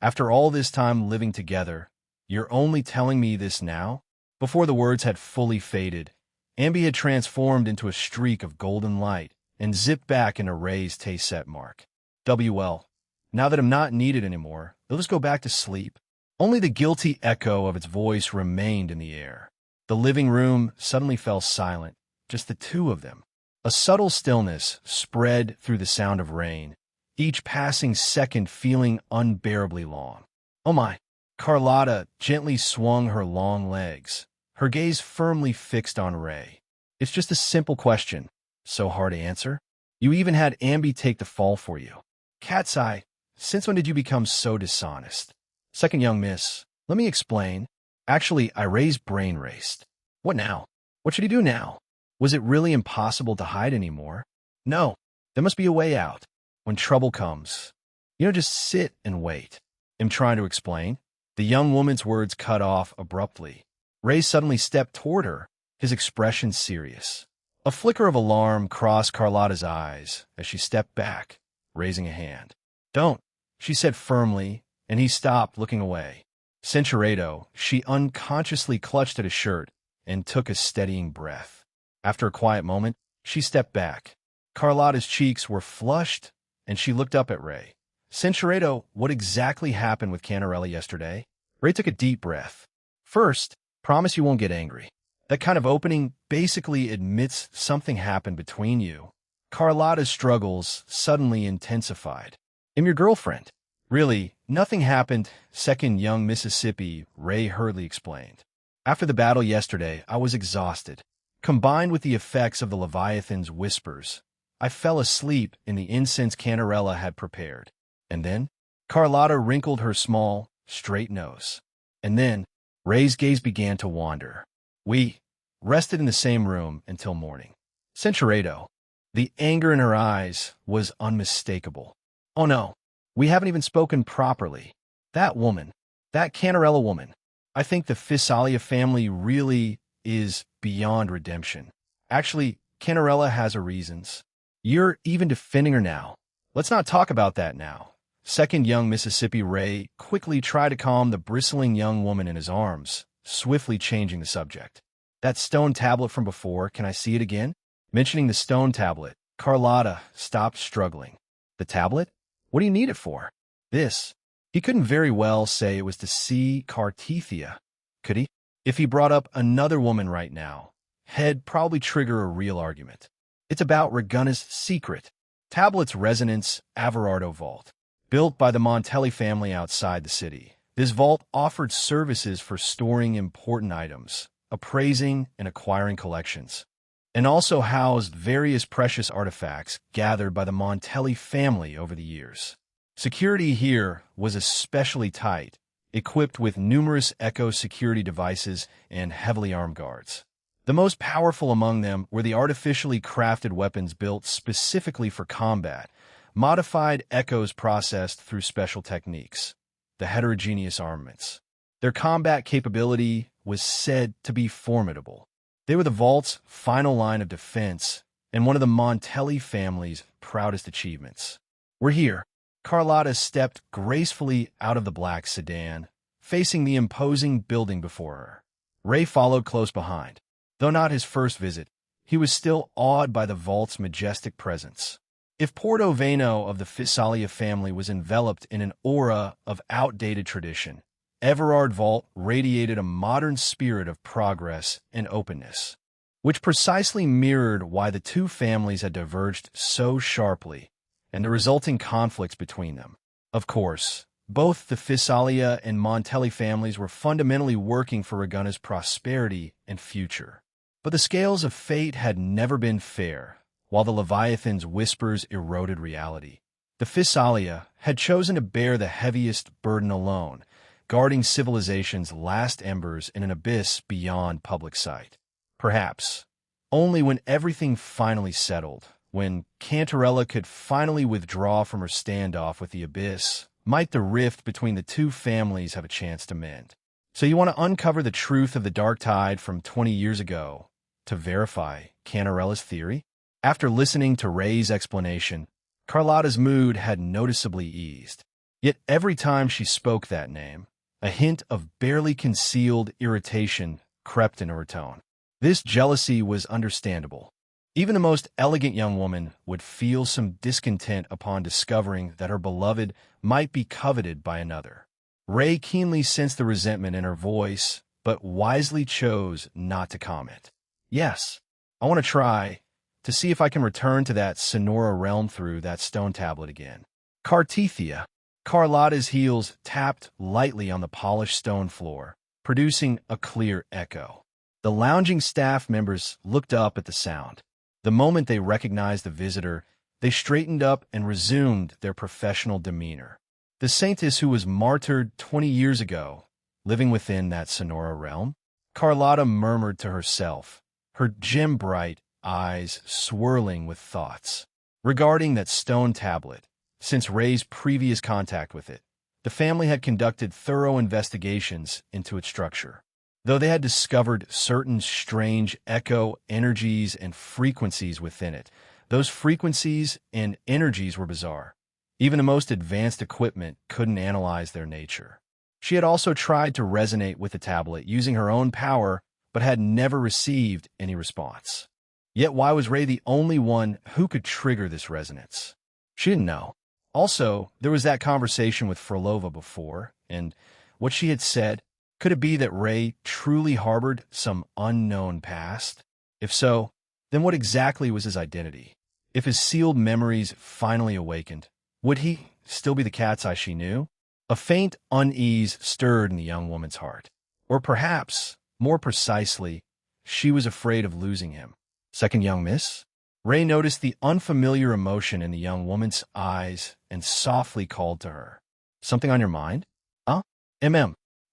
"After all this time living together, you're only telling me this now?" Before the words had fully faded, Ambi had transformed into a streak of golden light and zipped back into Ray's taste-set mark. "WL, now that I'm not needed anymore, they'll just go back to sleep." Only the guilty echo of its voice remained in the air. The living room suddenly fell silent, just the two of them. A subtle stillness spread through the sound of rain, each passing second feeling unbearably long. "Oh my!" Carlotta gently swung her long legs, her gaze firmly fixed on Ray. "It's just a simple question. So hard to answer? You even had Ambi take the fall for you." "Cat's eye, since when did you become so dishonest?" "Second young miss, let me explain. Actually, Ray's brain raced." "What now? What should he do now? Was it really impossible to hide anymore?" "No, there must be a way out. When trouble comes, just sit and wait." "I'm trying to explain." The young woman's words cut off abruptly. Ray suddenly stepped toward her, his expression serious. A flicker of alarm crossed Carlotta's eyes as she stepped back, raising a hand. "Don't," she said firmly, and he stopped, looking away. Cinchuredo, she unconsciously clutched at his shirt and took a steadying breath. After a quiet moment, she stepped back. Carlotta's cheeks were flushed, and she looked up at Ray. "Cinchuredo, what exactly happened with Canarella yesterday?" Ray took a deep breath. "First, promise you won't get angry. That kind of opening basically admits something happened between you." Carlotta's struggles suddenly intensified. "I'm your girlfriend." "Really, nothing happened," second young Mississippi, Ray hurriedly explained. "After the battle yesterday, I was exhausted. Combined with the effects of the Leviathan's whispers, I fell asleep in the incense Canarella had prepared. And then?" Carlotta wrinkled her small, straight nose. "And then," Ray's gaze began to wander. "We rested in the same room until morning." Cinchuredo, the anger in her eyes was unmistakable. "Oh no, we haven't even spoken properly. That woman, that Canarella woman, I think the Fisalia family really is beyond redemption. Actually, Canarella has her reasons. You're even defending her now. Let's not talk about that now." Second young Mississippi Ray quickly tried to calm the bristling young woman in his arms, swiftly changing the subject. "That stone tablet from before, can I see it again?" Mentioning the stone tablet, Carlotta stopped struggling. "The tablet? What do you need it for?" "This." He couldn't very well say it was to see Cartethia, could he? If he brought up another woman right now, he'd probably trigger a real argument. "It's about Ragunna's secret. Tablet's resonance Averardo vault. Built by the Montelli family outside the city. This vault offered services for storing important items, appraising and acquiring collections, and also housed various precious artifacts gathered by the Montelli family over the years. Security here was especially tight, equipped with numerous echo security devices and heavily armed guards. The most powerful among them were the artificially crafted weapons built specifically for combat, modified echoes processed through special techniques, the heterogeneous armaments. Their combat capability was said to be formidable. They were the vault's final line of defense and one of the Montelli family's proudest achievements. "We're here." Carlotta stepped gracefully out of the black sedan, facing the imposing building before her. Ray followed close behind. Though not his first visit, he was still awed by the vault's majestic presence. If Porto Veno of the Fisalia family was enveloped in an aura of outdated tradition, Everard Vault radiated a modern spirit of progress and openness, which precisely mirrored why the two families had diverged so sharply and the resulting conflicts between them. Of course, Both the Fisalia and Montelli families were fundamentally working for Raguna's prosperity and future. But the scales of fate had never been fair, while the Leviathan's whispers eroded reality. The Fisalia had chosen to bear the heaviest burden alone, guarding civilization's last embers in an abyss beyond public sight. Perhaps, only when everything finally settled, when Cantarella could finally withdraw from her standoff with the abyss, might the rift between the two families have a chance to mend. So you want to uncover the truth of the Dark Tide from 20 years ago to verify Cantarella's theory? After listening to Ray's explanation, Carlotta's mood had noticeably eased. Yet every time she spoke that name, a hint of barely concealed irritation crept into her tone. This jealousy was understandable. Even the most elegant young woman would feel some discontent upon discovering that her beloved might be coveted by another. Ray keenly sensed the resentment in her voice, but wisely chose not to comment. Yes, I want to try to see if I can return to that Sonora realm through that stone tablet again. Cartethia. Carlotta's heels tapped lightly on the polished stone floor, producing a clear echo. The lounging staff members looked up at the sound. The moment they recognized the visitor, they straightened up and resumed their professional demeanor. The saintess who was martyred 20 years ago, living within that Sonora realm? Carlotta murmured to herself, her gem-bright eyes swirling with thoughts. Regarding that stone tablet, since Ray's previous contact with it, the family had conducted thorough investigations into its structure. Though they had discovered certain strange echo energies and frequencies within it, those frequencies and energies were bizarre. Even the most advanced equipment couldn't analyze their nature. She had also tried to resonate with the tablet using her own power, but had never received any response. Yet why was Ray the only one who could trigger this resonance? She didn't know. Also, there was that conversation with Frolova before, and what she had said. Could it be that Ray truly harbored some unknown past? If so, then what exactly was his identity? If his sealed memories finally awakened, would he still be the cat's eye she knew? A faint unease stirred in the young woman's heart. Or perhaps, more precisely, she was afraid of losing him. Second young miss? Ray noticed the unfamiliar emotion in the young woman's eyes and softly called to her. Something on your mind? Huh?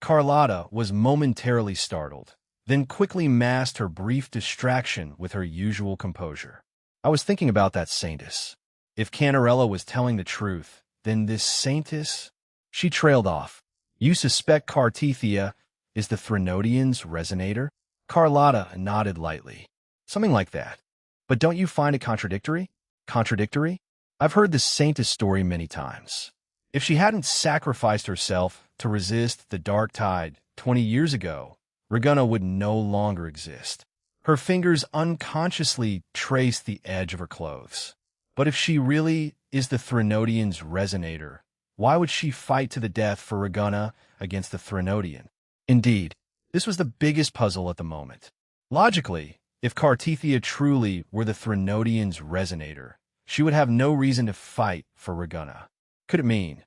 Carlotta was momentarily startled, then quickly masked her brief distraction with her usual composure. I was thinking about that saintess. If Cantarella was telling the truth, then this saintess... She trailed off. You suspect Cartethia is the Threnodian's resonator? Carlotta nodded lightly. Something like that. But don't you find it contradictory? Contradictory? I've heard this saintess story many times. If she hadn't sacrificed herself to resist the Dark Tide 20 years ago, Raguna would no longer exist. Her fingers unconsciously traced the edge of her clothes. But if she really is the Threnodian's resonator, why would she fight to the death for Raguna against the Threnodian? Indeed, this was the biggest puzzle at the moment. Logically, if Cartethia truly were the Threnodian's resonator, she would have no reason to fight for Raguna. Could it mean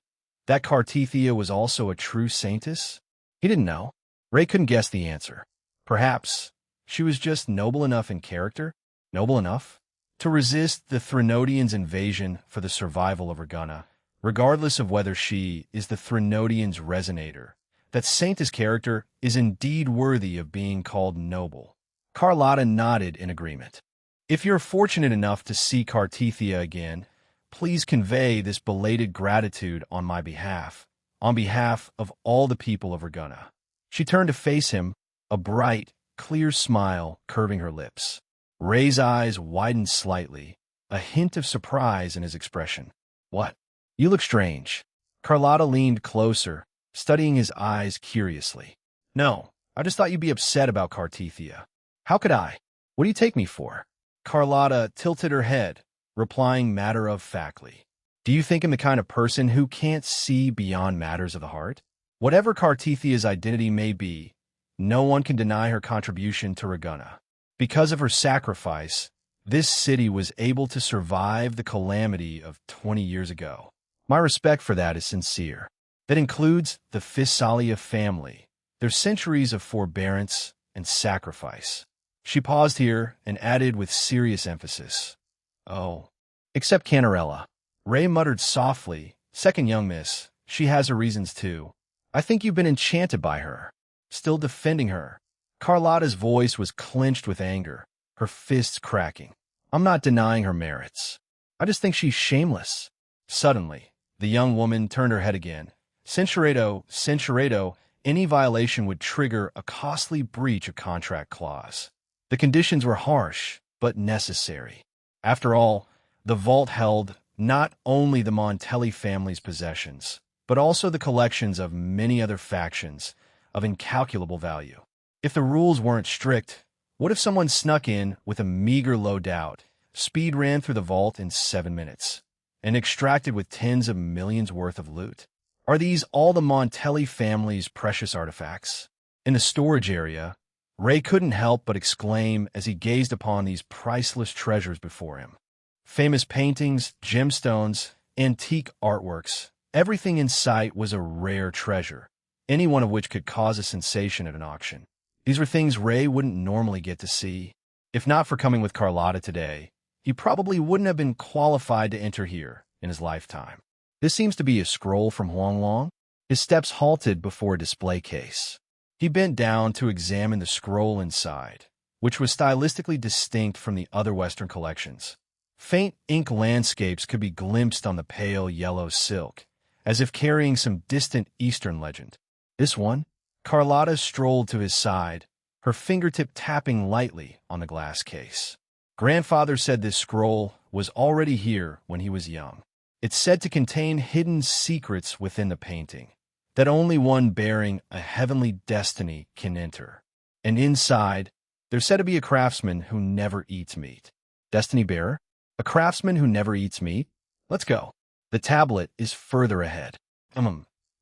that Cartethia was also a true saintess? He didn't know. Ray couldn't guess the answer. Perhaps she was just noble enough in character, noble enough to resist the Threnodian's invasion for the survival of Raguna, regardless of whether she is the Threnodian's resonator. That saintess character is indeed worthy of being called noble. Carlotta nodded in agreement. If you're fortunate enough to see Cartethia again, please convey this belated gratitude on my behalf, on behalf of all the people of Raguna. She turned to face him, a bright, clear smile curving her lips. Ray's eyes widened slightly, a hint of surprise in his expression. What? You look strange. Carlotta leaned closer, studying his eyes curiously. No, I just thought you'd be upset about Cartethia. How could I? What do you take me for? Carlotta tilted her head, replying matter-of-factly. Do you think I'm the kind of person who can't see beyond matters of the heart? Whatever Cartethia's identity may be, no one can deny her contribution to Raguna. Because of her sacrifice, this city was able to survive the calamity of 20 years ago. My respect for that is sincere. That includes the Physalia family, their centuries of forbearance and sacrifice. She paused here and added with serious emphasis, "Oh, except Canarella." Ray muttered softly, "Second young miss, she has her reasons too. I think you've been enchanted by her." Still defending her. Carlotta's voice was clenched with anger, her fists cracking. "I'm not denying her merits. I just think she's shameless." Suddenly, the young woman turned her head again. Censurado, any violation would trigger a costly breach of contract clause. The conditions were harsh, but necessary. After all, the vault held not only the Montelli family's possessions, but also the collections of many other factions of incalculable value. If the rules weren't strict, what if someone snuck in with a meager loadout, speed ran through the vault in 7 minutes, and extracted with tens of millions worth of loot? Are these all the Montelli family's precious artifacts? In the storage area, Ray couldn't help but exclaim as he gazed upon these priceless treasures before him. Famous paintings, gemstones, antique artworks, everything in sight was a rare treasure, any one of which could cause a sensation at an auction. These were things Ray wouldn't normally get to see. If not for coming with Carlotta today, he probably wouldn't have been qualified to enter here in his lifetime. This seems to be a scroll from Huanglong. His steps halted before a display case. He bent down to examine the scroll inside, which was stylistically distinct from the other Western collections. Faint ink landscapes could be glimpsed on the pale yellow silk, as if carrying some distant Eastern legend. This one? Carlotta strolled to his side, her fingertip tapping lightly on the glass case. Grandfather said this scroll was already here when he was young. It's said to contain hidden secrets within the painting, that only one bearing a heavenly destiny can enter. And inside, there's said to be a craftsman who never eats meat. Destiny bearer? A craftsman who never eats meat? Let's go. The tablet is further ahead.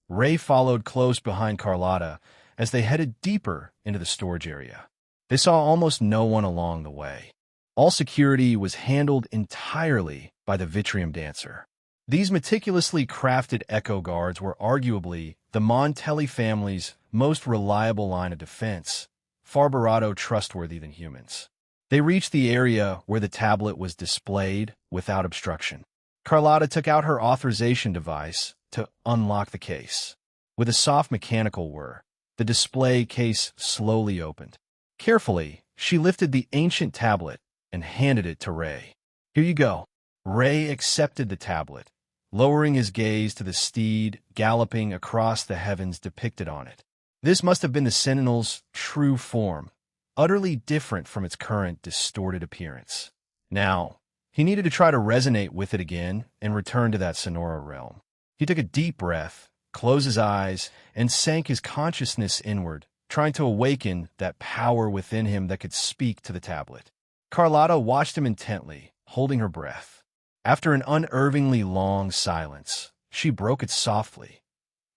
Ray followed close behind Carlotta as they headed deeper into the storage area. They saw almost no one along the way. All security was handled entirely by the Vitrium Dancer. These meticulously crafted echo guards were arguably the Montelli family's most reliable line of defense, far barato trustworthy than humans. They reached the area where the tablet was displayed without obstruction. Carlotta took out her authorization device to unlock the case. With a soft mechanical whir, the display case slowly opened. Carefully, she lifted the ancient tablet and handed it to Ray. "Here you go." Ray accepted the tablet, lowering his gaze to the steed galloping across the heavens depicted on it. This must have been the Sentinel's true form, utterly different from its current distorted appearance. Now, he needed to try to resonate with it again and return to that Sonora realm. He took a deep breath, closed his eyes, and sank his consciousness inward, trying to awaken that power within him that could speak to the tablet. Carlotta watched him intently, holding her breath. After an unervingly long silence, she broke it softly.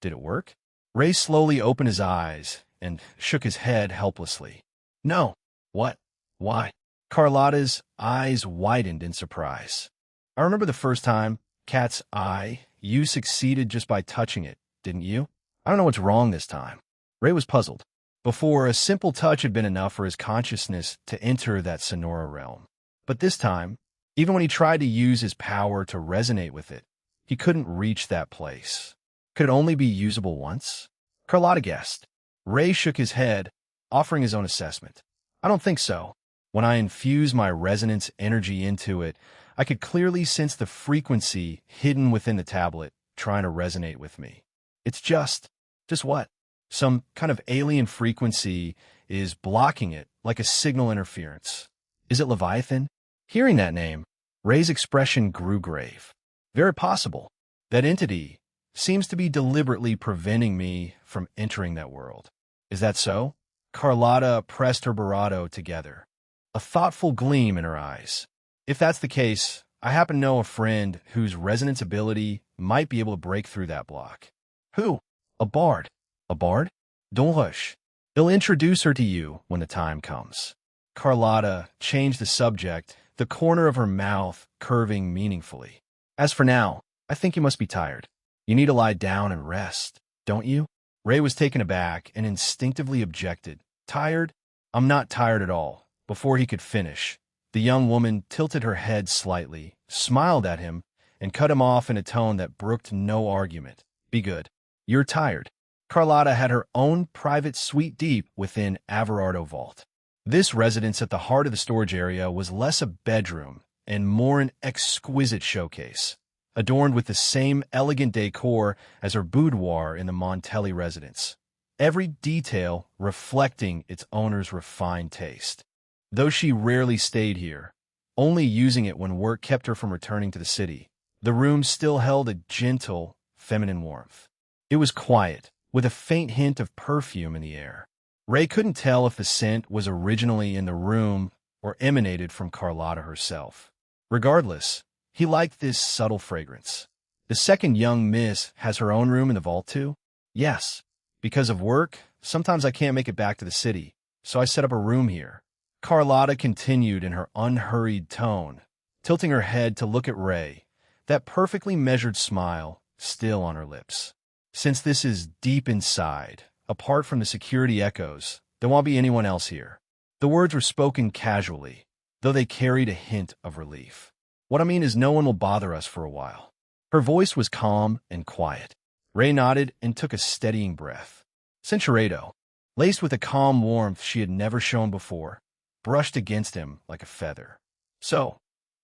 Did it work? Ray slowly opened his eyes and shook his head helplessly. "No." "What? Why?" Carlotta's eyes widened in surprise. "I remember the first time, cat's eye, you succeeded just by touching it, didn't you? I don't know what's wrong this time." Ray was puzzled. Before, a simple touch had been enough for his consciousness to enter that Sonora realm. But this time, even when he tried to use his power to resonate with it, he couldn't reach that place. Could it only be usable once? Carlotta guessed. Ray shook his head, offering his own assessment. "I don't think so. When I infused my resonance energy into it, I could clearly sense the frequency hidden within the tablet trying to resonate with me. It's just what? Some kind of alien frequency is blocking it like a signal interference. Is it Leviathan?" Hearing that name, Ray's expression grew grave. "Very possible. That entity seems to be deliberately preventing me from entering that world." "Is that so?" Carlotta pressed her barato together, a thoughtful gleam in her eyes. "If that's the case, I happen to know a friend whose resonance ability might be able to break through that block." "Who?" "A bard." "A bard?" "Don't rush. He'll introduce her to you when the time comes." Carlotta changed the subject, the corner of her mouth curving meaningfully. "As for now, I think you must be tired. You need to lie down and rest, don't you? Ray was taken aback and instinctively objected. Tired? I'm not tired at all. Before he could finish, the young woman tilted her head slightly, smiled at him, and cut him off in a tone that brooked no argument. Be good. You're tired. Carlotta had her own private suite deep within Averardo Vault. This residence at the heart of the storage area was less a bedroom and more an exquisite showcase, adorned with the same elegant decor as her boudoir in the Montelli residence, every detail reflecting its owner's refined taste. Though she rarely stayed here, only using it when work kept her from returning to the city, the room still held a gentle, feminine warmth. It was quiet, with a faint hint of perfume in the air. Ray couldn't tell if the scent was originally in the room or emanated from Carlotta herself. Regardless, he liked this subtle fragrance. The second young miss has her own room in the vault too? Yes. Because of work, sometimes I can't make it back to the city, so I set up a room here. Carlotta continued in her unhurried tone, tilting her head to look at Ray, that perfectly measured smile still on her lips. Since this is deep inside, apart from the security echoes, there won't be anyone else here. The words were spoken casually, though they carried a hint of relief. What I mean is no one will bother us for a while. Her voice was calm and quiet. Ray nodded and took a steadying breath. Cinchuredo, laced with a calm warmth she had never shown before, brushed against him like a feather. So,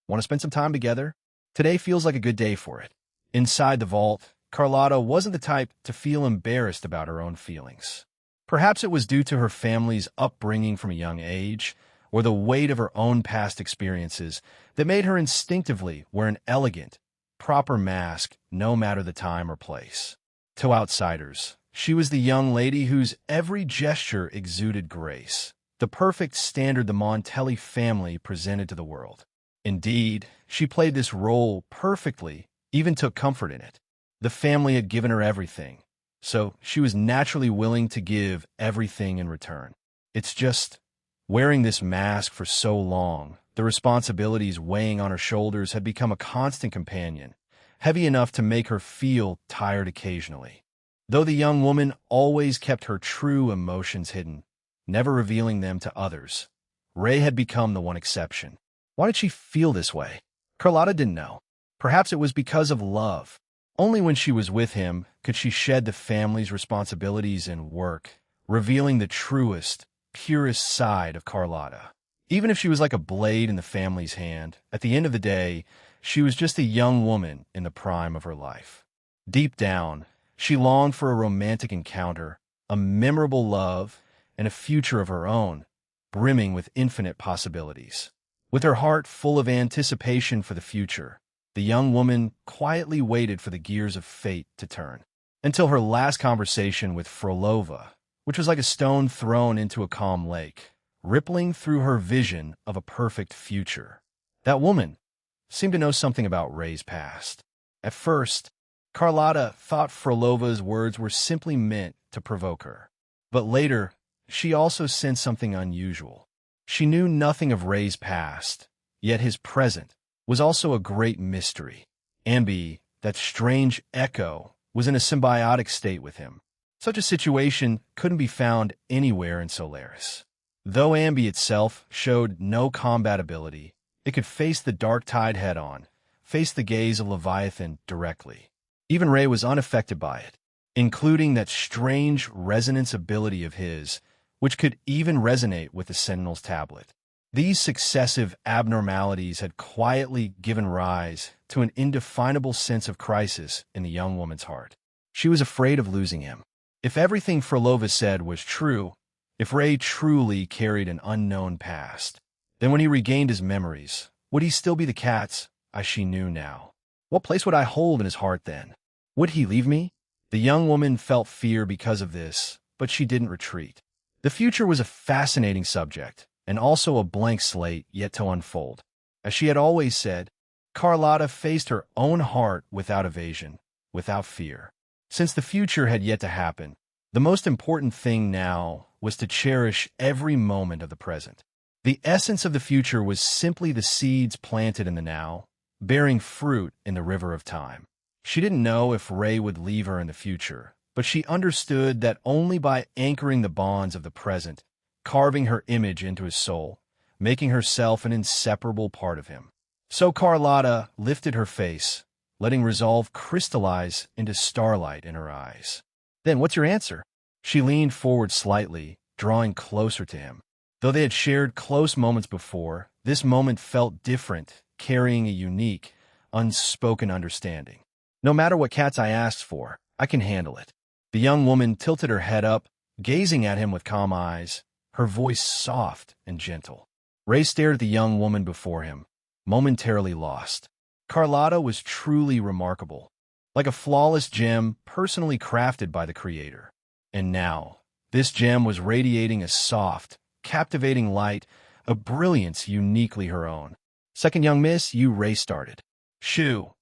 want to spend some time together? Today feels like a good day for it. Inside the vault, Carlotta wasn't the type to feel embarrassed about her own feelings. Perhaps it was due to her family's upbringing from a young age, or the weight of her own past experiences that made her instinctively wear an elegant, proper mask no matter the time or place. To outsiders, she was the young lady whose every gesture exuded grace, the perfect standard the Montelli family presented to the world. Indeed, she played this role perfectly, even took comfort in it. The family had given her everything, so she was naturally willing to give everything in return. It's just, wearing this mask for so long, the responsibilities weighing on her shoulders had become a constant companion, heavy enough to make her feel tired occasionally. Though the young woman always kept her true emotions hidden, never revealing them to others, Ray had become the one exception. Why did she feel this way? Carlotta didn't know. Perhaps it was because of love. Only when she was with him could she shed the family's responsibilities and work, revealing the truest, purest side of Carlotta. Even if she was like a blade in the family's hand, at the end of the day, she was just a young woman in the prime of her life. Deep down, she longed for a romantic encounter, a memorable love, and a future of her own, brimming with infinite possibilities. With her heart full of anticipation for the future, the young woman quietly waited for the gears of fate to turn, until her last conversation with Frolova, which was like a stone thrown into a calm lake, rippling through her vision of a perfect future. That woman seemed to know something about Ray's past. At first, Carlotta thought Frolova's words were simply meant to provoke her. But later, she also sensed something unusual. She knew nothing of Ray's past, yet his present was also a great mystery. Ambi, that strange echo, was in a symbiotic state with him. Such a situation couldn't be found anywhere in Solaris. Though Ambi itself showed no combat ability, it could face the dark tide head-on, face the gaze of Leviathan directly. Even Ray was unaffected by it, including that strange resonance ability of his, which could even resonate with the Sentinel's tablet. These successive abnormalities had quietly given rise to an indefinable sense of crisis in the young woman's heart. She was afraid of losing him. If everything Frolova said was true, if Ray truly carried an unknown past, then when he regained his memories, would he still be the cat's, as she knew now? What place would I hold in his heart then? Would he leave me? The young woman felt fear because of this, but she didn't retreat. The future was a fascinating subject, and also a blank slate yet to unfold. As she had always said, Carlotta faced her own heart without evasion, without fear. Since the future had yet to happen, the most important thing now was to cherish every moment of the present. The essence of the future was simply the seeds planted in the now, bearing fruit in the river of time. She didn't know if Ray would leave her in the future, but she understood that only by anchoring the bonds of the present, carving her image into his soul, making herself an inseparable part of him. So Carlotta lifted her face, letting resolve crystallize into starlight in her eyes. Then what's your answer? She leaned forward slightly, drawing closer to him. Though they had shared close moments before, this moment felt different, carrying a unique, unspoken understanding. No matter what Cat's Eye asks for, I can handle it. The young woman tilted her head up, gazing at him with calm eyes, her voice soft and gentle. Ray stared at the young woman before him, momentarily lost. Carlotta was truly remarkable, like a flawless gem personally crafted by the Creator. And now, this gem was radiating a soft, captivating light, a brilliance uniquely her own. Second young miss, you Ray started. Shoo.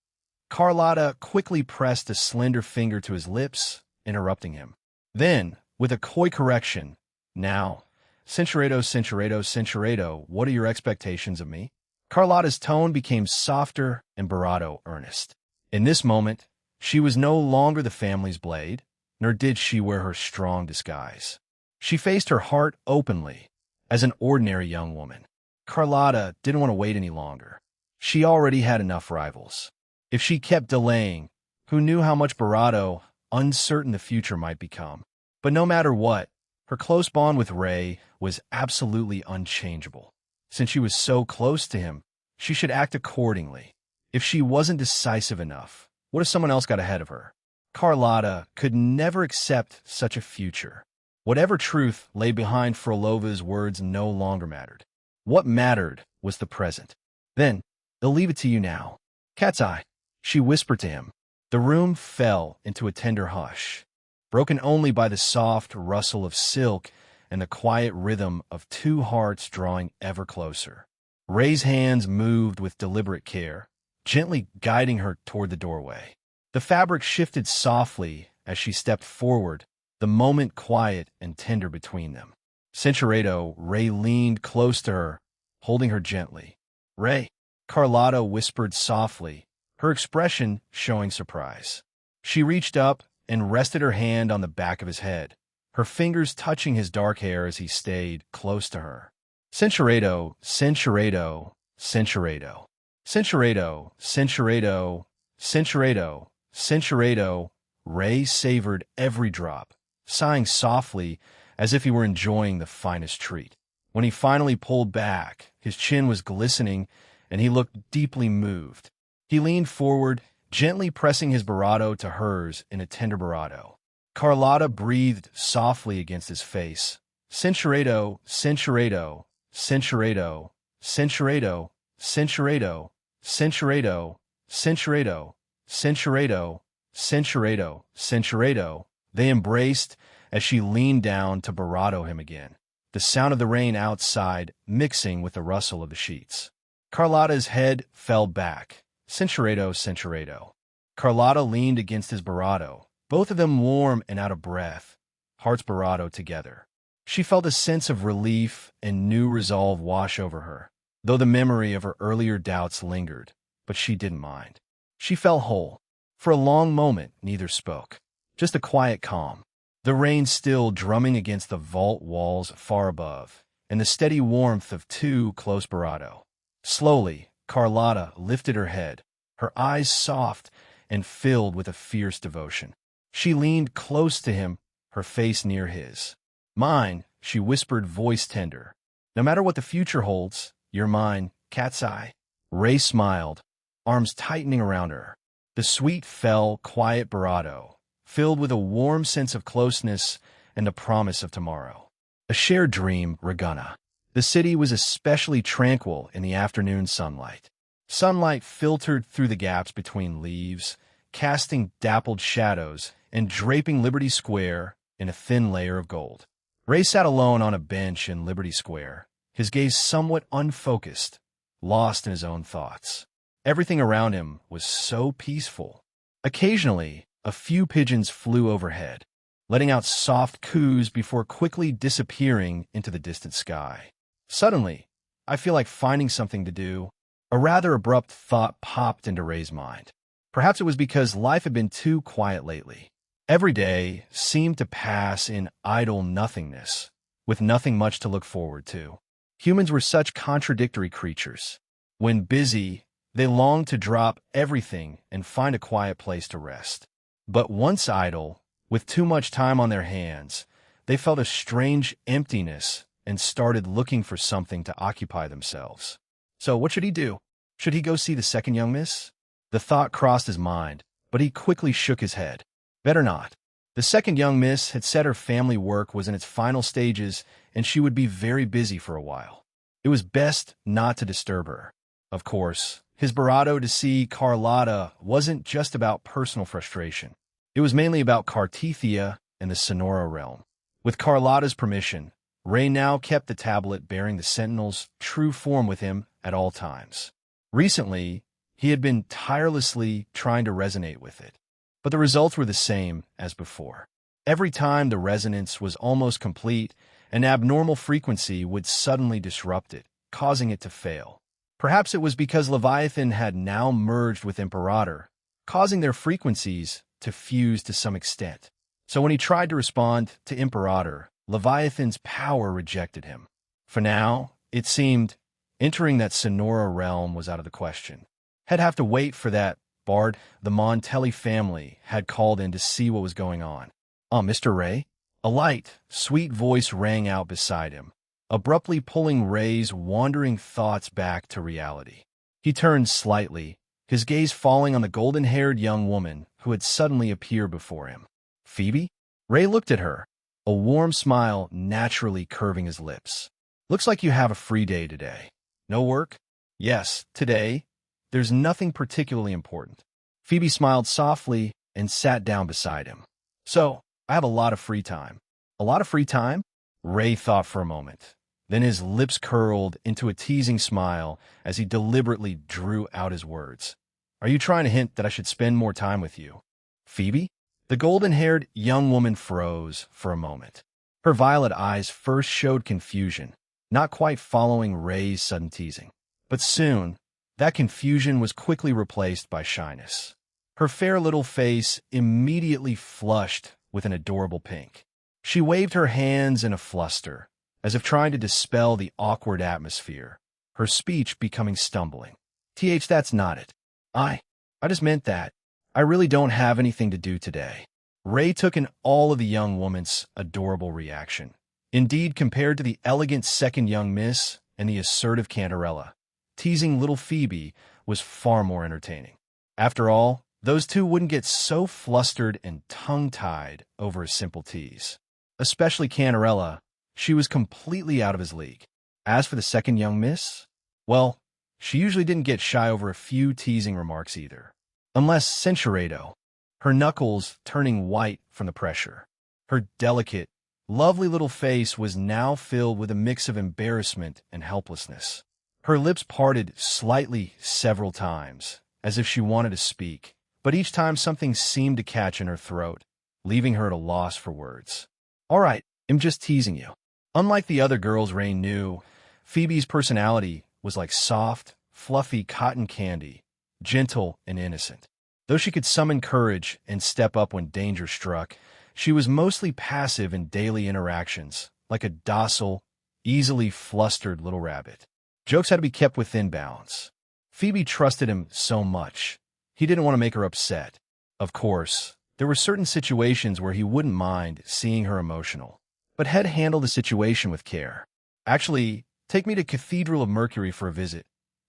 Carlotta quickly pressed a slender finger to his lips, interrupting him. Then, with a coy correction, now, Cinchuredo, what are your expectations of me? Carlotta's tone became softer and bravado earnest. In this moment, she was no longer the family's blade, nor did she wear her strong disguise. She faced her heart openly, as an ordinary young woman. Carlotta didn't want to wait any longer. She already had enough rivals. If she kept delaying, who knew how much bravado, uncertain the future might become. But no matter what, her close bond with Ray was absolutely unchangeable. Since she was so close to him, she should act accordingly. If she wasn't decisive enough, what if someone else got ahead of her? Carlotta could never accept such a future. Whatever truth lay behind Frolova's words no longer mattered. What mattered was the present. Then, they'll leave it to you now. Cat's Eye, she whispered to him. The room fell into a tender hush, broken only by the soft rustle of silk and the quiet rhythm of two hearts drawing ever closer. Ray's hands moved with deliberate care, gently guiding her toward the doorway. The fabric shifted softly as she stepped forward, the moment quiet and tender between them. Cinchuredo, Ray leaned close to her, holding her gently. Ray, Carlotta whispered softly, her expression showing surprise. She reached up and rested her hand on the back of his head, her fingers touching his dark hair as he stayed close to her. Cinchuredo, Cinchuredo, Cinchuredo. Cinchuredo, Cinchuredo, Cinchuredo, Cinchuredo. Ray savored every drop, sighing softly as if he were enjoying the finest treat. When he finally pulled back, his chin was glistening and he looked deeply moved. He leaned forward, gently pressing his bravado to hers in a tender bravado. Carlotta breathed softly against his face. Cinchuredo, Cinchuredo, Cinchuredo, Cinchuredo, Cinchuredo, Cinchuredo, Cinchuredo, Cinchuredo, Cinchuredo, Cinchuredo. They embraced as she leaned down to bravado him again, the sound of the rain outside mixing with the rustle of the sheets. Carlotta's head fell back. Cinchuredo, Cinchuredo. Carlotta leaned against his bravado, both of them warm and out of breath, hearts bravado together. She felt a sense of relief and new resolve wash over her, though the memory of her earlier doubts lingered, but she didn't mind. She felt whole. For a long moment, neither spoke, just a quiet calm. The rain still drumming against the vault walls far above, and the steady warmth of two close bravado. Slowly, Carlotta lifted her head, her eyes soft and filled with a fierce devotion. She leaned close to him, her face near his. Mine, she whispered, voice tender. No matter what the future holds, you're mine, Cat's Eye. Ray smiled, arms tightening around her. The sweet fell, quiet bravado, filled with a warm sense of closeness and the promise of tomorrow. A shared dream, Regana. The city was especially tranquil in the afternoon sunlight. Sunlight filtered through the gaps between leaves, casting dappled shadows and draping Liberty Square in a thin layer of gold. Ray sat alone on a bench in Liberty Square, his gaze somewhat unfocused, lost in his own thoughts. Everything around him was so peaceful. Occasionally, a few pigeons flew overhead, letting out soft coos before quickly disappearing into the distant sky. Suddenly, I feel like finding something to do. A rather abrupt thought popped into Ray's mind. Perhaps it was because life had been too quiet lately. Every day seemed to pass in idle nothingness, with nothing much to look forward to. Humans were such contradictory creatures. When busy, they longed to drop everything and find a quiet place to rest. But once idle, with too much time on their hands, they felt a strange emptiness and started looking for something to occupy themselves. So what should he do? Should he go see the second young miss? The thought crossed his mind, but he quickly shook his head. Better not. The second young miss had said her family work was in its final stages and she would be very busy for a while. It was best not to disturb her. Of course, his bravado to see Carlotta wasn't just about personal frustration. It was mainly about Cartethia and the Sonora realm. With Carlotta's permission, Ray now kept the tablet bearing the Sentinel's true form with him at all times. Recently, he had been tirelessly trying to resonate with it, but the results were the same as before. Every time the resonance was almost complete, an abnormal frequency would suddenly disrupt it, causing it to fail. Perhaps it was because Leviathan had now merged with Imperator, causing their frequencies to fuse to some extent. So when he tried to respond to Imperator, Leviathan's power rejected him. For now, it seemed, entering that Sonora realm was out of the question. He'd have to wait for that Bard. The Montelli family had called in to see what was going on. Mr. Ray? A light, sweet voice rang out beside him, abruptly pulling Ray's wandering thoughts back to reality. He turned slightly, his gaze falling on the golden-haired young woman who had suddenly appeared before him. Phoebe? Ray looked at her, a warm smile naturally curving his lips. Looks like you have a free day today. No work? Yes, today. There's nothing particularly important. Phoebe smiled softly and sat down beside him. So, I have a lot of free time. A lot of free time? Ray thought for a moment. Then his lips curled into a teasing smile as he deliberately drew out his words. Are you trying to hint that I should spend more time with you? Phoebe? The golden-haired young woman froze for a moment. Her violet eyes first showed confusion, not quite following Ray's sudden teasing. But soon, that confusion was quickly replaced by shyness. Her fair little face immediately flushed with an adorable pink. She waved her hands in a fluster, as if trying to dispel the awkward atmosphere, her speech becoming stumbling. That's not it. I just meant that. I really don't have anything to do today. Ray took in all of the young woman's adorable reaction. Indeed, compared to the elegant second young miss and the assertive Cantarella, teasing little Phoebe was far more entertaining. After all, those two wouldn't get so flustered and tongue-tied over a simple tease. Especially Cantarella, she was completely out of his league. As for the second young miss, well, she usually didn't get shy over a few teasing remarks either. Unless Censurato, her knuckles turning white from the pressure. Her delicate, lovely little face was now filled with a mix of embarrassment and helplessness. Her lips parted slightly several times, as if she wanted to speak, but each time something seemed to catch in her throat, leaving her at a loss for words. All right, I'm just teasing you. Unlike the other girls Ray knew, Phoebe's personality was like soft, fluffy cotton candy, gentle and innocent. Though she could summon courage and step up when danger struck, she was mostly passive in daily interactions, like a docile, easily flustered little rabbit. Jokes had to be kept within bounds. Phoebe trusted him so much. He didn't want to make her upset. Of course, there were certain situations where he wouldn't mind seeing her emotional, but had handled the situation with care. Actually, take me to Cathedral of Mercury for a visit,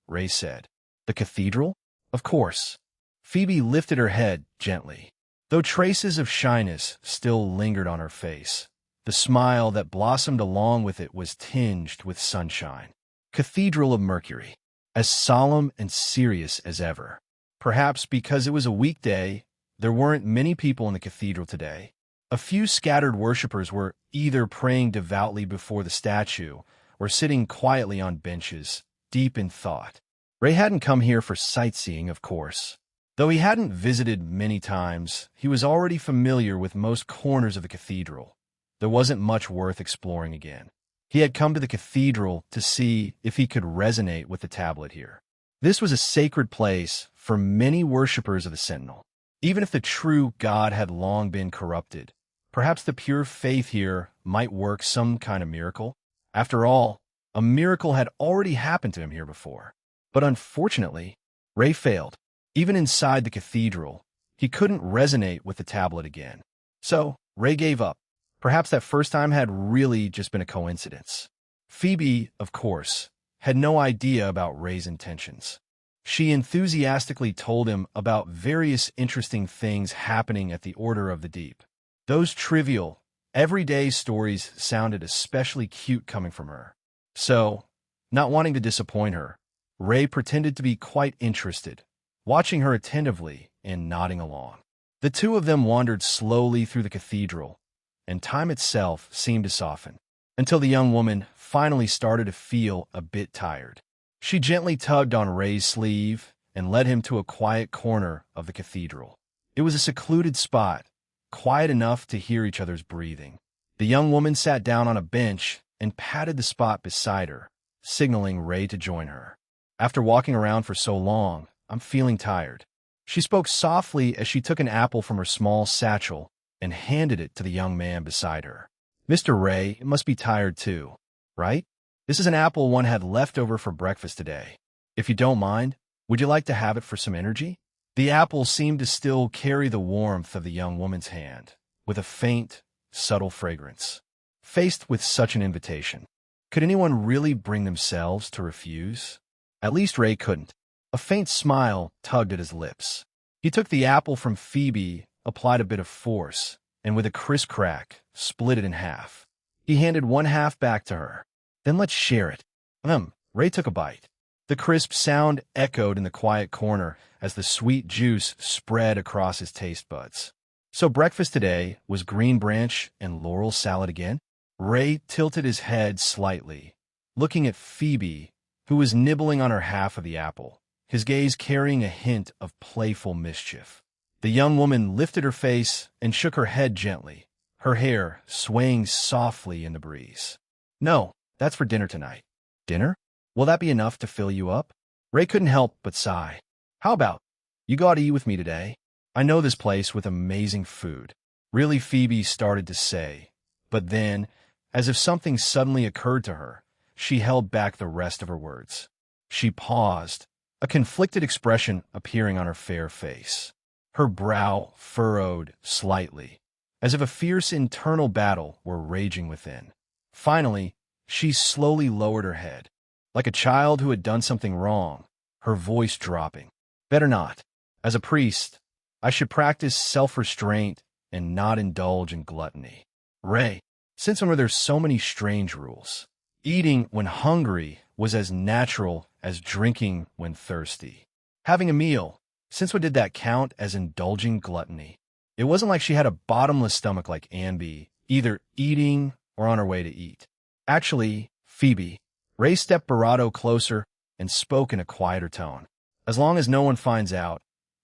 Ray said. The cathedral? Of course. Phoebe lifted her head gently, though traces of shyness still lingered on her face. The smile that blossomed along with it was tinged with sunshine. Cathedral of Mercury, as solemn and serious as ever. Perhaps because it was a weekday, there weren't many people in the cathedral today. A few scattered worshippers were either praying devoutly before the statue or sitting quietly on benches, deep in thought. Ray hadn't come here for sightseeing, of course. Though he hadn't visited many times, he was already familiar with most corners of the cathedral. There wasn't much worth exploring again. He had come to the cathedral to see if he could resonate with the tablet here. This was a sacred place for many worshippers of the Sentinel. Even if the true God had long been corrupted, perhaps the pure faith here might work some kind of miracle. After all, a miracle had already happened to him here before. But unfortunately, Ray failed. Even inside the cathedral, he couldn't resonate with the tablet again. So, Ray gave up. Perhaps that first time had really just been a coincidence. Phoebe, of course, had no idea about Ray's intentions. She enthusiastically told him about various interesting things happening at the Order of the Deep. Those trivial, everyday stories sounded especially cute coming from her. So, not wanting to disappoint her, Ray pretended to be quite interested, watching her attentively and nodding along. The two of them wandered slowly through the cathedral, and time itself seemed to soften, until the young woman finally started to feel a bit tired. She gently tugged on Ray's sleeve and led him to a quiet corner of the cathedral. It was a secluded spot, quiet enough to hear each other's breathing. The young woman sat down on a bench and patted the spot beside her, signaling Ray to join her. After walking around for so long, I'm feeling tired. She spoke softly as she took an apple from her small satchel and handed it to the young man beside her. Mr. Ray must be tired too, right? This is an apple one had left over for breakfast today. If you don't mind, would you like to have it for some energy? The apple seemed to still carry the warmth of the young woman's hand, with a faint, subtle fragrance. Faced with such an invitation, could anyone really bring themselves to refuse? At least Ray couldn't. A faint smile tugged at his lips. He took the apple from Phoebe, applied a bit of force, and with a crisp crack, split it in half. He handed one half back to her. Then let's share it. Ray took a bite. The crisp sound echoed in the quiet corner as the sweet juice spread across his taste buds. So breakfast today was green branch and laurel salad again? Ray tilted his head slightly, looking at Phoebe, who was nibbling on her half of the apple, his gaze carrying a hint of playful mischief. The young woman lifted her face and shook her head gently, her hair swaying softly in the breeze. No, that's for dinner tonight. Dinner? Will that be enough to fill you up? Ray couldn't help but sigh. How about, you go out to eat with me today? I know this place with amazing food. Really, Phoebe started to say, but then, as if something suddenly occurred to her, she held back the rest of her words. She paused, a conflicted expression appearing on her fair face. Her brow furrowed slightly, as if a fierce internal battle were raging within. Finally, she slowly lowered her head, like a child who had done something wrong, her voice dropping. Better not. As a priest, I should practice self-restraint and not indulge in gluttony. Ray, since when were there so many strange rules? Eating when hungry was as natural as drinking when thirsty. Having a meal, since when did that count as indulging gluttony? It wasn't like she had a bottomless stomach like Anby, either eating or on her way to eat. Actually, Phoebe, Ray stepped Barato closer and spoke in a quieter tone. As long as no one finds out,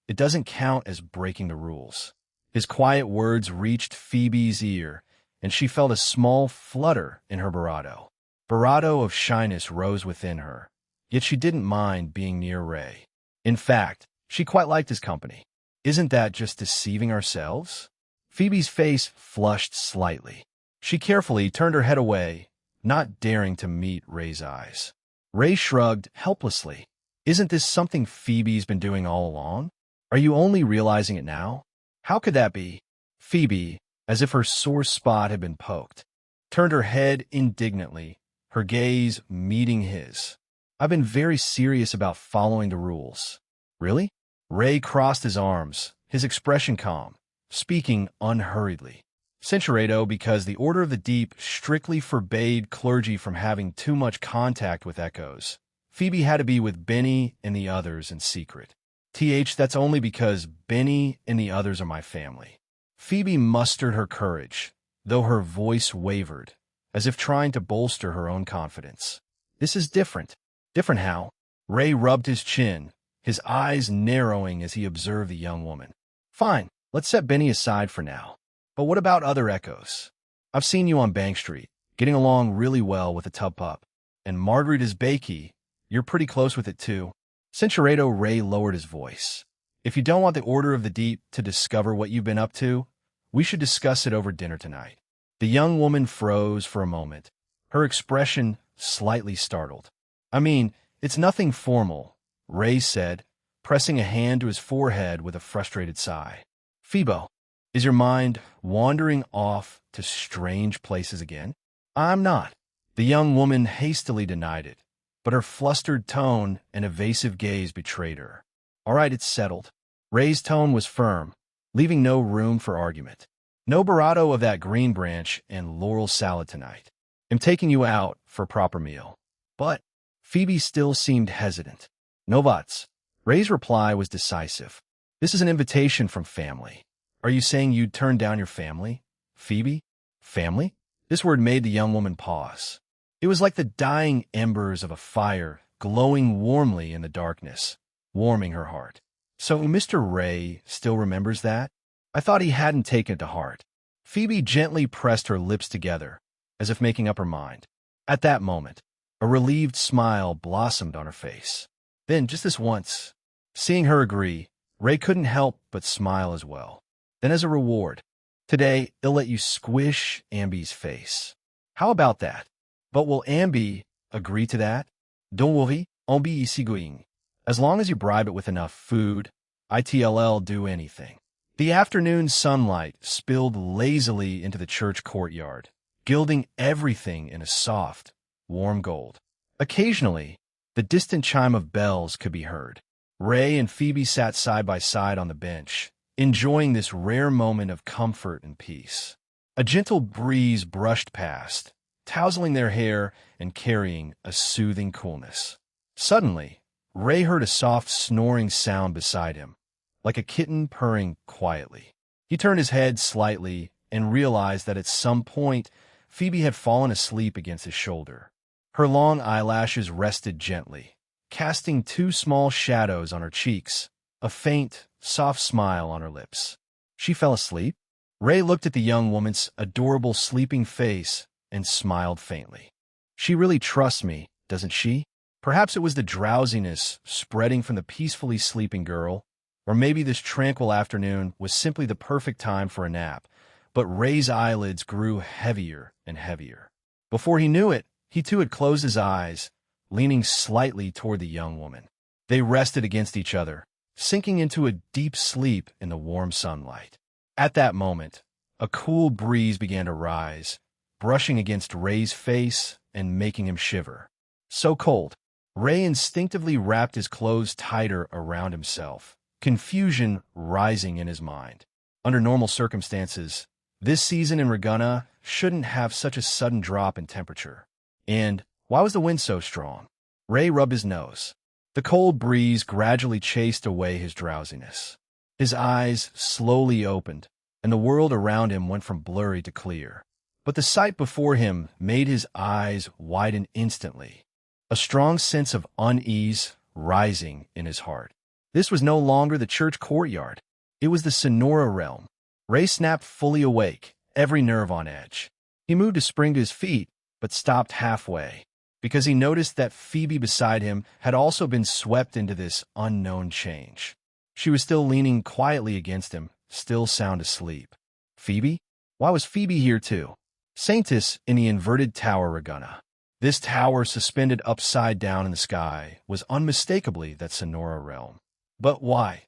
it doesn't count as breaking the rules. His quiet words reached Phoebe's ear, and she felt a small flutter in her bravado. Bravado of shyness rose within her, yet she didn't mind being near Ray. In fact, she quite liked his company. Isn't that just deceiving ourselves? Phoebe's face flushed slightly. She carefully turned her head away, not daring to meet Ray's eyes. Ray shrugged helplessly. Isn't this something Phoebe's been doing all along? Are you only realizing it now? How could that be? Phoebe, as if her sore spot had been poked, turned her head indignantly, her gaze meeting his. I've been very serious about following the rules. Really? Ray crossed his arms, his expression calm, speaking unhurriedly. Censurato because the Order of the Deep strictly forbade clergy from having too much contact with echoes. Phoebe had to be with Benny and the others in secret. That's only because Benny and the others are my family. Phoebe mustered her courage, though her voice wavered, as if trying to bolster her own confidence. This is different. Different how? Ray rubbed his chin, his eyes narrowing as he observed the young woman. Fine, let's set Benny aside for now. But what about other echoes? I've seen you on Bank Street, getting along really well with the tub pup. And Margaret is Bakey. You're pretty close with it too. Cinchureto Ray lowered his voice. If you don't want the Order of the Deep to discover what you've been up to, we should discuss it over dinner tonight. The young woman froze for a moment, her expression slightly startled. I mean, it's nothing formal, Ray said, pressing a hand to his forehead with a frustrated sigh. Phoebo, is your mind wandering off to strange places again? I'm not. The young woman hastily denied it, but her flustered tone and evasive gaze betrayed her. All right, it's settled. Ray's tone was firm, leaving no room for argument. No burrito of that green branch and laurel salad tonight. I'm taking you out for a proper meal. But Phoebe still seemed hesitant. No buts. Ray's reply was decisive. This is an invitation from family. Are you saying you'd turn down your family? Phoebe? Family? This word made the young woman pause. It was like the dying embers of a fire glowing warmly in the darkness, warming her heart. So Mr. Ray still remembers that? I thought he hadn't taken it to heart. Phoebe gently pressed her lips together, as if making up her mind. At that moment, a relieved smile blossomed on her face. Then, just this once, seeing her agree, Ray couldn't help but smile as well. Then as a reward, today, he'll let you squish Amby's face. How about that? But will Amby agree to that? Don't worry, Amby is going. As long as you bribe it with enough food, ITLL do anything. The afternoon sunlight spilled lazily into the church courtyard, gilding everything in a soft, warm gold. Occasionally, the distant chime of bells could be heard. Ray and Phoebe sat side by side on the bench, enjoying this rare moment of comfort and peace. A gentle breeze brushed past, tousling their hair and carrying a soothing coolness. Suddenly, Ray heard a soft snoring sound beside him, like a kitten purring quietly. He turned his head slightly and realized that at some point, Phoebe had fallen asleep against his shoulder. Her long eyelashes rested gently, casting two small shadows on her cheeks, a faint, soft smile on her lips. She fell asleep? Ray looked at the young woman's adorable sleeping face and smiled faintly. She really trusts me, doesn't she? Perhaps it was the drowsiness spreading from the peacefully sleeping girl, or maybe this tranquil afternoon was simply the perfect time for a nap, but Ray's eyelids grew heavier and heavier. Before he knew it, he too had closed his eyes, leaning slightly toward the young woman. They rested against each other, sinking into a deep sleep in the warm sunlight. At that moment, a cool breeze began to rise, brushing against Ray's face and making him shiver. So cold, Ray instinctively wrapped his clothes tighter around himself, confusion rising in his mind. Under normal circumstances, this season in Ragunna shouldn't have such a sudden drop in temperature. And why was the wind so strong? Ray rubbed his nose. The cold breeze gradually chased away his drowsiness. His eyes slowly opened, and the world around him went from blurry to clear. But the sight before him made his eyes widen instantly, a strong sense of unease rising in his heart. This was no longer the church courtyard. It was the Sonora realm. Ray snapped fully awake, every nerve on edge. He moved to spring to his feet, but stopped halfway, because he noticed that Phoebe beside him had also been swept into this unknown change. She was still leaning quietly against him, still sound asleep. Phoebe? Why was Phoebe here too? Saintus in the inverted tower Ragunna. This tower suspended upside down in the sky was unmistakably that Sonora realm. But why?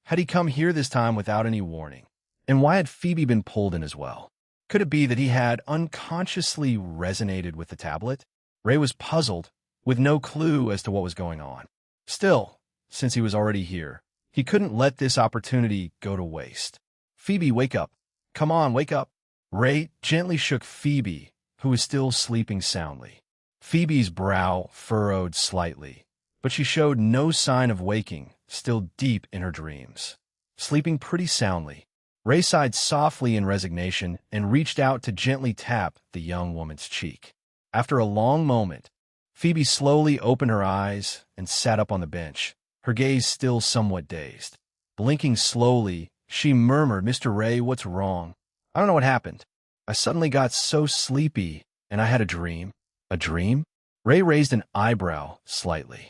Had he come here this time without any warning? And why had Phoebe been pulled in as well? Could it be that he had unconsciously resonated with the tablet? Ray was puzzled, with no clue as to what was going on. Still, since he was already here, he couldn't let this opportunity go to waste. Phoebe, wake up. Come on, wake up. Ray gently shook Phoebe, who was still sleeping soundly. Phoebe's brow furrowed slightly, but she showed no sign of waking, still deep in her dreams. Sleeping pretty soundly, Ray sighed softly in resignation and reached out to gently tap the young woman's cheek. After a long moment, Phoebe slowly opened her eyes and sat up on the bench, her gaze still somewhat dazed. Blinking slowly, she murmured, "Mr. Ray, what's wrong? I don't know what happened. I suddenly got so sleepy, and I had a dream." "A dream?" Ray raised an eyebrow slightly.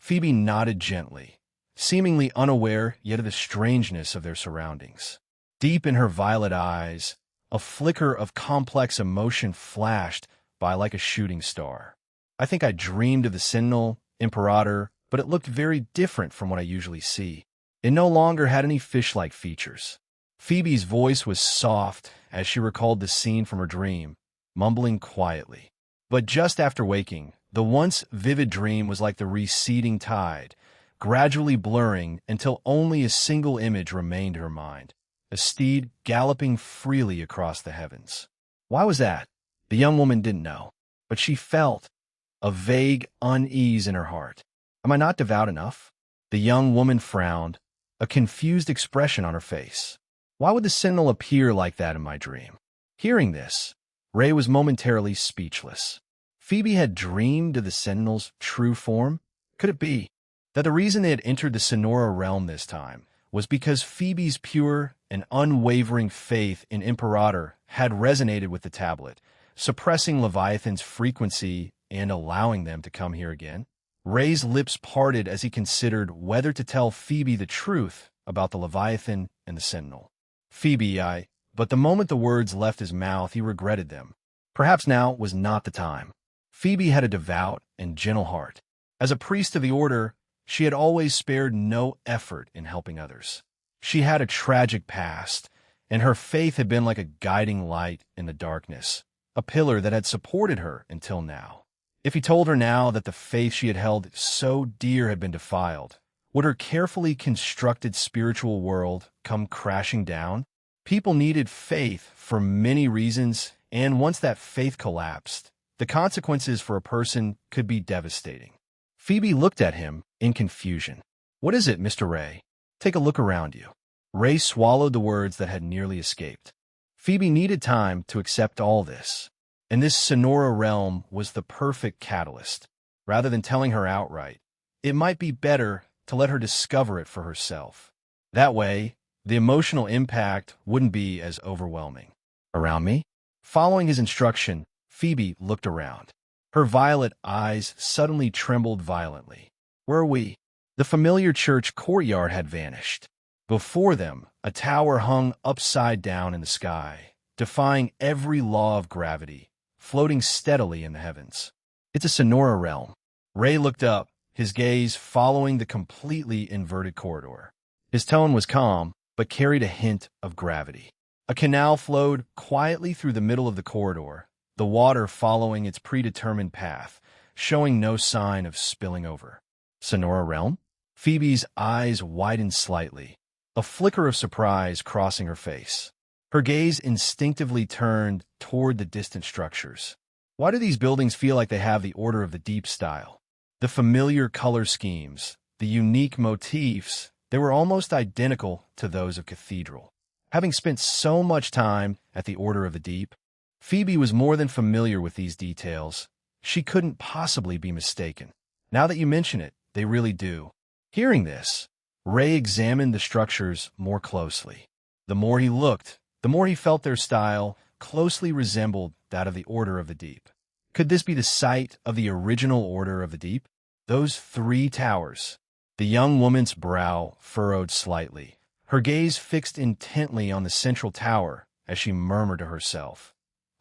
Phoebe nodded gently, seemingly unaware yet of the strangeness of their surroundings. Deep in her violet eyes, a flicker of complex emotion flashed by like a shooting star. I think I dreamed of the Sentinel, Imperator, but it looked very different from what I usually see. It no longer had any fish-like features. Phoebe's voice was soft as she recalled the scene from her dream, mumbling quietly. But just after waking, the once vivid dream was like the receding tide, gradually blurring until only a single image remained in her mind: a steed galloping freely across the heavens. Why was that? The young woman didn't know, but she felt a vague unease in her heart. Am I not devout enough? The young woman frowned, a confused expression on her face. Why would the Sentinel appear like that in my dream? Hearing this, Ray was momentarily speechless. Phoebe had dreamed of the Sentinel's true form? Could it be that the reason they had entered the Sonora realm this time was because Phoebe's pure and unwavering faith in Imperator had resonated with the tablet, suppressing Leviathan's frequency and allowing them to come here again? Ray's lips parted as he considered whether to tell Phoebe the truth about the Leviathan and the Sentinel. But the moment the words left his mouth, he regretted them. Perhaps now was not the time. Phoebe had a devout and gentle heart. As a priest of the order, she had always spared no effort in helping others. She had a tragic past, and her faith had been like a guiding light in the darkness, a pillar that had supported her until now. If he told her now that the faith she had held so dear had been defiled, would her carefully constructed spiritual world come crashing down? People needed faith for many reasons, and once that faith collapsed, the consequences for a person could be devastating. Phoebe looked at him in confusion. What is it, Mr. Ray? Take a look around you. Ray swallowed the words that had nearly escaped. Phoebe needed time to accept all this, and this Sonora realm was the perfect catalyst. Rather than telling her outright, it might be better to let her discover it for herself. That way, the emotional impact wouldn't be as overwhelming. Around me? Following his instruction, Phoebe looked around. Her violet eyes suddenly trembled violently. Where are we? The familiar church courtyard had vanished. Before them, a tower hung upside down in the sky, defying every law of gravity, floating steadily in the heavens. It's a Sonora realm. Ray looked up, his gaze following the completely inverted corridor. His tone was calm, but carried a hint of gravity. A canal flowed quietly through the middle of the corridor, the water following its predetermined path, showing no sign of spilling over. Sonora realm? Phoebe's eyes widened slightly, a flicker of surprise crossing her face. Her gaze instinctively turned toward the distant structures. Why do these buildings feel like they have the Order of the Deep style? The familiar color schemes, the unique motifs, they were almost identical to those of Cathedral. Having spent so much time at the Order of the Deep, Phoebe was more than familiar with these details. She couldn't possibly be mistaken. Now that you mention it, they really do. Hearing this, Ray examined the structures more closely. The more he looked, the more he felt their style closely resembled that of the Order of the Deep. Could this be the site of the original Order of the Deep? Those 3 towers. The young woman's brow furrowed slightly, her gaze fixed intently on the central tower as she murmured to herself,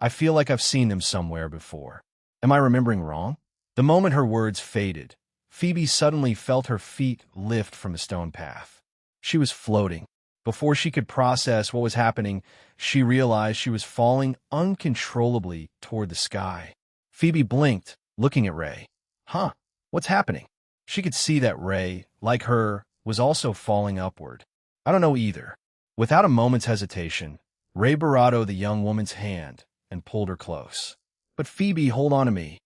I feel like I've seen them somewhere before. Am I remembering wrong? The moment her words faded, Phoebe suddenly felt her feet lift from the stone path. She was floating. Before she could process what was happening, she realized she was falling uncontrollably toward the sky. Phoebe blinked, looking at Ray. Huh, what's happening? She could see that Ray, like her, was also falling upward. I don't know either. Without a moment's hesitation, Ray barrado the young woman's hand and pulled her close. But Phoebe, hold on to me.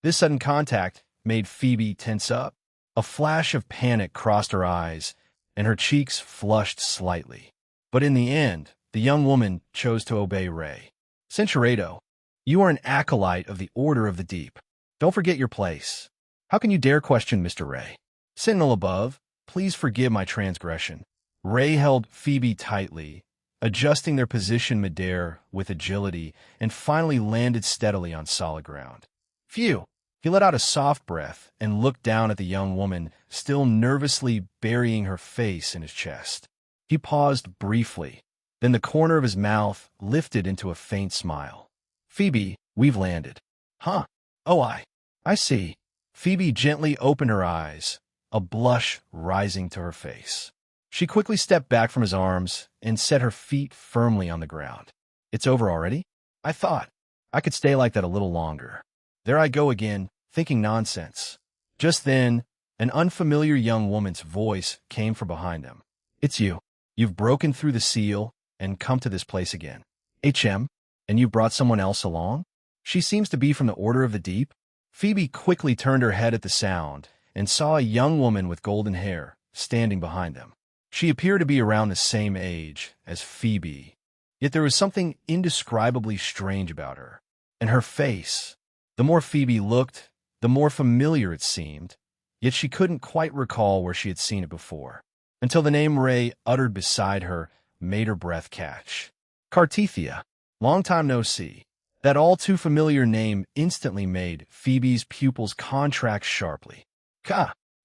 This sudden contact made Phoebe tense up. A flash of panic crossed her eyes, and her cheeks flushed slightly. But in the end, the young woman chose to obey Ray. Centurado, you are an acolyte of the Order of the Deep. Don't forget your place. How can you dare question Mr. Ray? Sentinel above, please forgive my transgression. Ray held Phoebe tightly, adjusting their position midair with agility, and finally landed steadily on solid ground. Phew, He let out a soft breath and looked down at the young woman, still nervously burying her face in his chest. He paused briefly. Then the corner of his mouth lifted into a faint smile. "Phoebe, we've landed." "Huh? Oh, I see." Phoebe gently opened her eyes, a blush rising to her face. She quickly stepped back from his arms and set her feet firmly on the ground. "It's over already? I thought I could stay like that a little longer. There I go again, thinking nonsense." Just then, an unfamiliar young woman's voice came from behind them. "It's you. You've broken through the seal and come to this place again. HM, and you brought someone else along? She seems to be from the Order of the Deep." Phoebe quickly turned her head at the sound and saw a young woman with golden hair standing behind them. She appeared to be around the same age as Phoebe, yet there was something indescribably strange about her. And her face. The more Phoebe looked, the more familiar it seemed, yet she couldn't quite recall where she had seen it before, until the name Ray uttered beside her made her breath catch. Cartethia. Long time no see. That all-too-familiar name instantly made Phoebe's pupils contract sharply.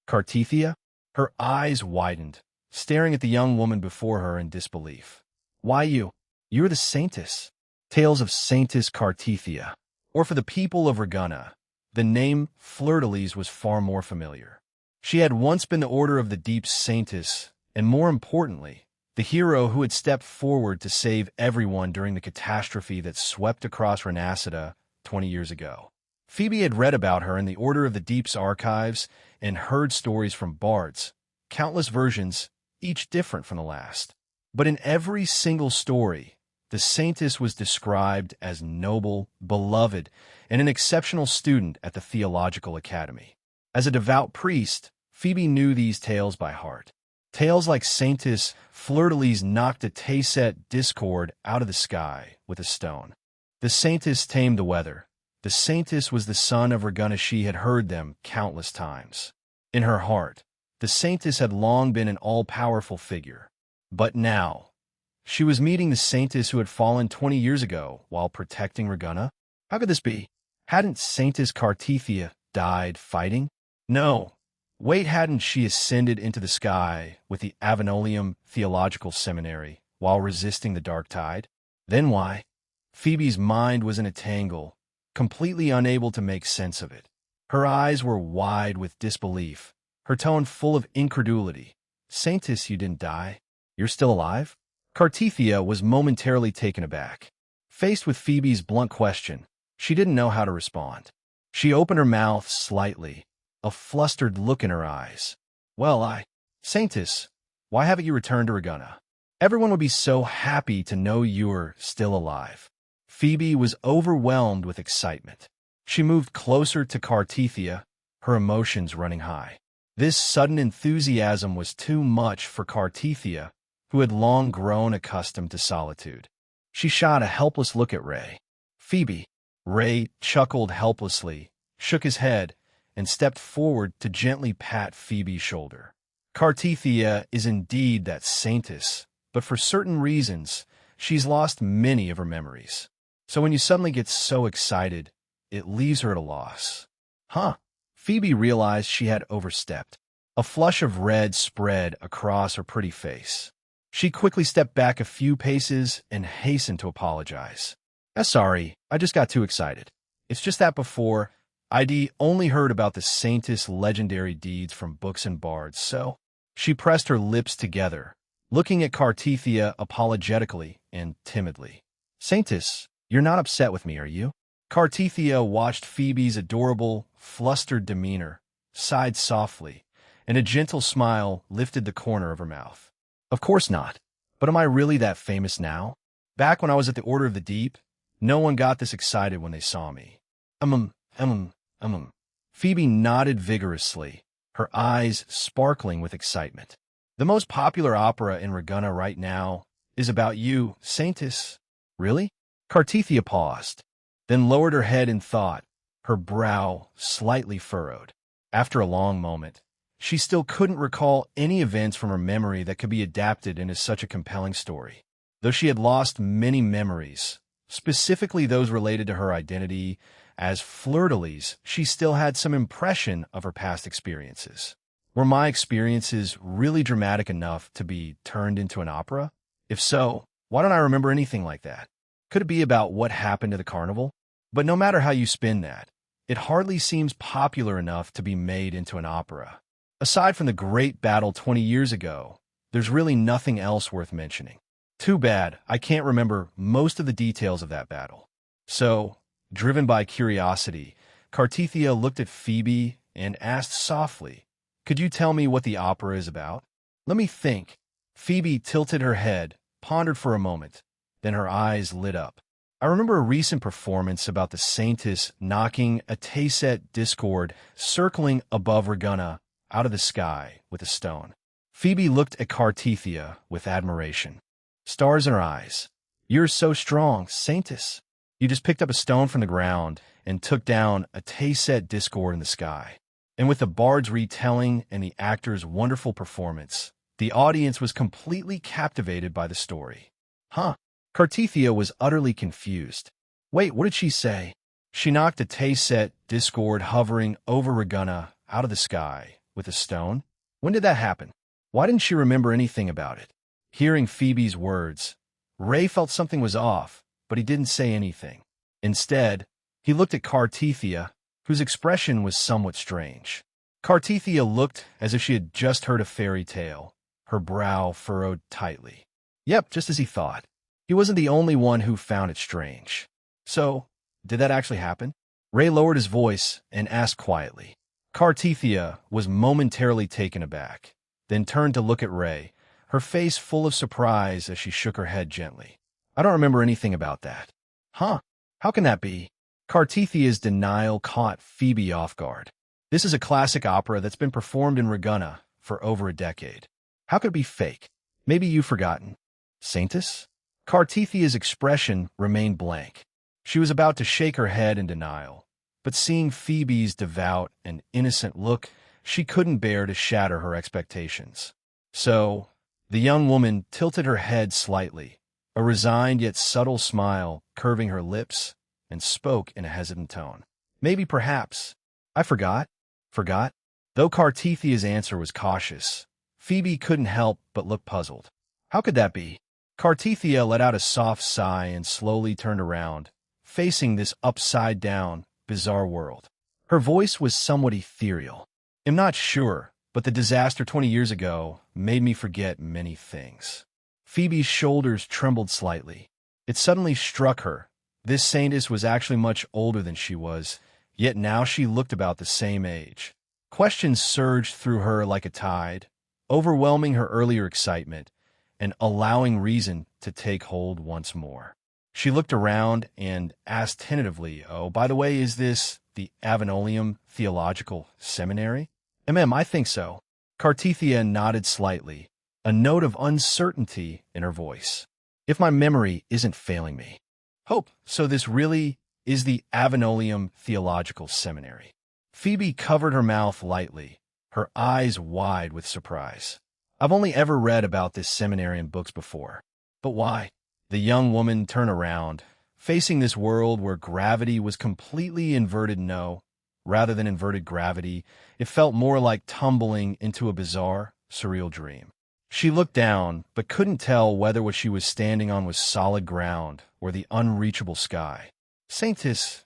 Cartethia? Her eyes widened, staring at the young woman before her in disbelief. "Why you're the Saintess." Tales of Saintess Cartethia. Or for the people of Reguna, the name Fleur-de-Lis was far more familiar. She had once been the Order of the Deep Saintess, and more importantly, the hero who had stepped forward to save everyone during the catastrophe that swept across Renacida 20 years ago. Phoebe had read about her in the Order of the Deep's archives and heard stories from bards, countless versions, each different from the last. But in every single story, the Saintess was described as noble, beloved, and an exceptional student at the Theological Academy. As a devout priest, Phoebe knew these tales by heart. Tales like Saintess Fleur-de-Lis knocked a Tayset discord out of the sky with a stone. The Saintess tamed the weather. The Saintess was the son of Reguna. She had heard them countless times. In her heart, the Saintess had long been an all-powerful figure. But now, she was meeting the Saintess who had fallen 20 years ago while protecting Reguna. How could this be? Hadn't Saintess Cartethia died fighting? No. Wait, hadn't she ascended into the sky with the Avenolium Theological Seminary while resisting the dark tide? Then why? Phoebe's mind was in a tangle, completely unable to make sense of it. Her eyes were wide with disbelief, her tone full of incredulity. "Saintess, you didn't die. You're still alive?" Cartethia was momentarily taken aback. Faced with Phoebe's blunt question, she didn't know how to respond. She opened her mouth slightly, a flustered look in her eyes. "Well, Saintess, why haven't you returned to Reguna? Everyone would be so happy to know you're still alive." Phoebe was overwhelmed with excitement. She moved closer to Cartethia, her emotions running high. This sudden enthusiasm was too much for Cartethia, who had long grown accustomed to solitude. She shot a helpless look at Ray. "Phoebe." Ray chuckled helplessly, shook his head, and stepped forward to gently pat Phoebe's shoulder. "Cartethia is indeed that Saintess, but for certain reasons, she's lost many of her memories. So when you suddenly get so excited, it leaves her at a loss." "Huh?" Phoebe realized she had overstepped. A flush of red spread across her pretty face. She quickly stepped back a few paces and hastened to apologize. Sorry, I just got too excited. It's just that before, I'd only heard about the Saintess' legendary deeds from books and bards, so..." She pressed her lips together, looking at Cartethia apologetically and timidly. "Saintess, you're not upset with me, are you?" Cartethia watched Phoebe's adorable, flustered demeanor, sighed softly, and a gentle smile lifted the corner of her mouth. "Of course not. But am I really that famous now? Back when I was at the Order of the Deep, no one got this excited when they saw me." Phoebe nodded vigorously, her eyes sparkling with excitement. "The most popular opera in Reguna right now is about you, Saintess." "Really?" Cartethia paused, then lowered her head in thought, her brow slightly furrowed. After a long moment, she still couldn't recall any events from her memory that could be adapted into such a compelling story. Though she had lost many memories, specifically those related to her identity, As fleur-de-lis, she still had some impression of her past experiences. Were my experiences really dramatic enough to be turned into an opera? If so, why don't I remember anything like that? Could it be about what happened to the carnival? But no matter how you spin that, it hardly seems popular enough to be made into an opera. Aside from the great battle 20 years ago, there's really nothing else worth mentioning. Too bad I can't remember most of the details of that battle. So, driven by curiosity, Cartithia looked at Phoebe and asked softly, "Could you tell me what the opera is about?" "Let me think." Phoebe tilted her head, pondered for a moment, then her eyes lit up. "I remember a recent performance about the Saintess knocking a Tayset discord circling above Ragunna out of the sky with a stone." Phoebe looked at Cartithia with admiration. Stars in her eyes. "You're so strong, Saintess. You just picked up a stone from the ground and took down a Tayset discord in the sky." And with the bard's retelling and the actor's wonderful performance, the audience was completely captivated by the story. Huh? Cartithia was utterly confused. Wait, what did she say? She knocked a Tayset discord hovering over Ragunna out of the sky with a stone? When did that happen? Why didn't she remember anything about it? Hearing Phoebe's words, Ray felt something was off, but he didn't say anything. Instead, he looked at Cartithia, whose expression was somewhat strange. Cartithia looked as if she had just heard a fairy tale, her brow furrowed tightly. Yep, just as he thought. He wasn't the only one who found it strange. So, did that actually happen? Ray lowered his voice and asked quietly. Cartithia was momentarily taken aback, then turned to look at Ray, her face full of surprise as she shook her head gently. "I don't remember anything about that." "Huh? How can that be?" Cartithia's denial caught Phoebe off guard. This is a classic opera that's been performed in Ragunna for over a decade. How could it be fake? Maybe you've forgotten. Saintess? Cartithia's expression remained blank. She was about to shake her head in denial, but seeing Phoebe's devout and innocent look, she couldn't bear to shatter her expectations. So, the young woman tilted her head slightly, a resigned yet subtle smile curving her lips, and spoke in a hesitant tone. "Maybe, perhaps. I forgot." "Forgot?" Though Cartithia's answer was cautious, Phoebe couldn't help but look puzzled. How could that be? Cartithia let out a soft sigh and slowly turned around, facing this upside-down, bizarre world. Her voice was somewhat ethereal. "I'm not sure, but the disaster 20 years ago made me forget many things." Phoebe's shoulders trembled slightly. It suddenly struck her. This saintess was actually much older than she was, yet now she looked about the same age. Questions surged through her like a tide, overwhelming her earlier excitement and allowing reason to take hold once more. She looked around and asked tentatively, "Oh, by the way, is this the Avonolium Theological Seminary?" I think so." Cartithia nodded slightly, a note of uncertainty in her voice. "If my memory isn't failing me." "Hope, so this really is the Avonolium Theological Seminary." Phoebe covered her mouth lightly, her eyes wide with surprise. "I've only ever read about this seminary in books before. But why?" The young woman turned around, facing this world where gravity was completely inverted rather than inverted gravity. It felt more like tumbling into a bizarre, surreal dream. She looked down, but couldn't tell whether what she was standing on was solid ground or the unreachable sky. "Saintess,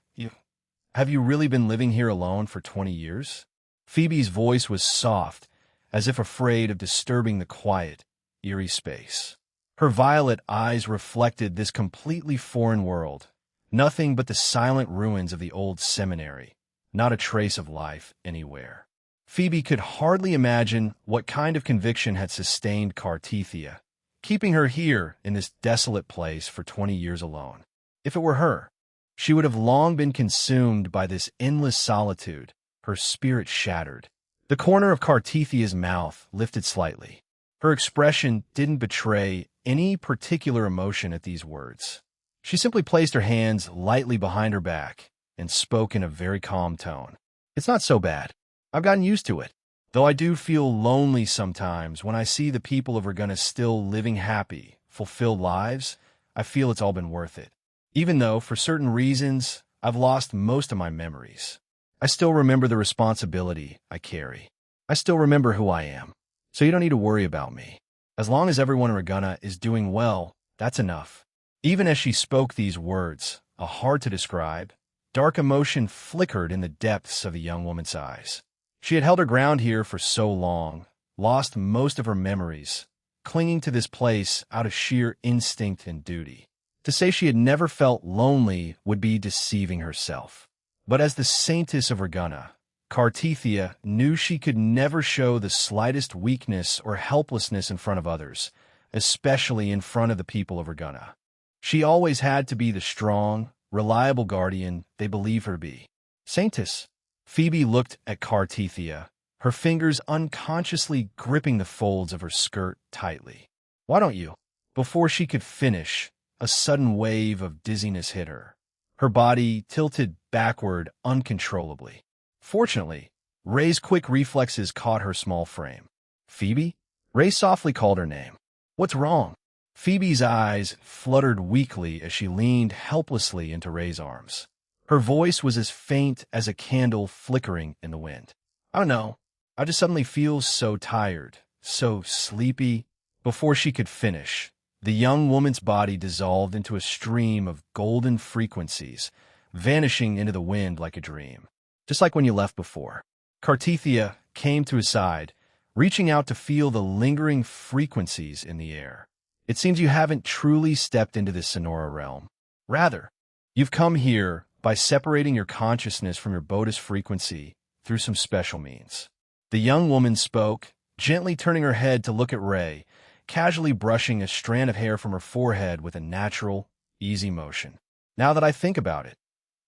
have you really been living here alone for 20 years? Phoebe's voice was soft, as if afraid of disturbing the quiet, eerie space. Her violet eyes reflected this completely foreign world, nothing but the silent ruins of the old seminary, not a trace of life anywhere. Phoebe could hardly imagine what kind of conviction had sustained Cartithia, keeping her here in this desolate place for 20 years alone. If it were her, she would have long been consumed by this endless solitude, her spirit shattered. The corner of Cartithia's mouth lifted slightly. Her expression didn't betray any particular emotion at these words. She simply placed her hands lightly behind her back and spoke in a very calm tone. "It's not so bad. I've gotten used to it. Though I do feel lonely sometimes when I see the people of Ragunna still living happy, fulfilled lives, I feel it's all been worth it. Even though, for certain reasons, I've lost most of my memories. I still remember the responsibility I carry. I still remember who I am. So you don't need to worry about me. As long as everyone in Reguna is doing well, that's enough." Even as she spoke these words, a hard-to-describe, dark emotion flickered in the depths of the young woman's eyes. She had held her ground here for so long, lost most of her memories, clinging to this place out of sheer instinct and duty. To say she had never felt lonely would be deceiving herself. But as the saintess of Reguna, Cartithia knew she could never show the slightest weakness or helplessness in front of others, especially in front of the people of Reguna. She always had to be the strong, reliable guardian they believe her to be. "Saintess." Phoebe looked at Cartithia, her fingers unconsciously gripping the folds of her skirt tightly. "Why don't you?" Before she could finish, a sudden wave of dizziness hit her. Her body tilted backward uncontrollably. Fortunately, Ray's quick reflexes caught her small frame. "Phoebe?" Ray softly called her name. "What's wrong?" Phoebe's eyes fluttered weakly as she leaned helplessly into Ray's arms. Her voice was as faint as a candle flickering in the wind. "I don't know. I just suddenly feel so tired, so sleepy." Before she could finish, the young woman's body dissolved into a stream of golden frequencies, vanishing into the wind like a dream. "Just like when you left before." Cartithia came to his side, reaching out to feel the lingering frequencies in the air. "It seems you haven't truly stepped into this Sonora realm. Rather, you've come here by separating your consciousness from your Bodhis frequency through some special means." The young woman spoke, gently turning her head to look at Ray, casually brushing a strand of hair from her forehead with a natural, easy motion. "Now that I think about it,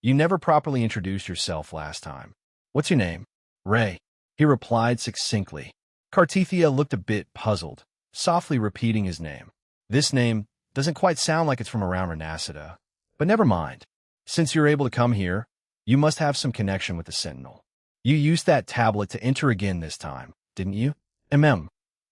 you never properly introduced yourself last time. What's your name?" "Ray," he replied succinctly. Cartithia looked a bit puzzled, softly repeating his name. "This name doesn't quite sound like it's from around Renacida. But never mind. Since you're able to come here, you must have some connection with the Sentinel. You used that tablet to enter again this time, didn't you?"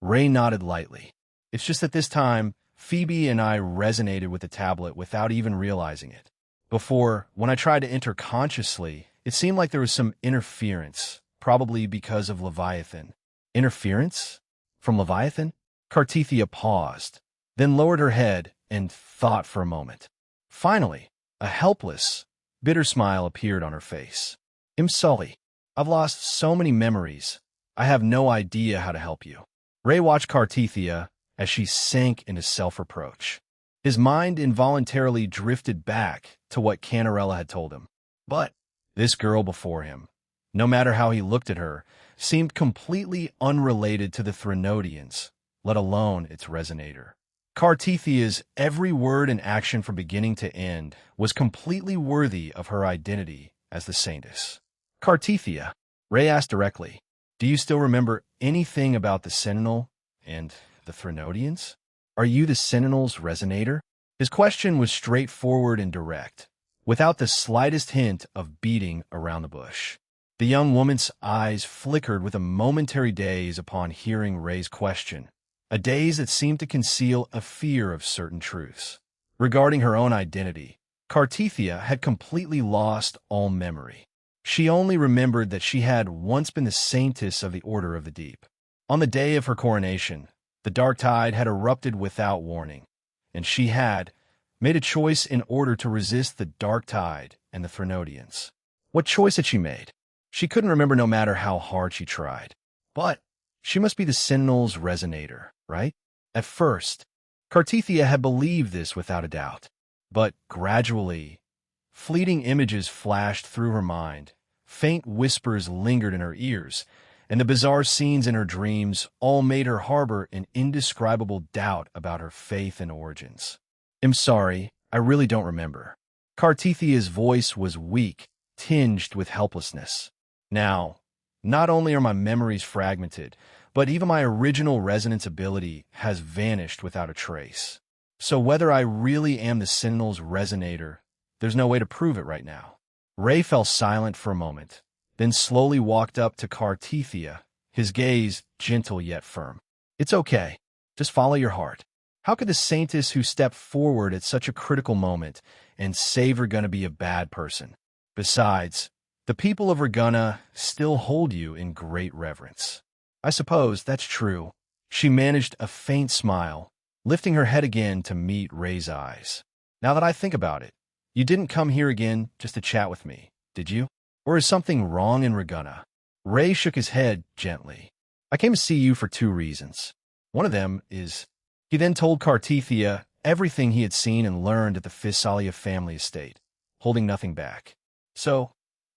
Ray nodded lightly. "It's just that this time, Phoebe and I resonated with the tablet without even realizing it. Before, when I tried to enter consciously, it seemed like there was some interference, probably because of Leviathan." "Interference? From Leviathan?" Cartithia paused, then lowered her head and thought for a moment. Finally, a helpless, bitter smile appeared on her face. "I'm sorry. I've lost so many memories. I have no idea how to help you." Ray watched Cartithia as she sank into self-reproach. His mind involuntarily drifted back to what Canarella had told him. But this girl before him, no matter how he looked at her, seemed completely unrelated to the Threnodians, let alone its resonator. Cartithia's every word and action from beginning to end was completely worthy of her identity as the Saintess. "Cartithia," Ray asked directly, "do you still remember anything about the Sentinel and the Threnodians? Are you the Sentinel's resonator?" His question was straightforward and direct, without the slightest hint of beating around the bush. The young woman's eyes flickered with a momentary daze upon hearing Ray's question, a daze that seemed to conceal a fear of certain truths. Regarding her own identity, Cartithia had completely lost all memory. She only remembered that she had once been the Saintess of the Order of the Deep. On the day of her coronation, the dark tide had erupted without warning, and she had made a choice in order to resist the dark tide and the Threnodians. What choice had she made? She couldn't remember no matter how hard she tried. But she must be the Sentinel's resonator, right? At first, Cartithia had believed this without a doubt. But gradually, fleeting images flashed through her mind, faint whispers lingered in her ears, and the bizarre scenes in her dreams all made her harbor an indescribable doubt about her faith and origins. "I'm sorry, I really don't remember." Cartithia's voice was weak, tinged with helplessness. "Now, not only are my memories fragmented, but even my original resonance ability has vanished without a trace. So whether I really am the Sentinel's resonator, there's no way to prove it right now." Ray fell silent for a moment, then slowly walked up to Cartithia, his gaze gentle yet firm. "It's okay. Just follow your heart. How could the Saintess who stepped forward at such a critical moment and save her gonna be a bad person? Besides, the people of Reguna still hold you in great reverence. I suppose that's true. She managed a faint smile, lifting her head again to meet Ray's eyes. Now that I think about it, you didn't come here again just to chat with me, did you? Or is something wrong in Reguna? Ray shook his head gently. I came to see you for 2 reasons. One of them is... He then told Cartethia everything he had seen and learned at the Physalia family estate, holding nothing back. So,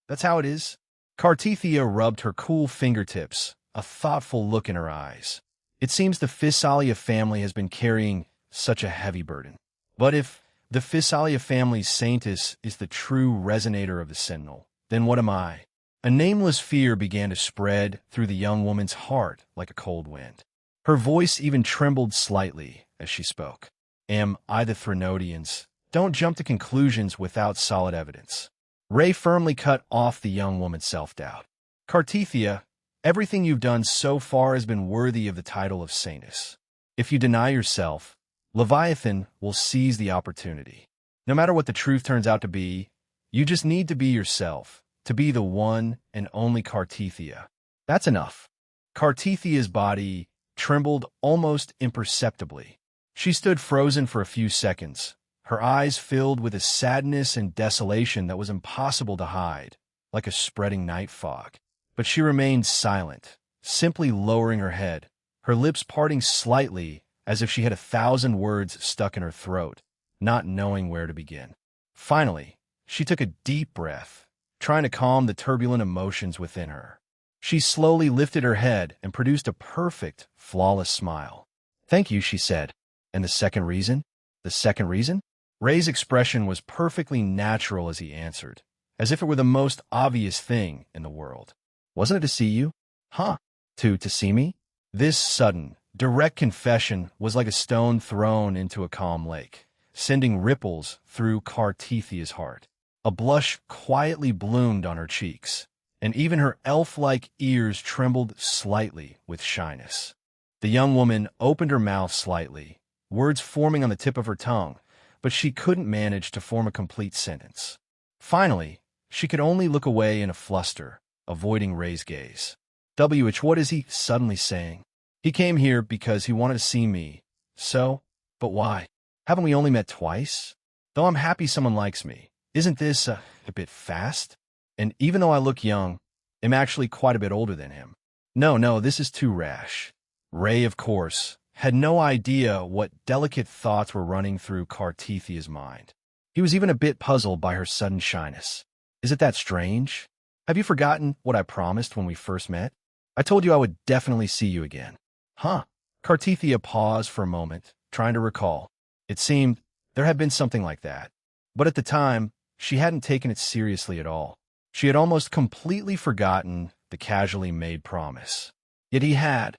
that's how it is? Cartethia rubbed her cool fingertips, a thoughtful look in her eyes. It seems the Physalia family has been carrying such a heavy burden. But if the Physalia family's Saintess is the true resonator of the Sentinel, then what am I? A nameless fear began to spread through the young woman's heart like a cold wind. Her voice even trembled slightly as she spoke. Am I the Threnodians? Don't jump to conclusions without solid evidence. Ray firmly cut off the young woman's self-doubt. Cartethia, everything you've done so far has been worthy of the title of Saintess. If you deny yourself, Leviathan will seize the opportunity. No matter what the truth turns out to be, you just need to be yourself, to be the one and only Cartethia. That's enough. Cartethia's body trembled almost imperceptibly. She stood frozen for a few seconds, her eyes filled with a sadness and desolation that was impossible to hide, like a spreading night fog. But she remained silent, simply lowering her head, her lips parting slightly as if she had 1,000 words stuck in her throat, not knowing where to begin. Finally, she took a deep breath, trying to calm the turbulent emotions within her. She slowly lifted her head and produced a perfect, flawless smile. Thank you, she said. And the second reason? The second reason? Ray's expression was perfectly natural as he answered, as if it were the most obvious thing in the world. Wasn't it to see you? Huh? To see me? This sudden, direct confession was like a stone thrown into a calm lake, sending ripples through Cartethia's heart. A blush quietly bloomed on her cheeks, and even her elf-like ears trembled slightly with shyness. The young woman opened her mouth slightly, words forming on the tip of her tongue, but she couldn't manage to form a complete sentence. Finally, she could only look away in a fluster, avoiding Ray's gaze. What is he suddenly saying? He came here because he wanted to see me. So? But why? Haven't we only met twice? Though I'm happy someone likes me, isn't this a bit fast? And even though I look young, I'm actually quite a bit older than him. No, this is too rash. Ray, of course, had no idea what delicate thoughts were running through Cartethia's mind. He was even a bit puzzled by her sudden shyness. Is it that strange? Have you forgotten what I promised when we first met? I told you I would definitely see you again. Huh? Cartethia paused for a moment, trying to recall. It seemed there had been something like that. But at the time, she hadn't taken it seriously at all. She had almost completely forgotten the casually made promise. Yet he had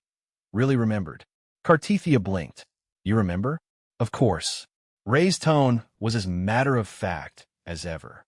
really remembered. Cartethia blinked. You remember? Of course. Ray's tone was as matter-of-fact as ever.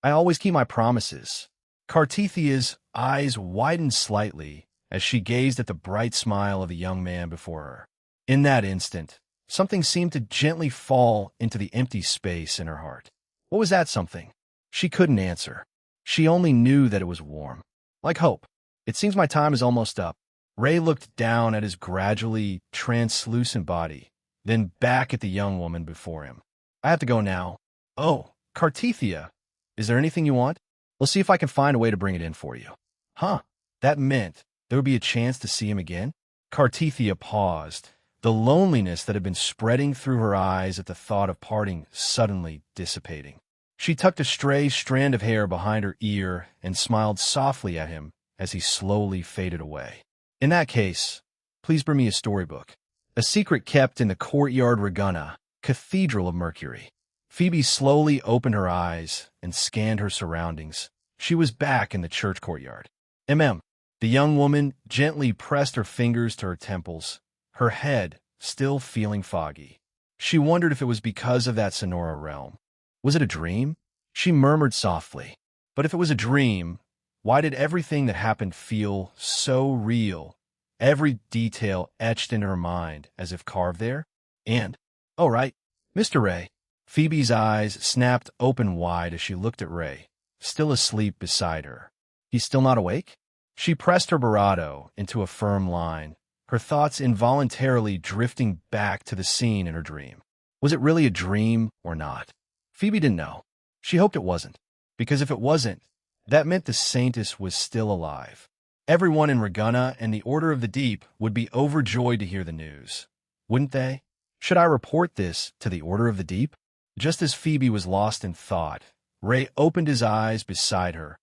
I always keep my promises. Cartethia's eyes widened slightly as she gazed at the bright smile of the young man before her. In that instant, something seemed to gently fall into the empty space in her heart. What was that something? She couldn't answer. She only knew that it was warm. Like hope. It seems my time is almost up. Ray looked down at his gradually translucent body, then back at the young woman before him. I have to go now. Oh, Cartethia, is there anything you want? Let's see if I can find a way to bring it in for you. Huh? That meant there would be a chance to see him again? Cartethia paused, the loneliness that had been spreading through her eyes at the thought of parting suddenly dissipating. She tucked a stray strand of hair behind her ear and smiled softly at him as he slowly faded away. In that case, please bring me a storybook. A secret kept in the courtyard Reguna, Cathedral of Mercury. Phoebe slowly opened her eyes and scanned her surroundings. She was back in the church courtyard. The young woman gently pressed her fingers to her temples, her head still feeling foggy. She wondered if it was because of that Sonora realm. Was it a dream? She murmured softly. But if it was a dream, why did everything that happened feel so real? Every detail etched into her mind as if carved there? And, oh right, Mr. Ray. Phoebe's eyes snapped open wide as she looked at Ray, still asleep beside her. He's still not awake? She pressed her bravado into a firm line, her thoughts involuntarily drifting back to the scene in her dream. Was it really a dream or not? Phoebe didn't know. She hoped it wasn't, because if it wasn't, that meant the Saintess was still alive. Everyone in Reguna and the Order of the Deep would be overjoyed to hear the news, wouldn't they? Should I report this to the Order of the Deep? Just as Phoebe was lost in thought, Ray opened his eyes beside her,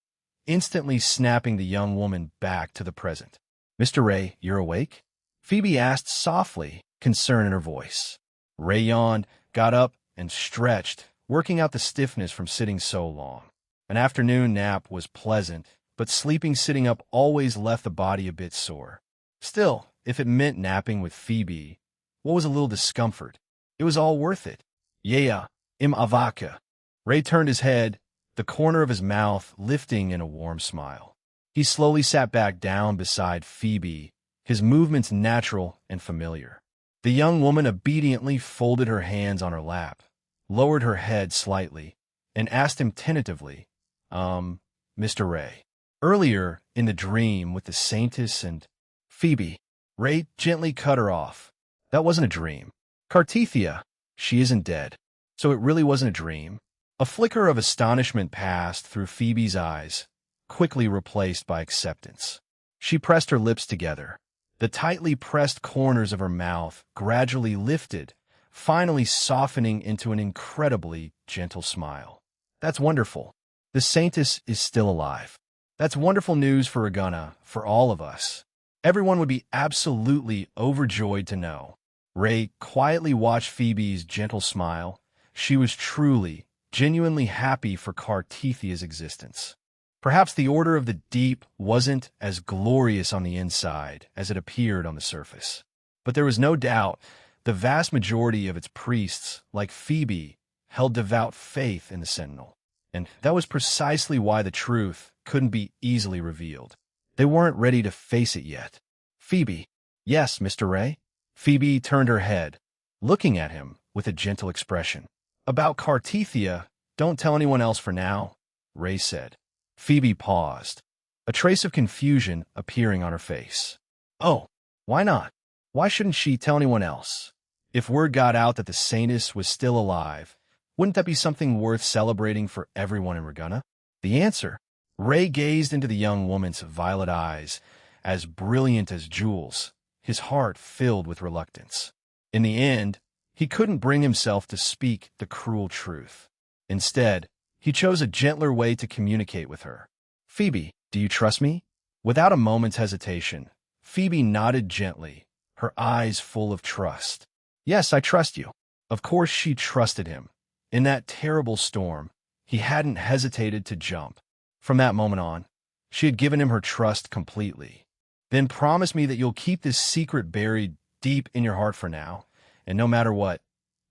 instantly snapping the young woman back to the present. "Mr. Ray, you're awake?" Phoebe asked softly, concern in her voice. Ray yawned, got up, and stretched, working out the stiffness from sitting so long. An afternoon nap was pleasant, but sleeping sitting up always left the body a bit sore. Still, if it meant napping with Phoebe, what was a little discomfort? It was all worth it. "Yeah, im avaka." Ray turned his head, the corner of his mouth lifting in a warm smile. He slowly sat back down beside Phoebe, his movements natural and familiar. The young woman obediently folded her hands on her lap, lowered her head slightly, and asked him tentatively, Mr. Ray. Earlier in the dream with the Saintess and Phoebe, Ray gently cut her off. That wasn't a dream. Cartithia, she isn't dead. So it really wasn't a dream. A flicker of astonishment passed through Phoebe's eyes, quickly replaced by acceptance. She pressed her lips together. The tightly pressed corners of her mouth gradually lifted, finally softening into an incredibly gentle smile. That's wonderful. The Saintess is still alive. That's wonderful news for Reguna, for all of us. Everyone would be absolutely overjoyed to know. Ray quietly watched Phoebe's gentle smile. She was truly, genuinely happy for Cartithia's existence. Perhaps the Order of the Deep wasn't as glorious on the inside as it appeared on the surface. But there was no doubt the vast majority of its priests, like Phoebe, held devout faith in the Sentinel. And that was precisely why the truth couldn't be easily revealed. They weren't ready to face it yet. "Phoebe." "Yes, Mr. Ray?" Phoebe turned her head, looking at him with a gentle expression. "About Cartithia, don't tell anyone else for now," Ray said. Phoebe paused, a trace of confusion appearing on her face. "Oh, why not? Why shouldn't she tell anyone else? If word got out that the Saintess was still alive, wouldn't that be something worth celebrating for everyone in Reguna?" The answer? Ray gazed into the young woman's violet eyes, as brilliant as jewels, his heart filled with reluctance. In the end, he couldn't bring himself to speak the cruel truth. Instead, he chose a gentler way to communicate with her. "Phoebe, do you trust me?" Without a moment's hesitation, Phoebe nodded gently, her eyes full of trust. "Yes, I trust you." Of course she trusted him. In that terrible storm, he hadn't hesitated to jump. From that moment on, she had given him her trust completely. "Then promise me that you'll keep this secret buried deep in your heart for now, and no matter what,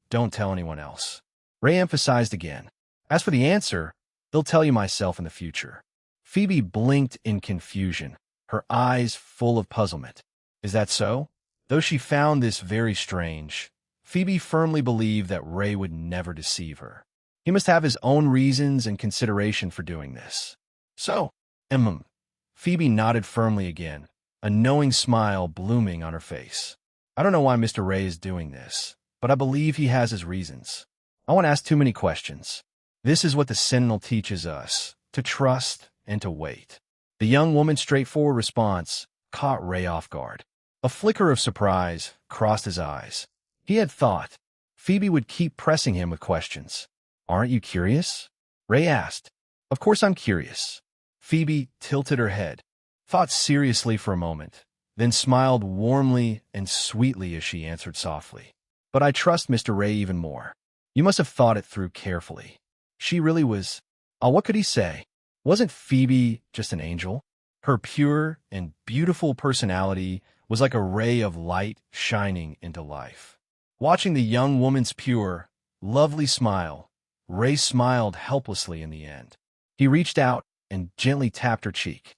don't tell anyone else." Ray emphasized again. "As for the answer, they'll tell you myself in the future." Phoebe blinked in confusion, her eyes full of puzzlement. Is that so? Though she found this very strange, Phoebe firmly believed that Ray would never deceive her. He must have his own reasons and consideration for doing this. "So, Phoebe nodded firmly again, a knowing smile blooming on her face. "I don't know why Mr. Ray is doing this, but I believe he has his reasons. I won't ask too many questions. This is what the Sentinel teaches us, to trust and to wait." The young woman's straightforward response caught Ray off guard. A flicker of surprise crossed his eyes. He had thought Phoebe would keep pressing him with questions. "Aren't you curious?" Ray asked. "Of course I'm curious." Phoebe tilted her head, thought seriously for a moment, then smiled warmly and sweetly as she answered softly. "But I trust Mr. Ray even more. You must have thought it through carefully. She really was—" what could he say? Wasn't Phoebe just an angel? Her pure and beautiful personality was like a ray of light shining into life. Watching the young woman's pure, lovely smile, Ray smiled helplessly in the end. He reached out and gently tapped her cheek.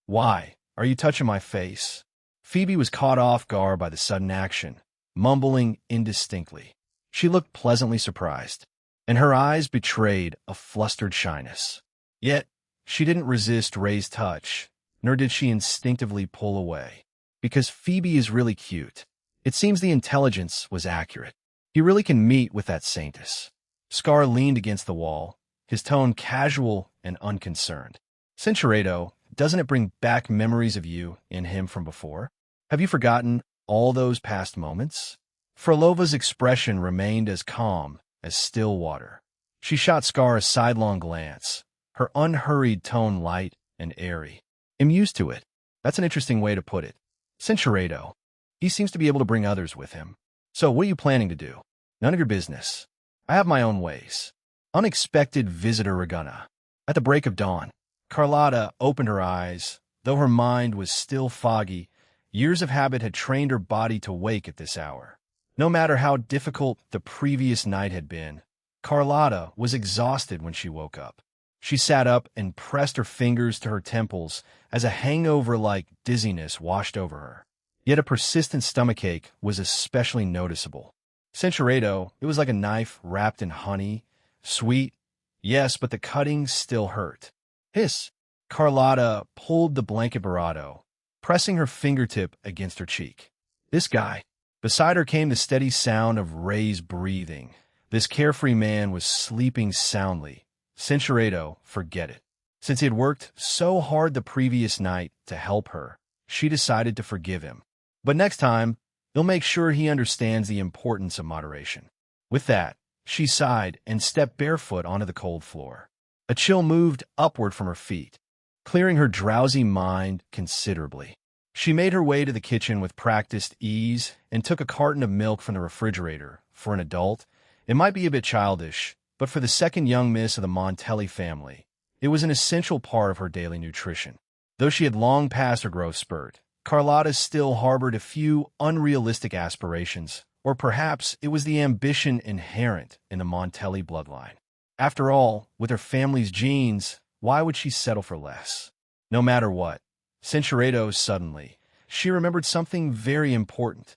"Why? Are you touching my face?" Phoebe was caught off guard by the sudden action, mumbling indistinctly. She looked pleasantly surprised, and her eyes betrayed a flustered shyness. Yet, she didn't resist Ray's touch, nor did she instinctively pull away. Because Phoebe is really cute. It seems the intelligence was accurate. He really can meet with that saintess. Scar leaned against the wall, his tone casual and unconcerned. Cinceredo, doesn't it bring back memories of you and him from before? Have you forgotten all those past moments? Frolova's expression remained as calm as still water. She shot Scar a sidelong glance, her unhurried tone light and airy. I'm used to it. That's an interesting way to put it. Cinceredo. He seems to be able to bring others with him. So what are you planning to do? None of your business. I have my own ways. Unexpected visitor Regina. At the break of dawn, Carlotta opened her eyes. Though her mind was still foggy, years of habit had trained her body to wake at this hour. No matter how difficult the previous night had been, Carlotta was exhausted when she woke up. She sat up and pressed her fingers to her temples as a hangover-like dizziness washed over her. Yet a persistent stomachache was especially noticeable. Cinceredo, it was like a knife wrapped in honey. Sweet, yes, but the cutting still hurt. Hiss. Carlotta pulled the blanket barato, pressing her fingertip against her cheek. This guy. Beside her came the steady sound of Ray's breathing. This carefree man was sleeping soundly. Cinceredo, forget it. Since he had worked so hard the previous night to help her, she decided to forgive him. But next time, he'll make sure he understands the importance of moderation. With that, she sighed and stepped barefoot onto the cold floor. A chill moved upward from her feet, clearing her drowsy mind considerably. She made her way to the kitchen with practiced ease and took a carton of milk from the refrigerator. For an adult, it might be a bit childish, but for the second young miss of the Montelli family, it was an essential part of her daily nutrition. Though she had long passed her growth spurt, Carlotta still harbored a few unrealistic aspirations, or perhaps it was the ambition inherent in the Montelli bloodline. After all, with her family's genes, why would she settle for less? No matter what, Cinceredo suddenly, she remembered something very important.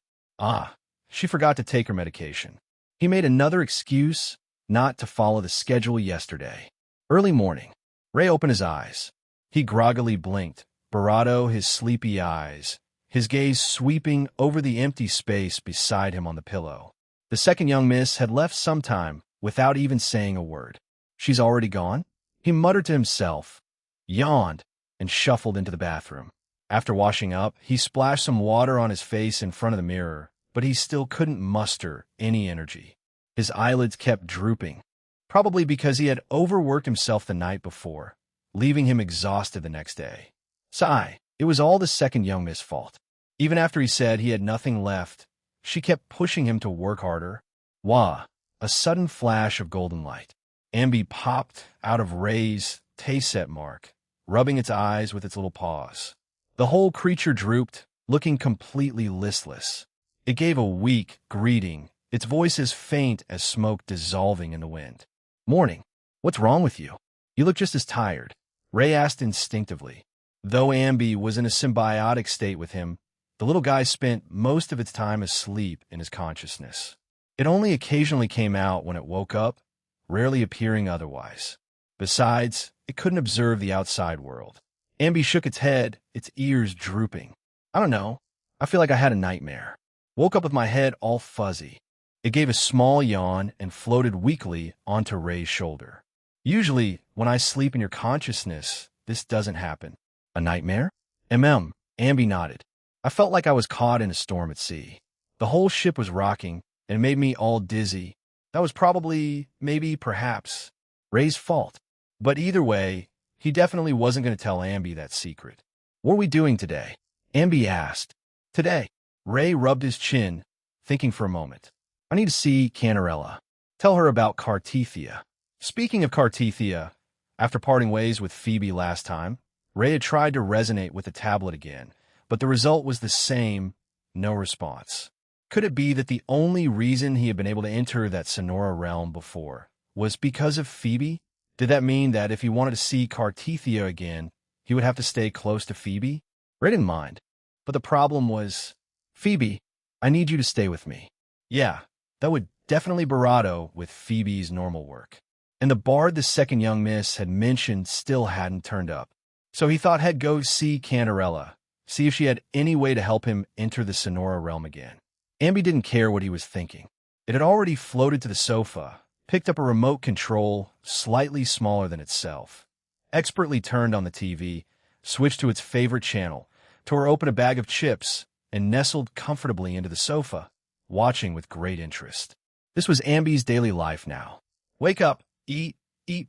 She forgot to take her medication. He made another excuse not to follow the schedule yesterday. Early morning, Ray opened his eyes. He groggily blinked, Barato his sleepy eyes, his gaze sweeping over the empty space beside him on the pillow. The second young miss had left some time without even saying a word. She's already gone? He muttered to himself, yawned, and shuffled into the bathroom. After washing up, he splashed some water on his face in front of the mirror, but he still couldn't muster any energy. His eyelids kept drooping, probably because he had overworked himself the night before, leaving him exhausted the next day. Sigh, it was all the second young miss' fault. Even after he said he had nothing left, she kept pushing him to work harder. Wah! A sudden flash of golden light. Ambi popped out of Ray's taste-set mark, rubbing its eyes with its little paws. The whole creature drooped, looking completely listless. It gave a weak greeting, its voice as faint as smoke dissolving in the wind. Morning. What's wrong with you? You look just as tired, Ray asked instinctively. Though Ambi was in a symbiotic state with him, the little guy spent most of its time asleep in his consciousness. It only occasionally came out when it woke up, rarely appearing otherwise. Besides, it couldn't observe the outside world. Ambi shook its head, its ears drooping. I don't know. I feel like I had a nightmare. Woke up with my head all fuzzy. It gave a small yawn and floated weakly onto Ray's shoulder. Usually, when I sleep in your consciousness, this doesn't happen. A nightmare? Ambi nodded. I felt like I was caught in a storm at sea. The whole ship was rocking, and it made me all dizzy. That was probably, maybe, perhaps, Ray's fault. But either way, he definitely wasn't going to tell Ambi that secret. What are we doing today? Ambi asked. Today. Ray rubbed his chin, thinking for a moment. I need to see Canarella. Tell her about Cartethia. Speaking of Cartethia, after parting ways with Phoebe last time, Ray had tried to resonate with the tablet again, but the result was the same, no response. Could it be that the only reason he had been able to enter that Sonora realm before was because of Phoebe? Did that mean that if he wanted to see Cartethia again, he would have to stay close to Phoebe? Ray didn't mind, but the problem was, Phoebe, I need you to stay with me. Yeah, that would definitely barato with Phoebe's normal work. and the bard the second young miss had mentioned still hadn't turned up. So he thought he'd go see Cantarella, see if she had any way to help him enter the Sonora realm again. Amby didn't care what he was thinking. It had already floated to the sofa, picked up a remote control slightly smaller than itself, expertly turned on the TV, switched to its favorite channel, tore open a bag of chips, and nestled comfortably into the sofa, watching with great interest. This was Amby's daily life now. Wake up, eat,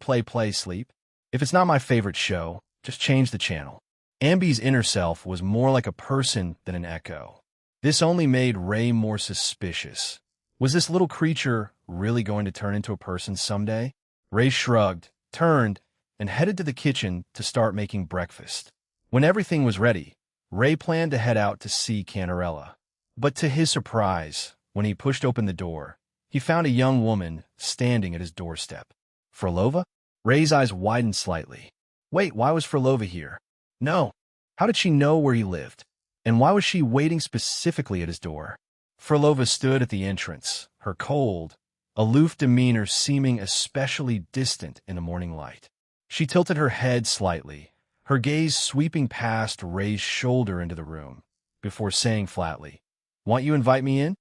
play, sleep. If it's not my favorite show, just change the channel. Amby's inner self was more like a person than an echo. This only made Ray more suspicious. Was this little creature really going to turn into a person someday? Ray shrugged, turned, and headed to the kitchen to start making breakfast. When everything was ready, Ray planned to head out to see Cantarella. But to his surprise, when he pushed open the door, he found a young woman standing at his doorstep. Frolova? Ray's eyes widened slightly. Wait, why was Frolova here? No. How did she know where he lived? And why was she waiting specifically at his door? Frolova stood at the entrance, her cold, aloof demeanor seeming especially distant in the morning light. She tilted her head slightly, her gaze sweeping past Ray's shoulder into the room, before saying flatly, "Want you invite me in?"